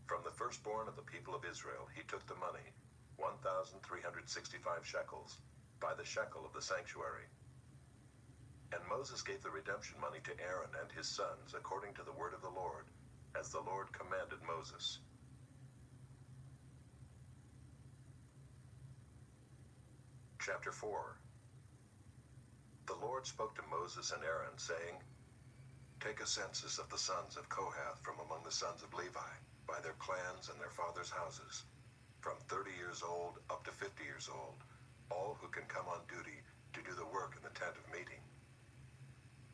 From the firstborn of the people of Israel he took the money, 1,365 shekels, by the shekel of the sanctuary. And Moses gave the redemption money to Aaron and his sons according to the word of the Lord, as the Lord commanded Moses. Chapter 4. The Lord spoke to Moses and Aaron, saying, "Take a census of the sons of Kohath from among the sons of Levi, by their clans and their fathers' houses, from 30 years old up to 50 years old, all who can come on duty to do the work in the tent of meeting.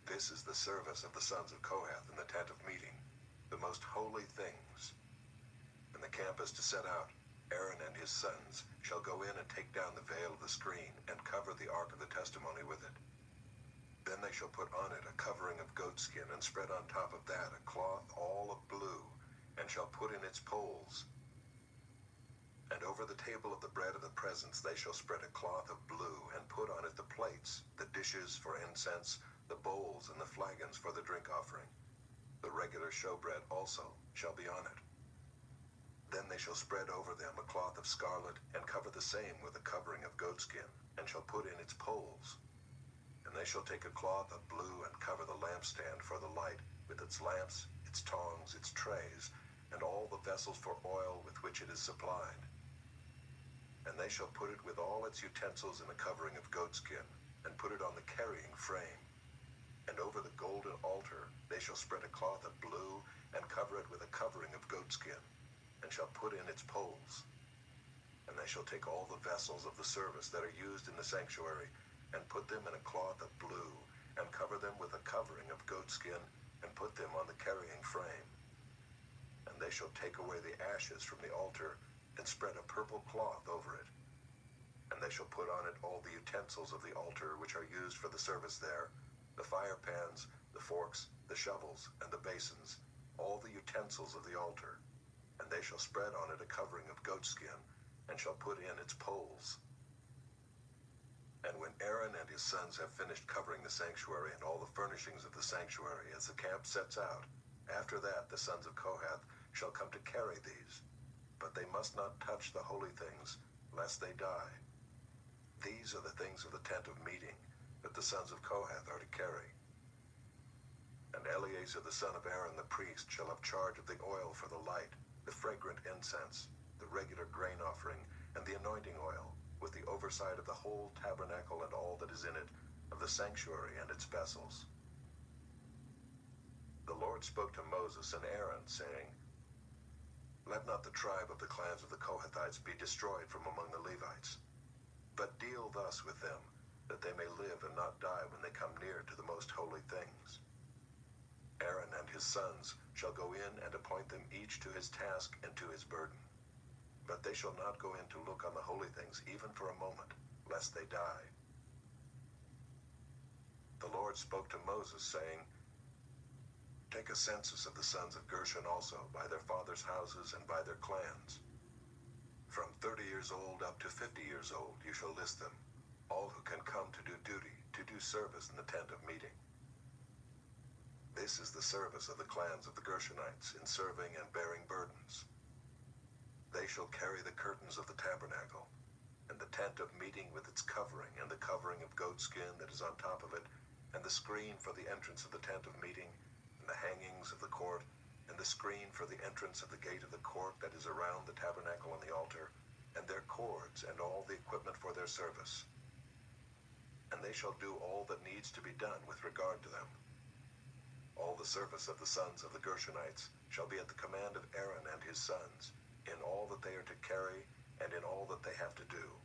This is the service of the sons of Kohath in the tent of meeting, the most holy things. And the camp is to set out. Aaron and his sons shall go in and take down the veil of the screen and cover the ark of the testimony with it. Then they shall put on it a covering of goatskin, and spread on top of that a cloth all of blue, and shall put in its poles. And over the table of the bread of the presence they shall spread a cloth of blue, and put on it the plates, the dishes for incense, the bowls and the flagons for the drink offering. The regular showbread also shall be on it. Then they shall spread over them a cloth of scarlet, and cover the same with a covering of goatskin, and shall put in its poles. And they shall take a cloth of blue, and cover the lampstand for the light, with its lamps, its tongs, its trays, and all the vessels for oil with which it is supplied. And they shall put it with all its utensils in a covering of goatskin, and put it on the carrying frame. And over the golden altar they shall spread a cloth of blue, and cover it with a covering of goatskin, and shall put in its poles. And they shall take all the vessels of the service that are used in the sanctuary, and put them in a cloth of blue, and cover them with a covering of goatskin, and put them on the carrying frame. And they shall take away the ashes from the altar, and spread a purple cloth over it. And they shall put on it all the utensils of the altar which are used for the service there, the fire pans, the forks, the shovels, and the basins, all the utensils of the altar. And they shall spread on it a covering of goatskin, and shall put in its poles. And when Aaron and his sons have finished covering the sanctuary and all the furnishings of the sanctuary as the camp sets out, after that the sons of Kohath shall come to carry these. But they must not touch the holy things, lest they die. These are the things of the tent of meeting that the sons of Kohath are to carry. And Eleazar the son of Aaron the priest shall have charge of the oil for the light, the fragrant incense, the regular grain offering, and the anointing oil, with the oversight of the whole tabernacle and all that is in it, of the sanctuary and its vessels. The Lord spoke to Moses and Aaron, saying, Let not the tribe of the clans of the Kohathites be destroyed from among the Levites, but deal thus with them, that they may live and not die when they come near to the most holy things. Aaron and his sons shall go in and appoint them each to his task and to his burden. But they shall not go in to look on the holy things even for a moment, lest they die. The Lord spoke to Moses, saying, Take a census of the sons of Gershon also, by their fathers' houses and by their clans. From 30 years old up to 50 years old you shall list them, all who can come to do duty, to do service in the tent of meeting. This is the service of the clans of the Gershonites in serving and bearing burdens. They shall carry the curtains of the tabernacle, and the tent of meeting with its covering, and the covering of goatskin that is on top of it, and the screen for the entrance of the tent of meeting, and the hangings of the court, and the screen for the entrance of the gate of the court that is around the tabernacle and the altar, and their cords, and all the equipment for their service. And they shall do all that needs to be done with regard to them. All the service of the sons of the Gershonites shall be at the command of Aaron and his sons, in all that they are to carry, and in all that they have to do.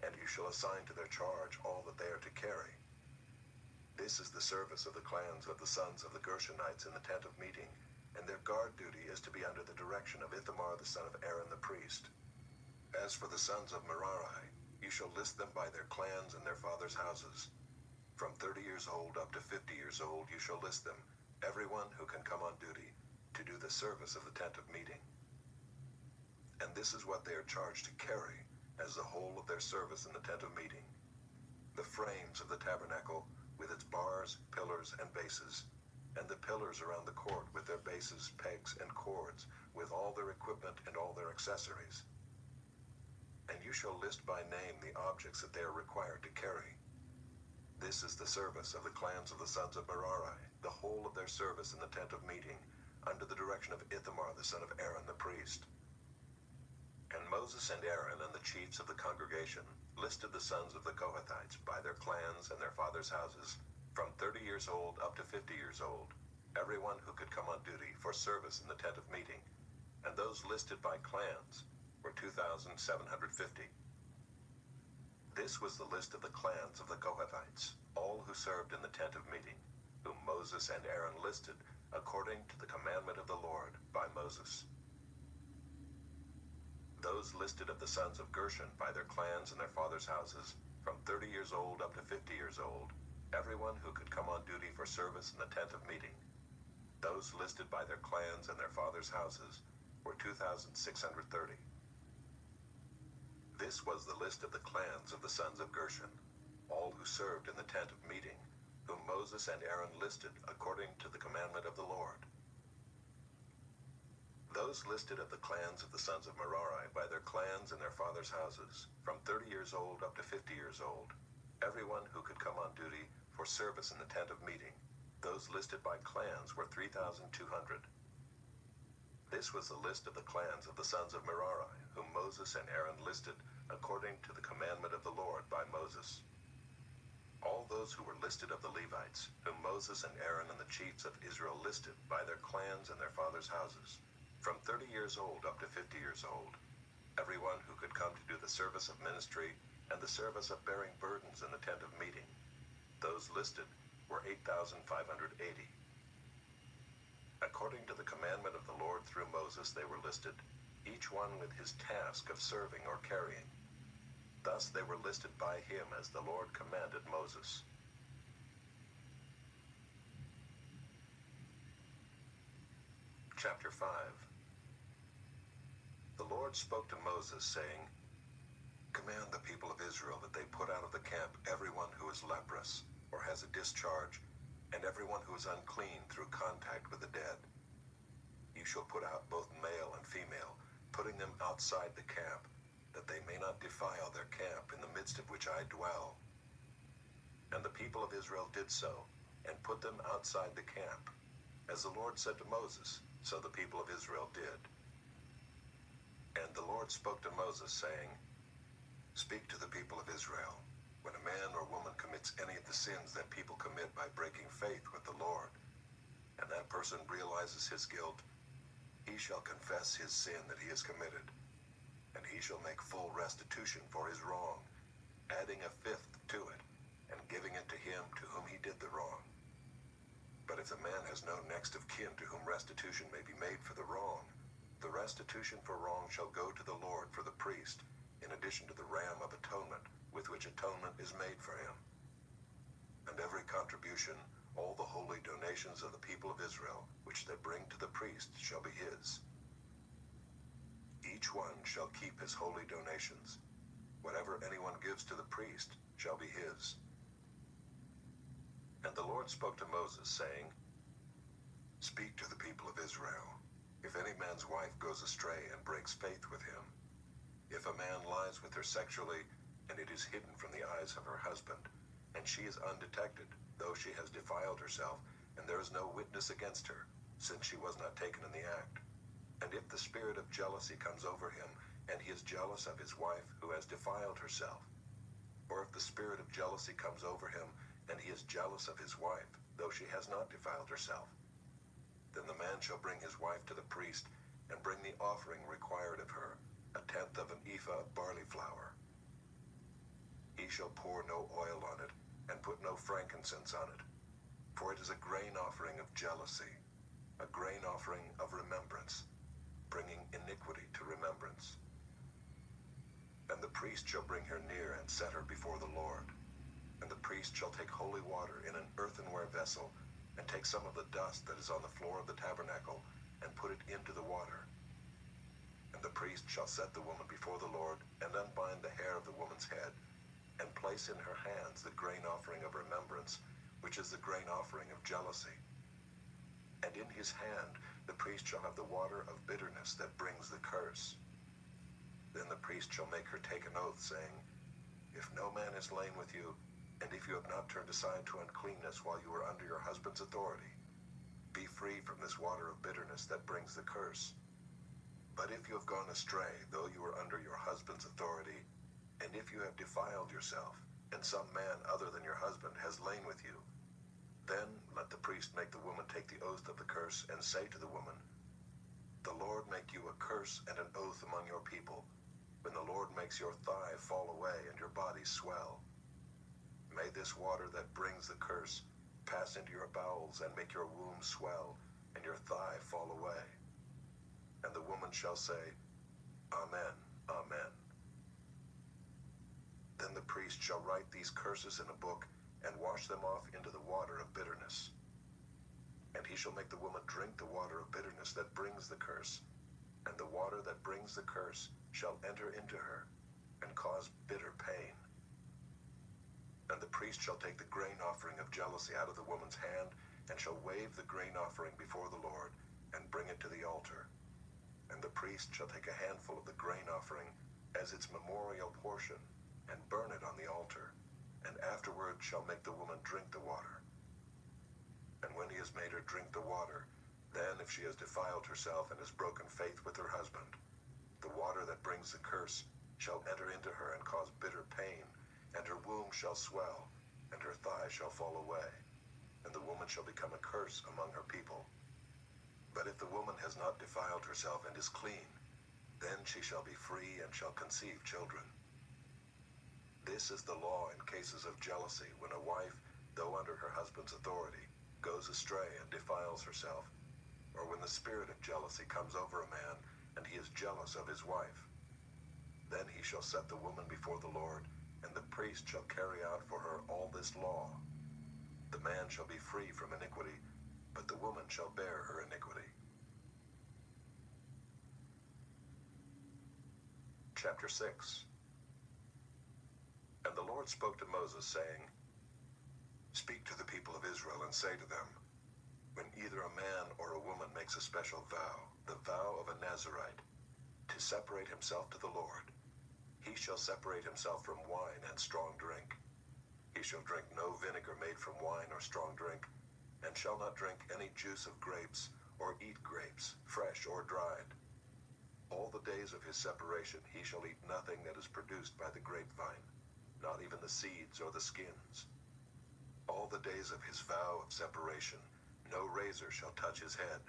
And you shall assign to their charge all that they are to carry. This is the service of the clans of the sons of the Gershonites in the tent of meeting, and their guard duty is to be under the direction of Ithamar the son of Aaron the priest. As for the sons of Merari, you shall list them by their clans and their fathers' houses. From 30 years old up to 50 years old you shall list them, everyone who can come on duty, to do the service of the tent of meeting. And this is what they are charged to carry, as the whole of their service in the tent of meeting. The frames of the tabernacle, with its bars, pillars, and bases, and the pillars around the court with their bases, pegs, and cords, with all their equipment and all their accessories. And you shall list by name the objects that they are required to carry. This is the service of the clans of the sons of Merari, the whole of their service in the tent of meeting, under the direction of Ithamar the son of Aaron the priest. And Moses and Aaron and the chiefs of the congregation listed the sons of the Kohathites by their clans and their fathers' houses, from 30 years old up to 50 years old, everyone who could come on duty for service in the tent of meeting, and those listed by clans were 2,750. This was the list of the clans of the Kohathites, all who served in the tent of meeting, whom Moses and Aaron listed according to the commandment of the Lord by Moses. Those listed of the sons of Gershon by their clans and their fathers' houses, from 30 years old up to 50 years old, everyone who could come on duty for service in the tent of meeting. Those listed by their clans and their fathers' houses were 2,630. This was the list of the clans of the sons of Gershon, all who served in the tent of meeting, whom Moses and Aaron listed according to the commandment of the Lord. Those listed of the clans of the sons of Merari by their clans and their fathers' houses, from 30 years old up to 50 years old, everyone who could come on duty for service in the tent of meeting, those listed by clans were 3,200. This was the list of the clans of the sons of Merari, whom Moses and Aaron listed according to the commandment of the Lord by Moses. All those who were listed of the Levites, whom Moses and Aaron and the chiefs of Israel listed by their clans and their fathers' houses, from 30 years old up to 50 years old, everyone who could come to do the service of ministry and the service of bearing burdens in the tent of meeting, those listed were 8,580. According to the commandment of the Lord through Moses they were listed, each one with his task of serving or carrying. Thus they were listed by him as the Lord commanded Moses. Chapter 5. The Lord spoke to Moses, saying, Command the people of Israel that they put out of the camp everyone who is leprous or has a discharge, and everyone who is unclean through contact with the dead. You shall put out both male and female, putting them outside the camp, that they may not defile their camp in the midst of which I dwell. And the people of Israel did so, and put them outside the camp. As the Lord said to Moses, so the people of Israel did. And the Lord spoke to Moses, saying, Speak to the people of Israel. When a man or woman commits any of the sins that people commit by breaking faith with the Lord, and that person realizes his guilt, he shall confess his sin that he has committed, and he shall make full restitution for his wrong, adding a fifth to it, and giving it to him to whom he did the wrong. But if the man has no next of kin to whom restitution may be made for the wrong, the restitution for wrong shall go to the Lord for the priest, in addition to the ram of atonement, with which atonement is made for him. And every contribution, all the holy donations of the people of Israel, which they bring to the priest, shall be his. Each one shall keep his holy donations. Whatever anyone gives to the priest shall be his. And the Lord spoke to Moses, saying, Speak to the people of Israel. If any man's wife goes astray and breaks faith with him, if a man lies with her sexually, and it is hidden from the eyes of her husband, and she is undetected, though she has defiled herself, and there is no witness against her, since she was not taken in the act, and if the spirit of jealousy comes over him, and he is jealous of his wife who has defiled herself, or if the spirit of jealousy comes over him, and he is jealous of his wife, though she has not defiled herself, then the man shall bring his wife to the priest, and bring the offering required of her, 1/10 of an ephah of barley flour. He shall pour no oil on it, and put no frankincense on it, for it is a grain offering of jealousy, a grain offering of remembrance, bringing iniquity to remembrance. And the priest shall bring her near and set her before the Lord. And the priest shall take holy water in an earthenware vessel, and take some of the dust that is on the floor of the tabernacle, and put it into the water. And the priest shall set the woman before the Lord, and unbind the hair of the woman's head, and place in her hands the grain offering of remembrance, which is the grain offering of jealousy. And in his hand the priest shall have the water of bitterness that brings the curse. Then the priest shall make her take an oath, saying, If no man is lain with you, and if you have not turned aside to uncleanness while you are under your husband's authority, be free from this water of bitterness that brings the curse. But if you have gone astray, though you are under your husband's authority, and if you have defiled yourself, and some man other than your husband has lain with you, then let the priest make the woman take the oath of the curse, and say to the woman, The Lord make you a curse and an oath among your people, when the Lord makes your thigh fall away and your body swell. May this water that brings the curse pass into your bowels, and make your womb swell, and your thigh fall away. And the woman shall say, Amen, Amen. Then the priest shall write these curses in a book, and wash them off into the water of bitterness. And he shall make the woman drink the water of bitterness that brings the curse, and the water that brings the curse shall enter into her, and cause bitter pain. And the priest shall take the grain offering of jealousy out of the woman's hand, and shall wave the grain offering before the Lord, and bring it to the altar. And the priest shall take a handful of the grain offering as its memorial portion, and burn it on the altar, and afterward shall make the woman drink the water. And when he has made her drink the water, then if she has defiled herself and has broken faith with her husband, the water that brings the curse shall enter into her and cause bitter pain, and her womb shall swell, and her thigh shall fall away, and the woman shall become a curse among her people. But if the woman has not defiled herself and is clean, then she shall be free and shall conceive children. This is the law in cases of jealousy, when a wife, though under her husband's authority, goes astray and defiles herself, or when the spirit of jealousy comes over a man, and he is jealous of his wife. Then he shall set the woman before the Lord, and the priest shall carry out for her all this law. The man shall be free from iniquity, but the woman shall bear her iniquity. Chapter 6. And the Lord spoke to Moses, saying, Speak to the people of Israel and say to them, when either a man or a woman makes a special vow, the vow of a Nazirite, to separate himself to the Lord, he shall separate himself from wine and strong drink. He shall drink no vinegar made from wine or strong drink, and shall not drink any juice of grapes, or eat grapes, fresh or dried. All the days of his separation he shall eat nothing that is produced by the grapevine, not even the seeds or the skins. All the days of his vow of separation no razor shall touch his head.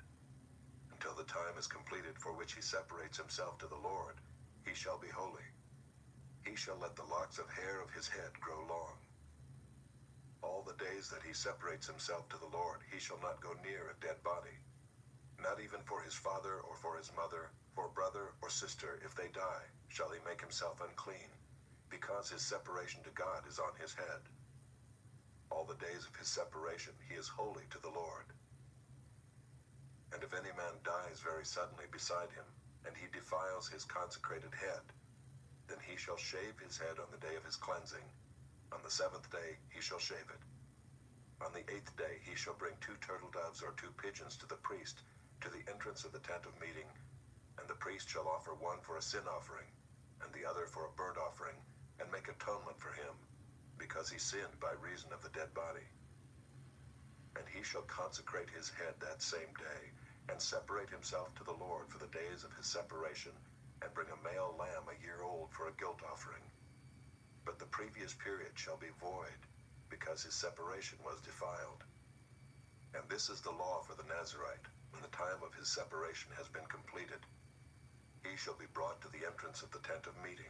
Until the time is completed for which he separates himself to the Lord, he shall be holy. He shall let the locks of hair of his head grow long. All the days that he separates himself to the Lord, he shall not go near a dead body, not even for his father or for his mother, for brother or sister, if they die, shall he make himself unclean, because his separation to God is on his head. All the days of his separation he is holy to the Lord. And if any man dies very suddenly beside him, and he defiles his consecrated head, then he shall shave his head on the day of his cleansing. On the 7th day he shall shave it. On the 8th day he shall bring 2 turtle doves or 2 pigeons to the priest, to the entrance of the tent of meeting, and the priest shall offer one for a sin offering, and the other for a burnt offering, and make atonement for him, because he sinned by reason of the dead body. And he shall consecrate his head that same day, and separate himself to the Lord for the days of his separation, and bring a male lamb a year old for a guilt offering. But the previous period shall be void, because his separation was defiled. And this is the law for the Nazirite, when the time of his separation has been completed. He shall be brought to the entrance of the tent of meeting,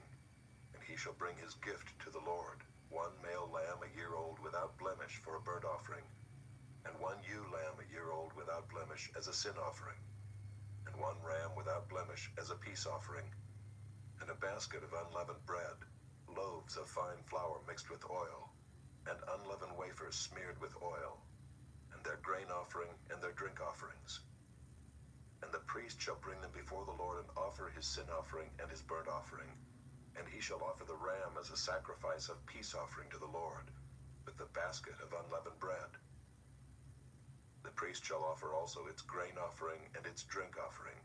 and he shall bring his gift to the Lord, 1 male lamb a year old without blemish for a burnt offering, and 1 ewe lamb a year old without blemish as a sin offering, and 1 ram without blemish as a peace offering, and a basket of unleavened bread, loaves of fine flour mixed with oil, and unleavened wafers smeared with oil, and their grain offering and their drink offerings. And the priest shall bring them before the Lord and offer his sin offering and his burnt offering, and he shall offer the ram as a sacrifice of peace offering to the Lord, with the basket of unleavened bread. The priest shall offer also its grain offering and its drink offering.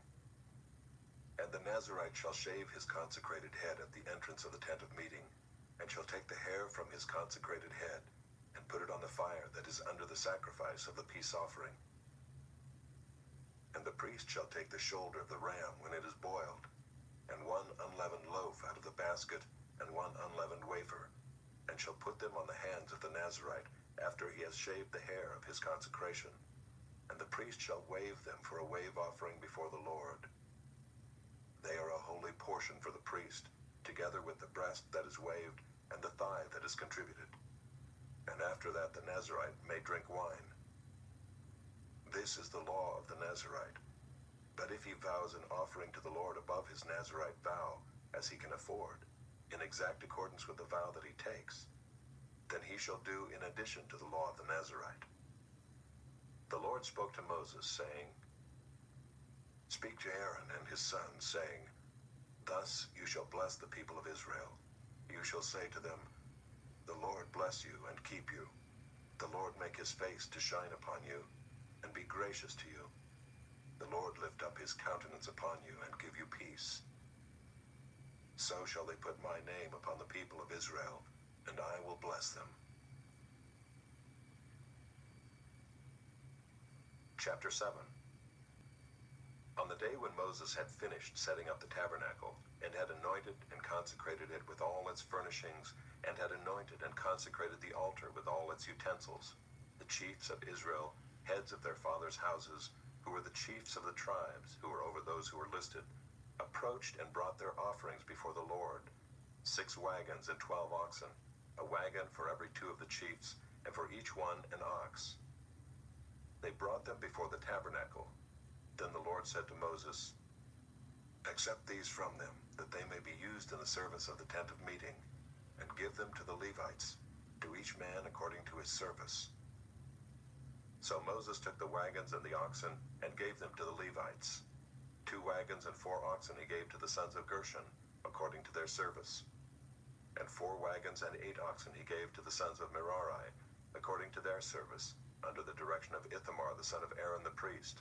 And the Nazirite shall shave his consecrated head at the entrance of the tent of meeting, and shall take the hair from his consecrated head, and put it on the fire that is under the sacrifice of the peace offering. And the priest shall take the shoulder of the ram when it is boiled, and 1 unleavened loaf out of the basket, and 1 unleavened wafer, and shall put them on the hands of the Nazirite after he has shaved the hair of his consecration. And the priest shall wave them for a wave offering before the Lord. They are a holy portion for the priest, together with the breast that is waved and the thigh that is contributed. And after that the Nazirite may drink wine. This is the law of the Nazirite. But if he vows an offering to the Lord above his Nazirite vow, as he can afford, in exact accordance with the vow that he takes, then he shall do in addition to the law of the Nazirite. The Lord spoke to Moses, saying, Speak to Aaron and his sons, saying, Thus you shall bless the people of Israel. You shall say to them, The Lord bless you and keep you. The Lord make his face to shine upon you, and be gracious to you. The Lord lift up his countenance upon you and give you peace. So shall they put my name upon the people of Israel, and I will bless them. Chapter 7. On the day when Moses had finished setting up the tabernacle, and had anointed and consecrated it with all its furnishings, and had anointed and consecrated the altar with all its utensils, the chiefs of Israel, heads of their fathers' houses, who were the chiefs of the tribes, who were over those who were listed, approached and brought their offerings before the Lord, 6 wagons and 12 oxen, a wagon for every 2 of the chiefs, and for each one an ox. They brought them before the tabernacle. Then the Lord said to Moses, Accept these from them, that they may be used in the service of the tent of meeting, and give them to the Levites, to each man according to his service. So Moses took the wagons and the oxen, and gave them to the Levites. 2 wagons and 4 oxen he gave to the sons of Gershon, according to their service. And 4 4 wagons and 8 oxen he gave to the sons of Merari, according to their service, under the direction of Ithamar the son of Aaron the priest.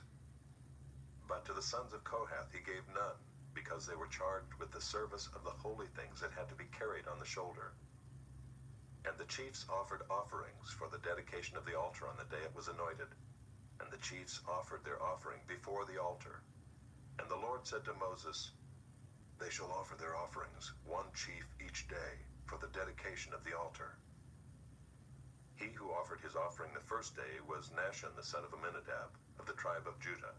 But to the sons of Kohath he gave none, because they were charged with the service of the holy things that had to be carried on the shoulder. And the chiefs offered offerings for the dedication of the altar on the day it was anointed. And the chiefs offered their offering before the altar. And the Lord said to Moses, "They shall offer their offerings, 1 chief each day, for the dedication of the altar." He who offered his offering the first day was Nahshon the son of Amminadab, of the tribe of Judah.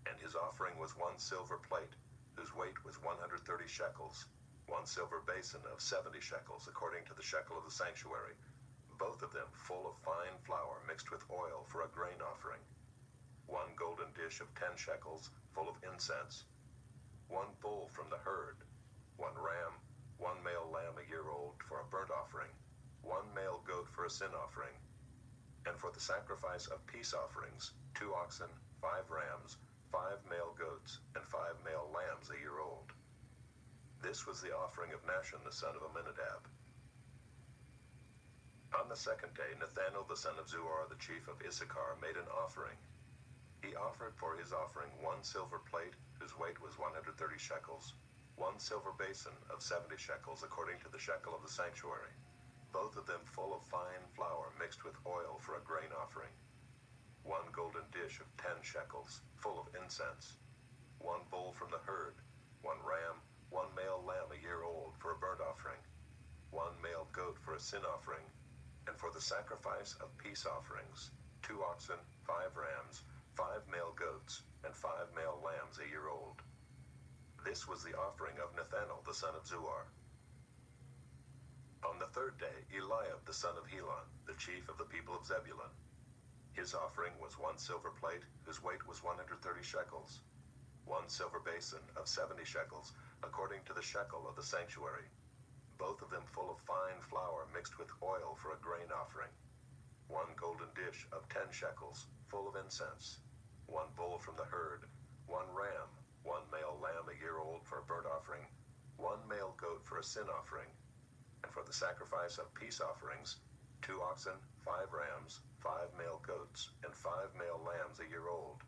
And his offering was 1 silver plate, whose weight was 130 shekels, 1 silver basin of 70 shekels, according to the shekel of the sanctuary, both of them full of fine flour mixed with oil for a grain offering, 1 golden dish of 10 shekels, full of incense, 1 bull from the herd, 1 ram, 1 male lamb a year old for a burnt offering, 1 male goat for a sin offering, and for the sacrifice of peace offerings, 2 oxen, 5 rams, 5 male goats, and 5 male lambs a year old. This was the offering of Nahshon the son of Amminadab. On the second day, Nathanael the son of Zuar, the chief of Issachar, made an offering. He offered for his offering 1 silver plate, whose weight was 130 shekels, 1 silver basin of 70 shekels, according to the shekel of the sanctuary, both of them full of fine flour mixed with oil for a grain offering, 1 golden dish of 10 shekels, full of incense, 1 bull from the herd, 1 ram, 1 male lamb a year old for a burnt offering, 1 male goat for a sin offering, and for the sacrifice of peace offerings, 2 oxen, 5 rams, 5 male goats, and 5 male lambs a year old. This was the offering of Nathanael the son of Zuar. On the third day, Eliab the son of Helon, the chief of the people of Zebulun. His offering was 1 silver plate, whose weight was 130 shekels, 1 silver basin of 70 shekels, according to the shekel of the sanctuary, both of them full of fine flour mixed with oil for a grain offering, 1 golden dish of 10 shekels, full of incense, 1 bull from the herd, 1 ram, 1 male lamb a year old for a burnt offering, 1 male goat for a sin offering, and for the sacrifice of peace offerings, 2 oxen, 5 rams, 5 male goats, and 5 male lambs a year old.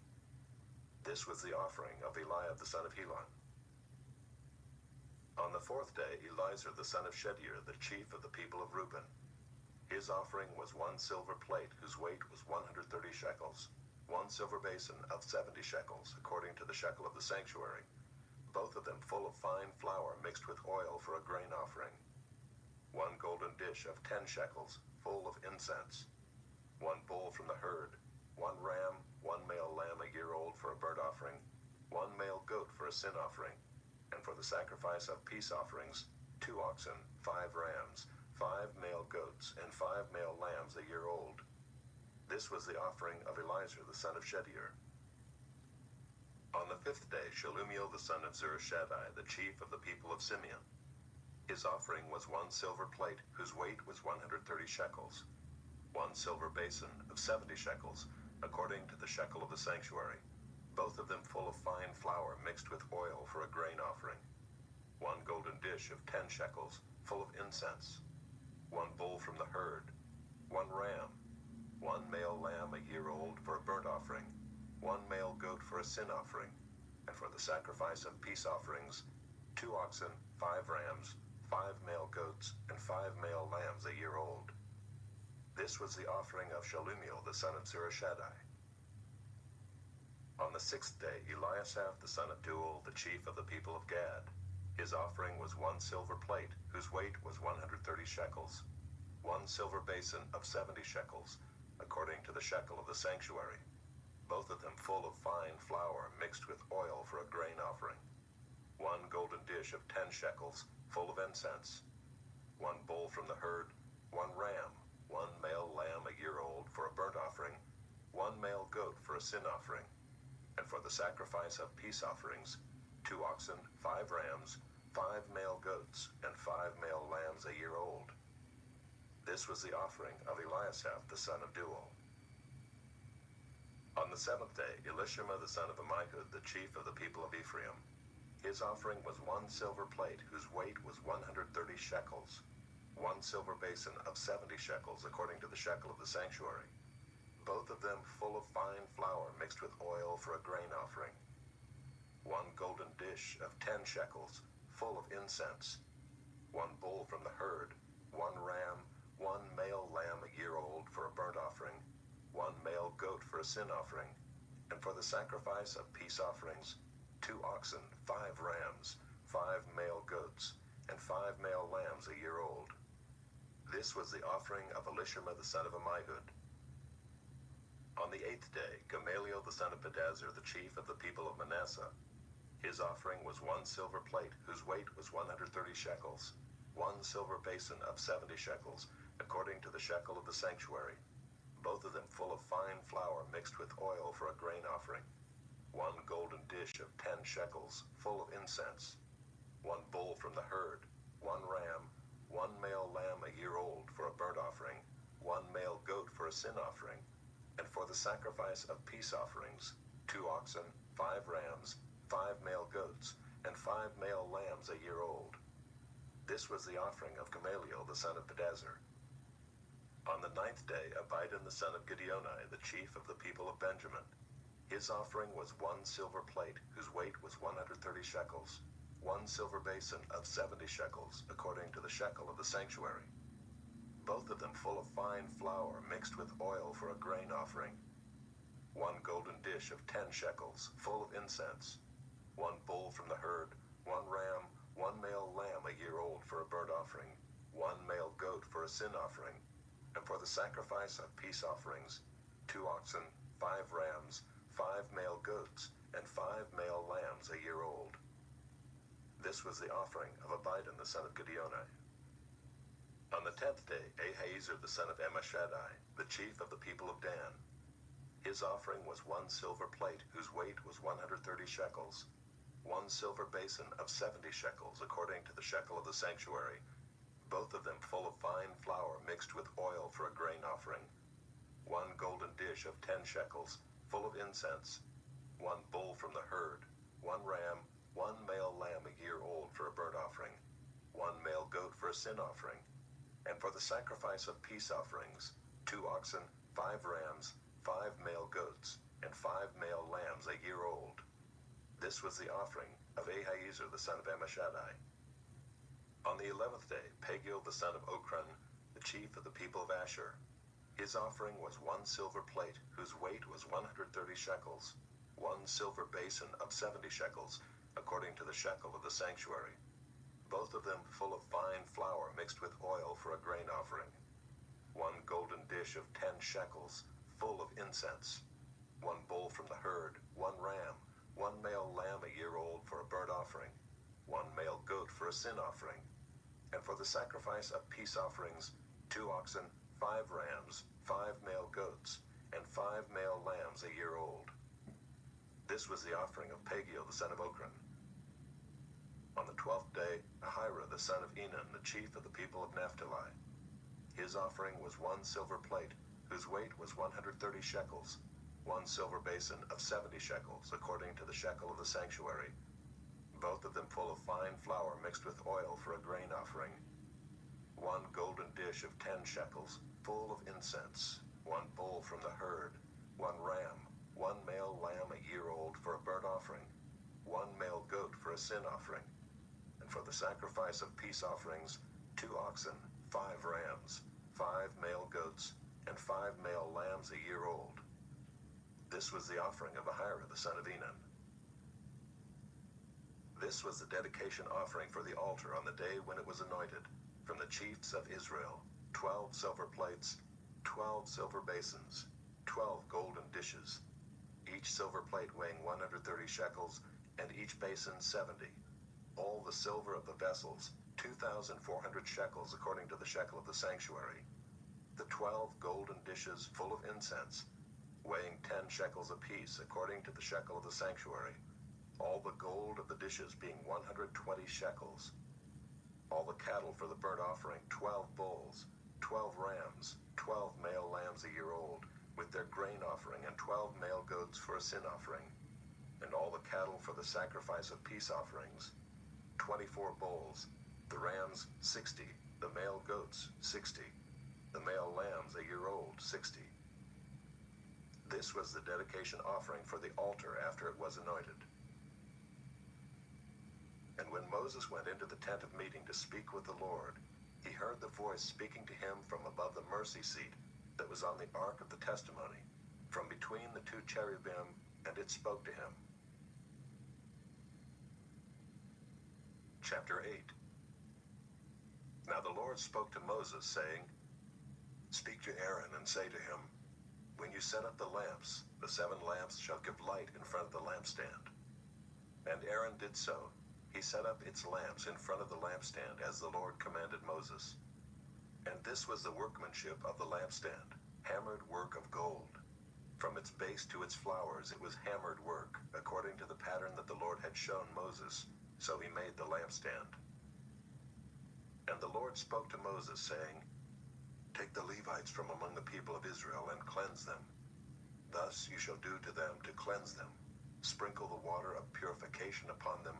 This was the offering of Eliab the son of Helon. On the fourth day, Eliezer the son of Shedeur, the chief of the people of Reuben. His offering was 1 silver plate, whose weight was 130 shekels, 1 silver basin of 70 shekels, according to the shekel of the sanctuary, both of them full of fine flour mixed with oil for a grain offering, 1 golden dish of 10 shekels, full of incense, 1 bull from the herd, 1 ram, 1 male lamb a year old for a burnt offering, 1 male goat for a sin offering, and for the sacrifice of peace offerings, 2 oxen, 5 rams, 5 male goats, and 5 male lambs a year old. This was the offering of Eliezer the son of Shedeur. On the fifth day, Shelumiel the son of Zurishaddai, the chief of the people of Simeon. His offering was 1 silver plate, whose weight was 130 shekels, 1 silver basin of 70 shekels, according to the shekel of the sanctuary, both of them full of fine flour mixed with oil for a grain offering, 1 golden dish of 10 shekels, full of incense, 1 bull from the herd, 1 ram, 1 male lamb a year old for a burnt offering, 1 male goat for a sin offering, and for the sacrifice of peace offerings, 2 oxen, 5 rams, 5 male goats, and 5 male lambs a year old. This was the offering of Shelumiel the son of Zurishaddai. On the sixth day, Eliasaph the son of Deuel, the chief of the people of Gad. His offering was 1 silver plate, whose weight was 130 shekels, 1 silver basin of 70 shekels, according to the shekel of the sanctuary, both of them full of fine flour mixed with oil for a grain offering, 1 golden dish of 10 shekels, full of incense, 1 bull from the herd, 1 ram, 1 male lamb a year old for a burnt offering, 1 male goat for a sin offering, and for the sacrifice of peace offerings, 2 oxen, 5 rams, 5 male goats, and 5 male lambs a year old. This was the offering of Eliasaph the son of Deuel. On the seventh day, Elishama the son of Ammihud, the chief of the people of Ephraim. His offering was 1 silver plate whose weight was 130 shekels, 1 silver basin of 70 shekels according to the shekel of the sanctuary, both of them full of fine flour mixed with oil for a grain offering, 1 golden dish of 10 shekels full of incense, 1 bull from the herd, 1 ram, 1 male lamb a year old for a burnt offering, 1 male goat for a sin offering, and for the sacrifice of peace offerings, 2 oxen, 5 rams, 5 male goats, and 5 male lambs a year old. This was the offering of Elishama the son of Ammihud. On the 8th day, Gamaliel the son of Pedazur, the chief of the people of Manasseh, his offering was 1 silver plate whose weight was 130 shekels, 1 silver basin of 70 shekels, according to the shekel of the sanctuary, both of them full of fine flour mixed with oil for a grain offering, 1 golden dish of 10 shekels full of incense, 1 bull from the herd, 1 ram, 1 male lamb a year old for a burnt offering, 1 male goat for a sin offering, and for the sacrifice of peace offerings, 2 oxen, 5 rams, 5 male goats, and 5 male lambs a year old. This was the offering of Gamaliel the son of Pedazur. On the 9th day, Abidan the son of Gideoni, the chief of the people of Benjamin, his offering was 1 silver plate whose weight was 130 shekels, 1 silver basin of 70 shekels, according to the shekel of the sanctuary, both of them full of fine flour mixed with oil for a grain offering, 1 golden dish of 10 shekels, full of incense, 1 bull from the herd, 1 ram, 1 male lamb a year old for a burnt offering, 1 male goat for a sin offering, and for the sacrifice of peace offerings, 2 oxen, 5 rams, 5 male goats, and 5 male lambs a year old. This was the offering of Abidan the son of Gideoni. On the 10th day, Ahiezer the son of Ammishaddai, the chief of the people of Dan, his offering was 1 silver plate whose weight was 130 shekels, 1 silver basin of 70 shekels according to the shekel of the sanctuary, both of them full of fine flour mixed with oil for a grain offering, 1 golden dish of 10 shekels, full of incense, 1 bull from the herd, 1 ram, 1 male lamb a year old for a burnt offering, 1 male goat for a sin offering, and for the sacrifice of peace offerings, 2 oxen, 5 rams, 5 male goats, and 5 male lambs a year old. This was the offering of Ahiezer the son of Ammishaddai. On the 11th day, Pagiel the son of Ochran, the chief of the people of Asher, his offering was 1 silver plate whose weight was 130 shekels, 1 silver basin of 70 shekels, according to the shekel of the sanctuary, both of them full of fine flour mixed with oil for a grain offering, 1 golden dish of 10 shekels, full of incense, 1 bull from the herd, 1 ram, 1 male lamb a year old for a burnt offering, 1 male goat for a sin offering, and for the sacrifice of peace offerings, 2 oxen, 5 rams, 5 male goats, and 5 male lambs a year old. This was the offering of Pagiel the son of Ochran. On the 12th day, Ahira the son of Enan, the chief of the people of Naphtali, his offering was 1 silver plate whose weight was 130 shekels, 1 silver basin of 70 shekels, according to the shekel of the sanctuary, both of them full of fine flour mixed with oil for a grain offering, 1 golden dish of 10 shekels, full of incense, 1 bull from the herd, 1 ram, 1 male lamb a year old for a burnt offering, 1 male goat for a sin offering, and for the sacrifice of peace offerings, 2 oxen, 5 rams, 5 male goats, and 5 male lambs a year old. This was the offering of Ahira the son of Enan. This was the dedication offering for the altar on the day when it was anointed, from the chiefs of Israel, 12 silver plates, 12 silver basins, 12 golden dishes, each silver plate weighing 130 shekels, and each basin 70. All the silver of the vessels, 2,400 shekels according to the shekel of the sanctuary. The 12 golden dishes full of incense, weighing 10 shekels apiece according to the shekel of the sanctuary. All the gold of the dishes being 120 shekels. All the cattle for the burnt offering, 12 bulls, 12 rams, 12 male lambs a year old, with their grain offering, and 12 male goats for a sin offering. and all the cattle for the sacrifice of peace offerings, 24 bulls, the rams 60, the male goats 60, the male lambs a year old 60. This was the dedication offering for the altar after it was anointed. And when Moses went into the tent of meeting to speak with the Lord, he heard the voice speaking to him from above the mercy seat that was on the ark of the testimony, from between the two cherubim, and it spoke to him. Chapter 8. Now the Lord spoke to Moses, saying, Speak to Aaron and say to him, When you set up the lamps, the 7 lamps shall give light in front of the lampstand. And Aaron did so. He set up its lamps in front of the lampstand, as the Lord commanded Moses. And this was the workmanship of the lampstand, hammered work of gold. From its base to its flowers it was hammered work, according to the pattern that the Lord had shown Moses. So he made the lampstand. And the Lord spoke to Moses, saying, Take the Levites from among the people of Israel and cleanse them. Thus you shall do to them to cleanse them. Sprinkle the water of purification upon them,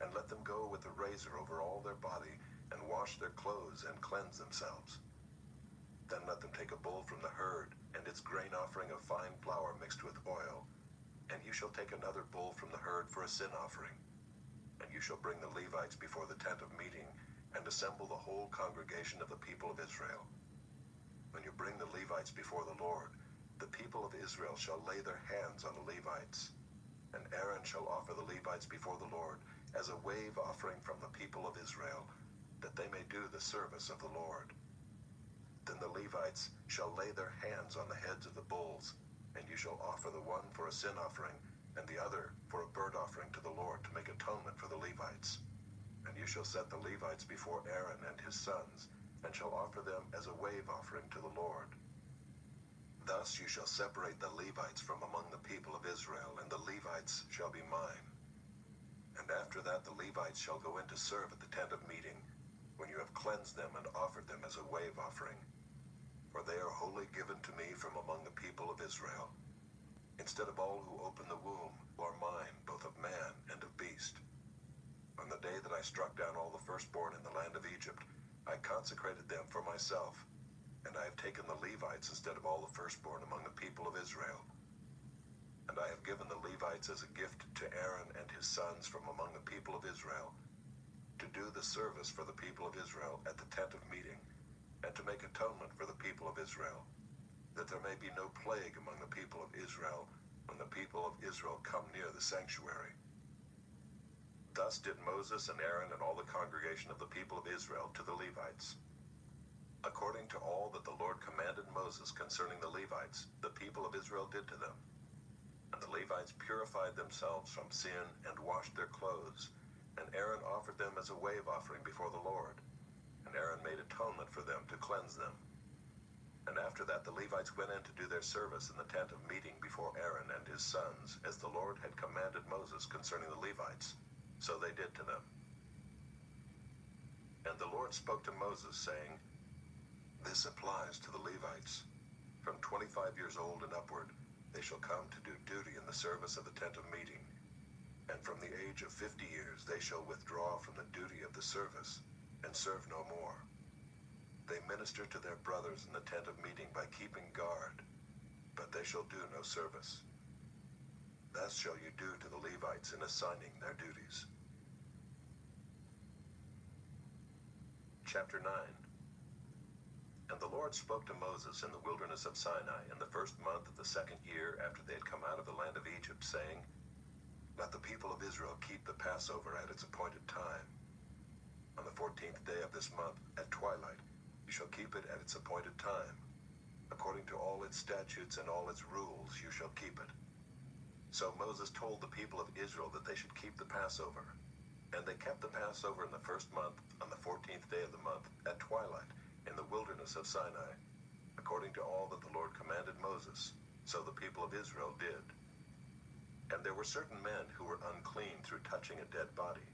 and let them go with the razor over all their body, and wash their clothes and cleanse themselves. Then let them take a bull from the herd, and its grain offering of fine flour mixed with oil. And you shall take another bull from the herd for a sin offering. And you shall bring the Levites before the tent of meeting, and assemble the whole congregation of the people of Israel. When you bring the Levites before the Lord, the people of Israel shall lay their hands on the Levites. And Aaron shall offer the Levites before the Lord as a wave offering from the people of Israel, that they may do the service of the Lord. Then the Levites shall lay their hands on the heads of the bulls, and you shall offer the one for a sin offering, and the other for a burnt offering to the Lord to make atonement for the Levites. And you shall set the Levites before Aaron and his sons, and shall offer them as a wave offering to the Lord. Thus you shall separate the Levites from among the people of Israel, and the Levites shall be mine. And after that the Levites shall go in to serve at the tent of meeting, when you have cleansed them and offered them as a wave offering. For they are wholly given to me from among the people of Israel. Instead of all who open the womb, who are mine, both of man and of beast. On the day that I struck down all the firstborn in the land of Egypt, I consecrated them for myself, and I have taken the Levites instead of all the firstborn among the people of Israel. And I have given the Levites as a gift to Aaron and his sons from among the people of Israel, to do the service for the people of Israel at the tent of meeting, and to make atonement for the people of Israel, that there may be no plague among the people of Israel when the people of Israel come near the sanctuary. Thus did Moses and Aaron and all the congregation of the people of Israel to the Levites. According to all that the Lord commanded Moses concerning the Levites, the people of Israel did to them. And the Levites purified themselves from sin and washed their clothes, and Aaron offered them as a wave offering before the Lord. And Aaron made atonement for them to cleanse them. And after that the Levites went in to do their service in the tent of meeting before Aaron and his sons, as the Lord had commanded Moses concerning the Levites. So they did to them. And the Lord spoke to Moses, saying, This applies to the Levites. From 25 years old and upward, they shall come to do duty in the service of the tent of meeting. And from the age of 50 years they shall withdraw from the duty of the service, and serve no more. They minister to their brothers in the tent of meeting by keeping guard, but they shall do no service. Thus shall you do to the Levites in assigning their duties. Chapter 9. And the Lord spoke to Moses in the wilderness of Sinai in the first month of the 2nd year after they had come out of the land of Egypt, saying, Let the people of Israel keep the Passover at its appointed time. On the 14th day of this month, at twilight, you shall keep it at its appointed time. According to all its statutes and all its rules, you shall keep it. So Moses told the people of Israel that they should keep the Passover. And they kept the Passover in the first month, on the 14th day of the month, at twilight, in the wilderness of Sinai, according to all that the Lord commanded Moses. So the people of Israel did. And there were certain men who were unclean through touching a dead body,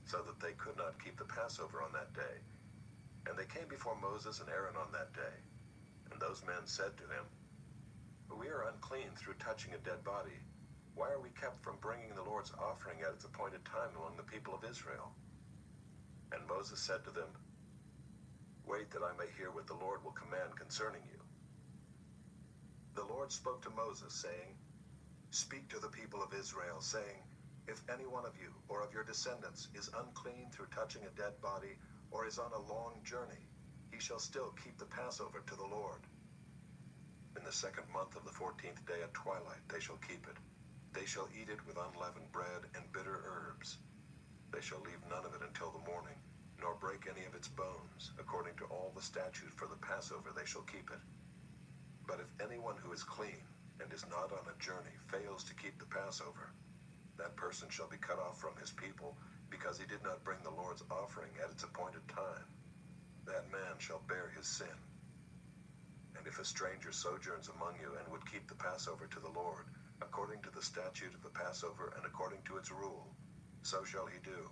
so that they could not keep the Passover on that day. And they came before Moses and Aaron on that day. And those men said to him, We are unclean through touching a dead body. Why are we kept from bringing the Lord's offering at its appointed time among the people of Israel?" And Moses said to them, "Wait that I may hear what the Lord will command concerning you." The Lord spoke to Moses, saying, "Speak to the people of Israel, saying, if any one of you or of your descendants is unclean through touching a dead body or is on a long journey, he shall still keep the Passover to the Lord. In the 2nd month of the 14th day at twilight they shall keep it. They shall eat it with unleavened bread and bitter herbs. They shall leave none of it until the morning, nor break any of its bones. According to all the statute for the Passover they shall keep it. But if anyone who is clean and is not on a journey fails to keep the Passover, that person shall be cut off from his people, because he did not bring the Lord's offering at its appointed time. That man shall bear his sin. And if a stranger sojourns among you and would keep the Passover to the Lord, according to the statute of the Passover and according to its rule, so shall he do.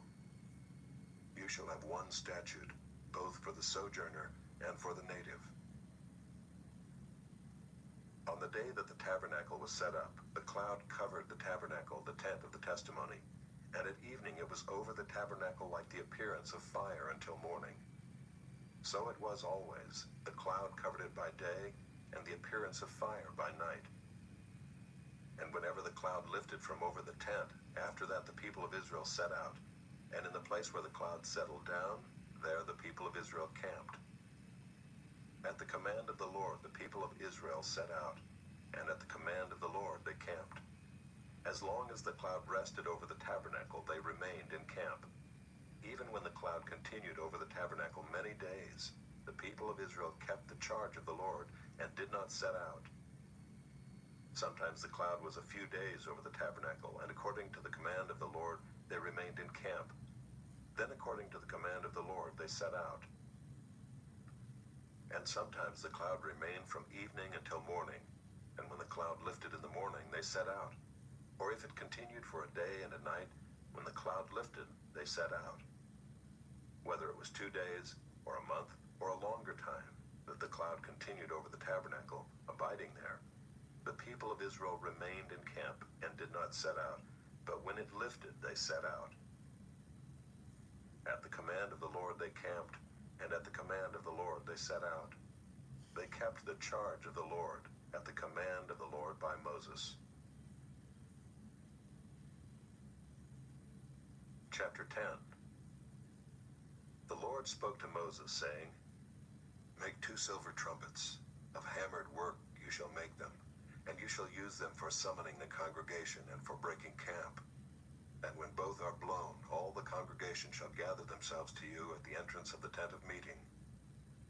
You shall have one statute, both for the sojourner and for the native. On the day that the tabernacle was set up, the cloud covered the tabernacle, the tent of the testimony, and at evening it was over the tabernacle like the appearance of fire until morning. So it was always, the cloud covered it by day, and the appearance of fire by night. And whenever the cloud lifted from over the tent, after that the people of Israel set out, and in the place where the cloud settled down, there the people of Israel camped. At the command of the Lord the people of Israel set out, and at the command of the Lord they camped. As long as the cloud rested over the tabernacle, they remained in camp. Even when the cloud continued over the tabernacle many days, the people of Israel kept the charge of the Lord and did not set out. Sometimes the cloud was a few days over the tabernacle, and according to the command of the Lord they remained in camp. Then according to the command of the Lord they set out. And sometimes the cloud remained from evening until morning, and when the cloud lifted in the morning they set out. Or if it continued for a day and a night, when the cloud lifted they set out. Whether it was 2 days, or a month, or a longer time, that the cloud continued over the tabernacle, abiding there, the people of Israel remained in camp and did not set out, but when it lifted they set out. At the command of the Lord they camped, and at the command of the Lord they set out. They kept the charge of the Lord at the command of the Lord by Moses. Chapter 10. The Lord spoke to Moses, saying, "Make 2 silver trumpets. Of hammered work you shall make them, and you shall use them for summoning the congregation and for breaking camp. And when both are blown, all the congregation shall gather themselves to you at the entrance of the tent of meeting.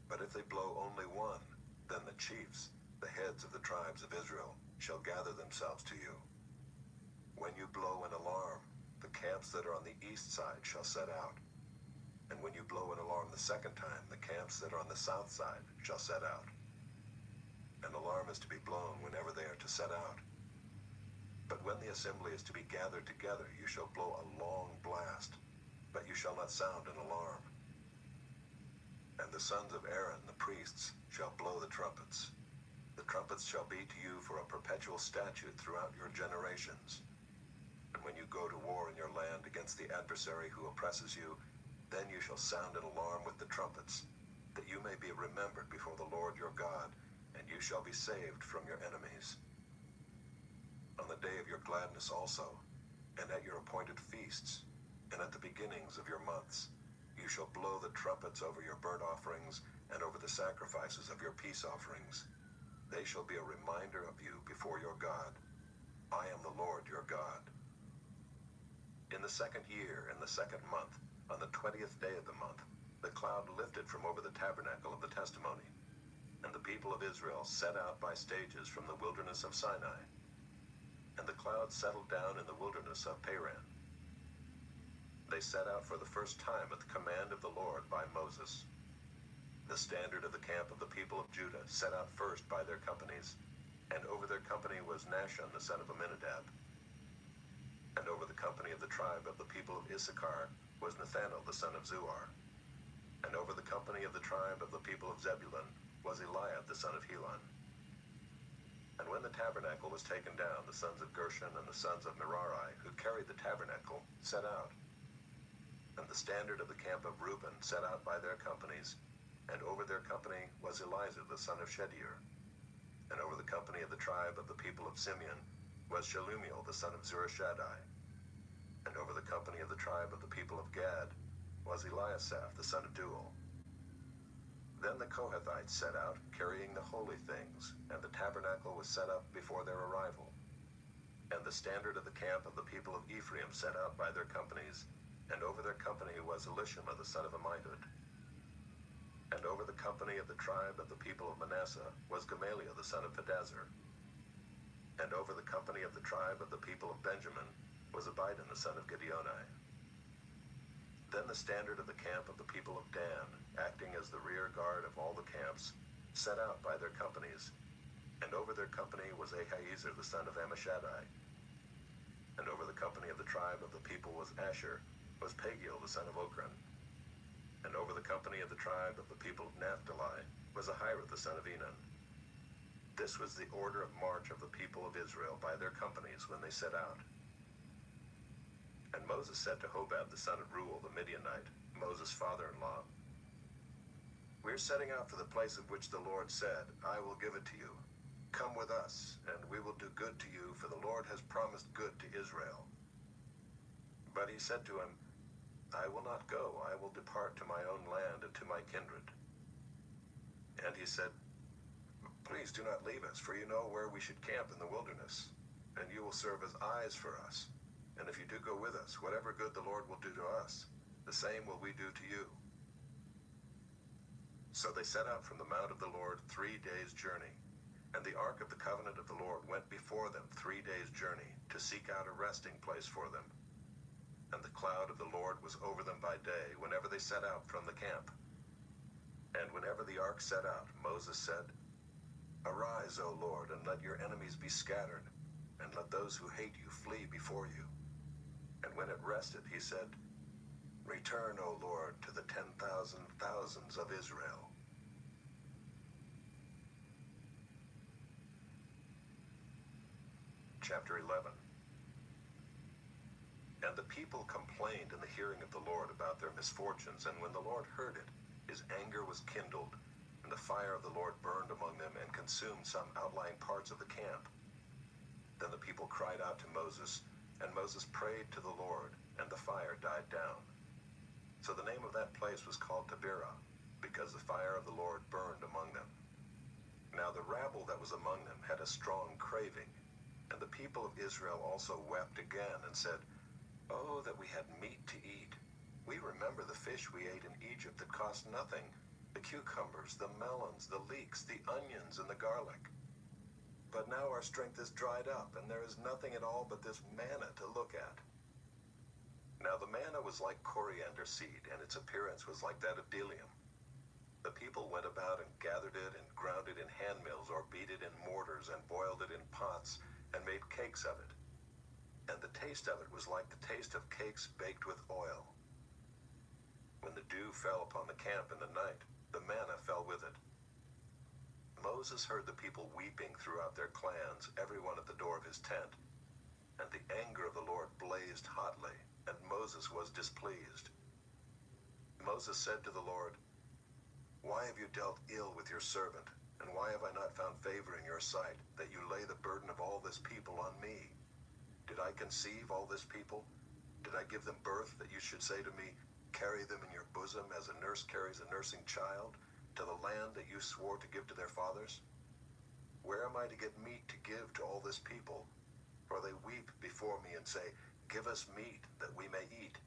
But if they blow only one, then the chiefs, the heads of the tribes of Israel, shall gather themselves to you. When you blow an alarm, the camps that are on the east side shall set out. And when you blow an alarm the second time, the camps that are on the south side shall set out. An alarm is to be blown whenever they are to set out. But when the assembly is to be gathered together, you shall blow a long blast, but you shall not sound an alarm. And the sons of Aaron, the priests, shall blow the trumpets. The trumpets shall be to you for a perpetual statute throughout your generations. And when you go to war in your land against the adversary who oppresses you, then you shall sound an alarm with the trumpets, that you may be remembered before the Lord your God, and you shall be saved from your enemies. On the day of your gladness also, and at your appointed feasts, and at the beginnings of your months, you shall blow the trumpets over your burnt offerings and over the sacrifices of your peace offerings. They shall be a reminder of you before your God. I am the Lord your God. In the 2nd year, in the 2nd month, on the 20th day of the month, the cloud lifted from over the tabernacle of the testimony, and the people of Israel set out by stages from the wilderness of Sinai. And the cloud settled down in the wilderness of Paran. They set out for the first time at the command of the Lord by Moses. The standard of the camp of the people of Judah set out first by their companies, and over their company was Nahshon the son of Amminadab. And over the company of the tribe of the people of Issachar was Nathanael the son of Zuar. And over the company of the tribe of the people of Zebulun was Eliab the son of Helon. And when the tabernacle was taken down, the sons of Gershon and the sons of Merari, who carried the tabernacle, set out. And the standard of the camp of Reuben set out by their companies, and over their company was Elizur the son of Shedeur. And over the company of the tribe of the people of Simeon was Shelumiel the son of Zurishaddai. And over the company of the tribe of the people of Gad was Eliasaph the son of Deuel. Then the Kohathites set out, carrying the holy things, and the tabernacle was set up before their arrival. And the standard of the camp of the people of Ephraim set out by their companies, and over their company was Elishama the son of Ammihud. And over the company of the tribe of the people of Manasseh was Gamaliel the son of Pedazur. And over the company of the tribe of the people of Benjamin was Abidan the son of Gideoni. Then the standard of the camp of the people of Dan, acting as the rear guard of all the camps, set out by their companies, and over their company was Ahiezer the son of Ammishaddai. And over the company of the tribe of the people was Asher, was Pagiel the son of Ochran. And over the company of the tribe of the people of Naphtali was Ahira the son of Enan. This was the order of march of the people of Israel by their companies when they set out. And Moses said to Hobab the son of Reuel the Midianite, Moses' father-in-law, "We are setting out for the place of which the Lord said, 'I will give it to you.' Come with us, and we will do good to you, for the Lord has promised good to Israel." But he said to him, "I will not go. I will depart to my own land and to my kindred." And he said, "Please do not leave us, for you know where we should camp in the wilderness, and you will serve as eyes for us. And if you do go with us, whatever good the Lord will do to us, the same will we do to you." So they set out from the mount of the Lord 3 days' journey, and the ark of the covenant of the Lord went before them 3 days' journey, to seek out a resting place for them. And the cloud of the Lord was over them by day, whenever they set out from the camp. And whenever the ark set out, Moses said, "Arise, O Lord, and let your enemies be scattered, and let those who hate you flee before you." And when it rested, he said, "Return, O Lord, to the 10,000 thousands of Israel." Chapter 11. And the people complained in the hearing of the Lord about their misfortunes, and when the Lord heard it, his anger was kindled, and the fire of the Lord burned among them and consumed some outlying parts of the camp. Then the people cried out to Moses, and Moses prayed to the Lord, and the fire died down. So the name of that place was called Taberah, because the fire of the Lord burned among them. Now the rabble that was among them had a strong craving, and the people of Israel also wept again and said, "Oh, that we had meat to eat. We remember the fish we ate in Egypt that cost nothing, the cucumbers, the melons, the leeks, the onions, and the garlic. But now our strength is dried up, and there is nothing at all but this manna to look at." Now the manna was like coriander seed, and its appearance was like that of bdellium. The people went about and gathered it, and ground it in handmills, or beat it in mortars, and boiled it in pots, and made cakes of it. And the taste of it was like the taste of cakes baked with oil. When the dew fell upon the camp in the night, the manna fell with it. Moses heard the people weeping throughout their clans, everyone at the door of his tent. And the anger of the Lord blazed hotly, and Moses was displeased. Moses said to the Lord, "Why have you dealt ill with your servant? And why have I not found favor in your sight, that you lay the burden of all this people on me? Did I conceive all this people? Did I give them birth, that you should say to me, 'Carry them in your bosom as a nurse carries a nursing child, to the land that you swore to give to their fathers?' Where am I to get meat to give to all this people? For they weep before me and say, 'Give us meat, that we may eat.'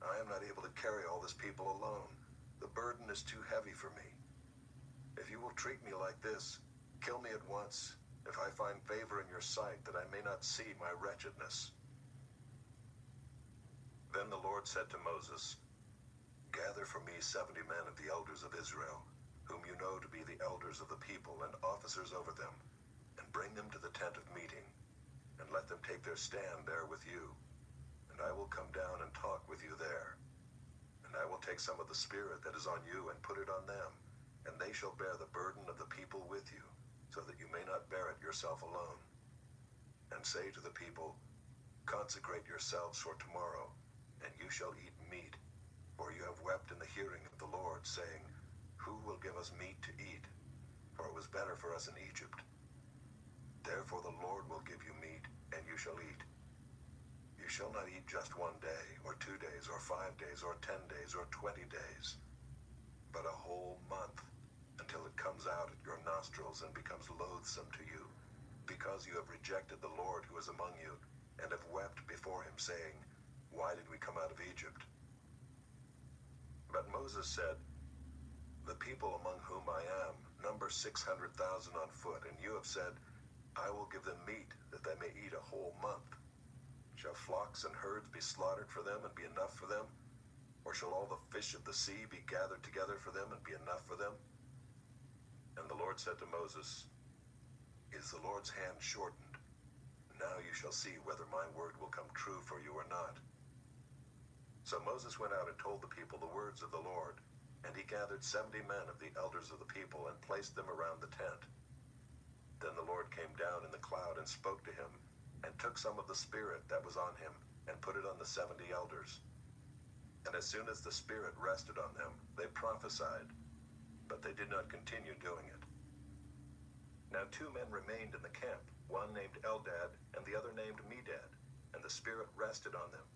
I am not able to carry all this people alone. The burden is too heavy for me. If you will treat me like this, kill me at once, if I find favor in your sight, that I may not see my wretchedness." Then the Lord said to Moses, "Gather for me 70 men of the elders of Israel, whom you know to be the elders of the people and officers over them, and bring them to the tent of meeting, and let them take their stand there with you. And I will come down and talk with you there. And I will take some of the spirit that is on you and put it on them, and they shall bear the burden of the people with you. so that you may not bear it yourself alone. And say to the people, consecrate yourselves for tomorrow, and you shall eat meat, for you have wept in the hearing of the Lord, saying, who will give us meat to eat? For it was better for us in Egypt. Therefore the Lord will give you meat, and you shall eat. You shall not eat just 1 day, or 2 days, or 5 days, or 10 days, or 20 days, but a whole month, until it comes out at your nostrils and becomes loathsome to you, because you have rejected the Lord who is among you, and have wept before him, saying, why did we come out of Egypt? But Moses said, the people among whom I am number 600,000 on foot, and you have said, I will give them meat, that they may eat a whole month. Shall flocks and herds be slaughtered for them, and be enough for them? Or shall all the fish of the sea be gathered together for them, and be enough for them? And the Lord said to Moses, is the Lord's hand shortened? Now you shall see whether my word will come true for you or not. So Moses went out and told the people the words of the Lord, and he gathered 70 men of the elders of the people, and placed them around the tent. Then the Lord came down in the cloud and spoke to him, and took some of the Spirit that was on him, and put it on the 70 elders. And as soon as the Spirit rested on them, they prophesied, but they did not continue doing it. Now 2 men remained in the camp, one named Eldad, and the other named Medad, and the Spirit rested on them.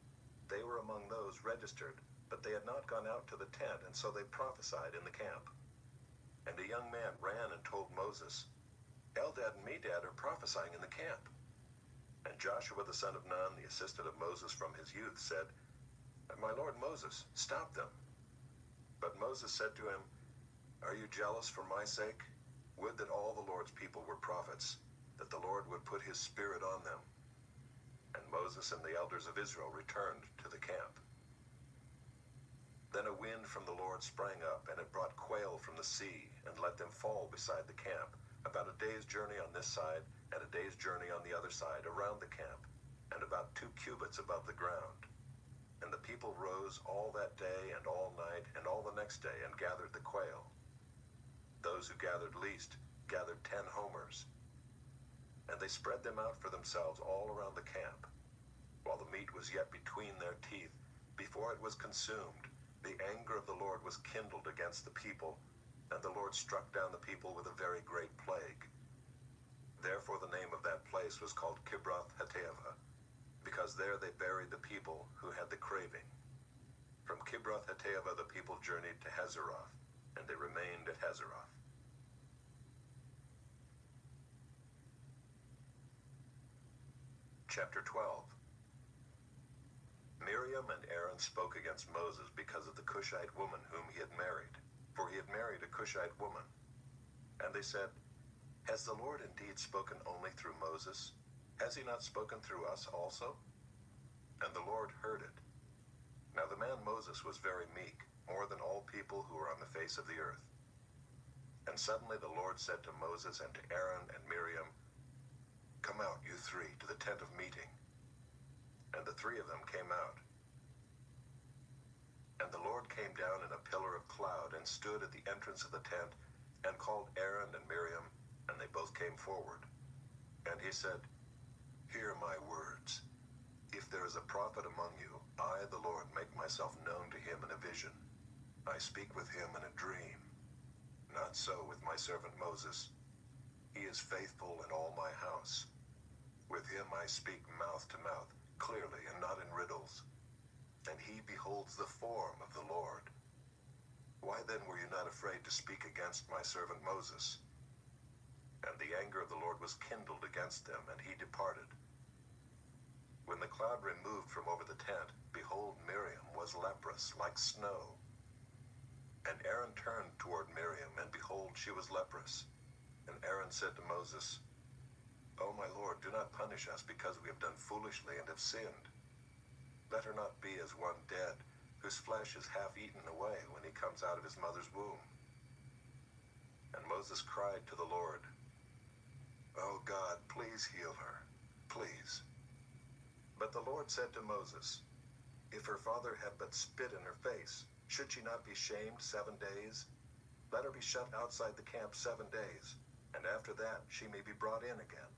They were among those registered, but they had not gone out to the tent, and so they prophesied in the camp. And a young man ran and told Moses, Eldad and Medad are prophesying in the camp. And Joshua the son of Nun, the assistant of Moses from his youth, said, my lord Moses, stop them. But Moses said to him, are you jealous for my sake? Would that all the Lord's people were prophets, that the Lord would put his Spirit on them. And Moses and the elders of Israel returned to the camp. Then a wind from the Lord sprang up, and it brought quail from the sea, and let them fall beside the camp, about a day's journey on this side, and a day's journey on the other side, around the camp, and about 2 cubits above the ground. And the people rose all that day and all night, and all the next day, and gathered the quail. Those who gathered least gathered 10 homers. And they spread them out for themselves all around the camp. While the meat was yet between their teeth, before it was consumed, the anger of the Lord was kindled against the people, and the Lord struck down the people with a very great plague. Therefore the name of that place was called Kibroth-Hattaavah, because there they buried the people who had the craving. From Kibroth-Hattaavah the people journeyed to Hazeroth, and they remained at Hazeroth. Chapter 12. Miriam and Aaron spoke against Moses because of the Cushite woman whom he had married, for he had married a Cushite woman. And they said, has the Lord indeed spoken only through Moses? Has he not spoken through us also? And the Lord heard it. Now the man Moses was very meek, more than all people who were on the face of the earth. And suddenly the Lord said to Moses and to Aaron and Miriam, come out, you 3, to the tent of meeting. And the 3 of them came out. And the Lord came down in a pillar of cloud, and stood at the entrance of the tent, and called Aaron and Miriam, and they both came forward. And he said, hear my words. If there is a prophet among you, I, the Lord, make myself known to him in a vision. I speak with him in a dream. Not so with my servant Moses. He is faithful in all my house. With him I speak mouth to mouth, clearly and not in riddles. And he beholds the form of the Lord. Why then were you not afraid to speak against my servant Moses? And the anger of the Lord was kindled against them, and he departed. When the cloud removed from over the tent, behold, Miriam was leprous, like snow. And Aaron turned toward Miriam, and behold, she was leprous. And Aaron said to Moses, O my Lord, do not punish us, because we have done foolishly and have sinned. Let her not be as one dead, whose flesh is half eaten away when he comes out of his mother's womb. And Moses cried to the Lord, O God, please heal her, please. But the Lord said to Moses, if her father had but spit in her face, should she not be shamed 7 days? Let her be shut outside the camp 7 days. and after that she may be brought in again."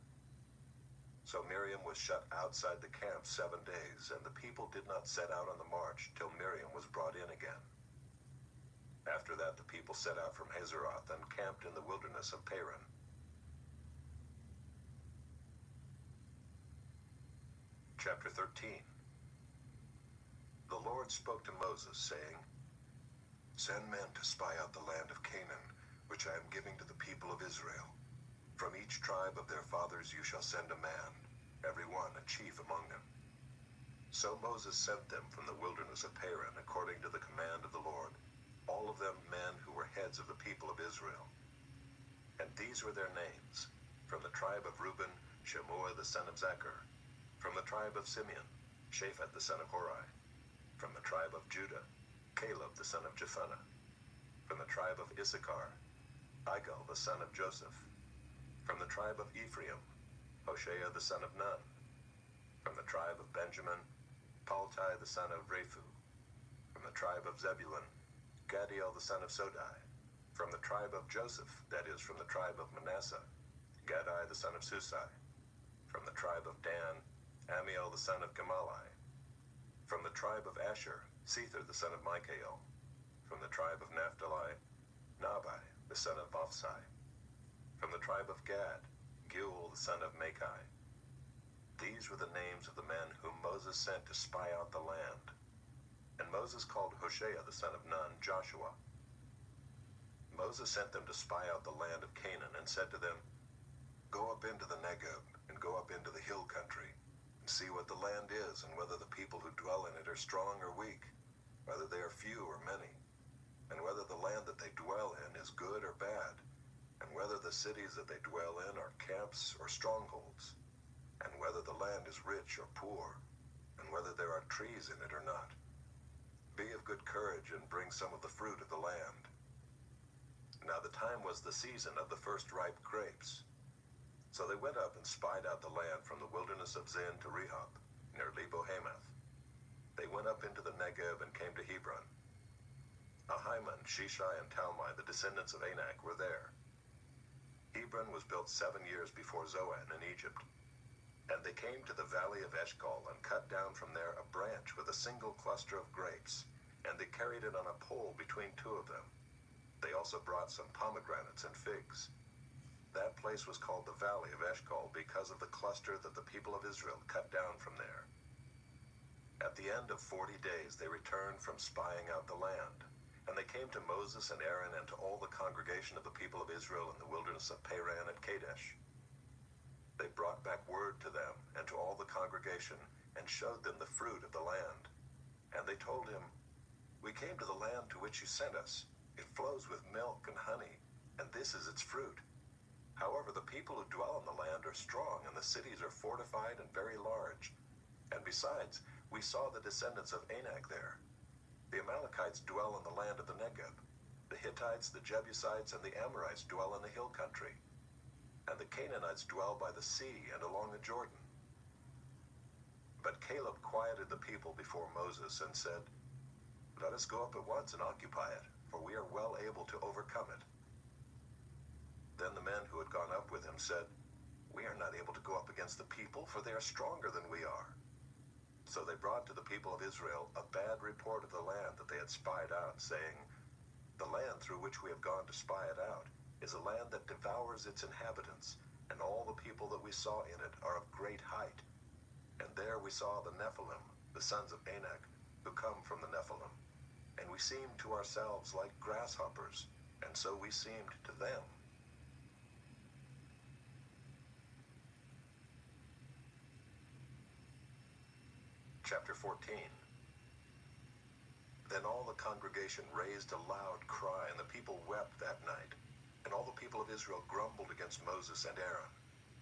So Miriam was shut outside the camp 7 days, and the people did not set out on the march till Miriam was brought in again. After that the people set out from Hazeroth and camped in the wilderness of Paran. Chapter 13. The Lord spoke to Moses, saying, "Send men to spy out the land of Canaan, which I am giving to the people of Israel. From each tribe of their fathers you shall send a man, every one a chief among them." So Moses sent them from the wilderness of Paran according to the command of the Lord, all of them men who were heads of the people of Israel. And these were their names: from the tribe of Reuben, Shemua the son of Zachar; from the tribe of Simeon, Shaphat the son of Hori; from the tribe of Judah, Caleb the son of Jephunneh; from the tribe of Issachar, Igal the son of Joseph; from the tribe of Ephraim, Hoshea the son of Nun; from the tribe of Benjamin, Paltai the son of Raphu; from the tribe of Zebulun, Gadiel the son of Sodai; from the tribe of Joseph, that is, from the tribe of Manasseh, Gadai the son of Susai; from the tribe of Dan, Amiel the son of Gamalai; from the tribe of Asher, Sether the son of Michael; from the tribe of Naphtali, Nabai the son of Vophsi; from the tribe of Gad, Geuel the son of Machai. These were the names of the men whom Moses sent to spy out the land. And Moses called Hoshea the son of Nun Joshua. Moses sent them to spy out the land of Canaan, and said to them, "Go up into the Negeb, and go up into the hill country, and see what the land is, and whether the people who dwell in it are strong or weak, whether they are few or many, and whether the land that they dwell in is good or bad, and whether the cities that they dwell in are camps or strongholds, and whether the land is rich or poor, and whether there are trees in it or not. Be of good courage and bring some of the fruit of the land." Now the time was the season of the first ripe grapes. So they went up and spied out the land from the wilderness of Zin to Rehob, near Lebo-Hamath. They went up into the Negeb and came to Hebron. Ahiman, Shishai, and Talmai, the descendants of Anak, were there. Hebron was built 7 years before Zoan in Egypt. And they came to the valley of Eshcol and cut down from there a branch with a single cluster of grapes, and they carried it on a pole between 2 of them. They also brought some pomegranates and figs. That place was called the valley of Eshcol because of the cluster that the people of Israel cut down from there. At the end of 40 days they returned from spying out the land, and they came to Moses and Aaron and to all the congregation of the people of Israel in the wilderness of Paran at Kadesh. They brought back word to them and to all the congregation, and showed them the fruit of the land. And they told him, "We came to the land to which you sent us. It flows with milk and honey, and this is its fruit. However, the people who dwell in the land are strong, and the cities are fortified and very large. And besides, we saw the descendants of Anak there. The Amalekites dwell in the land of the Negeb. The Hittites, the Jebusites, and the Amorites dwell in the hill country. And the Canaanites dwell by the sea and along the Jordan." But Caleb quieted the people before Moses and said, "Let us go up at once and occupy it, for we are well able to overcome it." Then the men who had gone up with him said, "We are not able to go up against the people, for they are stronger than we are." So they brought to the people of Israel a bad report of the land that they had spied out, saying, "The land through which we have gone to spy it out is a land that devours its inhabitants, and all the people that we saw in it are of great height. And there we saw the Nephilim, the sons of Anak, who come from the Nephilim. And we seemed to ourselves like grasshoppers, and so we seemed to them." Chapter 14. Then all the congregation raised a loud cry, and the people wept that night. And all the people of Israel grumbled against Moses and Aaron.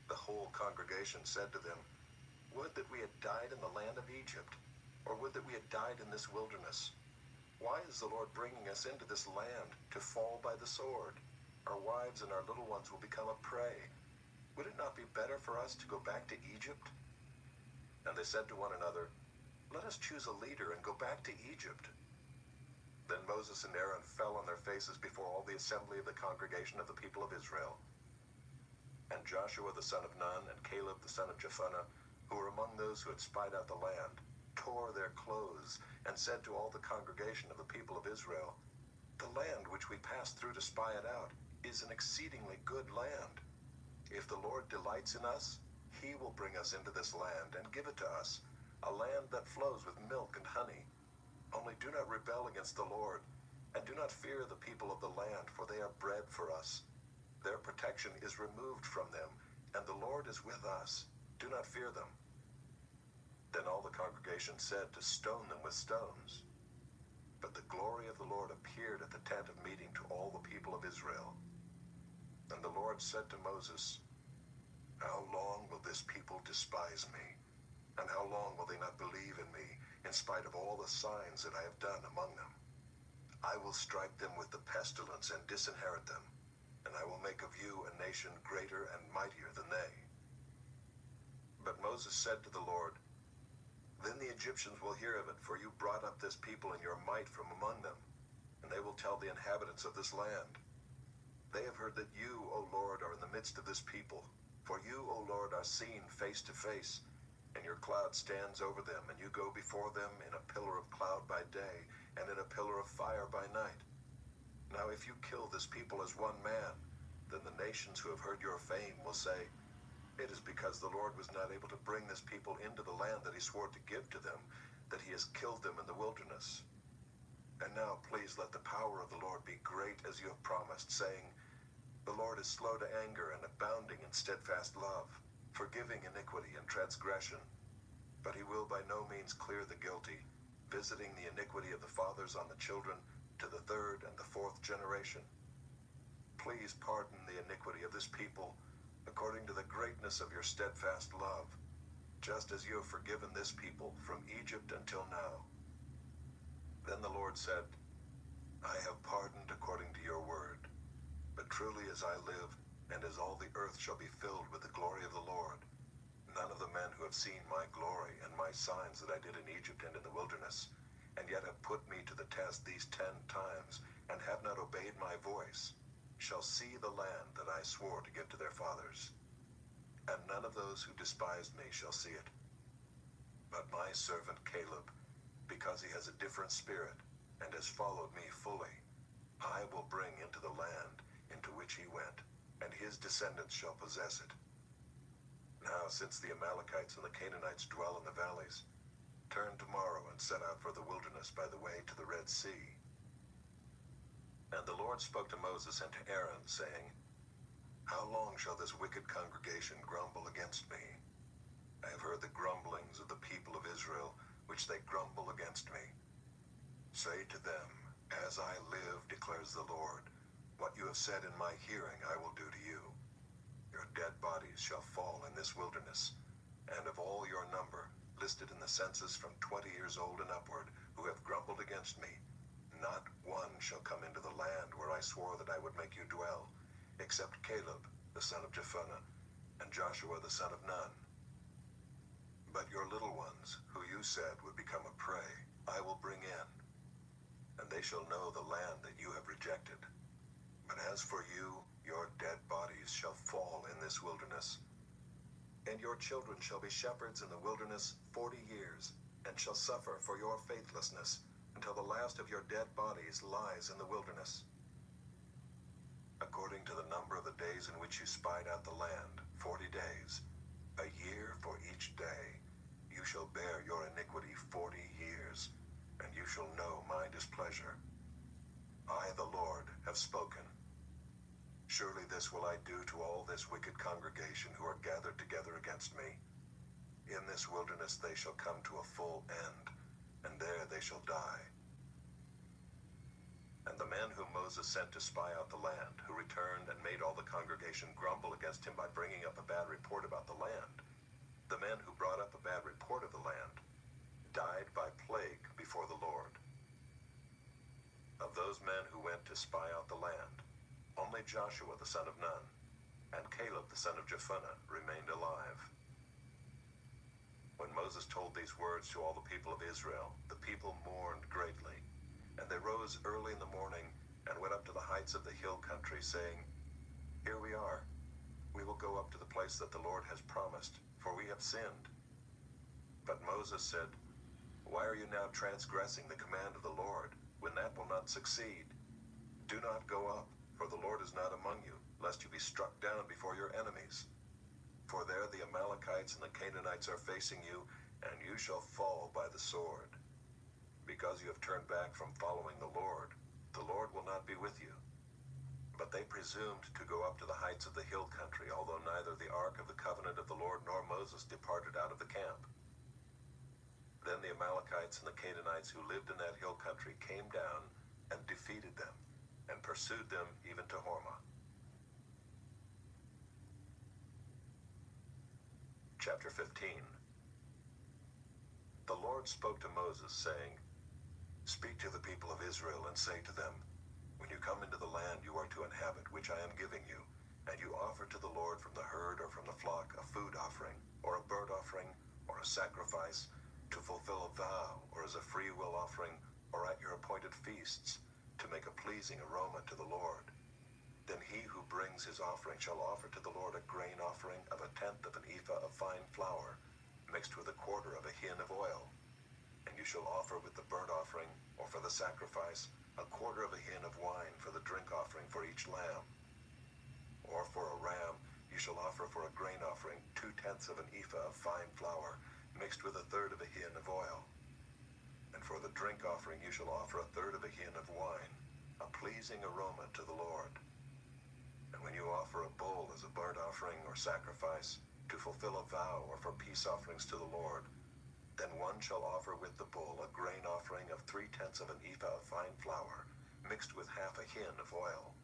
The whole congregation said to them, "Would that we had died in the land of Egypt, or would that we had died in this wilderness. Why is the Lord bringing us into this land to fall by the sword? Our wives and our little ones will become a prey. Would it not be better for us to go back to Egypt?" And they said to one another, "Let us choose a leader and go back to Egypt." Then Moses and Aaron fell on their faces before all the assembly of the congregation of the people of Israel. And Joshua the son of Nun and Caleb the son of Jephunneh, who were among those who had spied out the land, tore their clothes and said to all the congregation of the people of Israel, "The land which we passed through to spy it out is an exceedingly good land. If the Lord delights in us, he will bring us into this land and give it to us, a land that flows with milk and honey. Only do not rebel against the Lord, and do not fear the people of the land, for they are bread for us. Their protection is removed from them, and the Lord is with us. Do not fear them." Then all the congregation said to stone them with stones. But the glory of the Lord appeared at the tent of meeting to all the people of Israel. And the Lord said to Moses, "How long will this people despise me? And how long will they not believe in me, in spite of all the signs that I have done among them? I will strike them with the pestilence and disinherit them, and I will make of you a nation greater and mightier than they." But Moses said to the Lord, "Then the Egyptians will hear of it, for you brought up this people in your might from among them, and they will tell the inhabitants of this land. They have heard that you, O Lord, are in the midst of this people, for you, O Lord, are seen face to face, and your cloud stands over them, and you go before them in a pillar of cloud by day, and in a pillar of fire by night. Now if you kill this people as one man, then the nations who have heard your fame will say, 'It is because the Lord was not able to bring this people into the land that he swore to give to them, that he has killed them in the wilderness.' And now please let the power of the Lord be great as you have promised, saying, 'The Lord is slow to anger and abounding in steadfast love, forgiving iniquity and transgression. But he will by no means clear the guilty, visiting the iniquity of the fathers on the children to the third and the fourth generation. Please pardon the iniquity of this people, according to the greatness of your steadfast love, just as you have forgiven this people from Egypt until now.' Then the Lord said, 'I have pardoned according to your word. But truly as I live, and as all the earth shall be filled with the glory of the Lord, none of the men who have seen my glory and my signs that I did in Egypt and in the wilderness, and yet have put me to the test these 10 times, and have not obeyed my voice, shall see the land that I swore to give to their fathers. And none of those who despised me shall see it. But my servant Caleb, because he has a different spirit, and has followed me fully, I will bring into the land into which he went, and his descendants shall possess it. Now since the Amalekites and the Canaanites dwell in the valleys, turn tomorrow and set out for the wilderness by the way to the Red Sea." And the Lord spoke to Moses and to Aaron, saying, "How long shall this wicked congregation grumble against me? I have heard the grumblings of the people of Israel, which they grumble against me. Say to them, 'As I live, declares the Lord, what you have said in my hearing I will do to you. Your dead bodies shall fall in this wilderness, and of all your number, listed in the census from 20 years old and upward, who have grumbled against me, not one shall come into the land where I swore that I would make you dwell, except Caleb, the son of Jephunneh, and Joshua the son of Nun. But your little ones, who you said would become a prey, I will bring in, and they shall know the land that you have rejected. But as for you, your dead bodies shall fall in this wilderness. And your children shall be shepherds in the wilderness 40 years, and shall suffer for your faithlessness, until the last of your dead bodies lies in the wilderness. According to the number of the days in which you spied out the land, 40 days, a year for each day, you shall bear your iniquity 40 years, and you shall know my displeasure. I, the Lord, have spoken. Surely this will I do to all this wicked congregation who are gathered together against me. In this wilderness they shall come to a full end, and there they shall die." And the man whom Moses sent to spy out the land, who returned and made all the congregation grumble against him by bringing up a bad report about the land, the man who brought up a bad report of the land, died by plague before the Lord. Of those men who went to spy out the land, only Joshua the son of Nun and Caleb the son of Jephunneh remained alive. When Moses told these words to all the people of Israel, the people mourned greatly, and they rose early in the morning and went up to the heights of the hill country, saying, "Here we are. We will go up to the place that the Lord has promised, for we have sinned." But Moses said, "Why are you now transgressing the command of the Lord, when that will not succeed? Do not go up, for the Lord is not among you, lest you be struck down before your enemies. For there the Amalekites and the Canaanites are facing you, and you shall fall by the sword. Because you have turned back from following the Lord will not be with you." But they presumed to go up to the heights of the hill country, although neither the ark of the covenant of the Lord nor Moses departed out of the camp. Then the Amalekites and the Canaanites who lived in that hill country came down and defeated them, and pursued them even to Hormah. Chapter 15. The Lord spoke to Moses, saying, "Speak to the people of Israel and say to them, when you come into the land you are to inhabit, which I am giving you, and you offer to the Lord from the herd or from the flock a food offering, or a burnt offering, or a sacrifice, to fulfill a vow, or as a free will offering, or at your appointed feasts, to make a pleasing aroma to the Lord. Then he who brings his offering shall offer to the Lord a grain offering of 1/10 of an ephah of fine flour, mixed with 1/4 of a hin of oil. And you shall offer with the burnt offering, or for the sacrifice, 1/4 of a hin of wine for the drink offering for each lamb. Or for a ram, you shall offer for a grain offering 2/10 of an ephah of fine flour, mixed with 1/3 of a hin of oil. And for the drink offering you shall offer 1/3 of a hin of wine, a pleasing aroma to the Lord. And when you offer a bull as a burnt offering or sacrifice, to fulfill a vow or for peace offerings to the Lord, then one shall offer with the bull a grain offering of 3/10 of an ephah of fine flour, mixed with 1/2 a hin of oil.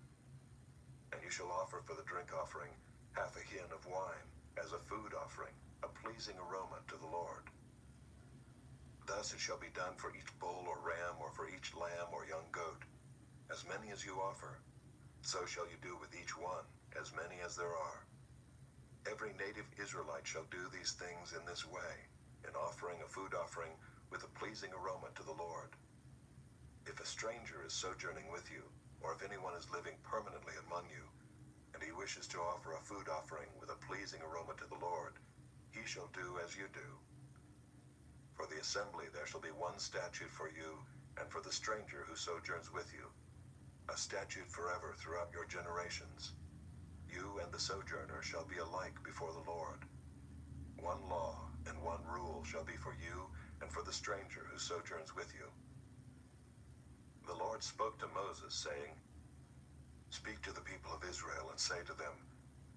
And you shall offer for the drink offering 1/2 a hin of wine, as a food offering, a pleasing aroma to the Lord. Thus it shall be done for each bull or ram, or for each lamb or young goat. As many as you offer, so shall you do with each one, as many as there are. Every native Israelite shall do these things in this way, in offering a food offering with a pleasing aroma to the Lord. If a stranger is sojourning with you, or if anyone is living permanently among you, and he wishes to offer a food offering with a pleasing aroma to the Lord, he shall do as you do. For the assembly there shall be one statute for you, and for the stranger who sojourns with you, a statute forever throughout your generations. You and the sojourner shall be alike before the Lord. One law and one rule shall be for you and for the stranger who sojourns with you." The Lord spoke to Moses, saying, "Speak to the people of Israel and say to them,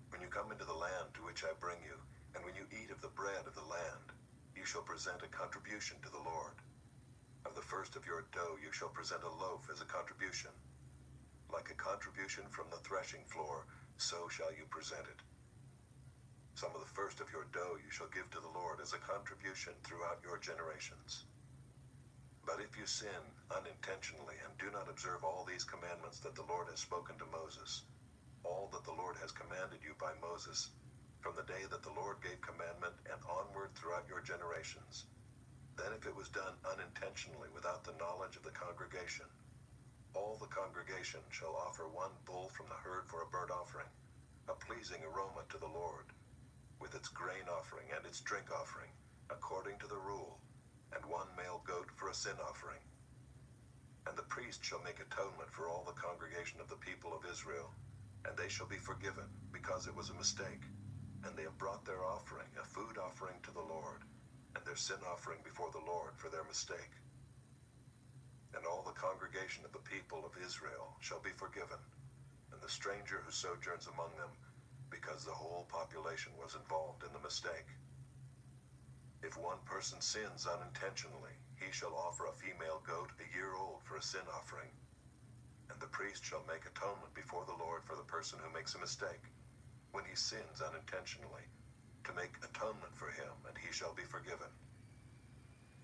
when you come into the land to which I bring you, and when you eat of the bread of the land, you shall present a contribution to the Lord. Of the first of your dough you shall present a loaf as a contribution. Like a contribution from the threshing floor, so shall you present it. Some of the first of your dough you shall give to the Lord as a contribution throughout your generations. But if you sin unintentionally and do not observe all these commandments that the Lord has spoken to Moses, all that the Lord has commanded you by Moses, from the day that the Lord gave commandment and onward throughout your generations, then if it was done unintentionally without the knowledge of the congregation, all the congregation shall offer one bull from the herd for a burnt offering, a pleasing aroma to the Lord, with its grain offering and its drink offering, according to the rule, and one male goat for a sin offering. And the priest shall make atonement for all the congregation of the people of Israel, and they shall be forgiven, because it was a mistake, and they have brought their offering, a food offering to the Lord, and their sin offering before the Lord for their mistake. And all the congregation of the people of Israel shall be forgiven, and the stranger who sojourns among them, because the whole population was involved in the mistake. If one person sins unintentionally, he shall offer a female goat a year old for a sin offering, and the priest shall make atonement before the Lord for the person who makes a mistake, when he sins unintentionally, to make atonement for him, and he shall be forgiven.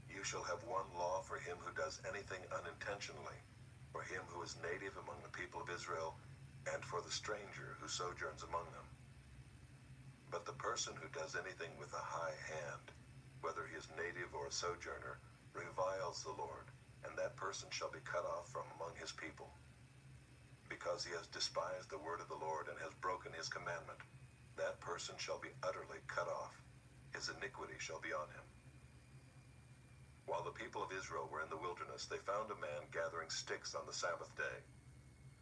You shall have one law for him who does anything unintentionally, for him who is native among the people of Israel, and for the stranger who sojourns among them. But the person who does anything with a high hand, whether he is native or a sojourner, reviles the Lord, and that person shall be cut off from among his people, because he has despised the word of the Lord and has broken his commandment. that person shall be utterly cut off. His iniquity shall be on him. While the people of Israel were in the wilderness, they found a man gathering sticks on the Sabbath day.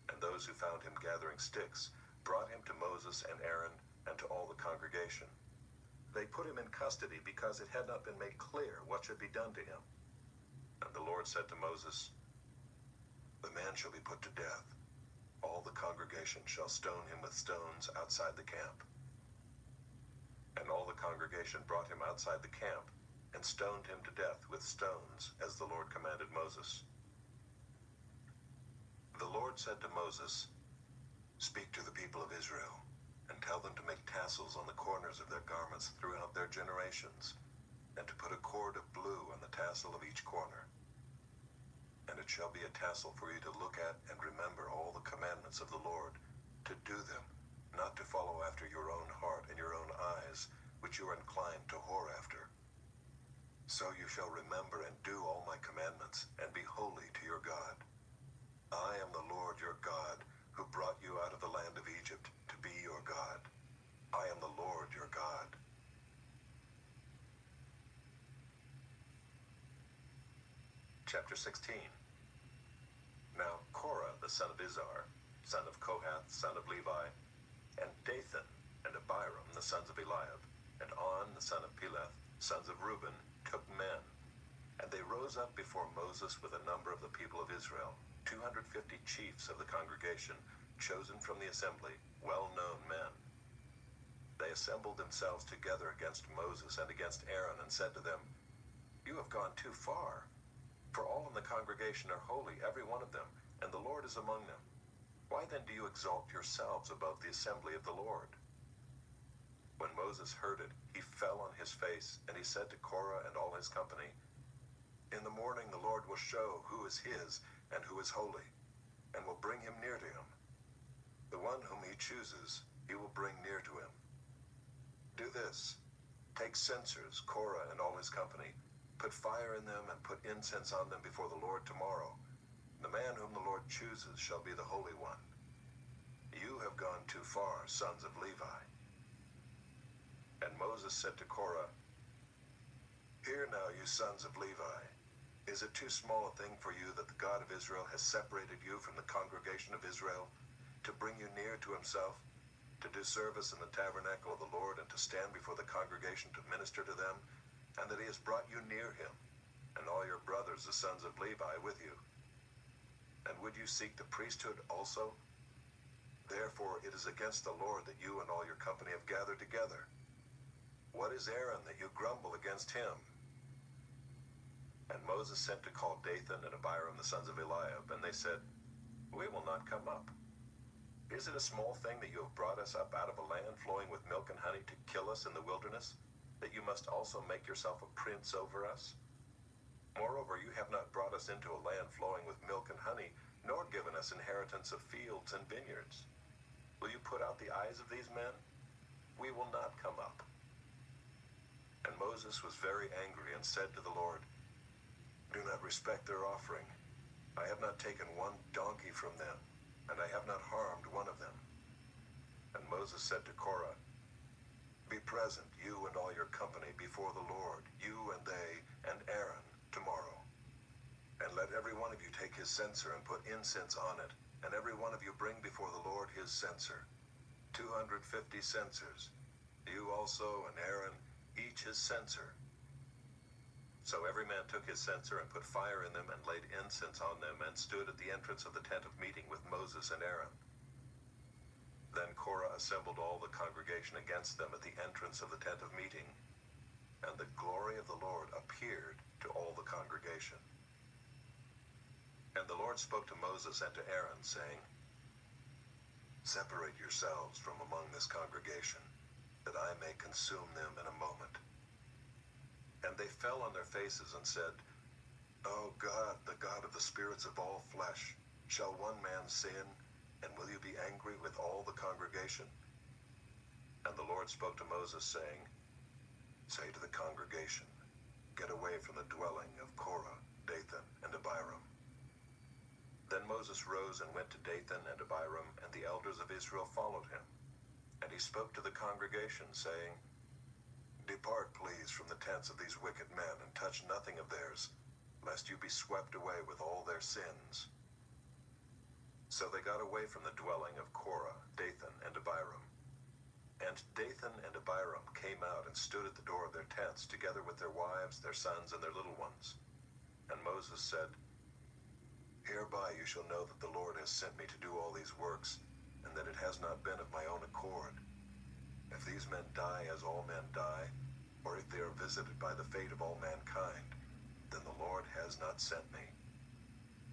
And those who found him gathering sticks brought him to Moses and Aaron and to all the congregation. They put him in custody because it had not been made clear what should be done to him. And the Lord said to Moses, "The man shall be put to death. All the congregation shall stone him with stones outside the camp." And all the congregation brought him outside the camp and stoned him to death with stones, as the Lord commanded Moses. The Lord said to Moses, "Speak to the people of Israel, and tell them to make tassels on the corners of their garments throughout their generations, and to put a cord of blue on the tassel of each corner. And it shall be a tassel for you to look at and remember all the commandments of the Lord, to do them, not to follow after your own heart and your own eyes, which you are inclined to whore after. So you shall remember and do all my commandments, and be holy to your God. I am the Lord your God, who brought you out of the land of Egypt to be your God. I am the Lord your God." Chapter 16. Now Korah, the son of Izhar, son of Kohath, son of Levi, and Dathan and Abiram, the sons of Eliab, and On, the son of Peleth, sons of Reuben, took men. And they rose up before Moses with a number of the people of Israel, 250 chiefs of the congregation, chosen from the assembly, well-known men. They assembled themselves together against Moses and against Aaron, and said to them, "You have gone too far. For all in the congregation are holy, every one of them, and the Lord is among them. Why then do you exalt yourselves above the assembly of the Lord?" When Moses heard it, he fell on his face, and he said to Korah and all his company, "In the morning the Lord will show who is his and who is holy, and will bring him near to him. The one whom he chooses, he will bring near to him. Do this: take censers, Korah and all his company, put fire in them and put incense on them before the Lord tomorrow. The man whom the Lord chooses shall be the Holy One. You have gone too far, sons of Levi." And Moses said to Korah, "Hear now, you sons of Levi. Is it too small a thing for you that the God of Israel has separated you from the congregation of Israel, to bring you near to himself, to do service in the tabernacle of the Lord, and to stand before the congregation to minister to them, and that he has brought you near him, and all your brothers the sons of Levi with you? And would you seek the priesthood also? Therefore it is against the Lord that you and all your company have gathered together. What is Aaron that you grumble against him?" And Moses sent to call Dathan and Abiram the sons of Eliab, and they said, "We will not come up. Is it a small thing that you have brought us up out of a land flowing with milk and honey to kill us in the wilderness, that you must also make yourself a prince over us? Moreover, you have not brought us into a land flowing with milk and honey, nor given us inheritance of fields and vineyards. Will you put out the eyes of these men? We will not come up." And Moses was very angry and said to the Lord, "Do not respect their offering. I have not taken one donkey from them, and I have not harmed one of them." And Moses said to Korah, "Be present, you and all your company, before the Lord, you and they and Aaron, tomorrow. And let every one of you take his censer and put incense on it, and every one of you bring before the Lord his censer, 250 censers, you also and Aaron, each his censer." So every man took his censer and put fire in them and laid incense on them, and stood at the entrance of the tent of meeting with Moses and Aaron. Then Korah assembled all the congregation against them at the entrance of the tent of meeting, and the glory of the Lord appeared to all the congregation. And the Lord spoke to Moses and to Aaron, saying, "Separate yourselves from among this congregation, that I may consume them in a moment." And they fell on their faces and said, "O God, the God of the spirits of all flesh, shall one man sin, and will you be angry with all the congregation?" And the Lord spoke to Moses, saying, "Say to the congregation, get away from the dwelling of Korah, Dathan, and Abiram." Then Moses rose and went to Dathan and Abiram, and the elders of Israel followed him. And he spoke to the congregation, saying, "Depart, please, from the tents of these wicked men, and touch nothing of theirs, lest you be swept away with all their sins." So they got away from the dwelling of Korah, Dathan, and Abiram. And Dathan and Abiram came out and stood at the door of their tents, together with their wives, their sons, and their little ones. And Moses said, "Hereby you shall know that the Lord has sent me to do all these works, and that it has not been of my own accord. If these men die as all men die, or if they are visited by the fate of all mankind, then the Lord has not sent me.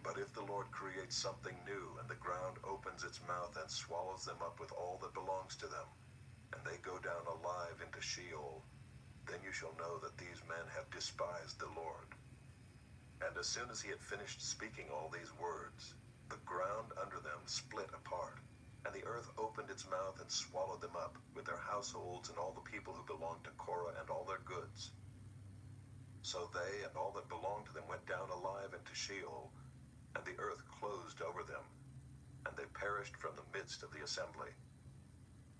But if the Lord creates something new, and the ground opens its mouth and swallows them up with all that belongs to them, and they go down alive into Sheol, then you shall know that these men have despised the Lord." And as soon as he had finished speaking all these words, the ground under them split apart, and the earth opened its mouth and swallowed them up, with their households and all the people who belonged to Korah and all their goods. So they and all that belonged to them went down alive into Sheol, and the earth closed over them, and they perished from the midst of the assembly.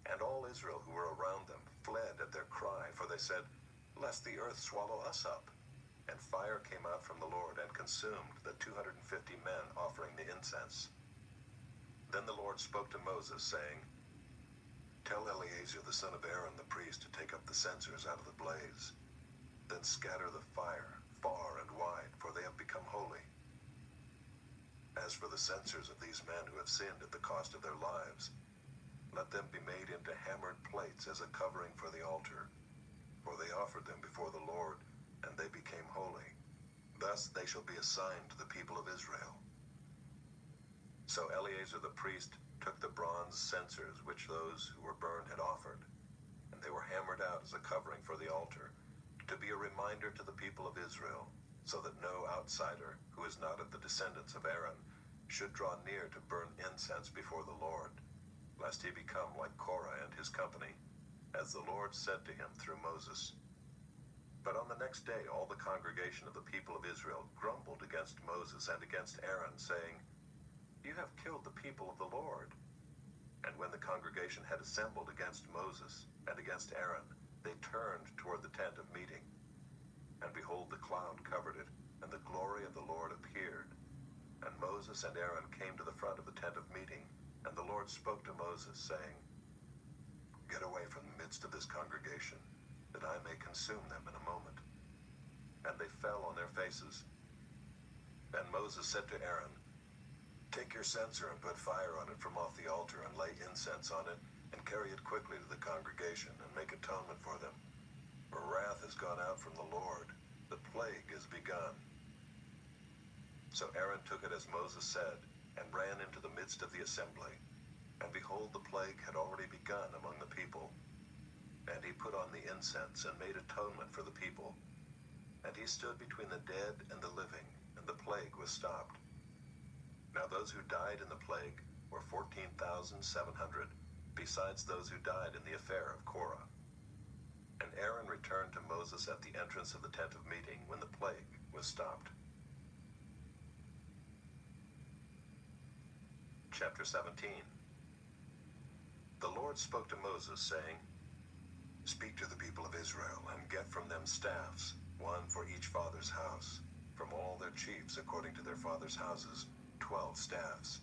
And all Israel who were around them fled at their cry, for they said, "Lest the earth swallow us up." And fire came out from the Lord and consumed the 250 men offering the incense. Then the Lord spoke to Moses, saying, "Tell Eleazar the son of Aaron the priest to take up the censers out of the blaze. Then scatter the fire far and wide, for they have become holy. As for the censers of these men who have sinned at the cost of their lives, let them be made into hammered plates as a covering for the altar, for they offered them before the Lord, and they became holy. Thus they shall be a sign to the people of Israel." So Eleazar the priest took the bronze censers which those who were burned had offered, and they were hammered out as a covering for the altar, to be a reminder to the people of Israel, so that no outsider, who is not of the descendants of Aaron, should draw near to burn incense before the Lord, lest he become like Korah and his company, as the Lord said to him through Moses. But on the next day all the congregation of the people of Israel grumbled against Moses and against Aaron, saying, "You have killed the people of the Lord." And when the congregation had assembled against Moses and against Aaron, they turned toward the tent of meeting. And behold, the cloud covered it, and the glory of the Lord appeared. And Moses and Aaron came to the front of the tent of meeting, and the Lord spoke to Moses, saying, "Get away from the midst of this congregation, that I may consume them in a moment." And they fell on their faces. And Moses said to Aaron, "Take your censer and put fire on it from off the altar, and lay incense on it, and carry it quickly to the congregation, and make atonement for them. For wrath has gone out from the Lord, the plague is begun." So Aaron took it as Moses said, and ran into the midst of the assembly. And behold, the plague had already begun among the people. And he put on the incense, and made atonement for the people. And he stood between the dead and the living, and the plague was stopped. Now those who died in the plague were 14,700, besides those who died in the affair of Korah. And Aaron returned to Moses at the entrance of the tent of meeting, when the plague was stopped. Chapter 17. The Lord spoke to Moses, saying, "Speak to the people of Israel, and get from them staffs, one for each father's house, from all their chiefs according to their father's houses, 12 staffs.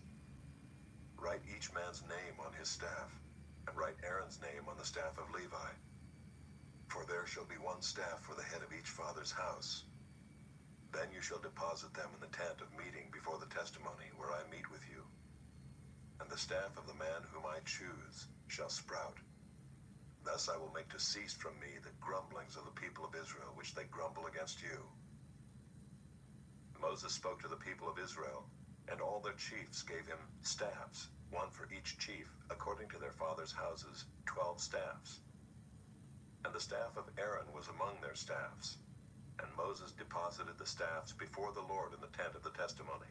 Write each man's name on his staff, and write Aaron's name on the staff of Levi. For there shall be one staff for the head of each father's house. Then you shall deposit them in the tent of meeting before the testimony, where I meet with you. And the staff of the man whom I choose shall sprout. Thus I will make to cease from me the grumblings of the people of Israel, which they grumble against you." Moses spoke to the people of Israel, and all their chiefs gave him staffs, one for each chief, according to their fathers' houses, 12 staffs. And the staff of Aaron was among their staffs. And Moses deposited the staffs before the Lord in the tent of the testimony.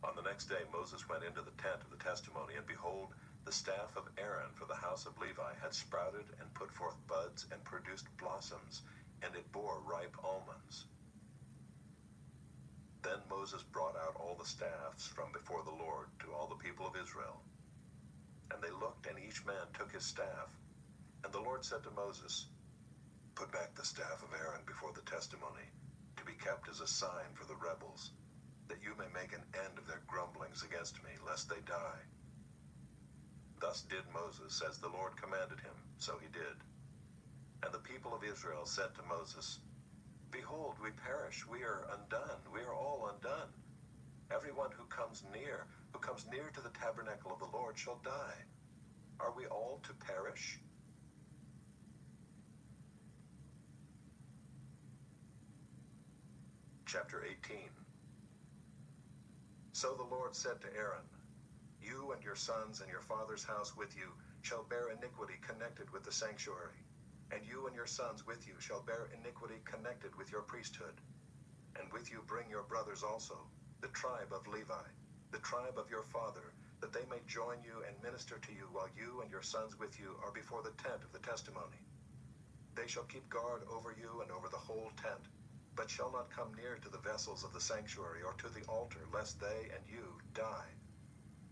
On the next day Moses went into the tent of the testimony, and behold, the staff of Aaron for the house of Levi had sprouted and put forth buds and produced blossoms, and it bore ripe almonds. Then Moses brought out all the staffs from before the Lord to all the people of Israel. And they looked, and each each man took his staff. And the Lord said to Moses, "Put back the staff of Aaron before the testimony, to be kept as a sign for the rebels, that you may make an end of their grumblings against me, lest they die." Thus did Moses, as the Lord commanded him, so he did. And the people of Israel said to Moses, "Behold, we perish, we are undone, we are all undone. Everyone who comes near to the tabernacle of the Lord shall die. Are we all to perish?" Chapter 18. So the Lord said to Aaron, "You and your sons and your father's house with you shall bear iniquity connected with the sanctuary, and you and your sons with you shall bear iniquity connected with your priesthood. And with you bring your brothers also, the tribe of Levi, the tribe of your father, that they may join you and minister to you while you and your sons with you are before the tent of the testimony. They shall keep guard over you and over the whole tent, but shall not come near to the vessels of the sanctuary or to the altar, lest they and you die.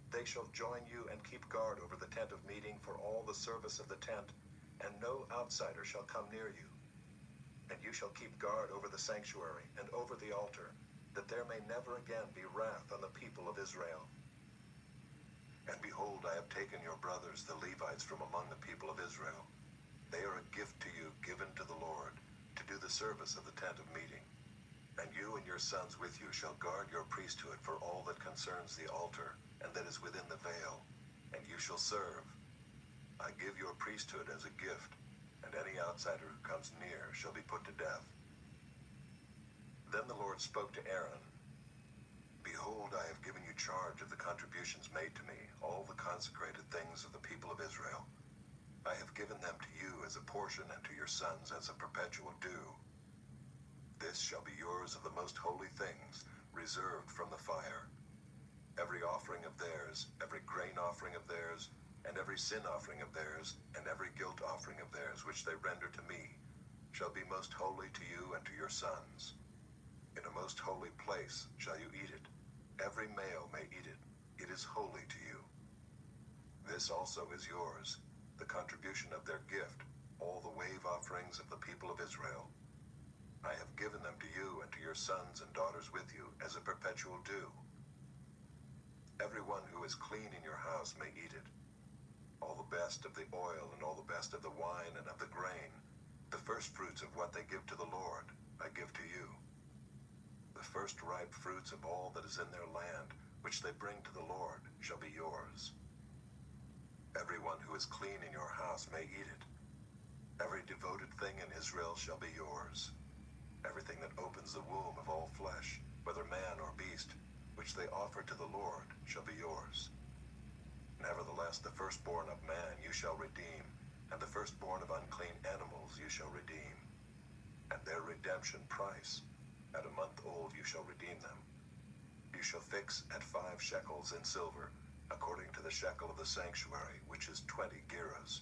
They shall join you and keep guard over the tent of meeting for all the service of the tent, and no outsider shall come near you. And you shall keep guard over the sanctuary and over the altar, that there may never again be wrath on the people of Israel. And behold, I have taken your brothers, the Levites, from among the people of Israel. They are a gift to you, given to the Lord, to do the service of the tent of meeting. And you and your sons with you shall guard your priesthood for all that concerns the altar, and that is within the veil, and you shall serve. I give your priesthood as a gift, and any outsider who comes near shall be put to death." Then the Lord spoke to Aaron, "Behold, I have given you charge of the contributions made to me, all the consecrated things of the people of Israel. I have given them to you as a portion and to your sons as a perpetual due. This shall be yours of the most holy things, reserved from the fire. Every offering of theirs, every grain offering of theirs, and every sin offering of theirs, and every guilt offering of theirs, which they render to me, shall be most holy to you and to your sons. In a most holy place shall you eat it. Every male may eat it. It is holy to you. This also is yours, the contribution of their gift, all the wave offerings of the people of Israel. I have given them to you and to your sons and daughters with you as a perpetual due. Everyone who is clean in your house may eat it. All the best of the oil and all the best of the wine and of the grain, the first fruits of what they give to the Lord, I give to you. The first ripe fruits of all that is in their land, which they bring to the Lord, shall be yours. Everyone who is clean in your house may eat it. Every devoted thing in Israel shall be yours. Everything that opens the womb of all flesh, whether man or beast, which they offer to the Lord, shall be yours. Nevertheless, the firstborn of man you shall redeem, and the firstborn of unclean animals you shall redeem. And their redemption price, at a month old you shall redeem them. You shall fix at 5 shekels in silver, according to the shekel of the sanctuary, which is 20 gerahs.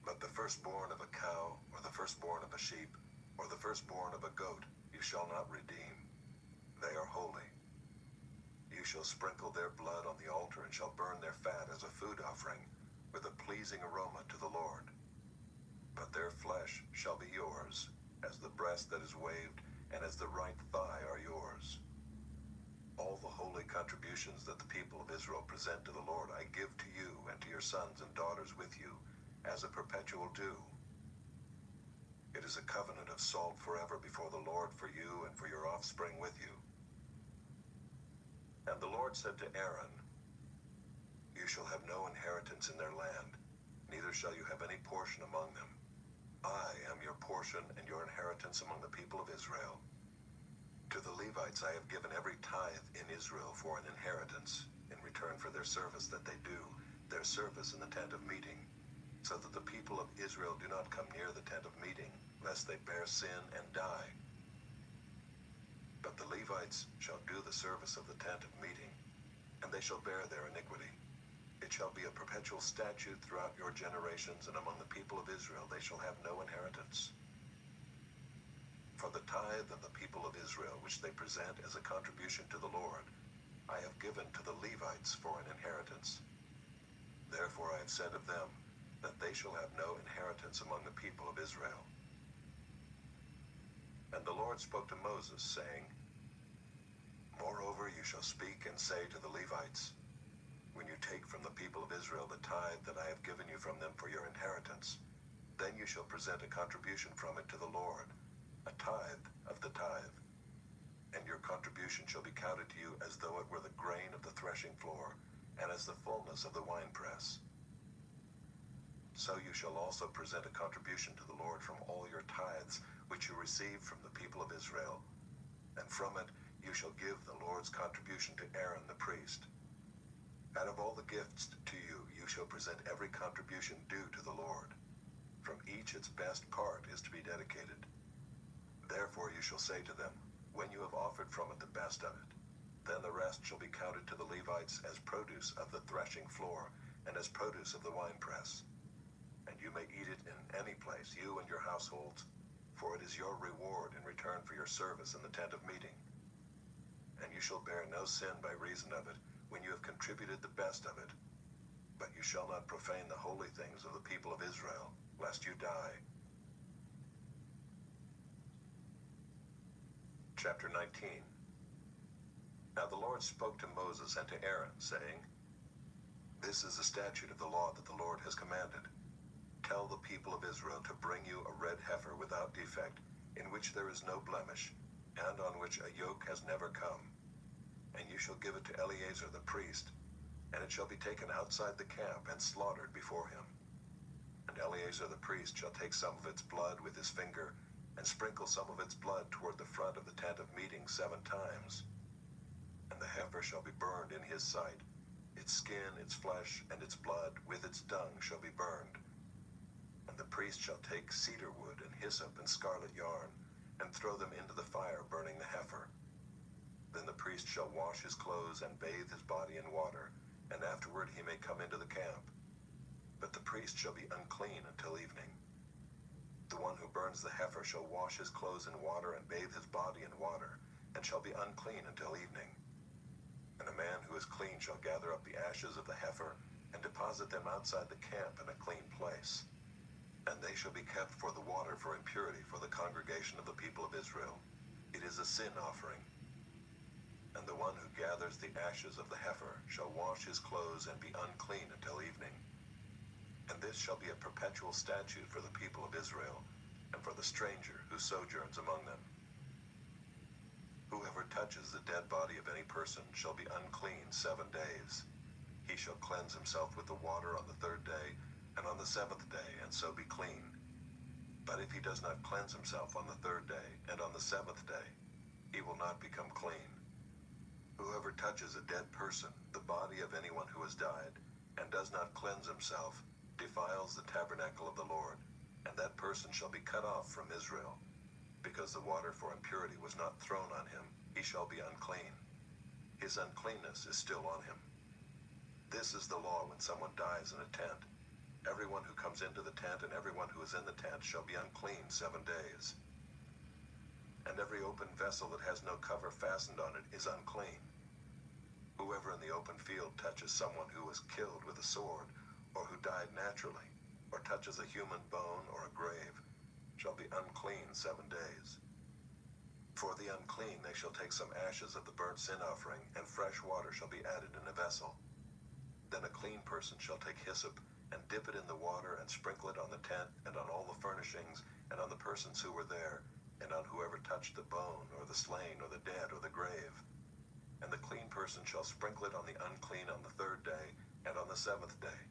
But the firstborn of a cow, or the firstborn of a sheep, or the firstborn of a goat, you shall not redeem. They are holy. You shall sprinkle their blood on the altar and shall burn their fat as a food offering, with a pleasing aroma to the Lord. But their flesh shall be yours, as the breast that is waved, and as the right thigh are yours. All the holy contributions that the people of Israel present to the Lord I give to you and to your sons and daughters with you, as a perpetual due. It is a covenant of salt forever before the Lord for you and for your offspring with you." And the Lord said to Aaron, "You shall have no inheritance in their land, neither shall you have any portion among them. I am your portion and your inheritance among the people of Israel. To the Levites I have given every tithe in Israel for an inheritance, in return for their service that they do, their service in the tent of meeting, so that the people of Israel do not come near the tent of meeting, lest they bear sin and die. But the Levites shall do the service of the tent of meeting, and they shall bear their iniquity. It shall be a perpetual statute throughout your generations, and among the people of Israel they shall have no inheritance. For the tithe of the people of Israel, which they present as a contribution to the Lord, I have given to the Levites for an inheritance. Therefore I have and said of them that they shall have no inheritance among the people of Israel. And the Lord spoke to Moses, saying, Moreover, you shall speak and say to the Levites, when you take from the people of Israel the tithe that I have given you from them for your inheritance, then you shall present a contribution from it to the Lord, a tithe of the tithe. And your contribution shall be counted to you as though it were the grain of the threshing floor, and as the fullness of the winepress. So you shall also present a contribution to the Lord from all your tithes, which you receive from the people of Israel. And from it you shall give the Lord's contribution to Aaron the priest. Out of all the gifts to you, you shall present every contribution due to the Lord. From each its best part is to be dedicated. Therefore you shall say to them, when you have offered from it the best of it, then the rest shall be counted to the Levites as produce of the threshing floor, and as produce of the winepress. And you may eat it in any place, you and your households, for it is your reward in return for your service in the tent of meeting. And you shall bear no sin by reason of it, when you have contributed the best of it. But you shall not profane the holy things of the people of Israel, lest you die. Chapter 19. Now the Lord spoke to Moses and to Aaron, saying, This is the statute of the law that the Lord has commanded. Tell the people of Israel to bring you a red heifer without defect, in which there is no blemish, and on which a yoke has never come. And you shall give it to Eleazar the priest, and it shall be taken outside the camp and slaughtered before him. And Eleazar the priest shall take some of its blood with his finger, and sprinkle some of its blood toward the front of the tent of meeting 7 times. And the heifer shall be burned in his sight. Its skin, its flesh, and its blood with its dung shall be burned. And the priest shall take cedar wood and hyssop and scarlet yarn, and throw them into the fire, burning the heifer. Then the priest shall wash his clothes and bathe his body in water, and afterward he may come into the camp. But the priest shall be unclean until evening. The one who burns the heifer shall wash his clothes in water and bathe his body in water, and shall be unclean until evening. And a man who is clean shall gather up the ashes of the heifer, and deposit them outside the camp in a clean place. And they shall be kept for the water for impurity for the congregation of the people of Israel. It is a sin offering. And the one who gathers the ashes of the heifer shall wash his clothes and be unclean until evening. And this shall be a perpetual statute for the people of Israel, and for the stranger who sojourns among them. Whoever touches the dead body of any person shall be unclean 7 days. He shall cleanse himself with the water on the 3rd day, and on the 7th day, and so be clean. But if he does not cleanse himself on the 3rd day, and on the 7th day, he will not become clean. Whoever touches a dead person, the body of anyone who has died, and does not cleanse himself, defiles the tabernacle of the Lord, and that person shall be cut off from Israel. Because the water for impurity was not thrown on him, he shall be unclean. His uncleanness is still on him. This is the law when someone dies in a tent. Everyone who comes into the tent and everyone who is in the tent shall be unclean 7 days. And every open vessel that has no cover fastened on it is unclean. Whoever in the open field touches someone who was killed with a sword, or who died naturally, or touches a human bone or a grave, shall be unclean 7 days. For the unclean they shall take some ashes of the burnt sin offering, and fresh water shall be added in a vessel. Then a clean person shall take hyssop, and dip it in the water, and sprinkle it on the tent, and on all the furnishings, and on the persons who were there, and on whoever touched the bone, or the slain, or the dead, or the grave. And the clean person shall sprinkle it on the unclean on the 3rd day, and on the 7th day.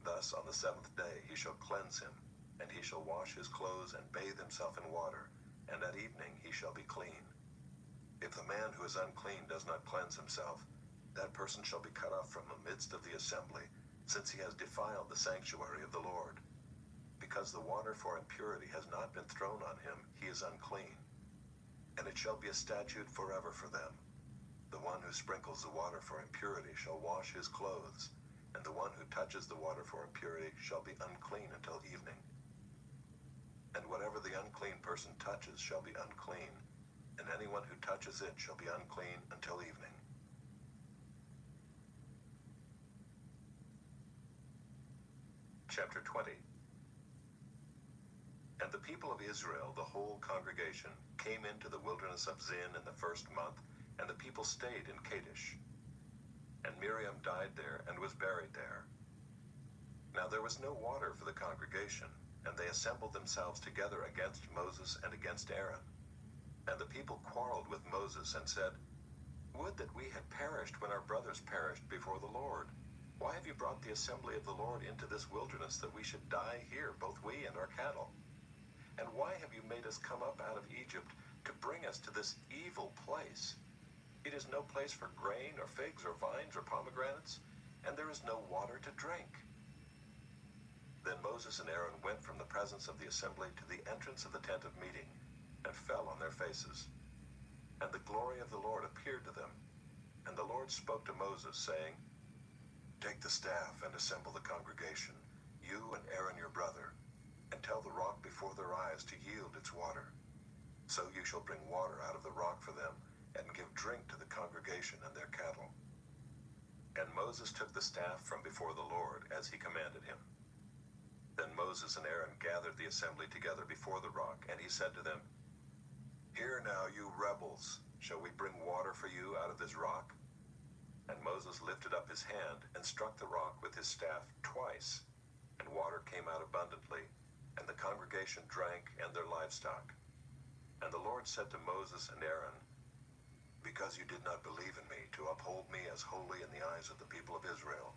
Thus on the 7th day he shall cleanse him, and he shall wash his clothes and bathe himself in water, and at evening he shall be clean. If the man who is unclean does not cleanse himself, that person shall be cut off from the midst of the assembly, since he has defiled the sanctuary of the Lord. Because the water for impurity has not been thrown on him, he is unclean. And it shall be a statute forever for them. The one who sprinkles the water for impurity shall wash his clothes, and the one who touches the water for impurity shall be unclean until evening. And whatever the unclean person touches shall be unclean, and anyone who touches it shall be unclean until evening. Chapter 20. And the people of Israel, the whole congregation, came into the wilderness of Zin in the first month, and the people stayed in Kadesh. And Miriam died there and was buried there. Now there was no water for the congregation, and they assembled themselves together against Moses and against Aaron. And the people quarreled with Moses and said, Would that we had perished when our brothers perished before the Lord. Why have you brought the assembly of the Lord into this wilderness, that we should die here, both we and our cattle? And why have you made us come up out of Egypt to bring us to this evil place? It is no place for grain or figs or vines or pomegranates, and there is no water to drink. Then Moses and Aaron went from the presence of the assembly to the entrance of the tent of meeting, and fell on their faces. And the glory of the Lord appeared to them. And the Lord spoke to Moses, saying, Take the staff and assemble the congregation, you and Aaron your brother, and tell the rock before their eyes to yield its water. So you shall bring water out of the rock for them, and give drink to the congregation and their cattle. And Moses took the staff from before the Lord, as he commanded him. Then Moses and Aaron gathered the assembly together before the rock, and he said to them, Hear now, you rebels, shall we bring water for you out of this rock? And Moses lifted up his hand and struck the rock with his staff twice, and water came out abundantly, and the congregation drank and their livestock. And the Lord said to Moses and Aaron, Because you did not believe in me to uphold me as holy in the eyes of the people of Israel,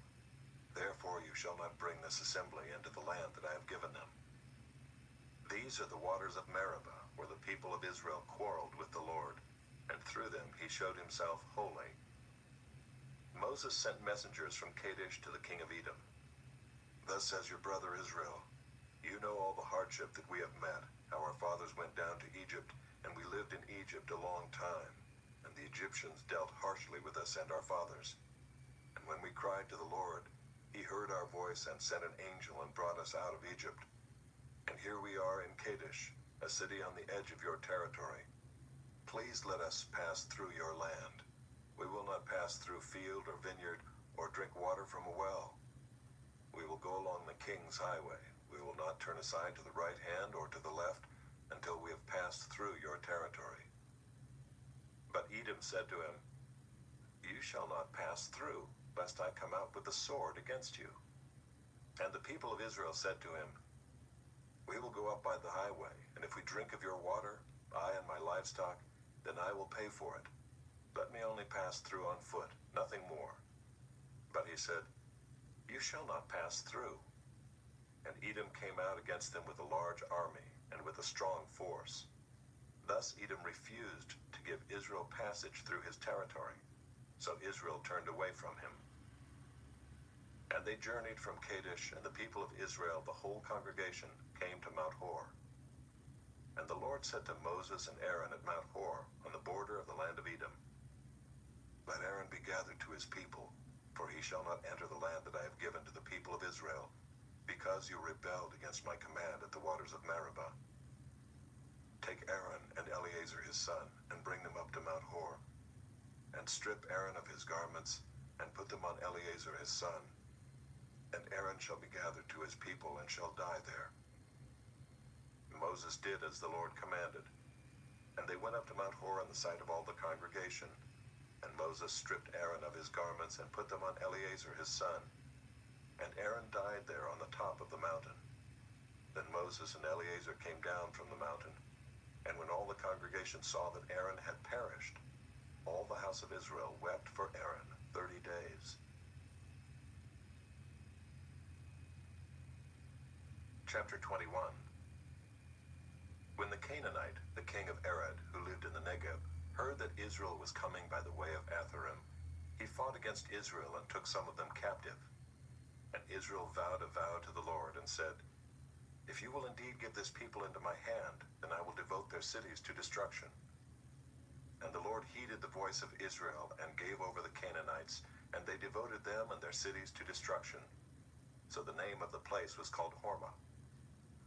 therefore you shall not bring this assembly into the land that I have given them. These are the waters of Meribah, where the people of Israel quarreled with the Lord, and through them he showed himself holy. Moses sent messengers from Kadesh to the king of Edom. Thus says your brother Israel, You know all the hardship that we have met, how our fathers went down to Egypt, and we lived in Egypt a long time, and the Egyptians dealt harshly with us and our fathers. And when we cried to the Lord, he heard our voice and sent an angel and brought us out of Egypt. And here we are in Kadesh, a city on the edge of your territory. Please let us pass through your land. We will not pass through field or vineyard, or drink water from a well. We will go along the king's highway. We will not turn aside to the right hand or to the left until we have passed through your territory. But Edom said to him, You shall not pass through, lest I come out with the sword against you. And the people of Israel said to him, We will go up by the highway, and if we drink of your water, I and my livestock, then I will pay for it. Let me only pass through on foot, nothing more. But he said, You shall not pass through. And Edom came out against them with a large army and with a strong force. Thus Edom refused to give Israel passage through his territory. So Israel turned away from him. And they journeyed from Kadesh, and the people of Israel, the whole congregation, came to Mount Hor. And the Lord said to Moses and Aaron at Mount Hor, on the border of the land of Edom, Let Aaron be gathered to his people, for he shall not enter the land that I have given to the people of Israel, because you rebelled against my command at the waters of Meribah. Take Aaron and Eleazar his son, and bring them up to Mount Hor, and strip Aaron of his garments, and put them on Eleazar his son. And Aaron shall be gathered to his people, and shall die there. Moses did as the Lord commanded, and they went up to Mount Hor in the sight of all the congregation. And Moses stripped Aaron of his garments, and put them on Eleazar his son. And Aaron died there on the top of the mountain. Then Moses and Eleazar came down from the mountain, and when all the congregation saw that Aaron had perished, all the house of Israel wept for Aaron 30 days. Chapter 21. When the Canaanite, the king of Arad, who lived in the Negev, heard that Israel was coming by the way of Atharim, he fought against Israel and took some of them captive. And Israel vowed a vow to the Lord and said, If you will indeed give this people into my hand, then I will devote their cities to destruction. And the Lord heeded the voice of Israel and gave over the Canaanites, and they devoted them and their cities to destruction. So the name of the place was called Hormah.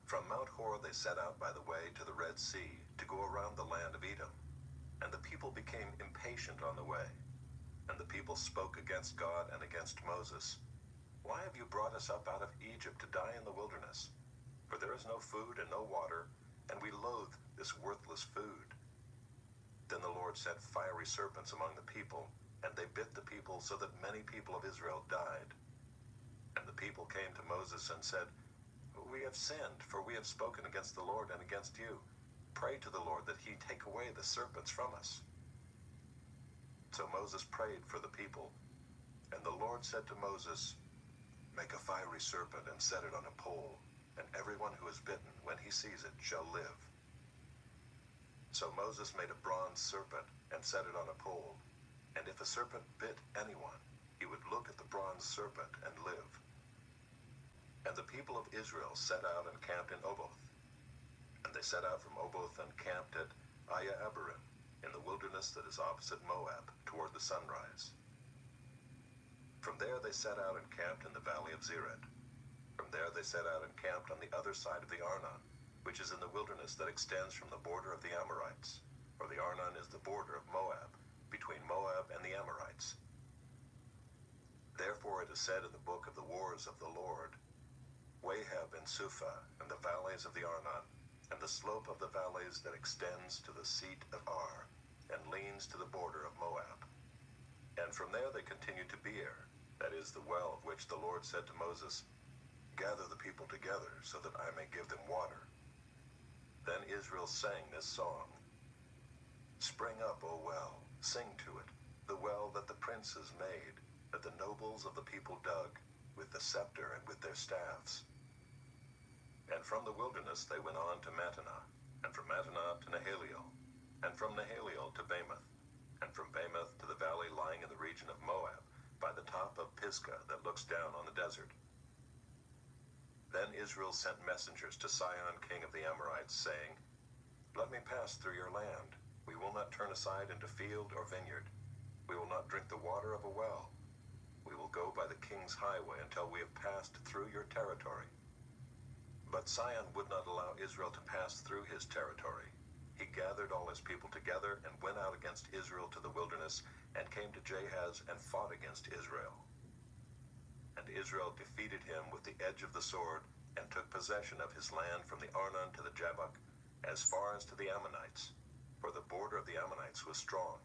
From Mount Hor they set out by the way to the Red Sea to go around the land of Edom. And the people became impatient on the way. And the people spoke against God and against Moses. Why have you brought us up out of Egypt to die in the wilderness? For there is no food and no water, and we loathe this worthless food." Then the Lord sent fiery serpents among the people, and they bit the people so that many people of Israel died. And the people came to Moses and said, "We have sinned, for we have spoken against the Lord and against you. Pray to the Lord that he take away the serpents from us." So Moses prayed for the people, and the Lord said to Moses, "Make a fiery serpent and set it on a pole, and everyone who is bitten, when he sees it, shall live." So Moses made a bronze serpent and set it on a pole, and if a serpent bit anyone, he would look at the bronze serpent and live. And the people of Israel set out and camped in Oboth. And they set out from Oboth and camped at Abarim, in the wilderness that is opposite Moab, toward the sunrise. From there they set out and camped in the valley of Zered. From there they set out and camped on the other side of the Arnon, which is in the wilderness that extends from the border of the Amorites, for the Arnon is the border of Moab, between Moab and the Amorites. Therefore it is said in the book of the wars of the Lord, "Wahab and Suphah, and the valleys of the Arnon, and the slope of the valleys that extends to the seat of Ar, and leans to the border of Moab." And from there they continued to Beer, that is the well of which the Lord said to Moses, "Gather the people together, so that I may give them water." Then Israel sang this song: "Spring up, O well, sing to it, the well that the princes made, that the nobles of the people dug, with the scepter and with their staffs." And from the wilderness they went on to Mattanah, and from Mattanah to Nahaliel, and from Nahaliel to Bamoth, and from Bamoth to the valley lying in the region of Moab, by the top of Pisgah that looks down on the desert. Then Israel sent messengers to Sihon king of the Amorites, saying, "Let me pass through your land. We will not turn aside into field or vineyard. We will not drink the water of a well. We will go by the king's highway until we have passed through your territory." But Sihon would not allow Israel to pass through his territory. He gathered all his people together and went out against Israel to the wilderness, and came to Jahaz and fought against Israel. And Israel defeated him with the edge of the sword, and took possession of his land from the Arnon to the Jabbok, as far as to the Ammonites, for the border of the Ammonites was strong.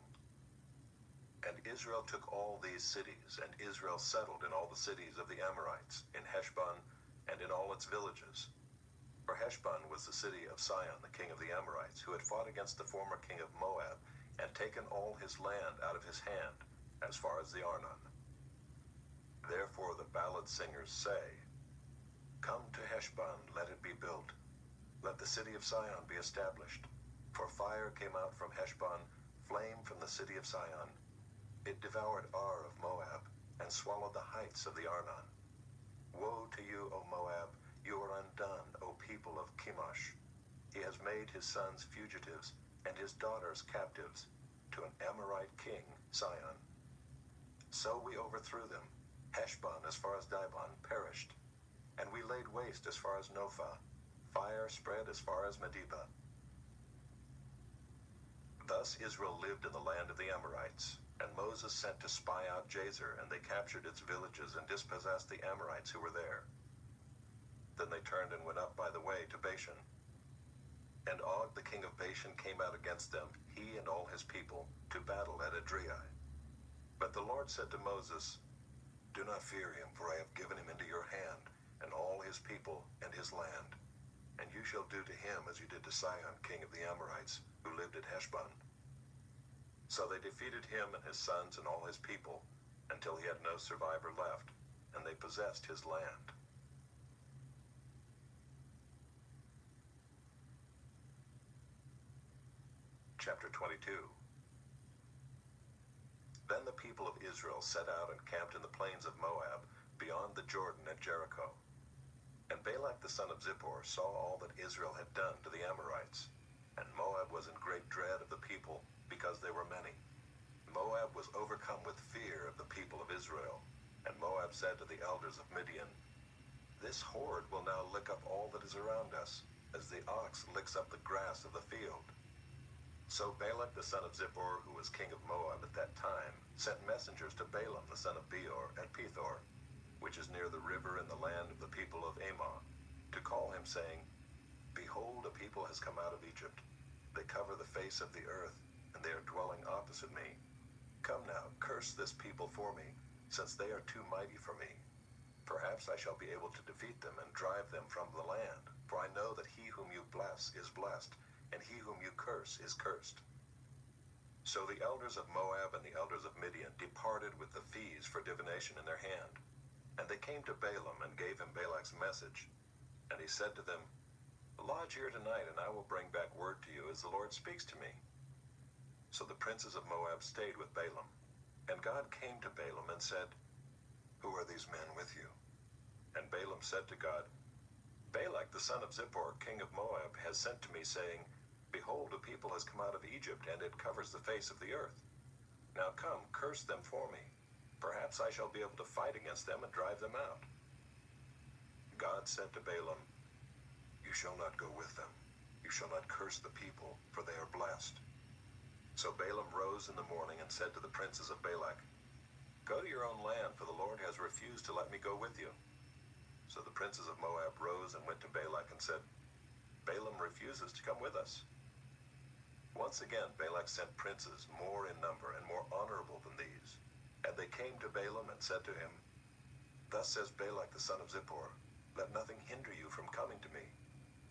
And Israel took all these cities, and Israel settled in all the cities of the Amorites, in Heshbon, and in all its villages. For Heshbon was the city of Sihon, the king of the Amorites, who had fought against the former king of Moab, and taken all his land out of his hand, as far as the Arnon. Therefore the ballad singers say, "Come to Heshbon, let it be built. Let the city of Sihon be established. For fire came out from Heshbon, flame from the city of Sihon. It devoured Ar of Moab, and swallowed the heights of the Arnon. Woe to you, O Moab! You are undone, O people of Chemosh. He has made his sons fugitives, and his daughters captives, to an Amorite king, Sihon. So we overthrew them. Heshbon as far as Dibon perished, and we laid waste as far as Nophah. Fire spread as far as Medeba." Thus Israel lived in the land of the Amorites, and Moses sent to spy out Jazer, and they captured its villages and dispossessed the Amorites who were there. Then they turned and went up by the way to Bashan. And Og the king of Bashan came out against them, he and all his people, to battle at Edrei. But the Lord said to Moses, "Do not fear him, for I have given him into your hand, and all his people and his land. And you shall do to him as you did to Sihon king of the Amorites, who lived at Heshbon." So they defeated him and his sons and all his people, until he had no survivor left, and they possessed his land. Chapter 22. Then the people of Israel set out and camped in the plains of Moab, beyond the Jordan at Jericho. And Balak the son of Zippor saw all that Israel had done to the Amorites. And Moab was in great dread of the people, because they were many. Moab was overcome with fear of the people of Israel. And Moab said to the elders of Midian, "This horde will now lick up all that is around us, as the ox licks up the grass of the field." So Balak the son of Zippor, who was king of Moab at that time, sent messengers to Balaam the son of Beor at Pethor. which is near the river in the land of the people of Ammon, to call him, saying, Behold, a people has come out of Egypt. They cover the face of the earth, and they are dwelling opposite me. Come now, curse this people for me, since they are too mighty for me. Perhaps I shall be able to defeat them and drive them from the land, for I know that he whom you bless is blessed, and he whom you curse is cursed. So the elders of Moab and the elders of Midian departed with the fees for divination in their hand. And they came to Balaam and gave him Balak's message. And he said to them, Lodge here tonight, and I will bring back word to you as the Lord speaks to me. So the princes of Moab stayed with Balaam. And God came to Balaam and said, Who are these men with you? And Balaam said to God, Balak the son of Zippor, king of Moab, has sent to me, saying, Behold, a people has come out of Egypt, and it covers the face of the earth. Now come, curse them for me. Perhaps I shall be able to fight against them and drive them out. God said to Balaam, You shall not go with them. You shall not curse the people, for they are blessed. So Balaam rose in the morning and said to the princes of Balak, Go to your own land, for the Lord has refused to let me go with you. So the princes of Moab rose and went to Balak and said, Balaam refuses to come with us. Once again Balak sent princes more in number and more honorable than these. And they came to Balaam and said to him, Thus says Balak the son of Zippor, Let nothing hinder you from coming to me.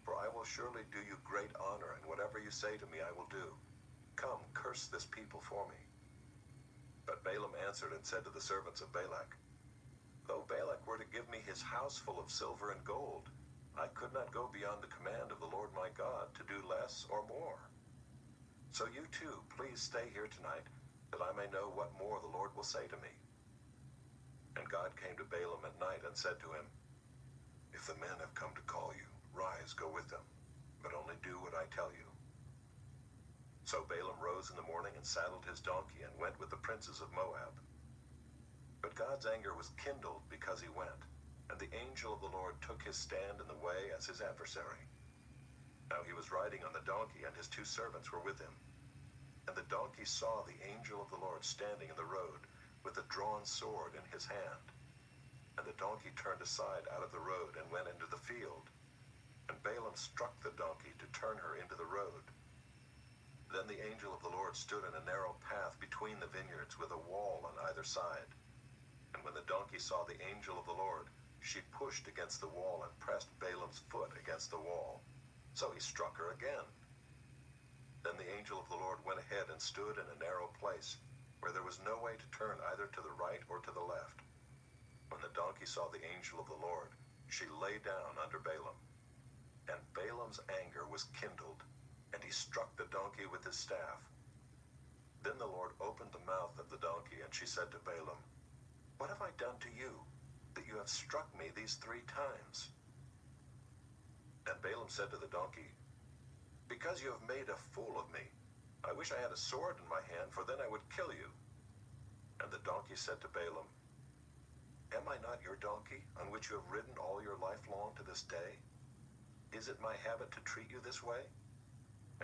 For I will surely do you great honor, and whatever you say to me I will do. Come, curse this people for me. But Balaam answered and said to the servants of Balak, Though Balak were to give me his house full of silver and gold, I could not go beyond the command of the Lord my God to do less or more. So you too, please stay here tonight, that I may know what more the Lord will say to me. And God came to Balaam at night and said to him, If the men have come to call you, rise, go with them, but only do what I tell you. So Balaam rose in the morning and saddled his donkey and went with the princes of Moab. But God's anger was kindled because he went, and the angel of the Lord took his stand in the way as his adversary. Now he was riding on the donkey, and his two servants were with him. And the donkey saw the angel of the Lord standing in the road, with a drawn sword in his hand. And the donkey turned aside out of the road and went into the field. And Balaam struck the donkey to turn her into the road. Then the angel of the Lord stood in a narrow path between the vineyards, with a wall on either side. And when the donkey saw the angel of the Lord, she pushed against the wall and pressed Balaam's foot against the wall. So he struck her again. Then the angel of the Lord went ahead and stood in a narrow place, where there was no way to turn either to the right or to the left. When the donkey saw the angel of the Lord, she lay down under Balaam. And Balaam's anger was kindled, and he struck the donkey with his staff. Then the Lord opened the mouth of the donkey, and she said to Balaam, What have I done to you, that you have struck me these 3 times? And Balaam said to the donkey, Because you have made a fool of me. I wish I had a sword in my hand, for then I would kill you. And the donkey said to Balaam, Am I not your donkey, on which you have ridden all your life long to this day? Is it my habit to treat you this way?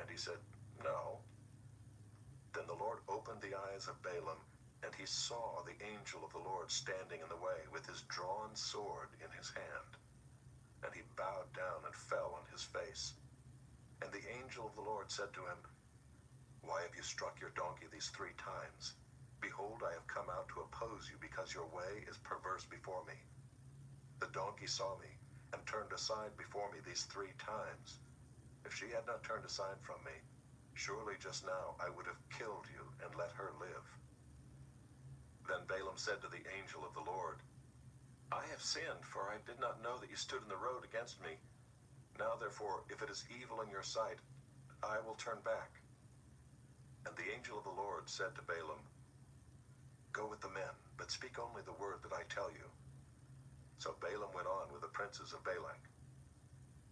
And he said, No. Then the Lord opened the eyes of Balaam, and he saw the angel of the Lord standing in the way with his drawn sword in his hand. And he bowed down and fell on his face. And the angel of the Lord said to him, Why have you struck your donkey these 3 times? Behold, I have come out to oppose you, because your way is perverse before me. The donkey saw me, and turned aside before me these 3 times. If she had not turned aside from me, surely just now I would have killed you and let her live. Then Balaam said to the angel of the Lord, I have sinned, for I did not know that you stood in the road against me. Now therefore, if it is evil in your sight, I will turn back. And the angel of the Lord said to Balaam, Go with the men, but speak only the word that I tell you. So Balaam went on with the princes of Balak.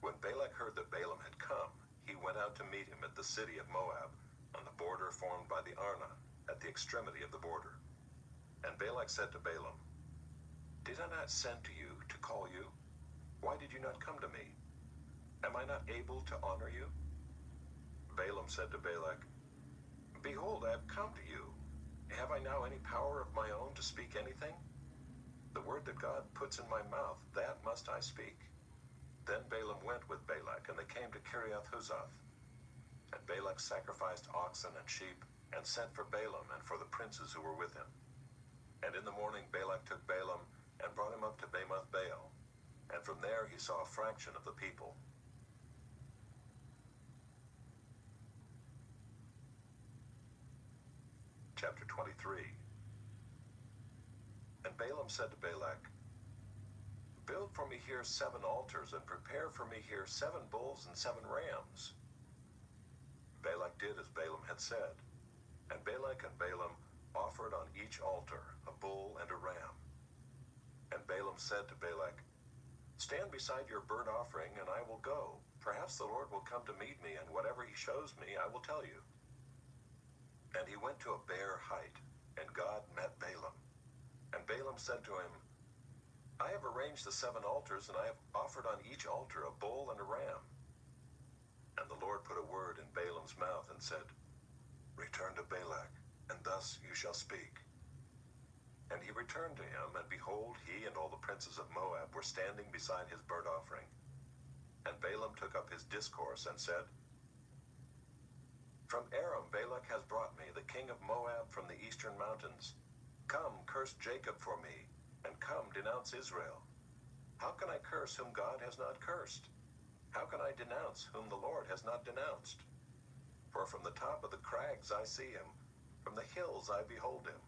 When Balak heard that Balaam had come, he went out to meet him at the city of Moab, on the border formed by the Arnon, at the extremity of the border. And Balak said to Balaam, Did I not send to you to call you? Why did you not come to me? Am I not able to honor you? Balaam said to Balak, Behold, I have come to you. Have I now any power of my own to speak anything? The word that God puts in my mouth, that must I speak. Then Balaam went with Balak, and they came to Kiriath Huzoth. And Balak sacrificed oxen and sheep, and sent for Balaam and for the princes who were with him. And in the morning Balak took Balaam, and brought him up to Bamoth Baal. And from there he saw a fraction of the people. Chapter 23. And Balaam said to Balak, "Build for me here 7 altars, and prepare for me here 7 bulls and 7 rams." Balak did as Balaam had said, and Balak and Balaam offered on each altar a bull and a ram. And Balaam said to Balak, "Stand beside your burnt offering, and I will go. Perhaps the Lord will come to meet me, and whatever he shows me, I will tell you." And he went to a bare height, and God met Balaam. And Balaam said to him, "I have arranged the 7 altars, and I have offered on each altar a bull and a ram." And the Lord put a word in Balaam's mouth and said, "Return to Balak, and thus you shall speak." And he returned to him, and behold, he and all the princes of Moab were standing beside his burnt offering. And Balaam took up his discourse and said, "From Aram Balak has brought me, the king of Moab from the eastern mountains. Come, curse Jacob for me, and come, denounce Israel. How can I curse whom God has not cursed? How can I denounce whom the Lord has not denounced? For from the top of the crags I see him, from the hills I behold him.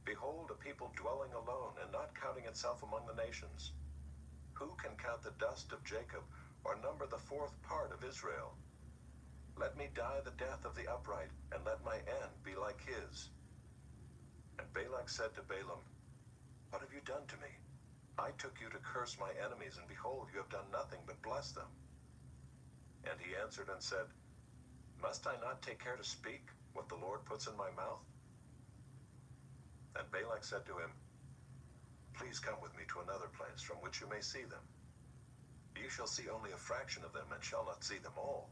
Behold, a people dwelling alone, and not counting itself among the nations. Who can count the dust of Jacob, or number the 4th part of Israel? Let me die the death of the upright, and let my end be like his." And Balak said to Balaam, "What have you done to me? I took you to curse my enemies, and behold, you have done nothing but bless them." And he answered and said, "Must I not take care to speak what the Lord puts in my mouth?" And Balak said to him, "Please come with me to another place from which you may see them. You shall see only a fraction of them, and shall not see them all.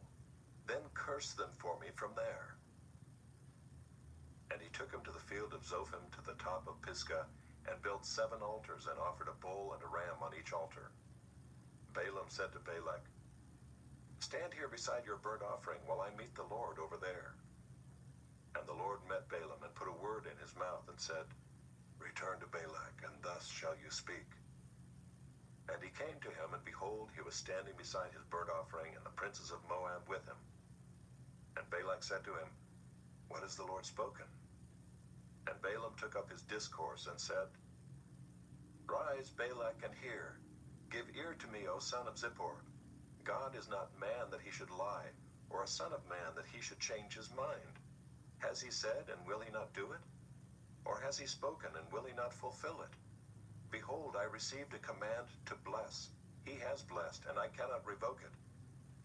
Then curse them for me from there." And he took him to the field of Zophim, to the top of Pisgah, and built 7 altars, and offered a bull and a ram on each altar. Balaam said to Balak, "Stand here beside your burnt offering while I meet the Lord over there." And the Lord met Balaam, and put a word in his mouth, and said, "Return to Balak, and thus shall you speak." And he came to him, and behold, he was standing beside his burnt offering, and the princes of Moab with him. And Balak said to him, "What has the Lord spoken?" And Balaam took up his discourse and said, "Rise, Balak, and hear. Give ear to me, O son of Zippor. God is not man that he should lie, or a son of man that he should change his mind. Has he said, and will he not do it? Or has he spoken, and will he not fulfill it? Behold, I received a command to bless. He has blessed, and I cannot revoke it.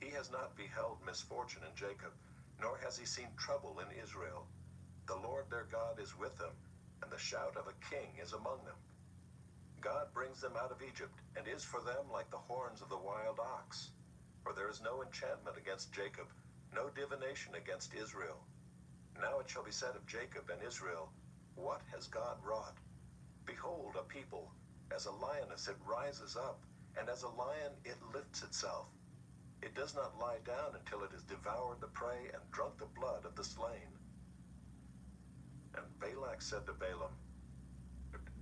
He has not beheld misfortune in Jacob, nor has he seen trouble in Israel. The Lord their God is with them, and the shout of a king is among them. God brings them out of Egypt, and is for them like the horns of the wild ox. For there is no enchantment against Jacob, no divination against Israel. Now it shall be said of Jacob and Israel, What has God wrought? Behold, a people, as a lioness it rises up, and as a lion it lifts itself. It does not lie down until it has devoured the prey and drunk the blood of the slain." And Balak said to Balaam,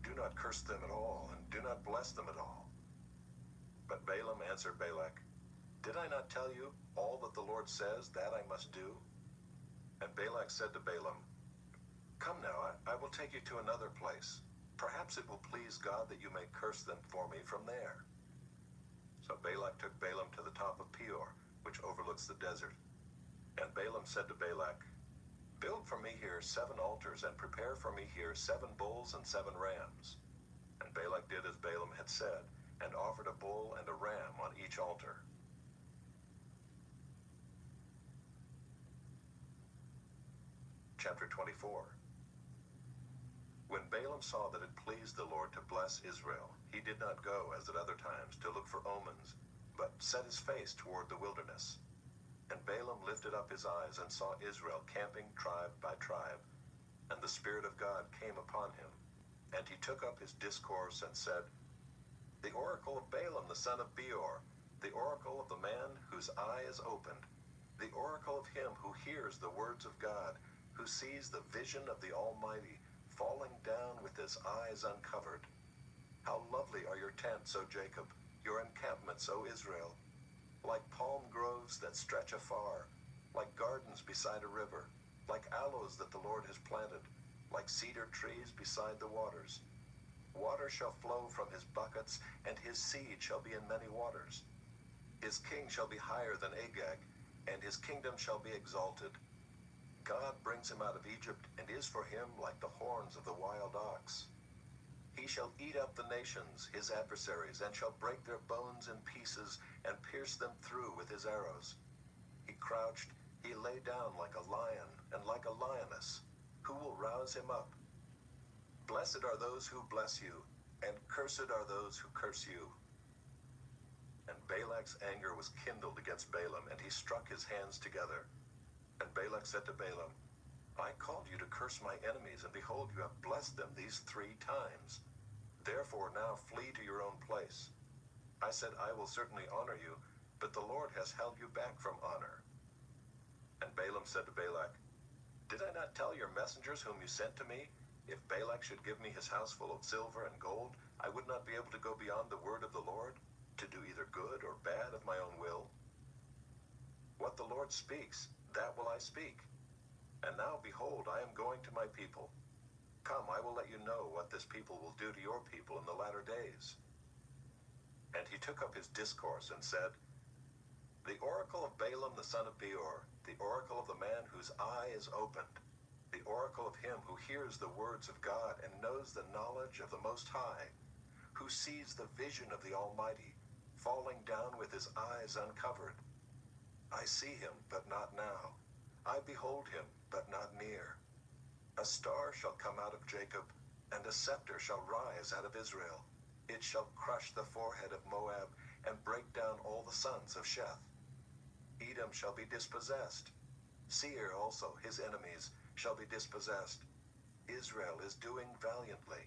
"Do not curse them at all, and do not bless them at all." But Balaam answered Balak, "Did I not tell you, all that the Lord says, that I must do?" And Balak said to Balaam, "Come now, I will take you to another place. Perhaps it will please God that you may curse them for me from there." So Balak took Balaam to the top of Peor, which overlooks the desert. And Balaam said to Balak, "Build for me here 7 altars, and prepare for me here 7 bulls and 7 rams." And Balak did as Balaam had said, and offered a bull and a ram on each altar. Chapter 24. When Balaam saw that it pleased the Lord to bless Israel, he did not go, as at other times, to look for omens, but set his face toward the wilderness. And Balaam lifted up his eyes, and saw Israel camping tribe by tribe. And the Spirit of God came upon him. And he took up his discourse and said, The oracle of Balaam the son of Beor, the oracle of the man whose eye is opened, the oracle of him who hears the words of God, who sees the vision of the Almighty, falling down with his eyes uncovered. How lovely are your tents, O Jacob, your encampments, O Israel, like palm groves that stretch afar, like gardens beside a river, like aloes that the Lord has planted, like cedar trees beside the waters. Water shall flow from his buckets, and his seed shall be in many waters. His king shall be higher than Agag, and his kingdom shall be exalted. God brings him out of Egypt, and is for him like the horns of the wild ox. He shall eat up the nations, his adversaries, and shall break their bones in pieces, and pierce them through with his arrows. He crouched, he lay down like a lion, and like a lioness. Who will rouse him up? Blessed are those who bless you, and cursed are those who curse you. And Balak's anger was kindled against Balaam, and he struck his hands together. And Balak said to Balaam, I called you to curse my enemies, and behold, you have blessed them these 3 times. Therefore now flee to your own place. I said, I will certainly honor you, but the Lord has held you back from honor. And Balaam said to Balak, Did I not tell your messengers whom you sent to me, if Balak should give me his house full of silver and gold, I would not be able to go beyond the word of the Lord, to do either good or bad of my own will? What the Lord speaks, that will I speak. And now, behold, I am going to my people. Come, I will let you know what this people will do to your people in the latter days. And he took up his discourse and said, The oracle of Balaam the son of Beor, the oracle of the man whose eye is opened, the oracle of him who hears the words of God and knows the knowledge of the Most High, who sees the vision of the Almighty, falling down with his eyes uncovered. I see him, but not now. I behold him, but not near. A star shall come out of Jacob, and a scepter shall rise out of Israel. It shall crush the forehead of Moab, and break down all the sons of Sheth. Edom shall be dispossessed. Seir also, his enemies, shall be dispossessed. Israel is doing valiantly.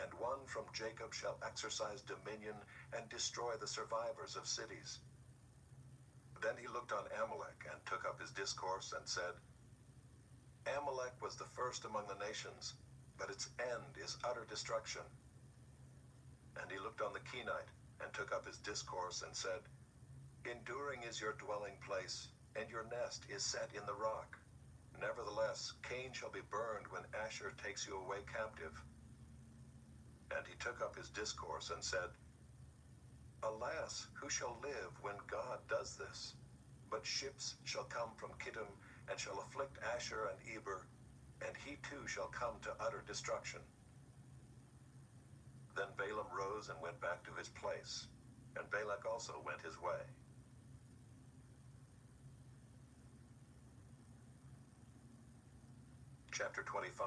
And one from Jacob shall exercise dominion, and destroy the survivors of cities. Then he looked on Amalek, and took up his discourse, and said, Amalek was the first among the nations, but its end is utter destruction. And he looked on the Kenite, and took up his discourse, and said, Enduring is your dwelling place, and your nest is set in the rock. Nevertheless, Cain shall be burned when Asher takes you away captive. And he took up his discourse, and said, Alas, who shall live when God does this? But ships shall come from Kittim, and shall afflict Asher and Eber, and he too shall come to utter destruction. Then Balaam rose and went back to his place, and Balak also went his way. Chapter 25.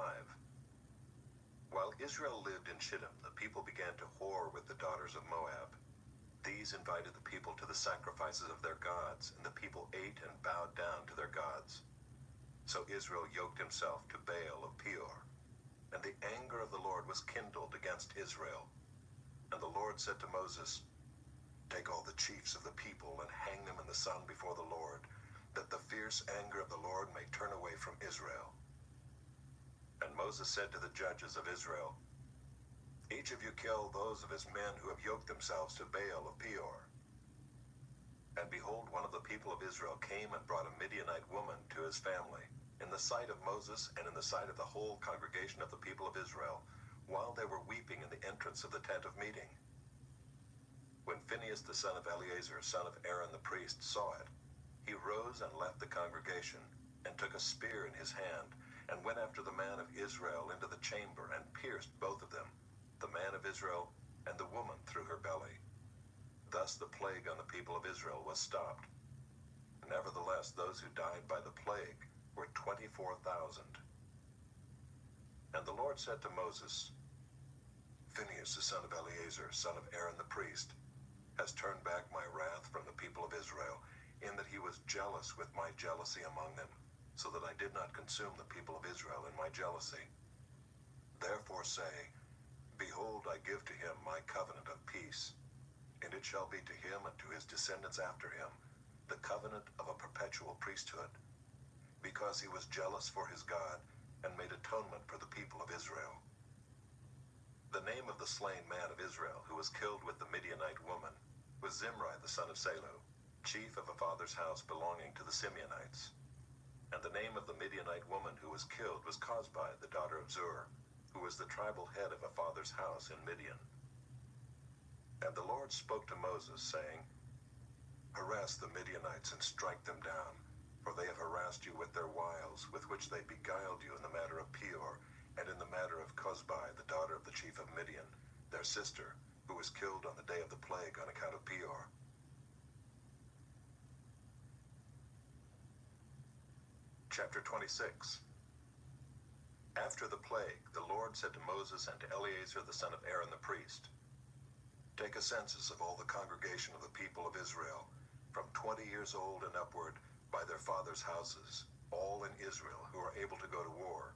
While Israel lived in Shittim, the people began to whore with the daughters of Moab. These invited the people to the sacrifices of their gods, and the people ate and bowed down to their gods. So Israel yoked himself to Baal of Peor, and the anger of the Lord was kindled against Israel. And the Lord said to Moses, Take all the chiefs of the people and hang them in the sun before the Lord, that the fierce anger of the Lord may turn away from Israel. And Moses said to the judges of Israel, Each of you kill those of his men who have yoked themselves to Baal of Peor. And behold, one of the people of Israel came and brought a Midianite woman to his family, in the sight of Moses and in the sight of the whole congregation of the people of Israel, while they were weeping in the entrance of the tent of meeting. When Phinehas the son of Eleazar, son of Aaron the priest, saw it, he rose and left the congregation, and took a spear in his hand, and went after the man of Israel into the chamber, and pierced both of them, the man of Israel and the woman through her belly. Thus the plague on the people of Israel was stopped. Nevertheless, those who died by the plague were 24,000. And the Lord said to Moses, Phinehas the son of Eleazar, son of Aaron the priest, has turned back my wrath from the people of Israel, in that he was jealous with my jealousy among them, so that I did not consume the people of Israel in my jealousy. Therefore say, Behold, I give to him my covenant of peace, and it shall be to him and to his descendants after him the covenant of a perpetual priesthood, because he was jealous for his God and made atonement for the people of Israel. The name of the slain man of Israel who was killed with the Midianite woman was Zimri the son of Salu, chief of a father's house belonging to the Simeonites. And the name of the Midianite woman who was killed was Cosbi the daughter of Zur, who was the tribal head of a father's house in Midian. And the Lord spoke to Moses, saying, Harass the Midianites and strike them down, for they have harassed you with their wiles, with which they beguiled you in the matter of Peor, and in the matter of Cosbi the daughter of the chief of Midian, their sister, who was killed on the day of the plague on account of Peor. Chapter 26. After the plague, the Lord said to Moses and to Eleazar the son of Aaron the priest, Take a census of all the congregation of the people of Israel, from 20 years old and upward, by their fathers' houses, all in Israel who are able to go to war.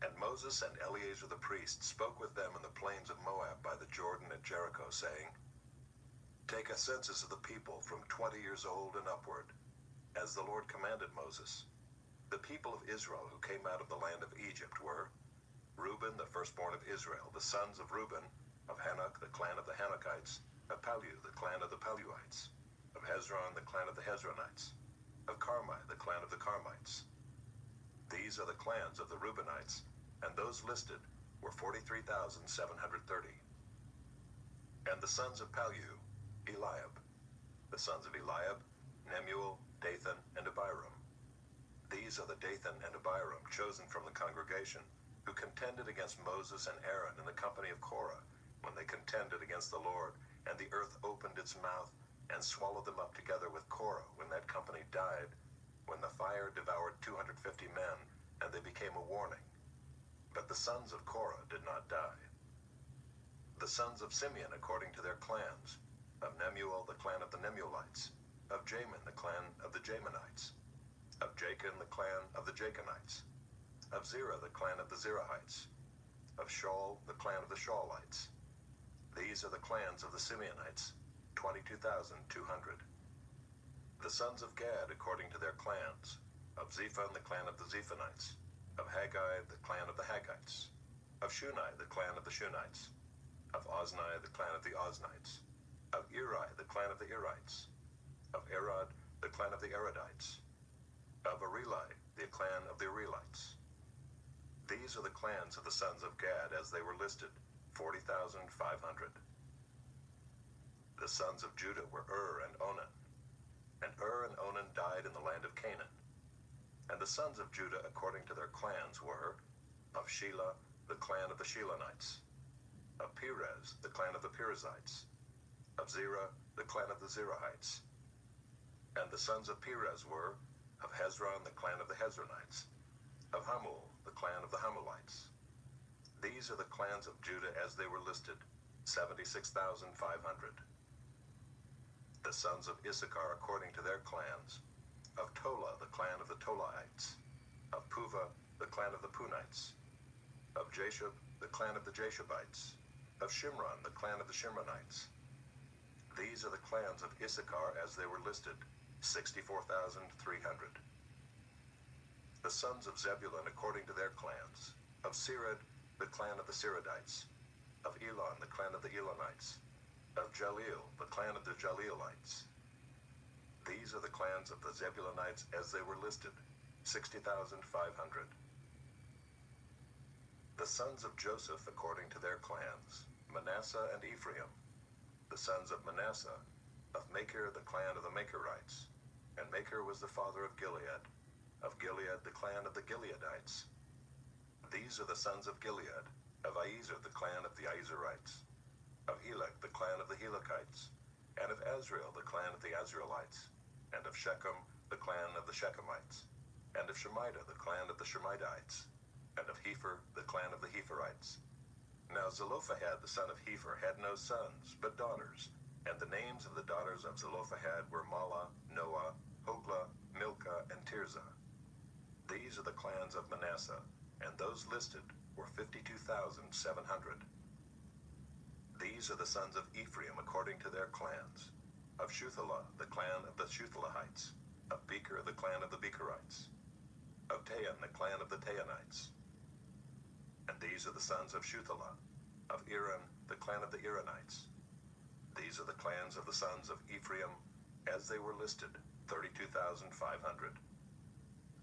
And Moses and Eleazar the priest spoke with them in the plains of Moab by the Jordan at Jericho, saying, Take a census of the people from 20 years old and upward, as the Lord commanded Moses. The people of Israel who came out of the land of Egypt were Reuben, the firstborn of Israel, the sons of Reuben, of Hanok, the clan of the Hanokites, of Palu, the clan of the Paluites, of Hezron, the clan of the Hezronites, of Carmi, the clan of the Carmites. These are the clans of the Reubenites, and those listed were 43,730. And the sons of Palu, Eliab. The sons of Eliab, Nemuel, Dathan, and Abiram. These are the Dathan and Abiram chosen from the congregation, who contended against Moses and Aaron in the company of Korah, when they contended against the Lord, and the earth opened its mouth and swallowed them up together with Korah when that company died, when the fire devoured 250 men, and they became a warning. But the sons of Korah did not die. The sons of Simeon according to their clans, of Nemuel the clan of the Nemuelites, of Jamin the clan of the Jaminites, of Jachin the clan of the Jachinites, of Zerah the clan of the Zerahites, of Shaul the clan of the Shaulites. These are the clans of the Simeonites, 22,200. The sons of Gad according to their clans, of Zephon the clan of the Zephonites, of Haggai the clan of the Haggites, of Shunai the clan of the Shunites, of Ozni the clan of the Oznites, of Eri the clan of the Erites, of Arod the clan of the Arodites, of Areli the clan of the Arelites. These are the clans of the sons of Gad as they were listed, 40,500. The sons of Judah were and Onan. And and Onan died in the land of Canaan. And the sons of Judah according to their clans were, of Shelah, the clan of the Shelonites, of Perez, the clan of the Perizzites, of Zerah, the clan of the Zerahites. And the sons of Perez were, of Hezron, the clan of the Hezronites, of Hamul, the clan of the Hamulites. These are the clans of Judah as they were listed, 76,500. The sons of Issachar according to their clans, of Tola, the clan of the Tolaites, of Puvah, the clan of the Punites, of Jashub, the clan of the Jashubites, of Shimron, the clan of the Shimronites. These are the clans of Issachar as they were listed, 64,300. The sons of Zebulun according to their clans, of Sered, the clan of the Seredites, of Elon, the clan of the Elonites, of Jaleel, the clan of the Jaleelites. These are the clans of the Zebulunites as they were listed, 60,500. The sons of Joseph according to their clans, Manasseh and Ephraim. The sons of Manasseh, of Machir, the clan of the Machirites, and Machir was the father of Gilead the clan of the Gileadites. These are the sons of Gilead, of Aiezer, the clan of the Aizerites, of Helek, the clan of the Helekites, and of Azriel, the clan of the Azrielites, and of Shechem, the clan of the Shechemites, and of Shemida, the clan of the Shemidites, and of Hepher, the clan of the Hepherites. Now Zelophehad, the son of Hepher, had no sons, but daughters, and the names of the daughters of Zelophehad were Mahlah, Noah, Hoglah, Milcah, and Tirzah. These are the clans of Manasseh, and those listed were 52,700. These are the sons of Ephraim according to their clans. Of Shuthelah, the clan of the Shuthelahites. Of Becher, the clan of the Becherites. Of Tahan, the clan of the Tahanites. And these are the sons of Shuthelah. Of Iran, the clan of the Iranites. These are the clans of the sons of Ephraim, as they were listed, 32,500.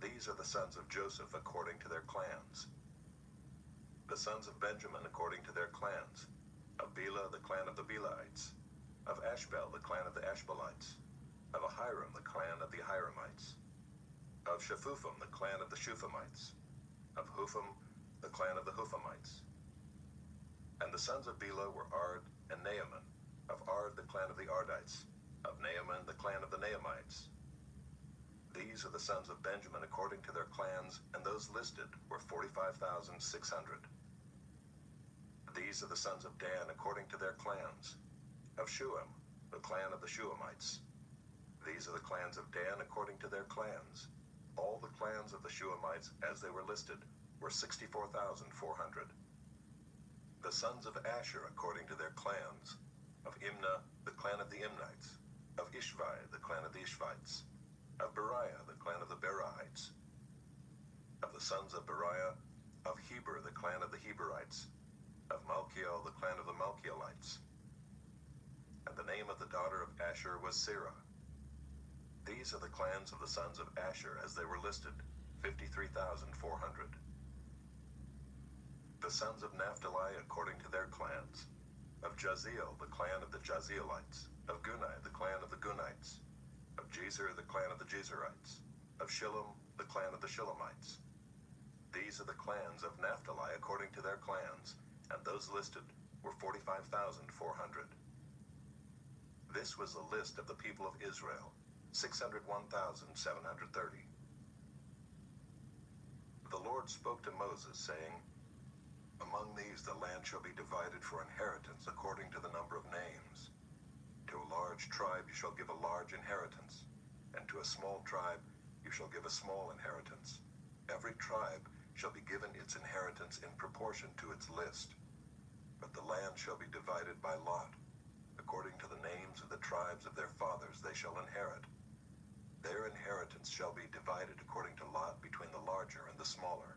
These are the sons of Joseph according to their clans. The sons of Benjamin according to their clans. Of Bela, the clan of the Belaites. Of Ashbel, the clan of the Ashbelites. Of Ahiram, the clan of the Ahiramites. Of Shephupham, the clan of the Shuphamites. Of Hupham, the clan of the Huphamites. And the sons of Bela were Ard and Naaman. Of Ard, the clan of the Ardites. Of Naaman, the clan of the Naamites. These are the sons of Benjamin according to their clans, and those listed were 45,600. These are the sons of Dan according to their clans. Of Shuam, the clan of the Shuamites. These are the clans of Dan according to their clans. All the clans of the Shuamites, as they were listed, were 64,400. The sons of Asher according to their clans. Of Imnah, the clan of the Imnites. Of Ishvi, the clan of the Ishvites. Of Beriah, the clan of the Berihites. Of the sons of Beriah, of Heber, the clan of the Heberites. Of Malchiel, the clan of the Malchielites. And the name of the daughter of Asher was Serah. These are the clans of the sons of Asher as they were listed, 53,400. The sons of Naphtali according to their clans. Of Jaziel, the clan of the Jazielites. Of Gunai, the clan of the Gunites. Of Jezer, the clan of the Jezerites. Of Shillem, the clan of the Shillemites. These are the clans of Naphtali according to their clans, and those listed were 45,400. This was the list of the people of Israel, 601,730. The Lord spoke to Moses, saying, Among these the land shall be divided for inheritance according to the number of names. To a large tribe you shall give a large inheritance, and to a small tribe you shall give a small inheritance. Every tribe shall be given its inheritance in proportion to its list. But the land shall be divided by lot. According to the names of the tribes of their fathers they shall inherit. Their inheritance shall be divided according to lot between the larger and the smaller.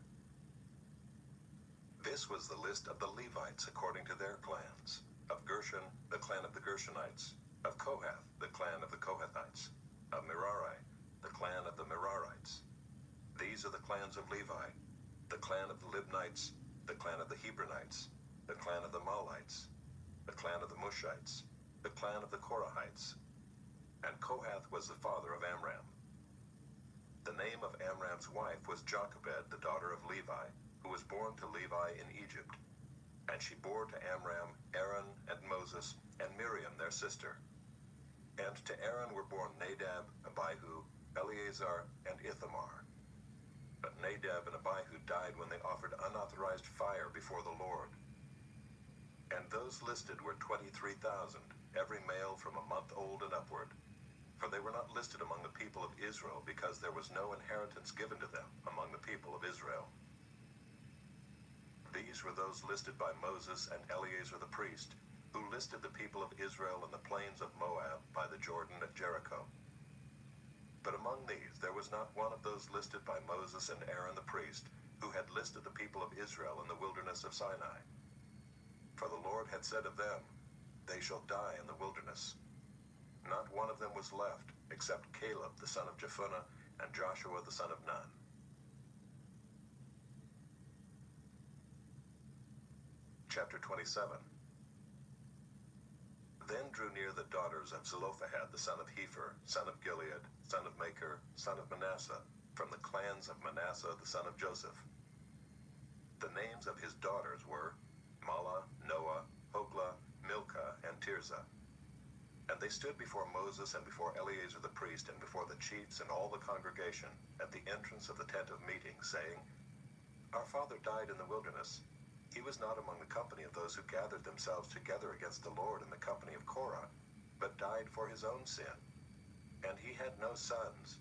This was the list of the Levites according to their clans. Of Gershon, the clan of the Gershonites. Of Kohath, the clan of the Kohathites. Of Merari, the clan of the Merarites. These are the clans of Levi. The clan of the Libnites, the clan of the Hebronites, the clan of the Malites, the clan of the Mushites, the clan of the Korahites. And Kohath was the father of Amram. The name of Amram's wife was Jochebed, the daughter of Levi, who was born to Levi in Egypt. And she bore to Amram Aaron and Moses and Miriam their sister. And to Aaron were born Nadab, Abihu, Eleazar, and Ithamar. But Nadab and Abihu died when they offered unauthorized fire before the Lord. And those listed were 23,000, every male from a month old and upward. For they were not listed among the people of Israel, because there was no inheritance given to them among the people of Israel. These were those listed by Moses and Eleazar the priest, who listed the people of Israel in the plains of Moab by the Jordan at Jericho. But among these there was not one of those listed by Moses and Aaron the priest, who had listed the people of Israel in the wilderness of Sinai. For the Lord had said of them, They shall die in the wilderness. Not one of them was left, except Caleb the son of Jephunneh and Joshua the son of Nun. Chapter 27. Then drew near the daughters of Zelophehad the son of Hepher, son of Gilead, son of Machir, son of Manasseh, from the clans of Manasseh the son of Joseph. The names of his daughters were Mahlah, Noah, Hoglah, Milcah, and Tirzah. And they stood before Moses and before Eleazar the priest and before the chiefs and all the congregation at the entrance of the tent of meeting, saying, Our father died in the wilderness. He was not among the company of those who gathered themselves together against the Lord in the company of Korah, but died for his own sin. And he had no sons.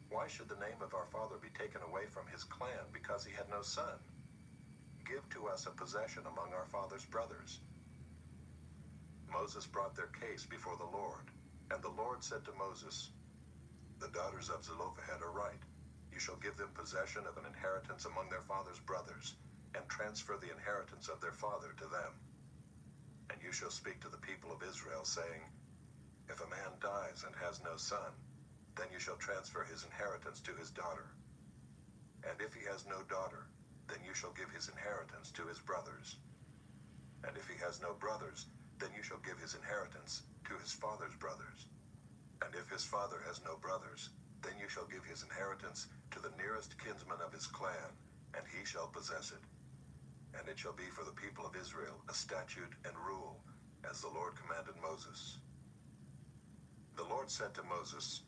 Why should the name of our father be taken away from his clan because he had no son? give to us a possession among our father's brothers." Moses brought their case before the Lord, and the Lord said to Moses, "The daughters of Zelophehad are right. You shall give them possession of an inheritance among their father's brothers, and transfer the inheritance of their father to them. And you shall speak to the people of Israel, saying, If a man dies and has no son, then you shall transfer his inheritance to his daughter. And if he has no daughter, then you shall give his inheritance to his brothers. And if he has no brothers, then you shall give his inheritance to his father's brothers. And if his father has no brothers, then you shall give his inheritance to the nearest kinsman of his clan, and he shall possess it. And it shall be for the people of Israel a statute and rule, as the Lord commanded Moses." The Lord said to Moses,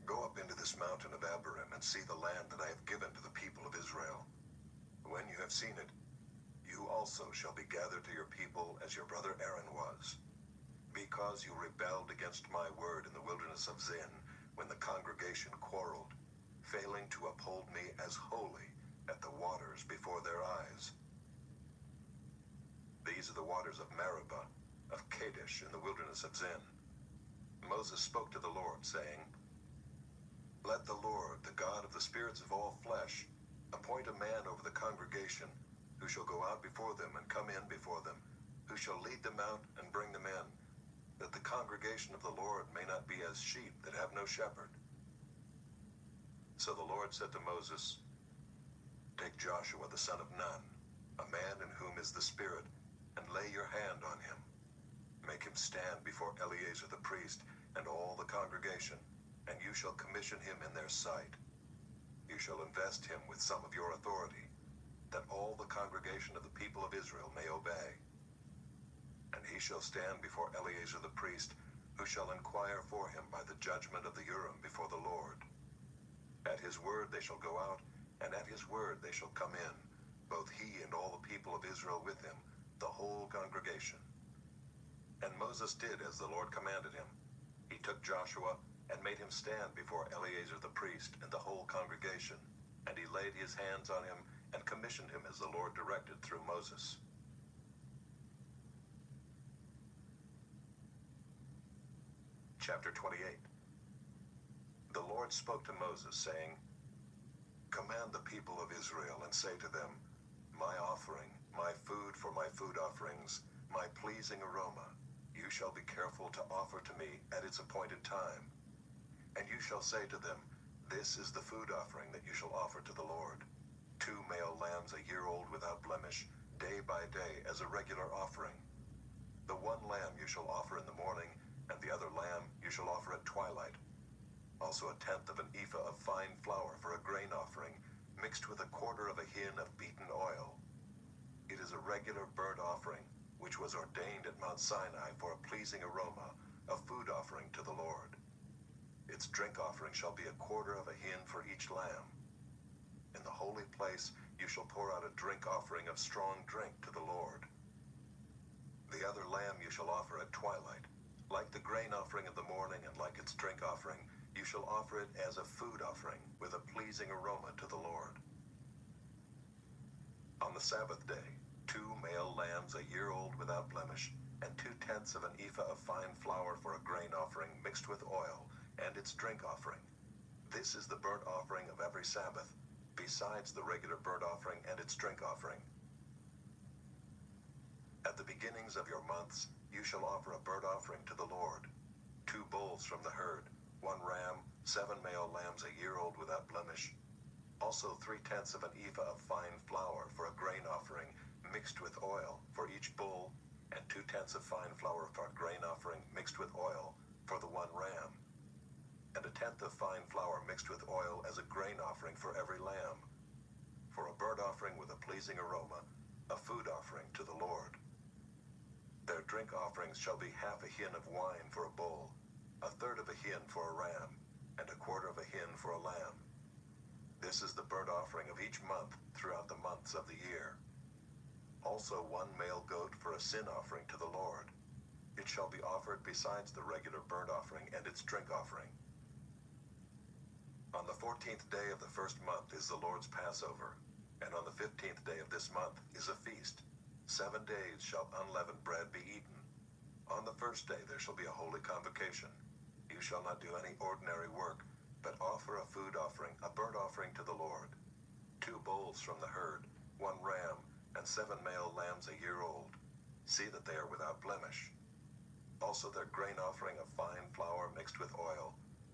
"Go up into this mountain of Abarim and see the land that I have given to the people of Israel. When you have seen it, you also shall be gathered to your people as your brother Aaron was, because you rebelled against my word in the wilderness of Zin, when the congregation quarreled, failing to uphold me as holy at the waters before their eyes. These are the waters of Meribah, of Kadesh in the wilderness of Zin." Moses spoke to the Lord, saying, "Let the Lord, the God of the spirits of all flesh, appoint a man over the congregation, who shall go out before them and come in before them, who shall lead them out and bring them in, that the congregation of the Lord may not be as sheep that have no shepherd." So the Lord said to Moses, "Take Joshua the son of Nun, a man in whom is the Spirit, and lay your hand on him. Make him stand before Eleazar the priest and all the congregation, and you shall commission him in their sight. You shall invest him with some of your authority, that all the congregation of the people of Israel may obey. And he shall stand before Eleazar the priest, who shall inquire for him by the judgment of the Urim before the Lord. At his word they shall go out, and at his word they shall come in, both he and all the people of Israel with him, the whole congregation." And Moses did as the Lord commanded him. He took Joshua and made him stand before Eleazar the priest and the whole congregation, and he laid his hands on him and commissioned him as the Lord directed through Moses. Chapter 28. The Lord spoke to Moses, saying, "Command the people of Israel and say to them, My offering, my food for my food offerings, my pleasing aroma, you shall be careful to offer to me at its appointed time. And you shall say to them, This is the food offering that you shall offer to the Lord: 2 male lambs a year old without blemish, day by day as a regular offering. The one lamb you shall offer in the morning, and the other lamb you shall offer at twilight. Also 1/10 of an ephah of fine flour for a grain offering, mixed with 1/4 of a hin of beaten oil. It is a regular burnt offering, which was ordained at Mount Sinai for a pleasing aroma, a food offering to the Lord. Its drink offering shall be 1/4 of a hin for each lamb. In the holy place you shall pour out a drink offering of strong drink to the Lord. The other lamb you shall offer at twilight. Like the grain offering of the morning and like its drink offering, you shall offer it as a food offering with a pleasing aroma to the Lord. On the Sabbath day, 2 male lambs a year old without blemish, and 2/10 of an ephah of fine flour for a grain offering mixed with oil, and its drink offering. This is the burnt offering of every Sabbath, besides the regular burnt offering and its drink offering. At the beginnings of your months, you shall offer a burnt offering to the Lord: 2 bulls from the herd, 1 ram, 7 male lambs a year old without blemish. Also 3/10 of an ephah of fine flour for a grain offering mixed with oil for each bull, and 2/10 of fine flour for a grain offering mixed with oil for the 1 ram, and 1/10 of fine flour mixed with oil as a grain offering for every lamb, for a burnt offering with a pleasing aroma, a food offering to the Lord. Their drink offerings shall be 1/2 a hin of wine for a bull, 1/3 of a hin for a ram, and 1/4 of a hin for a lamb. This is the burnt offering of each month throughout the months of the year. Also 1 male goat for a sin offering to the Lord. It shall be offered besides the regular burnt offering and its drink offering. On the 14th day of the first month is the Lord's Passover, And on the 15th day of this month is a feast. 7 days shall unleavened bread be eaten. On the first day there shall be a holy convocation. You shall not do any ordinary work, but offer a food offering, a burnt offering to the Lord. 2 bulls from the herd, 1 ram, and 7 male lambs a year old. See that they are without blemish. Also their grain offering of fine flour mixed with oil.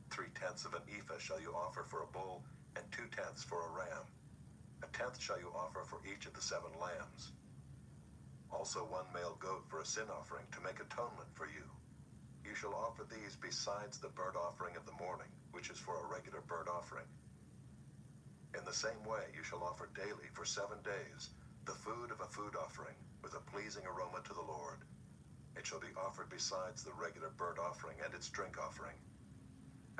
3/10 of an ephah shall you offer for a bull, and 2/10 for a ram. 1/10 shall you offer for each of the 7 lambs. Also 1 male goat for a sin offering to make atonement for you. You shall offer these besides the burnt offering of the morning, which is for a regular burnt offering. In the same way you shall offer daily for 7 days the food of a food offering with a pleasing aroma to the Lord. It shall be offered besides the regular burnt offering and its drink offering.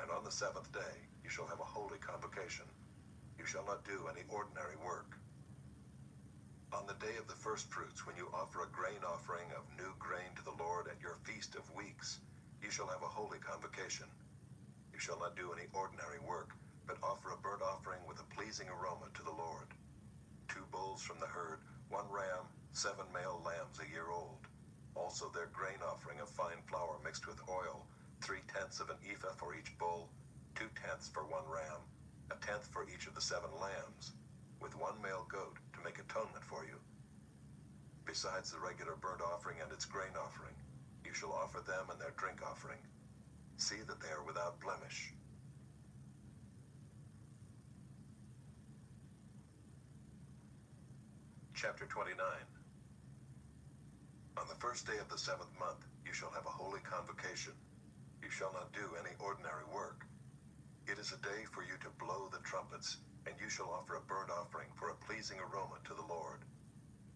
And on the 7th day you shall have a holy convocation. You shall not do any ordinary work. On the day of the firstfruits, when you offer a grain offering of new grain to the Lord at your feast of weeks, you shall have a holy convocation. You shall not do any ordinary work, but offer a burnt offering with a pleasing aroma to the Lord. 2 bulls from the herd, 1 ram, 7 male lambs a year old. Also their grain offering of fine flour mixed with oil, 3/10 of an ephah for each bull, 2/10 for 1 ram, 1/10 for each of the 7 lambs, with 1 male goat to make atonement for you. Besides the regular burnt offering and its grain offering, you shall offer them and their drink offering. See that they are without blemish. Chapter 29. On the first day of the 7th month, you shall have a holy convocation. You shall not do any ordinary work. It is a day for you to blow the trumpets, and you shall offer a burnt offering for a pleasing aroma to the Lord.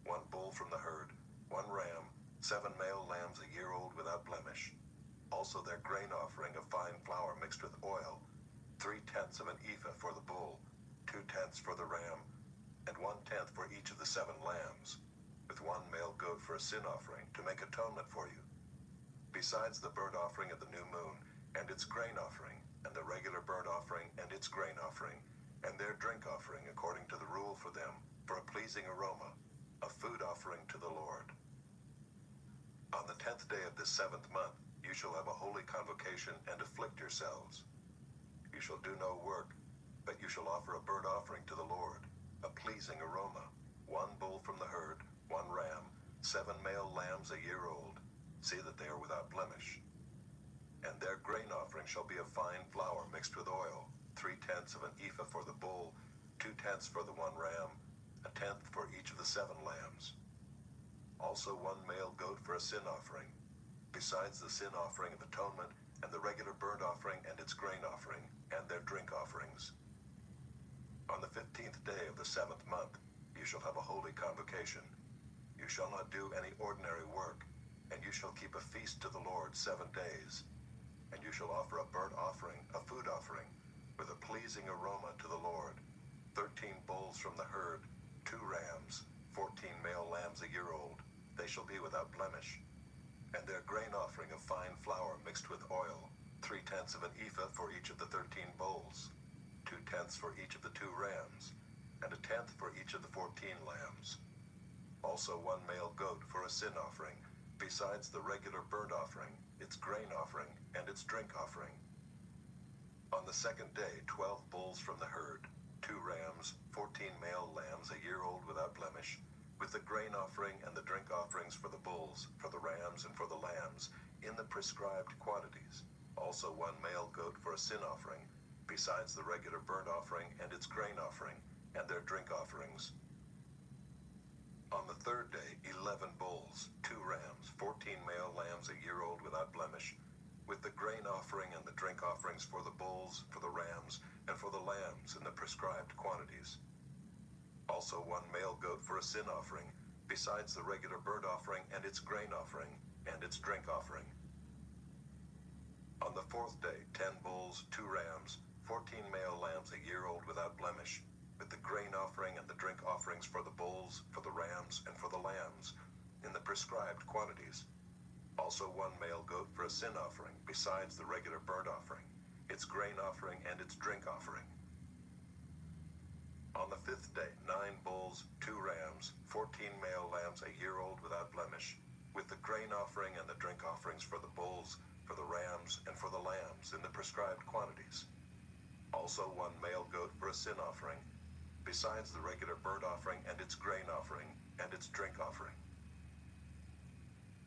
1 bull from the herd, 1 ram, 7 male lambs a year old without blemish. Also their grain offering of fine flour mixed with oil, 3/10 of an ephah for the bull, 2/10 for the ram, and 1/10 for each of the 7 lambs, with 1 male goat for a sin offering to make atonement for you. Besides the burnt offering of the new moon, and its grain offering, and the regular burnt offering and its grain offering, and their drink offering according to the rule for them, for a pleasing aroma, a food offering to the Lord. On the 10th day of this 7th month, you shall have a holy convocation and afflict yourselves. You shall do no work, but you shall offer a burnt offering to the Lord, a pleasing aroma, 1 bull from the herd, 1 ram, 7 male lambs a year old. See that they are without blemish. And their grain offering shall be of fine flour mixed with oil, 3/10 of an ephah for the bull, 2/10 for the 1 ram, 1/10 for each of the 7 lambs. Also 1 male goat for a sin offering, besides the sin offering of atonement, and the regular burnt offering and its grain offering, and their drink offerings. On the 15th day of the 7th month, you shall have a holy convocation. You shall not do any ordinary work, and you shall keep a feast to the Lord 7 days. And you shall offer a burnt offering, a food offering, with a pleasing aroma to the Lord, 13 bulls from the herd, 2 rams, 14 male lambs a year old. They shall be without blemish. And their grain offering of fine flour mixed with oil, 3/10 of an ephah for each of the 13 bulls, 2/10 for each of the 2 rams, and 1/10 for each of the 14 lambs. Also 1 male goat for a sin offering, besides the regular burnt offering, its grain offering, and its drink offering. On the 2nd day 12 bulls from the herd, 2 rams, 14 male lambs a year old without blemish, with the grain offering and the drink offerings for the bulls, for the rams, and for the lambs, in the prescribed quantities. Also 1 male goat for a sin offering, besides the regular burnt offering and its grain offering, and their drink offerings. On the 3rd day 11 bulls, 2 rams, 14 male lambs a year old without blemish, with the grain offering and the drink offerings for the bulls, for the rams, and for the lambs in the prescribed quantities. Also 1 male goat for a sin offering, besides the regular burnt offering and its grain offering, and its drink offering. On the 4th day 10 bulls, 2 rams, 14 male lambs a year old without blemish, with the grain offering and the drink offerings for the bulls, for the rams, and for the lambs, in the prescribed quantities. Also 1 male goat for a sin offering, besides the regular burnt offering, its grain offering, and its drink offering. On the 5th day, 9 bulls, 2 rams, 14 male lambs a year old without blemish, with the grain offering and the drink offerings for the bulls, for the rams, and for the lambs in the prescribed quantities. Also 1 male goat for a sin offering, besides the regular burnt offering and its grain offering and its drink offering.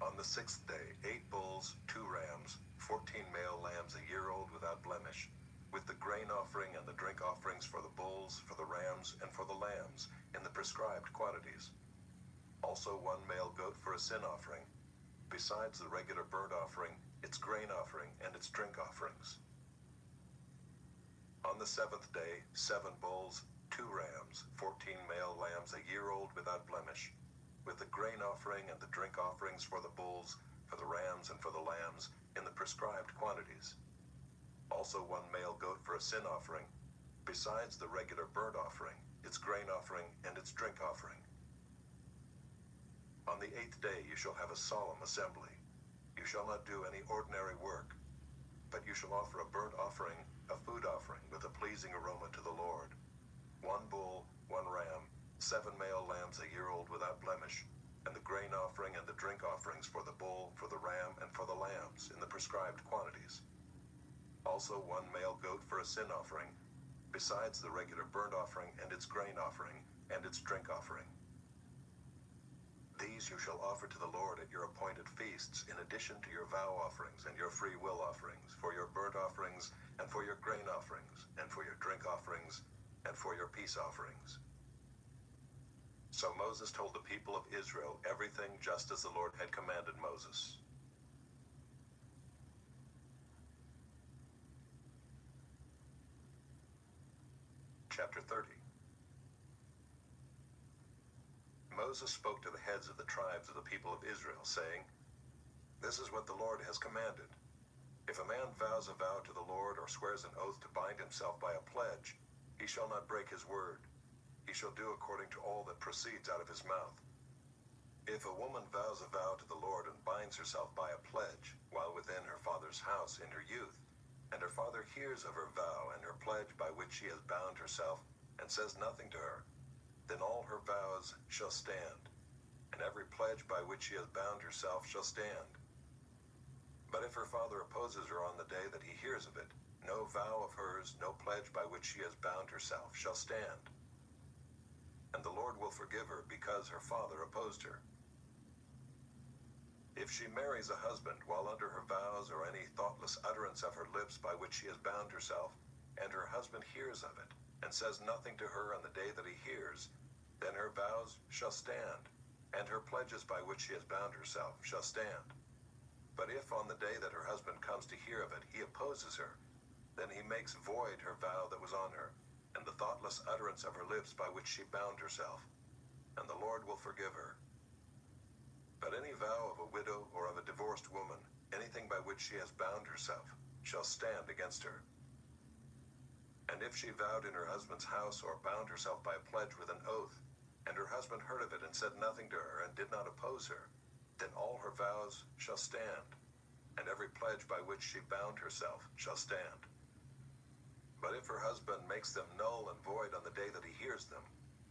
On the 6th day, 8 bulls, 2 rams, 14 male lambs a year old without blemish, with the grain offering and the drink offerings for the bulls, for the rams, and for the lambs, in the prescribed quantities. Also 1 male goat for a sin offering, besides the regular burnt offering, its grain offering, and its drink offerings. On the 7th day, 7 bulls, 2 rams, 14 male lambs a year old without blemish, with the grain offering and the drink offerings for the bulls, for the rams, and for the lambs, in the prescribed quantities. Also 1 male goat for a sin offering, besides the regular burnt offering, its grain offering, and its drink offering. On the 8th day you shall have a solemn assembly. You shall not do any ordinary work, but you shall offer a burnt offering, a food offering, with a pleasing aroma to the Lord. 1 bull, 1 ram, 7 male lambs a year old without blemish, and the grain offering and the drink offerings for the bull, for the ram, and for the lambs, in the prescribed quantities. Also 1 male goat for a sin offering, besides the regular burnt offering and its grain offering, and its drink offering. These you shall offer to the Lord at your appointed feasts, in addition to your vow offerings and your free will offerings, for your burnt offerings, and for your grain offerings, and for your drink offerings, and for your peace offerings. So Moses told the people of Israel everything just as the Lord had commanded Moses. Chapter 30. Moses spoke to the heads of the tribes of the people of Israel, saying, "This is what the Lord has commanded. If a man vows a vow to the Lord or swears an oath to bind himself by a pledge, he shall not break his word. He shall do according to all that proceeds out of his mouth. If a woman vows a vow to the Lord and binds herself by a pledge while within her father's house in her youth, and her father hears of her vow and her pledge by which she has bound herself, and says nothing to her, then all her vows shall stand, and every pledge by which she has bound herself shall stand. But if her father opposes her on the day that he hears of it, no vow of hers, no pledge by which she has bound herself shall stand. And the Lord will forgive her because her father opposed her. If she marries a husband while under her vows or any thoughtless utterance of her lips by which she has bound herself, and her husband hears of it, and says nothing to her on the day that he hears, then her vows shall stand, and her pledges by which she has bound herself shall stand. But if on the day that her husband comes to hear of it he opposes her, then he makes void her vow that was on her, and the thoughtless utterance of her lips by which she bound herself, and the Lord will forgive her. But any vow of a widow or of a divorced woman, anything by which she has bound herself, shall stand against her. And if she vowed in her husband's house or bound herself by a pledge with an oath, and her husband heard of it and said nothing to her and did not oppose her, then all her vows shall stand, and every pledge by which she bound herself shall stand. But if her husband makes them null and void on the day that he hears them,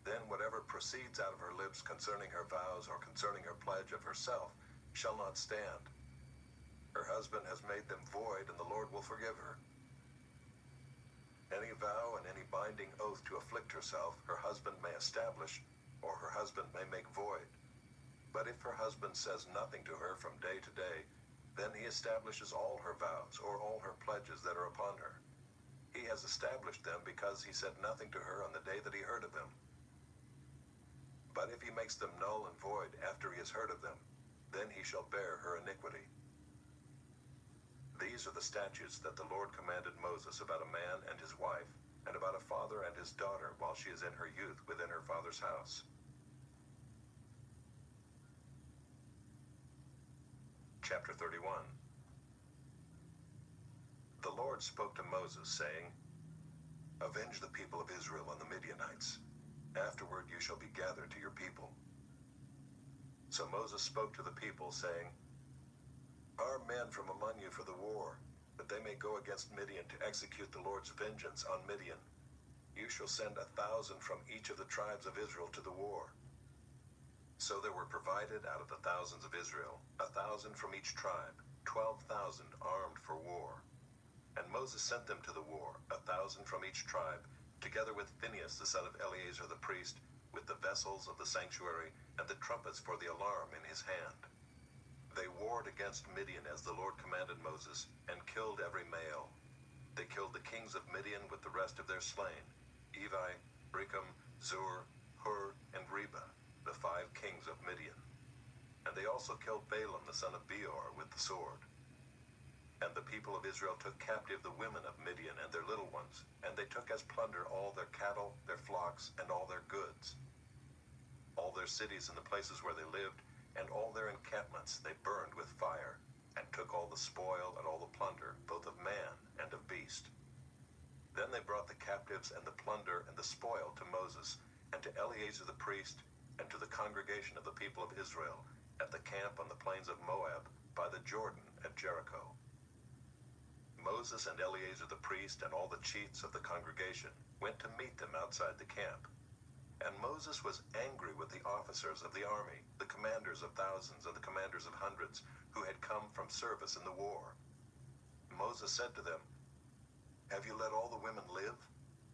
then whatever proceeds out of her lips concerning her vows or concerning her pledge of herself shall not stand. Her husband has made them void, and the Lord will forgive her. Any vow and any binding oath to afflict herself, her husband may establish, or her husband may make void. But if her husband says nothing to her from day to day, then he establishes all her vows or all her pledges that are upon her. He has established them because he said nothing to her on the day that he heard of them. But if he makes them null and void after he has heard of them, then he shall bear her iniquity. These are the statutes that the Lord commanded Moses about a man and his wife, and about a father and his daughter while she is in her youth within her father's house. Chapter 31. The Lord spoke to Moses, saying, "Avenge the people of Israel on the Midianites. Afterward you shall be gathered to your people." So Moses spoke to the people, saying, "Arm men from among you for the war, that they may go against Midian to execute the Lord's vengeance on Midian." You shall send 1,000 from each of the tribes of Israel to the war. So there were provided out of the thousands of Israel 1,000 from each tribe, 12,000 armed for war. And Moses sent them to the war, 1,000 from each tribe, together with Phinehas the son of Eleazar the priest, with the vessels of the sanctuary and the trumpets for the alarm in his hand. They warred against Midian as the Lord commanded Moses, and killed every male. They killed the kings of Midian with the rest of their slain, Evi, Rekem, Zur, Hur, and Reba, the 5 kings of Midian. And they also killed Balaam the son of Beor with the sword. And the people of Israel took captive the women of Midian and their little ones, and they took as plunder all their cattle, their flocks, and all their goods. All their cities and the places where they lived, and all their encampments they burned with fire, and took all the spoil and all the plunder, both of man and of beast. Then they brought the captives and the plunder and the spoil to Moses, and to Eleazar the priest, and to the congregation of the people of Israel, at the camp on the plains of Moab, by the Jordan at Jericho. Moses and Eleazar the priest and all the chiefs of the congregation went to meet them outside the camp. And Moses was angry with the officers of the army, the commanders of thousands and the commanders of hundreds, who had come from service in the war. Moses said to them, "Have you let all the women live?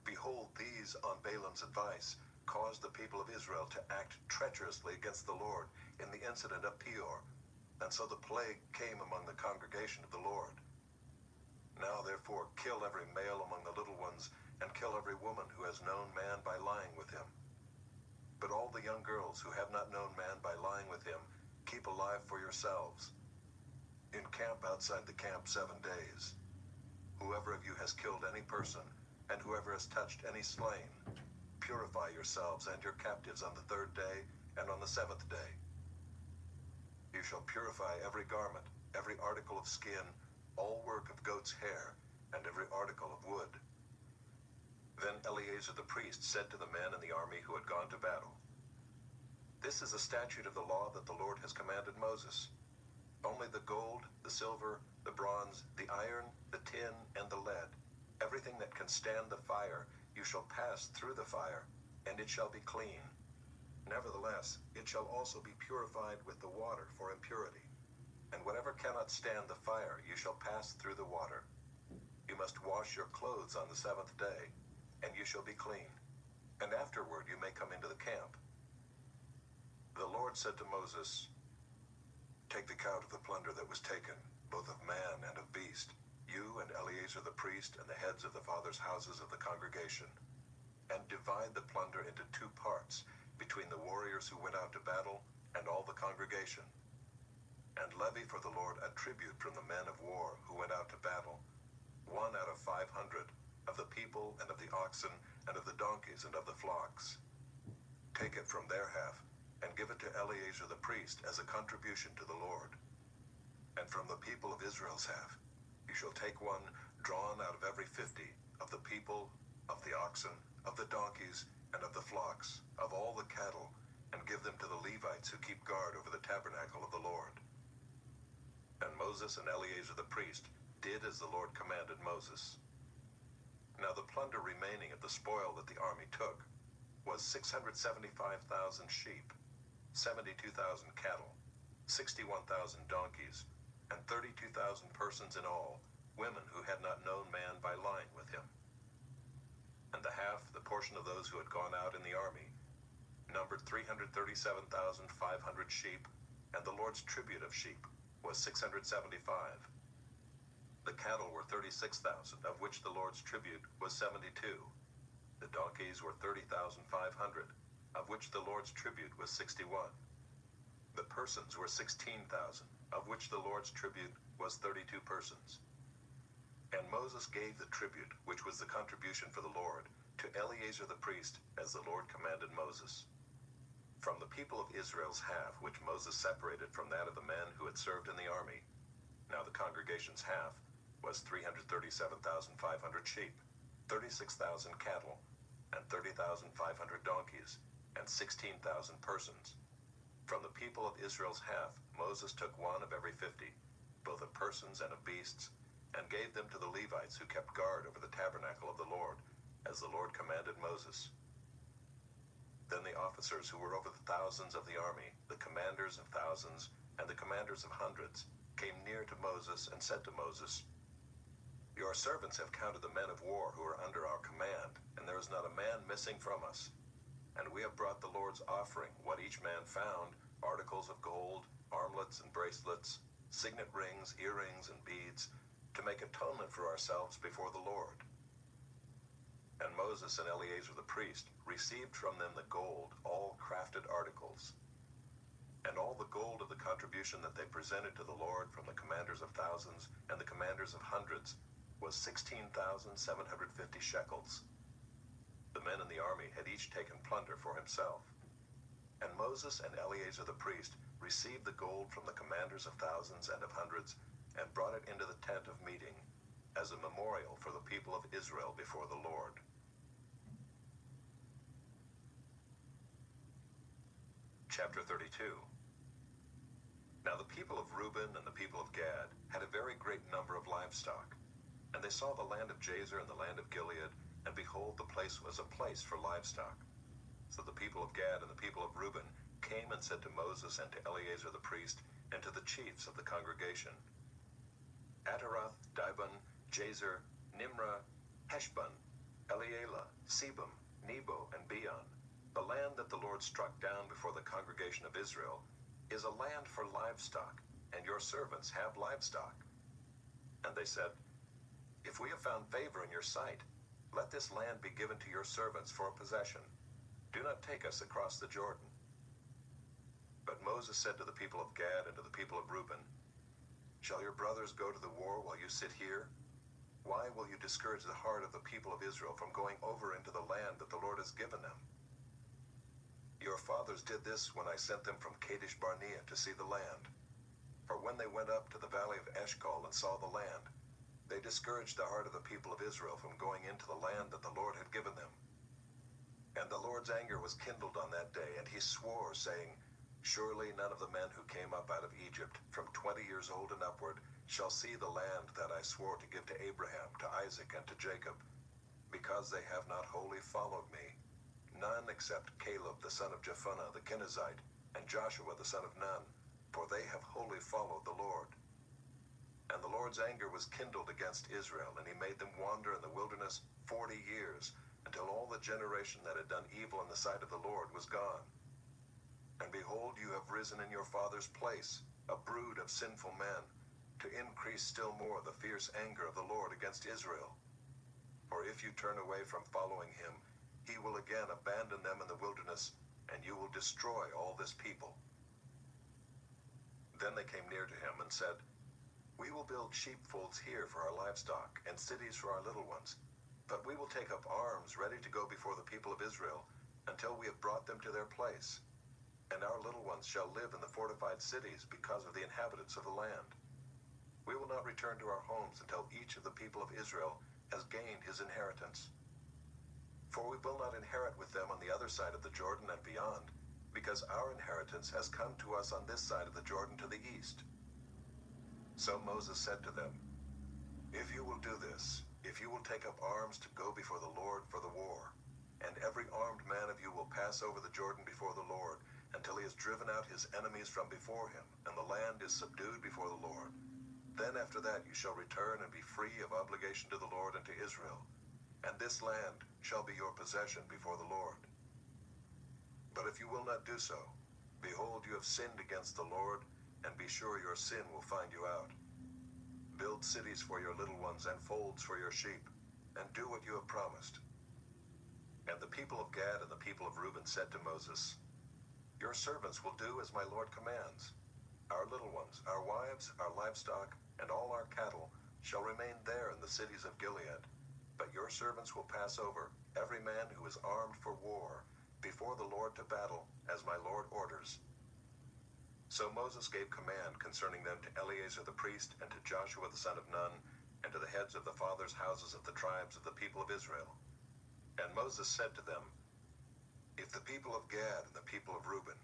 Behold, these, on Balaam's advice, caused the people of Israel to act treacherously against the Lord in the incident of Peor, and so the plague came among the congregation of the Lord. Now therefore kill every male among the little ones, and kill every woman who has known man by lying with him. But all the young girls who have not known man by lying with him, keep alive for yourselves. Encamp outside the camp 7 days. Whoever of you has killed any person, and whoever has touched any slain, purify yourselves and your captives on the 3rd day and on the 7th day. You shall purify every garment, every article of skin, all work of goat's hair, and every article of wood." Then Eleazar the priest said to the men in the army who had gone to battle, "This is a statute of the law that the Lord has commanded Moses. Only the gold, the silver, the bronze, the iron, the tin, and the lead, everything that can stand the fire, you shall pass through the fire, and it shall be clean. Nevertheless, it shall also be purified with the water for impurity. And whatever cannot stand the fire, you shall pass through the water. You must wash your clothes on the 7th day, and you shall be clean. And afterward you may come into the camp." The Lord said to Moses, "Take the count of the plunder that was taken, both of man and of beast, you and Eleazar the priest and the heads of the fathers' houses of the congregation, and divide the plunder into 2 parts, between the warriors who went out to battle and all the congregation. And levy for the Lord a tribute from the men of war who went out to battle, 1 out of 500, of the people and of the oxen and of the donkeys and of the flocks. Take it from their half, and give it to Eleazar the priest as a contribution to the Lord. And from the people of Israel's half, you shall take 1 drawn out of every 50, of the people, of the oxen, of the donkeys, and of the flocks, of all the cattle, and give them to the Levites who keep guard over the tabernacle of the Lord." And Moses and Eleazar the priest did as the Lord commanded Moses. Now the plunder remaining of the spoil that the army took was 675,000 sheep, 72,000 cattle, 61,000 donkeys, and 32,000 persons in all, women who had not known man by lying with him. And the half, the portion of those who had gone out in the army, numbered 337,500 sheep, and the Lord's tribute of sheep was 675. The cattle were 36,000, of which the Lord's tribute was 72. The donkeys were 30,500, of which the Lord's tribute was 61. The persons were 16,000, of which the Lord's tribute was 32 persons. And Moses gave the tribute, which was the contribution for the Lord, to Eleazar the priest, as the Lord commanded Moses. From the people of Israel's half, which Moses separated from that of the men who had served in the army, now the congregation's half, was 337,500 sheep, 36,000 cattle, and 30,500 donkeys, and 16,000 persons. From the people of Israel's half, Moses took 1 of every 50, both of persons and of beasts, and gave them to the Levites who kept guard over the tabernacle of the Lord, as the Lord commanded Moses. Then the officers who were over the thousands of the army, the commanders of thousands, and the commanders of hundreds, came near to Moses and said to Moses, "Your servants have counted the men of war who are under our command, and there is not a man missing from us. And we have brought the Lord's offering, what each man found, articles of gold, armlets and bracelets, signet rings, earrings, and beads, to make atonement for ourselves before the Lord." And Moses and Eleazar the priest received from them the gold, all crafted articles. And all the gold of the contribution that they presented to the Lord from the commanders of thousands and the commanders of hundreds was 16,750 shekels. The men in the army had each taken plunder for himself. And Moses and Eleazar the priest received the gold from the commanders of thousands and of hundreds and brought it into the tent of meeting as a memorial for the people of Israel before the Lord. Chapter 32. Now the people of Reuben and the people of Gad had a very great number of livestock. And they saw the land of Jazer and the land of Gilead, and behold, the place was a place for livestock. So the people of Gad and the people of Reuben came and said to Moses and to Eleazar the priest and to the chiefs of the congregation, Ataroth, Dibon, Jazer, Nimrah, Heshbon, Elealeh, Sebam, Nebo, and Beon, the land that the Lord struck down before the congregation of Israel, is a land for livestock, and your servants have livestock. And they said, If we have found favor in your sight, let this land be given to your servants for a possession. Do not take us across the Jordan. But Moses said to the people of Gad and to the people of Reuben, Shall your brothers go to the war while you sit here? Why will you discourage the heart of the people of Israel from going over into the land that the Lord has given them? Your fathers did this when I sent them from Kadesh Barnea to see the land. For when they went up to the valley of Eshcol and saw the land, they discouraged the heart of the people of Israel from going into the land that the Lord had given them. And the Lord's anger was kindled on that day, and he swore, saying, Surely none of the men who came up out of Egypt, from 20 years old and upward, shall see the land that I swore to give to Abraham, to Isaac, and to Jacob, because they have not wholly followed me. None except Caleb the son of Jephunneh the Kenizzite, and Joshua the son of Nun, for they have wholly followed the Lord. And the Lord's anger was kindled against Israel, and he made them wander in the wilderness 40 years, until all the generation that had done evil in the sight of the Lord was gone. And behold, you have risen in your father's place, a brood of sinful men, to increase still more the fierce anger of the Lord against Israel. For if you turn away from following him, he will again abandon them in the wilderness, and you will destroy all this people. Then they came near to him and said, We will build sheepfolds here for our livestock, and cities for our little ones. But we will take up arms ready to go before the people of Israel, until we have brought them to their place. And our little ones shall live in the fortified cities because of the inhabitants of the land. We will not return to our homes until each of the people of Israel has gained his inheritance. For we will not inherit with them on the other side of the Jordan and beyond, because our inheritance has come to us on this side of the Jordan to the east. So Moses said to them, If you will do this, if you will take up arms to go before the Lord for the war, and every armed man of you will pass over the Jordan before the Lord, until he has driven out his enemies from before him, and the land is subdued before the Lord, then after that you shall return and be free of obligation to the Lord and to Israel, and this land shall be your possession before the Lord. But if you will not do so, behold, you have sinned against the Lord, and be sure your sin will find you out. Build cities for your little ones and folds for your sheep, and do what you have promised. And the people of Gad and the people of Reuben said to Moses, Your servants will do as my Lord commands. Our little ones, our wives, our livestock, and all our cattle shall remain there in the cities of Gilead. But your servants will pass over, every man who is armed for war, before the Lord to battle, as my Lord orders. So Moses gave command concerning them to Eleazar the priest, and to Joshua the son of Nun, and to the heads of the fathers' houses of the tribes of the people of Israel. And Moses said to them, If the people of Gad and the people of Reuben,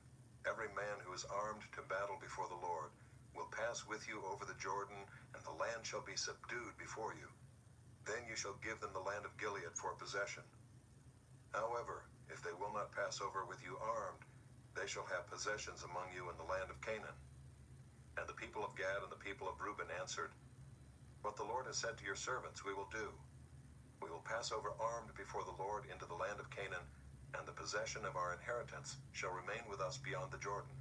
every man who is armed to battle before the Lord, will pass with you over the Jordan, and the land shall be subdued before you, Then you shall give them the land of Gilead for possession. However, if they will not pass over with you armed, they shall have possessions among you in the land of Canaan. And the people of Gad and the people of Reuben answered, What the Lord has said to your servants we will do. We will pass over armed before the Lord into the land of Canaan, and the possession of our inheritance shall remain with us beyond the Jordan.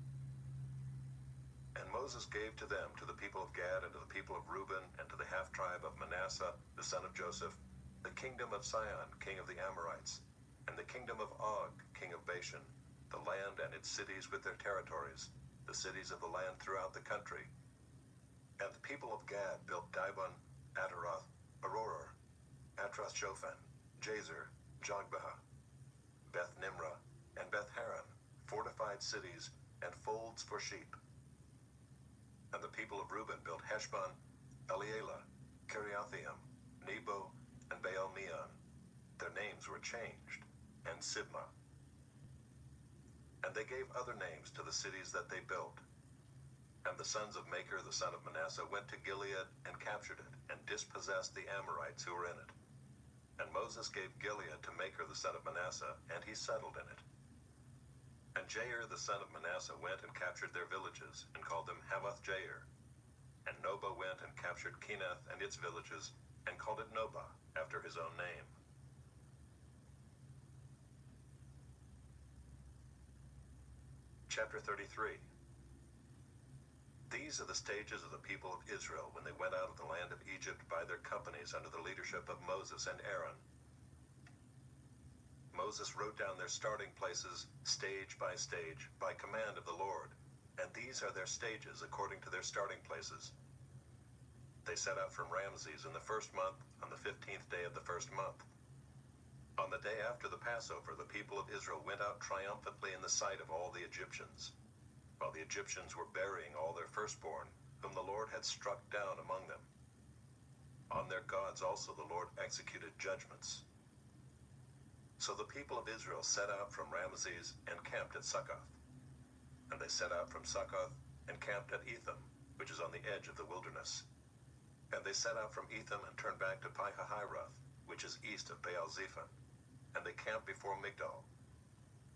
And Moses gave to them, to the people of Gad and to the people of Reuben and to the half-tribe of Manasseh, the son of Joseph, the kingdom of Sihon, king of the Amorites, and the kingdom of Og, king of Bashan, the land and its cities with their territories, the cities of the land throughout the country. And the people of Gad built Dibon, Ataroth, Aroer, Atroth-Shophan, Jazer, Jogbehah, Beth-Nimrah, and Beth-Haran, fortified cities and folds for sheep. And the people of Reuben built Heshbon, Elealeh, Kiriathaim, Nebo, and Baal-Meon. Their names were changed, and Sibmah. And they gave other names to the cities that they built. And the sons of Machir, the son of Manasseh, went to Gilead and captured it, and dispossessed the Amorites who were in it. And Moses gave Gilead to Machir, the son of Manasseh, and he settled in it. And Jair, the son of Manasseh, went and captured their villages, and called them Havoth-Jair. And Nobah went and captured Kenath and its villages, and called it Nobah, after his own name. Chapter 33. These are the stages of the people of Israel when they went out of the land of Egypt by their companies under the leadership of Moses and Aaron. Moses wrote down their starting places, stage by stage, by command of the Lord, and these are their stages according to their starting places. They set out from Ramses in the first month, on the 15th day of the first month. On the day after the Passover, the people of Israel went out triumphantly in the sight of all the Egyptians, while the Egyptians were burying all their firstborn, whom the Lord had struck down among them. On their gods also the Lord executed judgments. So the people of Israel set out from Ramses and camped at Succoth. And they set out from Succoth and camped at Etham, which is on the edge of the wilderness. And they set out from Etham and turned back to Pi-hahiroth, which is east of Baal-Zephon. And they camped before Migdol.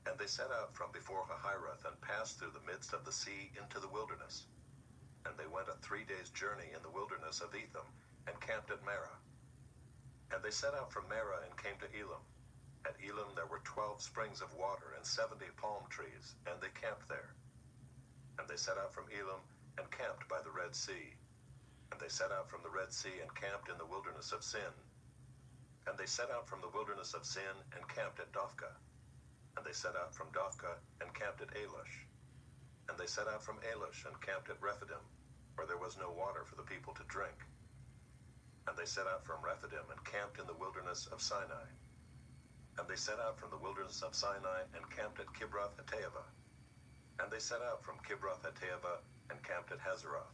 And they set out from before Hahiroth and passed through the midst of the sea into the wilderness. And they went a 3 days' journey in the wilderness of Etham, and camped at Marah. And they set out from Marah and came to Elim. At Elim there were 12 springs of water and 70 palm trees, and they camped there. And they set out from Elim and camped by the Red Sea. And they set out from the Red Sea and camped in the wilderness of Sin. And they set out from the wilderness of Sin and camped at Dophkah. And they set out from Dophkah and camped at Alush. And they set out from Alush and camped at Rephidim, where there was no water for the people to drink. And they set out from Rephidim and camped in the wilderness of Sinai. And they set out from the wilderness of Sinai and camped at Kibroth-Hattaavah. And they set out from Kibroth-Hattaavah and camped at Hazeroth.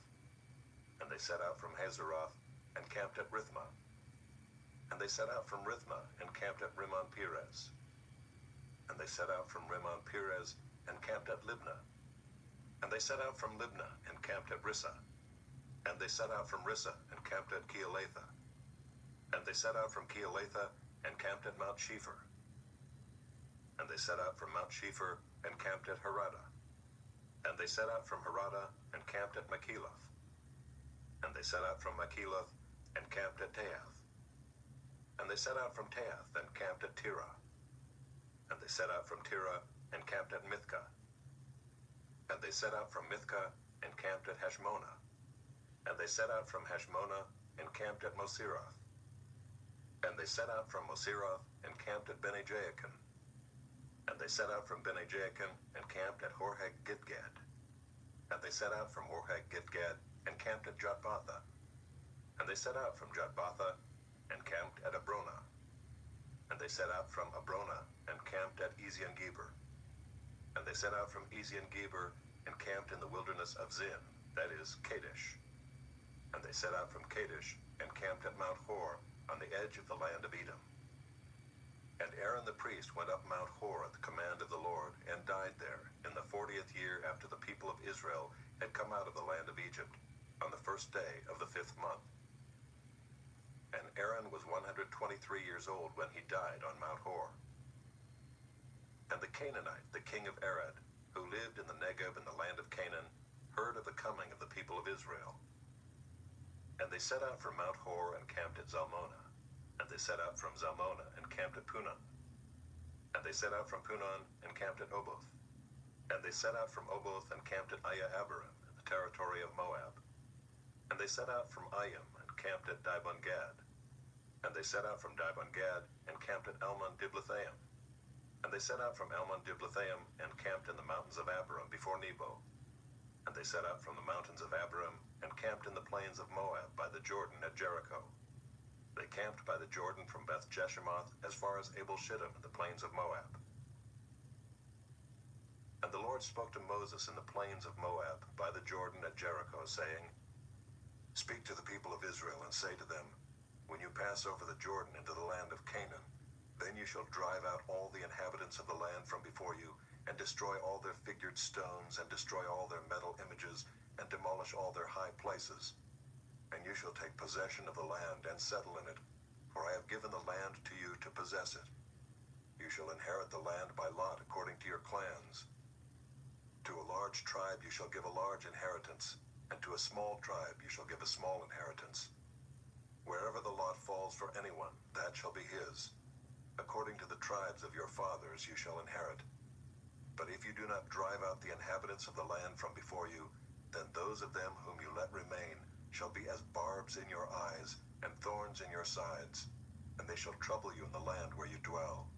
And they set out from Hazeroth and camped at Rithmah. And they set out from Rithmah and camped at Rimmon-Perez. And they set out from Rimmon-Perez and camped at Libnah. And they set out from Libnah and camped at Rissah. And they set out from Rissah and camped at Keelatha. And they set out from Keelatha and camped at Mount Shepher. And they set out from Mount Shepher and camped at Harada. And they set out from Harada and camped at Makheloth. And they set out from Makheloth and camped at Taath. And they set out from Taath and camped at Tirah. And they set out from Tirah and camped at Mithkah. And they set out from Mithkah and camped at Heshmonah. And they set out from Heshmonah and camped at Moseroth. And they set out from Moseroth and camped at Bene-Jaakan. And they set out from Bene-Jaakan and camped at Horhag-Gidgad. And they set out from Horhag-Gidgad and camped at Jotbatha. And they set out from Jotbatha and camped at Abrona. And they set out from Abrona and camped at Ezion-Geber. And they set out from Ezion-Geber and camped in the wilderness of Zin, that is, Kadesh. And they set out from Kadesh and camped at Mount Hor, on the edge of the land of Edom. And Aaron the priest went up Mount Hor at the command of the Lord, and died there, in the 40th year after the people of Israel had come out of the land of Egypt, on the first day of the 5th month. And Aaron man was 123 years old when he died on Mount Hor. And the Canaanite, the king of Arad, who lived in the Negeb in the land of Canaan, heard of the coming of the people of Israel. And they set out from Mount Hor and camped at Zalmonah. And they set out from Zalmonah and camped at Punon. And they set out from Punon and camped at Oboth. And they set out from Oboth and camped at Aya-Abarim in the territory of Moab. And they set out from Ayim and camped at Dibon-Gad. And they set out from Dibon-Gad and camped at Almon-Diblathaim. And they set out from Almon-Diblathaim and camped in the mountains of Abarim before Nebo. And they set out from the mountains of Abarim and camped in the plains of Moab by the Jordan at Jericho. They camped by the Jordan from Beth-Jeshimoth as far as Abel-Shittim in the plains of Moab. And the Lord spoke to Moses in the plains of Moab by the Jordan at Jericho, saying, Speak to the people of Israel and say to them, When you pass over the Jordan into the land of Canaan, then you shall drive out all the inhabitants of the land from before you, and destroy all their figured stones, and destroy all their metal images, and demolish all their high places. And you shall take possession of the land and settle in it, for I have given the land to you to possess it. You shall inherit the land by lot according to your clans. To a large tribe you shall give a large inheritance, and to a small tribe you shall give a small inheritance. Wherever the lot falls for anyone, that shall be his. According to the tribes of your fathers you shall inherit. But if you do not drive out the inhabitants of the land from before you, then those of them whom you let remain shall be as barbs in your eyes and thorns in your sides, and they shall trouble you in the land where you dwell.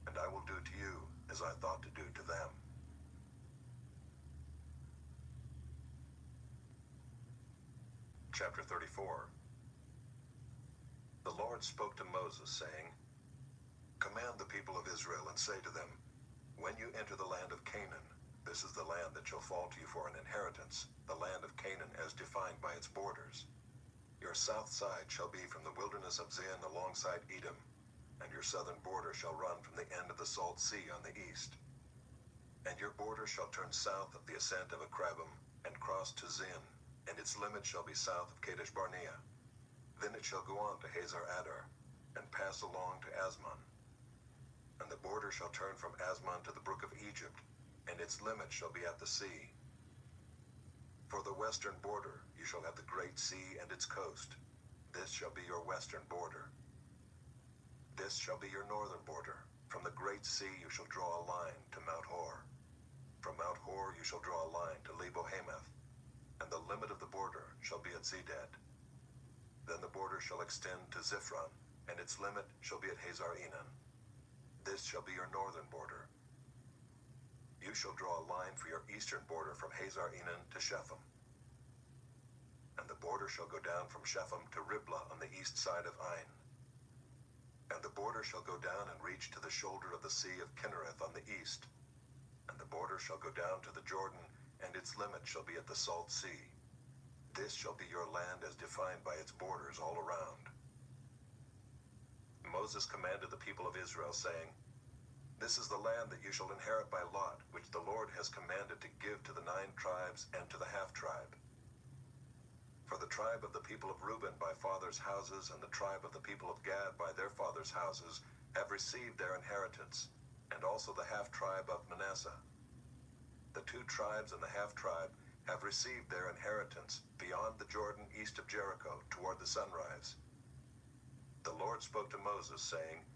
And I will do to you as I thought to do to them. Chapter 34. The Lord spoke to Moses, saying, Command the people of Israel and say to them, When you enter the land of Canaan, this is the land that shall fall to you for an inheritance, the land of Canaan as defined by its borders. Your south side shall be from the wilderness of Zin alongside Edom, and your southern border shall run from the end of the Salt Sea on the east. And your border shall turn south of the ascent of Akrabim, and cross to Zin, and its limit shall be south of Kadesh Barnea. Then it shall go on to Hazar Adar, and pass along to Asmon. And the border shall turn from Asmon to the brook of Egypt, and its limit shall be at the sea. For the western border you shall have the great sea and its coast. This shall be your western border. This shall be your northern border. From the great sea you shall draw a line to Mount Hor. From Mount Hor you shall draw a line to Lebo-Hamath, and the limit of the border shall be at Zedad. Then the border shall extend to Ziphron, and its limit shall be at Hazar-Enan. This shall be your northern border. You shall draw a line for your eastern border from Hazar-Enan to Shepham. And the border shall go down from Shepham to Riblah on the east side of Ain. And the border shall go down and reach to the shoulder of the sea of Kinnereth on the east. And the border shall go down to the Jordan, and its limit shall be at the Salt Sea. This shall be your land as defined by its borders all around. Moses commanded the people of Israel, saying, This is the land that you shall inherit by lot, which the Lord has commanded to give to the 9 tribes and to the half-tribe. For the tribe of the people of Reuben by fathers' houses, and the tribe of the people of Gad by their fathers' houses, have received their inheritance, and also the half-tribe of Manasseh. The 2 tribes and the half-tribe have received their inheritance beyond the Jordan east of Jericho toward the sunrise. The Lord spoke to Moses, saying,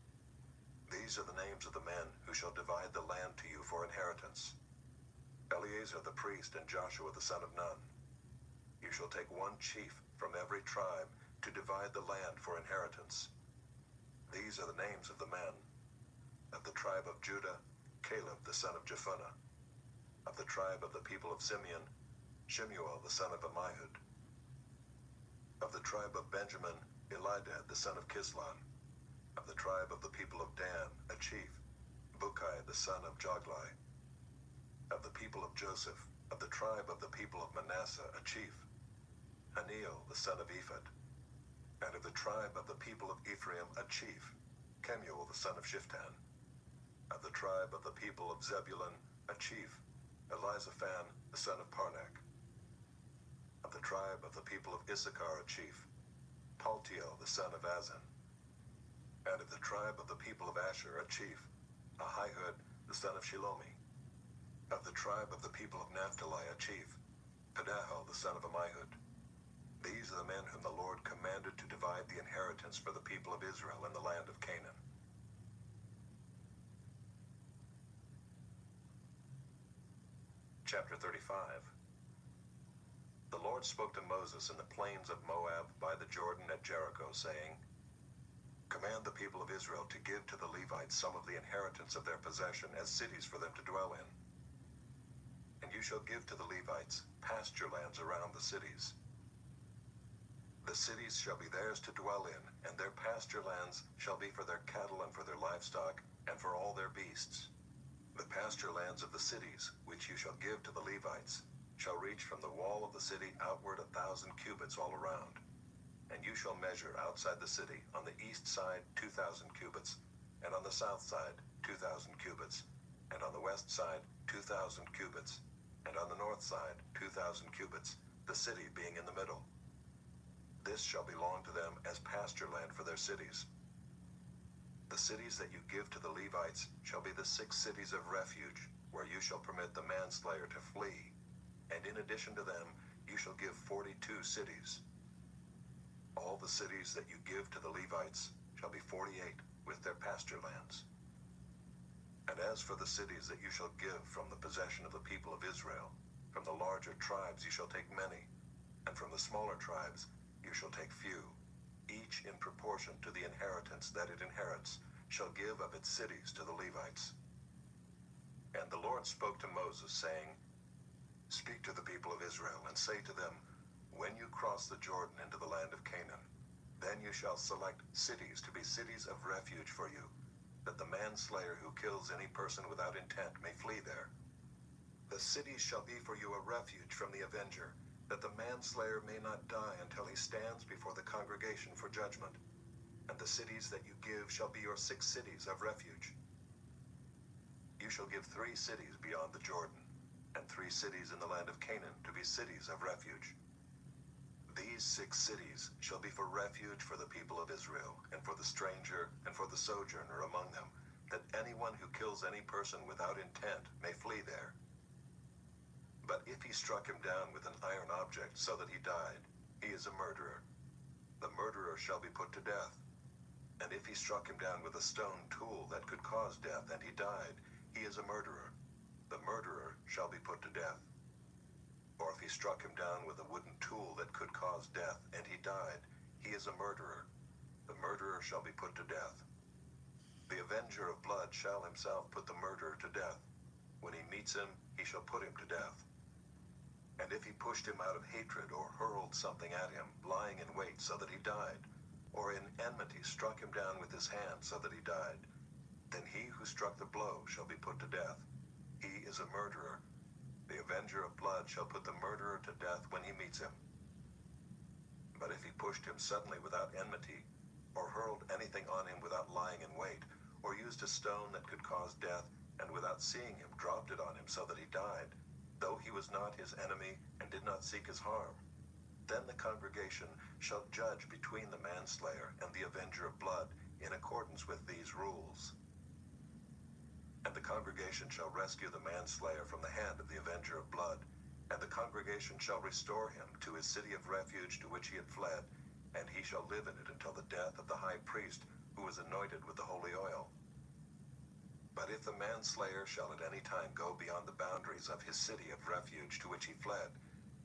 These are the names of the men who shall divide the land to you for inheritance. Eleazar the priest and Joshua the son of Nun. You shall take 1 chief from every tribe to divide the land for inheritance. These are the names of the men. Of the tribe of Judah, Caleb the son of Jephunneh. Of the tribe of the people of Simeon, Shemuel the son of Ammihud. Of the tribe of Benjamin, Elidad the son of Kislon. Of the tribe of the people of Dan, a chief, Bukai the son of Joglai. Of the people of Joseph, of the tribe of the people of Manasseh, a chief, Haniel the son of Ephod. And of the tribe of the people of Ephraim, a chief, Kemuel the son of Shiftan. Of the tribe of the people of Zebulun, a chief, Elizaphan the son of Parnak. Of the tribe of the people of Issachar, a chief, Paltiel the son of Azan. And of the tribe of the people of Asher, a chief, Ahihud, the son of Shilomi. Of the tribe of the people of Naphtali, a chief, Pedahel, the son of Ammihud. These are the men whom the Lord commanded to divide the inheritance for the people of Israel in the land of Canaan. Chapter 35. The Lord spoke to Moses in the plains of Moab by the Jordan at Jericho, saying, Command the people of Israel to give to the Levites some of the inheritance of their possession as cities for them to dwell in. And you shall give to the Levites pasture lands around the cities. The cities shall be theirs to dwell in, and their pasture lands shall be for their cattle and for their livestock, and for all their beasts. The pasture lands of the cities, which you shall give to the Levites, shall reach from the wall of the city outward 1,000 cubits all around. And you shall measure outside the city, on the east side 2,000 cubits, and on the south side 2,000 cubits, and on the west side 2,000 cubits, and on the north side 2,000 cubits, the city being in the middle. This shall belong to them as pasture land for their cities. The cities that you give to the Levites shall be the 6 cities of refuge, where you shall permit the manslayer to flee. And in addition to them, you shall give 42 cities. All the cities that you give to the Levites shall be 48, with their pasture lands. And as for the cities that you shall give from the possession of the people of Israel, from the larger tribes you shall take many, and from the smaller tribes you shall take few. Each in proportion to the inheritance that it inherits shall give of its cities to the Levites. And the Lord spoke to Moses, saying, Speak to the people of Israel, and say to them, When you cross the Jordan into the land of Canaan, then you shall select cities to be cities of refuge for you, that the manslayer who kills any person without intent may flee there. The cities shall be for you a refuge from the avenger, that the manslayer may not die until he stands before the congregation for judgment. And the cities that you give shall be your 6 cities of refuge. You shall give 3 cities beyond the Jordan, and 3 cities in the land of Canaan to be cities of refuge. These 6 cities shall be for refuge for the people of Israel, and for the stranger, and for the sojourner among them, that anyone who kills any person without intent may flee there. But if he struck him down with an iron object so that he died, he is a murderer. The murderer shall be put to death. And if he struck him down with a stone tool that could cause death, and he died, he is a murderer. The murderer shall be put to death. Or if he struck him down with a wooden tool that could cause death, and he died, he is a murderer. The murderer shall be put to death. The avenger of blood shall himself put the murderer to death. When he meets him, he shall put him to death. And if he pushed him out of hatred, or hurled something at him, lying in wait so that he died, or in enmity struck him down with his hand so that he died, then he who struck the blow shall be put to death. He is a murderer. The avenger of blood shall put the murderer to death when he meets him. But if he pushed him suddenly without enmity, or hurled anything on him without lying in wait, or used a stone that could cause death, and without seeing him dropped it on him so that he died, though he was not his enemy and did not seek his harm, then the congregation shall judge between the manslayer and the avenger of blood in accordance with these rules. And the congregation shall rescue the manslayer from the hand of the avenger of blood, and the congregation shall restore him to his city of refuge to which he had fled, and he shall live in it until the death of the high priest who is anointed with the holy oil. But if the manslayer shall at any time go beyond the boundaries of his city of refuge to which he fled,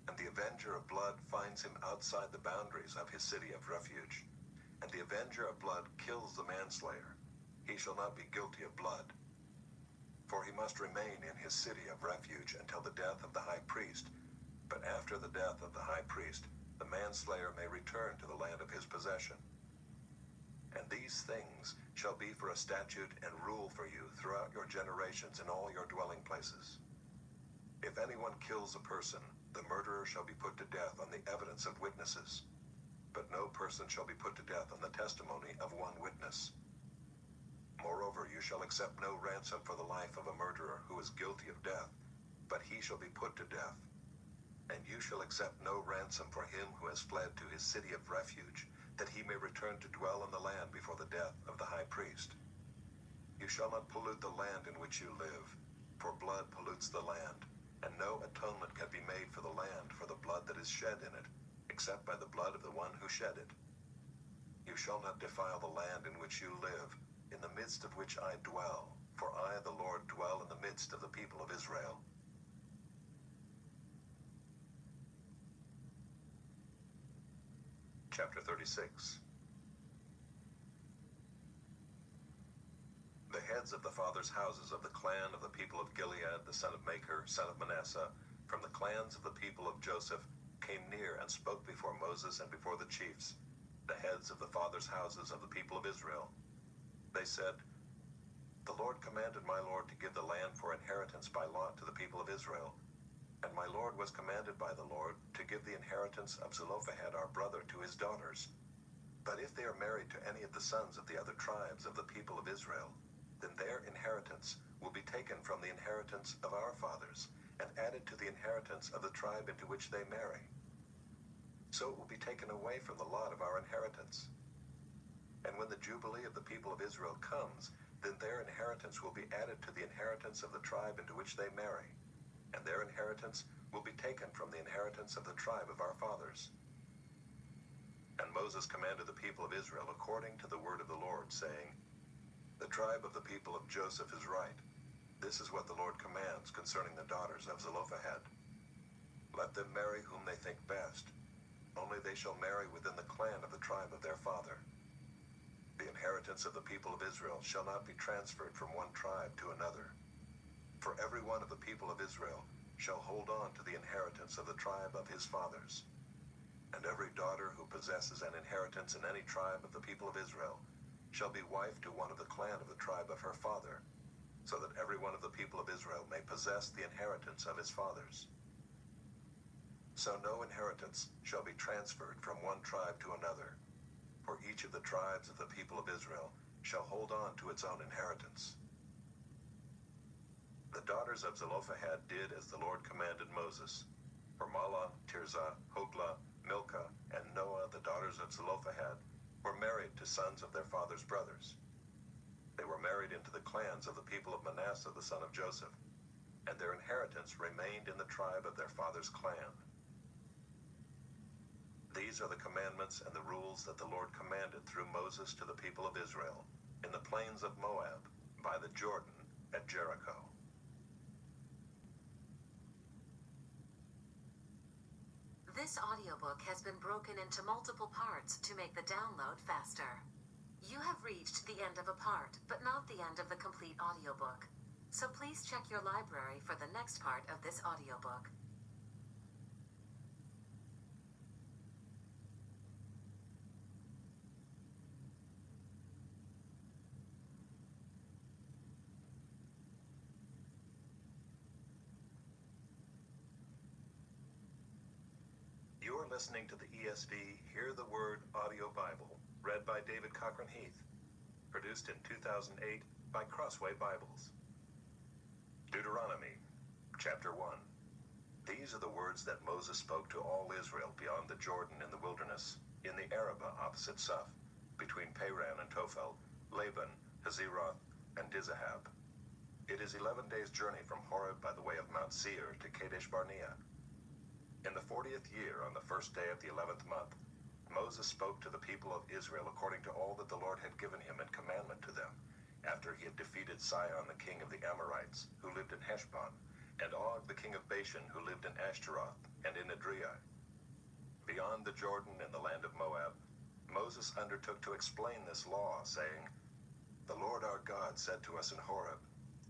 and the avenger of blood finds him outside the boundaries of his city of refuge, and the avenger of blood kills the manslayer, he shall not be guilty of blood. For he must remain in his city of refuge until the death of the high priest. But after the death of the high priest, the manslayer may return to the land of his possession. And these things shall be for a statute and rule for you throughout your generations in all your dwelling places. If anyone kills a person, the murderer shall be put to death on the evidence of witnesses. But no person shall be put to death on the testimony of one witness. Moreover, you shall accept no ransom for the life of a murderer who is guilty of death, but he shall be put to death. And you shall accept no ransom for him who has fled to his city of refuge, that he may return to dwell in the land before the death of the high priest. You shall not pollute the land in which you live, for blood pollutes the land, and no atonement can be made for the land for the blood that is shed in it, except by the blood of the one who shed it. You shall not defile the land in which you live, in the midst of which I dwell, for I, the Lord, dwell in the midst of the people of Israel. Chapter 36. The heads of the fathers' houses of the clan of the people of Gilead, the son of Machir, son of Manasseh, from the clans of the people of Joseph, came near and spoke before Moses and before the chiefs, the heads of the fathers' houses of the people of Israel. They said, The Lord commanded my Lord to give the land for inheritance by lot to the people of Israel. And my Lord was commanded by the Lord to give the inheritance of Zelophehad our brother to his daughters. But if they are married to any of the sons of the other tribes of the people of Israel, then their inheritance will be taken from the inheritance of our fathers, and added to the inheritance of the tribe into which they marry. So it will be taken away from the lot of our inheritance. And when the Jubilee of the people of Israel comes, then their inheritance will be added to the inheritance of the tribe into which they marry, and their inheritance will be taken from the inheritance of the tribe of our fathers. And Moses commanded the people of Israel according to the word of the Lord, saying, The tribe of the people of Joseph is right. This is what the Lord commands concerning the daughters of Zelophehad. Let them marry whom they think best. Only they shall marry within the clan of the tribe of their father. The inheritance of the people of Israel shall not be transferred from one tribe to another. For every one of the people of Israel shall hold on to the inheritance of the tribe of his fathers. And every daughter who possesses an inheritance in any tribe of the people of Israel shall be wife to one of the clan of the tribe of her father, so that every one of the people of Israel may possess the inheritance of his fathers. So no inheritance shall be transferred from one tribe to another, for each of the tribes of the people of Israel shall hold on to its own inheritance. The daughters of Zelophehad did as the Lord commanded Moses. For Mahlah, Tirzah, Hoglah, Milcah, and Noah, the daughters of Zelophehad, were married to sons of their father's brothers. They were married into the clans of the people of Manasseh, the son of Joseph, and their inheritance remained in the tribe of their father's clan. These are the commandments and the rules that the Lord commanded through Moses to the people of Israel in the plains of Moab, by the Jordan, at Jericho. This audiobook has been broken into multiple parts to make the download faster. You have reached the end of a part, but not the end of the complete audiobook. So please check your library for the next part of this audiobook. You are listening to the ESV Hear the Word audio Bible, read by David Cochran Heath, produced in 2008 by Crossway Bibles. Deuteronomy, chapter 1. These are the words that Moses spoke to all Israel beyond the Jordan in the wilderness, in the Arabah opposite Suph, between Paran and Tophel, Laban, Hazeroth, and Dizahab. It is 11 days' journey from Horeb by the way of Mount Seir to Kadesh Barnea. In the 40th year, on the first day of the 11th month, Moses spoke to the people of Israel according to all that the Lord had given him in commandment to them, after he had defeated Sihon the king of the Amorites, who lived in Heshbon, and Og the king of Bashan, who lived in Ashtaroth and in Edrei. Beyond the Jordan in the land of Moab, Moses undertook to explain this law, saying, The Lord our God said to us in Horeb,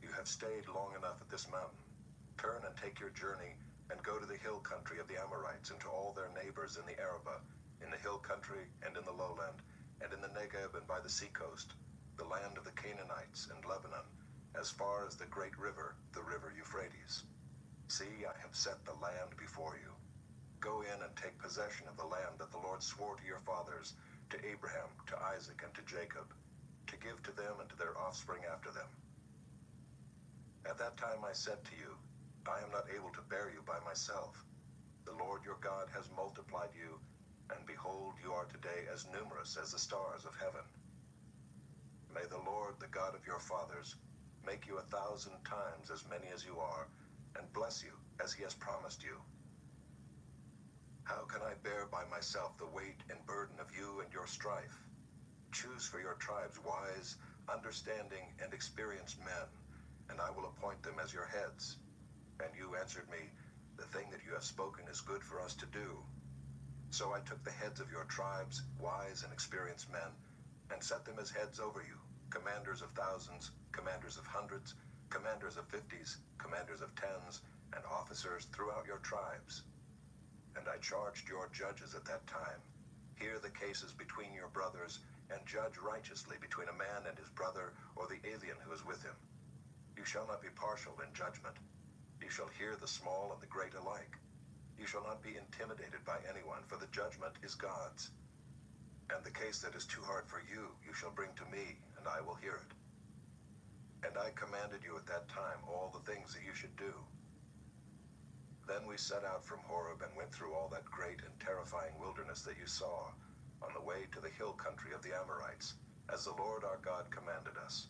You have stayed long enough at this mountain. Turn and take your journey, and go to the hill country of the Amorites, and to all their neighbors in the Arabah, in the hill country and in the lowland, and in the Negev and by the seacoast, the land of the Canaanites and Lebanon, as far as the great river, the river Euphrates. See, I have set the land before you. Go in and take possession of the land that the Lord swore to your fathers, to Abraham, to Isaac, and to Jacob, to give to them and to their offspring after them. At that time I said to you, I am not able to bear you by myself. The Lord your God has multiplied you, and behold, you are today as numerous as the stars of heaven. May the Lord, the God of your fathers, make you 1,000 times as many as you are, and bless you as he has promised you. How can I bear by myself the weight and burden of you and your strife? Choose for your tribes wise, understanding, and experienced men, and I will appoint them as your heads. And you answered me, the thing that you have spoken is good for us to do. So I took the heads of your tribes, wise and experienced men, and set them as heads over you, commanders of thousands, commanders of hundreds, commanders of 50s, commanders of 10s, and officers throughout your tribes. And I charged your judges at that time, hear the cases between your brothers, and judge righteously between a man and his brother, or the alien who is with him. You shall not be partial in judgment. You shall hear the small and the great alike. You shall not be intimidated by anyone, for the judgment is God's. And the case that is too hard for you, you shall bring to me, and I will hear it. And I commanded you at that time all the things that you should do. Then we set out from Horeb and went through all that great and terrifying wilderness that you saw, on the way to the hill country of the Amorites, as the Lord our God commanded us.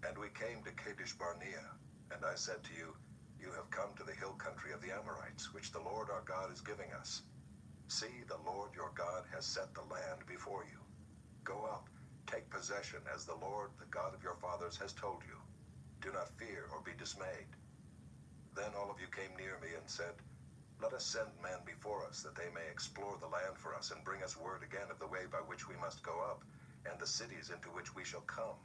And we came to Kadesh Barnea, and I said to you, you have come to the hill country of the Amorites, which the Lord our God is giving us. See, the Lord your God has set the land before you. Go up, take possession, as the Lord, the God of your fathers, has told you. Do not fear or be dismayed. Then all of you came near me and said, let us send men before us, that they may explore the land for us, and bring us word again of the way by which we must go up, and the cities into which we shall come.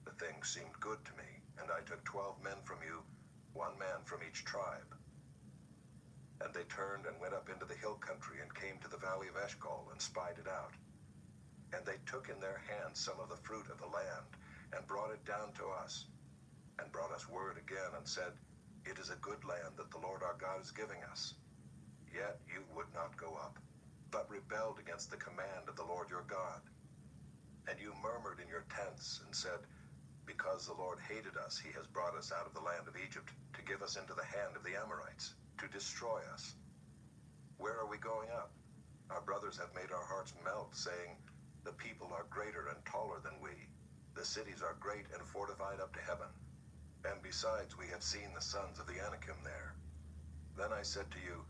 The thing seemed good to me, and I took 12 men from you, 1 man from each tribe. And they turned and went up into the hill country, and came to the valley of Eshcol, and spied it out. And they took in their hands some of the fruit of the land, and brought it down to us, and brought us word again, and said, it is a good land that the Lord our God is giving us. Yet you would not go up, but rebelled against the command of the Lord your God. And you murmured in your tents, and said, because the Lord hated us, he has brought us out of the land of Egypt, to give us into the hand of the Amorites, to destroy us. Where are we going up? Our brothers have made our hearts melt, saying, the people are greater and taller than we. The cities are great and fortified up to heaven. And besides, we have seen the sons of the Anakim there. Then I said to you,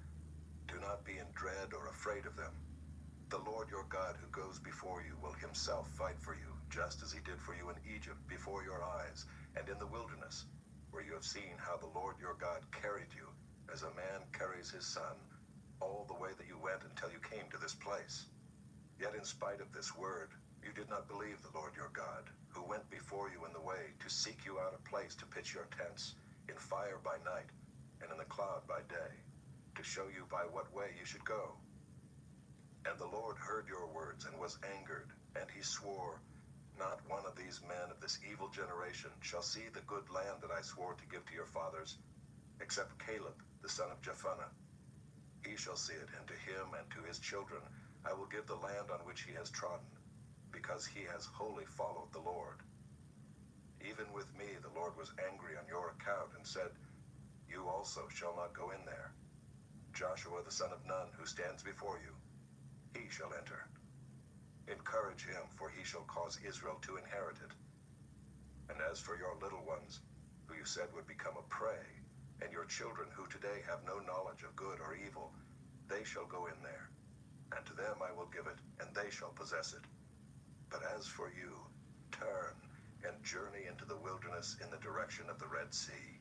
do not be in dread or afraid of them. The Lord your God who goes before you will himself fight for you, just as he did for you in Egypt before your eyes, and in the wilderness, where you have seen how the Lord your God carried you, as a man carries his son, all the way that you went until you came to this place. Yet in spite of this word, you did not believe the Lord your God, who went before you in the way to seek you out a place to pitch your tents, in fire by night, and in the cloud by day, to show you by what way you should go. And the Lord heard your words and was angered, and he swore, not one of these men of this evil generation shall see the good land that I swore to give to your fathers, except Caleb, the son of Jephunneh. He shall see it, and to him and to his children I will give the land on which he has trodden, because he has wholly followed the Lord. Even with me the Lord was angry on your account, and said, you also shall not go in there. Joshua the son of Nun, who stands before you, he shall enter. Encourage him, for he shall cause Israel to inherit it. And as for your little ones, who you said would become a prey, and your children who today have no knowledge of good or evil, they shall go in there, and to them I will give it, and they shall possess it. But as for you, turn and journey into the wilderness in the direction of the Red Sea.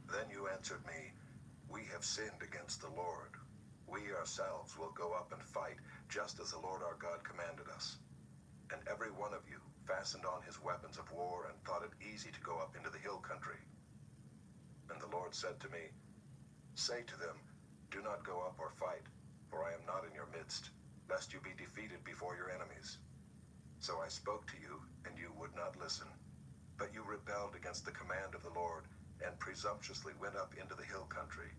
Then you answered me, we have sinned against the Lord. We ourselves will go up and fight, just as the Lord our God commanded us. And every one of you fastened on his weapons of war and thought it easy to go up into the hill country. And the Lord said to me, say to them, do not go up or fight, for I am not in your midst, lest you be defeated before your enemies. So I spoke to you, and you would not listen. But you rebelled against the command of the Lord, and presumptuously went up into the hill country.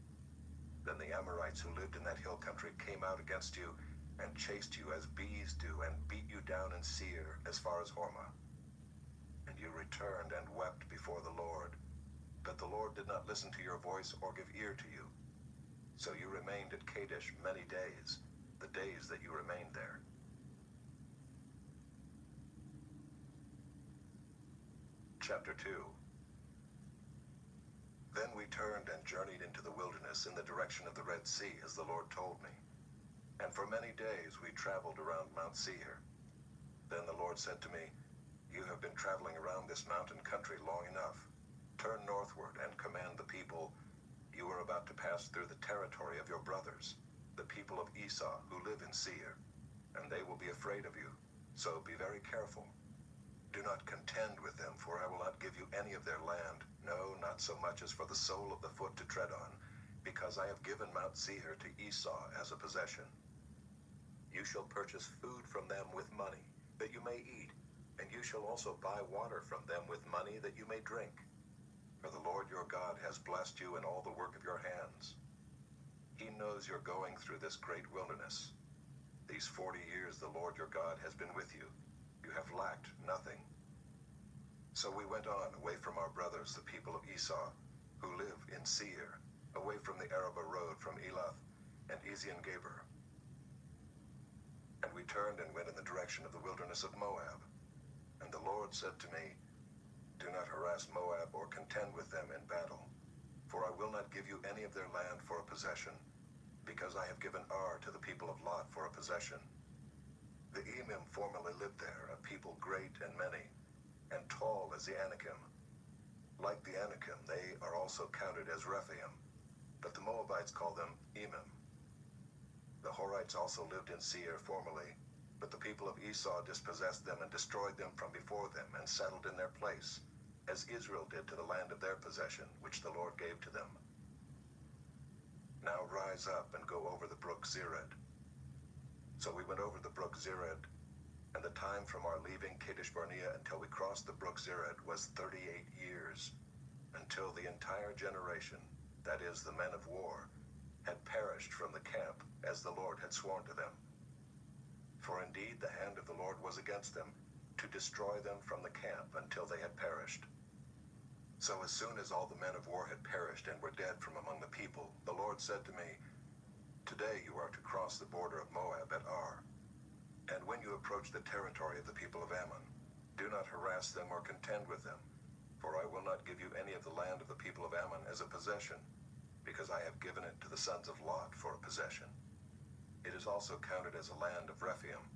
Then the Amorites who lived in that hill country came out against you, and chased you as bees do, and beat you down in Seir, as far as Hormah. And you returned and wept before the Lord. But the Lord did not listen to your voice or give ear to you. So you remained at Kadesh many days, the days that you remained there. Chapter 2. Then we turned and journeyed into the wilderness in the direction of the Red Sea, as the Lord told me. And for many days we traveled around Mount Seir. Then the Lord said to me, "You have been traveling around this mountain country long enough. Turn northward and command the people. You are about to pass through the territory of your brothers, the people of Esau who live in Seir, and they will be afraid of you. So be very careful. Do not contend with them, for I will not give you any of their land, no, not so much as for the sole of the foot to tread on, because I have given Mount Seir to Esau as a possession. You shall purchase food from them with money, that you may eat, and you shall also buy water from them with money, that you may drink. For the Lord your God has blessed you in all the work of your hands. He knows you're going through this great wilderness. These 40 years the Lord your God has been with you. You have lacked nothing." So we went on away from our brothers, the people of Esau, who live in Seir, away from the Arabah road from Elath and Ezion-Geber. And we turned and went in the direction of the wilderness of Moab. And the Lord said to me, "Do not harass Moab or contend with them in battle, for I will not give you any of their land for a possession, because I have given Ar to the people of Lot for a possession. The Emim formerly lived there, a people great and many, and tall as the Anakim. Like the Anakim, they are also counted as Rephaim, but the Moabites call them Emim. The Horites also lived in Seir formerly, but the people of Esau dispossessed them and destroyed them from before them and settled in their place, as Israel did to the land of their possession, which the Lord gave to them. Now rise up and go over the brook Zered." So we went over the brook Zered, and the time from our leaving Kadesh Barnea until we crossed the brook Zered was 38 years, until the entire generation, that is, the men of war, had perished from the camp, as the Lord had sworn to them. For indeed the hand of the Lord was against them, to destroy them from the camp until they had perished. So as soon as all the men of war had perished and were dead from among the people, the Lord said to me, "Today you are to cross the border of Moab at Ar. And when you approach the territory of the people of Ammon, do not harass them or contend with them, for I will not give you any of the land of the people of Ammon as a possession, because I have given it to the sons of Lot for a possession. It is also counted as a land of Rephaim.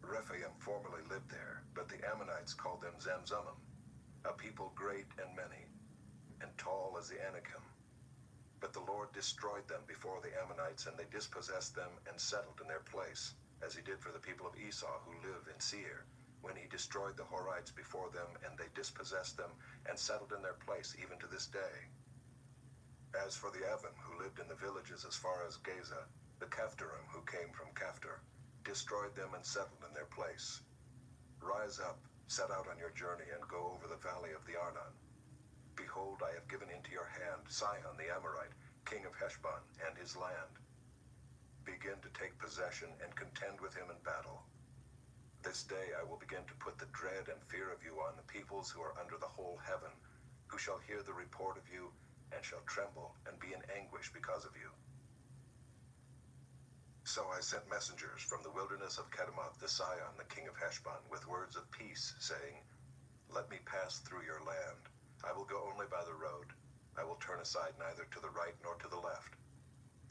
Rephaim formerly lived there, but the Ammonites called them Zamzummim, a people great and many, and tall as the Anakim. But the Lord destroyed them before the Ammonites, and they dispossessed them and settled in their place, as he did for the people of Esau who live in Seir, when he destroyed the Horites before them, and they dispossessed them and settled in their place even to this day. As for the Avim who lived in the villages as far as Gaza, the Caphtorim who came from Caphtor destroyed them and settled in their place. Rise up, set out on your journey, and go over the valley of the Arnon. Behold, I have given into your hand Sihon the Amorite, king of Heshbon, and his land. Begin to take possession and contend with him in battle. This day I will begin to put the dread and fear of you on the peoples who are under the whole heaven, who shall hear the report of you, and shall tremble and be in anguish because of you." So I sent messengers from the wilderness of Kedemoth to Sihon the king of Heshbon with words of peace, saying, "Let me pass through your land. I will go only by the road. I will turn aside neither to the right nor to the left.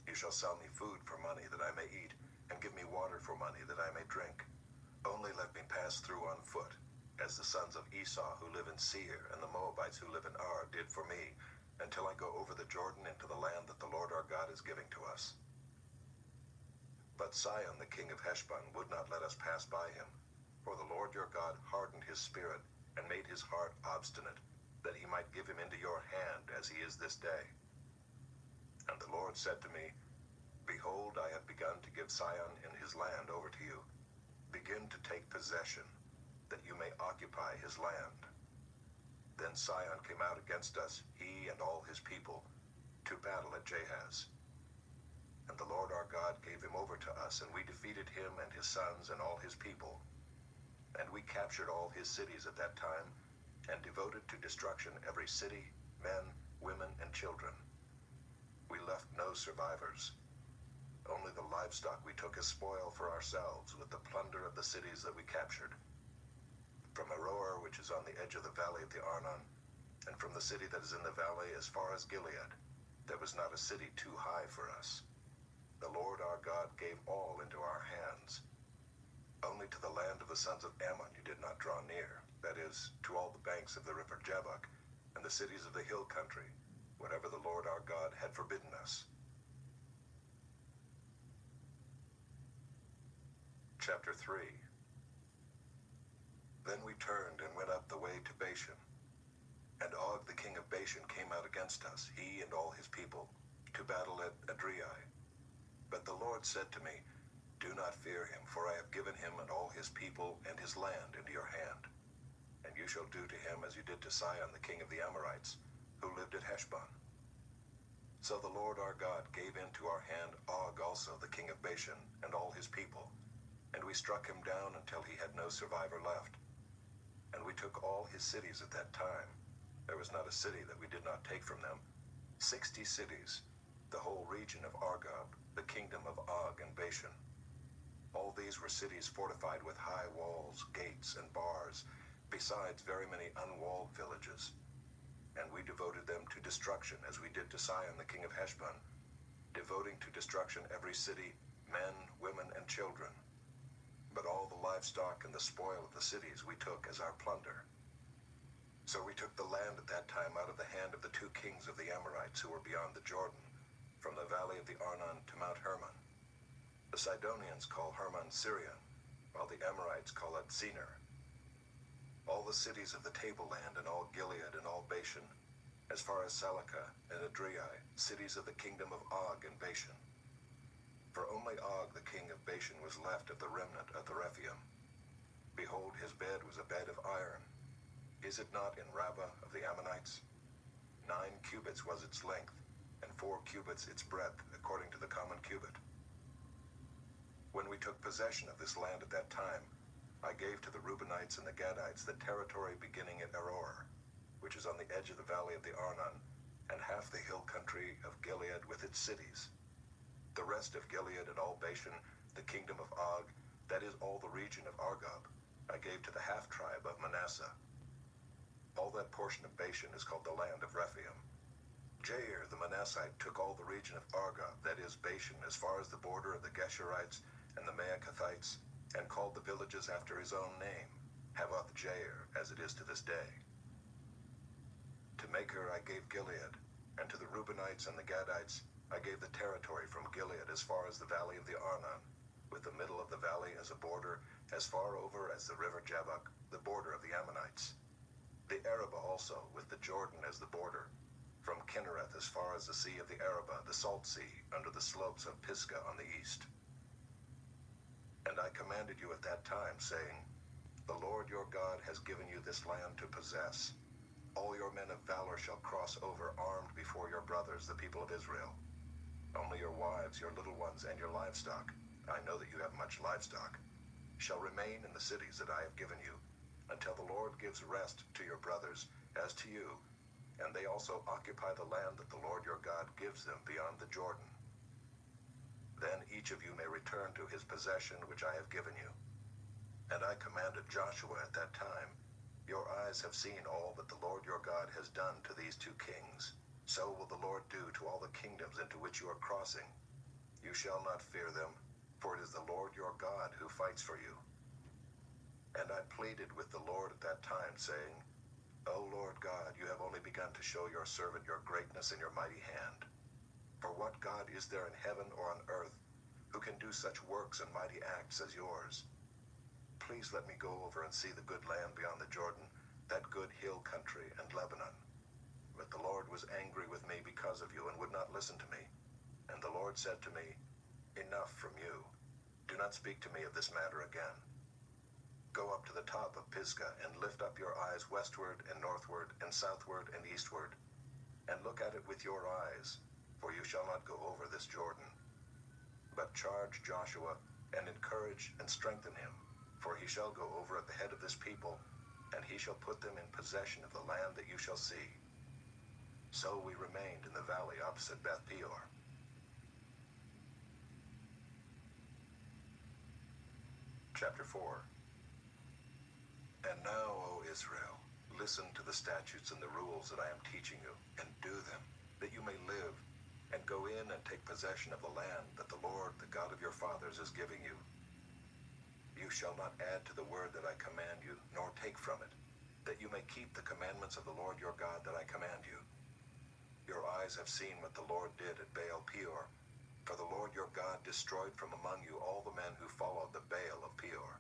You shall sell me food for money that I may eat, and give me water for money that I may drink. Only let me pass through on foot, as the sons of Esau who live in Seir and the Moabites who live in Ar did for me, until I go over the Jordan into the land that the Lord our God is giving to us." But Sihon the king of Heshbon would not let us pass by him, for the Lord your God hardened his spirit and made his heart obstinate, that he might give him into your hand as he is this day. And the Lord said to me, "Behold, I have begun to give Sihon and his land over to you. Begin to take possession, that you may occupy his land." Then Sihon came out against us, he and all his people, to battle at Jahaz. And the Lord our God gave him over to us, and we defeated him and his sons and all his people. And we captured all his cities at that time, and devoted to destruction every city, men, women, and children. we left no survivors. Only the livestock we took as spoil for ourselves with the plunder of the cities that we captured. From Aroer, which is on the edge of the valley of the Arnon, and from the city that is in the valley as far as Gilead, there was not a city too high for us. The Lord our God gave all into our hands. Only to the land of the sons of Ammon you did not draw near, that is, to all the banks of the river Jabbok, and the cities of the hill country, whatever the Lord our God had forbidden us. Chapter 3. Then we turned and went up the way to Bashan. And Og the king of Bashan came out against us, he and all his people, to battle at Adriai. But the Lord said to me, "Do not fear him, for I have given him and all his people and his land into your hand. And you shall do to him as you did to Sihon the king of the Amorites, who lived at Heshbon." So the Lord our God gave into our hand Og also the king of Bashan and all his people, and we struck him down until he had no survivor left. And we took all his cities at that time. There was not a city that we did not take from them. 60 cities, the whole region of Argob, the kingdom of Og and Bashan. All these were cities fortified with high walls, gates, and bars, besides very many unwalled villages. And we devoted them to destruction, as we did to Sihon the king of Heshbon, devoting to destruction every city, men, women, and children. But all the livestock and the spoil of the cities we took as our plunder. So we took the land at that time out of the hand of the 2 kings of the Amorites who were beyond the Jordan, from the valley of the Arnon to Mount Hermon. The Sidonians call Hermon Sirion, while the Amorites call it Senir. All the cities of the tableland and all Gilead and all Bashan, as far as Salakah and Adriai, cities of the kingdom of Og and Bashan. For only Og the king of Bashan was left of the remnant of the Rephaim. Behold, his bed was a bed of iron. Is it not in Rabbah of the Ammonites? 9 cubits was its length, and 4 cubits its breadth, according to the common cubit. When we took possession of this land at that time, I gave to the Reubenites and the Gadites the territory beginning at Aroer, which is on the edge of the valley of the Arnon, and half the hill country of Gilead with its cities. The rest of Gilead and all Bashan, the kingdom of Og, that is all the region of Argob, I gave to the half-tribe of Manasseh. All that portion of Bashan is called the land of Rephaim. Jair the Manassite took all the region of Argob, that is Bashan, as far as the border of the Geshurites and the Maacathites, and called the villages after his own name, Havoth Jair, as it is to this day. To Machir I gave Gilead, and to the Reubenites and the Gadites I gave the territory from Gilead as far as the valley of the Arnon, with the middle of the valley as a border, as far over as the river Jabbok, the border of the Ammonites. The Arabah also, with the Jordan as the border, from Kinnereth as far as the sea of the Arabah, the salt sea, under the slopes of Pisgah on the east. And I commanded you at that time, saying, "The Lord your God has given you this land to possess. All your men of valor shall cross over armed before your brothers, the people of Israel. Only your wives, your little ones, and your livestock, I know that you have much livestock, shall remain in the cities that I have given you, until the Lord gives rest to your brothers as to you, and they also occupy the land that the Lord your God gives them beyond the Jordan. Then each of you may return to his possession which I have given you." And I commanded Joshua at that time, "Your eyes have seen all that the Lord your God has done to these 2 kings. So will the Lord do to all the kingdoms into which you are crossing. You shall not fear them, for it is the Lord your God who fights for you." And I pleaded with the Lord at that time, saying, "O Lord God, you have only begun to show your servant your greatness and your mighty hand. For what God is there in heaven or on earth who can do such works and mighty acts as yours? Please let me go over and see the good land beyond the Jordan, that good hill country and Lebanon." But the Lord was angry with me because of you and would not listen to me. And the Lord said to me, "Enough from you. Do not speak to me of this matter again. Go up to the top of Pisgah and lift up your eyes westward and northward and southward and eastward, and look at it with your eyes, for you shall not go over this Jordan. But charge Joshua and encourage and strengthen him, for he shall go over at the head of this people, and he shall put them in possession of the land that you shall see. So we remained in the valley opposite Beth Peor. Chapter 4. And now, O Israel, listen to the statutes and the rules that I am teaching you, and do them, that you may live, and go in and take possession of the land that the Lord, the God of your fathers, is giving you. You shall not add to the word that I command you, nor take from it, that you may keep the commandments of the Lord your God that I command you. Your eyes have seen what the Lord did at Baal Peor, for the Lord your God destroyed from among you all the men who followed the Baal of Peor.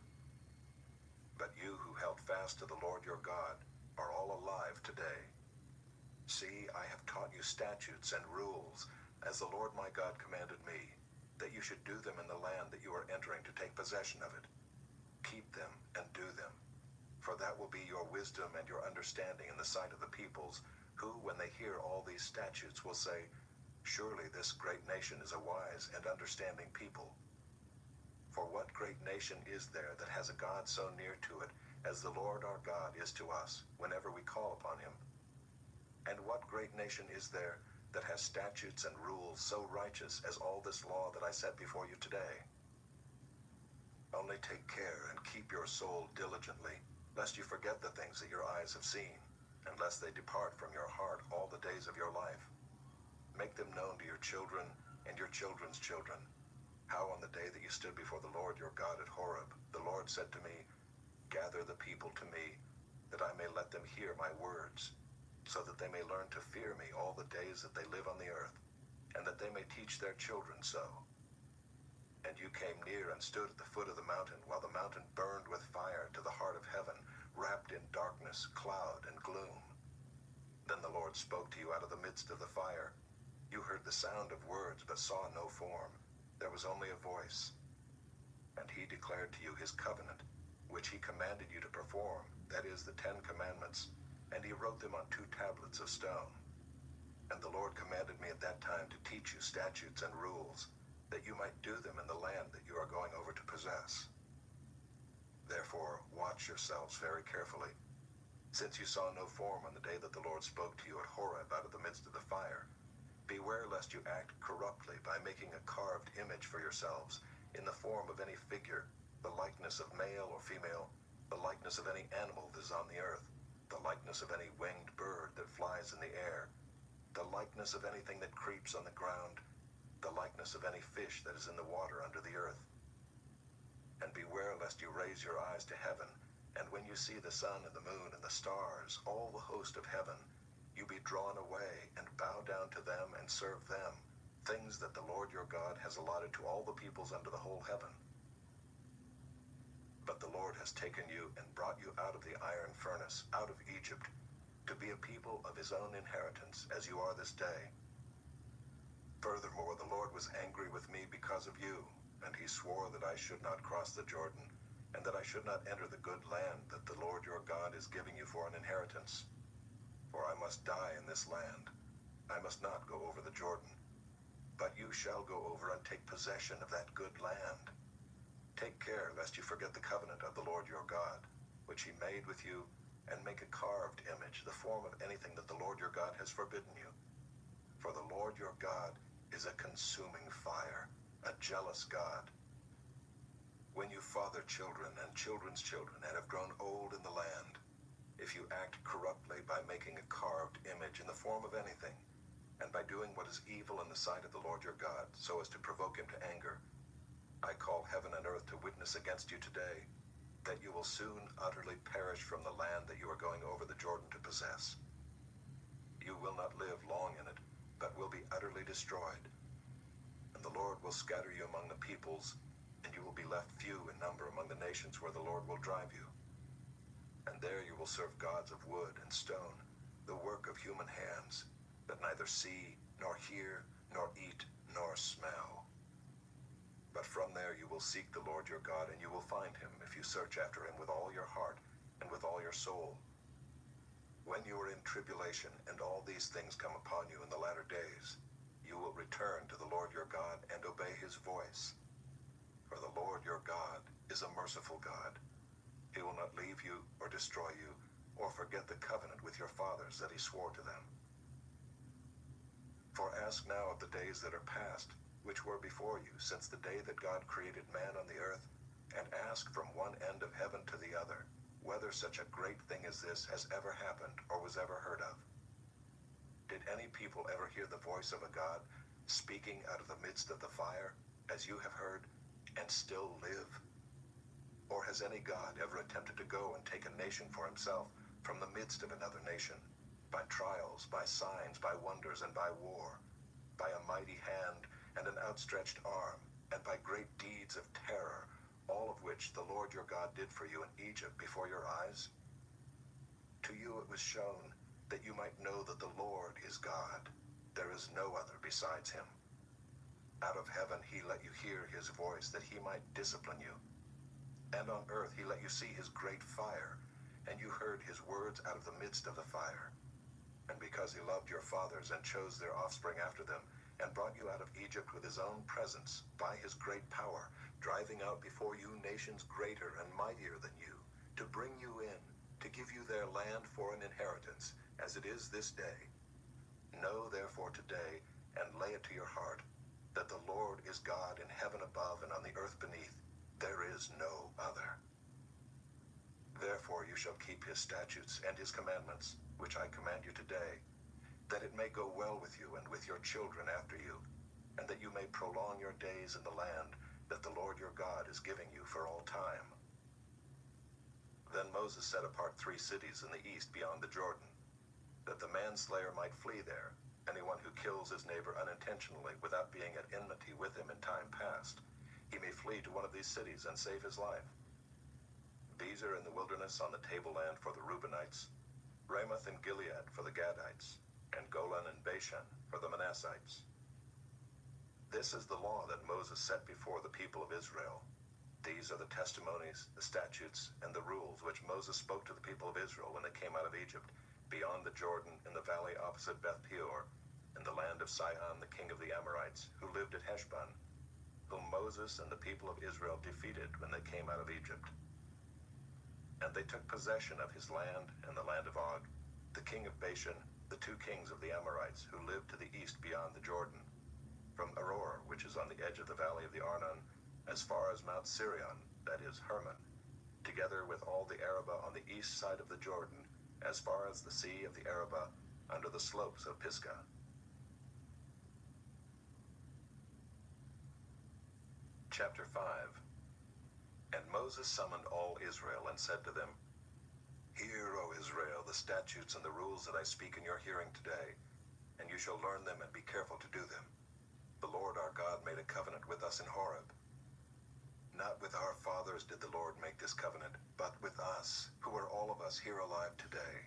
But you who held fast to the Lord your God are all alive today. See, I have taught you statutes and rules, as the Lord my God commanded me, that you should do them in the land that you are entering to take possession of it. Keep them and do them, for that will be your wisdom and your understanding in the sight of the peoples, who, when they hear all these statutes, will say, surely this great nation is a wise and understanding people. For what great nation is there that has a God so near to it as the Lord our God is to us, whenever we call upon him? And what great nation is there that has statutes and rules so righteous as all this law that I set before you today? Only take care and keep your soul diligently, lest you forget the things that your eyes have seen, and lest they depart from your heart all the days of your life. Make them known to your children and your children's children, how on the day that you stood before the Lord your God at Horeb, the Lord said to me, gather the people to me, that I may let them hear my words, so that they may learn to fear me all the days that they live on the earth, and that they may teach their children so. And you came near and stood at the foot of the mountain, while the mountain burned with fire to the heart of heaven, wrapped in darkness, cloud, and gloom. Then the Lord spoke to you out of the midst of the fire. You heard the sound of words, but saw no form. There was only a voice. And he declared to you his covenant, which he commanded you to perform, that is, the 10 Commandments, and he wrote them on 2 tablets of stone. And the Lord commanded me at that time to teach you statutes and rules, that you might do them in the land that you are going over to possess. Therefore, watch yourselves very carefully, since you saw no form on the day that the Lord spoke to you at Horeb out of the midst of the fire. Beware lest you act corruptly by making a carved image for yourselves, in the form of any figure, the likeness of male or female, the likeness of any animal that is on the earth, the likeness of any winged bird that flies in the air, the likeness of anything that creeps on the ground, the likeness of any fish that is in the water under the earth. And beware lest you raise your eyes to heaven, and when you see the sun and the moon and the stars, all the host of heaven, you be drawn away and bow down to them and serve them, things that the Lord your God has allotted to all the peoples under the whole heaven. But the Lord has taken you and brought you out of the iron furnace, out of Egypt, to be a people of his own inheritance, as you are this day. Furthermore, the Lord was angry with me because of you, and he swore that I should not cross the Jordan, and that I should not enter the good land that the Lord your God is giving you for an inheritance. For I must die in this land. I must not go over the Jordan. But you shall go over and take possession of that good land. Take care lest you forget the covenant of the Lord your God, which he made with you, and make a carved image, the form of anything that the Lord your God has forbidden you. For the Lord your God is a consuming fire, a jealous God. When you father children and children's children and have grown old in the land, if you act corruptly by making a carved image in the form of anything, and by doing what is evil in the sight of the Lord your God, so as to provoke him to anger, I call heaven and earth to witness against you today, that you will soon utterly perish from the land that you are going over the Jordan to possess. You will not live long in it, but will be utterly destroyed. And the Lord will scatter you among the peoples, and you will be left few in number among the nations where the Lord will drive you. And there you will serve gods of wood and stone, the work of human hands, that neither see, nor hear, nor eat, nor smell. But from there you will seek the Lord your God, and you will find him if you search after him with all your heart and with all your soul. When you are in tribulation and all these things come upon you in the latter days, you will return to the Lord your God and obey his voice. For the Lord your God is a merciful God. He will not leave you or destroy you, or forget the covenant with your fathers that he swore to them. For ask now of the days that are past, which were before you, since the day that God created man on the earth, and ask from one end of heaven to the other, whether such a great thing as this has ever happened or was ever heard of. Did any people ever hear the voice of a God speaking out of the midst of the fire, as you have heard, and still live? Or has any God ever attempted to go and take a nation for himself from the midst of another nation, by trials, by signs, by wonders, and by war, by a mighty hand and an outstretched arm, and by great deeds of terror, all of which the Lord your God did for you in Egypt before your eyes? To you it was shown that you might know that the Lord is God. There is no other besides him. Out of heaven he let you hear his voice, that he might discipline you. And on earth he let you see his great fire, and you heard his words out of the midst of the fire. And because he loved your fathers and chose their offspring after them, and brought you out of Egypt with his own presence, by his great power, driving out before you nations greater and mightier than you, to bring you in, to give you their land for an inheritance, as it is this day. Know therefore today, and lay it to your heart, that the Lord is God in heaven above and on the earth beneath. There is no other. Therefore you shall keep his statutes and his commandments, which I command you today, that it may go well with you and with your children after you, and that you may prolong your days in the land that the Lord your God is giving you for all time. Then Moses set apart 3 cities in the east beyond the Jordan, that the manslayer might flee there, anyone who kills his neighbor unintentionally without being at enmity with him in time past. He may flee to one of these cities and save his life. Bezer in the wilderness on the tableland for the Reubenites, Ramoth in Gilead for the Gadites, and Golan and Bashan for the Manassites. This is the law that Moses set before the people of Israel. These are the testimonies, the statutes, and the rules which Moses spoke to the people of Israel when they came out of Egypt, beyond the Jordan in the valley opposite Beth Peor, in the land of Sihon the king of the Amorites, who lived at Heshbon, whom Moses and the people of Israel defeated when they came out of Egypt. And they took possession of his land and the land of Og, the king of Bashan, the 2 kings of the Amorites, who lived to the east beyond the Jordan, from Aroer, which is on the edge of the valley of the Arnon, as far as Mount Sirion, that is Hermon, together with all the Arabah on the east side of the Jordan, as far as the sea of the Arabah, under the slopes of Pisgah. Chapter 5. And Moses summoned all Israel and said to them, Hear, O Israel, the statutes and the rules that I speak in your hearing today, and you shall learn them and be careful to do them. The Lord our God made a covenant with us in Horeb. Not with our fathers did the Lord make this covenant, but with us, who are all of us here alive today.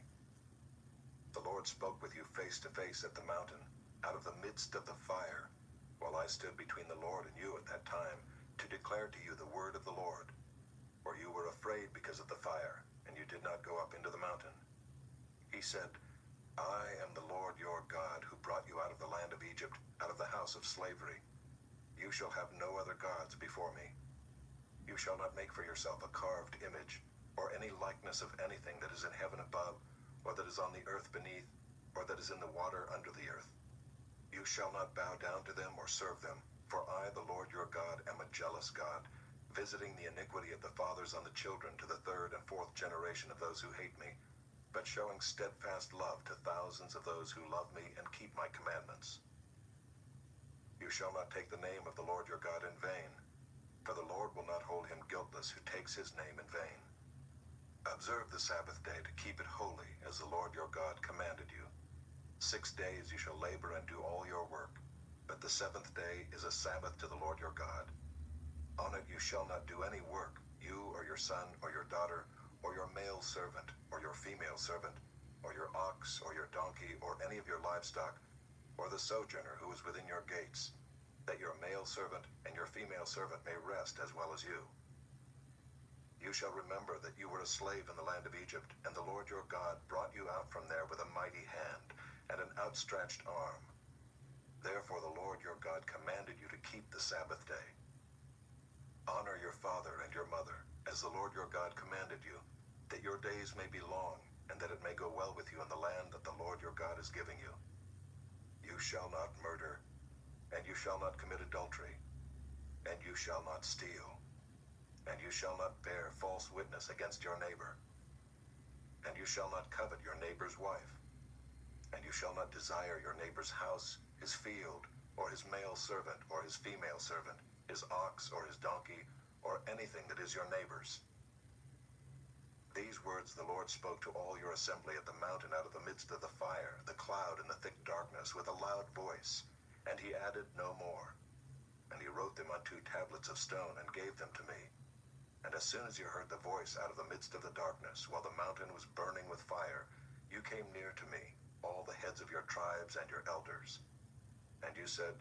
The Lord spoke with you face to face at the mountain, out of the midst of the fire, while I stood between the Lord and you at that time, to declare to you the word of the Lord. For you were afraid because of the fire, and you did not go up into the mountain. He said, I am the Lord your God, who brought you out of the land of Egypt, out of the house of slavery. You shall have no other gods before me. You shall not make for yourself a carved image, or any likeness of anything that is in heaven above, or that is on the earth beneath, or that is in the water under the earth. You shall not bow down to them or serve them, for I, the Lord your God, am a jealous God, visiting the iniquity of the fathers on the children to the 3rd and 4th generation of those who hate me, but showing steadfast love to thousands of those who love me and keep my commandments. You shall not take the name of the Lord your God in vain, for the Lord will not hold him guiltless who takes his name in vain. Observe the Sabbath day to keep it holy, as the Lord your God commanded you. 6 days you shall labor and do all your work, but the 7th day is a Sabbath to the Lord your God. On it you shall not do any work, you or your son or your daughter, or your male servant, or your female servant, or your ox, or your donkey, or any of your livestock, or the sojourner who is within your gates, that your male servant and your female servant may rest as well as you. You shall remember that you were a slave in the land of Egypt, and the Lord your God brought you out from there with a mighty hand and an outstretched arm. Therefore the Lord your God commanded you to keep the Sabbath day. Honor your father and your mother, as the Lord your God commanded you, that your days may be long, and that it may go well with you in the land that the Lord your God is giving you. You shall not murder, and you shall not commit adultery, and you shall not steal, and you shall not bear false witness against your neighbor, and you shall not covet your neighbor's wife, and you shall not desire your neighbor's house, his field, or his male servant, or his female servant, his ox, or his donkey, or anything that is your neighbor's. These words the Lord spoke to all your assembly at the mountain out of the midst of the fire, the cloud, and the thick darkness with a loud voice. And he added no more. And he wrote them on 2 tablets of stone and gave them to me. And as soon as you heard the voice out of the midst of the darkness, while the mountain was burning with fire, you came near to me, all the heads of your tribes and your elders. And you said,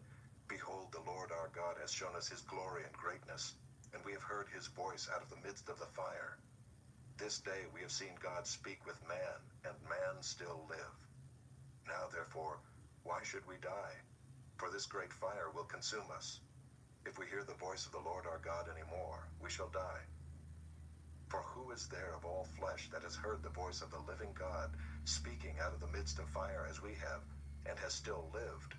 Behold, the Lord our God has shown us his glory and greatness, and we have heard his voice out of the midst of the fire. This day we have seen God speak with man, and man still live. Now therefore, why should we die? For this great fire will consume us. If we hear the voice of the Lord our God any more, we shall die. For who is there of all flesh that has heard the voice of the living God speaking out of the midst of fire as we have, and has still lived?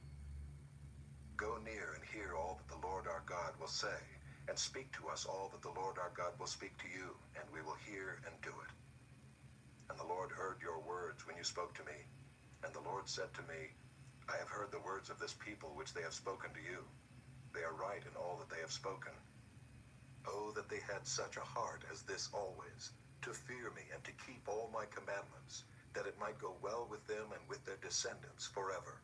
Go near and hear all that the Lord our God will say, and speak to us all that the Lord our God will speak to you, and we will hear and do it. And the Lord heard your words when you spoke to me. And the Lord said to me, I have heard the words of this people which they have spoken to you. They are right in all that they have spoken. Oh, that they had such a heart as this always, to fear me and to keep all my commandments, that it might go well with them and with their descendants forever.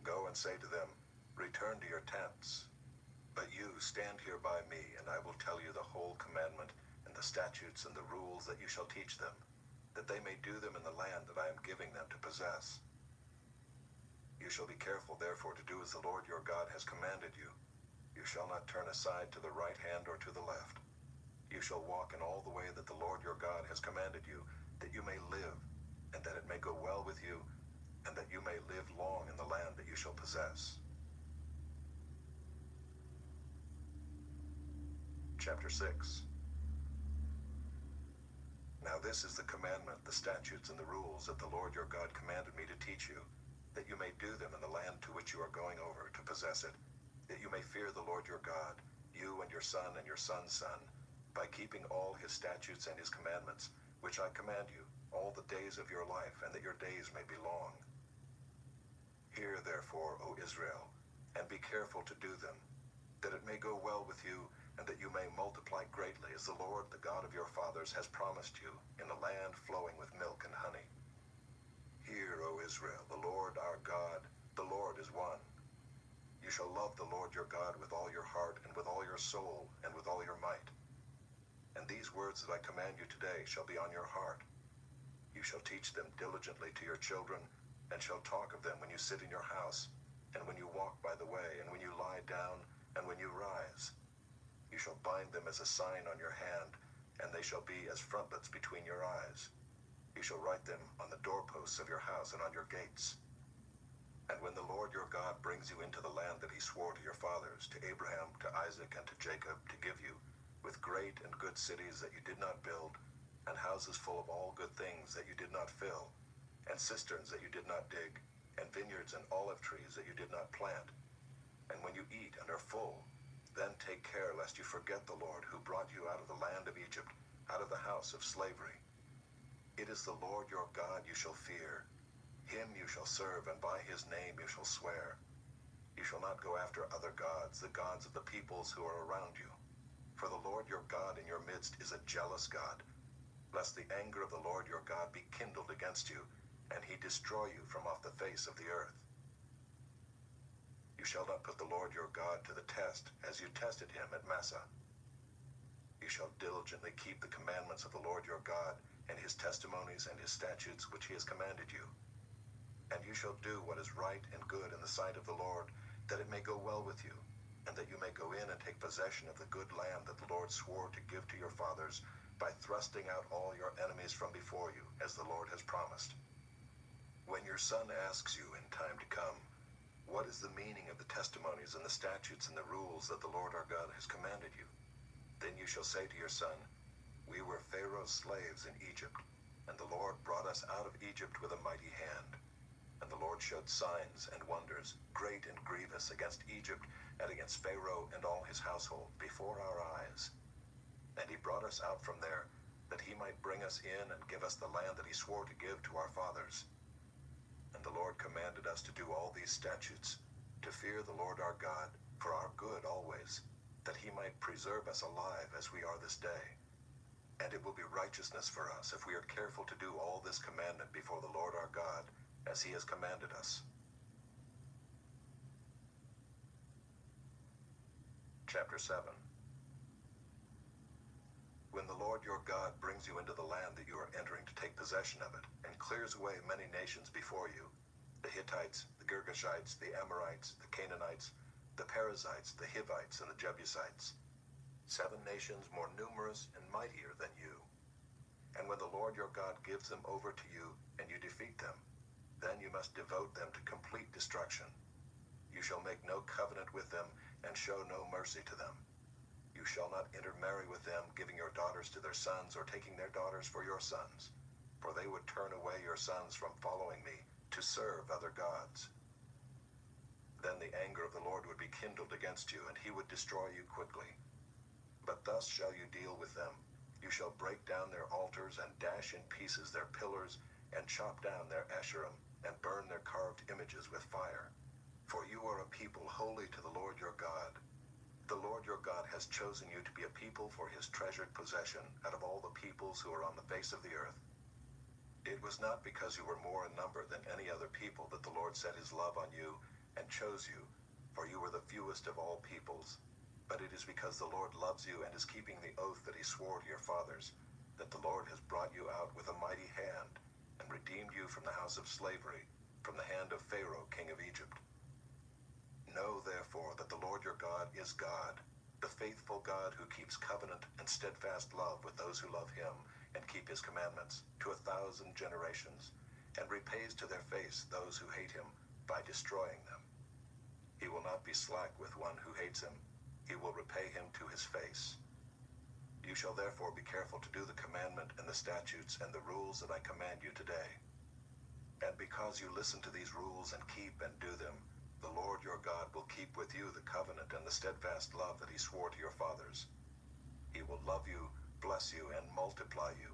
Go and say to them, Return to your tents. But you stand here by me, and I will tell you the whole commandment, and the statutes and the rules that you shall teach them, that they may do them in the land that I am giving them to possess. You shall be careful therefore to do as the Lord your God has commanded you. You shall not turn aside to the right hand or to the left. You shall walk in all the way that the Lord your God has commanded you, that you may live, and that it may go well with you, and that you may live long in the land that you shall possess. Chapter 6. Now this is the commandment, the statutes, and the rules that the Lord your God commanded me to teach you, that you may do them in the land to which you are going over to possess it, that you may fear the Lord your God, you and your son and your son's son, by keeping all his statutes and his commandments, which I command you, all the days of your life, and that your days may be long. Hear therefore, O Israel, and be careful to do them, that it may go well with you, and that you may multiply greatly, as the Lord, the God of your fathers, has promised you, in a land flowing with milk and honey. Hear, O Israel, the Lord our God, the Lord is one. You shall love the Lord your God with all your heart, and with all your soul, and with all your might. And these words that I command you today shall be on your heart. You shall teach them diligently to your children, and shall talk of them when you sit in your house, and when you walk by the way, and when you lie down, and when you rise. You shall bind them as a sign on your hand, and they shall be as frontlets between your eyes. You shall write them on the doorposts of your house and on your gates. And when the Lord your God brings you into the land that he swore to your fathers, to Abraham, to Isaac, and to Jacob, to give you, with great and good cities that you did not build, and houses full of all good things that you did not fill, and cisterns that you did not dig, and vineyards and olive trees that you did not plant. And when you eat and are full, then take care lest you forget the Lord who brought you out of the land of Egypt, out of the house of slavery. It is the Lord your God you shall fear. Him you shall serve, and by his name you shall swear. You shall not go after other gods, the gods of the peoples who are around you. For the Lord your God in your midst is a jealous God, lest the anger of the Lord your God be kindled against you, and he destroy you from off the face of the earth. You shall not put the Lord your God to the test, as you tested him at Massah. You shall diligently keep the commandments of the Lord your God, and his testimonies and his statutes which he has commanded you. And you shall do what is right and good in the sight of the Lord, that it may go well with you, and that you may go in and take possession of the good land that the Lord swore to give to your fathers, by thrusting out all your enemies from before you, as the Lord has promised. When your son asks you in time to come, what is the meaning of the testimonies and the statutes and the rules that the Lord our God has commanded you? Then you shall say to your son, We were Pharaoh's slaves in Egypt, and the Lord brought us out of Egypt with a mighty hand. And the Lord showed signs and wonders, great and grievous, against Egypt and against Pharaoh and all his household, before our eyes. And he brought us out from there, that he might bring us in and give us the land that he swore to give to our fathers. And the Lord commanded us to do all these statutes, to fear the Lord our God, for our good always, that he might preserve us alive as we are this day. And it will be righteousness for us if we are careful to do all this commandment before the Lord our God, as he has commanded us. Chapter 7. When the Lord your God brings you into the land that you are entering to take possession of it, and clears away many nations before you, the Hittites, the Girgashites, the Amorites, the Canaanites, the Perizzites, the Hivites, and the Jebusites, 7 nations more numerous and mightier than you. And when the Lord your God gives them over to you, and you defeat them, then you must devote them to complete destruction. You shall make no covenant with them, and show no mercy to them. You shall not intermarry with them, giving your daughters to their sons, or taking their daughters for your sons, for they would turn away your sons from following me, to serve other gods. Then the anger of the Lord would be kindled against you, and he would destroy you quickly. But thus shall you deal with them. You shall break down their altars, and dash in pieces their pillars, and chop down their Asherim, and burn their carved images with fire. For you are a people holy to the Lord your God. The Lord your God has chosen you to be a people for his treasured possession out of all the peoples who are on the face of the earth. It was not because you were more in number than any other people that the Lord set his love on you and chose you, for you were the fewest of all peoples. But it is because the Lord loves you and is keeping the oath that he swore to your fathers, that the Lord has brought you out with a mighty hand and redeemed you from the house of slavery, from the hand of Pharaoh, king of Egypt. Know therefore that the Lord your God is God, the faithful God who keeps covenant and steadfast love with those who love him and keep his commandments to 1,000 generations, and repays to their face those who hate him by destroying them. He will not be slack with one who hates him. He will repay him to his face. You shall therefore be careful to do the commandment and the statutes and the rules that I command you today. And because you listen to these rules and keep and do them, the Lord your God will keep with you the covenant and the steadfast love that he swore to your fathers. He will love you, bless you, and multiply you.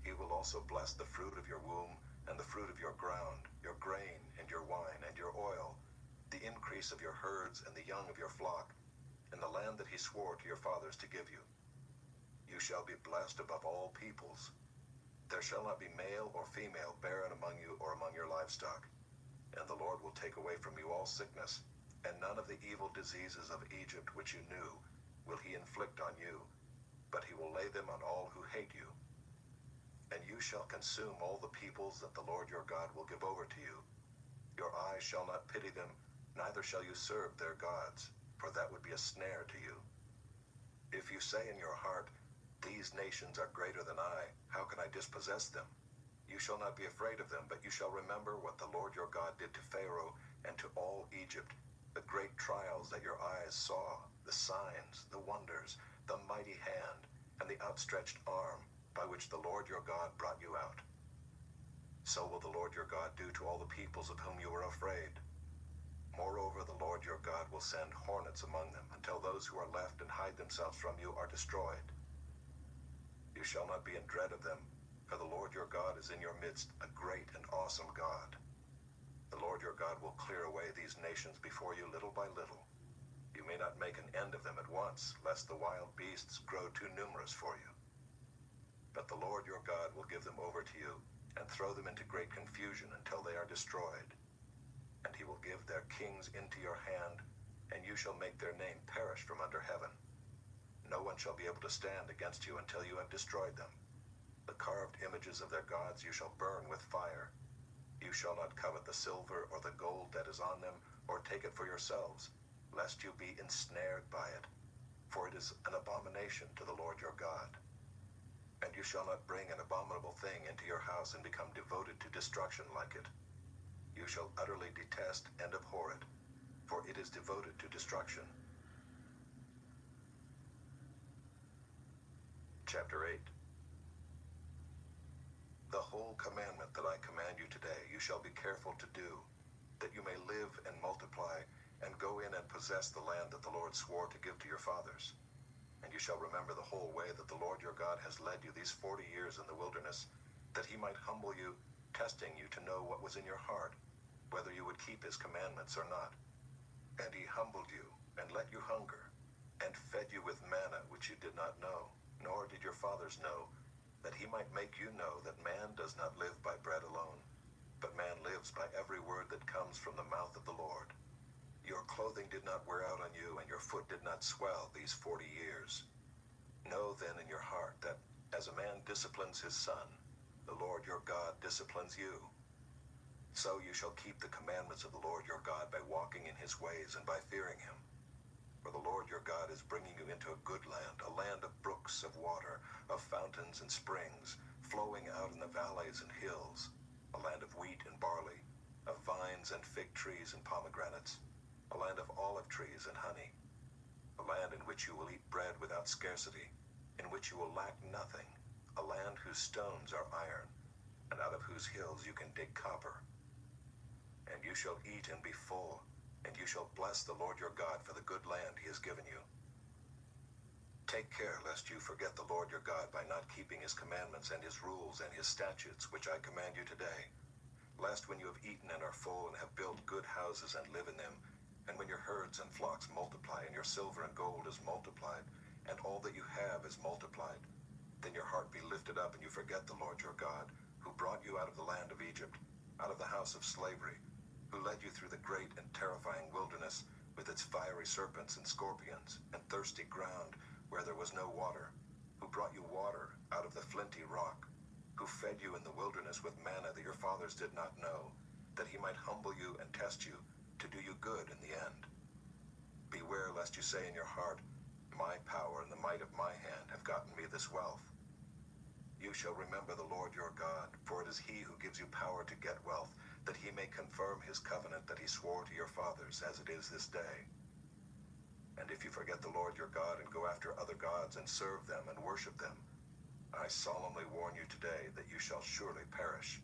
He will also bless the fruit of your womb and the fruit of your ground, your grain and your wine and your oil, the increase of your herds and the young of your flock, in the land that he swore to your fathers to give you. You shall be blessed above all peoples. There shall not be male or female barren among you or among your livestock. And the Lord will take away from you all sickness, and none of the evil diseases of Egypt which you knew will he inflict on you, but he will lay them on all who hate you. And you shall consume all the peoples that the Lord your God will give over to you. Your eyes shall not pity them, neither shall you serve their gods, for that would be a snare to you. If you say in your heart, these nations are greater than I, how can I dispossess them? You shall not be afraid of them, but you shall remember what the Lord your God did to Pharaoh and to all Egypt, the great trials that your eyes saw, the signs, the wonders, the mighty hand, and the outstretched arm by which the Lord your God brought you out. So will the Lord your God do to all the peoples of whom you were afraid. Moreover, the Lord your God will send hornets among them, until those who are left and hide themselves from you are destroyed. You shall not be in dread of them, for the Lord your God is in your midst, a great and awesome God. The Lord your God will clear away these nations before you little by little. You may not make an end of them at once, lest the wild beasts grow too numerous for you. But the Lord your God will give them over to you, and throw them into great confusion until they are destroyed. And he will give their kings into your hand, and you shall make their name perish from under heaven. No one shall be able to stand against you until you have destroyed them. The carved images of their gods you shall burn with fire. You shall not covet the silver or the gold that is on them, or take it for yourselves, lest you be ensnared by it, for it is an abomination to the Lord your God. And you shall not bring an abominable thing into your house and become devoted to destruction like it. You shall utterly detest and abhor it, for it is devoted to destruction. Chapter 8. The whole whole commandment that I command you today you shall be careful to do, that you may live and multiply, and go in and possess the land that the Lord swore to give to your fathers. And you shall remember the whole way that the Lord your God has led you these 40 years in the wilderness, that he might humble you, testing you to know what was in your heart, whether you would keep his commandments or not. And he humbled you, and let you hunger, and fed you with manna which you did not know, nor did your fathers know, that he might make you know that man does not live by bread alone, but man lives by every word that comes from the mouth of the Lord. Your clothing did not wear out on you, and your foot did not swell these 40 years. Know then in your heart that, as a man disciplines his son, the Lord your God disciplines you. So you shall keep the commandments of the Lord your God by walking in his ways and by fearing him. For the Lord your God is bringing you into a good land, a land of brooks of water, of fountains and springs, flowing out in the valleys and hills, a land of wheat and barley, of vines and fig trees and pomegranates, a land of olive trees and honey, a land in which you will eat bread without scarcity, in which you will lack nothing, a land whose stones are iron, and out of whose hills you can dig copper. And you shall eat and be full, and you shall bless the Lord your God for the good land he has given you. Take care lest you forget the Lord your God by not keeping his commandments and his rules and his statutes, which I command you today, lest when you have eaten and are full and have built good houses and live in them, and when your herds and flocks multiply, and your silver and gold is multiplied, and all that you have is multiplied, then your heart be lifted up, and you forget the Lord your God, who brought you out of the land of Egypt, out of the house of slavery, who led you through the great and terrifying wilderness, with its fiery serpents and scorpions, and thirsty ground, where there was no water, who brought you water out of the flinty rock, who fed you in the wilderness with manna that your fathers did not know, that he might humble you and test you, to do you good in the end. Beware lest you say in your heart, my power and the might of my hand have gotten me this wealth. You shall remember the Lord your God, for it is he who gives you power to get wealth, that he may confirm his covenant that he swore to your fathers, as it is this day. And if you forget the Lord your God and go after other gods and serve them and worship them, I solemnly warn you today that you shall surely perish.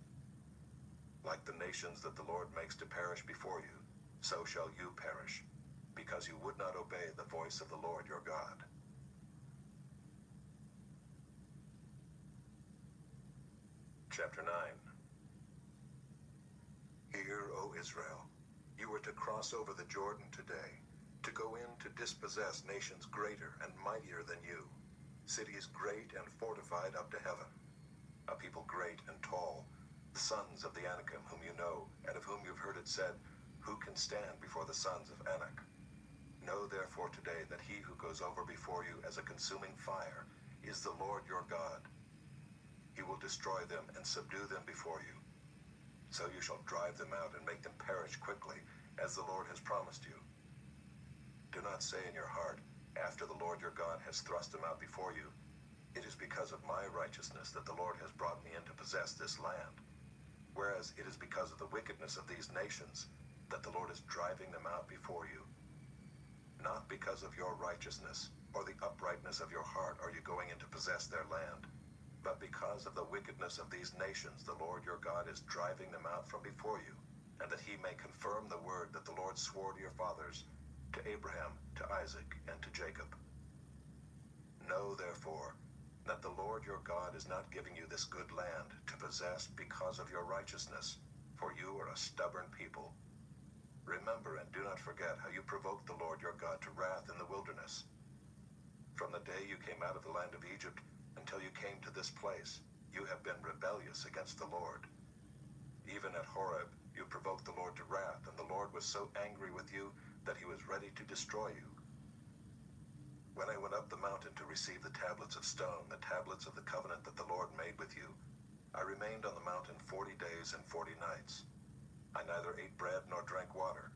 Like the nations that the Lord makes to perish before you, so shall you perish, because you would not obey the voice of the Lord your God. Chapter 9. Hear, O Israel, you are to cross over the Jordan today, to go in to dispossess nations greater and mightier than you, cities great and fortified up to heaven, a people great and tall, the sons of the Anakim, whom you know, and of whom you've heard it said, who can stand before the sons of Anak? Know therefore today that he who goes over before you as a consuming fire is the Lord your God. He will destroy them and subdue them before you. So you shall drive them out and make them perish quickly, as the Lord has promised you. Do not say in your heart, after the Lord your God has thrust them out before you, it is because of my righteousness that the Lord has brought me in to possess this land. Whereas it is because of the wickedness of these nations that the Lord is driving them out before you. Not because of your righteousness or the uprightness of your heart are you going in to possess their land, but because of the wickedness of these nations the Lord your God is driving them out from before you, and that he may confirm the word that the Lord swore to your fathers, to Abraham, to Isaac, and to Jacob. Know therefore that the Lord your God is not giving you this good land to possess because of your righteousness, for you are a stubborn people. Remember and do not forget how you provoked the Lord your God to wrath in the wilderness. From the day you came out of the land of Egypt until you came to this place, you have been rebellious against the Lord. Even at Horeb, you provoked the Lord to wrath, and the Lord was so angry with you that he was ready to destroy you. When I went up the mountain to receive the tablets of stone, the tablets of the covenant that the Lord made with you, I remained on the mountain 40 days and 40 nights. I neither ate bread nor drank water.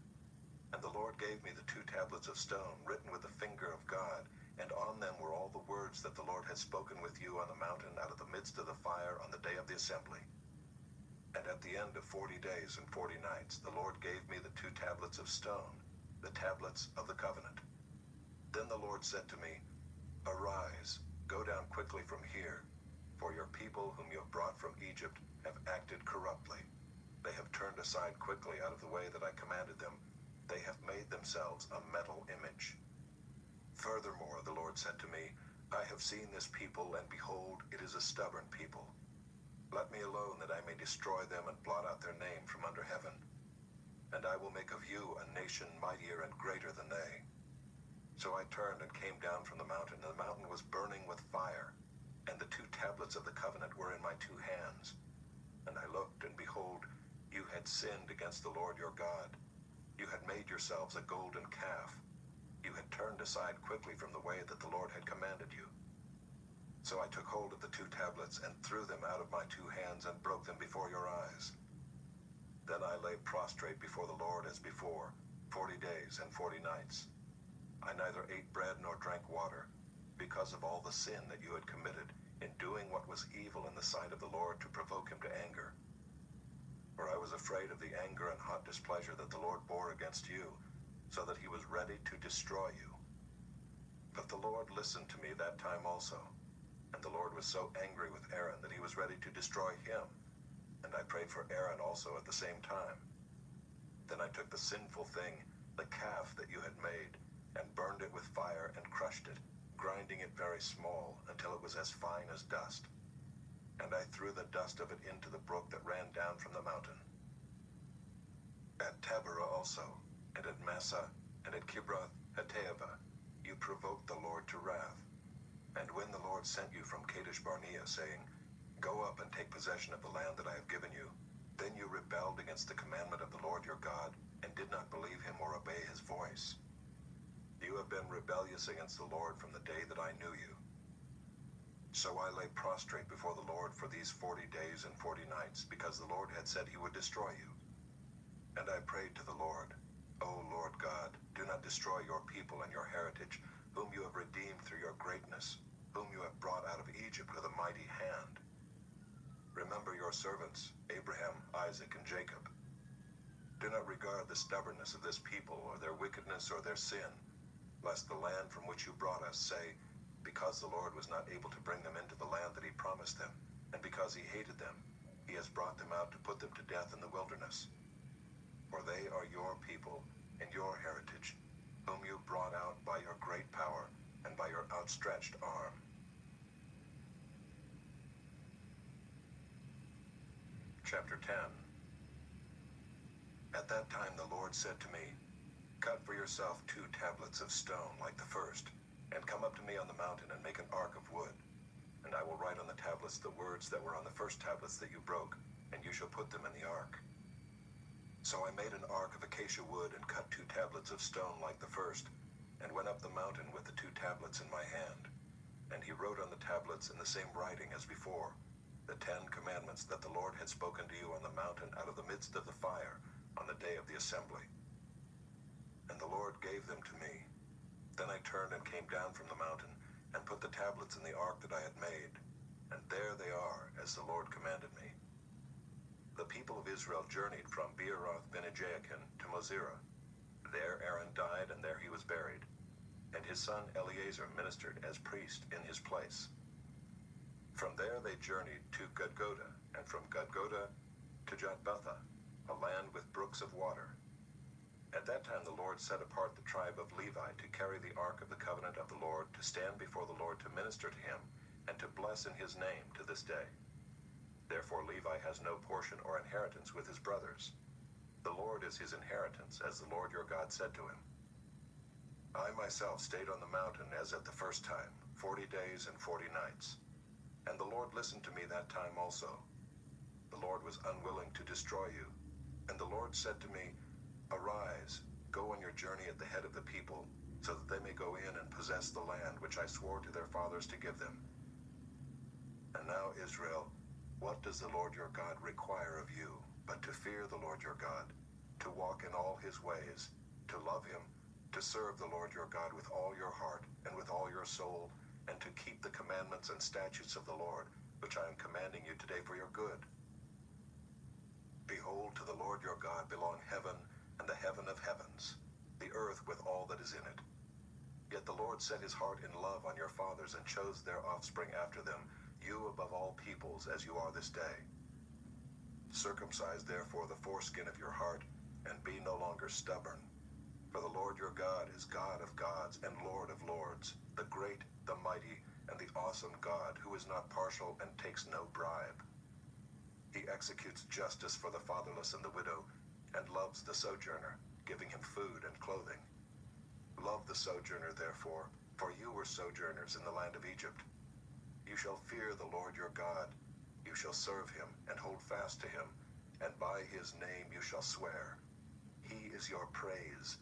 And the Lord gave me the 2 tablets of stone written with the finger of God, and on them were all the words that the Lord had spoken with you on the mountain out of the midst of the fire on the day of the assembly. And at the end of 40 days and 40 nights, the Lord gave me the 2 tablets of stone, the tablets of the covenant. Then the Lord said to me, Arise, go down quickly from here, for your people whom you have brought from Egypt have turned aside quickly out of the way that I commanded them, they have made themselves a metal image. Furthermore, the Lord said to me, I have seen this people, and behold, it is a stubborn people. Let me alone that I may destroy them and blot out their name from under heaven. And I will make of you a nation mightier and greater than they. So I turned and came down from the mountain, and the mountain was burning with fire, and the 2 tablets of the covenant were in my 2 hands. And I looked, and behold, you had sinned against the Lord your God. You had made yourselves a golden calf. You had turned aside quickly from the way that the Lord had commanded you. So I took hold of the 2 tablets and threw them out of my 2 hands and broke them before your eyes. Then I lay prostrate before the Lord as before, 40 days and 40 nights. I neither ate bread nor drank water, because of all the sin that you had committed in doing what was evil in the sight of the Lord to provoke him to anger. For I was afraid of the anger and hot displeasure that the Lord bore against you, so that he was ready to destroy you. But the Lord listened to me that time also, and the Lord was so angry with Aaron that he was ready to destroy him, and I prayed for Aaron also at the same time. Then I took the sinful thing, the calf that you had made, and burned it with fire and crushed it, grinding it very small until it was as fine as dust. And I threw the dust of it into the brook that ran down from the mountain. At Taberah also, and at Massah, and at Kibroth Hattaavah, you provoked the Lord to wrath. And when the Lord sent you from Kadesh Barnea, saying, Go up and take possession of the land that I have given you, then you rebelled against the commandment of the Lord your God, and did not believe him or obey his voice. You have been rebellious against the Lord from the day that I knew you. So I lay prostrate before the Lord for these 40 days and 40 nights, because the Lord had said he would destroy you. And I prayed to the Lord, O Lord God, do not destroy your people and your heritage, whom you have redeemed through your greatness, whom you have brought out of Egypt with a mighty hand. Remember your servants, Abraham, Isaac, and Jacob. Do not regard the stubbornness of this people, or their wickedness, or their sin, lest the land from which you brought us say, because the Lord was not able to bring them into the land that he promised them, and because he hated them, he has brought them out to put them to death in the wilderness. For they are your people and your heritage, whom you brought out by your great power and by your outstretched arm. Chapter 10. At that time the Lord said to me, Cut for yourself 2 tablets of stone like the first, and come up to me on the mountain and make an ark of wood. And I will write on the tablets the words that were on the first tablets that you broke, and you shall put them in the ark. So I made an ark of acacia wood and cut 2 tablets of stone like the first, and went up the mountain with the 2 tablets in my hand. And he wrote on the tablets in the same writing as before, the 10 commandments that the Lord had spoken to you on the mountain out of the midst of the fire on the day of the assembly. And the Lord gave them to me. Then I turned and came down from the mountain, and put the tablets in the ark that I had made, and there they are, as the Lord commanded me. The people of Israel journeyed from Beeroth Bene-Jaakan to Mosera. There Aaron died, and there he was buried, and his son Eleazar ministered as priest in his place. From there they journeyed to Gudgoda, and from Gudgoda to Jotbatha, a land with brooks of water. At that time the Lord set apart the tribe of Levi to carry the ark of the covenant of the Lord, to stand before the Lord to minister to him, and to bless in his name to this day. Therefore Levi has no portion or inheritance with his brothers. The Lord is his inheritance, as the Lord your God said to him. I myself stayed on the mountain as at the first time, 40 days and 40 nights. And the Lord listened to me that time also. The Lord was unwilling to destroy you. And the Lord said to me, Arise, go on your journey at the head of the people, so that they may go in and possess the land which I swore to their fathers to give them. And now, Israel, what does the Lord your God require of you, but to fear the Lord your God, to walk in all his ways, to love him, to serve the Lord your God with all your heart and with all your soul, and to keep the commandments and statutes of the Lord, which I am commanding you today for your good? Behold, to the Lord your God belong heaven and the heaven of heavens, the earth with all that is in it. Yet the Lord set his heart in love on your fathers, and chose their offspring after them, you above all peoples, as you are this day. Circumcise therefore the foreskin of your heart, and be no longer stubborn. For the Lord your God is God of gods and Lord of lords, the great, the mighty, and the awesome God, who is not partial and takes no bribe. He executes justice for the fatherless and the widow, and loves the sojourner, giving him food and clothing. Love the sojourner, therefore, for you were sojourners in the land of Egypt. You shall fear the Lord your God. You shall serve him and hold fast to him, and by his name you shall swear. He is your praise.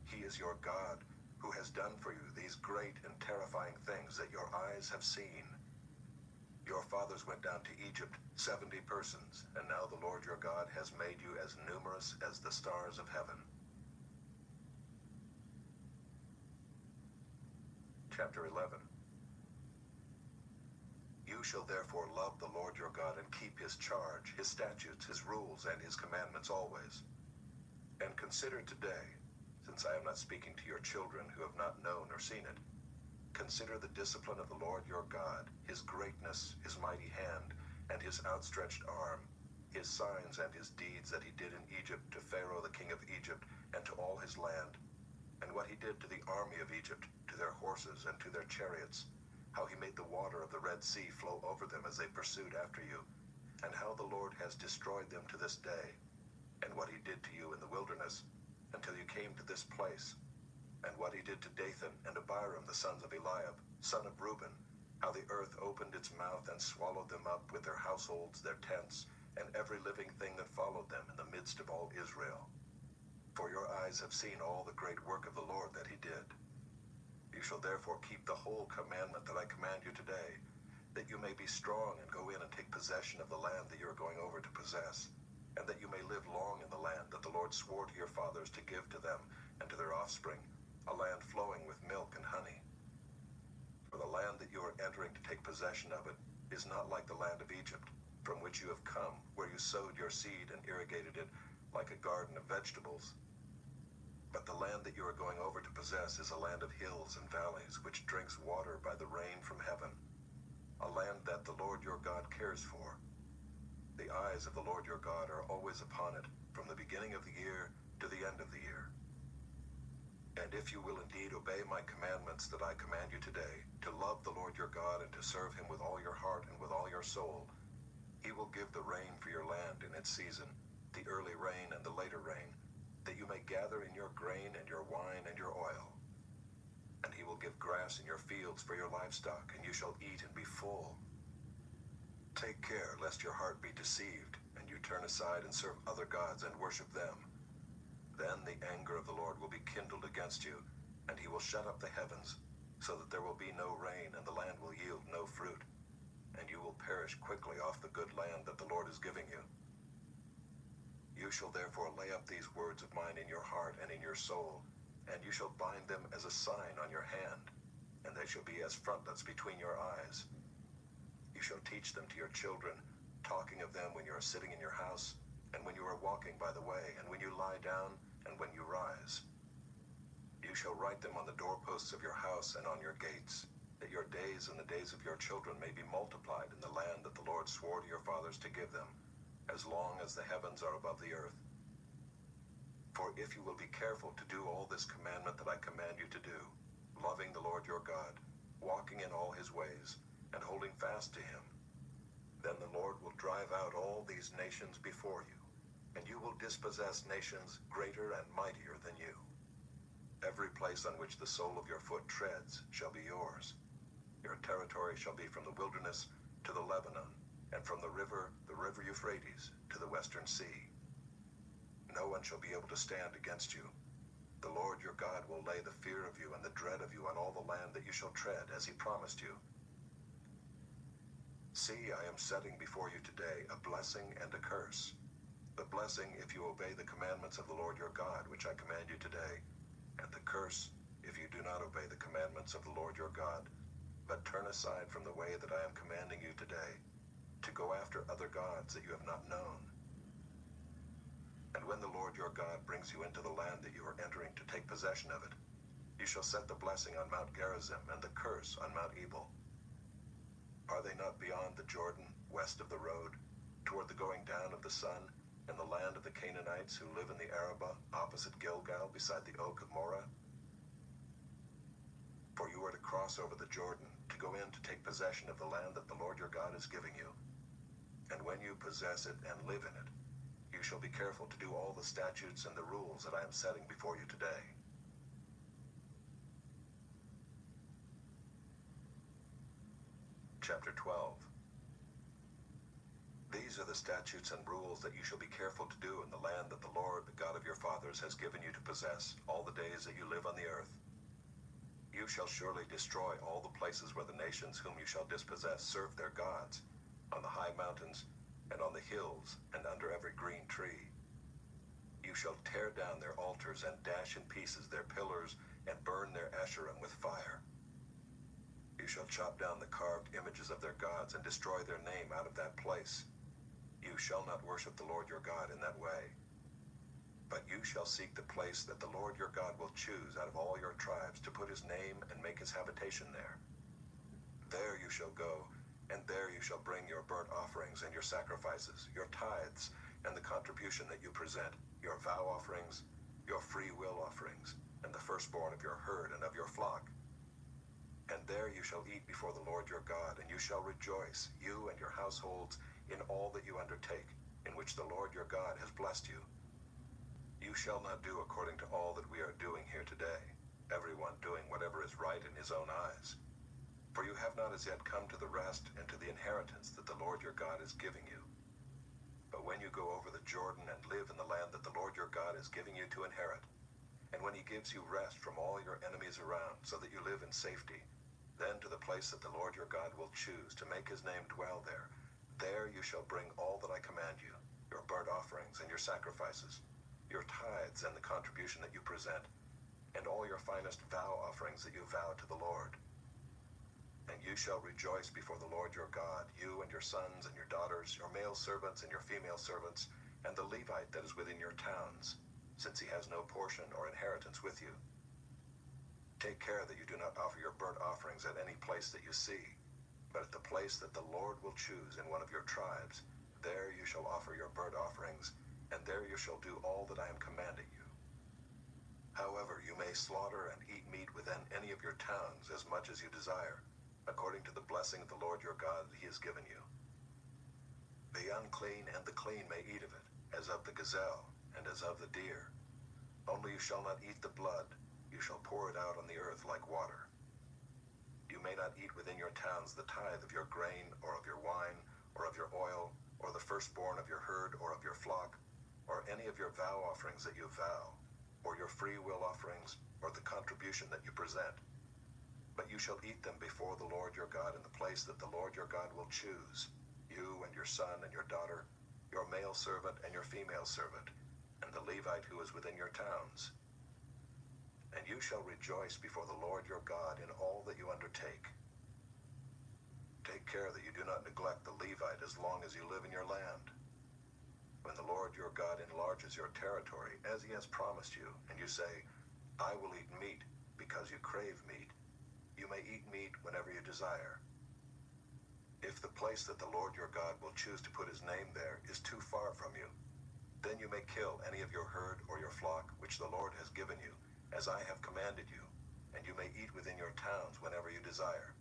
He is your God, who has done for you these great and terrifying things that your eyes have seen. Your fathers went down to Egypt, 70 persons, and now the Lord your God has made you as numerous as the stars of heaven. Chapter 11. You shall therefore love the Lord your God and keep his charge, his statutes, his rules, and his commandments always. And consider today, since I am not speaking to your children who have not known or seen it, consider the discipline of the Lord your God, his greatness, his mighty hand, and his outstretched arm, his signs and his deeds that he did in Egypt to Pharaoh the king of Egypt and to all his land, and what he did to the army of Egypt, to their horses and to their chariots, how he made the water of the Red Sea flow over them as they pursued after you, and how the Lord has destroyed them to this day, and what he did to you in the wilderness, until you came to this place, and what he did to Dathan and Abiram, the sons of Eliab, son of Reuben, how the earth opened its mouth and swallowed them up with their households, their tents, and every living thing that followed them in the midst of all Israel. For your eyes have seen all the great work of the Lord that he did. You shall therefore keep the whole commandment that I command you today, that you may be strong and go in and take possession of the land that you are going over to possess, and that you may live long in the land that the Lord swore to your fathers to give to them and to their offspring, a land flowing with milk and honey. For the land that you are entering to take possession of it is not like the land of Egypt, from which you have come, where you sowed your seed and irrigated it like a garden of vegetables. But the land that you are going over to possess is a land of hills and valleys, which drinks water by the rain from heaven, a land that the Lord your God cares for. The eyes of the Lord your God are always upon it, from the beginning of the year to the end of the year. And if you will indeed obey my commandments that I command you today, to love the Lord your God and to serve him with all your heart and with all your soul, he will give the rain for your land in its season, the early rain and the later rain, that you may gather in your grain and your wine and your oil. And he will give grass in your fields for your livestock, and you shall eat and be full. Take care lest your heart be deceived, and you turn aside and serve other gods and worship them. Then the anger of the Lord will be kindled against you, and he will shut up the heavens, so that there will be no rain, and the land will yield no fruit, and you will perish quickly off the good land that the Lord is giving you. You shall therefore lay up these words of mine in your heart and in your soul, and you shall bind them as a sign on your hand, and they shall be as frontlets between your eyes. You shall teach them to your children, talking of them when you are sitting in your house, and when you are walking by the way, and when you lie down, and when you rise. You shall write them on the doorposts of your house and on your gates, that your days and the days of your children may be multiplied in the land that the Lord swore to your fathers to give them, as long as the heavens are above the earth. For if you will be careful to do all this commandment that I command you to do, loving the Lord your God, walking in all his ways, and holding fast to him, then the Lord will drive out all these nations before you, and you will dispossess nations greater and mightier than you. Every place on which the sole of your foot treads shall be yours. Your territory shall be from the wilderness to the Lebanon, and from the river Euphrates, to the western sea. No one shall be able to stand against you. The Lord your God will lay the fear of you and the dread of you on all the land that you shall tread, as he promised you. See, I am setting before you today a blessing and a curse. The blessing if you obey the commandments of the Lord your God, which I command you today, and the curse if you do not obey the commandments of the Lord your God, but turn aside from the way that I am commanding you today, to go after other gods that you have not known. And when the Lord your God brings you into the land that you are entering to take possession of it, you shall set the blessing on Mount Gerizim and the curse on Mount Ebal. Are they not beyond the Jordan, west of the road? toward the going down of the sun, in the land of the Canaanites who live in the Arabah, opposite Gilgal, beside the oak of Moreh? For you are to cross over the Jordan, to go in to take possession of the land that the Lord your God is giving you. And when you possess it and live in it, you shall be careful to do all the statutes and the rules that I am setting before you today. Chapter 12. These are the statutes and rules that you shall be careful to do in the land that the Lord, the God of your fathers, has given you to possess all the days that you live on the earth. You shall surely destroy all the places where the nations whom you shall dispossess serve their gods, on the high mountains, and on the hills, and under every green tree. You shall tear down their altars and dash in pieces their pillars and burn their Asherim with fire. You shall chop down the carved images of their gods and destroy their name out of that place. You shall not worship the Lord your God in that way. But you shall seek the place that the Lord your God will choose out of all your tribes to put his name and make his habitation there. There you shall go, and there you shall bring your burnt offerings and your sacrifices, your tithes, and the contribution that you present, your vow offerings, your free will offerings, and the firstborn of your herd and of your flock. And there you shall eat before the Lord your God, and you shall rejoice, you and your households, in all that you undertake, in which the Lord your God has blessed you. You shall not do according to all that we are doing here today, everyone doing whatever is right in his own eyes. For you have not as yet come to the rest and to the inheritance that the Lord your God is giving you. But when you go over the Jordan and live in the land that the Lord your God is giving you to inherit, and when he gives you rest from all your enemies around so that you live in safety, then to the place that the Lord your God will choose to make his name dwell there, there you shall bring all that I command you, your burnt offerings and your sacrifices, your tithes and the contribution that you present, and all your finest vow offerings that you vow to the Lord. And you shall rejoice before the Lord your God, you and your sons and your daughters, your male servants and your female servants, and the Levite that is within your towns, since he has no portion or inheritance with you. Take care that you do not offer your burnt offerings at any place that you see, but at the place that the Lord will choose in one of your tribes, there you shall offer your burnt offerings, and there you shall do all that I am commanding you. However, you may slaughter and eat meat within any of your towns as much as you desire, according to the blessing of the Lord your God that he has given you. The unclean and the clean may eat of it, as of the gazelle and as of the deer. Only you shall not eat the blood, you shall pour it out on the earth like water. You may not eat within your towns the tithe of your grain, or of your wine, or of your oil, or the firstborn of your herd or of your flock, or any of your vow offerings that you vow, or your free will offerings, or the contribution that you present. But you shall eat them before the Lord your God in the place that the Lord your God will choose, you and your son and your daughter, your male servant and your female servant, and the Levite who is within your towns. And you shall rejoice before the Lord your God in all that you undertake. Take care that you do not neglect the Levite as long as you live in your land. When the Lord your God enlarges your territory, as he has promised you, and you say, I will eat meat, because you crave meat, you may eat meat whenever you desire. If the place that the Lord your God will choose to put his name there is too far from you, then you may kill any of your herd or your flock which the Lord has given you, as I have commanded you, and you may eat within your towns whenever you desire.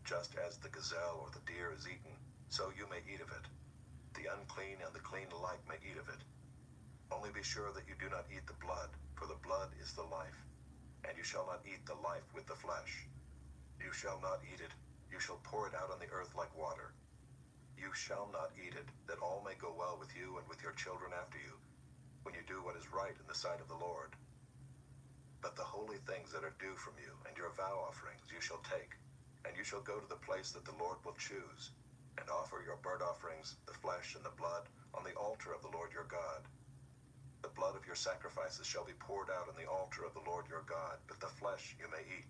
Just as the gazelle or the deer is eaten, so you may eat of it. The unclean and the clean alike may eat of it. Only be sure that you do not eat the blood, for the blood is the life, and you shall not eat the life with the flesh. You shall not eat it, you shall pour it out on the earth like water. You shall not eat it, that all may go well with you and with your children after you, when you do what is right in the sight of the Lord. But the holy things that are due from you, and your vow offerings, you shall take, and you shall go to the place that the Lord will choose, and offer your burnt offerings, the flesh and the blood, on the altar of the Lord your God. The blood of your sacrifices shall be poured out on the altar of the Lord your God, but the flesh you may eat.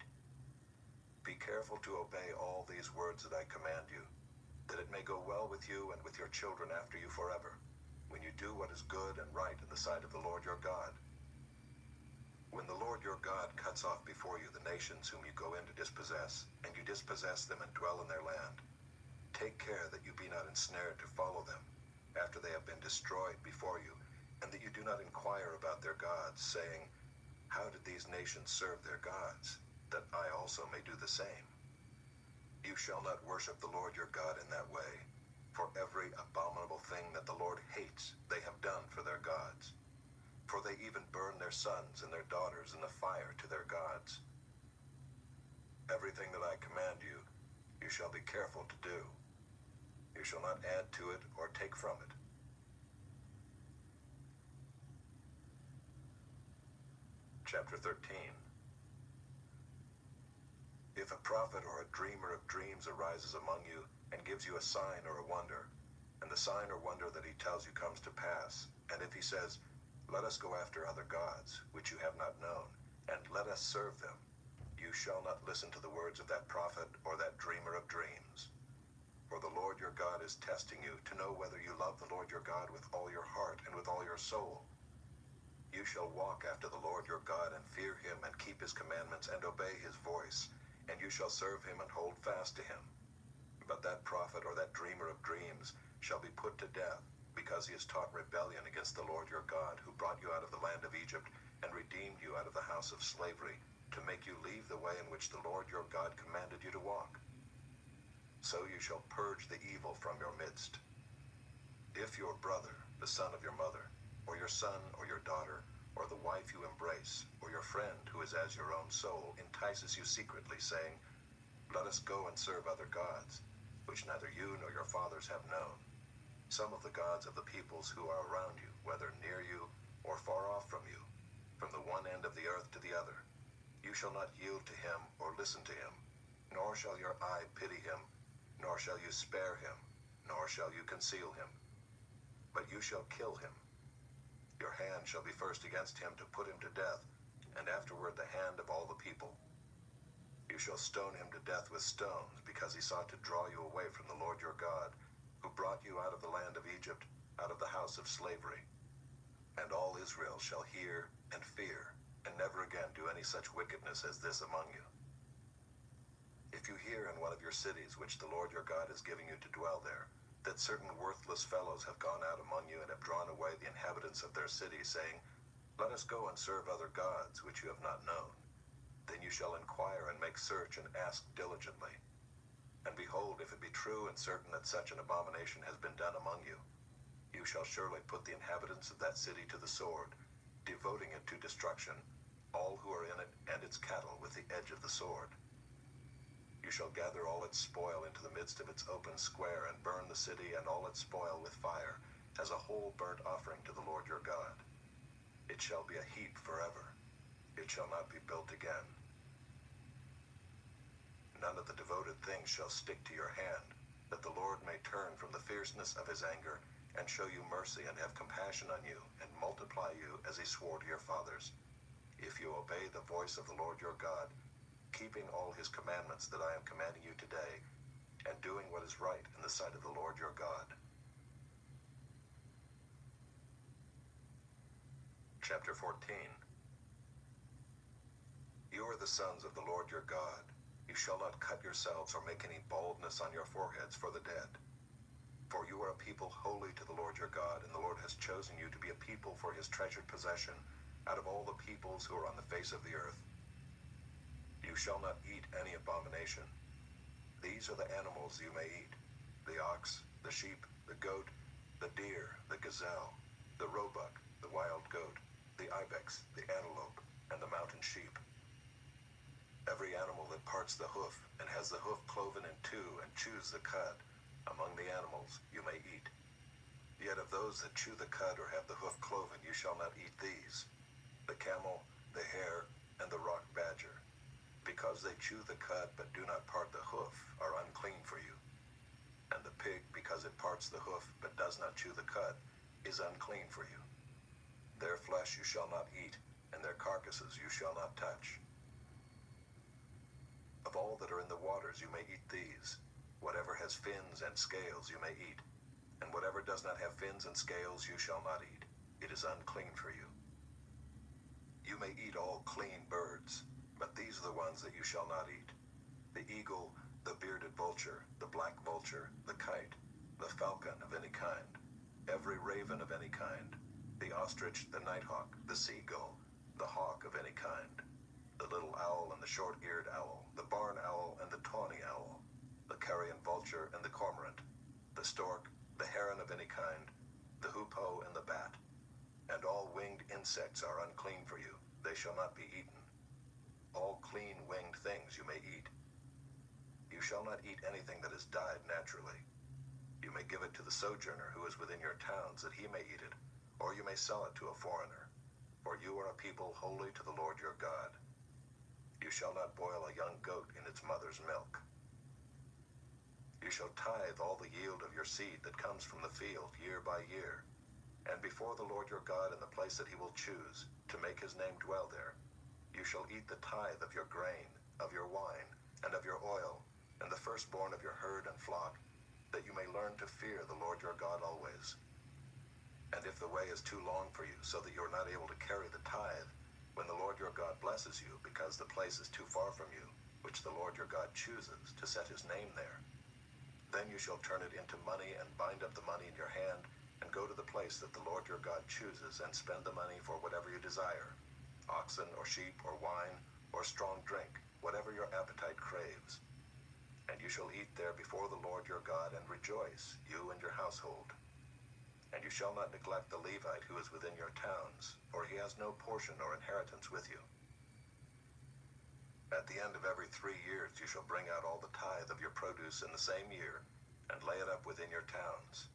Be careful to obey all these words that I command you, that it may go well with you and with your children after you forever, when you do what is good and right in the sight of the Lord your God. When the Lord your God cuts off before you the nations whom you go in to dispossess, and you dispossess them and dwell in their land, take care that you be not ensnared to follow them, after they have been destroyed before you, and that you do not inquire about their gods, saying, how did these nations serve their gods, that I also may do the same? You shall not worship the Lord your God in that way, for every abominable thing that the Lord hates they have done for their gods. For they even burn their sons and their daughters in the fire to their gods. Everything that I command you, you shall be careful to do. You shall not add to it or take from it. Chapter 13. If a prophet or a dreamer of dreams arises among you and gives you a sign or a wonder, and the sign or wonder that he tells you comes to pass, and if he says, let us go after other gods, which you have not known, and let us serve them, you shall not listen to the words of that prophet or that dreamer of dreams. For the Lord your God is testing you to know whether you love the Lord your God with all your heart and with all your soul. You shall walk after the Lord your God and fear him and keep his commandments and obey his voice, and you shall serve him and hold fast to him. But that prophet or that dreamer of dreams shall be put to death, because he has taught rebellion against the Lord your God, who brought you out of the land of Egypt and redeemed you out of the house of slavery, to make you leave the way in which the Lord your God commanded you to walk. So you shall purge the evil from your midst. If your brother, the son of your mother, or your son or your daughter, or the wife you embrace, or your friend who is as your own soul, entices you secretly, saying, let us go and serve other gods, which neither you nor your fathers have known, some of the gods of the peoples who are around you, whether near you or far off from you, from the one end of the earth to the other, you shall not yield to him or listen to him, nor shall your eye pity him, nor shall you spare him, nor shall you conceal him, but you shall kill him. Your hand shall be first against him to put him to death, and afterward the hand of all the people. You shall stone him to death with stones, because he sought to draw you away from the Lord your God, who brought you out of the land of Egypt, out of the house of slavery. And all Israel shall hear and fear, and never again do any such wickedness as this among you. If you hear in one of your cities, which the Lord your God is giving you to dwell there, that certain worthless fellows have gone out among you and have drawn away the inhabitants of their city, saying, let us go and serve other gods, which you have not known, then you shall inquire and make search and ask diligently. And behold, if it be true and certain that such an abomination has been done among you, you shall surely put the inhabitants of that city to the sword, devoting it to destruction, all who are in it and its cattle with the edge of the sword. You shall gather all its spoil into the midst of its open square, and burn the city and all its spoil with fire, as a whole burnt offering to the Lord your God. It shall be a heap forever. It shall not be built again. None of the devoted things shall stick to your hand, that the Lord may turn from the fierceness of his anger, and show you mercy and have compassion on you, and multiply you as he swore to your fathers, if you obey the voice of the Lord your God, keeping all his commandments that I am commanding you today, and doing what is right in the sight of the Lord your God. Chapter 14. You are the sons of the Lord your God. You shall not cut yourselves or make any baldness on your foreheads for the dead. For you are a people holy to the Lord your God, and the Lord has chosen you to be a people for his treasured possession out of all the peoples who are on the face of the earth. You shall not eat any abomination. These are the animals you may eat: the ox, the sheep, the goat, the deer, the gazelle, the roebuck, the wild goat, the ibex, the antelope, and the mountain sheep. Every animal that parts the hoof and has the hoof cloven in two and chews the cud, among the animals you may eat. Yet of those that chew the cud or have the hoof cloven, you shall not eat these: the camel, the hare, and the rock badger, because they chew the cud but do not part the hoof, are unclean for you. And the pig, because it parts the hoof but does not chew the cud, is unclean for you. Their flesh you shall not eat, and their carcasses you shall not touch. Of all that are in the waters you may eat these: whatever has fins and scales you may eat, and whatever does not have fins and scales you shall not eat. It is unclean for you. You may eat all clean birds, but these are the ones that you shall not eat: the eagle, the bearded vulture, the black vulture, the kite, the falcon of any kind, raven of any kind, the ostrich, the nighthawk, the seagull, the hawk of any kind, the little owl and the short-eared owl, the barn owl and the tawny owl, the carrion vulture and the cormorant, the stork, the heron of any kind, the hoopoe and the bat, and all winged insects are unclean for you. They shall not be eaten. All clean winged things you may eat. You shall not eat anything that has died naturally. You may give it to the sojourner who is within your towns, that he may eat it, or you may sell it to a foreigner. For you are a people holy to the Lord your God. You shall not boil a young goat in its mother's milk. You shall tithe all the yield of your seed that comes from the field year by year, and before the Lord your God in the place that he will choose, to make his name dwell there. You shall eat the tithe of your grain, of your wine, and of your oil, and the firstborn of your herd and flock, that you may learn to fear the Lord your God always. And if the way is too long for you, so that you are not able to carry the tithe, when the Lord your God blesses you, because the place is too far from you, which the Lord your God chooses to set his name there, then you shall turn it into money and bind up the money in your hand, and go to the place that the Lord your God chooses, and spend the money for whatever you desire, oxen or sheep or wine or strong drink, whatever your appetite craves. And you shall eat there before the Lord your God, and rejoice, you and your household. And you shall not neglect the Levite who is within your towns, for he has no portion or inheritance with you. At the end of every 3 years you shall bring out all the tithe of your produce in the same year, and lay it up within your towns.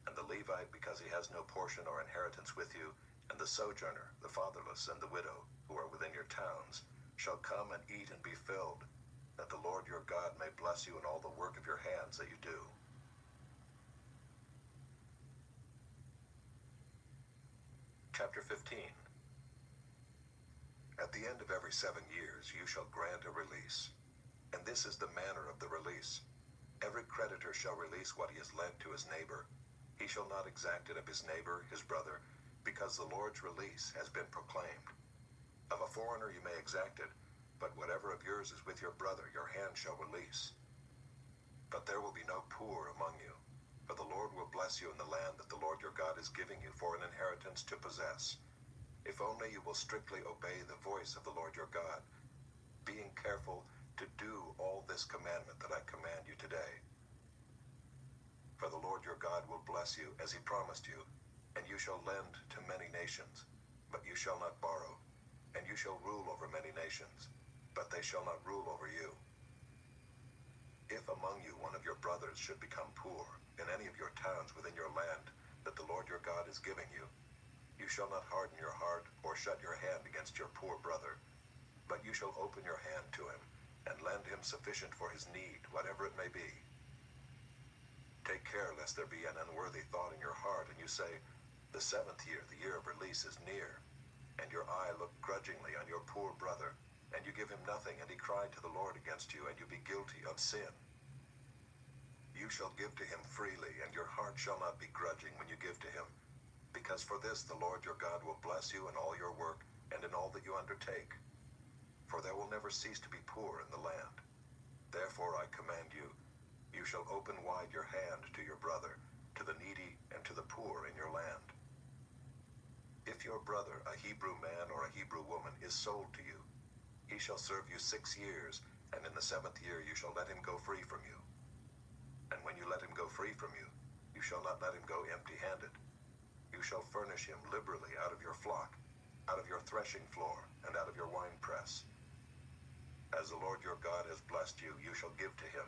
And the Levite, because he has no portion or inheritance with you, and the sojourner, the fatherless, and the widow, who are within your towns, shall come and eat and be filled, that the Lord your God may bless you in all the work of your hands that you do. Chapter 15. At the end of every 7 years you shall grant a release. And this is the manner of the release. Every creditor shall release what he has lent to his neighbor. He shall not exact it of his neighbor, his brother, because the Lord's release has been proclaimed. Of a foreigner you may exact it, but whatever of yours is with your brother, your hand shall release. But there will be no poor among you, for the Lord will bless you in the land that the Lord your God is giving you for an inheritance to possess, if only you will strictly obey the voice of the Lord your God, being careful to do all this commandment that I command you today. For the Lord your God will bless you as he promised you, and you shall lend to many nations, but you shall not borrow, and you shall rule over many nations, but they shall not rule over you. If among you one of your brothers should become poor in any of your towns within your land that the Lord your God is giving you, you shall not harden your heart or shut your hand against your poor brother, but you shall open your hand to him and lend him sufficient for his need, whatever it may be. Take care lest there be an unworthy thought in your heart, and you say, the 7th year, the year of release, is near, and your eye look grudgingly on your poor brother, and you give him nothing, and he cry to the Lord against you, and you be guilty of sin. You shall give to him freely, and your heart shall not be grudging when you give to him, because for this the Lord your God will bless you in all your work and in all that you undertake. For there will never cease to be poor in the land. Therefore I command you, you shall open wide your hand to your brother, to the needy and to the poor in your land. If your brother, a Hebrew man or a Hebrew woman, is sold to you, he shall serve you 6 years, and in the 7th year you shall let him go free from you. And when you let him go free from you, you shall not let him go empty-handed. You shall furnish him liberally out of your flock, out of your threshing floor, and out of your winepress. As the Lord your God has blessed you, you shall give to him.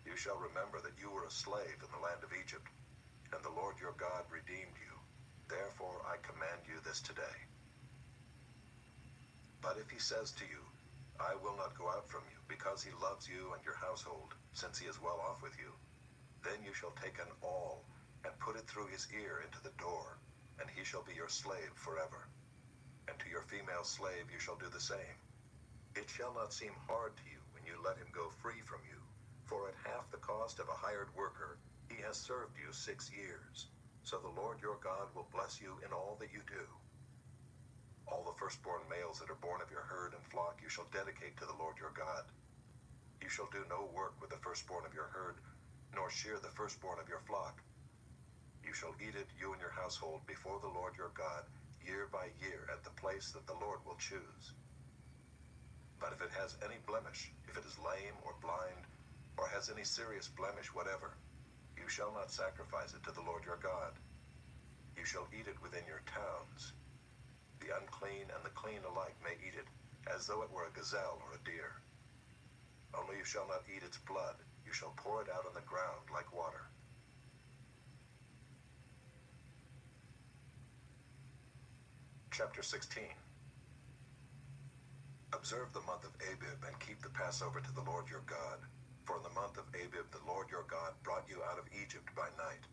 You shall remember that you were a slave in the land of Egypt, and the Lord your God redeemed you. Therefore I command you this today. But if he says to you, I will not go out from you, because he loves you and your household, since he is well off with you, then you shall take an awl, and put it through his ear into the door, and he shall be your slave forever. And to your female slave you shall do the same. It shall not seem hard to you when you let him go free from you, for at half the cost of a hired worker he has served you 6 years. So the Lord your God will bless you in all that you do. All the firstborn males that are born of your herd and flock you shall dedicate to the Lord your God. You shall do no work with the firstborn of your herd, nor shear the firstborn of your flock. You shall eat it, you and your household, before the Lord your God, year by year, at the place that the Lord will choose. But if it has any blemish, if it is lame or blind, or has any serious blemish whatever, you shall not sacrifice it to the Lord your God. You shall eat it within your towns. The unclean and the clean alike may eat it, as though it were a gazelle or a deer. Only you shall not eat its blood. You shall pour it out on the ground like water. Chapter 16. Observe the month of Abib and keep the Passover to the Lord your God. For in the month of Abib the Lord your God brought you out of Egypt by night.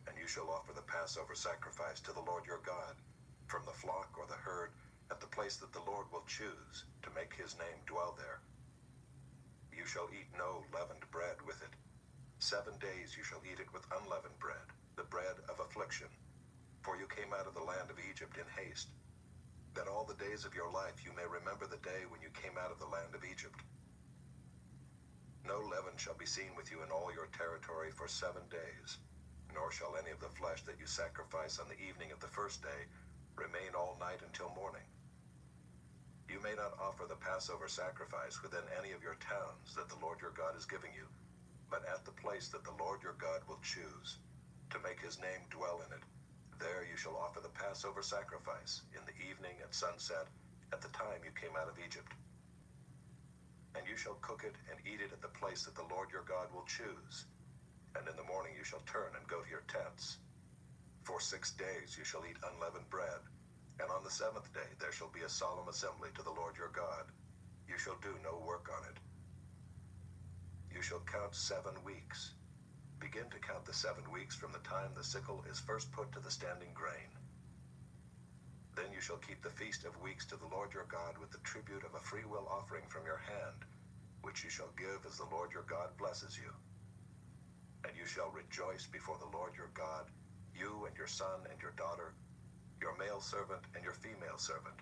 And you shall offer the Passover sacrifice to the Lord your God, from the flock or the herd, at the place that the Lord will choose, to make his name dwell there. You shall eat no leavened bread with it. 7 days you shall eat it with unleavened bread, the bread of affliction. For you came out of the land of Egypt in haste, that all the days of your life you may remember the day when you came out of the land of Egypt. No leaven shall be seen with you in all your territory for 7 days, nor shall any of the flesh that you sacrifice on the evening of the first day remain all night until morning. You may not offer the Passover sacrifice within any of your towns that the Lord your God is giving you, but at the place that the Lord your God will choose, to make his name dwell in it. There you shall offer the Passover sacrifice in the evening at sunset, at the time you came out of Egypt. And you shall cook it and eat it at the place that the Lord your God will choose. And in the morning you shall turn and go to your tents. For 6 days you shall eat unleavened bread, and on the 7th day there shall be a solemn assembly to the Lord your God. You shall do no work on it. You shall count 7 weeks. Begin to count the 7 weeks from the time the sickle is first put to the standing grain. Then you shall keep the Feast of Weeks to the Lord your God with the tribute of a freewill offering from your hand, which you shall give as the Lord your God blesses you. And you shall rejoice before the Lord your God, you and your son and your daughter, your male servant and your female servant,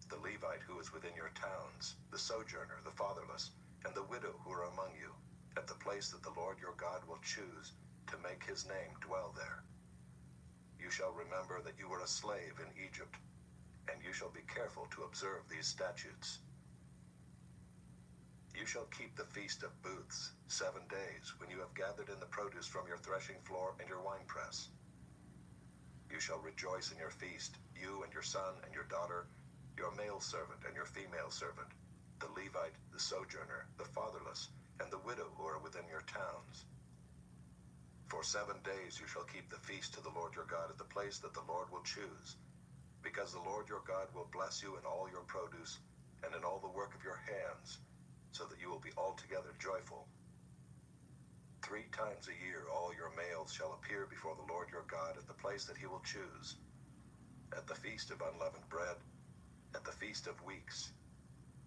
the Levite who is within your towns, the sojourner, the fatherless, and the widow who are among you, at the place that the Lord your God will choose to make his name dwell there. You shall remember that you were a slave in Egypt, and you shall be careful to observe these statutes. You shall keep the Feast of Booths 7 days, when you have gathered in the produce from your threshing floor and your winepress. You shall rejoice in your feast, you and your son and your daughter, your male servant and your female servant, the Levite, the sojourner, the fatherless, and the widow who are within your towns. For 7 days you shall keep the feast to the Lord your God at the place that the Lord will choose, because the Lord your God will bless you in all your produce and in all the work of your hands, so that you will be altogether joyful. 3 times a year all your males shall appear before the Lord your God at the place that he will choose, at the Feast of Unleavened Bread, at the Feast of Weeks,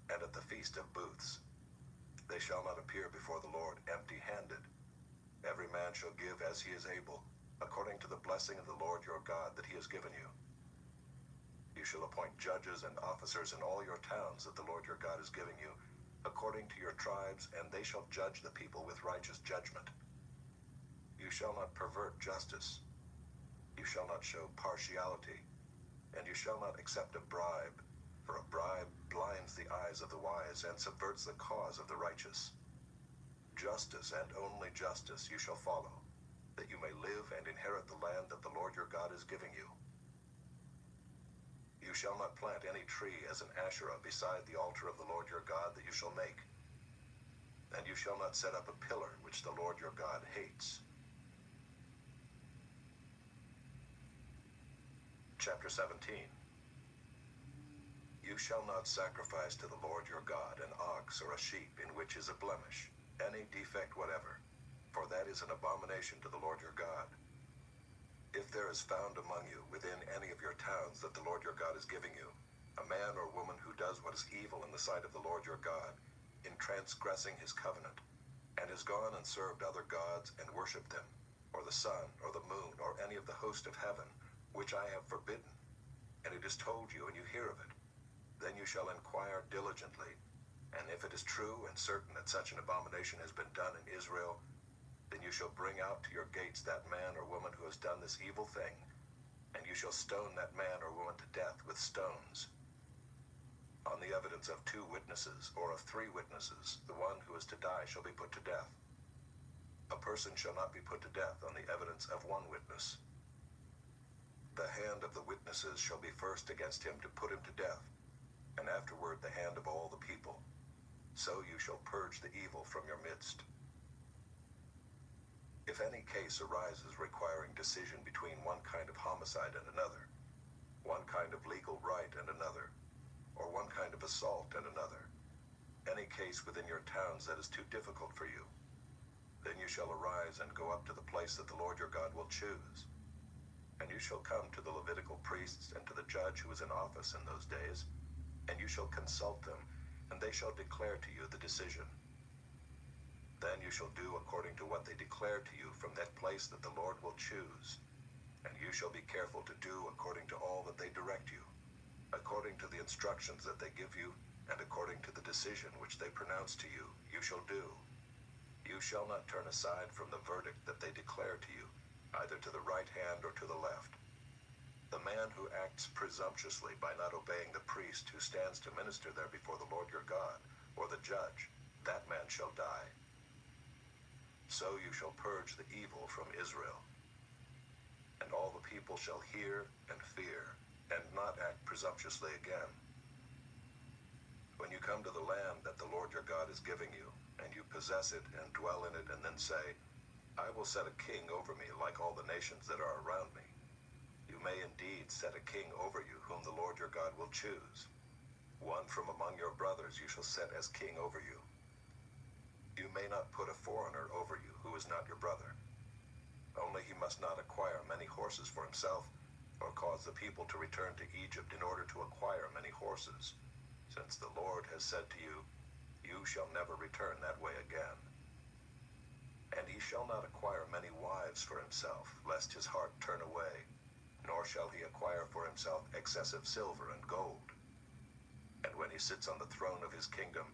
and at the Feast of Booths. They shall not appear before the Lord empty-handed. Every man shall give as he is able, according to the blessing of the Lord your God that he has given you. You shall appoint judges and officers in all your towns that the Lord your God is giving you, according to your tribes, and they shall judge the people with righteous judgment. You shall not pervert justice. You shall not show partiality, and you shall not accept a bribe, for a bribe blinds the eyes of the wise and subverts the cause of the righteous. Justice and only justice you shall follow, that you may live and inherit the land that the Lord your God is giving you. You shall not plant any tree as an Asherah beside the altar of the Lord your God that you shall make. And you shall not set up a pillar which the Lord your God hates. Chapter 17. You shall not sacrifice to the Lord your God an ox or a sheep in which is a blemish, any defect whatever, for that is an abomination to the Lord your God. If there is found among you within any of your towns that the Lord your God is giving you, a man or woman who does what is evil in the sight of the Lord your God, in transgressing his covenant, and has gone and served other gods and worshipped them, or the sun, or the moon, or any of the host of heaven, which I have forbidden, and it is told you and you hear of it, then you shall inquire diligently, and if it is true and certain that such an abomination has been done in Israel, Then you shall bring out to your gates that man or woman who has done this evil thing, and you shall stone that man or woman to death with stones. On the evidence of 2 witnesses or of 3 witnesses, the one who is to die shall be put to death. A person shall not be put to death on the evidence of 1 witness. The hand of the witnesses shall be first against him to put him to death, and afterward the hand of all the people. So you shall purge the evil from your midst. If any case arises requiring decision between one kind of homicide and another, one kind of legal right and another, or one kind of assault and another, any case within your towns that is too difficult for you, then you shall arise and go up to the place that the Lord your God will choose. And you shall come to the Levitical priests and to the judge who is in office in those days, and you shall consult them, and they shall declare to you the decision. Then you shall do according to what they declare to you from that place that the Lord will choose, and you shall be careful to do according to all that they direct you, according to the instructions that they give you, and according to the decision which they pronounce to you, you shall do. You shall not turn aside from the verdict that they declare to you, either to the right hand or to the left. The man who acts presumptuously by not obeying the priest who stands to minister there before the Lord your God, or the judge, that man shall die. So you shall purge the evil from Israel. And all the people shall hear and fear, and not act presumptuously again. When you come to the land that the Lord your God is giving you, and you possess it and dwell in it, and then say, I will set a king over me like all the nations that are around me. You may indeed set a king over you whom the Lord your God will choose. One from among your brothers you shall set as king over you. You may not put a foreigner over you who is not your brother. Only he must not acquire many horses for himself, or cause the people to return to Egypt in order to acquire many horses, since the Lord has said to you, you shall never return that way again. And he shall not acquire many wives for himself, lest his heart turn away, nor shall he acquire for himself excessive silver and gold. And when he sits on the throne of his kingdom,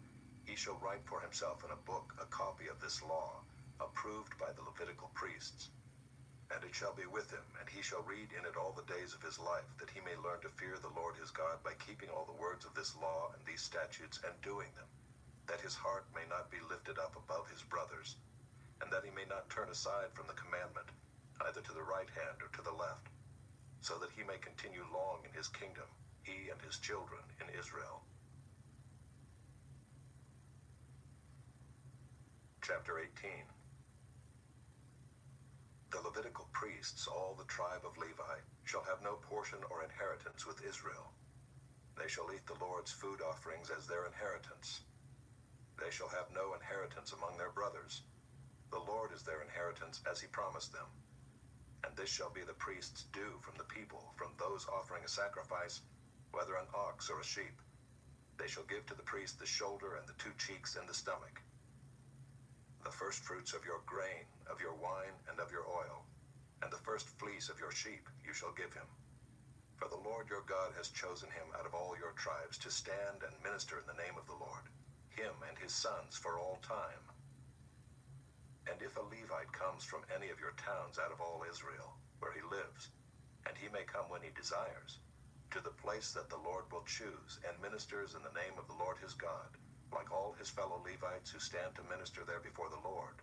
he shall write for himself in a book a copy of this law, approved by the Levitical priests. And it shall be with him, and he shall read in it all the days of his life, that he may learn to fear the Lord his God by keeping all the words of this law and these statutes and doing them, that his heart may not be lifted up above his brothers, and that he may not turn aside from the commandment, either to the right hand or to the left, so that he may continue long in his kingdom, he and his children in Israel. Chapter 18. The Levitical priests, all the tribe of Levi, shall have no portion or inheritance with Israel. They shall eat the Lord's food offerings as their inheritance. They shall have no inheritance among their brothers. The Lord is their inheritance as he promised them. And this shall be the priest's due from the people, from those offering a sacrifice, whether an ox or a sheep. They shall give to the priest the shoulder and the 2 cheeks and the stomach. The first fruits of your grain, of your wine, and of your oil, and the first fleece of your sheep you shall give him. For the Lord your God has chosen him out of all your tribes to stand and minister in the name of the Lord, him and his sons for all time. And if a Levite comes from any of your towns out of all Israel, where he lives, and he may come when he desires, to the place that the Lord will choose, and ministers in the name of the Lord his God, like all his fellow Levites who stand to minister there before the Lord,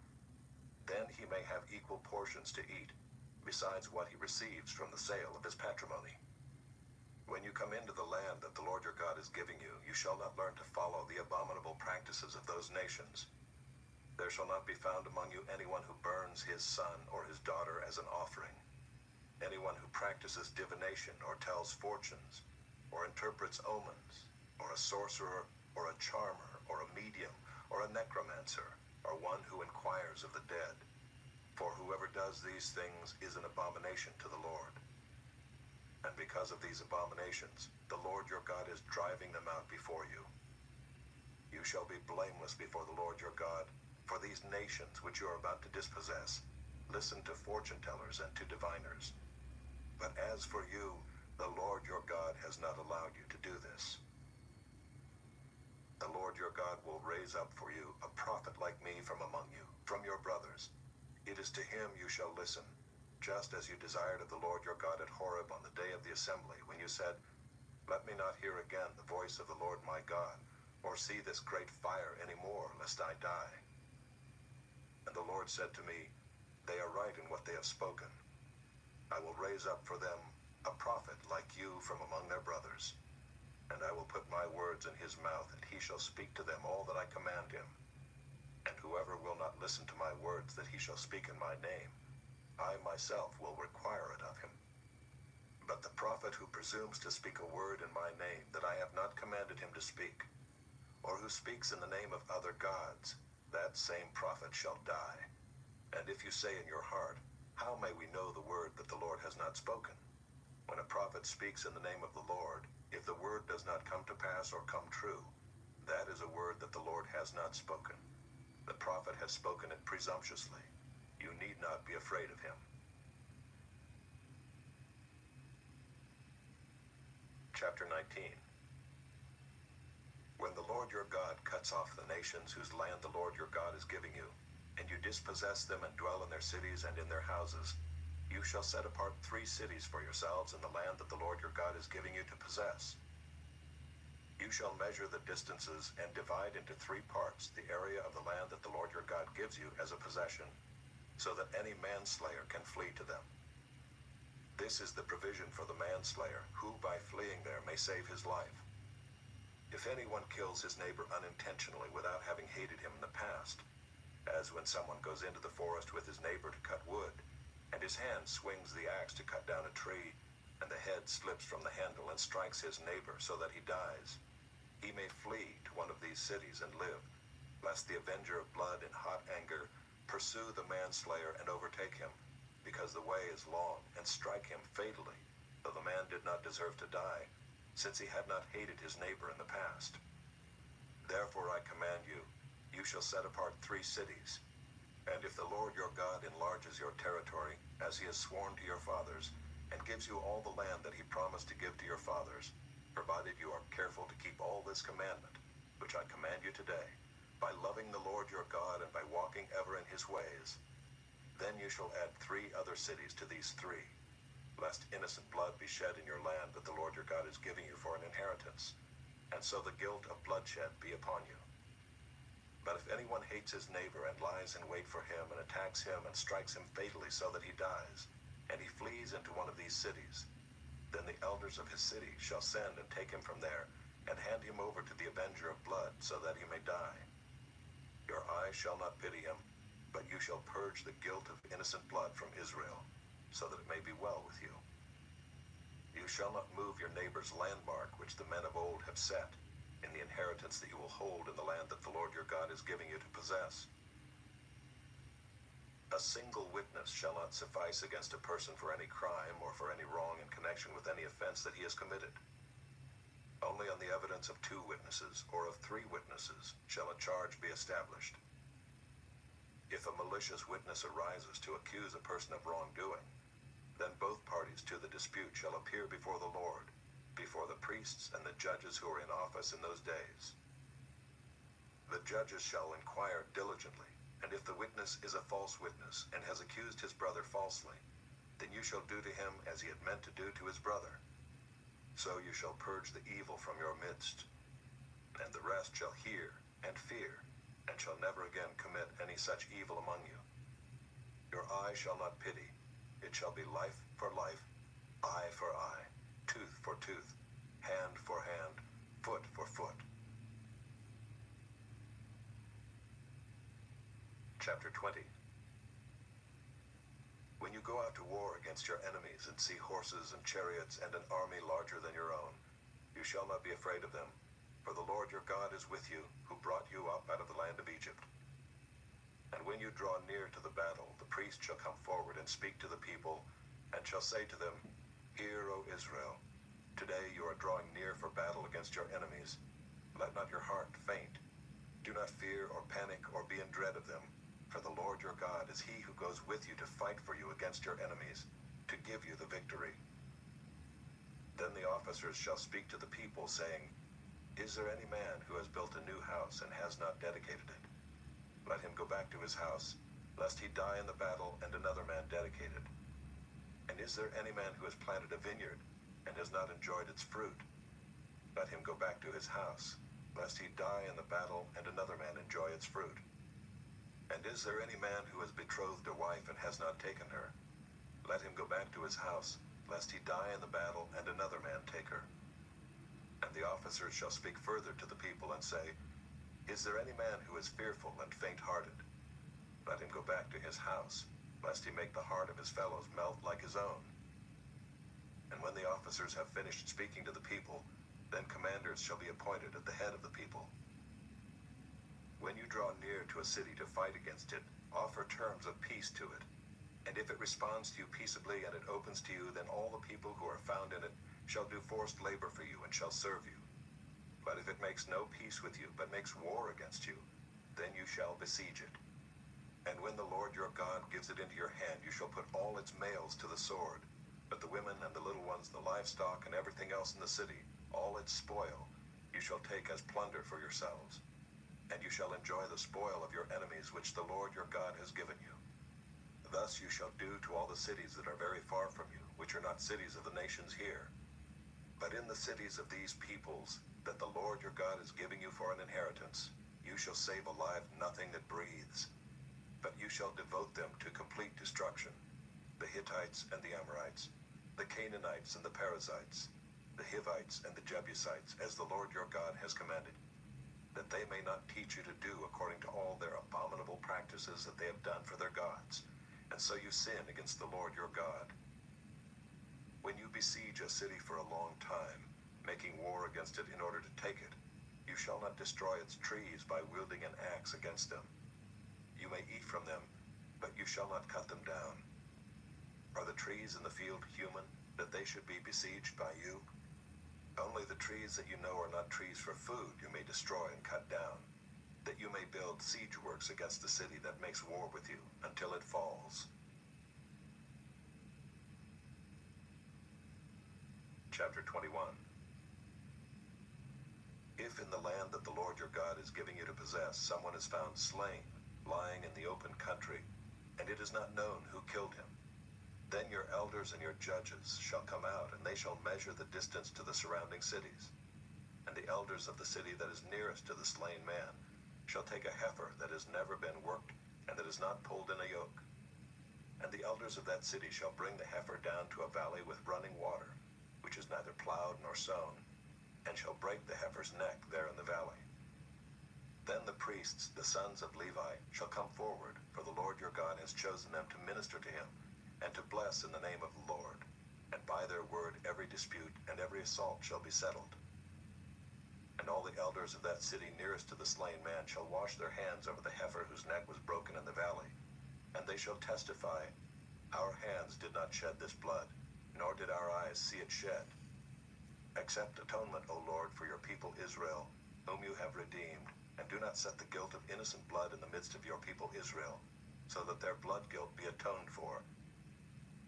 then he may have equal portions to eat, besides what he receives from the sale of his patrimony. When you come into the land that the Lord your God is giving you, you shall not learn to follow the abominable practices of those nations. There shall not be found among you anyone who burns his son or his daughter as an offering, anyone who practices divination or tells fortunes, or interprets omens, or a sorcerer, or a charmer, or a medium, or a necromancer, or one who inquires of the dead. For whoever does these things is an abomination to the Lord. And because of these abominations, the Lord your God is driving them out before you. You shall be blameless before the Lord your God, for these nations which you are about to dispossess listen to fortune tellers and to diviners. But as for you, the Lord your God has not allowed you to do this. The Lord your God will raise up for you a prophet like me from among you, from your brothers. It is to him you shall listen, just as you desired of the Lord your God at Horeb on the day of the assembly, when you said, Let me not hear again the voice of the Lord my God, or see this great fire any more, lest I die. And the Lord said to me, They are right in what they have spoken. I will raise up for them a prophet like you from among their brothers, and I will put my words in his mouth, and he shall speak to them all that I command him. And whoever will not listen to my words that he shall speak in my name, I myself will require it of him. But the prophet who presumes to speak a word in my name that I have not commanded him to speak, or who speaks in the name of other gods, that same prophet shall die. And if you say in your heart, How may we know the word that the Lord has not spoken? When a prophet speaks in the name of the Lord, if the word does not come to pass or come true, that is a word that the Lord has not spoken. The prophet has spoken it presumptuously. You need not be afraid of him. Chapter 19. When the Lord your God cuts off the nations whose land the Lord your God is giving you, and you dispossess them and dwell in their cities and in their houses, you shall set apart 3 cities for yourselves in the land that the Lord your God is giving you to possess. You shall measure the distances and divide into 3 parts the area of the land that the Lord your God gives you as a possession, so that any manslayer can flee to them. This is the provision for the manslayer, who by fleeing there may save his life. If anyone kills his neighbor unintentionally without having hated him in the past, as when someone goes into the forest with his neighbor to cut wood, and his hand swings the axe to cut down a tree, and the head slips from the handle and strikes his neighbor so that he dies, he may flee to one of these cities and live, lest the avenger of blood in hot anger pursue the manslayer and overtake him, because the way is long, and strike him fatally, though the man did not deserve to die, since he had not hated his neighbor in the past. Therefore I command you, you shall set apart 3 cities. And if the Lord your God enlarges your territory, as he has sworn to your fathers, and gives you all the land that he promised to give to your fathers, provided you are careful to keep all this commandment, which I command you today, by loving the Lord your God and by walking ever in his ways, then you shall add 3 other cities to these 3, lest innocent blood be shed in your land that the Lord your God is giving you for an inheritance, and so the guilt of bloodshed be upon you. But if anyone hates his neighbor and lies in wait for him and attacks him and strikes him fatally so that he dies, and he flees into one of these cities, then the elders of his city shall send and take him from there, and hand him over to the avenger of blood, so that he may die. Your eye shall not pity him, but you shall purge the guilt of innocent blood from Israel, so that it may be well with you. You shall not move your neighbor's landmark, which the men of old have set, in the inheritance that you will hold in the land that the Lord your God is giving you to possess. A single witness shall not suffice against a person for any crime or for any wrong in connection with any offense that he has committed. Only on the evidence of 2 witnesses or of 3 witnesses shall a charge be established. If a malicious witness arises to accuse a person of wrongdoing, then both parties to the dispute shall appear before the Lord, before the priests and the judges who are in office in those days. The judges shall inquire diligently, and if the witness is a false witness and has accused his brother falsely, then you shall do to him as he had meant to do to his brother. So you shall purge the evil from your midst, and the rest shall hear and fear, and shall never again commit any such evil among you. Your eye shall not pity. It shall be life for life, eye for eye, tooth for tooth, hand for hand, foot for foot. Chapter 20. When you go out to war against your enemies and see horses and chariots and an army larger than your own, you shall not be afraid of them, for the Lord your God is with you, who brought you up out of the land of Egypt. And when you draw near to the battle, the priest shall come forward and speak to the people, and shall say to them, Hear, O Israel, today you are drawing near for battle against your enemies. Let not your heart faint. Do not fear or panic or be in dread of them, for the Lord your God is he who goes with you to fight for you against your enemies, to give you the victory. Then the officers shall speak to the people, saying, Is there any man who has built a new house and has not dedicated it? Let him go back to his house, lest he die in the battle and another man dedicate it? And is there any man who has planted a vineyard and has not enjoyed its fruit? Let him go back to his house, lest he die in the battle and another man enjoy its fruit. And is there any man who has betrothed a wife and has not taken her? Let him go back to his house, lest he die in the battle and another man take her. And the officers shall speak further to the people and say, Is there any man who is fearful and faint-hearted? Let him go back to his house, lest he make the heart of his fellows melt like his own. And when the officers have finished speaking to the people, then commanders shall be appointed at the head of the people. When you draw near to a city to fight against it, offer terms of peace to it. And if it responds to you peaceably and it opens to you, then all the people who are found in it shall do forced labor for you and shall serve you. But if it makes no peace with you, but makes war against you, then you shall besiege it. And when the Lord your God gives it into your hand, you shall put all its males to the sword, but the women and the little ones, the livestock, and everything else in the city, all its spoil, you shall take as plunder for yourselves. And you shall enjoy the spoil of your enemies, which the Lord your God has given you. Thus you shall do to all the cities that are very far from you, which are not cities of the nations here. But in the cities of these peoples, that the Lord your God is giving you for an inheritance, you shall save alive nothing that breathes. But you shall devote them to complete destruction, the Hittites and the Amorites, the Canaanites and the Perizzites, the Hivites and the Jebusites, as the Lord your God has commanded, that they may not teach you to do according to all their abominable practices that they have done for their gods. And so you sin against the Lord your God. When you besiege a city for a long time, making war against it in order to take it, you shall not destroy its trees by wielding an axe against them. You may eat from them, but you shall not cut them down. Are the trees in the field human, that they should be besieged by you? Only the trees that you know are not trees for food you may destroy and cut down, that you may build siege works against the city that makes war with you until it falls. Chapter 21. If in the land that the Lord your God is giving you to possess, someone is found slain, lying in the open country, and it is not known who killed him, then your elders and your judges shall come out, and they shall measure the distance to the surrounding cities. And the elders of the city that is nearest to the slain man shall take a heifer that has never been worked, and that is not pulled in a yoke. And the elders of that city shall bring the heifer down to a valley with running water, which is neither plowed nor sown, and shall break the heifer's neck there in the valley. Then the priests, the sons of Levi, shall come forward, for the Lord your God has chosen them to minister to him, and to bless in the name of the Lord. And by their word every dispute and every assault shall be settled. And all the elders of that city nearest to the slain man shall wash their hands over the heifer whose neck was broken in the valley. And they shall testify, Our hands did not shed this blood, nor did our eyes see it shed. Accept atonement, O Lord, for your people Israel, whom you have redeemed, and do not set the guilt of innocent blood in the midst of your people Israel, so that their blood guilt be atoned for.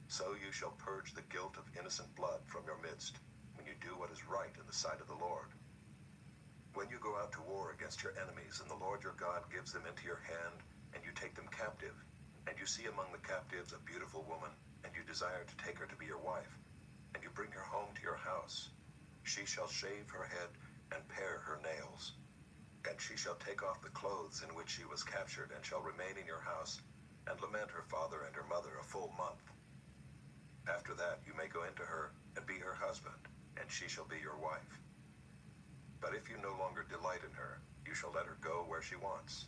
So you shall purge the guilt of innocent blood from your midst, when you do what is right in the sight of the Lord. When you go out to war against your enemies, and the Lord your God gives them into your hand, and you take them captive, and you see among the captives a beautiful woman, and you desire to take her to be your wife, and you bring her home to your house, she shall shave her head and pare her nails. And she shall take off the clothes in which she was captured, and shall remain in your house, and lament her father and her mother a full month. After that you may go into her, and be her husband, and she shall be your wife. But if you no longer delight in her, you shall let her go where she wants.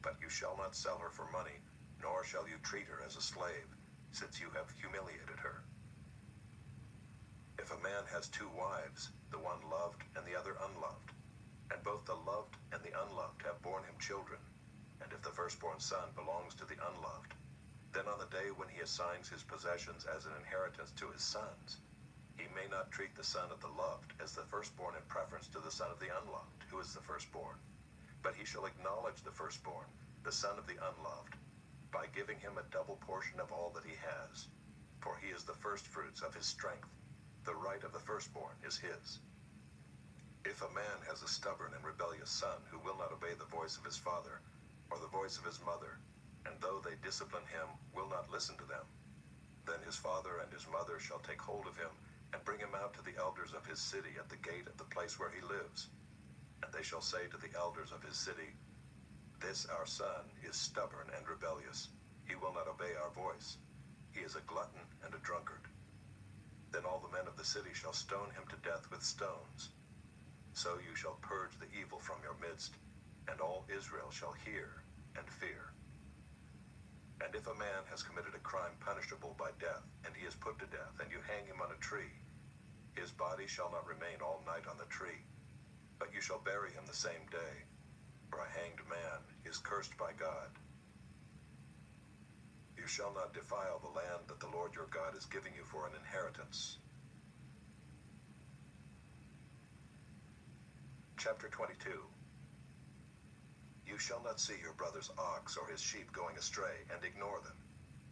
But you shall not sell her for money, nor shall you treat her as a slave, since you have humiliated her. If a man has two wives, the one loved and the other unloved, and both the loved and the unloved have borne him children, and if the firstborn son belongs to the unloved, then on the day when he assigns his possessions as an inheritance to his sons, he may not treat the son of the loved as the firstborn in preference to the son of the unloved, who is the firstborn. But he shall acknowledge the firstborn, the son of the unloved, by giving him a double portion of all that he has. For he is the firstfruits of his strength. The right of the firstborn is his. If a man has a stubborn and rebellious son who will not obey the voice of his father, or the voice of his mother, and though they discipline him, will not listen to them. Then his father and his mother shall take hold of him, and bring him out to the elders of his city at the gate of the place where he lives. And they shall say to the elders of his city, This our son is stubborn and rebellious. He will not obey our voice. He is a glutton and a drunkard. Then all the men of the city shall stone him to death with stones. So you shall purge the evil from your midst, and all Israel shall hear and fear. And if a man has committed a crime punishable by death, and he is put to death, and you hang him on a tree, his body shall not remain all night on the tree, but you shall bury him the same day, for a hanged man is cursed by God. You shall not defile the land that the Lord your God is giving you for an inheritance. Chapter 22. You shall not see your brother's ox or his sheep going astray, and ignore them.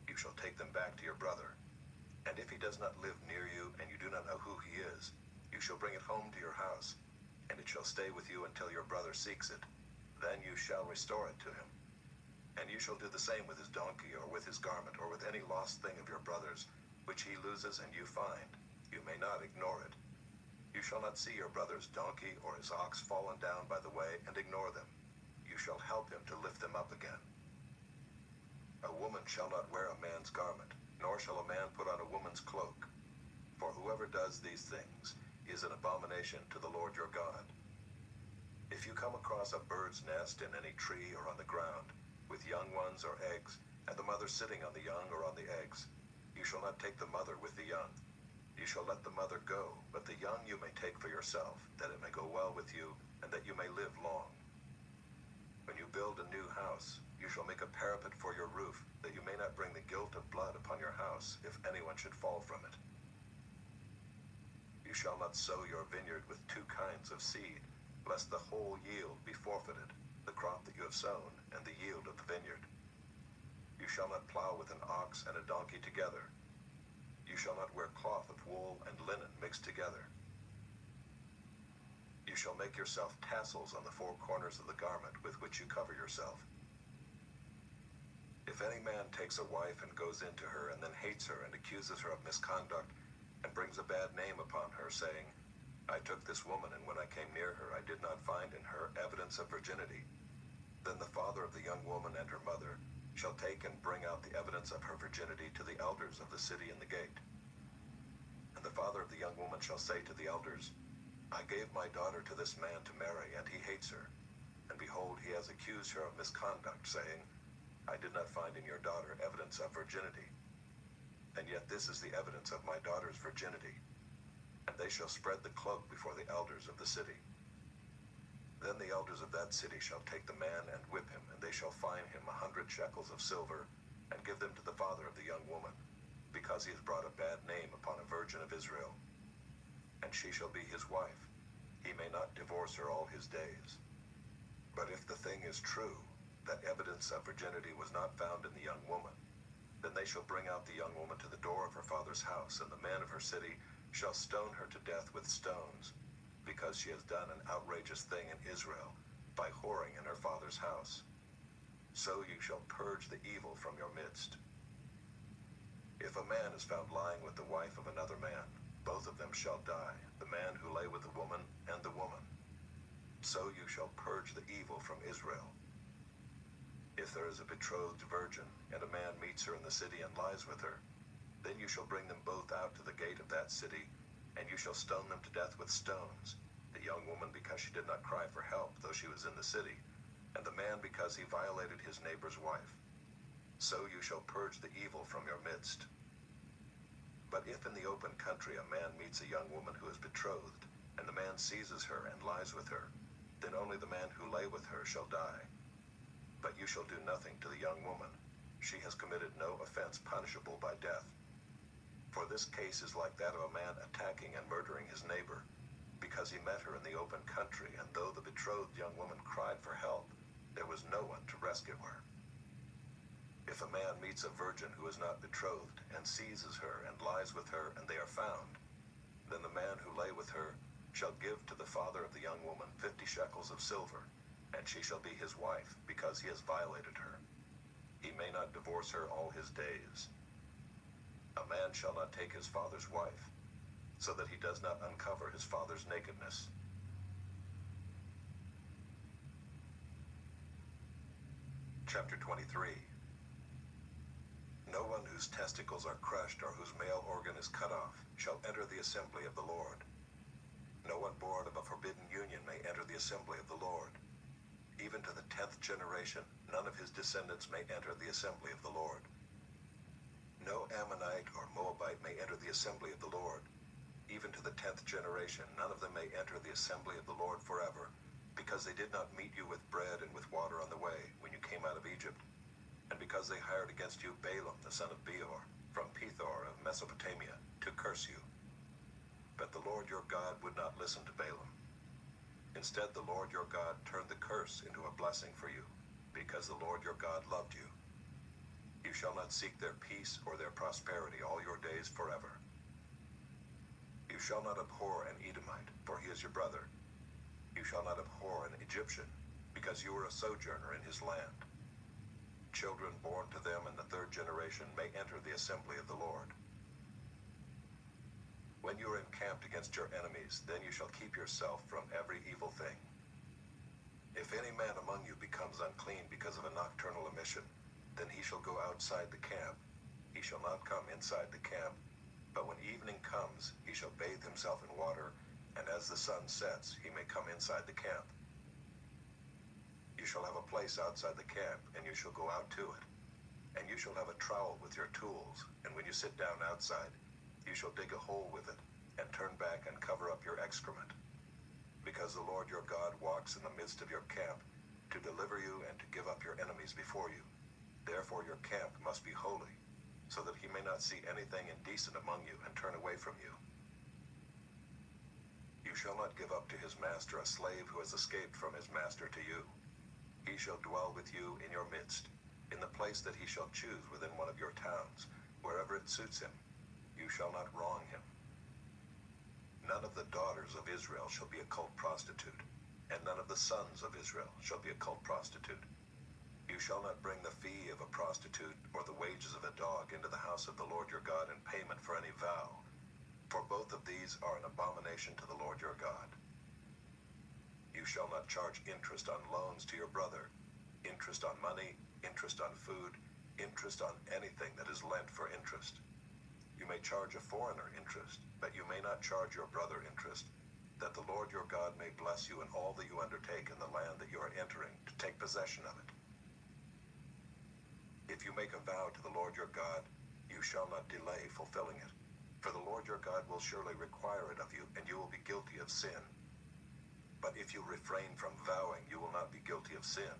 You shall take them back to your brother. And if he does not live near you, and you do not know who he is, you shall bring it home to your house, and it shall stay with you until your brother seeks it. Then you shall restore it to him. And you shall do the same with his donkey, or with his garment, or with any lost thing of your brother's, which he loses and you find. You may not ignore it. You shall not see your brother's donkey or his ox fallen down by the way, and ignore them. You shall help him to lift them up again. A woman shall not wear a man's garment, nor shall a man put on a woman's cloak. For whoever does these things is an abomination to the Lord your God. If you come across a bird's nest in any tree or on the ground, with young ones or eggs, and the mother sitting on the young or on the eggs, you shall not take the mother with the young. You shall let the mother go, but the young you may take for yourself, that it may go well with you, and that you may live long. When you build a new house, you shall make a parapet for your roof, that you may not bring the guilt of blood upon your house, if anyone should fall from it. You shall not sow your vineyard with two kinds of seed, lest the whole yield be forfeited, the crop that you have sown, and the yield of the vineyard. You shall not plow with an ox and a donkey together. You shall not wear cloth of wool and linen mixed together. You shall make yourself tassels on the four corners of the garment with which you cover yourself. If any man takes a wife and goes into her, and then hates her and accuses her of misconduct, and brings a bad name upon her, saying, I took this woman, and when I came near her, I did not find in her evidence of virginity, then the father of the young woman and her mother shall take and bring out the evidence of her virginity to the elders of the city in the gate. And the father of the young woman shall say to the elders, I gave my daughter to this man to marry, and he hates her. And behold, he has accused her of misconduct, saying, I did not find in your daughter evidence of virginity. And yet this is the evidence of my daughter's virginity. And they shall spread the cloak before the elders of the city. Then the elders of that city shall take the man and whip him, and they shall fine him 100 shekels of silver, and give them to the father of the young woman, because he has brought a bad name upon a virgin of Israel. And she shall be his wife. He may not divorce her all his days. But if the thing is true, that evidence of virginity was not found in the young woman, then they shall bring out the young woman to the door of her father's house, and the men of her city shall stone her to death with stones, because she has done an outrageous thing in Israel by whoring in her father's house. So you shall purge the evil from your midst. If a man is found lying with the wife of another man, both of them shall die, the man who lay with the woman and the woman. So you shall purge the evil from Israel. If there is a betrothed virgin, and a man meets her in the city and lies with her, then you shall bring them both out to the gate of that city, and you shall stone them to death with stones, the young woman because she did not cry for help, though she was in the city, and the man because he violated his neighbor's wife. So you shall purge the evil from your midst. But if in the open country a man meets a young woman who is betrothed, and the man seizes her and lies with her, then only the man who lay with her shall die. But you shall do nothing to the young woman. She has committed no offense punishable by death. For this case is like that of a man attacking and murdering his neighbor, because he met her in the open country, and though the betrothed young woman cried for help, there was no one to rescue her. If a man meets a virgin who is not betrothed, and seizes her and lies with her, and they are found, then the man who lay with her shall give to the father of the young woman 50 shekels of silver, and she shall be his wife, because he has violated her. he may not divorce her all his days. A man shall not take his father's wife, so that he does not uncover his father's nakedness. Chapter 23. No one whose testicles are crushed or whose male organ is cut off shall enter the assembly of the Lord. No one born of a forbidden union may enter the assembly of the Lord. Even to the 10th generation, none of his descendants may enter the assembly of the Lord. No Ammonite or Moabite may enter the assembly of the Lord. Even to the 10th generation, none of them may enter the assembly of the Lord forever, because they did not meet you with bread and with water on the way when you came out of Egypt, and because they hired against you Balaam the son of Beor, from Pethor of Mesopotamia, to curse you. But the Lord your God would not listen to Balaam. Instead, the Lord your God turned the curse into a blessing for you, because the Lord your God loved you. You shall not seek their peace or their prosperity all your days forever. You shall not abhor an Edomite, for he is your brother. You shall not abhor an Egyptian, because you are a sojourner in his land. Children born to them in the 3rd generation may enter the assembly of the Lord. When you are encamped against your enemies, then you shall keep yourself from every evil thing. If any man among you becomes unclean because of a nocturnal emission, then he shall go outside the camp. He shall not come inside the camp, but when evening comes, he shall bathe himself in water, and as the sun sets, he may come inside the camp. You shall have a place outside the camp, and you shall go out to it. And you shall have a trowel with your tools, and when you sit down outside, you shall dig a hole with it, and turn back and cover up your excrement. Because the Lord your God walks in the midst of your camp, to deliver you and to give up your enemies before you. Therefore your camp must be holy, so that he may not see anything indecent among you and turn away from you. You shall not give up to his master a slave who has escaped from his master to you. He shall dwell with you in your midst, in the place that he shall choose within one of your towns, wherever it suits him. You shall not wrong him. None of the daughters of Israel shall be a cult prostitute, and none of the sons of Israel shall be a cult prostitute. You shall not bring the fee of a prostitute or the wages of a dog into the house of the Lord your God in payment for any vow, for both of these are an abomination to the Lord your God. You shall not charge interest on loans to your brother, interest on money, interest on food, interest on anything that is lent for interest. You may charge a foreigner interest, but you may not charge your brother interest, that the Lord your God may bless you in all that you undertake in the land that you are entering to take possession of it. If you make a vow to the Lord your God, you shall not delay fulfilling it, for the Lord your God will surely require it of you, and you will be guilty of sin. But if you refrain from vowing, you will not be guilty of sin.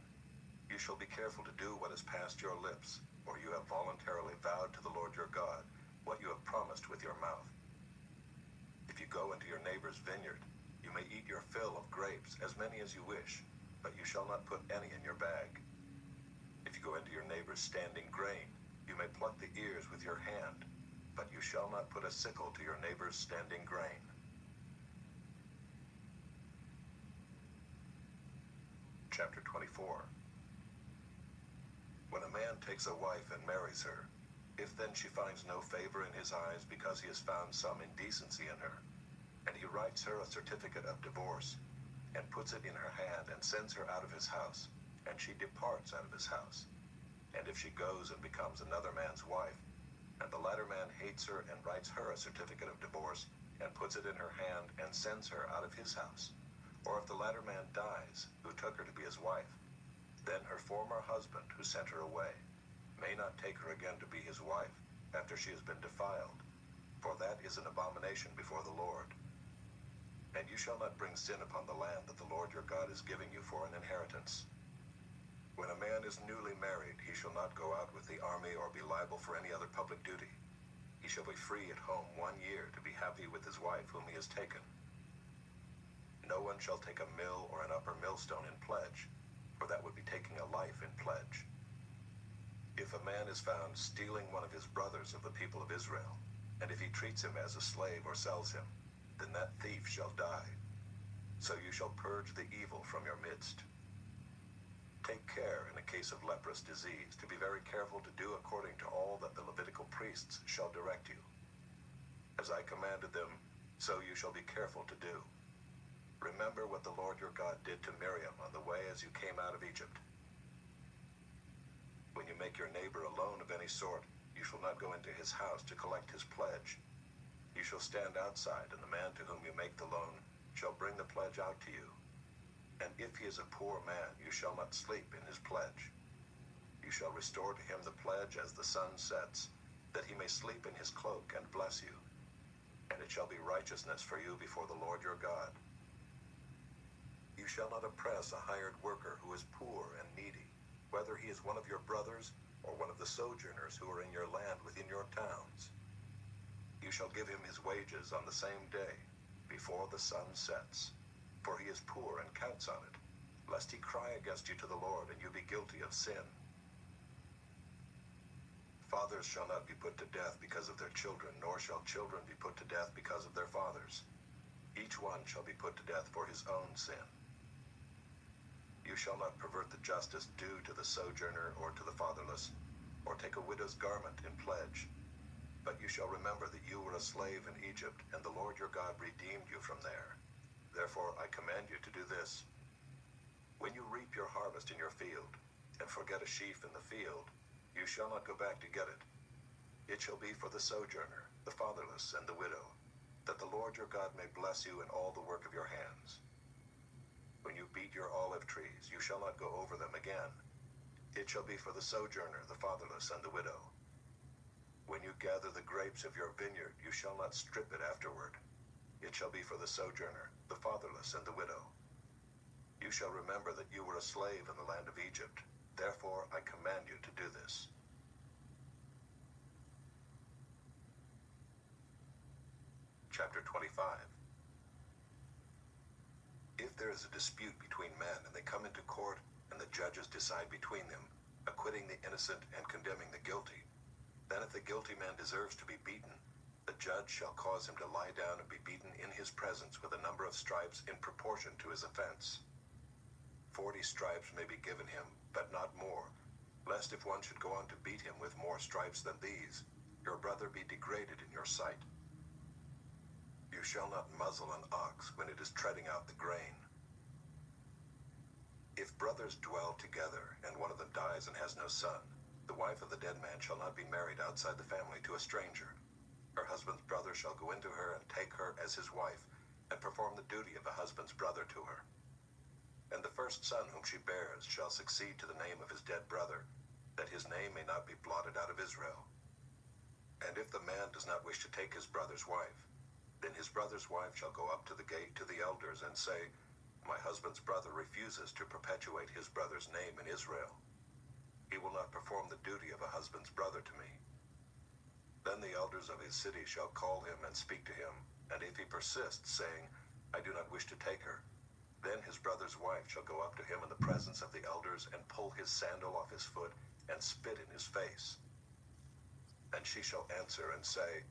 You shall be careful to do what has passed your lips, for you have voluntarily vowed to the Lord your God what you have promised with your mouth. If you go into your neighbor's vineyard, you may eat your fill of grapes, as many as you wish, but you shall not put any in your bag. If you go into your neighbor's standing grain, you may pluck the ears with your hand, but you shall not put a sickle to your neighbor's standing grain. Chapter 24. When a man takes a wife and marries her, if then she finds no favor in his eyes because he has found some indecency in her, and he writes her a certificate of divorce, and puts it in her hand and sends her out of his house, and she departs out of his house, and if she goes and becomes another man's wife, and the latter man hates her and writes her a certificate of divorce, and puts it in her hand and sends her out of his house, or if the latter man dies, who took her to be his wife, then her former husband, who sent her away, may not take her again to be his wife after she has been defiled, for that is an abomination before the Lord. And you shall not bring sin upon the land that the Lord your God is giving you for an inheritance. When a man is newly married, he shall not go out with the army or be liable for any other public duty. He shall be free at home 1 year to be happy with his wife whom he has taken. No one shall take a mill or an upper millstone in pledge, for that would be taking a life in pledge. If a man is found stealing one of his brothers of the people of Israel, and if he treats him as a slave or sells him, then that thief shall die. So you shall purge the evil from your midst. Take care in a case of leprous disease to be very careful to do according to all that the Levitical priests shall direct you. As I commanded them, so you shall be careful to do. Remember what the Lord your God did to Miriam on the way as you came out of Egypt. When you make your neighbor a loan of any sort, you shall not go into his house to collect his pledge. You shall stand outside, and the man to whom you make the loan shall bring the pledge out to you. And if he is a poor man, you shall not sleep in his pledge. You shall restore to him the pledge as the sun sets, that he may sleep in his cloak and bless you. And it shall be righteousness for you before the Lord your God. You shall not oppress a hired worker who is poor and needy, whether he is one of your brothers or one of the sojourners who are in your land within your towns. You shall give him his wages on the same day, before the sun sets, for he is poor and counts on it, lest he cry against you to the Lord and you be guilty of sin. Fathers shall not be put to death because of their children, nor shall children be put to death because of their fathers. Each one shall be put to death for his own sin. You shall not pervert the justice due to the sojourner or to the fatherless, or take a widow's garment in pledge. But you shall remember that you were a slave in Egypt, and the Lord your God redeemed you from there. Therefore I command you to do this. When you reap your harvest in your field, and forget a sheaf in the field, you shall not go back to get it. It shall be for the sojourner, the fatherless, and the widow, that the Lord your God may bless you in all the work of your hands. When you beat your olive trees, you shall not go over them again. It shall be for the sojourner, the fatherless, and the widow. When you gather the grapes of your vineyard, you shall not strip it afterward. It shall be for the sojourner, the fatherless, and the widow. You shall remember that you were a slave in the land of Egypt. Therefore I command you to do this. Chapter 25. If there is a dispute between men, and they come into court, and the judges decide between them, acquitting the innocent and condemning the guilty, then if the guilty man deserves to be beaten, the judge shall cause him to lie down and be beaten in his presence with a number of stripes in proportion to his offense. 40 stripes may be given him, but not more, lest if one should go on to beat him with more stripes than these, your brother be degraded in your sight. You shall not muzzle an ox when it is treading out the grain. If brothers dwell together, and one of them dies and has no son, the wife of the dead man shall not be married outside the family to a stranger. Her husband's brother shall go into her and take her as his wife, and perform the duty of a husband's brother to her. And the first son whom she bears shall succeed to the name of his dead brother, that his name may not be blotted out of Israel. And if the man does not wish to take his brother's wife, then his brother's wife shall go up to the gate to the elders and say, My husband's brother refuses to perpetuate his brother's name in Israel. He will not perform the duty of a husband's brother to me. Then the elders of his city shall call him and speak to him, and if he persists, saying, I do not wish to take her, then his brother's wife shall go up to him in the presence of the elders and pull his sandal off his foot and spit in his face. And she shall answer and say,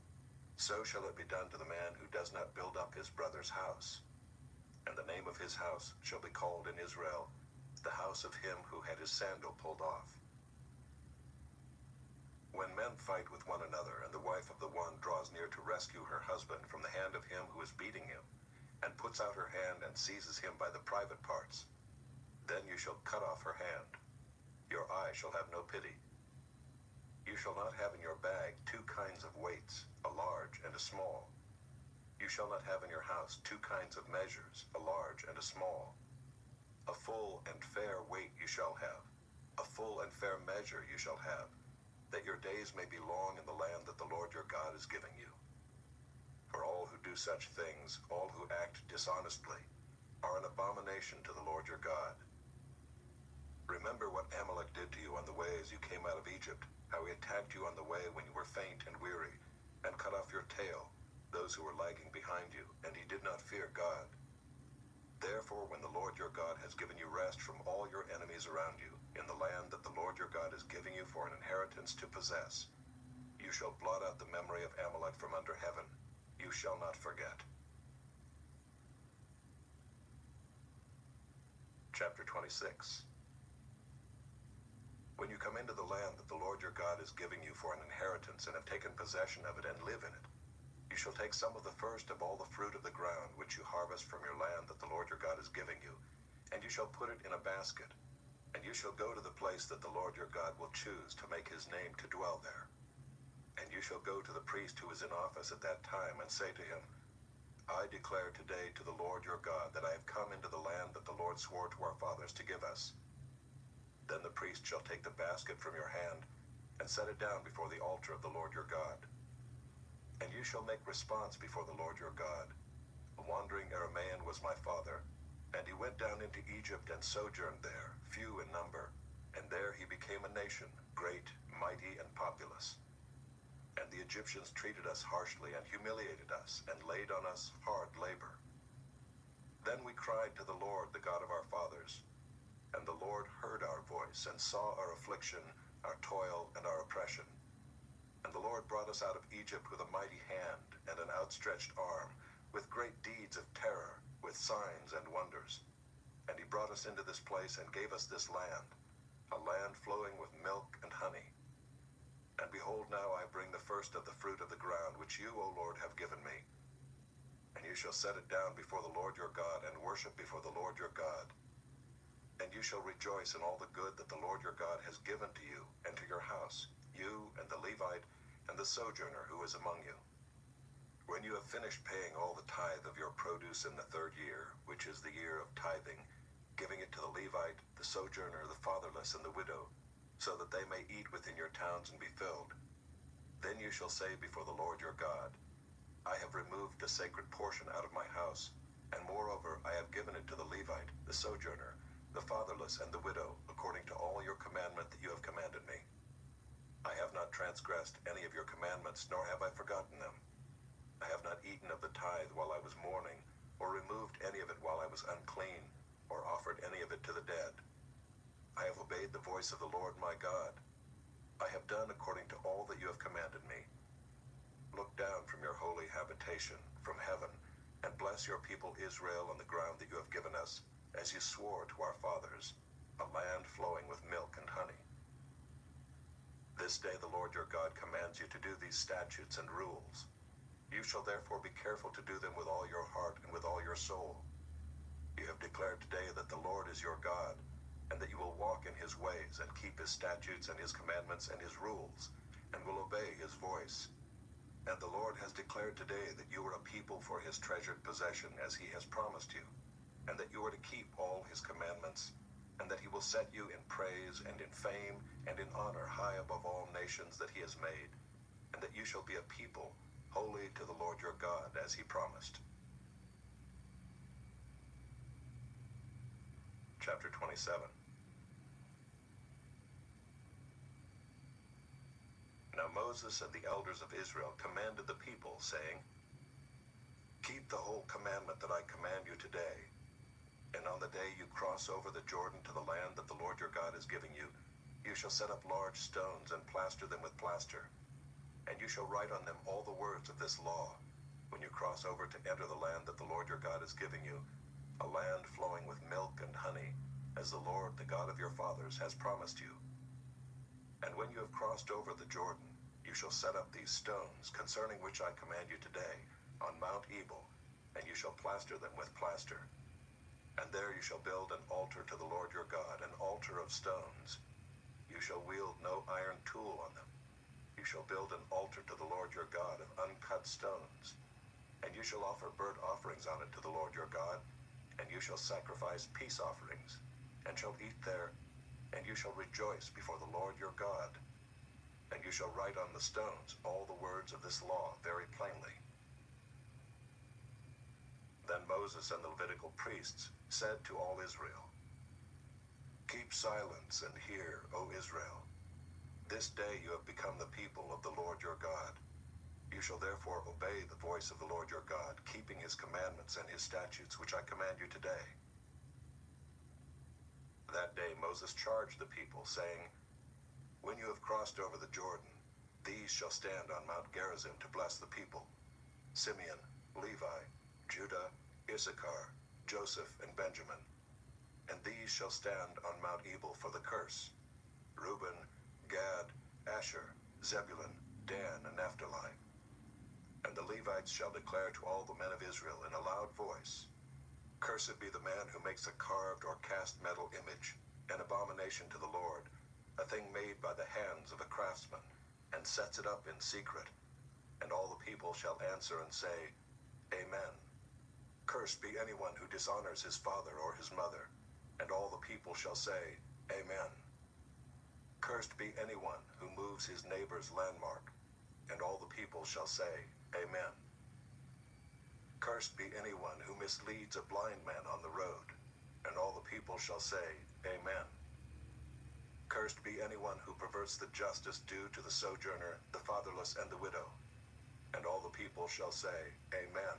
So shall it be done to the man who does not build up his brother's house. And the name of his house shall be called in Israel, the house of him who had his sandal pulled off. When men fight with one another, and the wife of the one draws near to rescue her husband from the hand of him who is beating him, and puts out her hand and seizes him by the private parts, then you shall cut off her hand. Your eye shall have no pity. You shall not have in your bag 2 kinds of weights, a large and a small. You shall not have in your house 2 kinds of measures, a large and a small. A full and fair weight you shall have, a full and fair measure you shall have, that your days may be long in the land that the Lord your God is giving you. For all who do such things, all who act dishonestly, are an abomination to the Lord your God. Remember what Amalek did to you on the way as you came out of Egypt, how he attacked you on the way when you were faint and weary, and cut off your tail, those who were lagging behind you, and he did not fear God. Therefore, when the Lord your God has given you rest from all your enemies around you, in the land that the Lord your God is giving you for an inheritance to possess, you shall blot out the memory of Amalek from under heaven. You shall not forget. Chapter 26. When you come into the land that the Lord your God is giving you for an inheritance and have taken possession of it and live in it, you shall take some of the first of all the fruit of the ground which you harvest from your land that the Lord your God is giving you, and you shall put it in a basket, and you shall go to the place that the Lord your God will choose to make his name to dwell there. And you shall go to the priest who is in office at that time and say to him, I declare today to the Lord your God that I have come into the land that the Lord swore to our fathers to give us. Then the priest shall take the basket from your hand and set it down before the altar of the Lord your God. And you shall make response before the Lord your God. A wandering Aramaean was my father, and he went down into Egypt and sojourned there, few in number, and there he became a nation, great, mighty, and populous. And the Egyptians treated us harshly and humiliated us and laid on us hard labor. Then we cried to the Lord, the God of our fathers, and the Lord heard our voice and saw our affliction, our toil, and our oppression. And the Lord brought us out of Egypt with a mighty hand and an outstretched arm, with great deeds of terror, with signs and wonders. And he brought us into this place and gave us this land, a land flowing with milk and honey. And behold, now I bring the first of the fruit of the ground, which you, O Lord, have given me. And you shall set it down before the Lord your God, and worship before the Lord your God. And you shall rejoice in all the good that the Lord your God has given to you and to your house, you and the Levite and the sojourner who is among you. When you have finished paying all the tithe of your produce in the 3rd year, which is the year of tithing, giving it to the Levite, the sojourner, the fatherless, and the widow, so that they may eat within your towns and be filled. Then you shall say before the Lord your God, I have removed the sacred portion out of my house, and moreover I have given it to the Levite, the sojourner, the fatherless, and the widow, according to all your commandment that you have commanded me. I have not transgressed any of your commandments, nor have I forgotten them. I have not eaten of the tithe while I was mourning, or removed any of it while I was unclean, or offered any of it to the dead. I have obeyed the voice of the Lord my God. I have done according to all that you have commanded me. Look down from your holy habitation, from heaven, and bless your people Israel on the ground that you have given us, as you swore to our fathers, a land flowing with milk and honey. This day the Lord your God commands you to do these statutes and rules. You shall therefore be careful to do them with all your heart and with all your soul. You have declared today that the Lord is your God, and that you will walk in his ways and keep his statutes and his commandments and his rules, and will obey his voice. And the Lord has declared today that you are a people for his treasured possession, as he has promised you, and that you are to keep all his commandments, and that he will set you in praise and in fame and in honor high above all nations that he has made, and that you shall be a people holy to the Lord your God, as he promised. Chapter 27. Now Moses and the elders of Israel commanded the people, saying, Keep the whole commandment that I command you today, and on the day you cross over the Jordan to the land that the Lord your God is giving you, you shall set up large stones and plaster them with plaster, and you shall write on them all the words of this law, when you cross over to enter the land that the Lord your God is giving you, a land flowing with milk and honey, as the Lord, the God of your fathers, has promised you. And when you have crossed over the Jordan, you shall set up these stones, concerning which I command you today, on Mount Ebal, and you shall plaster them with plaster. And there you shall build an altar to the Lord your God, an altar of stones. You shall wield no iron tool on them. You shall build an altar to the Lord your God of uncut stones. And you shall offer burnt offerings on it to the Lord your God, and you shall sacrifice peace offerings, and shall eat there, and you shall rejoice before the Lord your God. And you shall write on the stones all the words of this law very plainly. Then Moses and the Levitical priests said to all Israel, Keep silence and hear, O Israel. This day you have become the people of the Lord your God. You shall therefore obey the voice of the Lord your God, keeping his commandments and his statutes which I command you today. That day Moses charged the people, saying, When you have crossed over the Jordan, these shall stand on Mount Gerizim to bless the people: Simeon, Levi, Judah, Issachar, Joseph, and Benjamin. And these shall stand on Mount Ebal for the curse. Reuben, Gad, Asher, Zebulun, Dan, and Naphtali. And the Levites shall declare to all the men of Israel in a loud voice, Cursed be the man who makes a carved or cast metal image, an abomination to the Lord, a thing made by the hands of a craftsman, and sets it up in secret. And all the people shall answer and say, Amen. Cursed be anyone who dishonors his father or his mother. And all the people shall say, Amen. Cursed be anyone who moves his neighbor's landmark. And all the people shall say, Amen. Cursed be anyone who misleads a blind man on the road. And all the people shall say, Amen. Cursed be anyone who perverts the justice due to the sojourner, the fatherless, and the widow. And all the people shall say, Amen.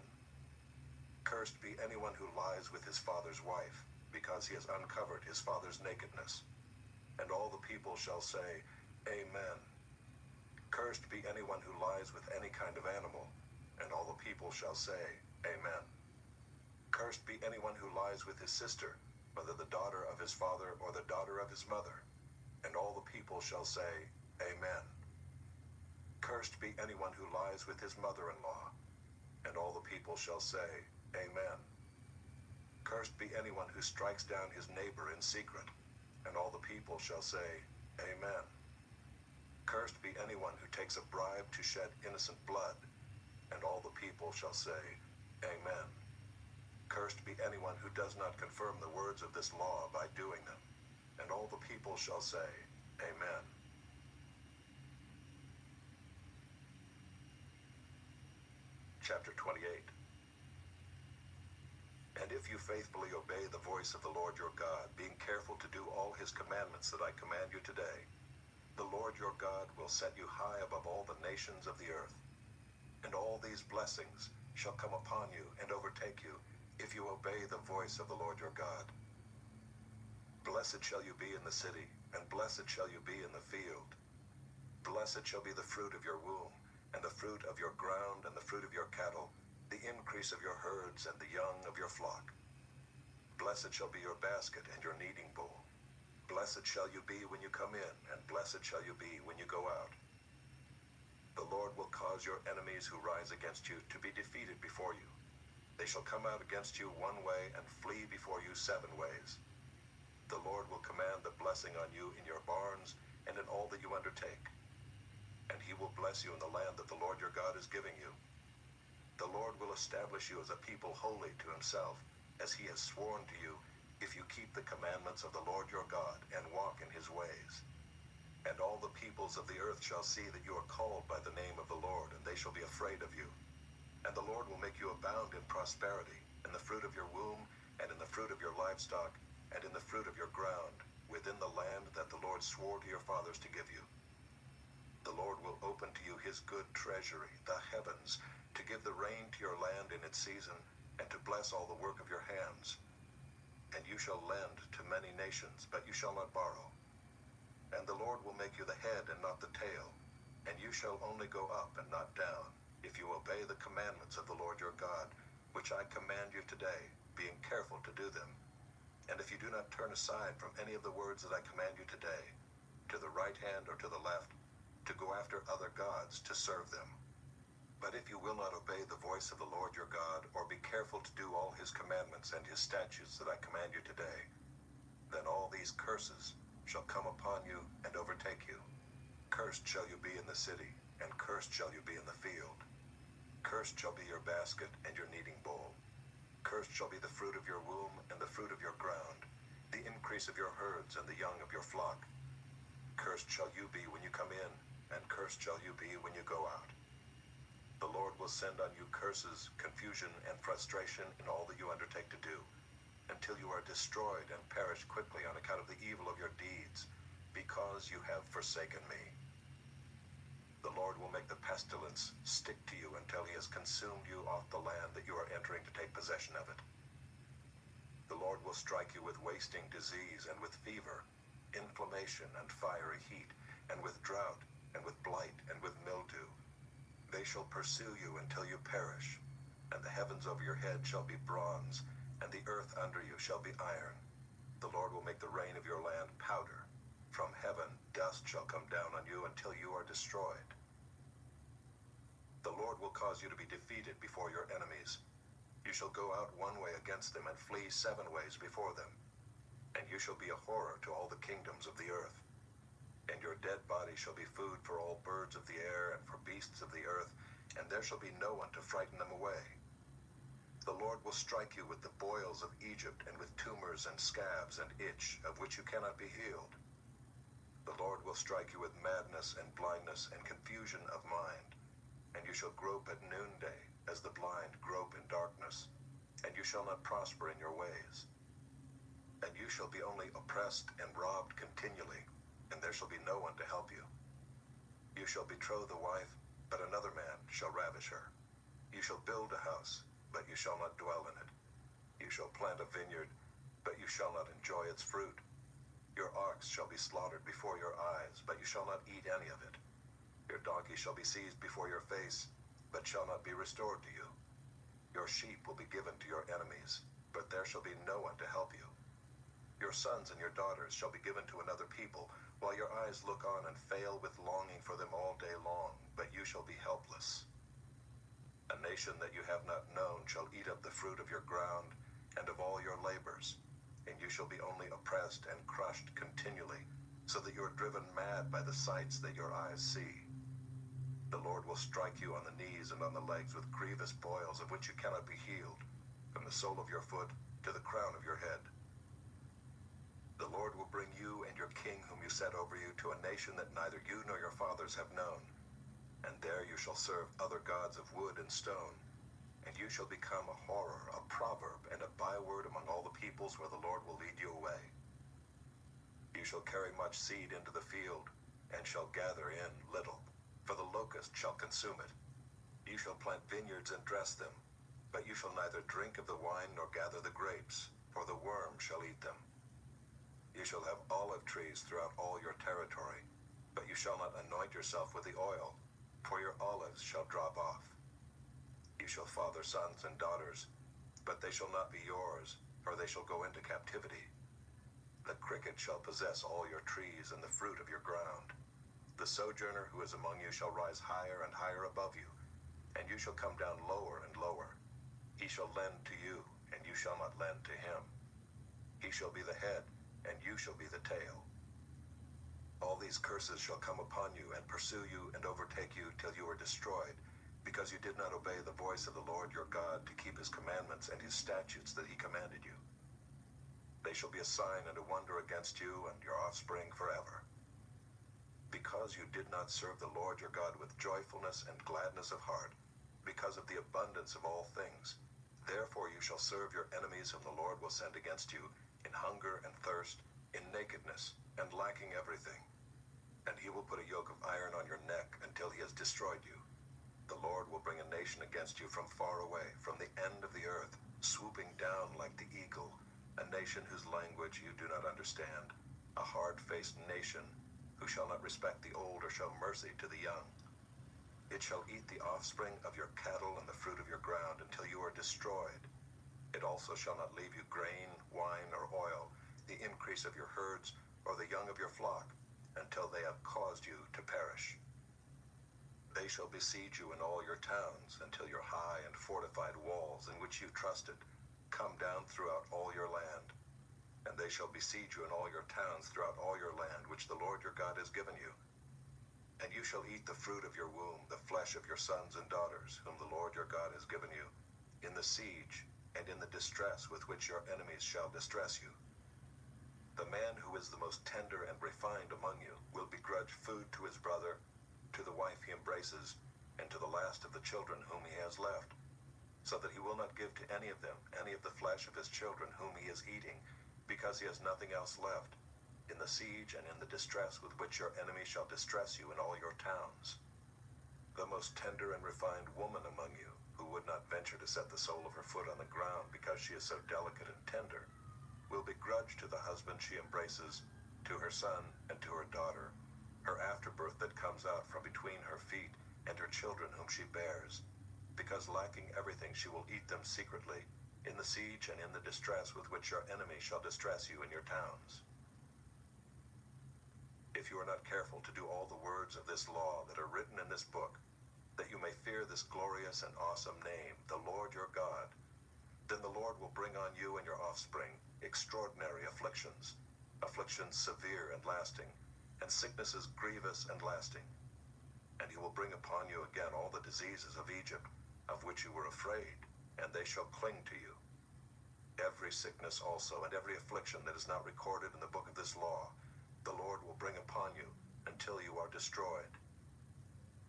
Cursed be anyone who lies with his father's wife, because he has uncovered his father's nakedness. And all the people shall say, Amen. Cursed be anyone who lies with any kind of animal. And all the people shall say, Amen. Cursed be anyone who lies with his sister, whether the daughter of his father or the daughter of his mother. And all the people shall say, Amen. Cursed be anyone who lies with his mother-in-law. And all the people shall say, Amen. Cursed be anyone who strikes down his neighbor in secret. And all the people shall say, Amen. Cursed be anyone who takes a bribe to shed innocent blood. And all the people shall say, Amen. Cursed be anyone who does not confirm the words of this law by doing them. And all the people shall say, Amen. Chapter 28. And if you faithfully obey the voice of the Lord your God, being careful to do all his commandments that I command you today, the Lord your God will set you high above all the nations of the earth. And all these blessings shall come upon you and overtake you, if you obey the voice of the Lord your God. Blessed shall you be in the city, and blessed shall you be in the field. Blessed shall be the fruit of your womb, and the fruit of your ground, and the fruit of your cattle, the increase of your herds, and the young of your flock. Blessed shall be your basket and your kneading bowl. Blessed shall you be when you come in, and blessed shall you be when you go out. The Lord will cause your enemies who rise against you to be defeated before you. They shall come out against you one way and flee before you 7 ways. The Lord will command the blessing on you in your barns and in all that you undertake. And he will bless you in the land that the Lord your God is giving you. The Lord will establish you as a people holy to himself, as he has sworn to you, if you keep the commandments of the Lord your God and walk in his ways. And all the peoples of the earth shall see that you are called by the name of the Lord, and they shall be afraid of you. And the Lord will make you abound in prosperity, in the fruit of your womb, and in the fruit of your livestock, and in the fruit of your ground, within the land that the Lord swore to your fathers to give you. The Lord will open to you his good treasury, the heavens, to give the rain to your land in its season, and to bless all the work of your hands. And you shall lend to many nations, but you shall not borrow. And the Lord will make you the head and not the tail, and you shall only go up and not down, if you obey the commandments of the Lord your God, which I command you today, being careful to do them. And if you do not turn aside from any of the words that I command you today, to the right hand or to the left, to go after other gods to serve them. But if you will not obey the voice of the Lord your God, or be careful to do all his commandments and his statutes that I command you today, then all these curses shall come upon you and overtake you. Cursed shall you be in the city, and cursed shall you be in the field. Cursed shall be your basket and your kneading bowl. Cursed shall be the fruit of your womb and the fruit of your ground, the increase of your herds and the young of your flock. Cursed shall you be when you come in, and cursed shall you be when you go out. The Lord will send on you curses, confusion, and frustration in all that you undertake to do, until you are destroyed and perish quickly on account of the evil of your deeds, because you have forsaken me. The Lord will make the pestilence stick to you until he has consumed you off the land that you are entering to take possession of it. The Lord will strike you with wasting disease and with fever, inflammation and fiery heat, and with drought, and with blight, and with mildew. They shall pursue you until you perish, and the heavens over your head shall be bronze, and the earth under you shall be iron. The Lord will make the rain of your land powder, From heaven dust shall come down on you until you are destroyed. The Lord will cause you to be defeated before your enemies. You shall go out one way against them and flee 7 ways before them. And you shall be a horror to all the kingdoms of the earth. And your dead body shall be food for all birds of the air and for beasts of the earth, and there shall be no one to frighten them away. The Lord will strike you with the boils of Egypt and with tumors and scabs and itch, of which you cannot be healed. The Lord will strike you with madness and blindness and confusion of mind, and you shall grope at noonday, as the blind grope in darkness, and you shall not prosper in your ways. And you shall be only oppressed and robbed continually, and there shall be no one to help you. You shall betroth a wife, but another man shall ravish her. You shall build a house, but you shall not dwell in it. You shall plant a vineyard, but you shall not enjoy its fruit. Your ox shall be slaughtered before your eyes, but you shall not eat any of it. Your donkey shall be seized before your face, but shall not be restored to you. Your sheep will be given to your enemies, but there shall be no one to help you. Your sons and your daughters shall be given to another people, while your eyes look on and fail with longing for them all day long, but you shall be helpless. A nation that you have not known shall eat up the fruit of your ground and of all your labors, and you shall be only oppressed and crushed continually, so that you are driven mad by the sights that your eyes see. The Lord will strike you on the knees and on the legs with grievous boils of which you cannot be healed, from the sole of your foot to the crown of your head. The Lord will bring you and your king whom you set over you to a nation that neither you nor your fathers have known. And there you shall serve other gods of wood and stone. And you shall become a horror, a proverb, and a byword among all the peoples where the Lord will lead you away. You shall carry much seed into the field, and shall gather in little, for the locust shall consume it. You shall plant vineyards and dress them, but you shall neither drink of the wine nor gather the grapes, for the worm shall eat them. You shall have olive trees throughout all your territory, but you shall not anoint yourself with the oil, for your olives shall drop off. You shall father sons and daughters, but they shall not be yours, for they shall go into captivity. The cricket shall possess all your trees and the fruit of your ground. The sojourner who is among you shall rise higher and higher above you, and you shall come down lower and lower. He shall lend to you, and you shall not lend to him. He shall be the head, and you shall be the tail. All these curses shall come upon you and pursue you and overtake you till you are destroyed, because you did not obey the voice of the Lord your God to keep his commandments and his statutes that he commanded you. They shall be a sign and a wonder against you and your offspring forever. Because you did not serve the Lord your God with joyfulness and gladness of heart, because of the abundance of all things, therefore you shall serve your enemies whom the Lord will send against you, in hunger and thirst, in nakedness, and lacking everything. And he will put a yoke of iron on your neck until he has destroyed you. The Lord will bring a nation against you from far away, from the end of the earth, swooping down like the eagle, a nation whose language you do not understand, a hard-faced nation, who shall not respect the old or show mercy to the young. It shall eat the offspring of your cattle and the fruit of your ground until you are destroyed. It also shall not leave you grain, wine, or oil, the increase of your herds, or the young of your flock, until they have caused you to perish. They shall besiege you in all your towns, until your high and fortified walls, in which you trusted, come down throughout all your land. And they shall besiege you in all your towns throughout all your land, which the Lord your God has given you. And you shall eat the fruit of your womb, the flesh of your sons and daughters, whom the Lord your God has given you, in the siege, and in the distress with which your enemies shall distress you. The man who is the most tender and refined among you will begrudge food to his brother, to the wife he embraces, and to the last of the children whom he has left, so that he will not give to any of them any of the flesh of his children whom he is eating, because he has nothing else left, in the siege and in the distress with which your enemies shall distress you in all your towns. The most tender and refined woman among you, who would not venture to set the sole of her foot on the ground because she is so delicate and tender, will begrudge to the husband she embraces, to her son and to her daughter, her afterbirth that comes out from between her feet, and her children whom she bears, because lacking everything she will eat them secretly, in the siege and in the distress with which your enemy shall distress you in your towns. if you are not careful to do all the words of this law that are written in this book, that you may fear this glorious and awesome name, the Lord your God, then the Lord will bring on you and your offspring extraordinary afflictions, afflictions severe and lasting, and sicknesses grievous and lasting. And he will bring upon you again all the diseases of Egypt, of which you were afraid, and they shall cling to you. Every sickness also and every affliction that is not recorded in the book of this law, the Lord will bring upon you until you are destroyed.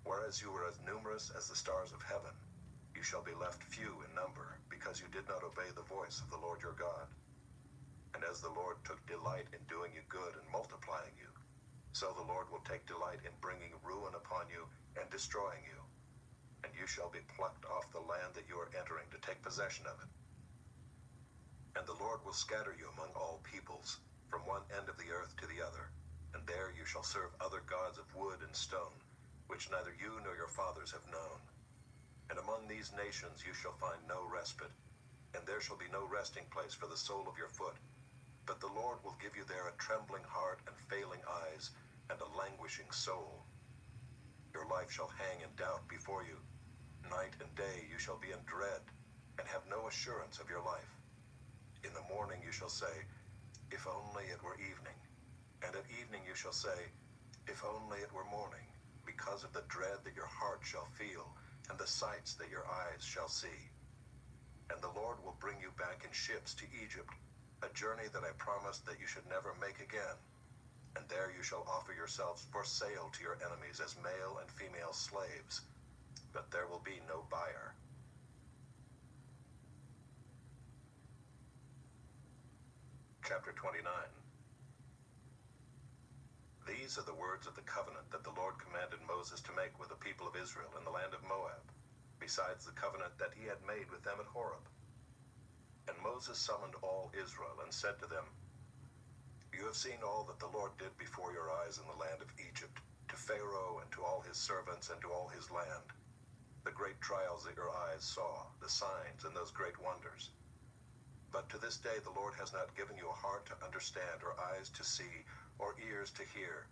Whereas you were as numerous as the stars of heaven, you shall be left few in number, because you did not obey the voice of the Lord your God. And as the Lord took delight in doing you good and multiplying you, so the Lord will take delight in bringing ruin upon you and destroying you. And you shall be plucked off the land that you are entering to take possession of it. And the Lord will scatter you among all peoples, from one end of the earth to the other, and there you shall serve other gods of wood and stone, which neither you nor your fathers have known. And among these nations you shall find no respite, and there shall be no resting place for the sole of your foot. But the Lord will give you there a trembling heart and failing eyes, and a languishing soul. Your life shall hang in doubt before you. Night and day you shall be in dread, and have no assurance of your life. In the morning you shall say, if only it were evening. And at evening you shall say, if only it were morning, because of the dread that your heart shall feel, and the sights that your eyes shall see. And the Lord will bring you back in ships to Egypt, a journey that I promised that you should never make again. And there you shall offer yourselves for sale to your enemies as male and female slaves, but there will be no buyer. Chapter 29. These are the words of the covenant that the Lord commanded Moses to make with the people of Israel in the land of Moab, besides the covenant that he had made with them at Horeb. And Moses summoned all Israel and said to them, you have seen all that the Lord did before your eyes in the land of Egypt, to Pharaoh and to all his servants and to all his land, the great trials that your eyes saw, the signs and those great wonders. But to this day the Lord has not given you a heart to understand, or eyes to see, or ears to hear.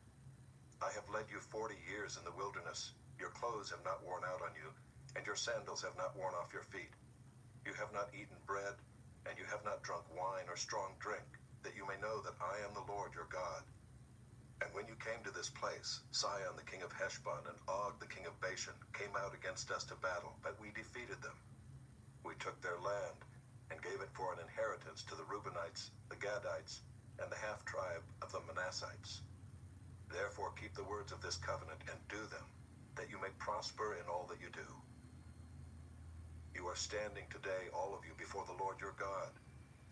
I have led you 40 years in the wilderness. Your clothes have not worn out on you, and your sandals have not worn off your feet. You have not eaten bread, and you have not drunk wine or strong drink, that you may know that I am the Lord your God. And when you came to this place, Sihon the king of Heshbon and Og the king of Bashan came out against us to battle, but we defeated them. We took their land, and gave it for an inheritance to the Reubenites, the Gadites, and the half-tribe of the Manassites. Therefore keep the words of this covenant and do them, that you may prosper in all that you do. You are standing today, all of you, before the Lord your God,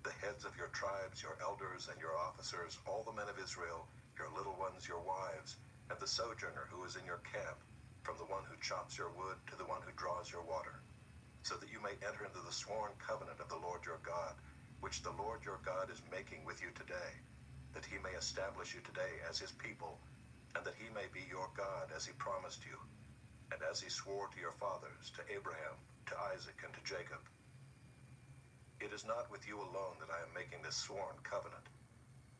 the heads of your tribes, your elders and your officers, all the men of Israel, your little ones, your wives, and the sojourner who is in your camp, from the one who chops your wood to the one who draws your water, so that you may enter into the sworn covenant of the Lord your God, which the Lord your God is making with you today, that he may establish you today as his people, and that he may be your God as he promised you, and as he swore to your fathers, to Abraham, to Isaac, and to Jacob. It is not with you alone that I am making this sworn covenant,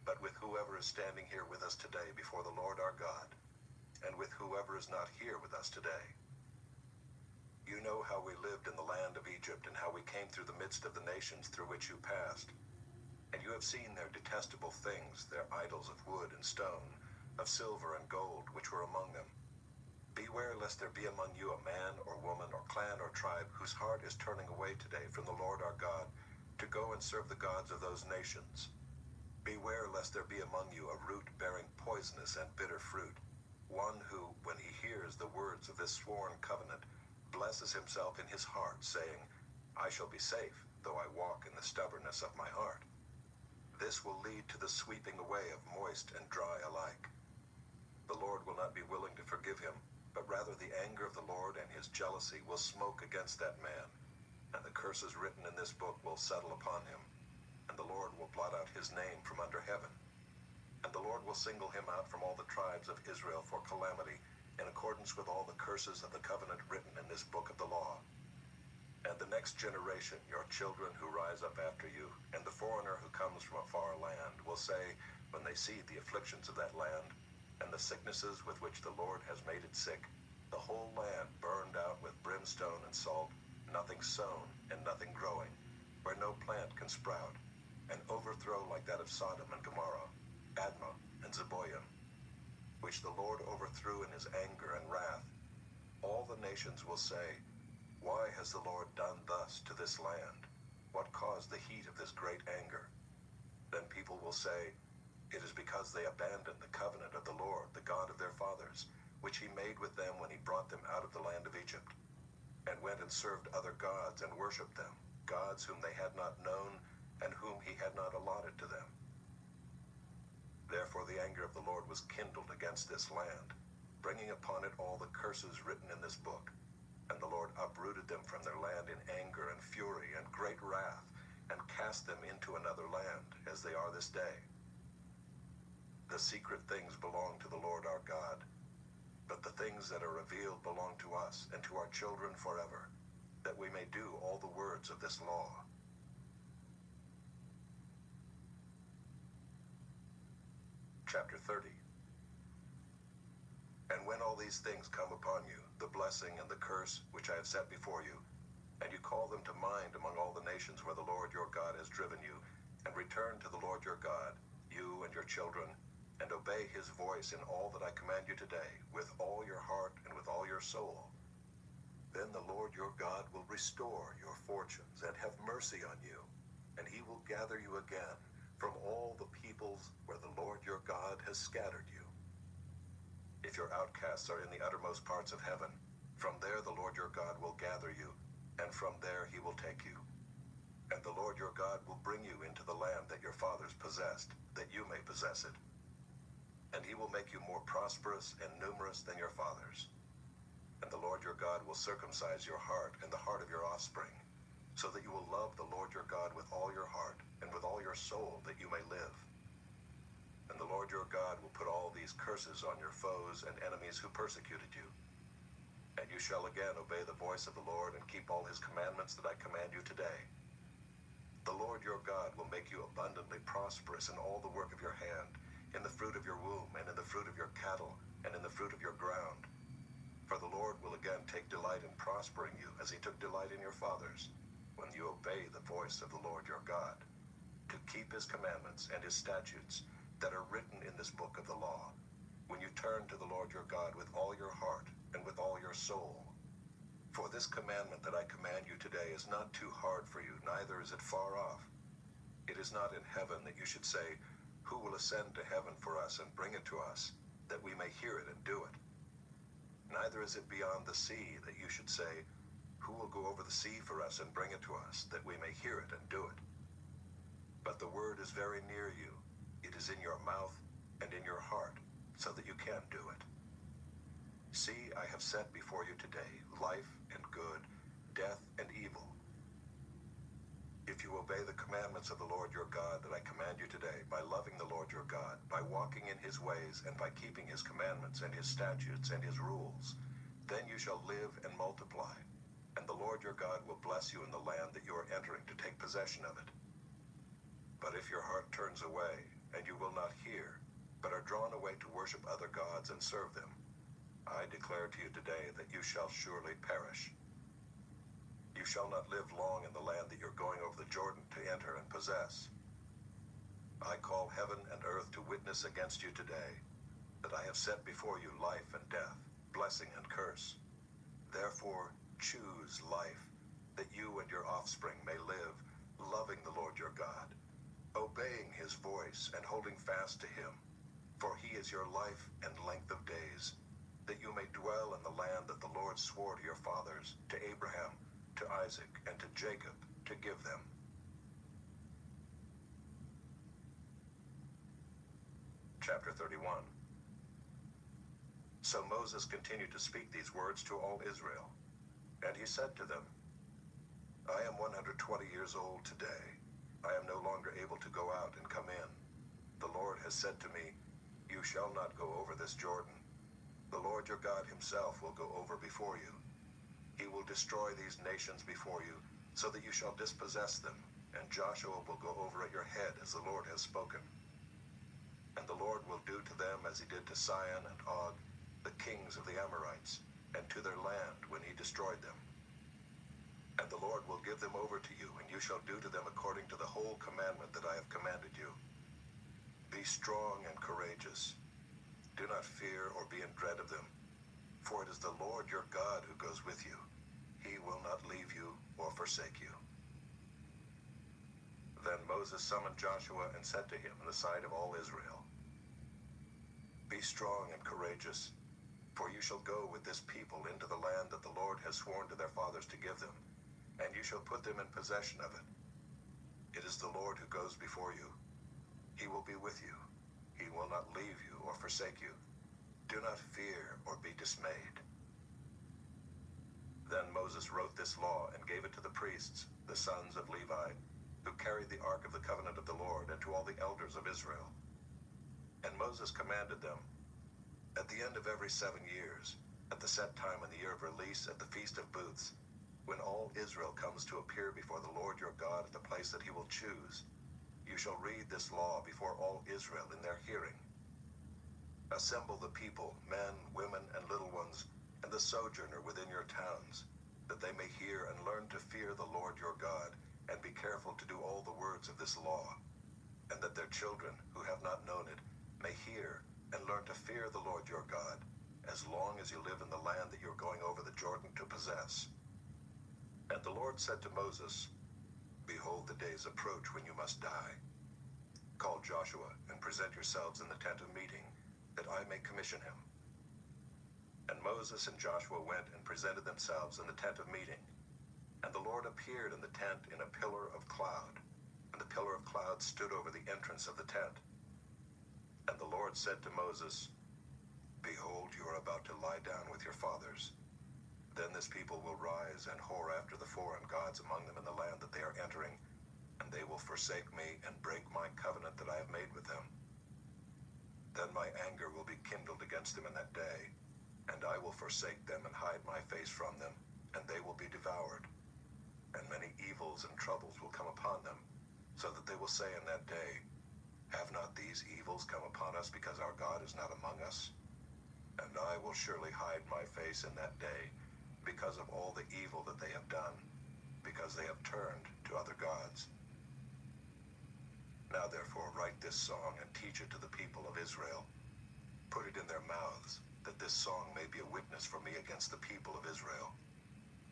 but with whoever is standing here with us today before the Lord our God, and with whoever is not here with us today. You know how we lived in the land of Egypt, and how we came through the midst of the nations through which you passed. And you have seen their detestable things, their idols of wood and stone, of silver and gold, which were among them. Beware lest there be among you a man or woman or clan or tribe whose heart is turning away today from the Lord our God, to go and serve the gods of those nations. Beware lest there be among you a root bearing poisonous and bitter fruit, one who, when he hears the words of this sworn covenant, blesses himself in his heart, saying, I shall be safe, though I walk in the stubbornness of my heart. This will lead to the sweeping away of moist and dry alike. The Lord will not be willing to forgive him, but rather the anger of the Lord and his jealousy will smoke against that man, and the curses written in this book will settle upon him, and the Lord will blot out his name from under heaven. And the Lord will single him out from all the tribes of Israel for calamity, in accordance with all the curses of the covenant written in this book of the law. And the next generation, your children who rise up after you, and the foreigner who comes from a far land, will say, when they see the afflictions of that land, and the sicknesses with which the Lord has made it sick, the whole land burned out with brimstone and salt, nothing sown and nothing growing, where no plant can sprout, an overthrow like that of Sodom and Gomorrah, Admah and Zeboiim, which the Lord overthrew in his anger and wrath. All the nations will say, "Why has the Lord done thus to this land? What caused the heat of this great anger?" Then people will say, "It is because they abandoned the covenant of the Lord, the God of their fathers, which he made with them when he brought them out of the land of Egypt, and went and served other gods and worshipped them, gods whom they had not known and whom he had not allotted to them. Therefore the anger of the Lord was kindled against this land, bringing upon it all the curses written in this book. And the Lord uprooted them from their land in anger and fury and great wrath, and cast them into another land, as they are this day. The secret things belong to the Lord our God, but the things that are revealed belong to us and to our children forever, that we may do all the words of this law." Chapter 30. And when all these things come upon you, the blessing and the curse which I have set before you, and you call them to mind among all the nations where the Lord your God has driven you, and return to the Lord your God, you and your children, and obey his voice in all that I command you today, with all your heart and with all your soul, then the Lord your God will restore your fortunes and have mercy on you, and he will gather you again from all the peoples where the Lord your God has scattered you. If your outcasts are in the uttermost parts of heaven, from there the Lord your God will gather you, and from there he will take you. And the Lord your God will bring you into the land that your fathers possessed, that you may possess it. And he will make you more prosperous and numerous than your fathers. And the Lord your God will circumcise your heart and the heart of your offspring, so that you will love the Lord your God with all your heart and with all your soul, that you may live. And the Lord your God will put all these curses on your foes and enemies who persecuted you. And you shall again obey the voice of the Lord and keep all his commandments that I command you today. The Lord your God will make you abundantly prosperous in all the work of your hand, in the fruit of your womb, and in the fruit of your cattle, and in the fruit of your ground. For the Lord will again take delight in prospering you, as he took delight in your fathers, when you obey the voice of the Lord your God, to keep his commandments and his statutes that are written in this book of the law, when you turn to the Lord your God with all your heart and with all your soul. For this commandment that I command you today is not too hard for you, neither is it far off. It is not in heaven that you should say, "Who will ascend to heaven for us and bring it to us, that we may hear it and do it?" Neither is it beyond the sea that you should say, "Who will go over the sea for us and bring it to us, that we may hear it and do it?" But the word is very near you. It is in your mouth and in your heart, so that you can do it. See, I have set before you today life and good, death and evil. If you obey the commandments of the Lord your God that I command you today, by loving the Lord your God, by walking in his ways, and by keeping his commandments and his statutes and his rules, then you shall live and multiply, and the Lord your God will bless you in the land that you are entering to take possession of it. But if your heart turns away, and you will not hear, but are drawn away to worship other gods and serve them, I declare to you today that you shall surely perish. You shall not live long in the land that you're going over the Jordan to enter and possess. I call heaven and earth to witness against you today, that I have set before you life and death, blessing and curse. Therefore, choose life, that you and your offspring may live, loving the Lord your God, obeying his voice and holding fast to him. For he is your life and length of days, that you may dwell in the land that the Lord swore to your fathers, to Abraham, to Isaac, and to Jacob, to give them. Chapter 31. So Moses continued to speak these words to all Israel. And he said to them, I am 120 years old today. I am no longer able to go out and come in. The Lord has said to me, you shall not go over this Jordan. The Lord your God himself will go over before you. He will destroy these nations before you, so that you shall dispossess them, and Joshua will go over at your head as the Lord has spoken. And the Lord will do to them as he did to Sihon and Og, the kings of the Amorites, and to their land when he destroyed them. And the Lord will give them over to you, and you shall do to them according to the whole commandment that I have commanded you. Be strong and courageous. Do not fear or be in dread of them, for it is the Lord your God who goes with you. He will not leave you or forsake you. Then Moses summoned Joshua and said to him in the sight of all Israel, Be strong and courageous, for you shall go with this people into the land that the Lord has sworn to their fathers to give them, and you shall put them in possession of it. It is the Lord who goes before you. He will be with you. He will not leave you or forsake you. Do not fear or be dismayed. Then Moses wrote this law and gave it to the priests, the sons of Levi, who carried the ark of the covenant of the Lord, and to all the elders of Israel. And Moses commanded them, At the end of every 7 years, at the set time in the year of release at the Feast of Booths, when all Israel comes to appear before the Lord your God at the place that he will choose, you shall read this law before all Israel in their hearing. Assemble the people, men, women, and little ones, and the sojourner within your towns, that they may hear and learn to fear the Lord your God, and be careful to do all the words of this law, and that their children, who have not known it, may hear and learn to fear the Lord your God, as long as you live in the land that you are going over the Jordan to possess. And the Lord said to Moses, Behold, the days approach when you must die. Call Joshua and present yourselves in the tent of meeting, that I may commission him. And Moses and Joshua went and presented themselves in the tent of meeting. And the Lord appeared in the tent in a pillar of cloud, and the pillar of cloud stood over the entrance of the tent. And the Lord said to Moses, Behold, you are about to lie down with your fathers. Then this people will rise and whore after the foreign gods among them in the land that they are entering, and they will forsake me and break my covenant that I have made with them. Then my anger will be kindled against them in that day, and I will forsake them and hide my face from them, and they will be devoured. And many evils and troubles will come upon them, so that they will say in that day, Have not these evils come upon us because our God is not among us? And I will surely hide my face in that day, because of all the evil that they have done, because they have turned to other gods. Now therefore write this song and teach it to the people of Israel. Put it in their mouths, that this song may be a witness for me against the people of Israel.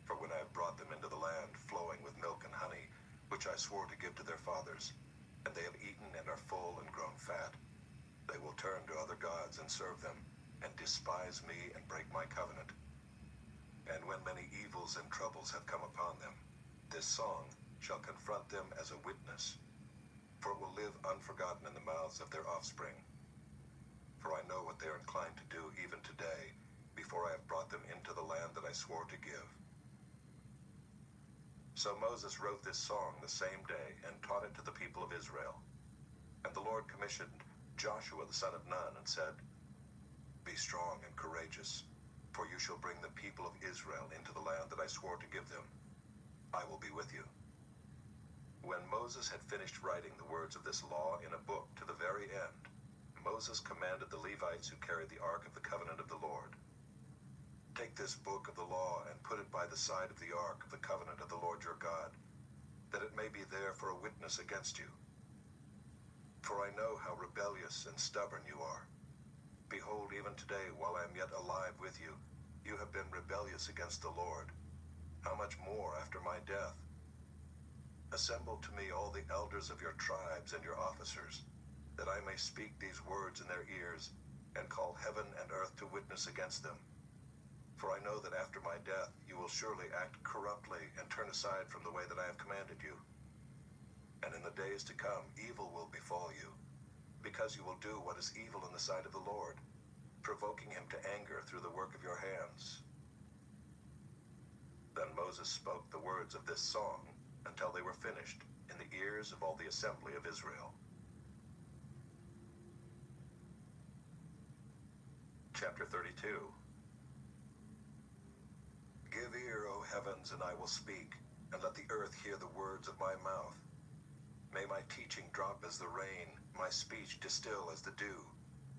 For when I have brought them into the land flowing with milk and honey, which I swore to give to their fathers, and they have eaten and are full and grown fat, they will turn to other gods and serve them, and despise me and break my covenant. And when many evils and troubles have come upon them, this song shall confront them as a witness, for it will live unforgotten in the mouths of their offspring. For I know what they are inclined to do even today, before I have brought them into the land that I swore to give. So Moses wrote this song the same day and taught it to the people of Israel. And the Lord commissioned Joshua the son of Nun and said, Be strong and courageous, for you shall bring the people of Israel into the land that I swore to give them. I will be with you. When Moses had finished writing the words of this law in a book to the very end, Moses commanded the Levites who carried the ark of the covenant of the Lord, Take this book of the law and put it by the side of the ark of the covenant of the Lord your God, that it may be there for a witness against you. For I know how rebellious and stubborn you are. Behold, even today, while I am yet alive with you, you have been rebellious against the Lord. How much more after my death? Assemble to me all the elders of your tribes and your officers, that I may speak these words in their ears, and call heaven and earth to witness against them. For I know that after my death you will surely act corruptly and turn aside from the way that I have commanded you. And in the days to come evil will befall you, because you will do what is evil in the sight of the Lord, provoking him to anger through the work of your hands. Then Moses spoke the words of this song until they were finished in the ears of all the assembly of Israel. Chapter 32. Give ear, O heavens, and I will speak, and let the earth hear the words of my mouth. May my teaching drop as the rain, my speech distill as the dew,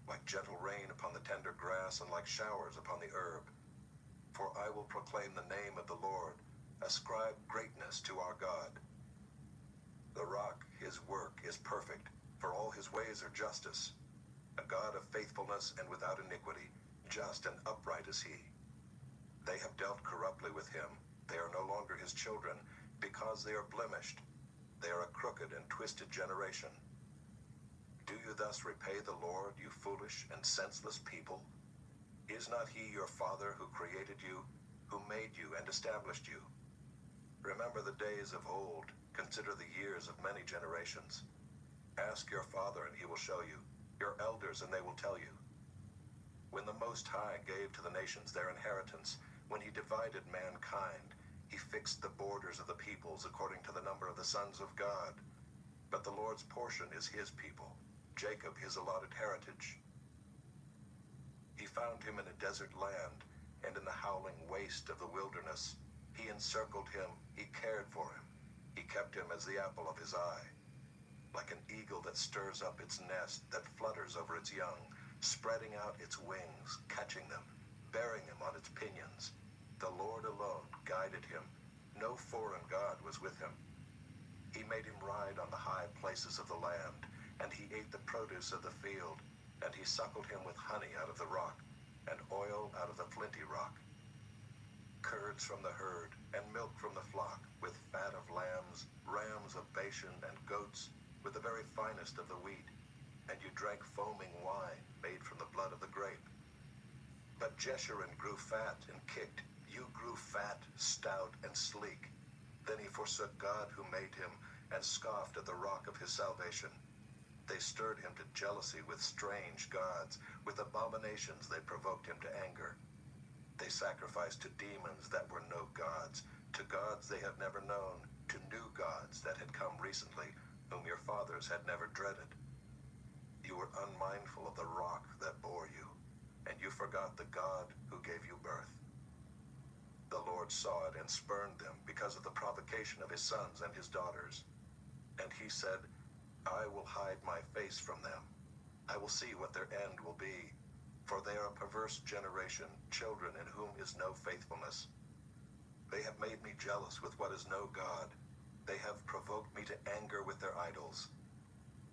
like gentle rain upon the tender grass and like showers upon the herb. For I will proclaim the name of the Lord, ascribe greatness to our God. The rock, his work, is perfect, for all his ways are justice. A God of faithfulness and without iniquity, just and upright is he. They have dealt corruptly with him, they are no longer his children, because they are blemished. They are a crooked and twisted generation. Do you thus repay the Lord, you foolish and senseless people? Is not he your Father who created you, who made you and established you? Remember the days of old, consider the years of many generations. Ask your father and he will show you, your elders and they will tell you. When the Most High gave to the nations their inheritance, when he divided mankind, he fixed the borders of the peoples according to the number of the sons of God. But the Lord's portion is his people, Jacob his allotted heritage. He found him in a desert land, and in the howling waste of the wilderness. He encircled him, he cared for him. He kept him as the apple of his eye. Like an eagle that stirs up its nest, that flutters over its young, spreading out its wings, catching them, bearing them on its pinions. The Lord alone guided him. No foreign god was with him. He made him ride on the high places of the land, and he ate the produce of the field, and he suckled him with honey out of the rock, and oil out of the flinty rock. Curds from the herd, and milk from the flock, with fat of lambs, rams of Bashan, and goats, with the very finest of the wheat. And you drank foaming wine, made from the blood of the grape. But Jeshurun grew fat and kicked. You grew fat, stout, and sleek. Then he forsook God who made him, and scoffed at the rock of his salvation. They stirred him to jealousy with strange gods. With abominations they provoked him to anger. They sacrificed to demons that were no gods, to gods they have never known, to new gods that had come recently, whom your fathers had never dreaded. You were unmindful of the rock that bore you, and you forgot the God who gave you birth. The Lord saw it and spurned them because of the provocation of his sons and his daughters. And he said, I will hide my face from them. I will see what their end will be. For they are a perverse generation, children in whom is no faithfulness. They have made me jealous with what is no God. They have provoked me to anger with their idols.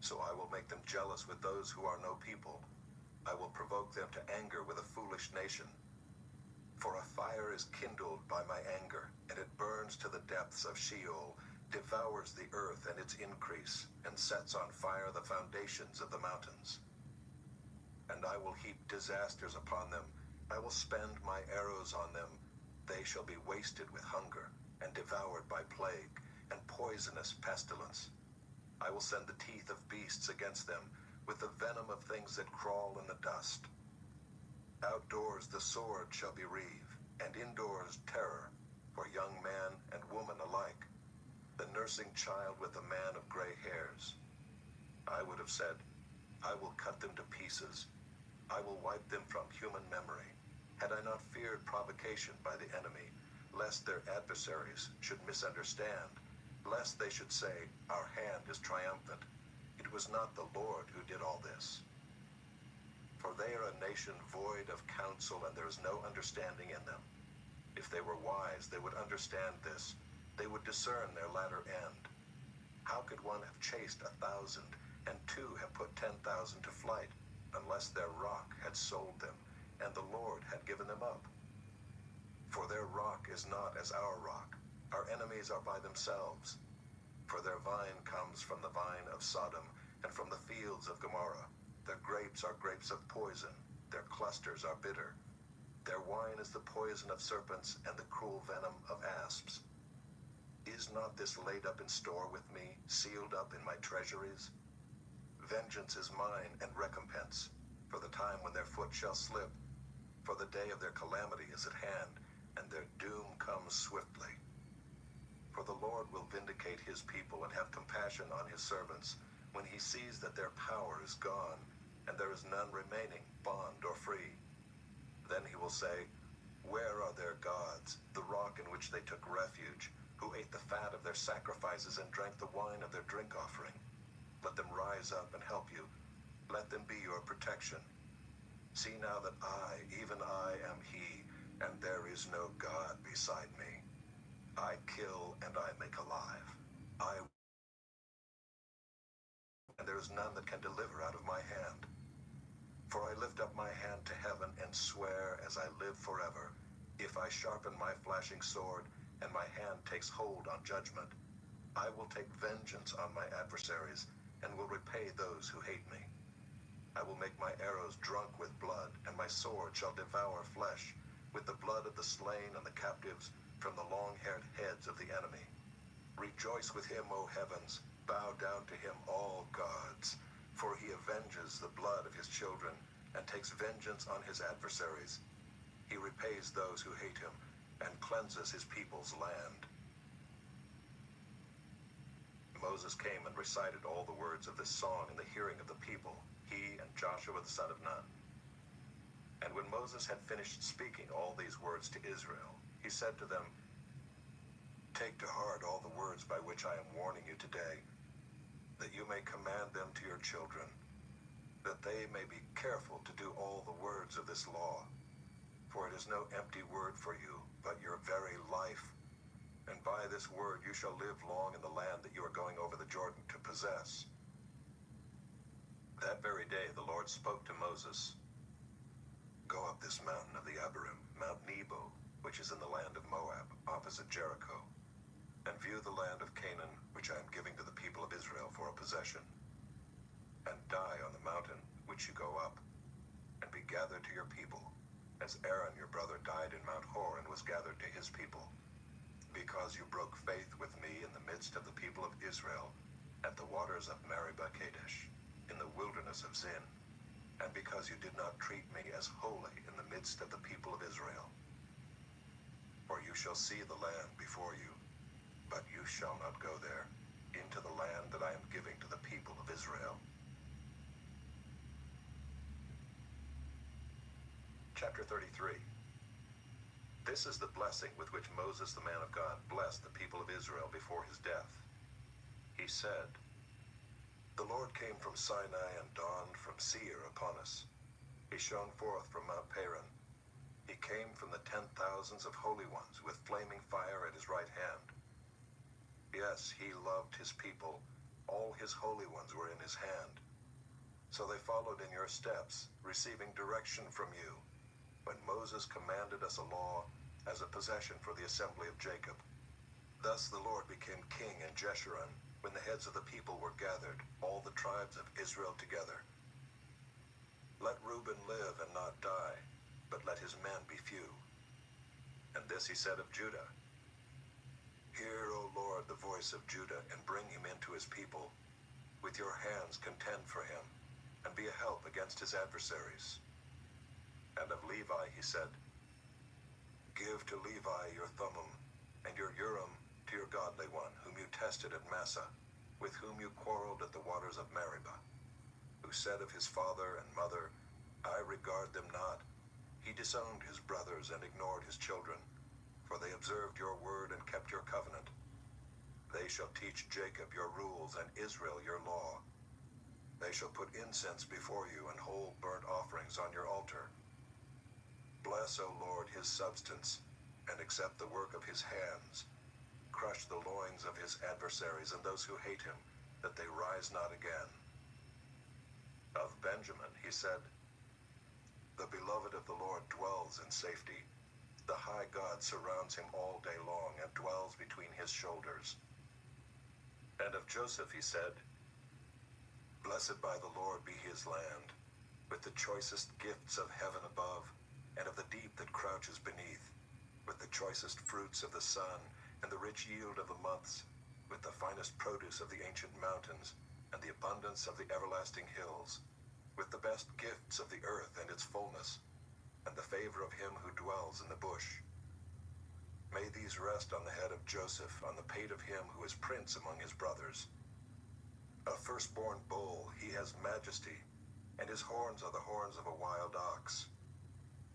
So I will make them jealous with those who are no people. I will provoke them to anger with a foolish nation. For a fire is kindled by my anger, and it burns to the depths of Sheol, devours the earth and its increase, and sets on fire the foundations of the mountains. And I will heap disasters upon them. I will spend my arrows on them. They shall be wasted with hunger, and devoured by plague, and poisonous pestilence. I will send the teeth of beasts against them, with the venom of things that crawl in the dust. Outdoors the sword shall be reaved, and indoors terror, for young man and woman alike, the nursing child with the man of gray hairs. I would have said, I will cut them to pieces. I will wipe them from human memory. Had I not feared provocation by the enemy, lest their adversaries should misunderstand, lest they should say, our hand is triumphant. It was not the Lord who did all this. For they are a nation void of counsel, and there is no understanding in them. If they were wise, they would understand this. They would discern their latter end. How could one have chased 1,000, and two have put 10,000 to flight, unless their rock had sold them, and the Lord had given them up? For their rock is not as our rock. Our enemies are by themselves. For their vine comes from the vine of Sodom, and from the fields of Gomorrah. Their grapes are grapes of poison. Their clusters are bitter. Their wine is the poison of serpents, and the cruel venom of asps. Is not this laid up in store with me, sealed up in my treasuries? Vengeance is mine, and recompense, for the time when their foot shall slip. For the day of their calamity is at hand, and their doom comes swiftly. For the Lord will vindicate his people and have compassion on his servants, when he sees that their power is gone, and there is none remaining, bond or free. Then he will say, where are their gods, the rock in which they took refuge, who ate the fat of their sacrifices and drank the wine of their drink offering. Let them rise up and help you. Let them be your protection. See now that I, even I, am he, and there is no God beside me. I kill and I make alive. And there is none that can deliver out of my hand. For I lift up my hand to heaven and swear as I live forever, if I sharpen my flashing sword and my hand takes hold on judgment, I will take vengeance on my adversaries and will repay those who hate me. I will make my arrows drunk with blood, and my sword shall devour flesh, with the blood of the slain and the captives, from the long-haired heads of the enemy. Rejoice with him, O heavens, bow down to him, all gods, for he avenges the blood of his children, and takes vengeance on his adversaries. He repays those who hate him, and cleanses his people's land. Moses came and recited all the words of this song in the hearing of the people, he and Joshua the son of Nun. And when Moses had finished speaking all these words to Israel, he said to them, Take to heart all the words by which I am warning you today, that you may command them to your children, that they may be careful to do all the words of this law. For it is no empty word for you, but your very life. And by this word you shall live long in the land that you are going over the Jordan to possess. That very day the Lord spoke to Moses, Go up this mountain of the Abarim, Mount Nebo, which is in the land of Moab, opposite Jericho, and view the land of Canaan, which I am giving to the people of Israel for a possession. And die on the mountain which you go up, and be gathered to your people, as Aaron your brother died in Mount Hor and was gathered to his people, because you broke faith with me in the midst of the people of Israel, at the waters of Meribah Kadesh, in the wilderness of Zin, and because you did not treat me as holy in the midst of the people of Israel. For you shall see the land before you, but you shall not go there, into the land that I am giving to the people of Israel. Chapter 33. This is the blessing with which Moses the man of God blessed the people of Israel before his death. He said, The Lord came from Sinai and dawned from Seir upon us. He shone forth from Mount Paran. He came from the 10,000s of holy ones with flaming fire at his right hand. Yes, he loved his people. All his holy ones were in his hand. So they followed in your steps, receiving direction from you, when Moses commanded us a law as a possession for the assembly of Jacob. Thus the Lord became king in Jeshurun, when the heads of the people were gathered, all the tribes of Israel together. Let Reuben live and not die, but let his men be few. And this he said of Judah, Hear, O Lord, the voice of Judah, and bring him into his people. With your hands contend for him, and be a help against his adversaries. And of Levi he said, Give to Levi your Thummim, and your Urim to your godly one, whom you tested at Massah, with whom you quarreled at the waters of Meribah, who said of his father and mother, I regard them not. He disowned his brothers and ignored his children, for they observed your word and kept your covenant. They shall teach Jacob your rules and Israel your law. They shall put incense before you and whole burnt offerings on your altar. Bless, O Lord, his substance, and accept the work of his hands. Crush the loins of his adversaries and those who hate him, that they rise not again. Of Benjamin he said, The beloved of the Lord dwells in safety. The high God surrounds him all day long and dwells between his shoulders. And of Joseph he said, Blessed by the Lord be his land, with the choicest gifts of heaven above, and of the deep that crouches beneath, with the choicest fruits of the sun, and the rich yield of the months, with the finest produce of the ancient mountains, and the abundance of the everlasting hills, with the best gifts of the earth and its fullness, and the favor of him who dwells in the bush. May these rest on the head of Joseph, on the pate of him who is prince among his brothers. A firstborn bull, he has majesty, and his horns are the horns of a wild ox.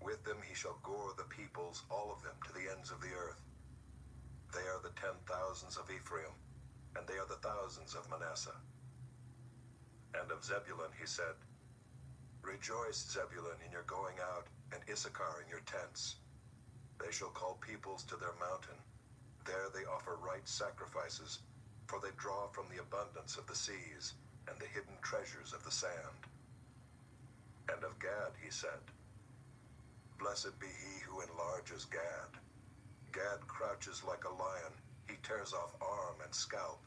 With them he shall gore the peoples, all of them, to the ends of the earth. They are the 10,000s of Ephraim, and they are the thousands of Manasseh. And of Zebulun he said, Rejoice, Zebulun, in your going out, and Issachar in your tents. They shall call peoples to their mountain. There they offer right sacrifices, for they draw from the abundance of the seas and the hidden treasures of the sand. And of Gad he said, Blessed be he who enlarges Gad. Gad crouches like a lion, he tears off arm and scalp.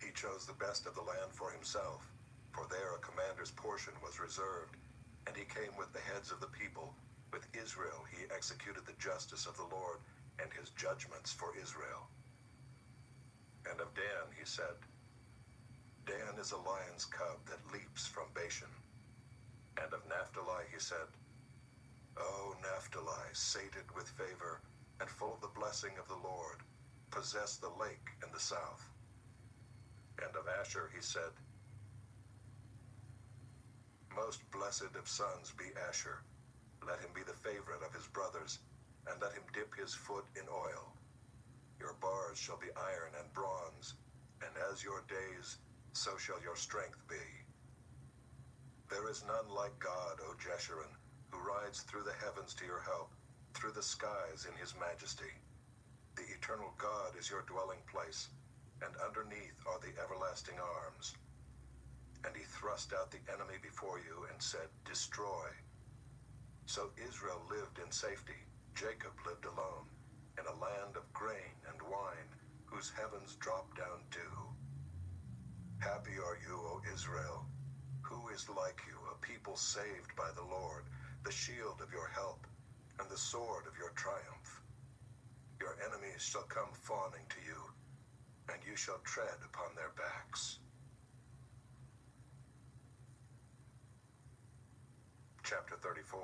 He chose the best of the land for himself, for there a commander's portion was reserved, and he came with the heads of the people. With Israel he executed the justice of the Lord, and his judgments for Israel. And of Dan he said, Dan is a lion's cub that leaps from Bashan. And of Naphtali he said, O Naphtali, sated with favor, and full of the blessing of the Lord, possess the lake in the south. And of Asher he said, Most blessed of sons be Asher. Let him be the favorite of his brothers, and let him dip his foot in oil. Your bars shall be iron and bronze, and as your days, so shall your strength be. There is none like God, O Jeshurun, who rides through the heavens to your help, through the skies in his majesty. The eternal God is your dwelling place, and underneath are the everlasting arms. And he thrust out the enemy before you and said, Destroy. So Israel lived in safety, Jacob lived alone, in a land of grain and wine, whose heavens drop down dew. Happy are you, O Israel. Who is like you, a people saved by the Lord, the shield of your help, and the sword of your triumph? Your enemies shall come fawning to you, and you shall tread upon their backs. Chapter 34.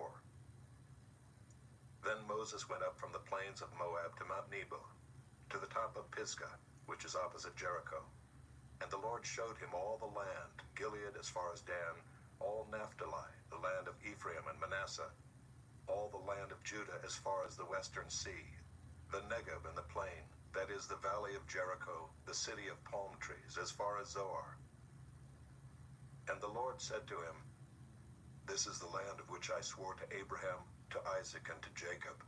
Then Moses went up from the plains of Moab to Mount Nebo, to the top of Pisgah, which is opposite Jericho. And the Lord showed him all the land, Gilead as far as Dan, all Naphtali, the land of Ephraim and Manasseh, all the land of Judah as far as the western sea, the Negeb and the plain, that is the valley of Jericho, the city of palm trees, as far as Zoar. And the Lord said to him, This is the land of which I swore to Abraham, to Isaac, and to Jacob.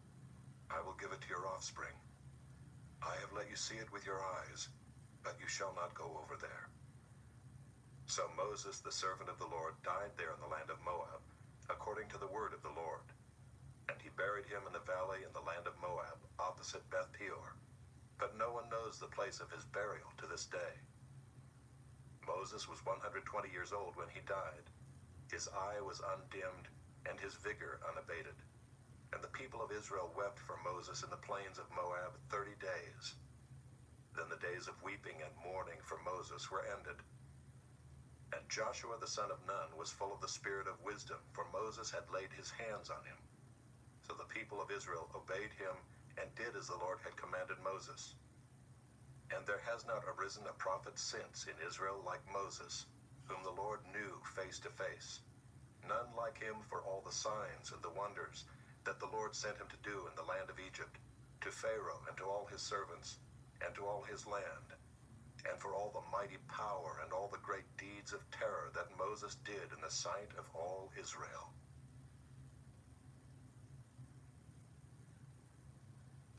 I will give it to your offspring. I have let you see it with your eyes, but you shall not go over there. So Moses, the servant of the Lord, died there in the land of Moab, according to the word of the Lord. And he buried him in the valley in the land of Moab, opposite Beth Peor. But no one knows the place of his burial to this day. Moses was 120 years old when he died. His eye was undimmed, and his vigor unabated. And the people of Israel wept for Moses in the plains of Moab 30 days. Then the days of weeping and mourning for Moses were ended. And Joshua the son of Nun was full of the spirit of wisdom, for Moses had laid his hands on him. So the people of Israel obeyed him and did as the Lord had commanded Moses. And there has not arisen a prophet since in Israel like Moses, whom the Lord knew face to face. None like him for all the signs and the wonders that the Lord sent him to do in the land of Egypt, to Pharaoh and to all his servants, and to all his land, and for all the mighty power and all the great deeds of terror that Moses did in the sight of all Israel.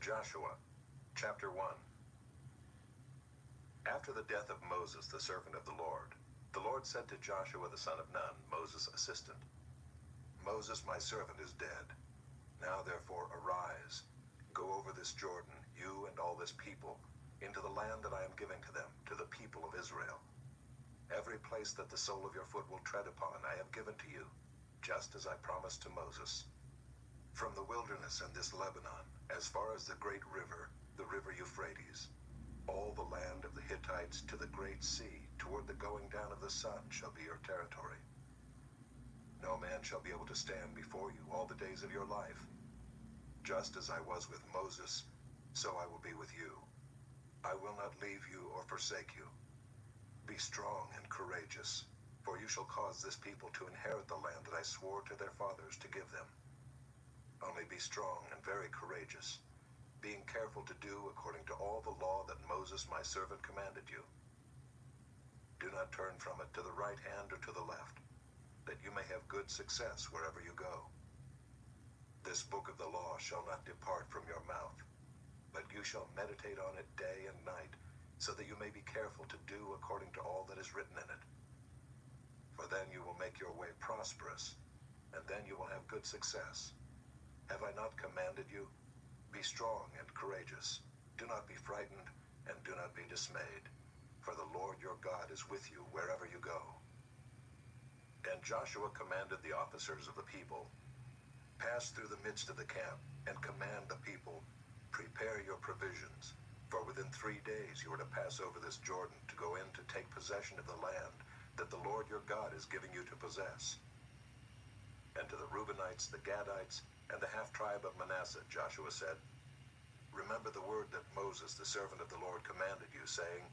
Joshua, chapter 1. After the death of Moses, the servant of the Lord said to Joshua the son of Nun, Moses' assistant, Moses, my servant, is dead. Now therefore arise, go over this Jordan, you and all this people, into the land that I am giving to them, to the people of Israel. Every place that the sole of your foot will tread upon I have given to you, just as I promised to Moses. From the wilderness and this Lebanon, as far as the great river, the river Euphrates, all the land of the Hittites to the great sea, toward the going down of the sun, shall be your territory. No man shall be able to stand before you all the days of your life. Just as I was with Moses, so I will be with you. I will not leave you or forsake you. Be strong and courageous, for you shall cause this people to inherit the land that I swore to their fathers to give them. Only be strong and very courageous. being careful to do according to all the law that Moses my servant commanded you. Do not turn from it to the right hand or to the left, that you may have good success wherever you go. This book of the law shall not depart from your mouth, but you shall meditate on it day and night, so that you may be careful to do according to all that is written in it. For then you will make your way prosperous, and then you will have good success. Have I not commanded you? Be strong and courageous. Do not be frightened, and do not be dismayed, for the Lord your God is with you wherever you go. And Joshua commanded the officers of the people, pass through the midst of the camp, and command the people, prepare your provisions, for within 3 days you are to pass over this Jordan to go in to take possession of the land that the Lord your God is giving you to possess. And to the Reubenites, the Gadites, and the half-tribe of Manasseh, Joshua said, remember the word that Moses, the servant of the Lord, commanded you, saying,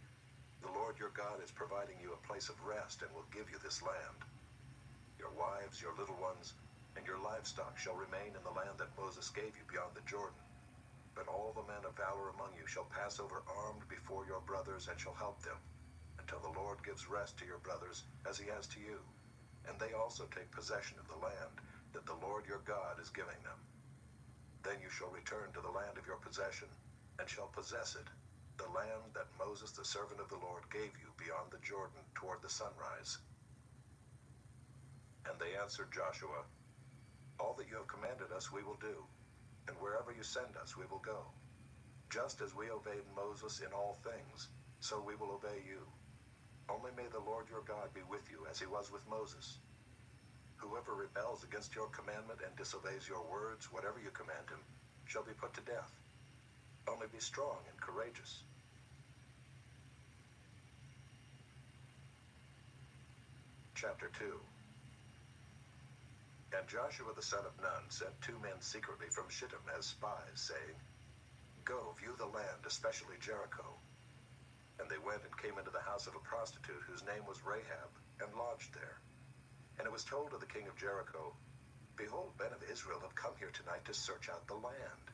the Lord your God is providing you a place of rest and will give you this land. Your wives, your little ones, and your livestock shall remain in the land that Moses gave you beyond the Jordan. But all the men of valor among you shall pass over armed before your brothers and shall help them, until the Lord gives rest to your brothers as he has to you, and they also take possession of the land that the Lord your God is giving them. Then you shall return to the land of your possession, and shall possess it, the land that Moses the servant of the Lord gave you beyond the Jordan toward the sunrise. And they answered Joshua, all that you have commanded us we will do, and wherever you send us we will go. Just as we obeyed Moses in all things, so we will obey you. Only may the Lord your God be with you as he was with Moses. Whoever rebels against your commandment and disobeys your words, whatever you command him, shall be put to death. Only be strong and courageous. Chapter 2. And Joshua the son of Nun sent 2 men secretly from Shittim as spies, saying, go, view the land, especially Jericho. And they went and came into the house of a prostitute whose name was Rahab, and lodged there. And it was told to the king of Jericho, behold, men of Israel have come here tonight to search out the land.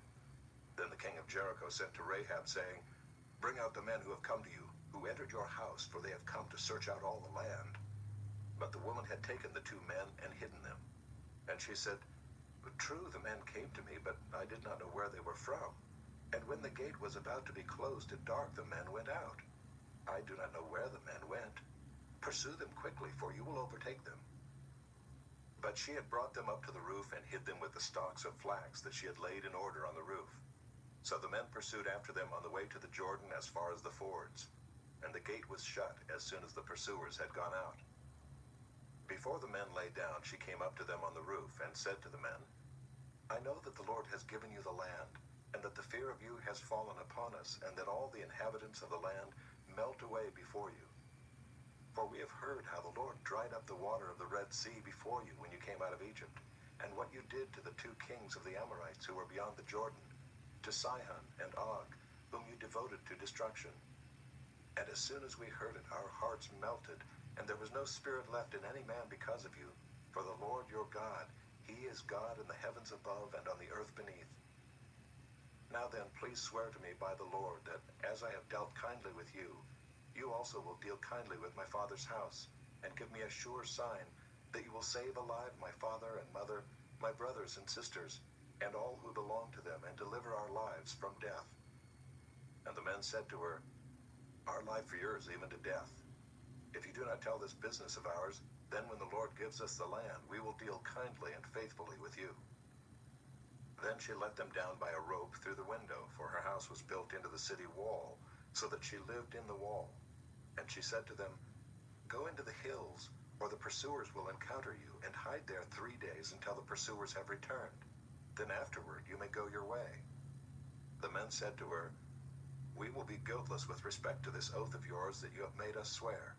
Then the king of Jericho sent to Rahab, saying, bring out the men who have come to you, who entered your house, for they have come to search out all the land. But the woman had taken the 2 men and hidden them. And she said, true, the men came to me, but I did not know where they were from. And when the gate was about to be closed at dark, the men went out. I do not know where the men went. Pursue them quickly, for you will overtake them. But she had brought them up to the roof and hid them with the stalks of flax that she had laid in order on the roof. So the men pursued after them on the way to the Jordan as far as the fords. And the gate was shut as soon as the pursuers had gone out. Before the men lay down, she came up to them on the roof and said to the men, I know that the Lord has given you the land, and that the fear of you has fallen upon us, and that all the inhabitants of the land melt away before you. For we have heard how the Lord dried up the water of the Red Sea before you when you came out of Egypt, and what you did to the 2 kings of the Amorites who were beyond the Jordan, to Sihon and Og, whom you devoted to destruction. And as soon as we heard it, our hearts melted, and there was no spirit left in any man because of you. For the Lord your God, he is God in the heavens above and on the earth beneath. Now then, please swear to me by the Lord that as I have dealt kindly with you, you also will deal kindly with my father's house, and give me a sure sign that you will save alive my father and mother, my brothers and sisters, and all who belong to them, and deliver our lives from death. And the men said to her, our life for yours, even to death. If you do not tell this business of ours, then when the Lord gives us the land, we will deal kindly and faithfully with you. Then she let them down by a rope through the window, for her house was built into the city wall, so that she lived in the wall. And she said to them, go into the hills, or the pursuers will encounter you, and hide there 3 days until the pursuers have returned. Then afterward you may go your way. The men said to her, we will be guiltless with respect to this oath of yours that you have made us swear.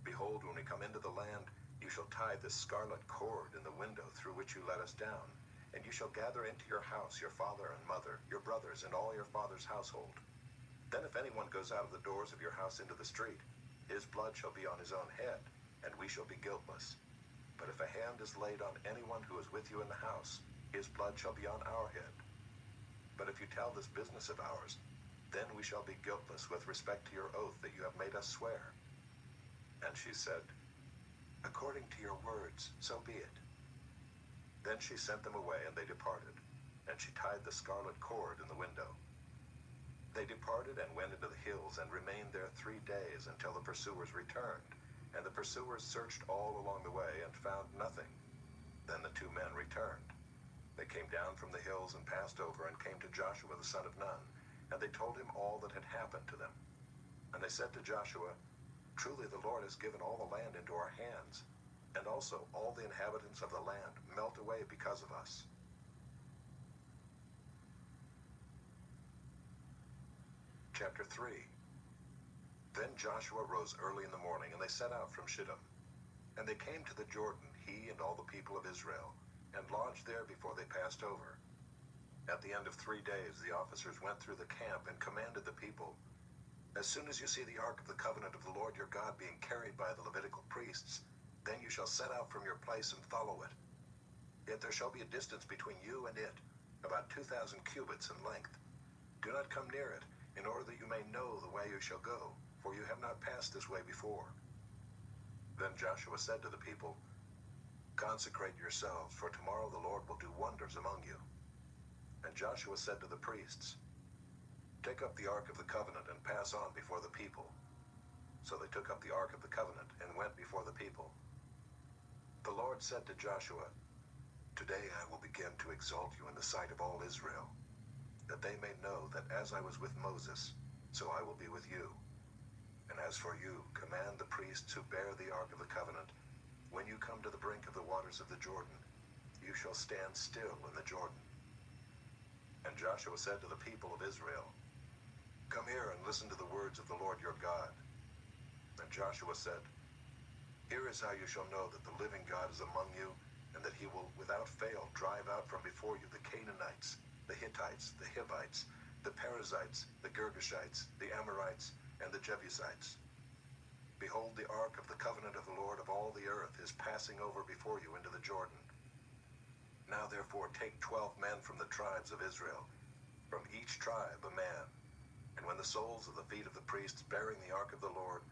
Behold, when we come into the land, you shall tie this scarlet cord in the window through which you let us down, and you shall gather into your house your father and mother, your brothers, and all your father's household. Then if anyone goes out of the doors of your house into the street, his blood shall be on his own head, and we shall be guiltless. But if a hand is laid on anyone who is with you in the house, his blood shall be on our head. But if you tell this business of ours, then we shall be guiltless with respect to your oath that you have made us swear." And she said, "According to your words, so be it." Then she sent them away, and they departed, and she tied the scarlet cord in the window. They departed and went into the hills and remained there 3 days until the pursuers returned, and the pursuers searched all along the way and found nothing. Then the 2 men returned. They came down from the hills and passed over and came to Joshua the son of Nun, and they told him all that had happened to them. And they said to Joshua, "Truly the Lord has given all the land into our hands, and also all the inhabitants of the land melt away because of us." Chapter 3. Then Joshua rose early in the morning, and they set out from Shittim. And they came to the Jordan, he and all the people of Israel, and lodged there before they passed over. At the end of 3 days the officers went through the camp and commanded the people, "As soon as you see the ark of the covenant of the Lord your God being carried by the Levitical priests, then you shall set out from your place and follow it. Yet there shall be a distance between you and it, about 2,000 cubits in length. Do not come near it, in order that you may know the way you shall go, for you have not passed this way before." Then Joshua said to the people, "Consecrate yourselves, for tomorrow the Lord will do wonders among you." And Joshua said to the priests, "Take up the ark of the covenant and pass on before the people." So they took up the ark of the covenant and went before the people. The Lord said to Joshua, "Today I will begin to exalt you in the sight of all Israel, that they may know that as I was with Moses, so I will be with you. And as for you, command the priests who bear the ark of the covenant, when you come to the brink of the waters of the Jordan, you shall stand still in the Jordan." And Joshua said to the people of Israel, "Come here and listen to the words of the Lord your God." And Joshua said, "Here is how you shall know that the living God is among you, and that he will without fail drive out from before you the Canaanites, the Hittites, the Hivites, the Perizzites, the Girgashites, the Amorites, and the Jebusites. Behold, the ark of the covenant of the Lord of all the earth is passing over before you into the Jordan. Now therefore take 12 men from the tribes of Israel, from each tribe a man. And when the soles of the feet of the priests bearing the ark of the Lord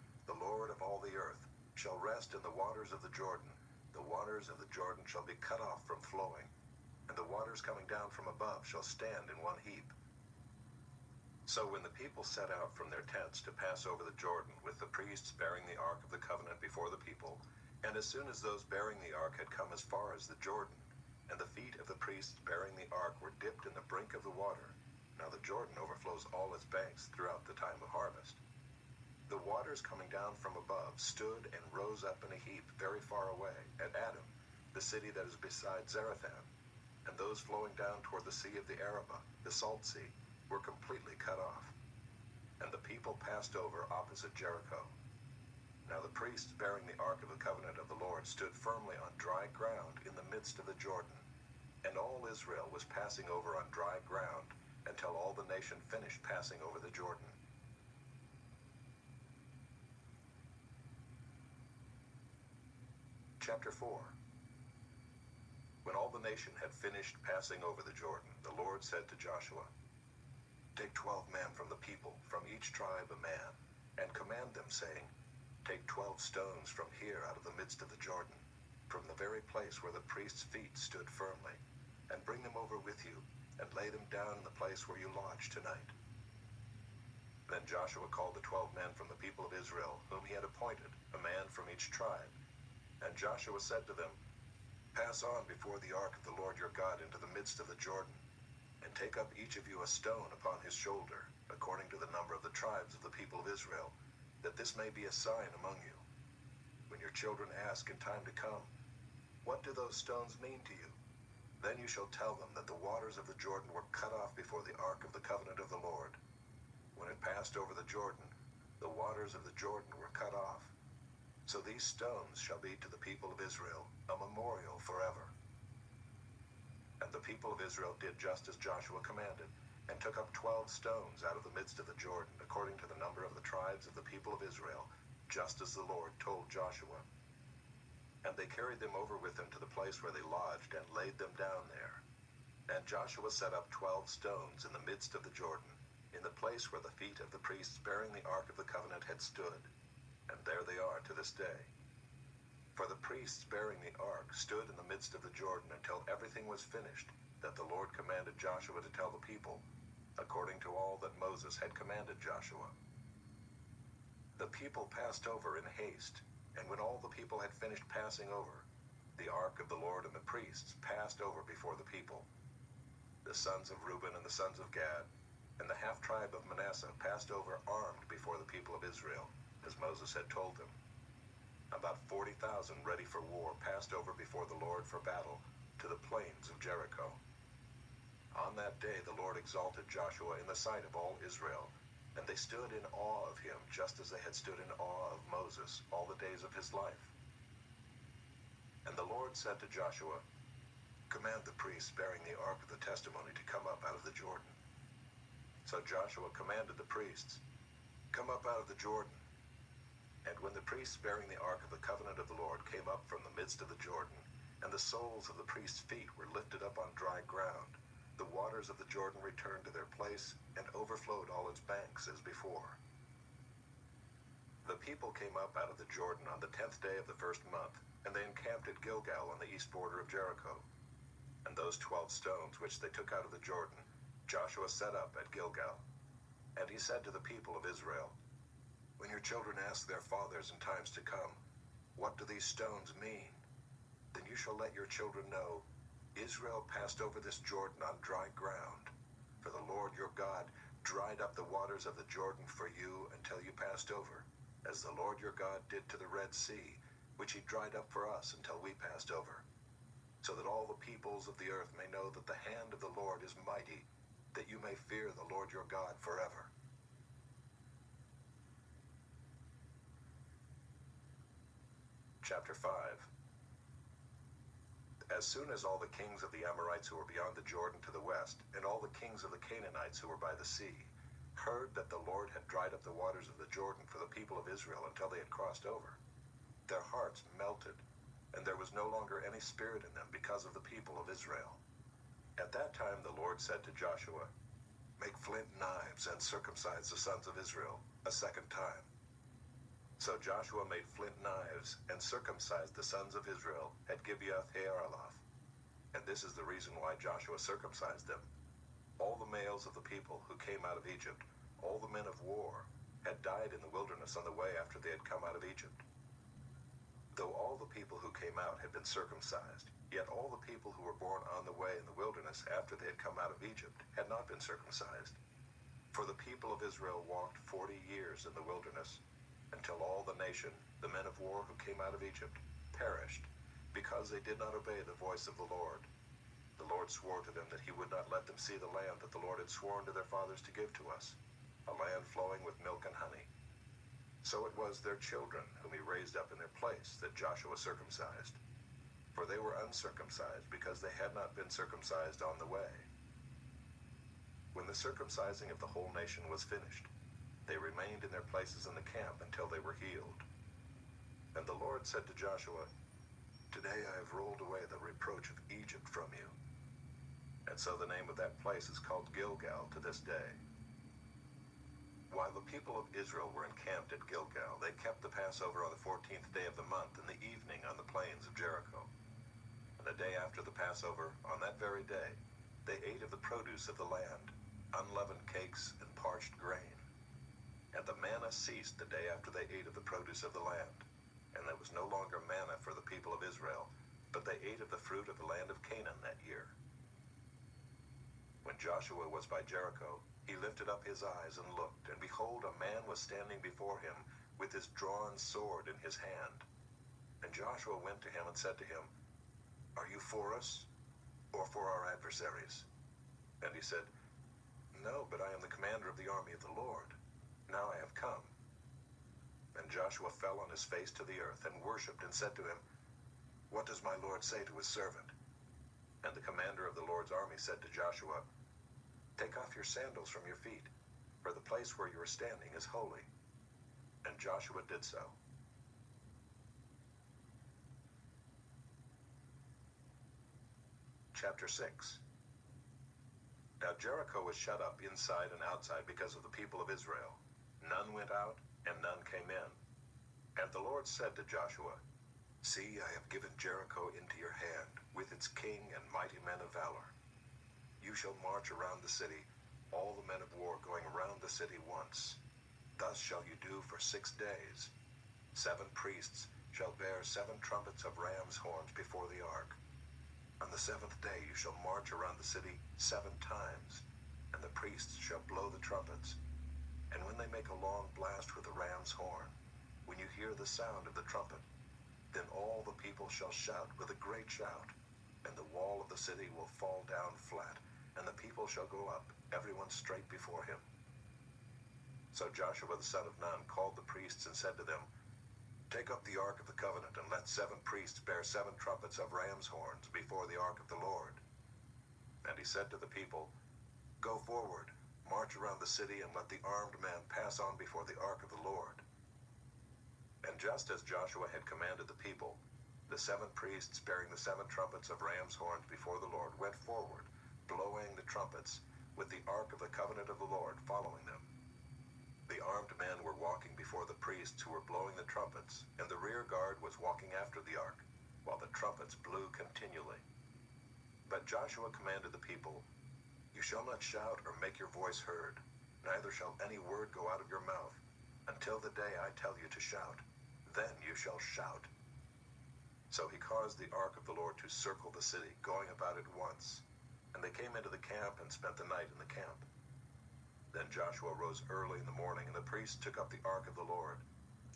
of all the earth, shall rest in the waters of the Jordan, the waters of the Jordan shall be cut off from flowing, and the waters coming down from above shall stand in one heap." So when the people set out from their tents to pass over the Jordan, with the priests bearing the ark of the covenant before the people, and as soon as those bearing the ark had come as far as the Jordan, and the feet of the priests bearing the ark were dipped in the brink of the water, now the Jordan overflows all its banks throughout the time of harvest, the waters coming down from above stood and rose up in a heap very far away, at Adam, the city that is beside Zarethan, and those flowing down toward the sea of the Arabah, the Salt Sea, were completely cut off. And the people passed over opposite Jericho. Now the priests bearing the ark of the covenant of the Lord stood firmly on dry ground in the midst of the Jordan, and all Israel was passing over on dry ground until all the nation finished passing over the Jordan. Chapter 4. When all the nation had finished passing over the Jordan, the Lord said to Joshua, "Take 12 men from the people, from each tribe a man, and command them, saying, Take 12 stones from here out of the midst of the Jordan, from the very place where the priest's feet stood firmly, and bring them over with you, and lay them down in the place where you lodge tonight." Then Joshua called the 12 men from the people of Israel, whom he had appointed, a man from each tribe. And Joshua said to them, "Pass on before the ark of the Lord your God into the midst of the Jordan, and take up each of you a stone upon his shoulder, according to the number of the tribes of the people of Israel, that this may be a sign among you. When your children ask in time to come, 'What do those stones mean to you?' then you shall tell them that the waters of the Jordan were cut off before the ark of the covenant of the Lord. When it passed over the Jordan, the waters of the Jordan were cut off. So these stones shall be to the people of Israel a memorial forever." And the people of Israel did just as Joshua commanded, and took up 12 stones out of the midst of the Jordan, according to the number of the tribes of the people of Israel, just as the Lord told Joshua. And they carried them over with them to the place where they lodged, and laid them down there. And Joshua set up 12 stones in the midst of the Jordan, in the place where the feet of the priests bearing the ark of the covenant had stood. And there they are to this day. For the priests bearing the ark stood in the midst of the Jordan until everything was finished, that the Lord commanded Joshua to tell the people, according to all that Moses had commanded Joshua. The people passed over in haste, and when all the people had finished passing over, the ark of the Lord and the priests passed over before the people. The sons of Reuben and the sons of Gad, and the half-tribe of Manasseh passed over armed before the people of Israel, as Moses had told them. About 40,000 ready for war passed over before the Lord for battle to the plains of Jericho. On that day the Lord exalted Joshua in the sight of all Israel, and they stood in awe of him just as they had stood in awe of Moses all the days of his life. And the Lord said to Joshua, "Command the priests bearing the ark of the testimony to come up out of the Jordan." So Joshua commanded the priests, "Come up out of the Jordan." And when the priests bearing the ark of the covenant of the Lord came up from the midst of the Jordan, and the soles of the priests' feet were lifted up on dry ground, the waters of the Jordan returned to their place and overflowed all its banks as before. The people came up out of the Jordan on the 10th day of the first month, and they encamped at Gilgal on the east border of Jericho. And those 12 stones which they took out of the Jordan, Joshua set up at Gilgal. And he said to the people of Israel, "When your children ask their fathers in times to come, 'What do these stones mean?' then you shall let your children know, Israel passed over this Jordan on dry ground. For the Lord your God dried up the waters of the Jordan for you until you passed over, as the Lord your God did to the Red Sea, which he dried up for us until we passed over. So that all the peoples of the earth may know that the hand of the Lord is mighty, that you may fear the Lord your God forever." Chapter 5. As soon as all the kings of the Amorites who were beyond the Jordan to the west, and all the kings of the Canaanites who were by the sea, heard that the Lord had dried up the waters of the Jordan for the people of Israel until they had crossed over, their hearts melted, and there was no longer any spirit in them because of the people of Israel. At that time the Lord said to Joshua, "Make flint knives and circumcise the sons of Israel a second time." So Joshua made flint knives and circumcised the sons of Israel at Gibeath-Haaraloth. And this is the reason why Joshua circumcised them. All the males of the people who came out of Egypt, all the men of war, had died in the wilderness on the way after they had come out of Egypt. Though all the people who came out had been circumcised, yet all the people who were born on the way in the wilderness after they had come out of Egypt had not been circumcised. For the people of Israel walked 40 years in the wilderness, until all the nation, the men of war who came out of Egypt, perished, because they did not obey the voice of the Lord. The Lord swore to them that he would not let them see the land that the Lord had sworn to their fathers to give to us, a land flowing with milk and honey. So it was their children whom he raised up in their place that Joshua circumcised. For they were uncircumcised because they had not been circumcised on the way. When the circumcising of the whole nation was finished, they remained in their places in the camp until they were healed. And the Lord said to Joshua, "Today I have rolled away the reproach of Egypt from you." And so the name of that place is called Gilgal to this day. While the people of Israel were encamped at Gilgal, they kept the Passover on the 14th day of the month in the evening on the plains of Jericho. And the day after the Passover, on that very day, they ate of the produce of the land, unleavened cakes and parched grain. And the manna ceased the day after they ate of the produce of the land, and there was no longer manna for the people of Israel, but they ate of the fruit of the land of Canaan that year. When Joshua was by Jericho, he lifted up his eyes and looked, and behold, a man was standing before him with his drawn sword in his hand. And Joshua went to him and said to him, "Are you for us, or for our adversaries?" And he said, "No, but I am the commander of the army of the Lord. Now I have come." And Joshua fell on his face to the earth and worshipped and said to him, "What does my Lord say to his servant?" And the commander of the Lord's army said to Joshua, "Take off your sandals from your feet, for the place where you are standing is holy." And Joshua did so. Chapter 6. Now Jericho was shut up inside and outside because of the people of Israel. None went out, and none came in. And the Lord said to Joshua, See, I have given Jericho into your hand, with its king and mighty men of valor. You shall march around the city, all the men of war going around the city once. Thus shall you do for 6 days. 7 priests shall bear 7 trumpets of ram's horns before the ark. On the 7th day you shall march around the city 7 times, and the priests shall blow the trumpets. And when they make a long blast with the ram's horn, when you hear the sound of the trumpet, then all the people shall shout with a great shout, and the wall of the city will fall down flat, and the people shall go up, everyone straight before him. So Joshua the son of Nun called the priests and said to them, Take up the ark of the covenant, and let 7 priests bear 7 trumpets of ram's horns before the ark of the Lord. And he said to the people, Go forward, march around the city, and let the armed men pass on before the ark of the Lord. And just as Joshua had commanded the people, the 7 priests bearing the 7 trumpets of ram's horns before the Lord went forward, blowing the trumpets, with the ark of the covenant of the Lord following them. The armed men were walking before the priests who were blowing the trumpets, and the rear guard was walking after the ark, while the trumpets blew continually. But Joshua commanded the people, You shall not shout or make your voice heard, neither shall any word go out of your mouth, until the day I tell you to shout. Then you shall shout. So he caused the ark of the Lord to circle the city, going about it once. And they came into the camp and spent the night in the camp. Then Joshua rose early in the morning, and the priests took up the ark of the Lord.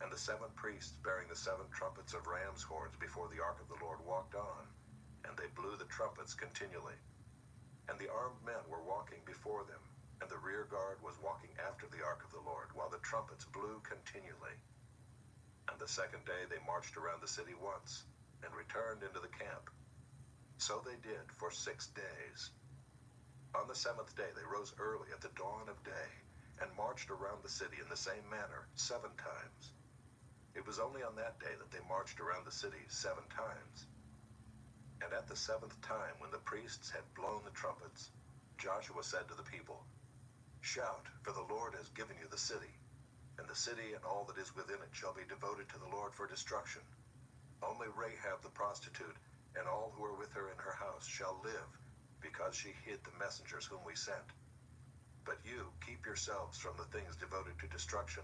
And the 7 priests bearing the 7 trumpets of ram's horns before the ark of the Lord walked on, and they blew the trumpets continually. And the armed men were walking before them, and the rear guard was walking after the ark of the Lord, while the trumpets blew continually. And the 2nd day they marched around the city once, and returned into the camp. So they did for 6 days. On the 7th day they rose early at the dawn of day, and marched around the city in the same manner 7 times. It was only on that day that they marched around the city 7 times. And at the 7th time, when the priests had blown the trumpets, Joshua said to the people, Shout, for the Lord has given you the city, and the city and all that is within it shall be devoted to the Lord for destruction. Only Rahab the prostitute and all who are with her in her house shall live, because she hid the messengers whom we sent. But you keep yourselves from the things devoted to destruction,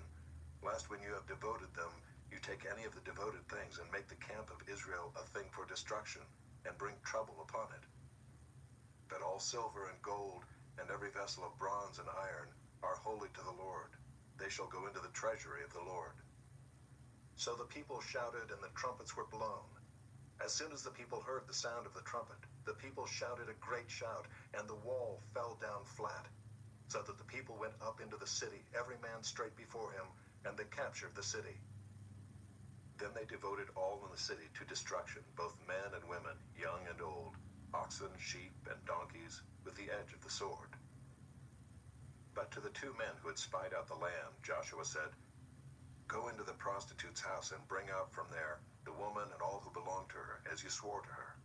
lest when you have devoted them, you take any of the devoted things and make the camp of Israel a thing for destruction, and bring trouble upon it. But all silver and gold, and every vessel of bronze and iron, are holy to the Lord. They shall go into the treasury of the Lord. So the people shouted, and the trumpets were blown. As soon as the people heard the sound of the trumpet, the people shouted a great shout, and the wall fell down flat, so that the people went up into the city, every man straight before him, and they captured the city. Then they devoted all in the city to destruction, both men and women, young and old, oxen, sheep, and donkeys, with the edge of the sword. But to the 2 men who had spied out the land, Joshua said, Go into the prostitute's house and bring out from there the woman and all who belong to her, as you swore to her.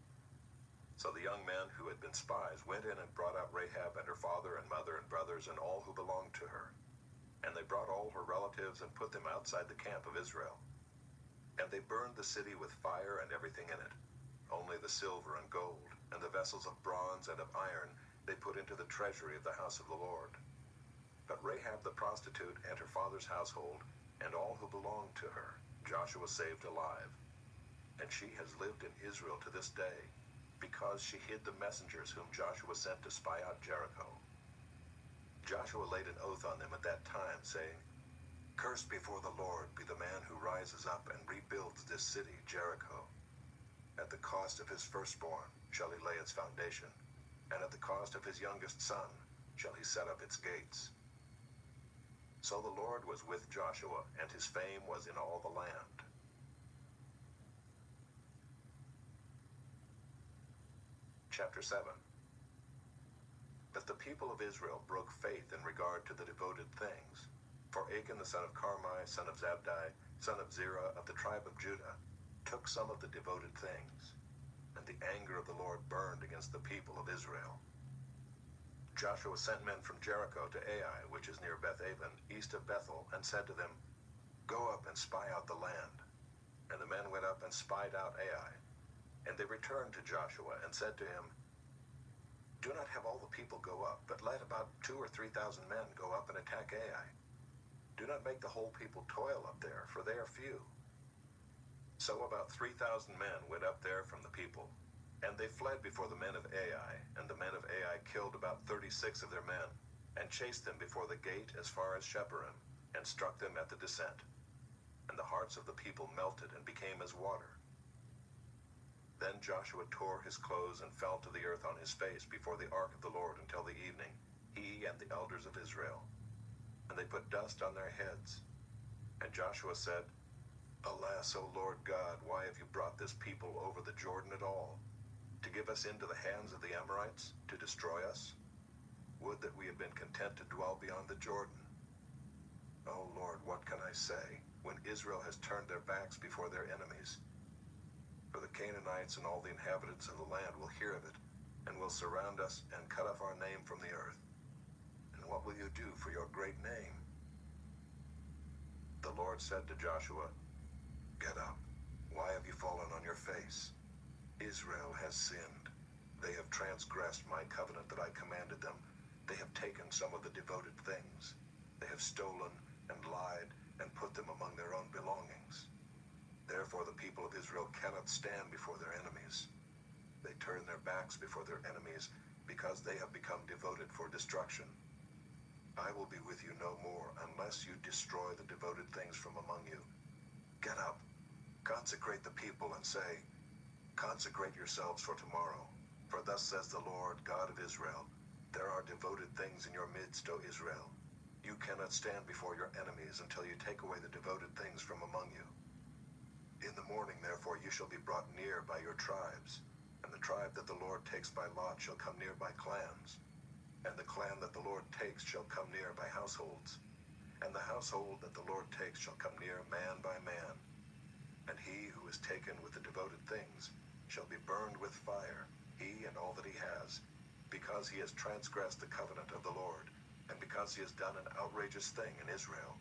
So the young men who had been spies went in and brought out Rahab and her father and mother and brothers and all who belonged to her. And they brought all her relatives and put them outside the camp of Israel. And they burned the city with fire and everything in it. Only the silver and gold, and the vessels of bronze and of iron, they put into the treasury of the house of the Lord. But Rahab the prostitute and her father's household, and all who belonged to her, Joshua saved alive. And she has lived in Israel to this day, because she hid the messengers whom Joshua sent to spy out Jericho. Joshua laid an oath on them at that time, saying, Cursed before the Lord be the man who rises up and rebuilds this city, Jericho. At the cost of his firstborn shall he lay its foundation, and at the cost of his youngest son shall he set up its gates. So the Lord was with Joshua, and his fame was in all the land. Chapter 7. But the people of Israel broke faith in regard to the devoted things. For Achan the son of Carmi, son of Zabdi, son of Zerah of the tribe of Judah, took some of the devoted things, and the anger of the Lord burned against the people of Israel. Joshua sent men from Jericho to Ai, which is near Beth-aven, east of Bethel, and said to them, "Go up and spy out the land." And the men went up and spied out Ai. And they returned to Joshua and said to him, "Do not have all the people go up, but let about 2,000 or 3,000 men go up and attack Ai. Do not make the whole people toil up there, for they are few." So about 3,000 men went up there from the people, and they fled before the men of Ai, and the men of Ai killed about 36 of their men, and chased them before the gate as far as Sheparim, and struck them at the descent. And the hearts of the people melted and became as water. Then Joshua tore his clothes and fell to the earth on his face before the ark of the Lord until the evening, he and the elders of Israel. And they put dust on their heads. And Joshua said, "Alas, O Lord God, why have you brought this people over the Jordan at all? To give us into the hands of the Amorites, to destroy us? Would that we had been content to dwell beyond the Jordan. O Lord, what can I say, when Israel has turned their backs before their enemies? For the Canaanites and all the inhabitants of the land will hear of it, and will surround us and cut off our name from the earth. And what will you do for your great name?" The Lord said to Joshua, "Get up. Why have you fallen on your face? Israel has sinned. They have transgressed my covenant that I commanded them. They have taken some of the devoted things. They have stolen and lied and put them among their own belongings. Therefore the people of Israel cannot stand before their enemies. They turn their backs before their enemies because they have become devoted for destruction. I will be with you no more unless you destroy the devoted things from among you. Get up, consecrate the people, and say, 'Consecrate yourselves for tomorrow. For thus says the Lord God of Israel, there are devoted things in your midst, O Israel. You cannot stand before your enemies until you take away the devoted things from among you. In the morning, therefore, you shall be brought near by your tribes, and the tribe that the Lord takes by lot shall come near by clans, and the clan that the Lord takes shall come near by households, and the household that the Lord takes shall come near man by man. And he who is taken with the devoted things shall be burned with fire, he and all that he has, because he has transgressed the covenant of the Lord, and because he has done an outrageous thing in Israel.'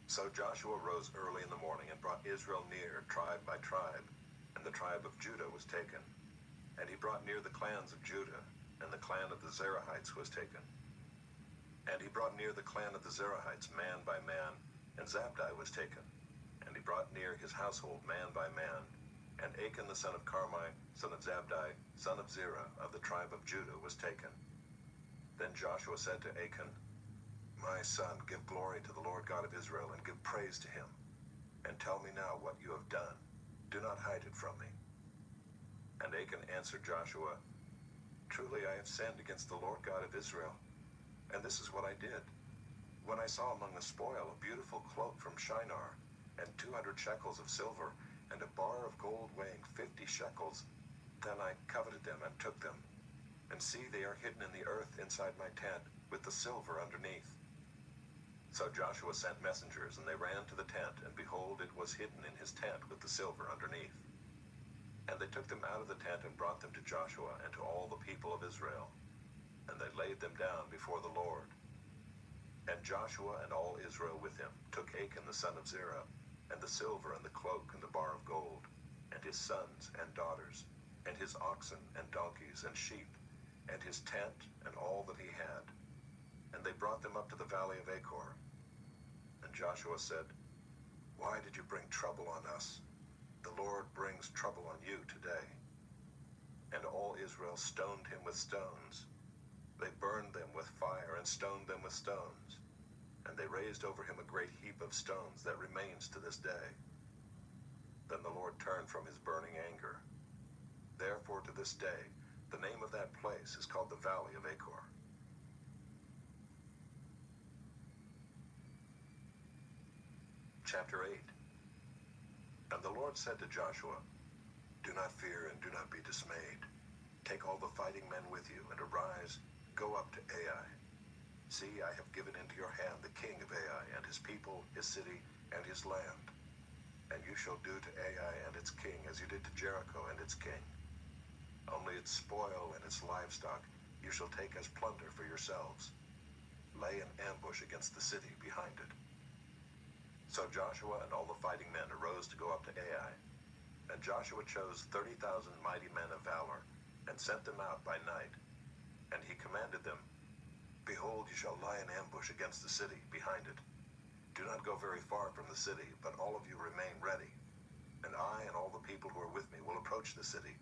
So Joshua rose early in the morning and brought Israel near, tribe by tribe, and the tribe of Judah was taken. And he brought near the clans of Judah, and the clan of the Zerahites was taken. And he brought near the clan of the Zerahites man by man, and Zabdi was taken. And he brought near his household man by man, and Achan the son of Carmi, son of Zabdi, son of Zerah, of the tribe of Judah, was taken. Then Joshua said to Achan, 'My son, give glory to the Lord God of Israel, and give praise to him. And tell me now what you have done. Do not hide it from me.' And Achan answered Joshua, 'Truly I have sinned against the Lord God of Israel. And this is what I did. When I saw among the spoil a beautiful cloak from Shinar, and 200 shekels of silver, and a bar of gold weighing 50 shekels, then I coveted them and took them. And see, they are hidden in the earth inside my tent, with the silver underneath.' So Joshua sent messengers, and they ran to the tent, and behold, it was hidden in his tent with the silver underneath. And they took them out of the tent and brought them to Joshua and to all the people of Israel. And they laid them down before the Lord. And Joshua and all Israel with him took Achan the son of Zerah, and the silver and the cloak and the bar of gold, and his sons and daughters, and his oxen and donkeys and sheep, and his tent and all that he had. And they brought them up to the valley of Achor. And Joshua said, 'Why did you bring trouble on us? The Lord brings trouble on you today.' And all Israel stoned him with stones. They burned them with fire and stoned them with stones. And they raised over him a great heap of stones that remains to this day. Then the Lord turned from his burning anger. Therefore to this day, the name of that place is called the Valley of Achor. Chapter 8. And the Lord said to Joshua, 'Do not fear and do not be dismayed. Take all the fighting men with you, and arise, go up to Ai. See, I have given into your hand the king of Ai, and his people, his city, and his land. And you shall do to Ai and its king as you did to Jericho and its king. Only its spoil and its livestock you shall take as plunder for yourselves. Lay an ambush against the city behind it." So Joshua and all the fighting men arose to go up to Ai. And Joshua chose 30,000 mighty men of valor, and sent them out by night. And he commanded them, "Behold, you shall lie in ambush against the city behind it. Do not go very far from the city, but all of you remain ready. And I and all the people who are with me will approach the city.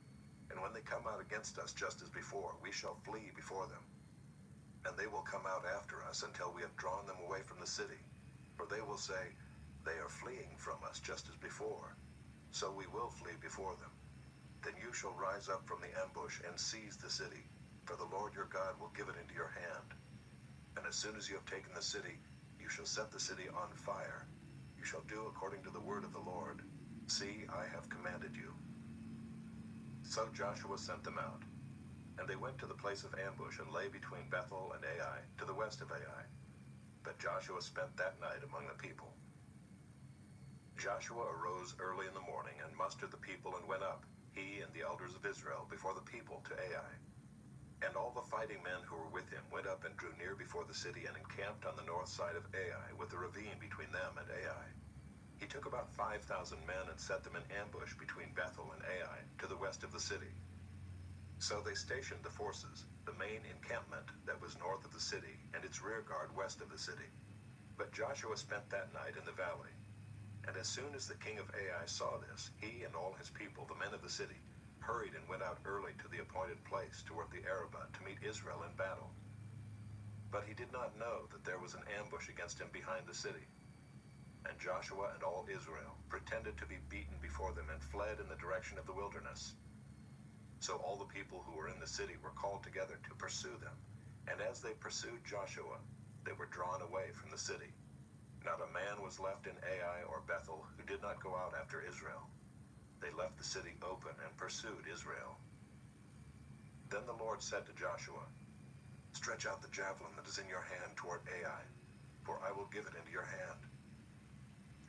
And when they come out against us just as before, we shall flee before them. And they will come out after us until we have drawn them away from the city. For they will say, 'They are fleeing from us just as before.' So we will flee before them. Then you shall rise up from the ambush and seize the city, for the Lord your God will give it into your hand. And as soon as you have taken the city, you shall set the city on fire. You shall do according to the word of the Lord. See, I have commanded you." So Joshua sent them out. And they went to the place of ambush and lay between Bethel and Ai, to the west of Ai. But Joshua spent that night among the people. Joshua arose early in the morning and mustered the people and went up, he and the elders of Israel, before the people to Ai. And all the fighting men who were with him went up and drew near before the city and encamped on the north side of Ai, with the ravine between them and Ai. He took about 5,000 men and set them in ambush between Bethel and Ai, to the west of the city. So they stationed the forces, the main encampment that was north of the city, and its rear guard west of the city. But Joshua spent that night in the valley. And as soon as the king of Ai saw this, he and all his people, the men of the city, hurried and went out early to the appointed place toward the Arabah to meet Israel in battle. But he did not know that there was an ambush against him behind the city. And Joshua and all Israel pretended to be beaten before them and fled in the direction of the wilderness. So all the people who were in the city were called together to pursue them. And as they pursued Joshua, they were drawn away from the city. Not a man was left in Ai or Bethel who did not go out after Israel. They left the city open and pursued Israel. Then the Lord said to Joshua, "Stretch out the javelin that is in your hand toward Ai, for I will give it into your hand."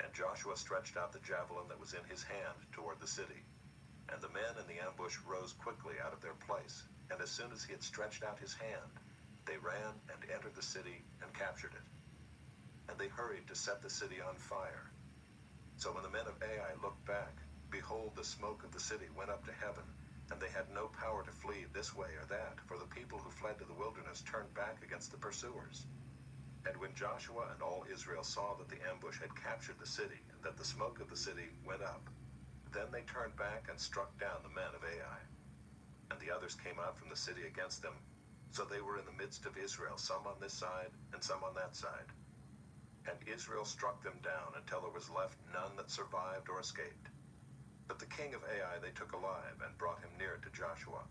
And Joshua stretched out the javelin that was in his hand toward the city. And the men in the ambush rose quickly out of their place, and as soon as he had stretched out his hand, they ran and entered the city and captured it. And they hurried to set the city on fire. So when the men of Ai looked back, behold, the smoke of the city went up to heaven, and they had no power to flee this way or that, for the people who fled to the wilderness turned back against the pursuers. And when Joshua and all Israel saw that the ambush had captured the city, and that the smoke of the city went up, then they turned back and struck down the men of Ai. And the others came out from the city against them, so they were in the midst of Israel, some on this side and some on that side. And Israel struck them down until there was left none that survived or escaped. But the king of Ai they took alive and brought him near to Joshua.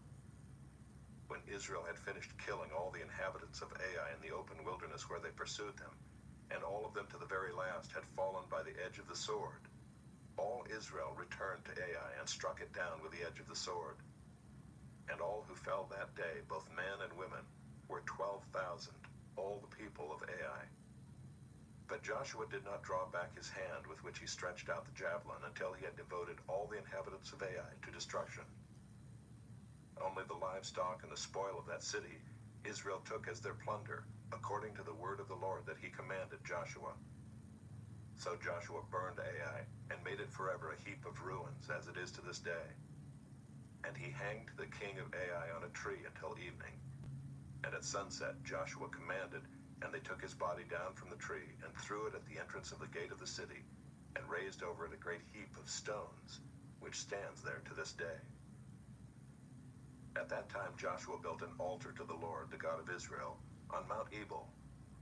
When Israel had finished killing all the inhabitants of Ai in the open wilderness where they pursued them, and all of them to the very last had fallen by the edge of the sword, all Israel returned to Ai and struck it down with the edge of the sword. And all who fell that day, both men and women, were 12,000, all the people of Ai. But Joshua did not draw back his hand with which he stretched out the javelin until he had devoted all the inhabitants of Ai to destruction. Only the livestock and the spoil of that city Israel took as their plunder, according to the word of the Lord that he commanded Joshua. So Joshua burned Ai and made it forever a heap of ruins, as it is to this day. And he hanged the king of Ai on a tree until evening. And at sunset Joshua commanded, and they took his body down from the tree and threw it at the entrance of the gate of the city, and raised over it a great heap of stones, which stands there to this day. At that time Joshua built an altar to the Lord, the God of Israel, on Mount Ebal,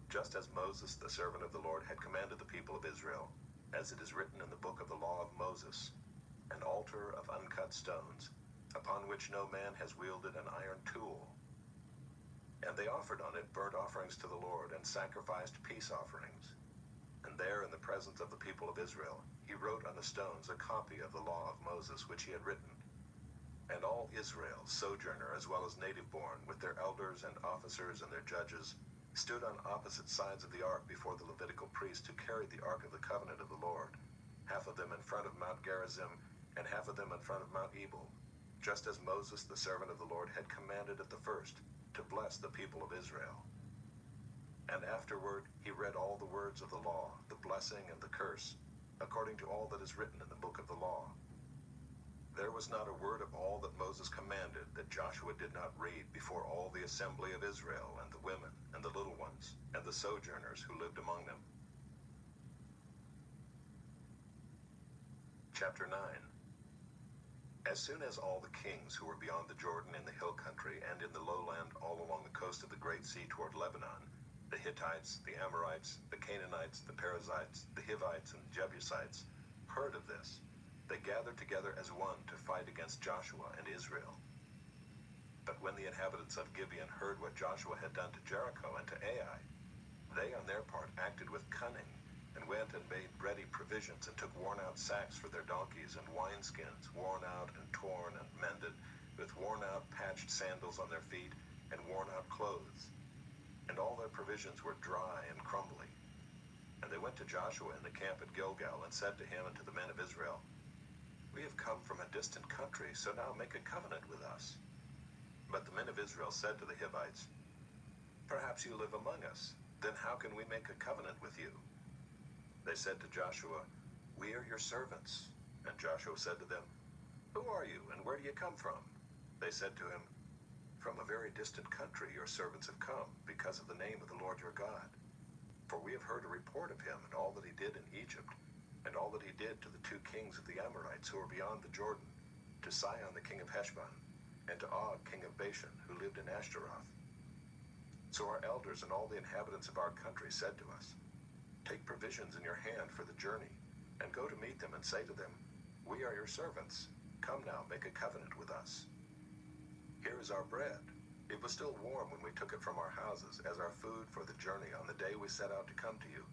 just as Moses, the servant of the Lord, had commanded the people of Israel, as it is written in the book of the law of Moses, an altar of uncut stones, upon which no man has wielded an iron tool. And they offered on it burnt offerings to the Lord, and sacrificed peace offerings. And there, in the presence of the people of Israel, he wrote on the stones a copy of the law of Moses, which he had written. And all Israel, sojourner as well as native-born, with their elders and officers and their judges, stood on opposite sides of the ark before the Levitical priests who carried the ark of the covenant of the Lord, half of them in front of Mount Gerizim, and half of them in front of Mount Ebal, just as Moses, the servant of the Lord, had commanded at the first, to bless the people of Israel. And afterward he read all the words of the law, the blessing and the curse, according to all that is written in the book of the law. There was not a word of all that Moses commanded that Joshua did not read before all the assembly of Israel, and the women, and the little ones, and the sojourners who lived among them. Chapter 9. As soon as all the kings who were beyond the Jordan in the hill country and in the lowland all along the coast of the great sea toward Lebanon, the Hittites, the Amorites, the Canaanites, the Perizzites, the Hivites, and the Jebusites, heard of this, they gathered together as one to fight against Joshua and Israel. But when the inhabitants of Gibeon heard what Joshua had done to Jericho and to Ai, they on their part acted with cunning, and went and made ready provisions, and took worn-out sacks for their donkeys, and wineskins, worn out and torn and mended, with worn-out patched sandals on their feet, and worn-out clothes. And all their provisions were dry and crumbly. And they went to Joshua in the camp at Gilgal, and said to him and to the men of Israel, "We have come from a distant country, so now make a covenant with us." But the men of Israel said to the Hivites, "Perhaps you live among us. Then how can we make a covenant with you?" They said to Joshua, "We are your servants." And Joshua said to them, "Who are you, and where do you come from?" They said to him, "From a very distant country your servants have come, because of the name of the Lord your God. For we have heard a report of him, and all that he did in Egypt, and all that he did to the 2 kings of the Amorites who are beyond the Jordan, to Sihon the king of Heshbon, and to Og king of Bashan, who lived in Ashtaroth. So our elders and all the inhabitants of our country said to us, 'Take provisions in your hand for the journey, and go to meet them and say to them, "We are your servants. Come now, make a covenant with us." Here is our bread. It was still warm when we took it from our houses as our food for the journey on the day we set out to come to you.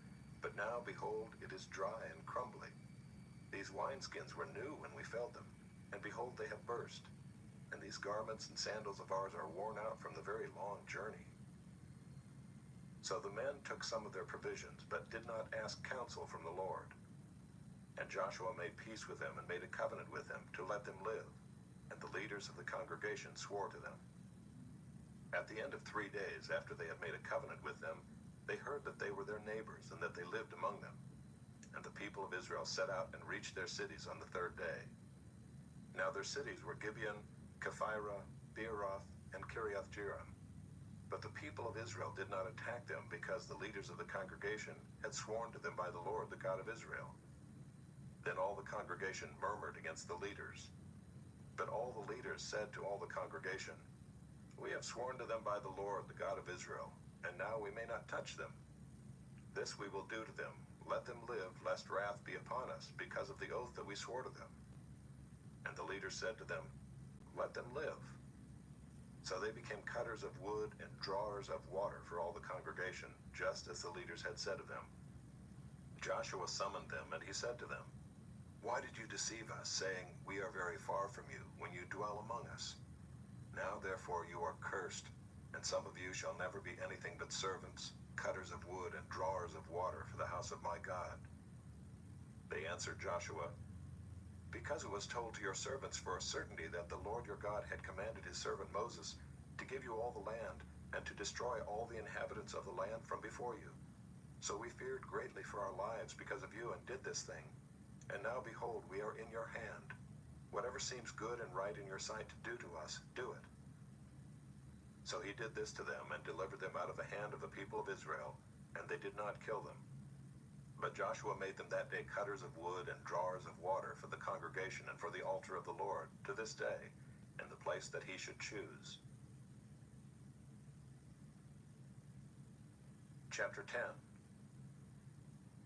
But now, behold, it is dry and crumbly. These wineskins were new when we filled them, and behold, they have burst. And these garments and sandals of ours are worn out from the very long journey." So the men took some of their provisions, but did not ask counsel from the Lord. And Joshua made peace with them and made a covenant with them to let them live. And the leaders of the congregation swore to them. At the end of 3 days after they had made a covenant with them, they heard that they were their neighbors and that they lived among them. And the people of Israel set out and reached their cities on the 3rd day. Now their cities were Gibeon, Kephirah, Beeroth, and Kiriath-Jearim. But the people of Israel did not attack them, because the leaders of the congregation had sworn to them by the Lord, the God of Israel. Then all the congregation murmured against the leaders. But all the leaders said to all the congregation, "We have sworn to them by the Lord, the God of Israel, and now we may not touch them. This we will do to them. Let them live, lest wrath be upon us, because of the oath that we swore to them." And the leaders said to them, "Let them live." So they became cutters of wood and drawers of water for all the congregation, just as the leaders had said of them. Joshua summoned them, and he said to them, "Why did you deceive us, saying, 'We are very far from you,' when you dwell among us? Now therefore you are cursed, and some of you shall never be anything but servants, cutters of wood and drawers of water for the house of my God." They answered Joshua, "Because it was told to your servants for a certainty that the Lord your God had commanded his servant Moses to give you all the land, and to destroy all the inhabitants of the land from before you. So we feared greatly for our lives because of you, and did this thing. And now behold, we are in your hand. Whatever seems good and right in your sight to do to us, do it." So he did this to them, and delivered them out of the hand of the people of Israel, and they did not kill them. But Joshua made them that day cutters of wood and drawers of water for the congregation and for the altar of the Lord, to this day, in the place that he should choose. Chapter 10.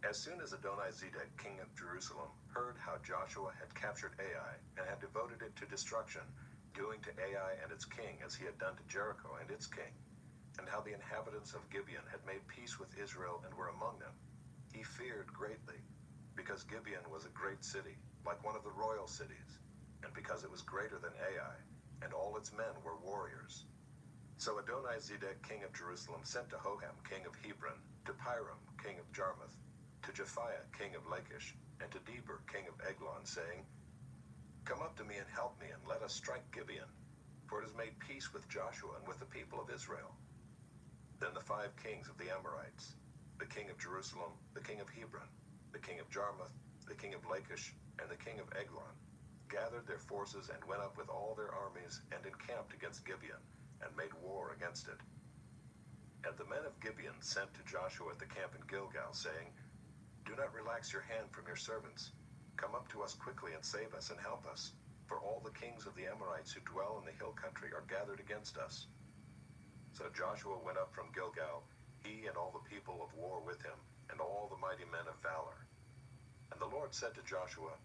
As soon as Adoni-Zedek, king of Jerusalem, heard how Joshua had captured Ai, and had devoted it to destruction, doing to Ai and its king as he had done to Jericho and its king, and how the inhabitants of Gibeon had made peace with Israel and were among them, he feared greatly, because Gibeon was a great city, like one of the royal cities, and because it was greater than Ai, and all its men were warriors. So Adoni-Zedek, king of Jerusalem, sent to Hoham, king of Hebron, to Piram, king of Jarmuth, to Japhiah, king of Lachish, and to Deber, king of Eglon, saying, "Come up to me and help me, and let us strike Gibeon." for it has made peace with Joshua and with the people of Israel. Then the 5 kings of the Amorites, the king of Jerusalem, the king of Hebron, the king of Jarmuth, the king of Lachish, and the king of Eglon, gathered their forces and went up with all their armies and encamped against Gibeon, and made war against it. And the men of Gibeon sent to Joshua at the camp in Gilgal, saying, "Do not relax your hand from your servants. Come up to us quickly and save us and help us, for all the kings of the Amorites who dwell in the hill country are gathered against us." So Joshua went up from Gilgal, he and all the people of war with him, and all the mighty men of valor. And the Lord said to Joshua,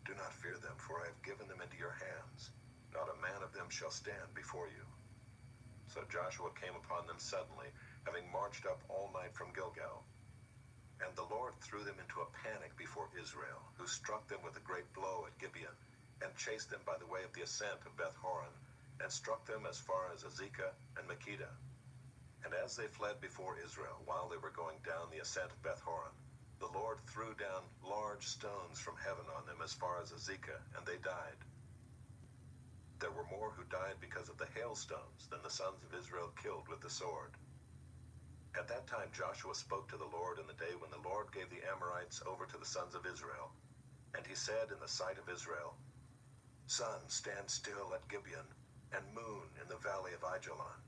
"Do not fear them, for I have given them into your hands. Not a man of them shall stand before you." So Joshua came upon them suddenly, having marched up all night from Gilgal. And the Lord threw them into a panic before Israel, who struck them with a great blow at Gibeon, and chased them by the way of the ascent of Beth-horon, and struck them as far as Azekah and Makkedah. And as they fled before Israel, while they were going down the ascent of Beth-horon, the Lord threw down large stones from heaven on them as far as Azekah, and they died. There were more who died because of the hailstones than the sons of Israel killed with the sword. At that time Joshua spoke to the Lord in the day when the Lord gave the Amorites over to the sons of Israel. And he said in the sight of Israel, "Sun, stand still at Gibeon, and moon in the valley of Ajalon."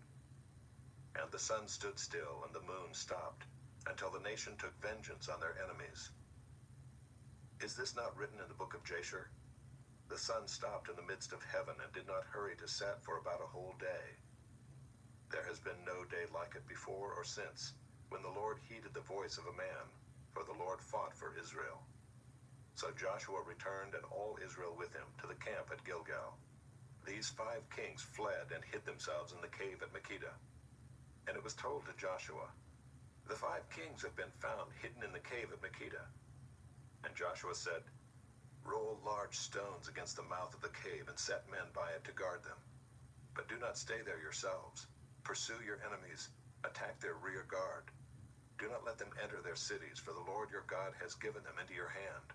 And the sun stood still, and the moon stopped, until the nation took vengeance on their enemies. Is this not written in the book of Jasher? The sun stopped in the midst of heaven, and did not hurry to set for about a whole day. There has been no day like it before or since, when the Lord heeded the voice of a man, for the Lord fought for Israel. So Joshua returned, and all Israel with him, to the camp at Gilgal. These 5 kings fled and hid themselves in the cave at Makkedah. And it was told to Joshua, "The 5 kings have been found hidden in the cave at Makkedah." And Joshua said, "Roll large stones against the mouth of the cave, and set men by it to guard them. But do not stay there yourselves. Pursue your enemies, attack their rear guard. Do not let them enter their cities, for the Lord your God has given them into your hand."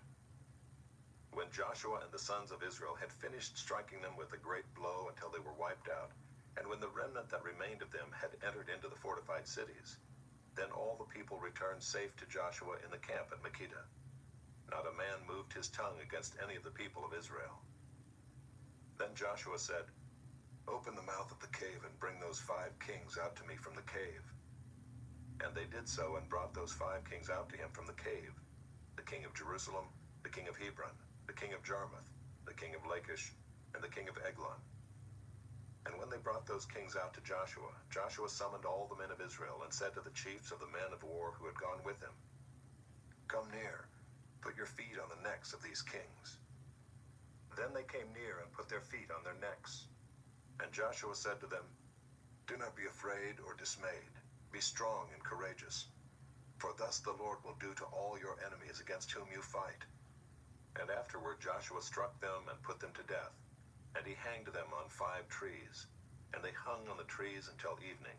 When Joshua and the sons of Israel had finished striking them with a great blow until they were wiped out, and when the remnant that remained of them had entered into the fortified cities, then all the people returned safe to Joshua in the camp at Makkedah. Not a man moved his tongue against any of the people of Israel. Then Joshua said, "Open the mouth of the cave and bring those 5 kings out to me from the cave." And they did so, and brought those 5 kings out to him from the cave, the king of Jerusalem, the king of Hebron, the king of Jarmuth, the king of Lachish, and the king of Eglon. And when they brought those kings out to Joshua, Joshua summoned all the men of Israel, and said to the chiefs of the men of war who had gone with him, "Come near, put your feet on the necks of these kings." Then they came near and put their feet on their necks. And Joshua said to them, "Do not be afraid or dismayed. Be strong and courageous. For thus the Lord will do to all your enemies against whom you fight." And afterward Joshua struck them and put them to death. And he hanged them on 5 trees. And they hung on the trees until evening.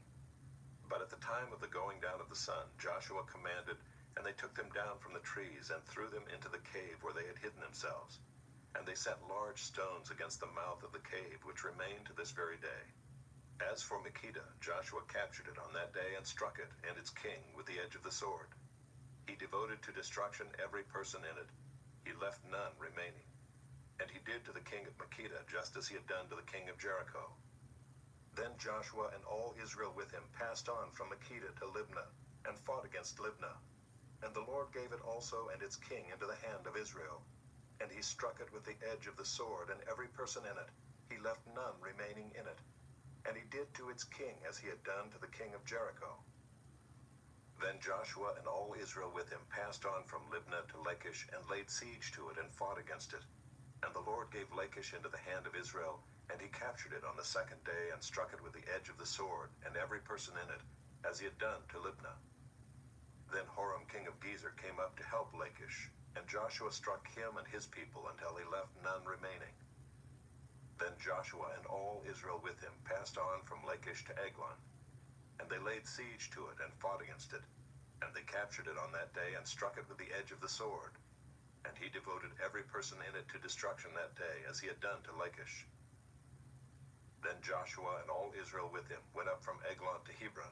But at the time of the going down of the sun, Joshua commanded, and they took them down from the trees, and threw them into the cave where they had hidden themselves. And they set large stones against the mouth of the cave, which remain to this very day. As for Makkedah, Joshua captured it on that day, and struck it and its king with the edge of the sword. He devoted to destruction every person in it. He left none remaining. And he did to the king of Makkedah just as he had done to the king of Jericho. Then Joshua and all Israel with him passed on from Makkedah to Libnah, and fought against Libnah. And the Lord gave it also and its king into the hand of Israel. And he struck it with the edge of the sword, and every person in it. He left none remaining in it. And he did to its king as he had done to the king of Jericho. Then Joshua and all Israel with him passed on from Libnah to Lachish, and laid siege to it, and fought against it. And the Lord gave Lachish into the hand of Israel, and he captured it on the 2nd day, and struck it with the edge of the sword, and every person in it, as he had done to Libnah. Then Horam king of Gezer came up to help Lachish, and Joshua struck him and his people until he left none remaining. Then Joshua and all Israel with him passed on from Lachish to Eglon. And they laid siege to it, and fought against it. And they captured it on that day, and struck it with the edge of the sword. And he devoted every person in it to destruction that day, as he had done to Lachish. Then Joshua and all Israel with him went up from Eglon to Hebron,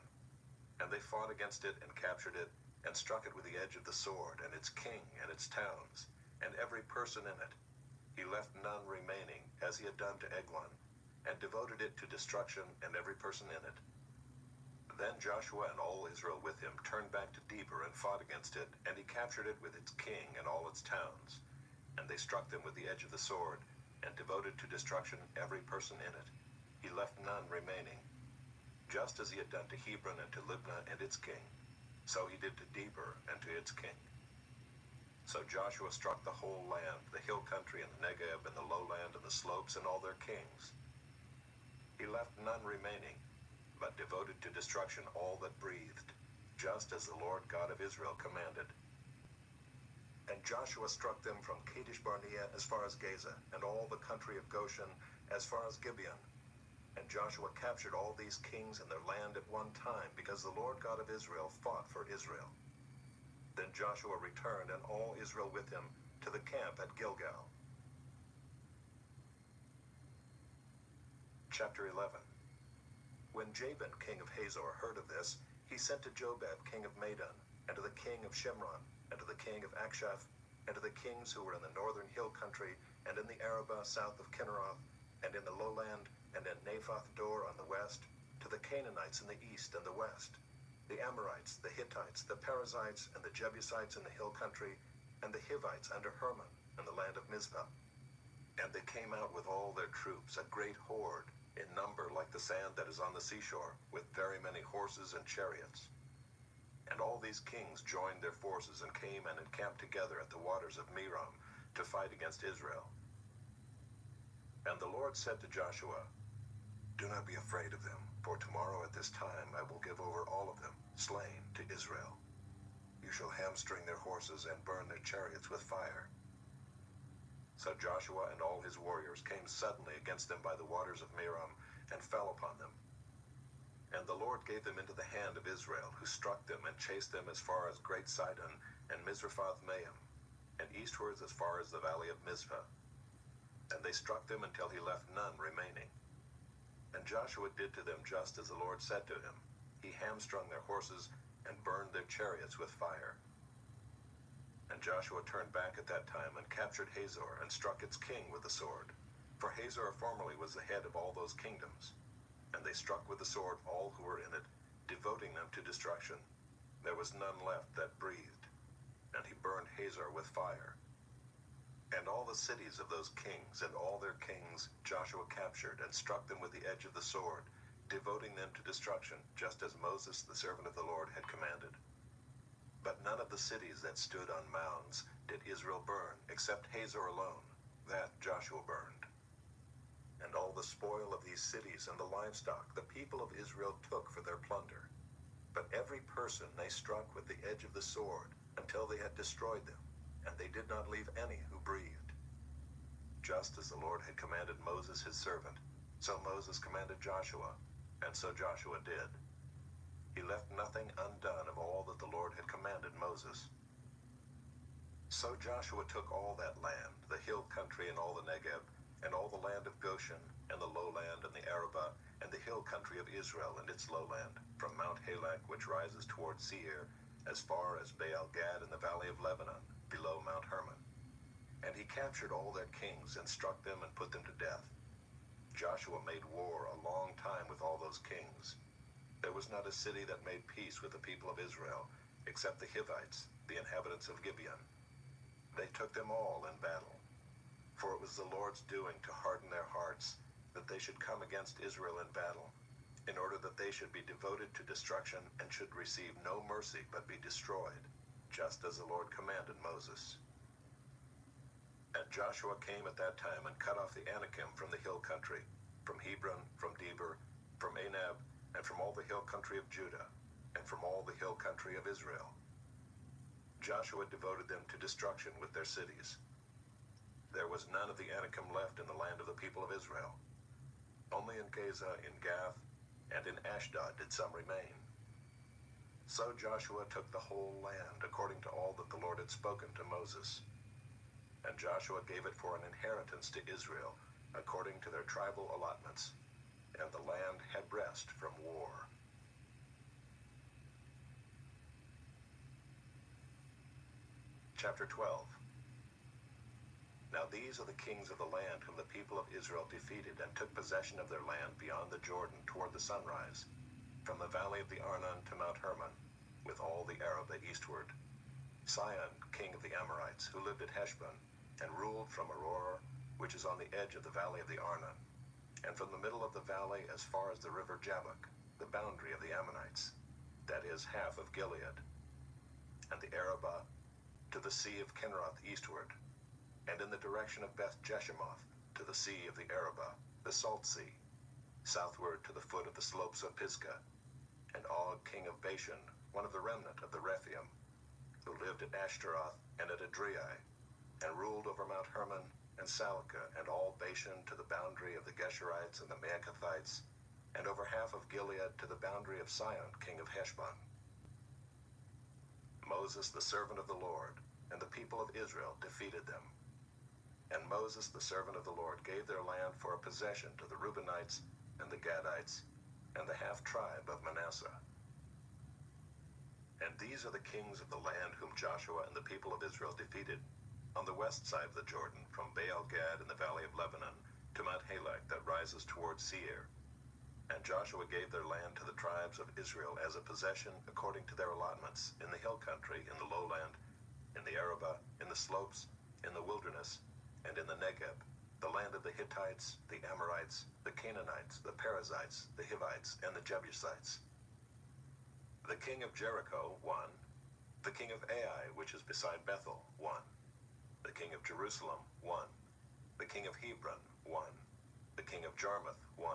and they fought against it and captured it, and struck it with the edge of the sword, and its king and its towns, and every person in it. He left none remaining, as he had done to Eglon, and devoted it to destruction, and every person in it. Then Joshua and all Israel with him turned back to Debir and fought against it, and he captured it with its king and all its towns. And they struck them with the edge of the sword, and devoted to destruction every person in it. He left none remaining, just as he had done to Hebron and to Libnah and its king. So he did to Debir and to its king. So Joshua struck the whole land, the hill country and the Negeb and the lowland and the slopes and all their kings. He left none remaining, but devoted to destruction all that breathed, just as the Lord God of Israel commanded. And Joshua struck them from Kadesh Barnea as far as Gaza, and all the country of Goshen as far as Gibeon. And Joshua captured all these kings and their land at one time, because the Lord God of Israel fought for Israel. Then Joshua returned, and all Israel with him, to the camp at Gilgal. Chapter 11. When Jabin, king of Hazor, heard of this, he sent to Jobab, king of Madon, and to the king of Shimron, and to the king of Akshaph, and to the kings who were in the northern hill country, and in the Arabah south of Kinneroth, and in the lowland, and in Naphoth Dor on the west, to the Canaanites in the east and the west, the Amorites, the Hittites, the Perizzites, and the Jebusites in the hill country, and the Hivites under Hermon, in the land of Mizpah. And they came out with all their troops, a great horde, in number like the sand that is on the seashore, with very many horses and chariots. And all these kings joined their forces and came and encamped together at the waters of Merom to fight against Israel. And the Lord said to Joshua, "Do not be afraid of them, for tomorrow at this time I will give over all of them, slain, to Israel. You shall hamstring their horses and burn their chariots with fire." So Joshua and all his warriors came suddenly against them by the waters of Merom, and fell upon them. And the Lord gave them into the hand of Israel, who struck them and chased them as far as Great Sidon and Misrephoth-Maim, and eastwards as far as the valley of Mizpah. And they struck them until he left none remaining. And Joshua did to them just as the Lord said to him. He hamstrung their horses and burned their chariots with fire. And Joshua turned back at that time and captured Hazor and struck its king with the sword. For Hazor formerly was the head of all those kingdoms. And they struck with the sword all who were in it, devoting them to destruction. There was none left that breathed. And he burned Hazor with fire. And all the cities of those kings and all their kings Joshua captured and struck them with the edge of the sword, devoting them to destruction, just as Moses the servant of the Lord had commanded. But none of the cities that stood on mounds did Israel burn, except Hazor alone. That Joshua burned. And all the spoil of these cities and the livestock the people of Israel took for their plunder. But every person they struck with the edge of the sword, until they had destroyed them, and they did not leave any who breathed. Just as the Lord had commanded Moses his servant, so Moses commanded Joshua, and so Joshua did. He left nothing undone of all that the Lord had commanded Moses. So Joshua took all that land, the hill country and all the Negeb, and all the land of Goshen, and the lowland and the Arabah, and the hill country of Israel and its lowland, from Mount Halak, which rises toward Seir, as far as Baal-Gad in the valley of Lebanon, below Mount Hermon. And he captured all their kings, and struck them and put them to death. Joshua made war a long time with all those kings. There was not a city that made peace with the people of Israel, except the Hivites, the inhabitants of Gibeon. They took them all in battle. For it was the Lord's doing to harden their hearts, that they should come against Israel in battle, in order that they should be devoted to destruction and should receive no mercy but be destroyed, just as the Lord commanded Moses. And Joshua came at that time and cut off the Anakim from the hill country, from Hebron, from Debir, from Anab, and from all the hill country of Judah, and from all the hill country of Israel. Joshua devoted them to destruction with their cities. There was none of the Anakim left in the land of the people of Israel. Only in Gaza, in Gath, and in Ashdod did some remain. So Joshua took the whole land, according to all that the Lord had spoken to Moses. And Joshua gave it for an inheritance to Israel, according to their tribal allotments. and the land had rest from war. Chapter 12. Now these are the kings of the land whom the people of Israel defeated and took possession of their land beyond the Jordan toward the sunrise, from the valley of the Arnon to Mount Hermon, with all the Arabah eastward. Sihon, king of the Amorites, who lived at Heshbon, and ruled from Aroer, which is on the edge of the valley of the Arnon, and from the middle of the valley as far as the river Jabbok, the boundary of the Ammonites, that is, half of Gilead, and the Arabah to the sea of Kinroth eastward, and in the direction of Beth Jeshimoth to the sea of the Arabah, the Salt Sea, southward to the foot of the slopes of Pisgah, and Og, king of Bashan, one of the remnant of the Rephaim, who lived at Ashtaroth and at Adriai, and ruled over Mount Hermon and Salcah and all Bashan to the boundary of the Geshurites and the Maacathites, and over half of Gilead to the boundary of Sihon, king of Heshbon. Moses, the servant of the Lord, and the people of Israel defeated them. And Moses, the servant of the Lord, gave their land for a possession to the Reubenites and the Gadites and the half-tribe of Manasseh. And these are the kings of the land whom Joshua and the people of Israel defeated, on the west side of the Jordan, from Baal-Gad in the valley of Lebanon to Mount Halak that rises toward Seir. And Joshua gave their land to the tribes of Israel as a possession according to their allotments, in the hill country, in the lowland, in the Arabah, in the slopes, in the wilderness, and in the Negeb, the land of the Hittites, the Amorites, the Canaanites, the Perizzites, the Hivites, and the Jebusites. The king of Jericho, 1. The king of Ai, which is beside Bethel, 1. The king of Jerusalem, 1. The king of Hebron, 1. The king of Jarmuth, 1.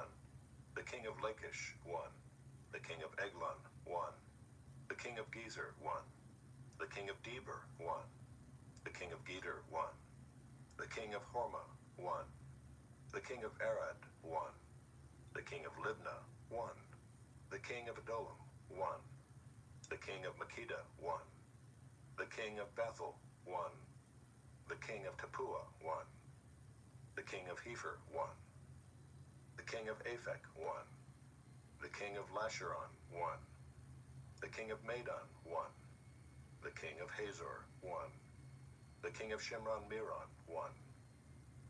The king of Lachish, 1. The king of Eglon, 1. The king of Gezer, 1. The king of Debir, 1. The king of Geder, 1. The king of Hormah, 1. The king of Arad, 1. The king of Libnah, 1. The king of Adullam, 1. The king of Makkedah, 1. The king of Bethel, 1. The king of Tappuah, 1. The king of Hepher, 1. The king of Aphek, 1. The king of Lasharon, 1. The king of Madon, 1. The king of Hazor, 1. The king of Shimron-Meron, 1.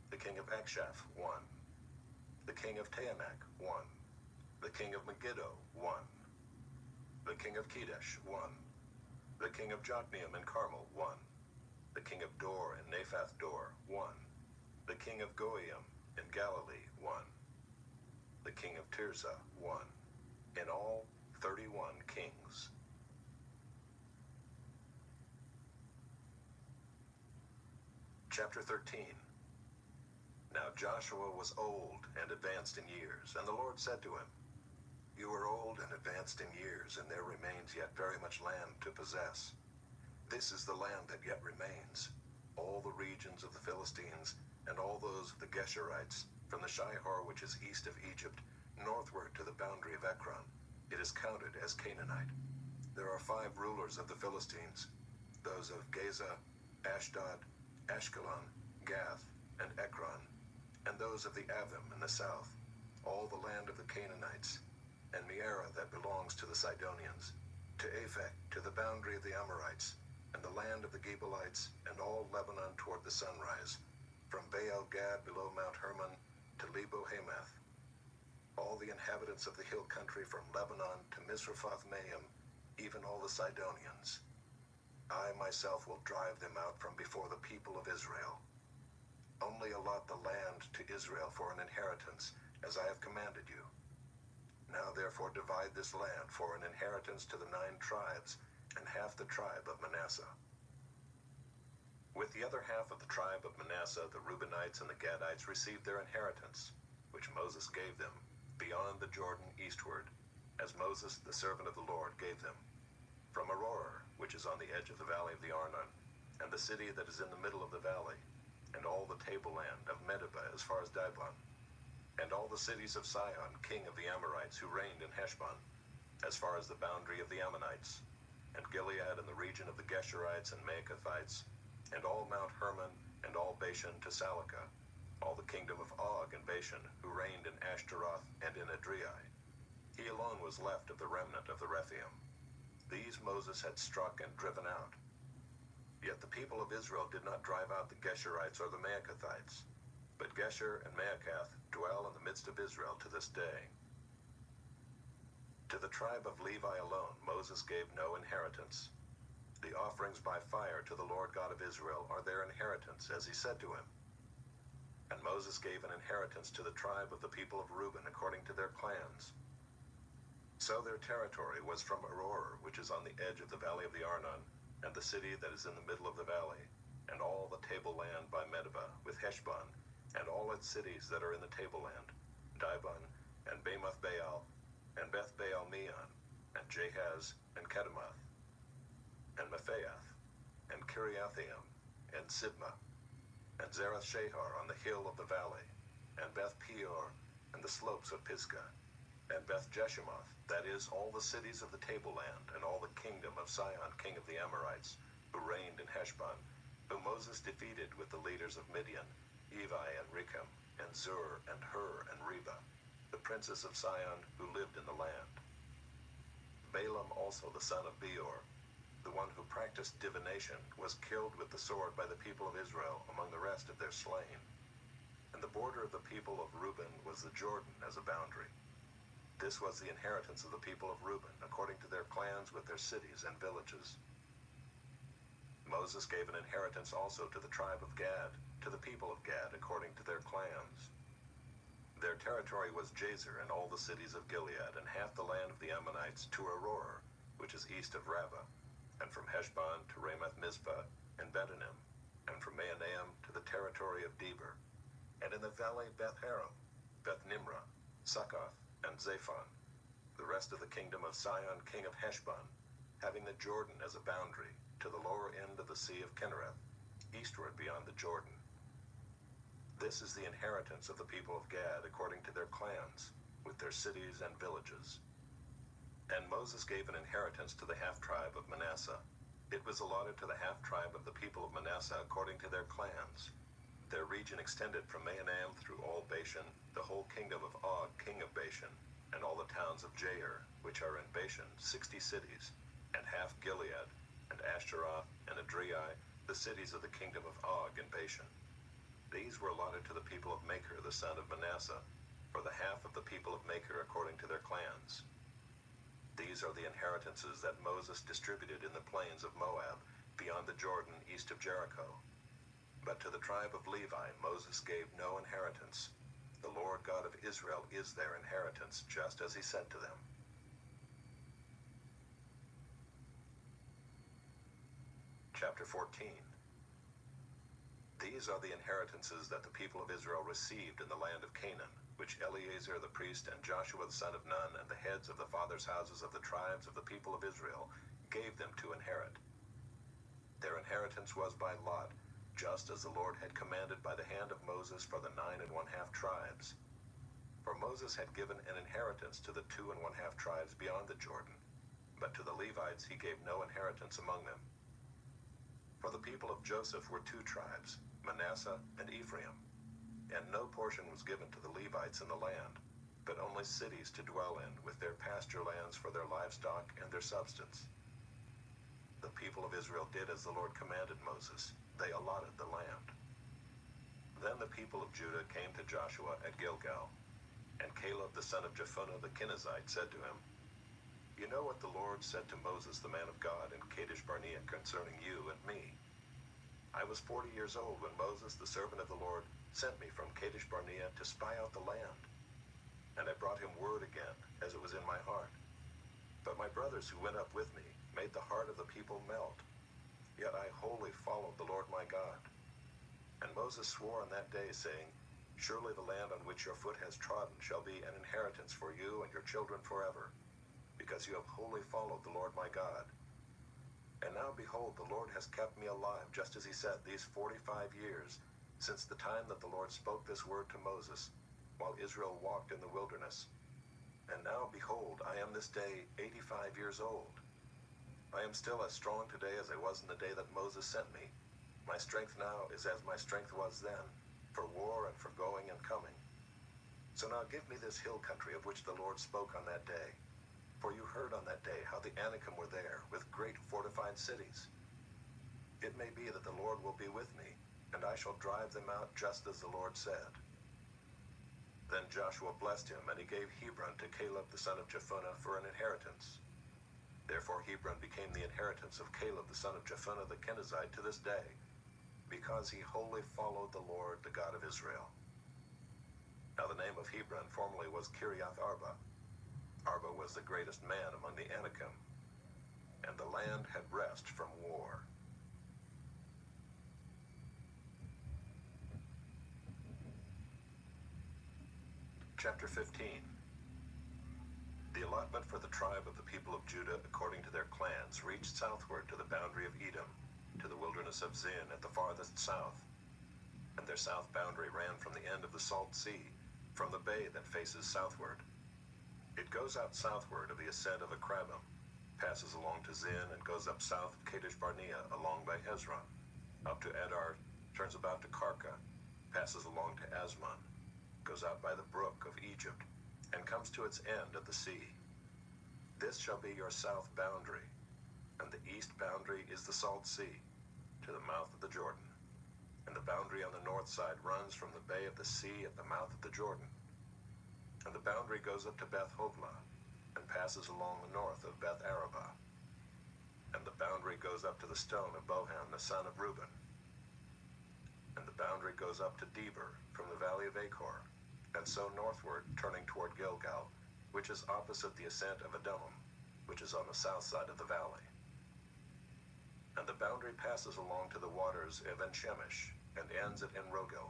The king of Akshaph, 1. The king of Taanach, 1. The king of Megiddo, 1. The king of Kedesh, 1. The king of Jokneam and Carmel, 1. The king of Dor and Naphath Dor, 1. The king of Goiim in Galilee, 1. The king of Tirzah, 1. In all, 31 kings. Chapter 13. Now Joshua was old and advanced in years, and the Lord said to him, You are old and advanced in years, and there remains yet very much land to possess. This is the land that yet remains, all the regions of the Philistines, and all those of the Geshurites, from the Shihor which is east of Egypt, northward to the boundary of Ekron. It is counted as Canaanite. There are 5 rulers of the Philistines, those of Gaza, Ashdod, Ashkelon, Gath, and Ekron, and those of the Avim in the south, all the land of the Canaanites, and Mearah that belongs to the Sidonians, to Aphek, to the boundary of the Amorites, and the land of the Gebalites, and all Lebanon toward the sunrise, from Baal-Gad below Mount Hermon to Lebo-Hamath, all the inhabitants of the hill country from Lebanon to Misrephoth-Maim, even all the Sidonians. I myself will drive them out from before the people of Israel. Only allot the land to Israel for an inheritance, as I have commanded you. Now therefore divide this land for an inheritance to the 9 tribes, and half the tribe of Manasseh. With the other half of the tribe of Manasseh, the Reubenites and the Gadites received their inheritance, which Moses gave them, beyond the Jordan eastward, as Moses, the servant of the Lord, gave them, from Aroer, which is on the edge of the valley of the Arnon, and the city that is in the middle of the valley, and all the tableland of Medeba as far as Dibon, and all the cities of Sihon, king of the Amorites, who reigned in Heshbon, as far as the boundary of the Ammonites, and Gilead and the region of the Geshurites and Maacathites, and all Mount Hermon, and all Bashan to Salcah, all the kingdom of Og and Bashan, who reigned in Ashtaroth and in Edrei. He alone was left of the remnant of the Rephaim. These Moses had struck and driven out. Yet the people of Israel did not drive out the Geshurites or the Maacathites, but Gesher and Maacath dwell in the midst of Israel to this day. To the tribe of Levi alone Moses gave no inheritance. The offerings by fire to the Lord God of Israel are their inheritance, as he said to him. And Moses gave an inheritance to the tribe of the people of Reuben according to their clans. So their territory was from Aroer, which is on the edge of the valley of the Arnon, and the city that is in the middle of the valley, and all the tableland by Medeba, with Heshbon, and all its cities that are in the tableland, Dibon, and Bamoth Baal, and Beth Baal Meon, and Jahaz, and Kedemoth, and Mephaath, and Kiriathaim, and Sibmah, and Zerath Shahar on the hill of the valley, and Beth Peor, and the slopes of Pisgah, and Beth Jeshimoth, that is, all the cities of the tableland, and all the kingdom of Sihon king of the Amorites, who reigned in Heshbon, whom Moses defeated with the leaders of Midian, Evi and Rechem, and Zur, and Hur, and Reba, the princes of Sihon who lived in the land. Balaam also the son of Beor, the one who practiced divination, was killed with the sword by the people of Israel among the rest of their slain. And the border of the people of Reuben was the Jordan as a boundary. This was the inheritance of the people of Reuben, according to their clans with their cities and villages. Moses gave an inheritance also to the tribe of Gad, to the people of Gad, according to their clans. Their territory was Jazer and all the cities of Gilead, and half the land of the Ammonites to Aroer, which is east of Rabbah, and from Heshbon to Ramoth Mizpah and Betonim, and from Mahanaim to the territory of Debir, and in the valley Beth-haram, Beth-nimrah, Succoth, and Zaphon, the rest of the kingdom of Sihon king of Heshbon, having the Jordan as a boundary, to the lower end of the sea of Kinnereth, eastward beyond the Jordan. This is the inheritance of the people of Gad according to their clans, with their cities and villages. And Moses gave an inheritance to the half-tribe of Manasseh. It was allotted to the half-tribe of the people of Manasseh according to their clans. Their region extended from Mahanaim through all Bashan, the whole kingdom of Og, king of Bashan, and all the towns of Jair, which are in Bashan, 60 cities, and half Gilead, and Ashtaroth, and Edrei, the cities of the kingdom of Og in Bashan. These were allotted to the people of Machir, the son of Manasseh, for the half of the people of Machir according to their clans. These are the inheritances that Moses distributed in the plains of Moab, beyond the Jordan, east of Jericho. But to the tribe of Levi Moses gave no inheritance. The Lord God of Israel is their inheritance, just as he said to them. Chapter 14. These are the inheritances that the people of Israel received in the land of Canaan, which Eleazar the priest and Joshua the son of Nun and the heads of the fathers' houses of the tribes of the people of Israel gave them to inherit. Their inheritance was by lot, just as the Lord had commanded by the hand of Moses for the 9 1/2 tribes. For Moses had given an inheritance to the 2 1/2 tribes beyond the Jordan, but to the Levites he gave no inheritance among them. For the people of Joseph were 2 tribes, Manasseh and Ephraim, and no portion was given to the Levites in the land, but only cities to dwell in, with their pasture lands for their livestock and their substance. The people of Israel did as the Lord commanded Moses. They allotted the land. Then the people of Judah came to Joshua at Gilgal, and Caleb the son of Jephunneh the Kenizzite said to him, "You know what the Lord said to Moses the man of God in Kadesh Barnea concerning you and me. I was 40 years old when Moses the servant of the Lord sent me from Kadesh Barnea to spy out the land. And I brought him word again, as it was in my heart. But my brothers who went up with me made the heart of the people melt. Yet I wholly followed the Lord my God. And Moses swore on that day, saying, Surely the land on which your foot has trodden shall be an inheritance for you and your children forever, because you have wholly followed the Lord my God. And now behold, the Lord has kept me alive, just as he said, these 45 years, since the time that the Lord spoke this word to Moses, while Israel walked in the wilderness. And now behold, I am this day 85 years old. I am still as strong today as I was in the day that Moses sent me. My strength now is as my strength was then, for war and for going and coming. So now give me this hill country of which the Lord spoke on that day. For you heard on that day how the Anakim were there, with great fortified cities. It may be that the Lord will be with me, and I shall drive them out just as the Lord said. Then Joshua blessed him, and he gave Hebron to Caleb the son of Jephunneh for an inheritance. Therefore Hebron became the inheritance of Caleb the son of Jephunneh the Kenizzite to this day, because he wholly followed the Lord, the God of Israel. Now the name of Hebron formerly was Kiriath Arba. Arba was the greatest man among the Anakim, and the land had rest from war. Chapter 15. The allotment for the tribe of the people of Judah according to their clans reached southward to the boundary of Edom, to the wilderness of Zin at the farthest south. And their south boundary ran from the end of the Salt Sea, from the bay that faces southward. It goes out southward of the ascent of Akrabim, passes along to Zin, and goes up south of Kadesh Barnea along by Hezron, up to Edar, turns about to Karka, passes along to Asmon, goes out by the brook of Egypt, and comes to its end at the sea. This shall be your south boundary, and the east boundary is the Salt Sea, to the mouth of the Jordan. And the boundary on the north side runs from the bay of the sea at the mouth of the Jordan. And the boundary goes up to Beth Hoglah, and passes along the north of Beth Arabah. And the boundary goes up to the stone of Bohan the son of Reuben. And the boundary goes up to Deber from the valley of Achor, and so northward, turning toward Gilgal, which is opposite the ascent of Adullam, which is on the south side of the valley. And the boundary passes along to the waters of En-Shemesh, and ends at En-Rogel.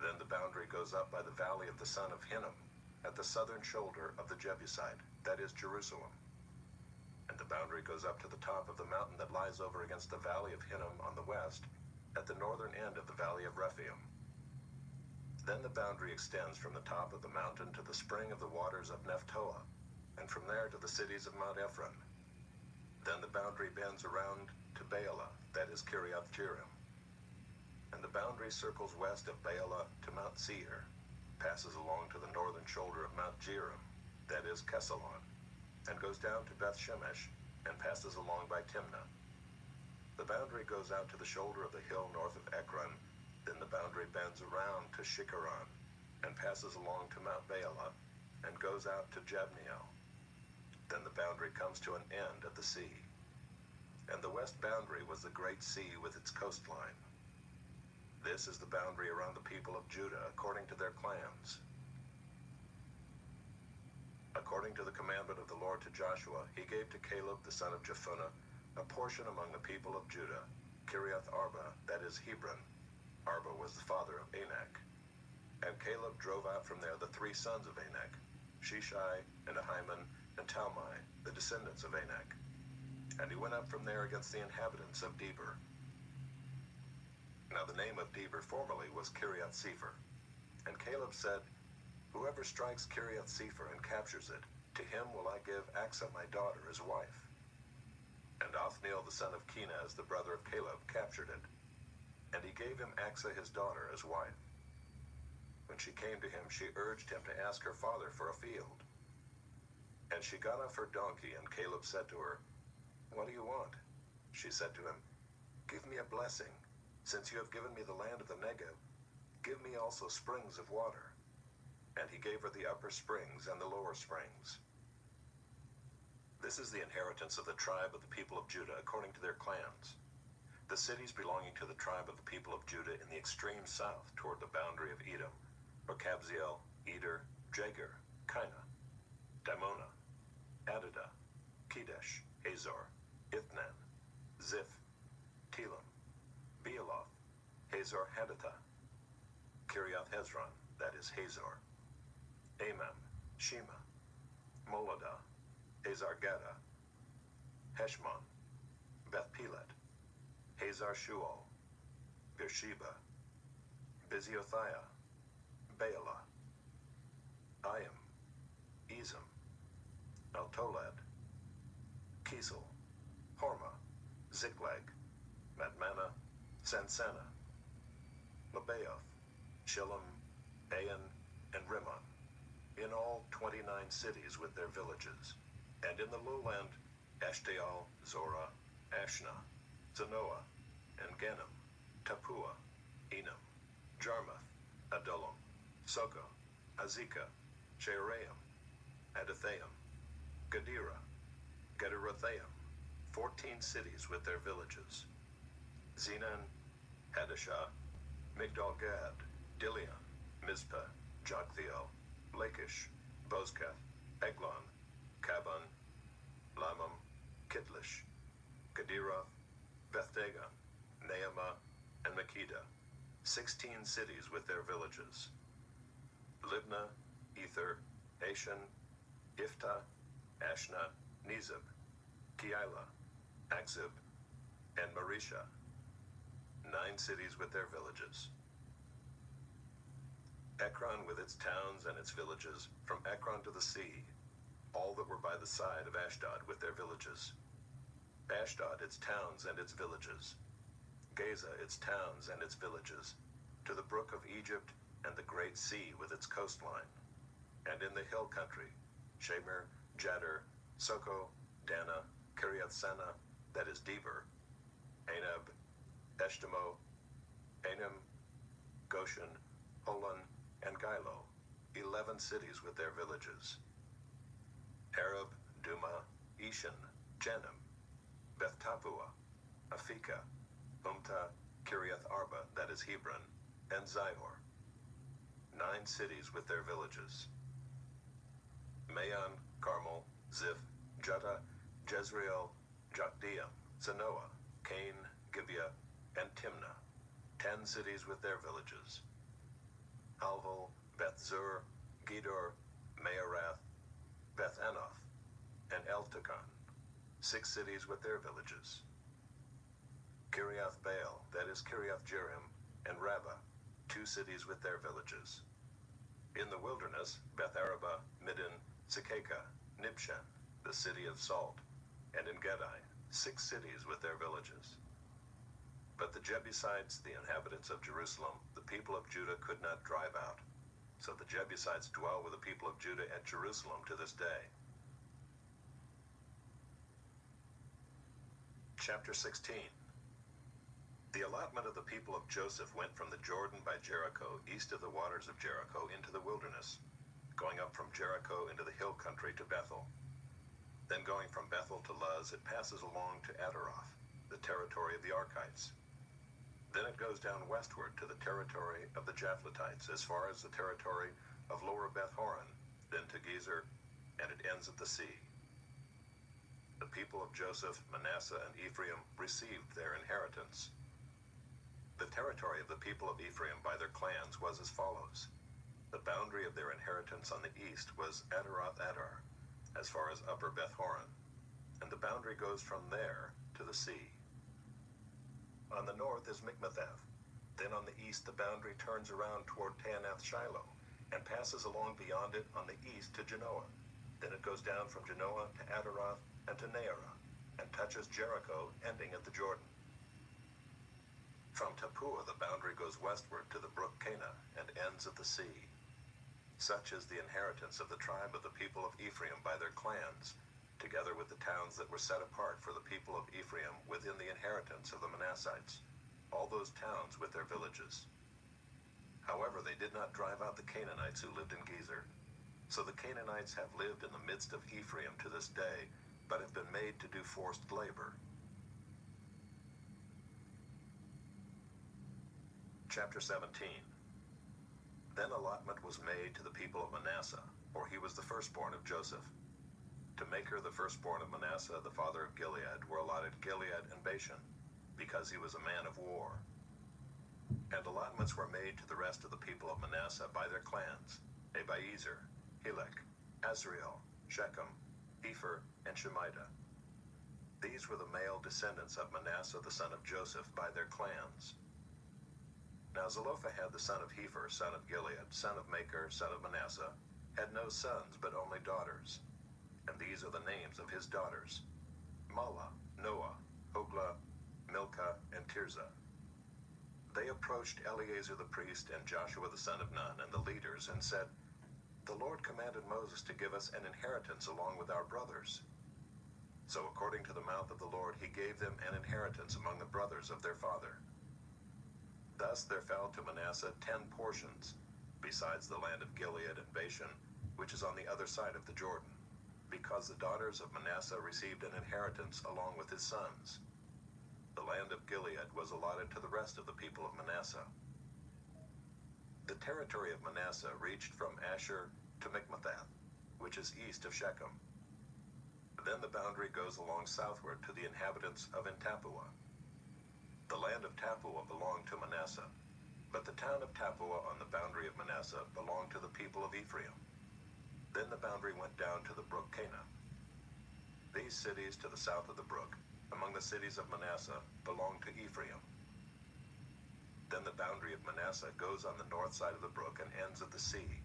Then the boundary goes up by the valley of the son of Hinnom, at the southern shoulder of the Jebusite, that is Jerusalem. And the boundary goes up to the top of the mountain that lies over against the valley of Hinnom on the west, at the northern end of the valley of Rephaim. Then the boundary extends from the top of the mountain to the spring of the waters of Nephtoah, and from there to the cities of Mount Ephron. Then the boundary bends around to Baalah, that is Kiriath Jearim. And the boundary circles west of Baalah to Mount Seir, passes along to the northern shoulder of Mount Jearim, that is Kesalon, and goes down to Beth Shemesh, and passes along by Timnah. The boundary goes out to the shoulder of the hill north of Ekron. Then the boundary bends around to Shikharon, and passes along to Mount Baalah, and goes out to Jabneel. Then the boundary comes to an end at the sea. And the west boundary was the great sea with its coastline. This is the boundary around the people of Judah according to their clans. According to the commandment of the Lord to Joshua, he gave to Caleb the son of Jephunneh a portion among the people of Judah, Kiriath Arba, that is Hebron. Arba was the father of Anak. And Caleb drove out from there the three sons of Anak, Shishai, and Ahiman, and Talmai, the descendants of Anak. And he went up from there against the inhabitants of Deber. Now the name of Deber formerly was Kiriath Sepher. And Caleb said, whoever strikes Kiriath Sepher and captures it, to him will I give Achsah my daughter as wife. And Othniel the son of Kenaz, the brother of Caleb, captured it. And he gave him Achsah his daughter as wife. When she came to him, she urged him to ask her father for a field. And she got off her donkey, and Caleb said to her, what do you want? She said to him, give me a blessing. Since you have given me the land of the Negev, give me also springs of water. And he gave her the upper springs and the lower springs. This is the inheritance of the tribe of the people of Judah according to their clans. The cities belonging to the tribe of the people of Judah in the extreme south toward the boundary of Edom were Kabzeel, Eder, Jagur, Kinah, Dimona, Adadah, Kedesh, Hazor, Ithnan, Ziph, Telam, Bealoth, Hazor Hadathah, Kiriath Hezron, that is Hazor, Amam, Shema, Moladah, Hazar Gaddah, Heshmon, Beth Pelet, Hazar Shual, Beersheba, Biziothia, Baalah, Ayim, Ezem, Eltolad, Kisel, Hormah, Ziklag, Madmannah, Sansannah, Lebaoth, Shillam, Ain, and Rimmon, in all 29 cities with their villages, and in the lowland, Eshtaol, Zorah, Ashna, Zanoah, and Genim, Tapua, Enam, Jarmuth, Adullam, Soko, Azekah, Shearaim, Adathaim, Gadira, Gederothaim, 14 cities with their villages, Zenan, Hadashah, Migdal-gad, Dilion, Mizpah, Joktheel, Lachish, Bozkath, Eglon, Kabon, Lamam, Kitlish, Gederoth, Bethdagon, Naamah, and Makkedah, 16 cities with their villages, Libnah, Ether, Ashan, Iftah, Ashna, Nezib, Keilah, Akzib, and Marisha, 9 cities with their villages. Ekron with its towns and its villages, from Ekron to the sea, all that were by the side of Ashdod with their villages. Ashdod, its towns and its villages. Gaza, its towns and its villages, to the brook of Egypt and the great sea with its coastline. And in the hill country, Shemer, Jadder, Soko, Dana, Kiriath-Sana, that is Deber, Anab, Eshtemoh, Anim, Goshen, Holon, and Gilo, 11 cities with their villages. Arab, Duma, Eshan, Janim, Beth-Tappuah, Aphekah, Umtah, Kiriath-Arba, that is Hebron, and Zihor, 9 cities with their villages. Maon, Carmel, Ziph, Juttah, Jezreel, Jokdeam, Zanoah, Cain, Gibeah, and Timnah, 10 cities with their villages. Alval, Beth-zur, Gedor, Maarath, Beth-Anoth, and Eltekon, 6 cities with their villages. Kiriath-Baal, that is Kiriath-Jearim, and Rabbah, 2 cities with their villages. In the wilderness, Beth-Arabah, Middin, Sekekah, Nibshan, the city of salt, and in Gedai, 6 cities with their villages. But the Jebusites, the inhabitants of Jerusalem, the people of Judah could not drive out. So the Jebusites dwell with the people of Judah at Jerusalem to this day. Chapter 16. The allotment of the people of Joseph went from the Jordan by Jericho, east of the waters of Jericho, into the wilderness, going up from Jericho into the hill country to Bethel. Then going from Bethel to Luz, it passes along to Ataroth, the territory of the Archites. Then it goes down westward to the territory of the Japhletites, as far as the territory of Lower Beth-horon, then to Gezer, and it ends at the sea. The people of Joseph, Manasseh, and Ephraim received their inheritance. The territory of the people of Ephraim by their clans was as follows. The boundary of their inheritance on the east was Ataroth-Adar, as far as Upper Beth-horon, and the boundary goes from there to the sea. On the north is Mikmethath. Then on the east the boundary turns around toward Taanath-Shiloh, and passes along beyond it on the east to Genoa. Then it goes down from Genoa to Ataroth and to Naarah, and touches Jericho, ending at the Jordan. From Tappuah the boundary goes westward to the brook Cana, and ends at the sea. Such is the inheritance of the tribe of the people of Ephraim by their clans, together with the towns that were set apart for the people of Ephraim within the inheritance of the Manassites, all those towns with their villages. However, they did not drive out the Canaanites who lived in Gezer. So the Canaanites have lived in the midst of Ephraim to this day, but have been made to do forced labor. Chapter 17. Then allotment was made to the people of Manasseh, for he was the firstborn of Joseph. To Machir, the firstborn of Manasseh, the father of Gilead, were allotted Gilead and Bashan, because he was a man of war. And allotments were made to the rest of the people of Manasseh by their clans, Abiezer, Helek, Azriel, Shechem, Epher, and Shemida. These were the male descendants of Manasseh the son of Joseph by their clans. Now Zelophehad the son of Hepher, son of Gilead, son of Machir, son of Manasseh, had no sons but only daughters. And these are the names of his daughters: Mahlah, Noah, Hoglah, Milcah, and Tirzah. They approached Eleazar the priest and Joshua the son of Nun and the leaders and said, "The Lord commanded Moses to give us an inheritance along with our brothers." So according to the mouth of the Lord, he gave them an inheritance among the brothers of their father. Thus there fell to Manasseh 10 portions, besides the land of Gilead and Bashan, which is on the other side of the Jordan, because the daughters of Manasseh received an inheritance along with his sons. The land of Gilead was allotted to the rest of the people of Manasseh. The territory of Manasseh reached from Asher to Mikmethath, which is east of Shechem. Then the boundary goes along southward to the inhabitants of En-tappuah. The land of Tappuah belonged to Manasseh, but the town of Tappuah on the boundary of Manasseh belonged to the people of Ephraim. Then the boundary went down to the brook Kanah. These cities to the south of the brook, among the cities of Manasseh, belonged to Ephraim. Then the boundary of Manasseh goes on the north side of the brook and ends at the sea,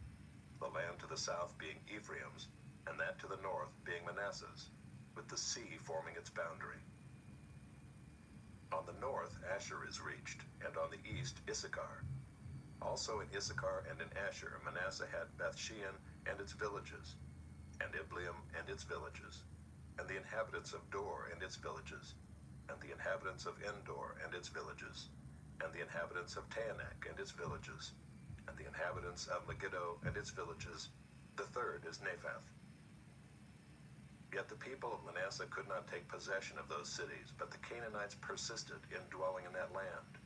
the land to the south being Ephraim's, and that to the north being Manasseh's, with the sea forming its boundary. On the north Asher is reached, and on the east Issachar. Also in Issachar and in Asher Manasseh had Beth-shean and its villages, and Ibleam and its villages, and the inhabitants of Dor and its villages, and the inhabitants of Endor and its villages, and the inhabitants of Taanach and its villages, and the inhabitants of Megiddo and its villages. The third is Naphath. Yet the people of Manasseh could not take possession of those cities, but the Canaanites persisted in dwelling in that land.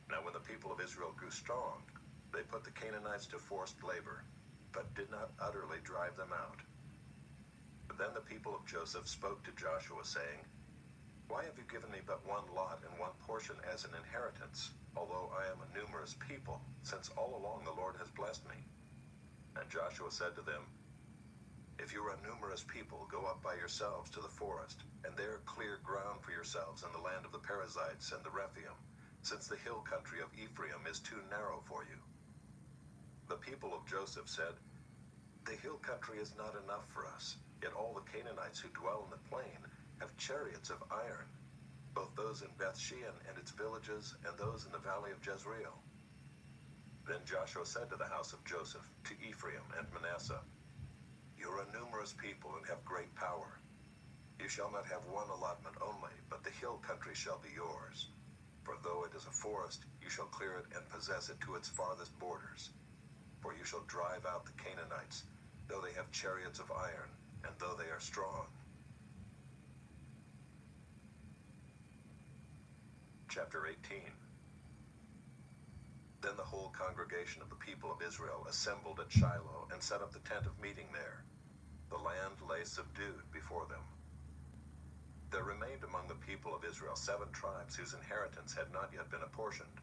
Now when the people of Israel grew strong, they put the Canaanites to forced labor, but did not utterly drive them out. But then the people of Joseph spoke to Joshua, saying, "Why have you given me but one lot and one portion as an inheritance, although I am a numerous people, since all along the Lord has blessed me?" And Joshua said to them, "If you are a numerous people, go up by yourselves to the forest, and there clear ground for yourselves in the land of the Perizzites and the Rephaim, since the hill country of Ephraim is too narrow for you." The people of Joseph said, "The hill country is not enough for us, yet all the Canaanites who dwell in the plain have chariots of iron, both those in Beth-shean and its villages, and those in the valley of Jezreel." Then Joshua said to the house of Joseph, to Ephraim and Manasseh, "You are a numerous people and have great power. You shall not have one allotment only, but the hill country shall be yours. For though it is a forest, you shall clear it and possess it to its farthest borders. For you shall drive out the Canaanites, though they have chariots of iron, and though they are strong." Chapter 18. Then the whole congregation of the people of Israel assembled at Shiloh and set up the tent of meeting there. The land lay subdued before them. There remained among the people of Israel 7 tribes whose inheritance had not yet been apportioned.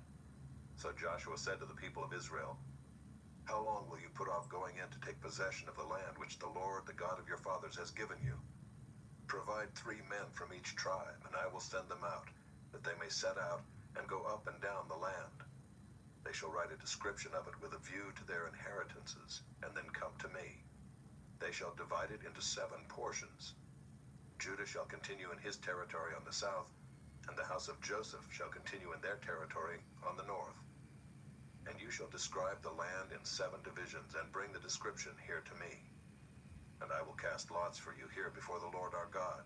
So Joshua said to the people of Israel, "How long will you put off going in to take possession of the land which the Lord, the God of your fathers, has given you? Provide 3 men from each tribe, and I will send them out, that they may set out and go up and down the land. They shall write a description of it with a view to their inheritances, and then come to me. They shall divide it into 7 portions. Judah shall continue in his territory on the south, and the house of Joseph shall continue in their territory on the north. And you shall describe the land in 7 divisions, and bring the description here to me. And I will cast lots for you here before the Lord our God.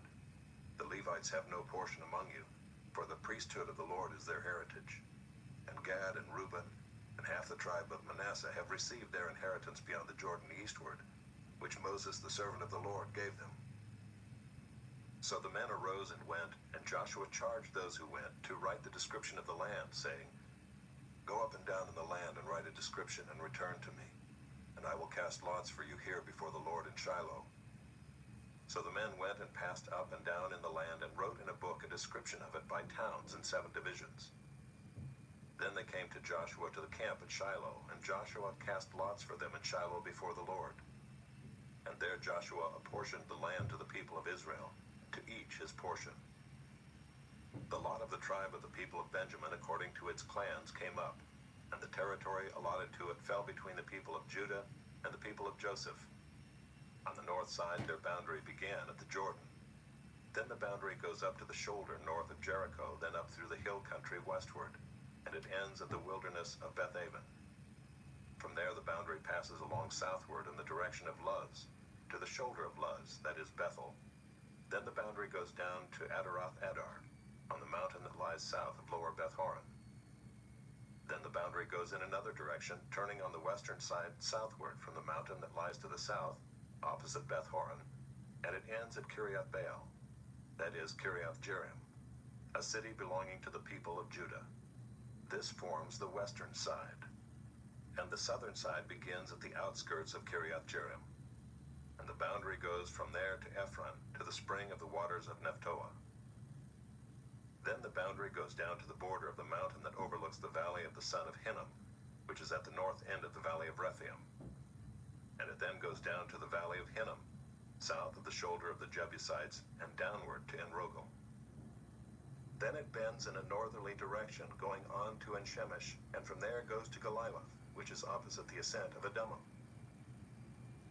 The Levites have no portion among you, for the priesthood of the Lord is their heritage. And Gad and Reuben, and half the tribe of Manasseh have received their inheritance beyond the Jordan eastward, which Moses the servant of the Lord gave them." So the men arose and went, and Joshua charged those who went to write the description of the land, saying, "Go up and down in the land and write a description, and return to me, and I will cast lots for you here before the Lord in Shiloh." So the men went and passed up and down in the land, and wrote in a book a description of it by towns in 7 divisions. Then they came to Joshua to the camp at Shiloh, and Joshua cast lots for them in Shiloh before the Lord. And there Joshua apportioned the land to the people of Israel, to each his portion. The lot of the tribe of the people of Benjamin according to its clans came up, and the territory allotted to it fell between the people of Judah and the people of Joseph. On the north side their boundary began at the Jordan. Then the boundary goes up to the shoulder north of Jericho, then up through the hill country westward, and it ends at the wilderness of Bethaven. From there the boundary passes along southward in the direction of Luz, to the shoulder of Luz, that is Bethel. Then the boundary goes down to Adaroth Adar, on the mountain that lies south of Lower Beth Horon. Then the boundary goes in another direction, turning on the western side southward from the mountain that lies to the south, opposite Beth Horon, and it ends at Kiriath Baal, that is Kiriath Jearim, a city belonging to the people of Judah. This forms the western side, and the southern side begins at the outskirts of Kiriath Jearim, and the boundary goes from there to Ephron, to the spring of the waters of Nephtoah. Then the boundary goes down to the border of the mountain that overlooks the valley of the son of Hinnom, which is at the north end of the valley of Rephaim. And it then goes down to the valley of Hinnom, south of the shoulder of the Jebusites, and downward to En-Rogel. Then it bends in a northerly direction, going on to En-Shemesh, and from there goes to Goliloth, which is opposite the ascent of Adummim.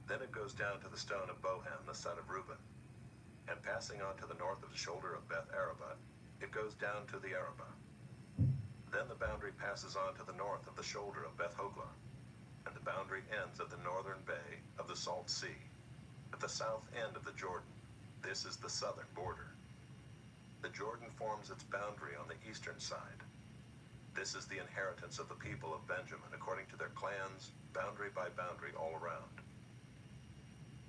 Then it goes down to the stone of Bohan, the son of Reuben, and passing on to the north of the shoulder of Beth Arabah, it goes down to the Arabah. Then the boundary passes on to the north of the shoulder of Beth Hoglah, and the boundary ends at the northern bay of the Salt Sea, at the south end of the Jordan. This is the southern border. The Jordan forms its boundary on the eastern side. This is the inheritance of the people of Benjamin, according to their clans, boundary by boundary all around.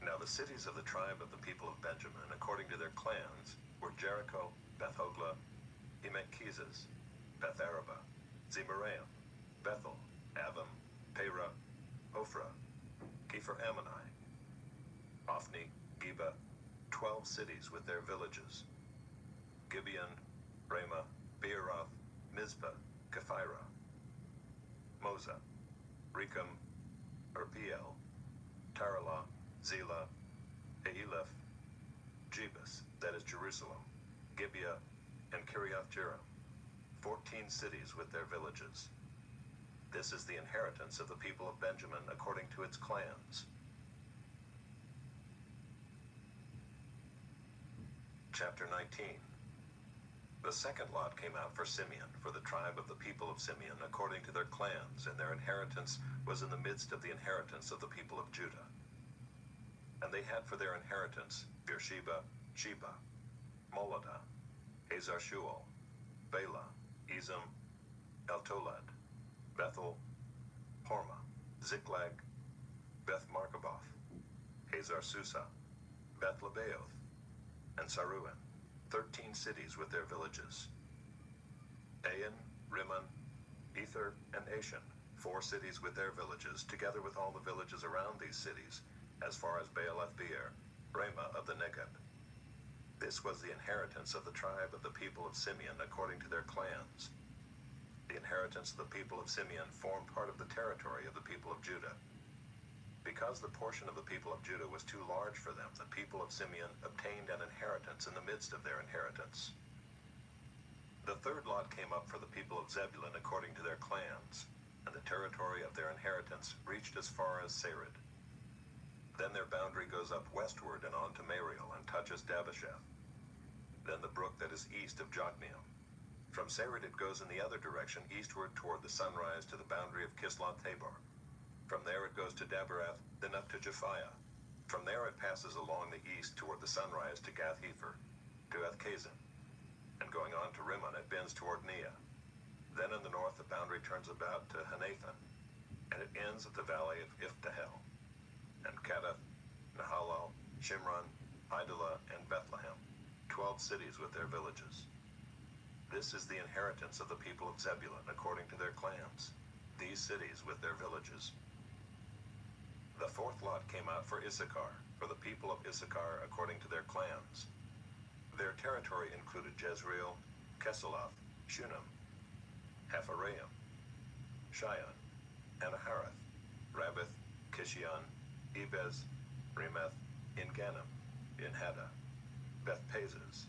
Now the cities of the tribe of the people of Benjamin, according to their clans, were Jericho, Beth Hoglah, Emek-Keziz, Beth Arabah, Zemaraim, Bethel, Avim, Perah, Ophrah, Kepher Ammoni, Ophni, Geba, 12 cities with their villages, Gibeon, Ramah, Beeroth, Mizpah, Kephirah, Moza, Rekem, Urpiel, Taralah, Zelah, Haeleph, Jebus, that is Jerusalem, Gibeah, and Kiriath Jearim, 14 cities with their villages. This is the inheritance of the people of Benjamin according to its clans. Chapter 19. The second lot came out for Simeon, for the tribe of the people of Simeon, according to their clans, and their inheritance was in the midst of the inheritance of the people of Judah. And they had for their inheritance Beersheba, Sheba, Moladah, Hazar-Shual, Bela, Ezem, Eltolad, Bethel, Hormah, Ziklag, Beth-Markaboth, Hazar-Susah, Beth-Lebaoth, and Saruhen, 13 cities with their villages. Ain, Rimmon, Ether, and Ashan, 4 cities with their villages, together with all the villages around these cities, as far as Baalath-Beer, Ramah of the Negeb. This was the inheritance of the tribe of the people of Simeon according to their clans. The inheritance of the people of Simeon formed part of the territory of the people of Judah. Because the portion of the people of Judah was too large for them, the people of Simeon obtained an inheritance in the midst of their inheritance. The third lot came up for the people of Zebulun according to their clans, and the territory of their inheritance reached as far as Sarid. Then their boundary goes up westward and on to Mariel and touches Dabbasheth, then the brook that is east of Jokneam. From Sarid it goes in the other direction eastward toward the sunrise to the boundary of Kisloth-Tabor. From there it goes to Daberath, then up to Japhiah. From there it passes along the east toward the sunrise to Gath-Hepher, to Ethkazin, and going on to Rimmon it bends toward Neah. Then in the north the boundary turns about to Hanathan, and it ends at the valley of Iftahel, and Kadath, Nahalal, Shimron, Idalah, and Bethlehem, 12 cities with their villages. This is the inheritance of the people of Zebulun according to their clans, these cities with their villages. The fourth lot came out for Issachar, for the people of Issachar according to their clans. Their territory included Jezreel, Kesaloth, Shunem, Hapharaim, Shion, Anaharath, Rabbith, Kishion, Ebez, Remeth, En-Gannim, En-Haddah, Beth-Pazez.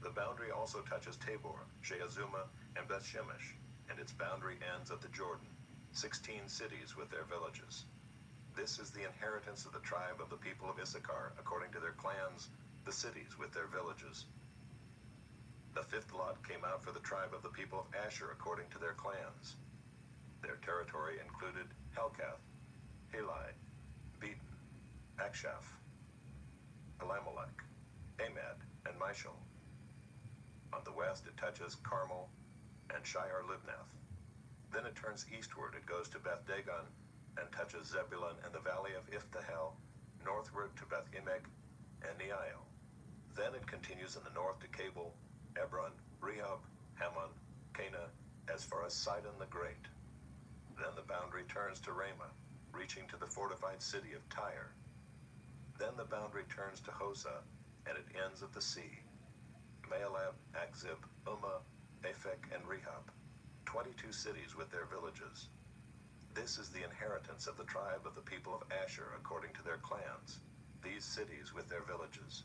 The boundary also touches Tabor, Sheazuma, and Beth-Shemesh, and its boundary ends at the Jordan, 16 cities with their villages. This is the inheritance of the tribe of the people of Issachar, according to their clans, the cities with their villages. The fifth lot came out for the tribe of the people of Asher according to their clans. Their territory included Helkath, Heli, Beaton, Akshaph, Elimelech, Amad, and Mishal. On the west it touches Carmel and Shire Libnath. Then it turns eastward, it goes to Beth Dagon and touches Zebulun and the valley of Iphtahel, northward to Beth Emek and Neiel. Then it continues in the north to Cabul, Ebron, Rehob, Hammon, Cana, as far as Sidon the Great. Then the boundary turns to Ramah, reaching to the fortified city of Tyre. Then the boundary turns to Hosah, and it ends at the sea. Maalab, Akzib, Ummah, Aphek, and Rehob, 22 cities with their villages. This is the inheritance of the tribe of the people of Asher according to their clans, these cities with their villages.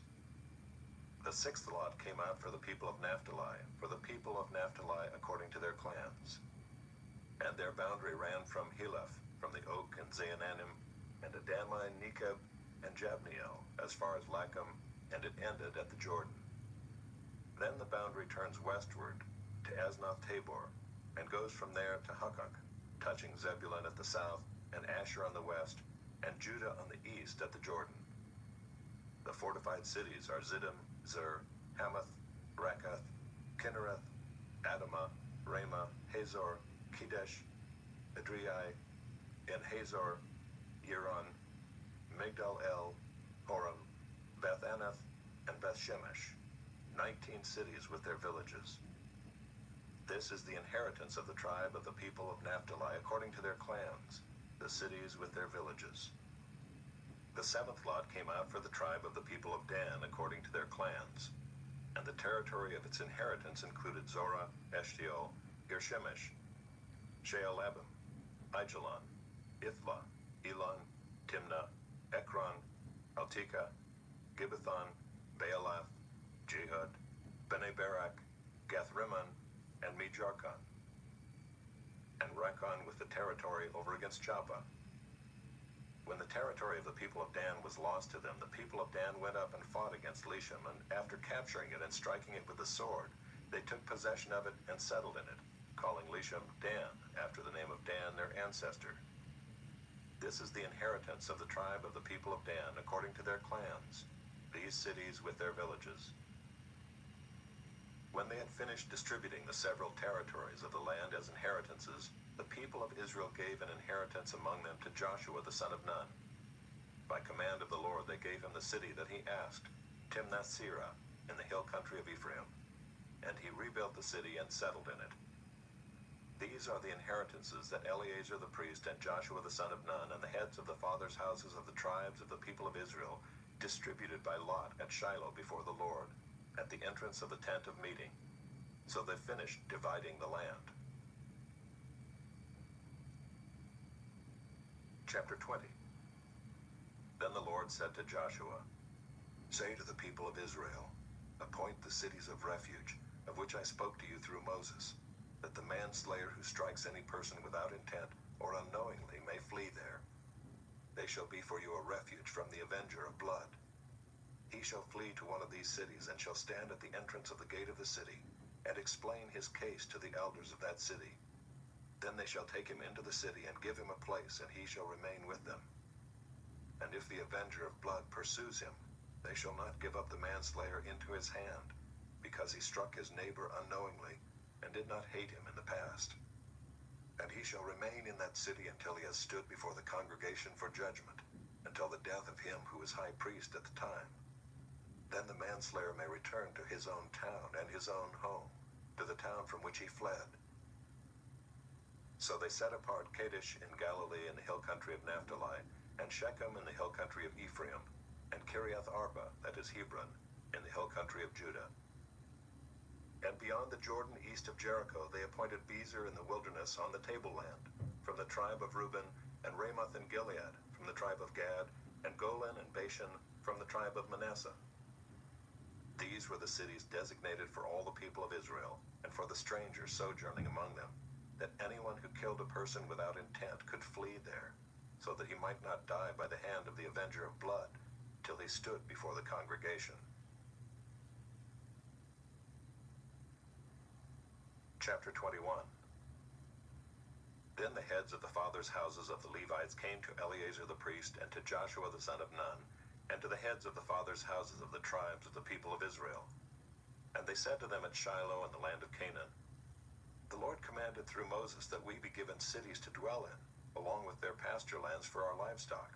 The sixth lot came out for the people of Naphtali, according to their clans. And their boundary ran from Heleph, from the oak and Zaanannim, and Adami, Nekeb, and Jabneel, as far as Lacham, and it ended at the Jordan. Then the boundary turns westward to Aznoth Tabor, and goes from there to Hukkok, touching Zebulun at the south, and Asher on the west, and Judah on the east at the Jordan. The fortified cities are Ziddim, Zer, Hamath, Rakath, Kinnereth, Adamah, Ramah, Hazor, Kedesh, Adriai, En Hazor, Yeron, Migdal El, Horam, Beth Anath, and Beth Shemesh, 19 cities with their villages. This is the inheritance of the tribe of the people of Naphtali according to their clans, the cities with their villages. The seventh lot came out for the tribe of the people of Dan according to their clans, and the territory of its inheritance included Zorah, Eshtaol, Irshemesh, Shealabim, Aijalon, Ithla, Elon, Timnah, Ekron, Altika, Gibbethon, Baalath, Jehud, Bene Barak, Gath-Rimmon, and Mejarkon, and Rekon with the territory over against Joppa. When the territory of the people of Dan was lost to them, the people of Dan went up and fought against Leshem, and after capturing it and striking it with the sword, they took possession of it and settled in it, calling Leshem Dan, after the name of Dan, their ancestor. This is the inheritance of the tribe of the people of Dan according to their clans, these cities with their villages. When they had finished distributing the several territories of the land as inheritances, the people of Israel gave an inheritance among them to Joshua the son of Nun. By command of the Lord they gave him the city that he asked, Timnath-Serah, in the hill country of Ephraim, and he rebuilt the city and settled in it. These are the inheritances that Eleazar the priest and Joshua the son of Nun and the heads of the fathers' houses of the tribes of the people of Israel distributed by lot at Shiloh before the Lord, at the entrance of the tent of meeting. So they finished dividing the land. Chapter 20. Then the Lord said to Joshua, Say to the people of Israel, Appoint the cities of refuge, of which I spoke to you through Moses, that the manslayer who strikes any person without intent or unknowingly may flee there. They shall be for you a refuge from the avenger of blood. He shall flee to one of these cities, and shall stand at the entrance of the gate of the city, and explain his case to the elders of that city. Then they shall take him into the city, and give him a place, and he shall remain with them. And if the avenger of blood pursues him, they shall not give up the manslayer into his hand, because he struck his neighbor unknowingly, and did not hate him in the past. And he shall remain in that city until he has stood before the congregation for judgment, until the death of him who is high priest at the time. Then the manslayer may return to his own town and his own home, to the town from which he fled. So they set apart Kadesh in Galilee in the hill country of Naphtali, and Shechem in the hill country of Ephraim, and Kiriath Arba, that is Hebron, in the hill country of Judah. And beyond the Jordan east of Jericho they appointed Bezer in the wilderness on the tableland, from the tribe of Reuben, and Ramoth in Gilead, from the tribe of Gad, and Golan and Bashan, from the tribe of Manasseh. These were the cities designated for all the people of Israel, and for the strangers sojourning among them, that anyone who killed a person without intent could flee there, so that he might not die by the hand of the avenger of blood, till he stood before the congregation. Chapter 21. Then the heads of the fathers' houses of the Levites came to Eleazar the priest and to Joshua the son of Nun, and to the heads of the fathers' houses of the tribes of the people of Israel. And they said to them at Shiloh in the land of Canaan, The Lord commanded through Moses that we be given cities to dwell in, along with their pasture lands for our livestock.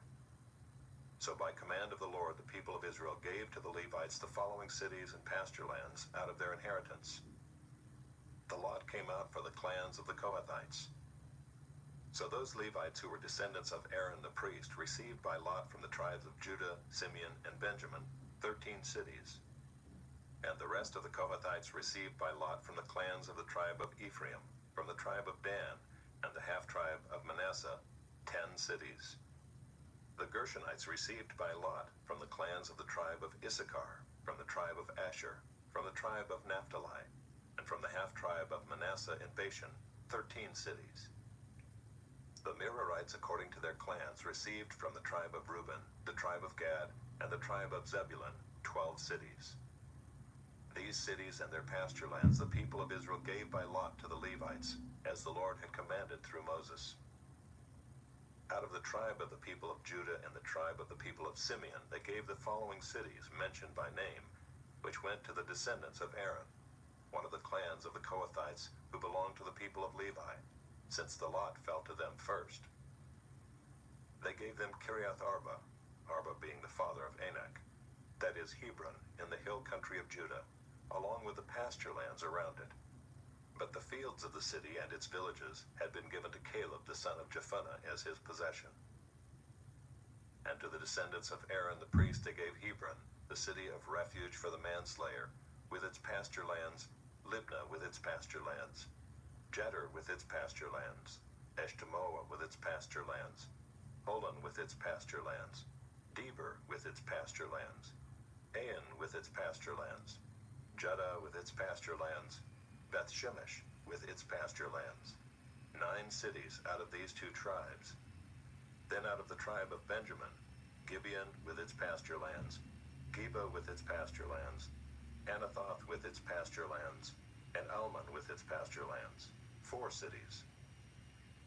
So by command of the Lord, the people of Israel gave to the Levites the following cities and pasture lands out of their inheritance. The lot came out for the clans of the Kohathites. So those Levites who were descendants of Aaron the priest received by lot from the tribes of Judah, Simeon, and Benjamin 13 cities. And the rest of the Kohathites received by lot from the clans of the tribe of Ephraim, from the tribe of Dan, and the half-tribe of Manasseh 10 cities. The Gershonites received by lot from the clans of the tribe of Issachar, from the tribe of Asher, from the tribe of Naphtali, and from the half-tribe of Manasseh in Bashan 13 cities. The Merarites, according to their clans, received from the tribe of Reuben, the tribe of Gad, and the tribe of Zebulun 12 cities. These cities and their pasture lands the people of Israel gave by lot to the Levites, as the Lord had commanded through Moses. Out of the tribe of the people of Judah and the tribe of the people of Simeon, they gave the following cities mentioned by name, which went to the descendants of Aaron, one of the clans of the Kohathites who belonged to the people of Levi, since the lot fell to them first. They gave them Kiriath Arba, Arba being the father of Anak, that is Hebron, in the hill country of Judah, along with the pasture lands around it. But the fields of the city and its villages had been given to Caleb the son of Jephunneh as his possession. And to the descendants of Aaron the priest they gave Hebron, the city of refuge for the manslayer, with its pasture lands, Libnah with its pasture lands, Jeter with its pasture lands, Eshtemoa with its pasture lands, Holon with its pasture lands, Deber with its pasture lands, Ain with its pasture lands, Judah with its pasture lands, Beth Shemesh with its pasture lands. 9 cities out of these 2 tribes. Then out of the tribe of Benjamin, Gibeon with its pasture lands, Geba with its pasture lands, Anathoth with its pasture lands, and Almon with its pasture lands. 4 cities.